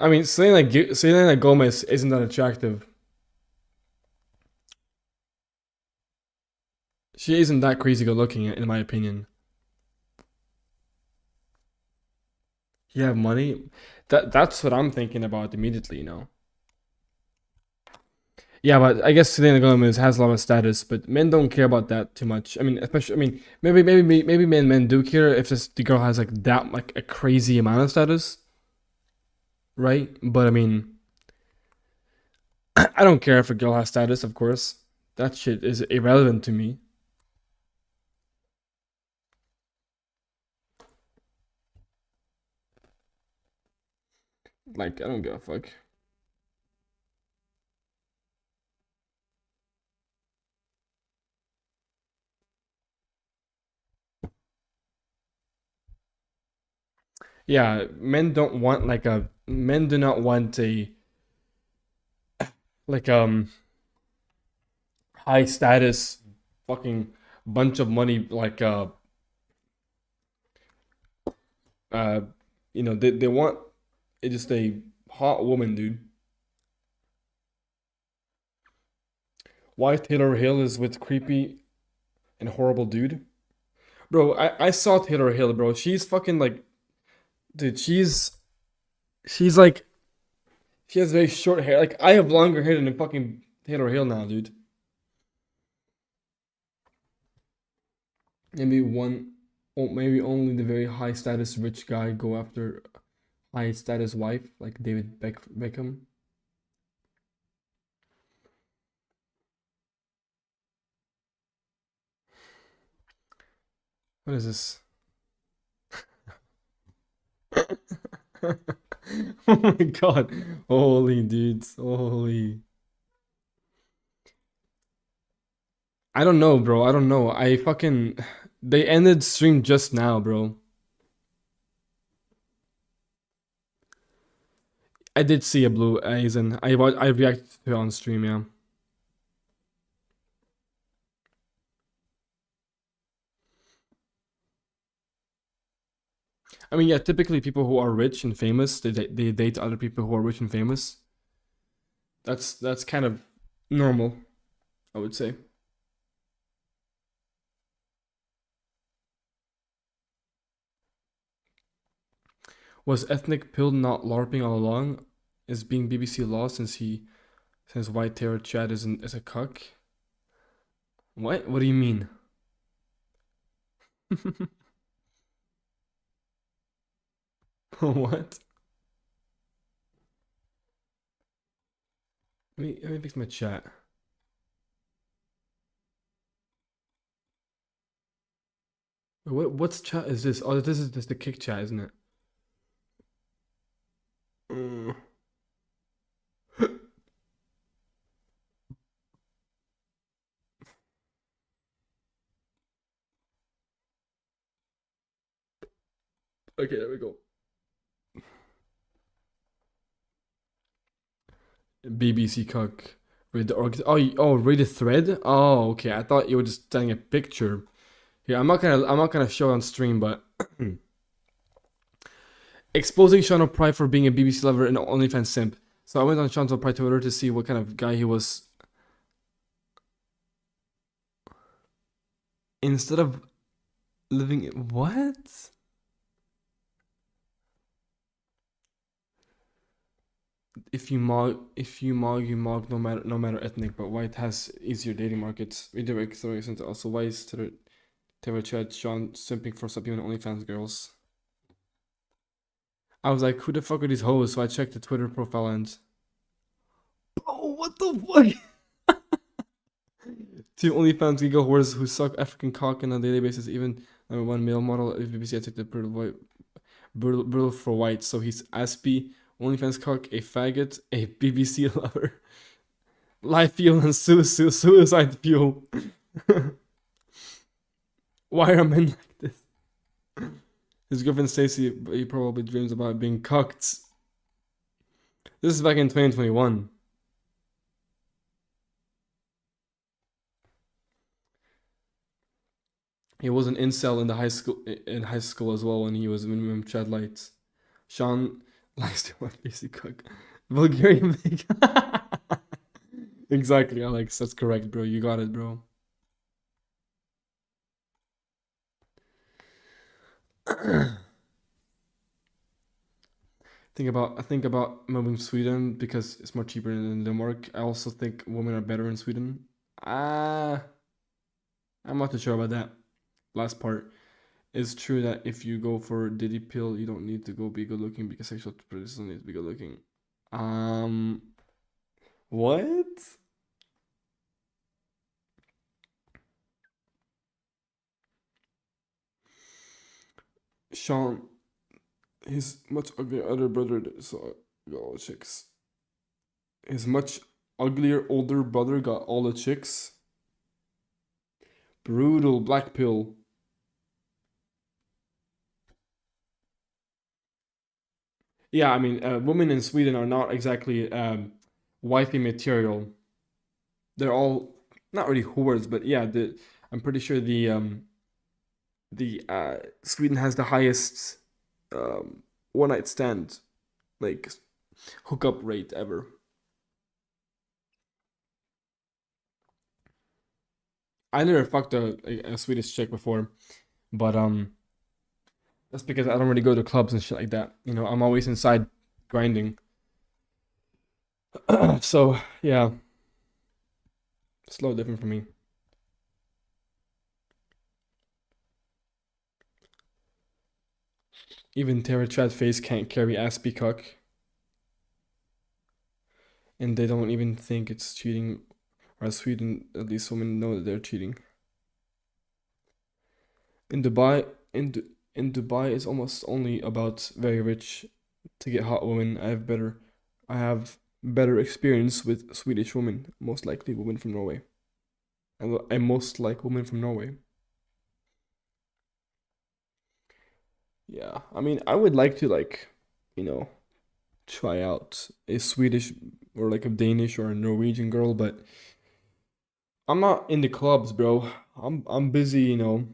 I mean, Selena Gomez isn't that attractive. She isn't that crazy good looking, in my opinion. You have money? That's what I'm thinking about immediately, you know. Yeah, but I guess Selena Gomez has a lot of status, but men don't care about that too much. I mean, especially, I mean, maybe men do care if the girl has like that like a crazy amount of status, right? But I mean, I don't care if a girl has status, of course. That shit is irrelevant to me. Like, I don't give a fuck. Yeah, men don't want like a men do not want a like high status fucking bunch of money like uh you know they want just a hot woman, dude. Why Taylor Hill is with creepy and horrible dude? Bro, I saw Taylor Hill, bro. She's fucking like dude, she's like she has very short hair. Like I have longer hair than fucking Taylor Hill now, dude. Maybe one or maybe only the very high status rich guy go after high status wife like David Beckham. What is this? Oh my god. Holy dudes. Holy. I don't know, bro. I don't know. I fucking they ended stream just now, bro. I did see a blue eyes and I reacted to it on stream, yeah. I mean, yeah, typically people who are rich and famous, they date other people who are rich and famous. That's kind of normal, I would say. Was ethnic pill not LARPing all along? Is being BBC lost since White Terror Chad is a cuck? What? What do you mean? What? Let me fix my chat. What's chat is this? Oh, this is just the kick chat, isn't it? Okay, there we go. BBC cuck. Read the read the thread. Oh, okay. I thought you were just sending a picture. Here, I'm not gonna show it on stream, but exposing Sean O'Pride for being a BBC lover and OnlyFans simp. So I went on Sean O'Pride Twitter to see what kind of guy he was. Instead of living in what? If you mog, you mog no matter ethnic, but white has easier dating markets. Redirect stories into also why is Terror Chad Sean simping for subhuman OnlyFans girls. I was like, who the fuck are these hoes? So I checked the Twitter profile and bro, what the fuck? Two OnlyFans Giga whores who suck African cock on a daily basis, even #1 male model of BBC. I took the brutal for white, so he's Aspie, OnlyFans cock, a faggot, a BBC lover, life fuel and suicide fuel. Why are men like this? His girlfriend Stacy, he probably dreams about being cucked. This is back in 2021. He was an incel in high school as well when he was minimum Chad lights. Sean likes to watch basic cook. Bulgarian big. Exactly, Alex. That's correct, bro. You got it, bro. I think about moving to Sweden because it's more cheaper than Denmark. I also think women are better in Sweden. I'm not too sure about that last part. It's true that if you go for Diddy pill, you don't need to go be good looking because sexual predators don't need to be good looking. What? Sean, his much uglier older brother saw got all the chicks. His much uglier older brother got all the chicks. Brutal black pill. Yeah, I mean, women in Sweden are not exactly wifey material. They're all not really whores, but yeah, I'm pretty sure the Sweden has the highest one night stand like hookup rate ever. I never fucked a Swedish chick before, but that's because I don't really go to clubs and shit like that. You know, I'm always inside grinding. So yeah, it's a little different for me. Even Terra Chat Face can't carry Aspie Cuck. And they don't even think it's cheating. Or Sweden, at least women know that they're cheating. In Dubai, in Dubai, it's almost only about very rich to get hot women. I have better experience with Swedish women, most likely women from Norway. I most like women from Norway. Yeah, I mean, I would like to you know, try out a Swedish or like a Danish or a Norwegian girl, but I'm not in the clubs, bro. I'm busy, you know,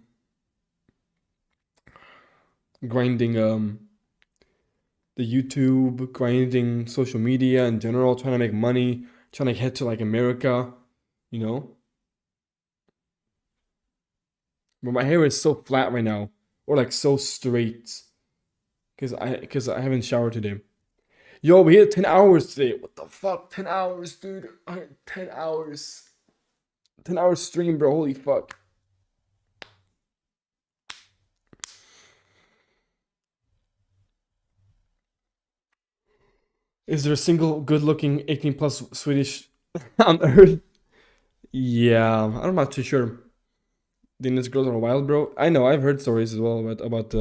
grinding the YouTube, grinding social media in general, trying to make money, trying to head to like America, you know. But my hair is so flat right now, or like so straight, because I haven't showered today. Yo, we hit 10 hours today. What the fuck? 10 hours, dude. 10 hours. 10 hours stream, bro. Holy fuck. Is there a single good-looking 18 plus Swedish on Earth? Yeah, I'm not too sure. Danish girls are wild, bro. I know, I've heard stories as well about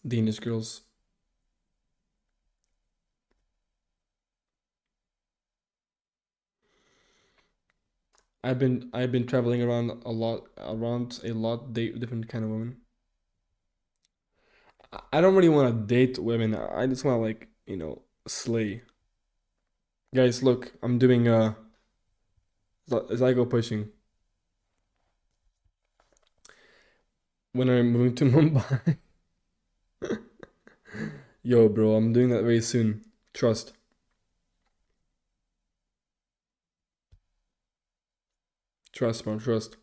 Danish girls. I've been traveling around a lot, date different kind of women. I don't really want to date women. I just want to like, you know, slay. Guys, look, I'm doing Zygo pushing. When I'm moving to Mumbai. Yo, bro, I'm doing that very soon. Trust. Trust, bro, trust.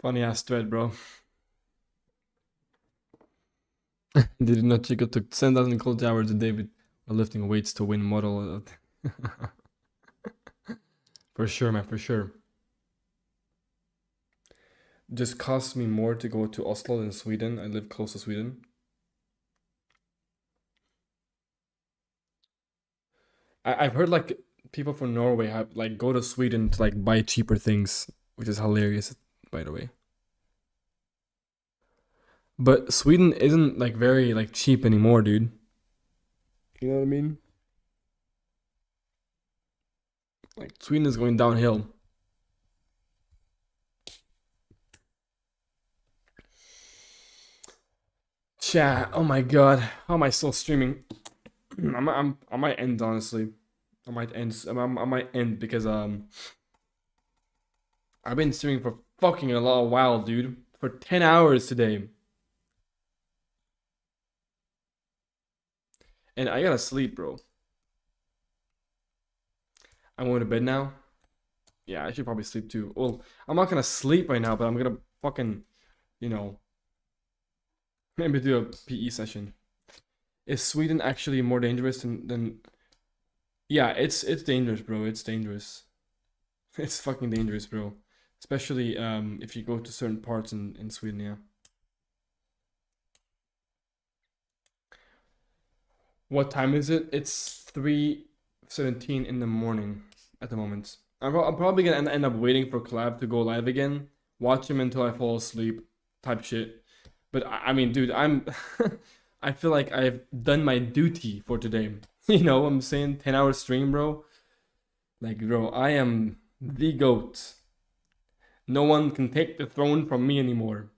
Funny ass thread, bro. Did not Chico took 10,000 cold hours a day with lifting weights to win model. For sure, man, for sure. Just costs me more to go to Oslo than Sweden. I live close to Sweden. I've heard like people from Norway have like go to Sweden to like buy cheaper things, which is hilarious, by the way. But Sweden isn't like very like cheap anymore, dude. You know what I mean? Like Sweden is going downhill. Chat. Oh my god. How am I still streaming? I might end honestly. I might end because I've been streaming for fucking a lot of while, dude. For 10 hours today. And I gotta sleep, bro. I'm going to bed now. Yeah, I should probably sleep too. Well, I'm not gonna sleep right now, but I'm gonna fucking, you know, maybe do a PE session. Is Sweden actually more dangerous than... Yeah, it's dangerous, bro. It's dangerous. It's fucking dangerous, bro. Especially if you go to certain parts in Sweden, yeah. What time is it? It's 3:17 in the morning at the moment. I'm probably gonna end up waiting for Collab to go live again. Watch him until I fall asleep, type shit. But I mean, dude, I feel like I've done my duty for today. You know what I'm saying? 10-hour stream, bro. Like, bro, I am the GOAT. No one can take the throne from me anymore.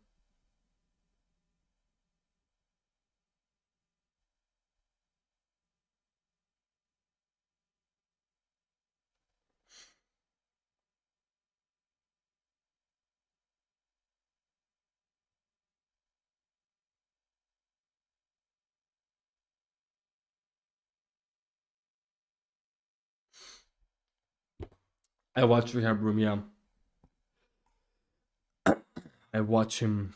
I watch Rehab Room, yeah. I watch him.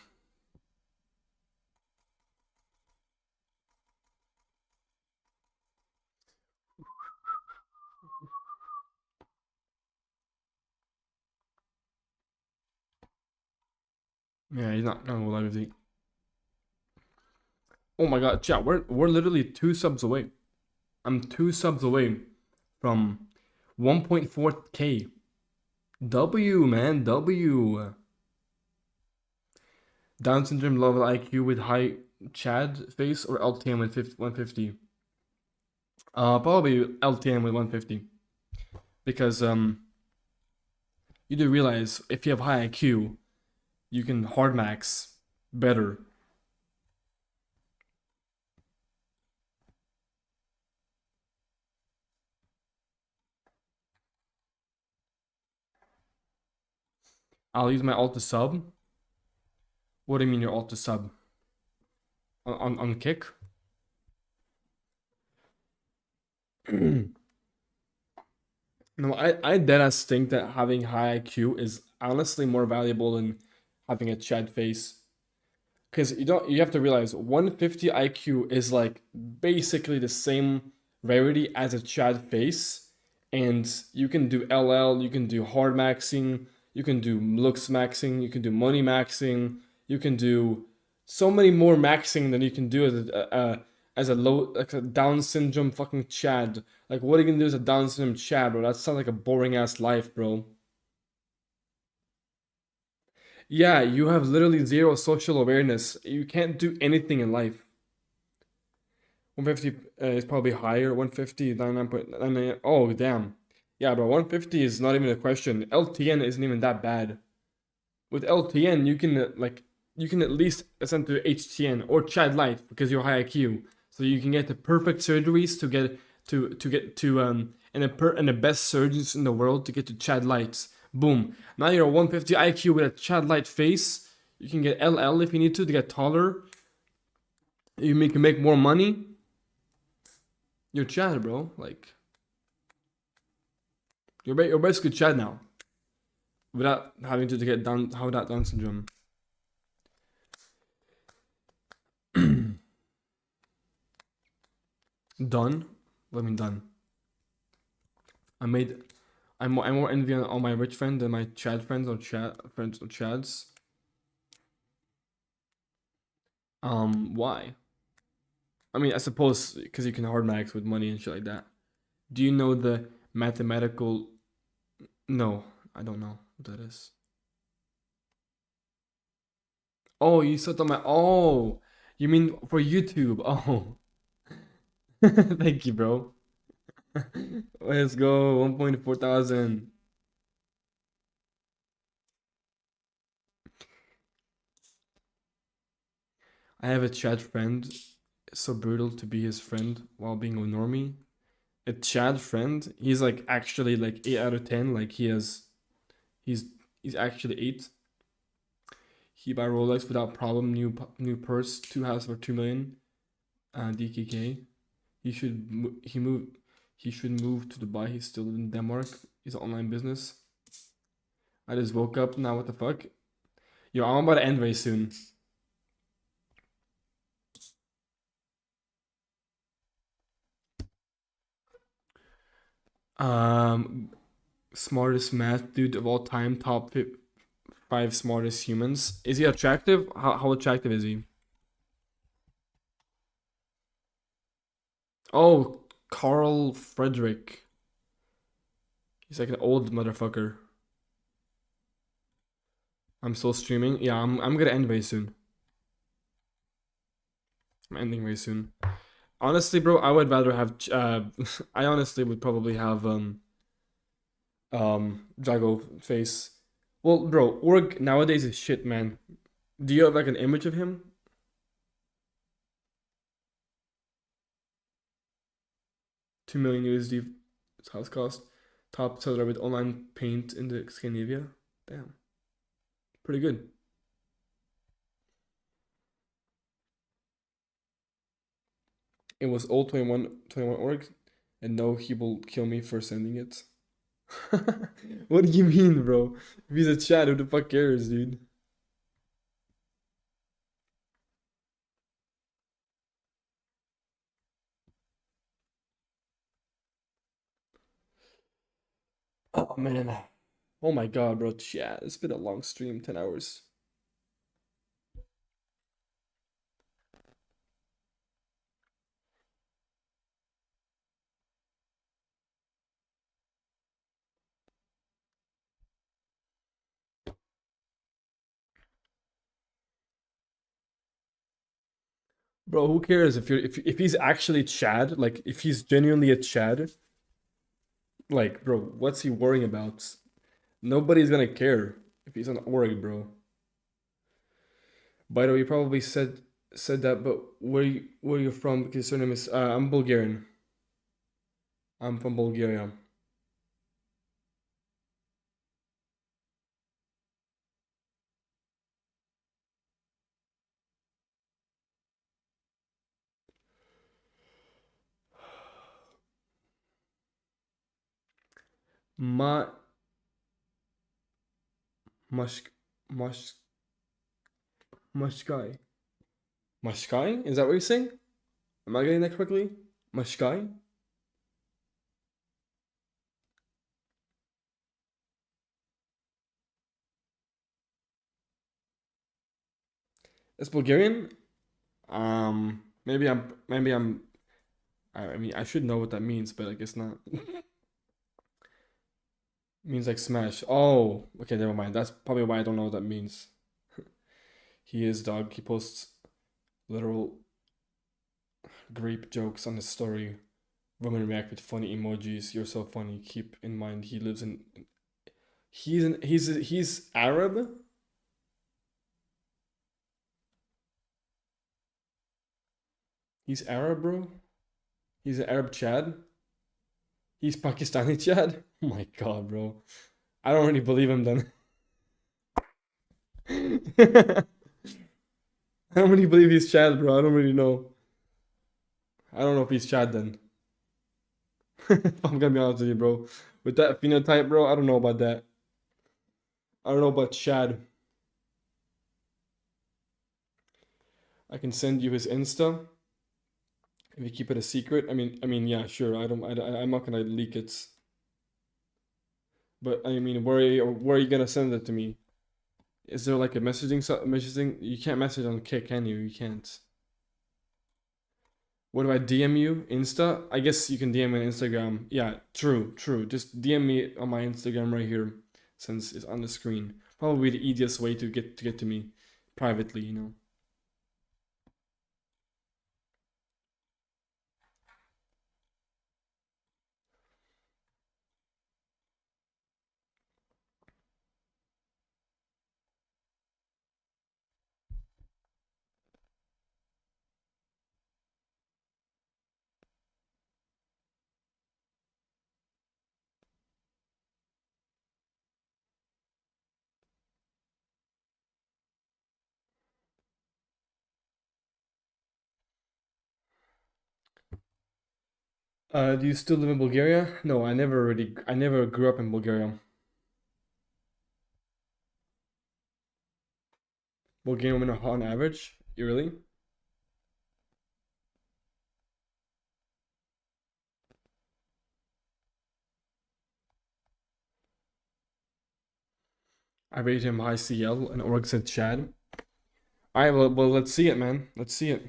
Yeah, he's not gonna go live, is he? Oh my god, chat, we're literally 2 subs away. I'm 2 subs away from 1.4k. W, man, W. Down syndrome level IQ with high Chad face or LTM with 150? Probably LTM with 150. Because you do realize if you have high IQ, you can hard max better. I'll use my alt to sub. What do you mean your alt to sub? On kick? No, I deadass think that having high IQ is honestly more valuable than having a Chad face. Because you have to realize 150 IQ is like basically the same rarity as a Chad face. And you can do LL, you can do hard maxing, you can do Looksmaxxing, you can do money maxing, you can do so many more maxing than you can do as a low, like a Down syndrome fucking Chad. Like, what are you gonna do as a Down syndrome Chad, bro? That sounds like a boring ass life, bro. Yeah, you have literally zero social awareness. You can't do anything in life. 150 is probably higher. 150, 99.99. Oh, damn. Yeah, bro, 150 is not even a question. LTN isn't even that bad. With LTN, you can you can at least ascend to HTN or Chad Light because you're high IQ. So you can get the perfect surgeries to get and the best surgeons in the world to get to Chad Lights. Boom. Now you're a 150 IQ with a Chad Light face. You can get LL if you need to get taller. You can make more money. You're Chad, bro. Like, you're basically Chad now, without having to get Down syndrome. Done? What do I mean done? I'm more envy on all my rich friends than my Chad friends or Chads. Why? I mean, I suppose because you can hard max with money and shit like that. Do you know the mathematical? No, I don't know what that is. Oh, you saw my. Oh, you mean for YouTube? Oh, thank you, bro. Let's go. 1.4 thousand. I have a Chad friend. It's so brutal to be his friend while being a normie. A Chad friend. He's like actually like 8 out of 10. Like he's he's actually 8. He buy Rolex without problem. New purse. 2 house for 2 million. DKK. He should move to Dubai. He's still in Denmark. He's an online business. I just woke up now. What the fuck? Yo, I'm about to end very soon. Smartest math dude of all time. Top 5 smartest humans. Is he attractive? How attractive is he? Oh, Carl Frederick. He's like an old motherfucker. I'm still streaming. Yeah, I'm gonna end very soon. I'm ending very soon. Honestly, bro, I would rather have I honestly would probably have Drago face. Well, bro, Org nowadays is shit, man. Do you have like an image of him? $2 million USD house cost. Top seller with online paint in the Scandinavia. Damn. Pretty good. It was all 21 org, and no, he will kill me for sending it. What do you mean, bro? If he's a chat, who the fuck cares, dude? Oh man. Oh my god, bro. Chat. It's been a long stream, 10 hours. Bro, who cares if he's actually Chad? Like if he's genuinely a Chad? Like, bro, what's he worrying about? Nobody's gonna care if he's an org, bro. By the way, you probably said that, but where you from? Because your name is I'm Bulgarian. I'm from Bulgaria. Ma Mush Mush Mushkai. Mushkai? Is that what you're saying? Am I getting that correctly? Mushkai? It's Bulgarian? Maybe I mean I should know what that means, but I guess not. Means like smash. Oh, okay, never mind. That's probably why I don't know what that means. He is dog. He posts literal grape jokes on his story. Women react with funny emojis. You're so funny. Keep in mind he lives in. He's Arab. He's Arab, bro. He's an Arab Chad. He's Pakistani Chad. Oh my god, bro. I don't really believe him then. I don't really believe he's Chad, bro. I don't really know. I don't know if he's Chad then. I'm gonna be honest with you, bro. With that phenotype, bro, I don't know about that. I don't know about Chad. I can send you his Insta if you keep it a secret. I mean, yeah, sure. I'm not gonna leak it. But I mean, where are you gonna send it to me? Is there like a messaging? You can't message on Kik, can you? You can't. What do I DM you? Insta? I guess you can DM me on Instagram. Yeah, true. Just DM me on my Instagram right here, since it's on the screen. Probably the easiest way to get to me. privately, you know. Do you still live in Bulgaria? No, I never grew up in Bulgaria. Bulgarian women are hot on average? You really? I rate him high CL and Org said Chad. Alright, well, let's see it, man. Let's see it.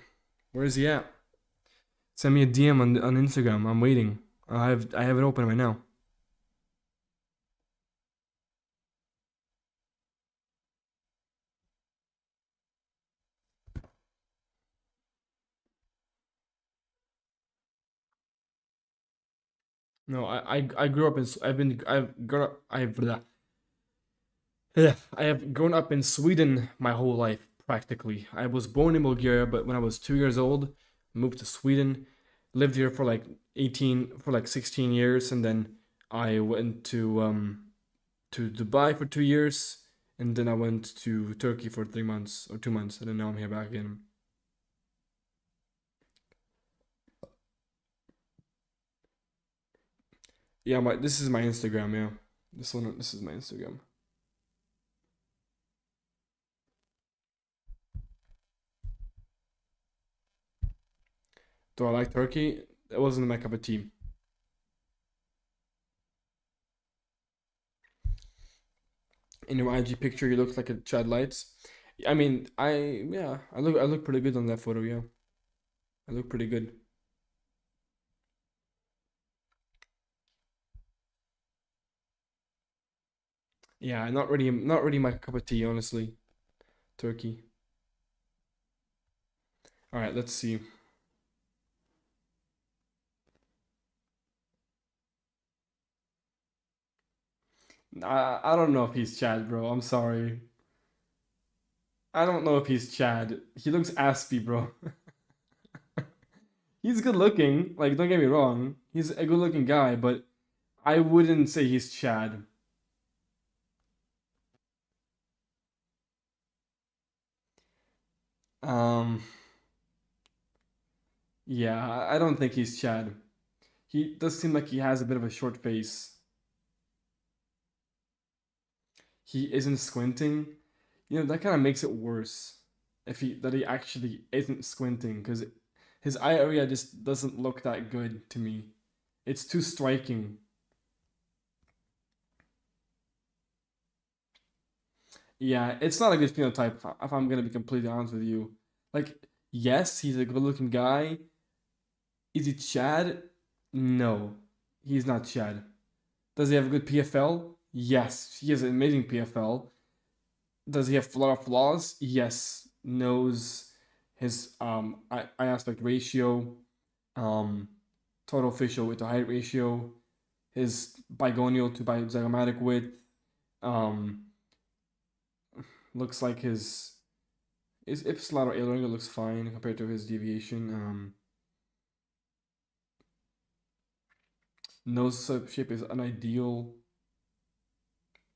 Where is he at? Send me a DM on Instagram. I'm waiting. I have it open right now. No, I grew up in I've grown up I have grown up in Sweden my whole life practically. I was born in Bulgaria, but when I was 2 years old, moved to Sweden, lived here for like 16 years, and then I went to Dubai for 2 years, and then I went to Turkey for 3 months or 2 months, and then now I'm here back again. Yeah, this is my Instagram, yeah. This is my Instagram. Do I like Turkey? It wasn't my cup of tea. In your IG picture, you look like a Chad Lights. I mean, I look pretty good on that photo, yeah. I look pretty good. Yeah, not really my cup of tea, honestly. Turkey. All right, let's see. I don't know if he's Chad, bro. I'm sorry. I don't know if he's Chad. He looks aspy, bro. He's good looking. Like, don't get me wrong. He's a good looking guy, but I wouldn't say he's Chad. Um, yeah, I don't think he's Chad. He does seem like he has a bit of a short face. He isn't squinting. You know, that kind of makes it worse if he actually isn't squinting, because his eye area just doesn't look that good to me. It's too striking. Yeah, it's not a good phenotype if I'm gonna be completely honest with you. Like, yes, he's a good-looking guy. Is he Chad? No, he's not Chad. Does he have a good PFL? Yes, he has an amazing PFL. Does he have a lot of flaws? Yes. Knows his eye aspect ratio, total facial width to height ratio, his bigonial to bizygomatic width. Looks like his ipsilateral alar angle looks fine compared to his deviation. Nose shape is an ideal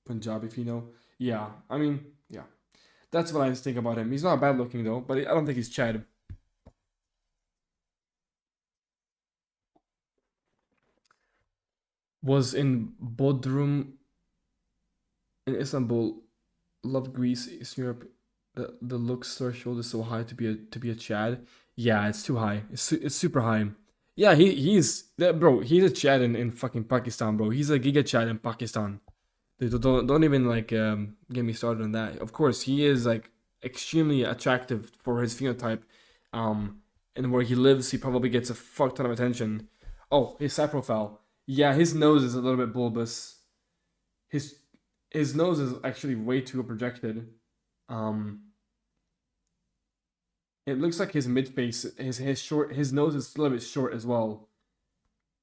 Punjabi pheno. Yeah, I mean, yeah. That's what I think about him. He's not bad looking though, but I don't think he's Chad. Was in Bodrum in Istanbul. Love Greece, Eastern Europe. The looks threshold is so high to be a Chad. Yeah, it's too high. It's super high. Yeah, he's bro. He's a Chad in fucking Pakistan, bro. He's a Giga Chad in Pakistan. Don't even like get me started on that. Of course, he is like extremely attractive for his phenotype. And where he lives, he probably gets a fuck ton of attention. Oh, his side profile. Yeah, his nose is a little bit bulbous. His nose is actually way too projected. It looks like his mid face, his nose is a little bit short as well.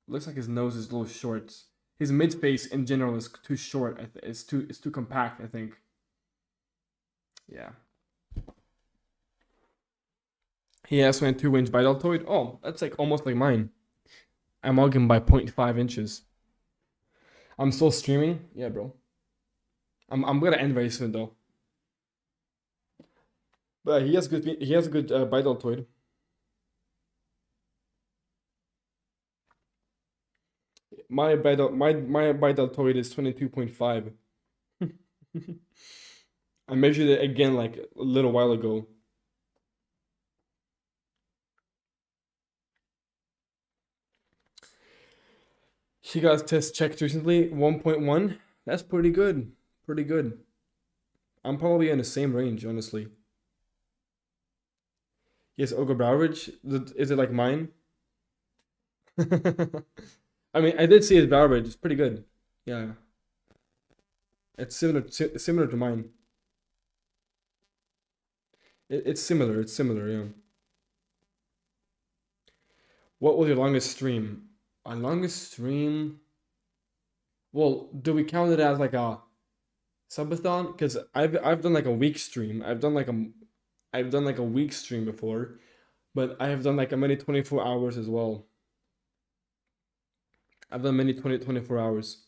Looks like his nose is a little short. His mid face in general is too short. It's too compact, I think. Yeah. He has a 2-inch bideltoid. Oh, that's like almost like mine. I'm logging by 0.5 inches. I'm still streaming. Yeah, bro. I'm gonna end very soon though. But he has a good bideltoid. My bideltoid is 22.5. I measured it again like a little while ago. She got his test checked recently, 1.1. That's pretty good. Pretty good. I'm probably in the same range, honestly. Yes, Ogre Brow-Ridge. Is it like mine? I mean, I did see his Brow-Ridge. It's pretty good. Yeah. It's similar to mine. It's similar, yeah. What was your longest stream? Our longest stream... Well, do we count it as like a subathon? Because I've done like a week stream. I've done like a week stream before, but I have done like a many 24 hours as well. I've done many 24 hours.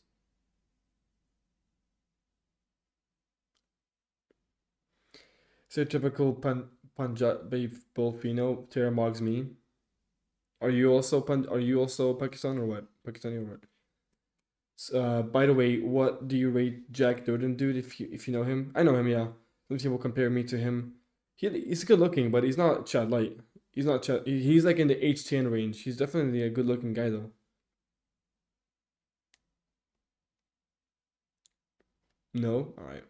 So typical Punjabi Filipino Tara mogs me. Are you also Pakistan or what? Pakistani or what? By the way, what do you rate Jack Durden, dude? If you know him, I know him. Yeah, some people compare me to him. He's good looking, but he's not Chad Light. He's not Chad. He's like in the H10 range. He's definitely a good looking guy though. No, all right.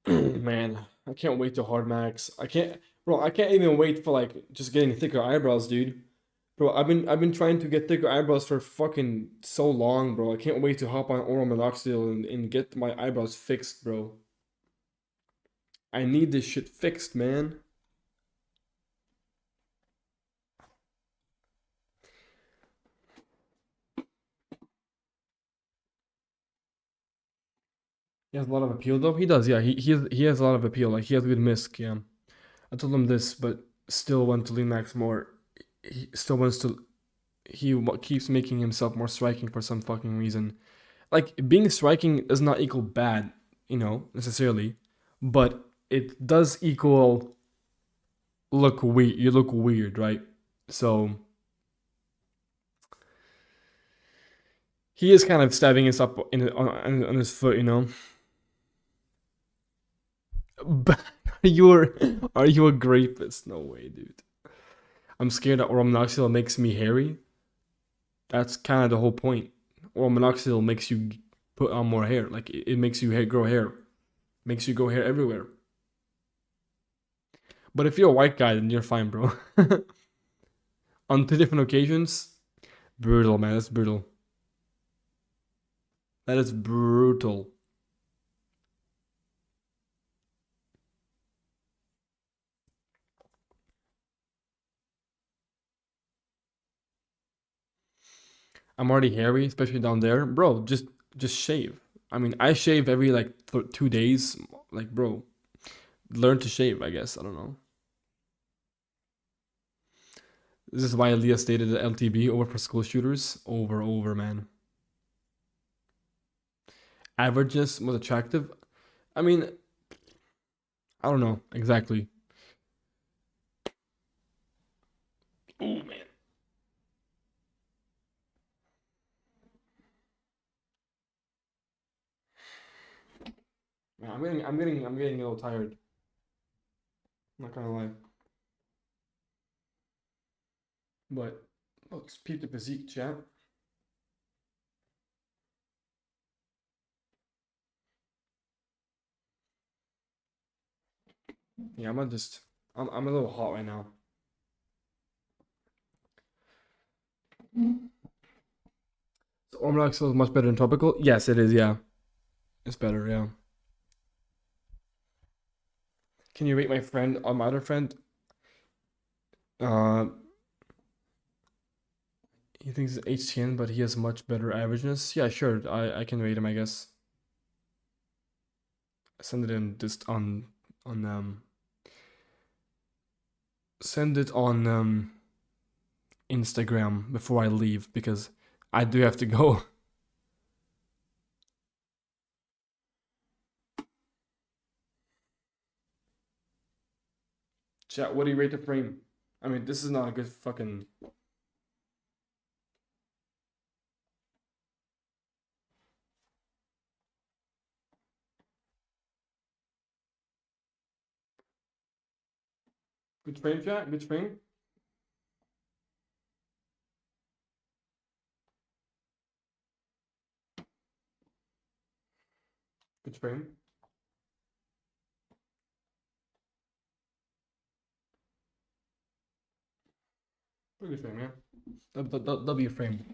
Man, I can't wait to hard max. I can't even wait for like just getting thicker eyebrows, dude. Bro, I've been trying to get thicker eyebrows for fucking so long, bro. I can't wait to hop on oral minoxidil and get my eyebrows fixed, bro. I need this shit fixed, man. He has a lot of appeal though. He does, yeah. He has a lot of appeal. Like he has good misc, yeah. I told him this, but still want to lean max more. He still wants to. Keeps making himself more striking for some fucking reason. Like being striking does not equal bad, necessarily, but it does equal look weird. You look weird, right? So he is kind of stabbing us up on his foot, But are you a grapist? No way, dude. I'm scared that oral minoxidil makes me hairy. That's kind of the whole point. Oral minoxidil makes you put on more hair. Like it makes you grow hair. Makes you grow hair everywhere. But if you're a white guy, then you're fine, bro. On 2 different occasions, brutal, man. That's brutal. That is brutal. I'm already hairy, especially down there. Bro, just shave. I mean, I shave every like 2 days. Like, bro, learn to shave, I guess. I don't know. This is why Leah stated that LTB over for school shooters. Over, man. Averageness was attractive. I mean, I don't know exactly. Oh man. Yeah, I'm getting a little tired. I'm not gonna lie. But let's peep the physique, chat. Yeah, I'm a little hot right now. So Ormalaxo is much better than Tropical? Yes, it is, yeah. It's better, yeah. Can you rate my friend on my other friend? He thinks it's HTN, but he has much better averageness. Yeah, sure. I can rate him, I guess. Send it in just on send it on Instagram before I leave because I do have to go. Chat, what do you rate the frame? I mean, this is not a good fucking. Good frame, chat? Good frame? Good frame? Pretty good frame, yeah. W frame.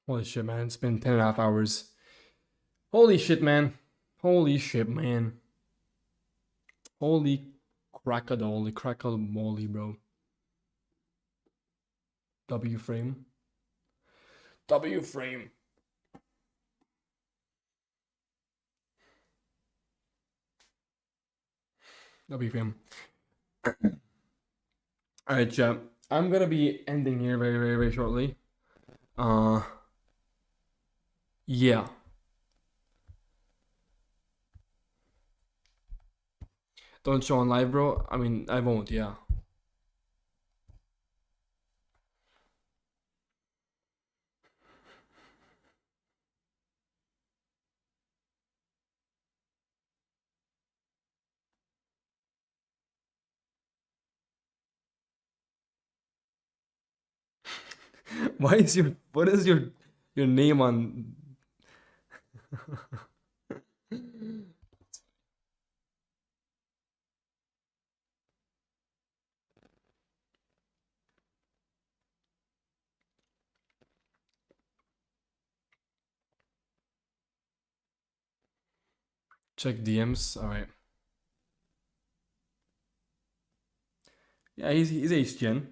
Holy shit, man. It's been 10.5 hours. Holy shit, man. Holy shit, man. Holy crackle moly, bro. W frame. W frame. W frame. Alright, chat. I'm gonna be ending here very, very, very shortly. Yeah. Don't show on live, bro. I mean, I won't, yeah. What is your name on check DMs? Alright. Yeah, he's HGN.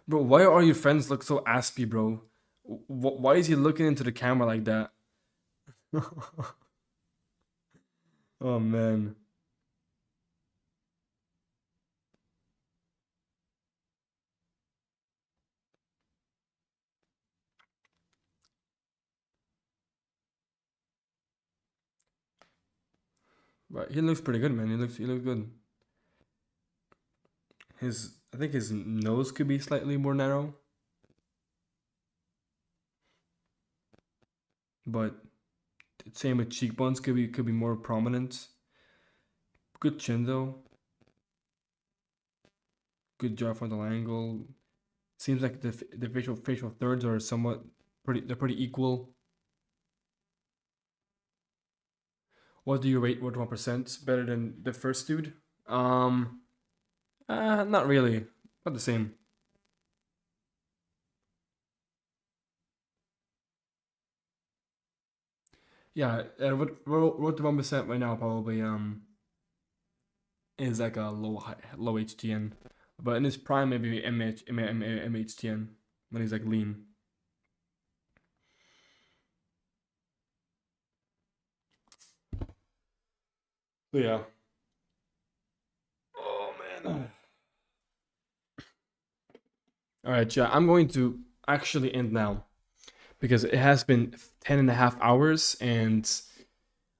Bro, why are your friends look so aspy, bro? Why is he looking into the camera like that? Oh man. But he looks pretty good, man. He looks good. I think his nose could be slightly more narrow. But same with cheekbones, could be more prominent. Good chin though. Good jaw frontal angle. Seems like the facial thirds are somewhat they're pretty equal. What do you rate Word 1% better than the first dude? Not really. Not the same. Yeah, Road to 1% right now probably is like a low HTN, but in his prime maybe MHTN when he's like lean. So yeah. Oh man. All right, yeah, I'm going to actually end now because it has been 10.5 hours and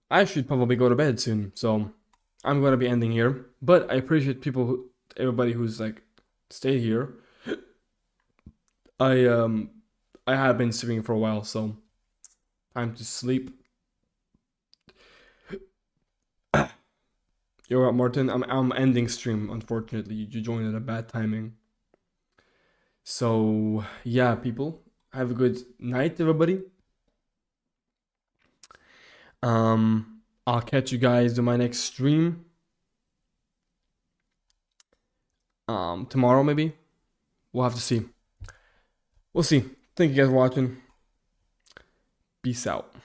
I should probably go to bed soon. So I'm gonna be ending here, but I appreciate everybody who's like stayed here. I have been streaming for a while, so time to sleep. You're right, Martin. I'm ending stream. Unfortunately, you joined at a bad timing. So yeah, people, have a good night, everybody. I'll catch you guys in my next stream. Tomorrow maybe. We'll have to see. We'll see. Thank you guys for watching. Peace out.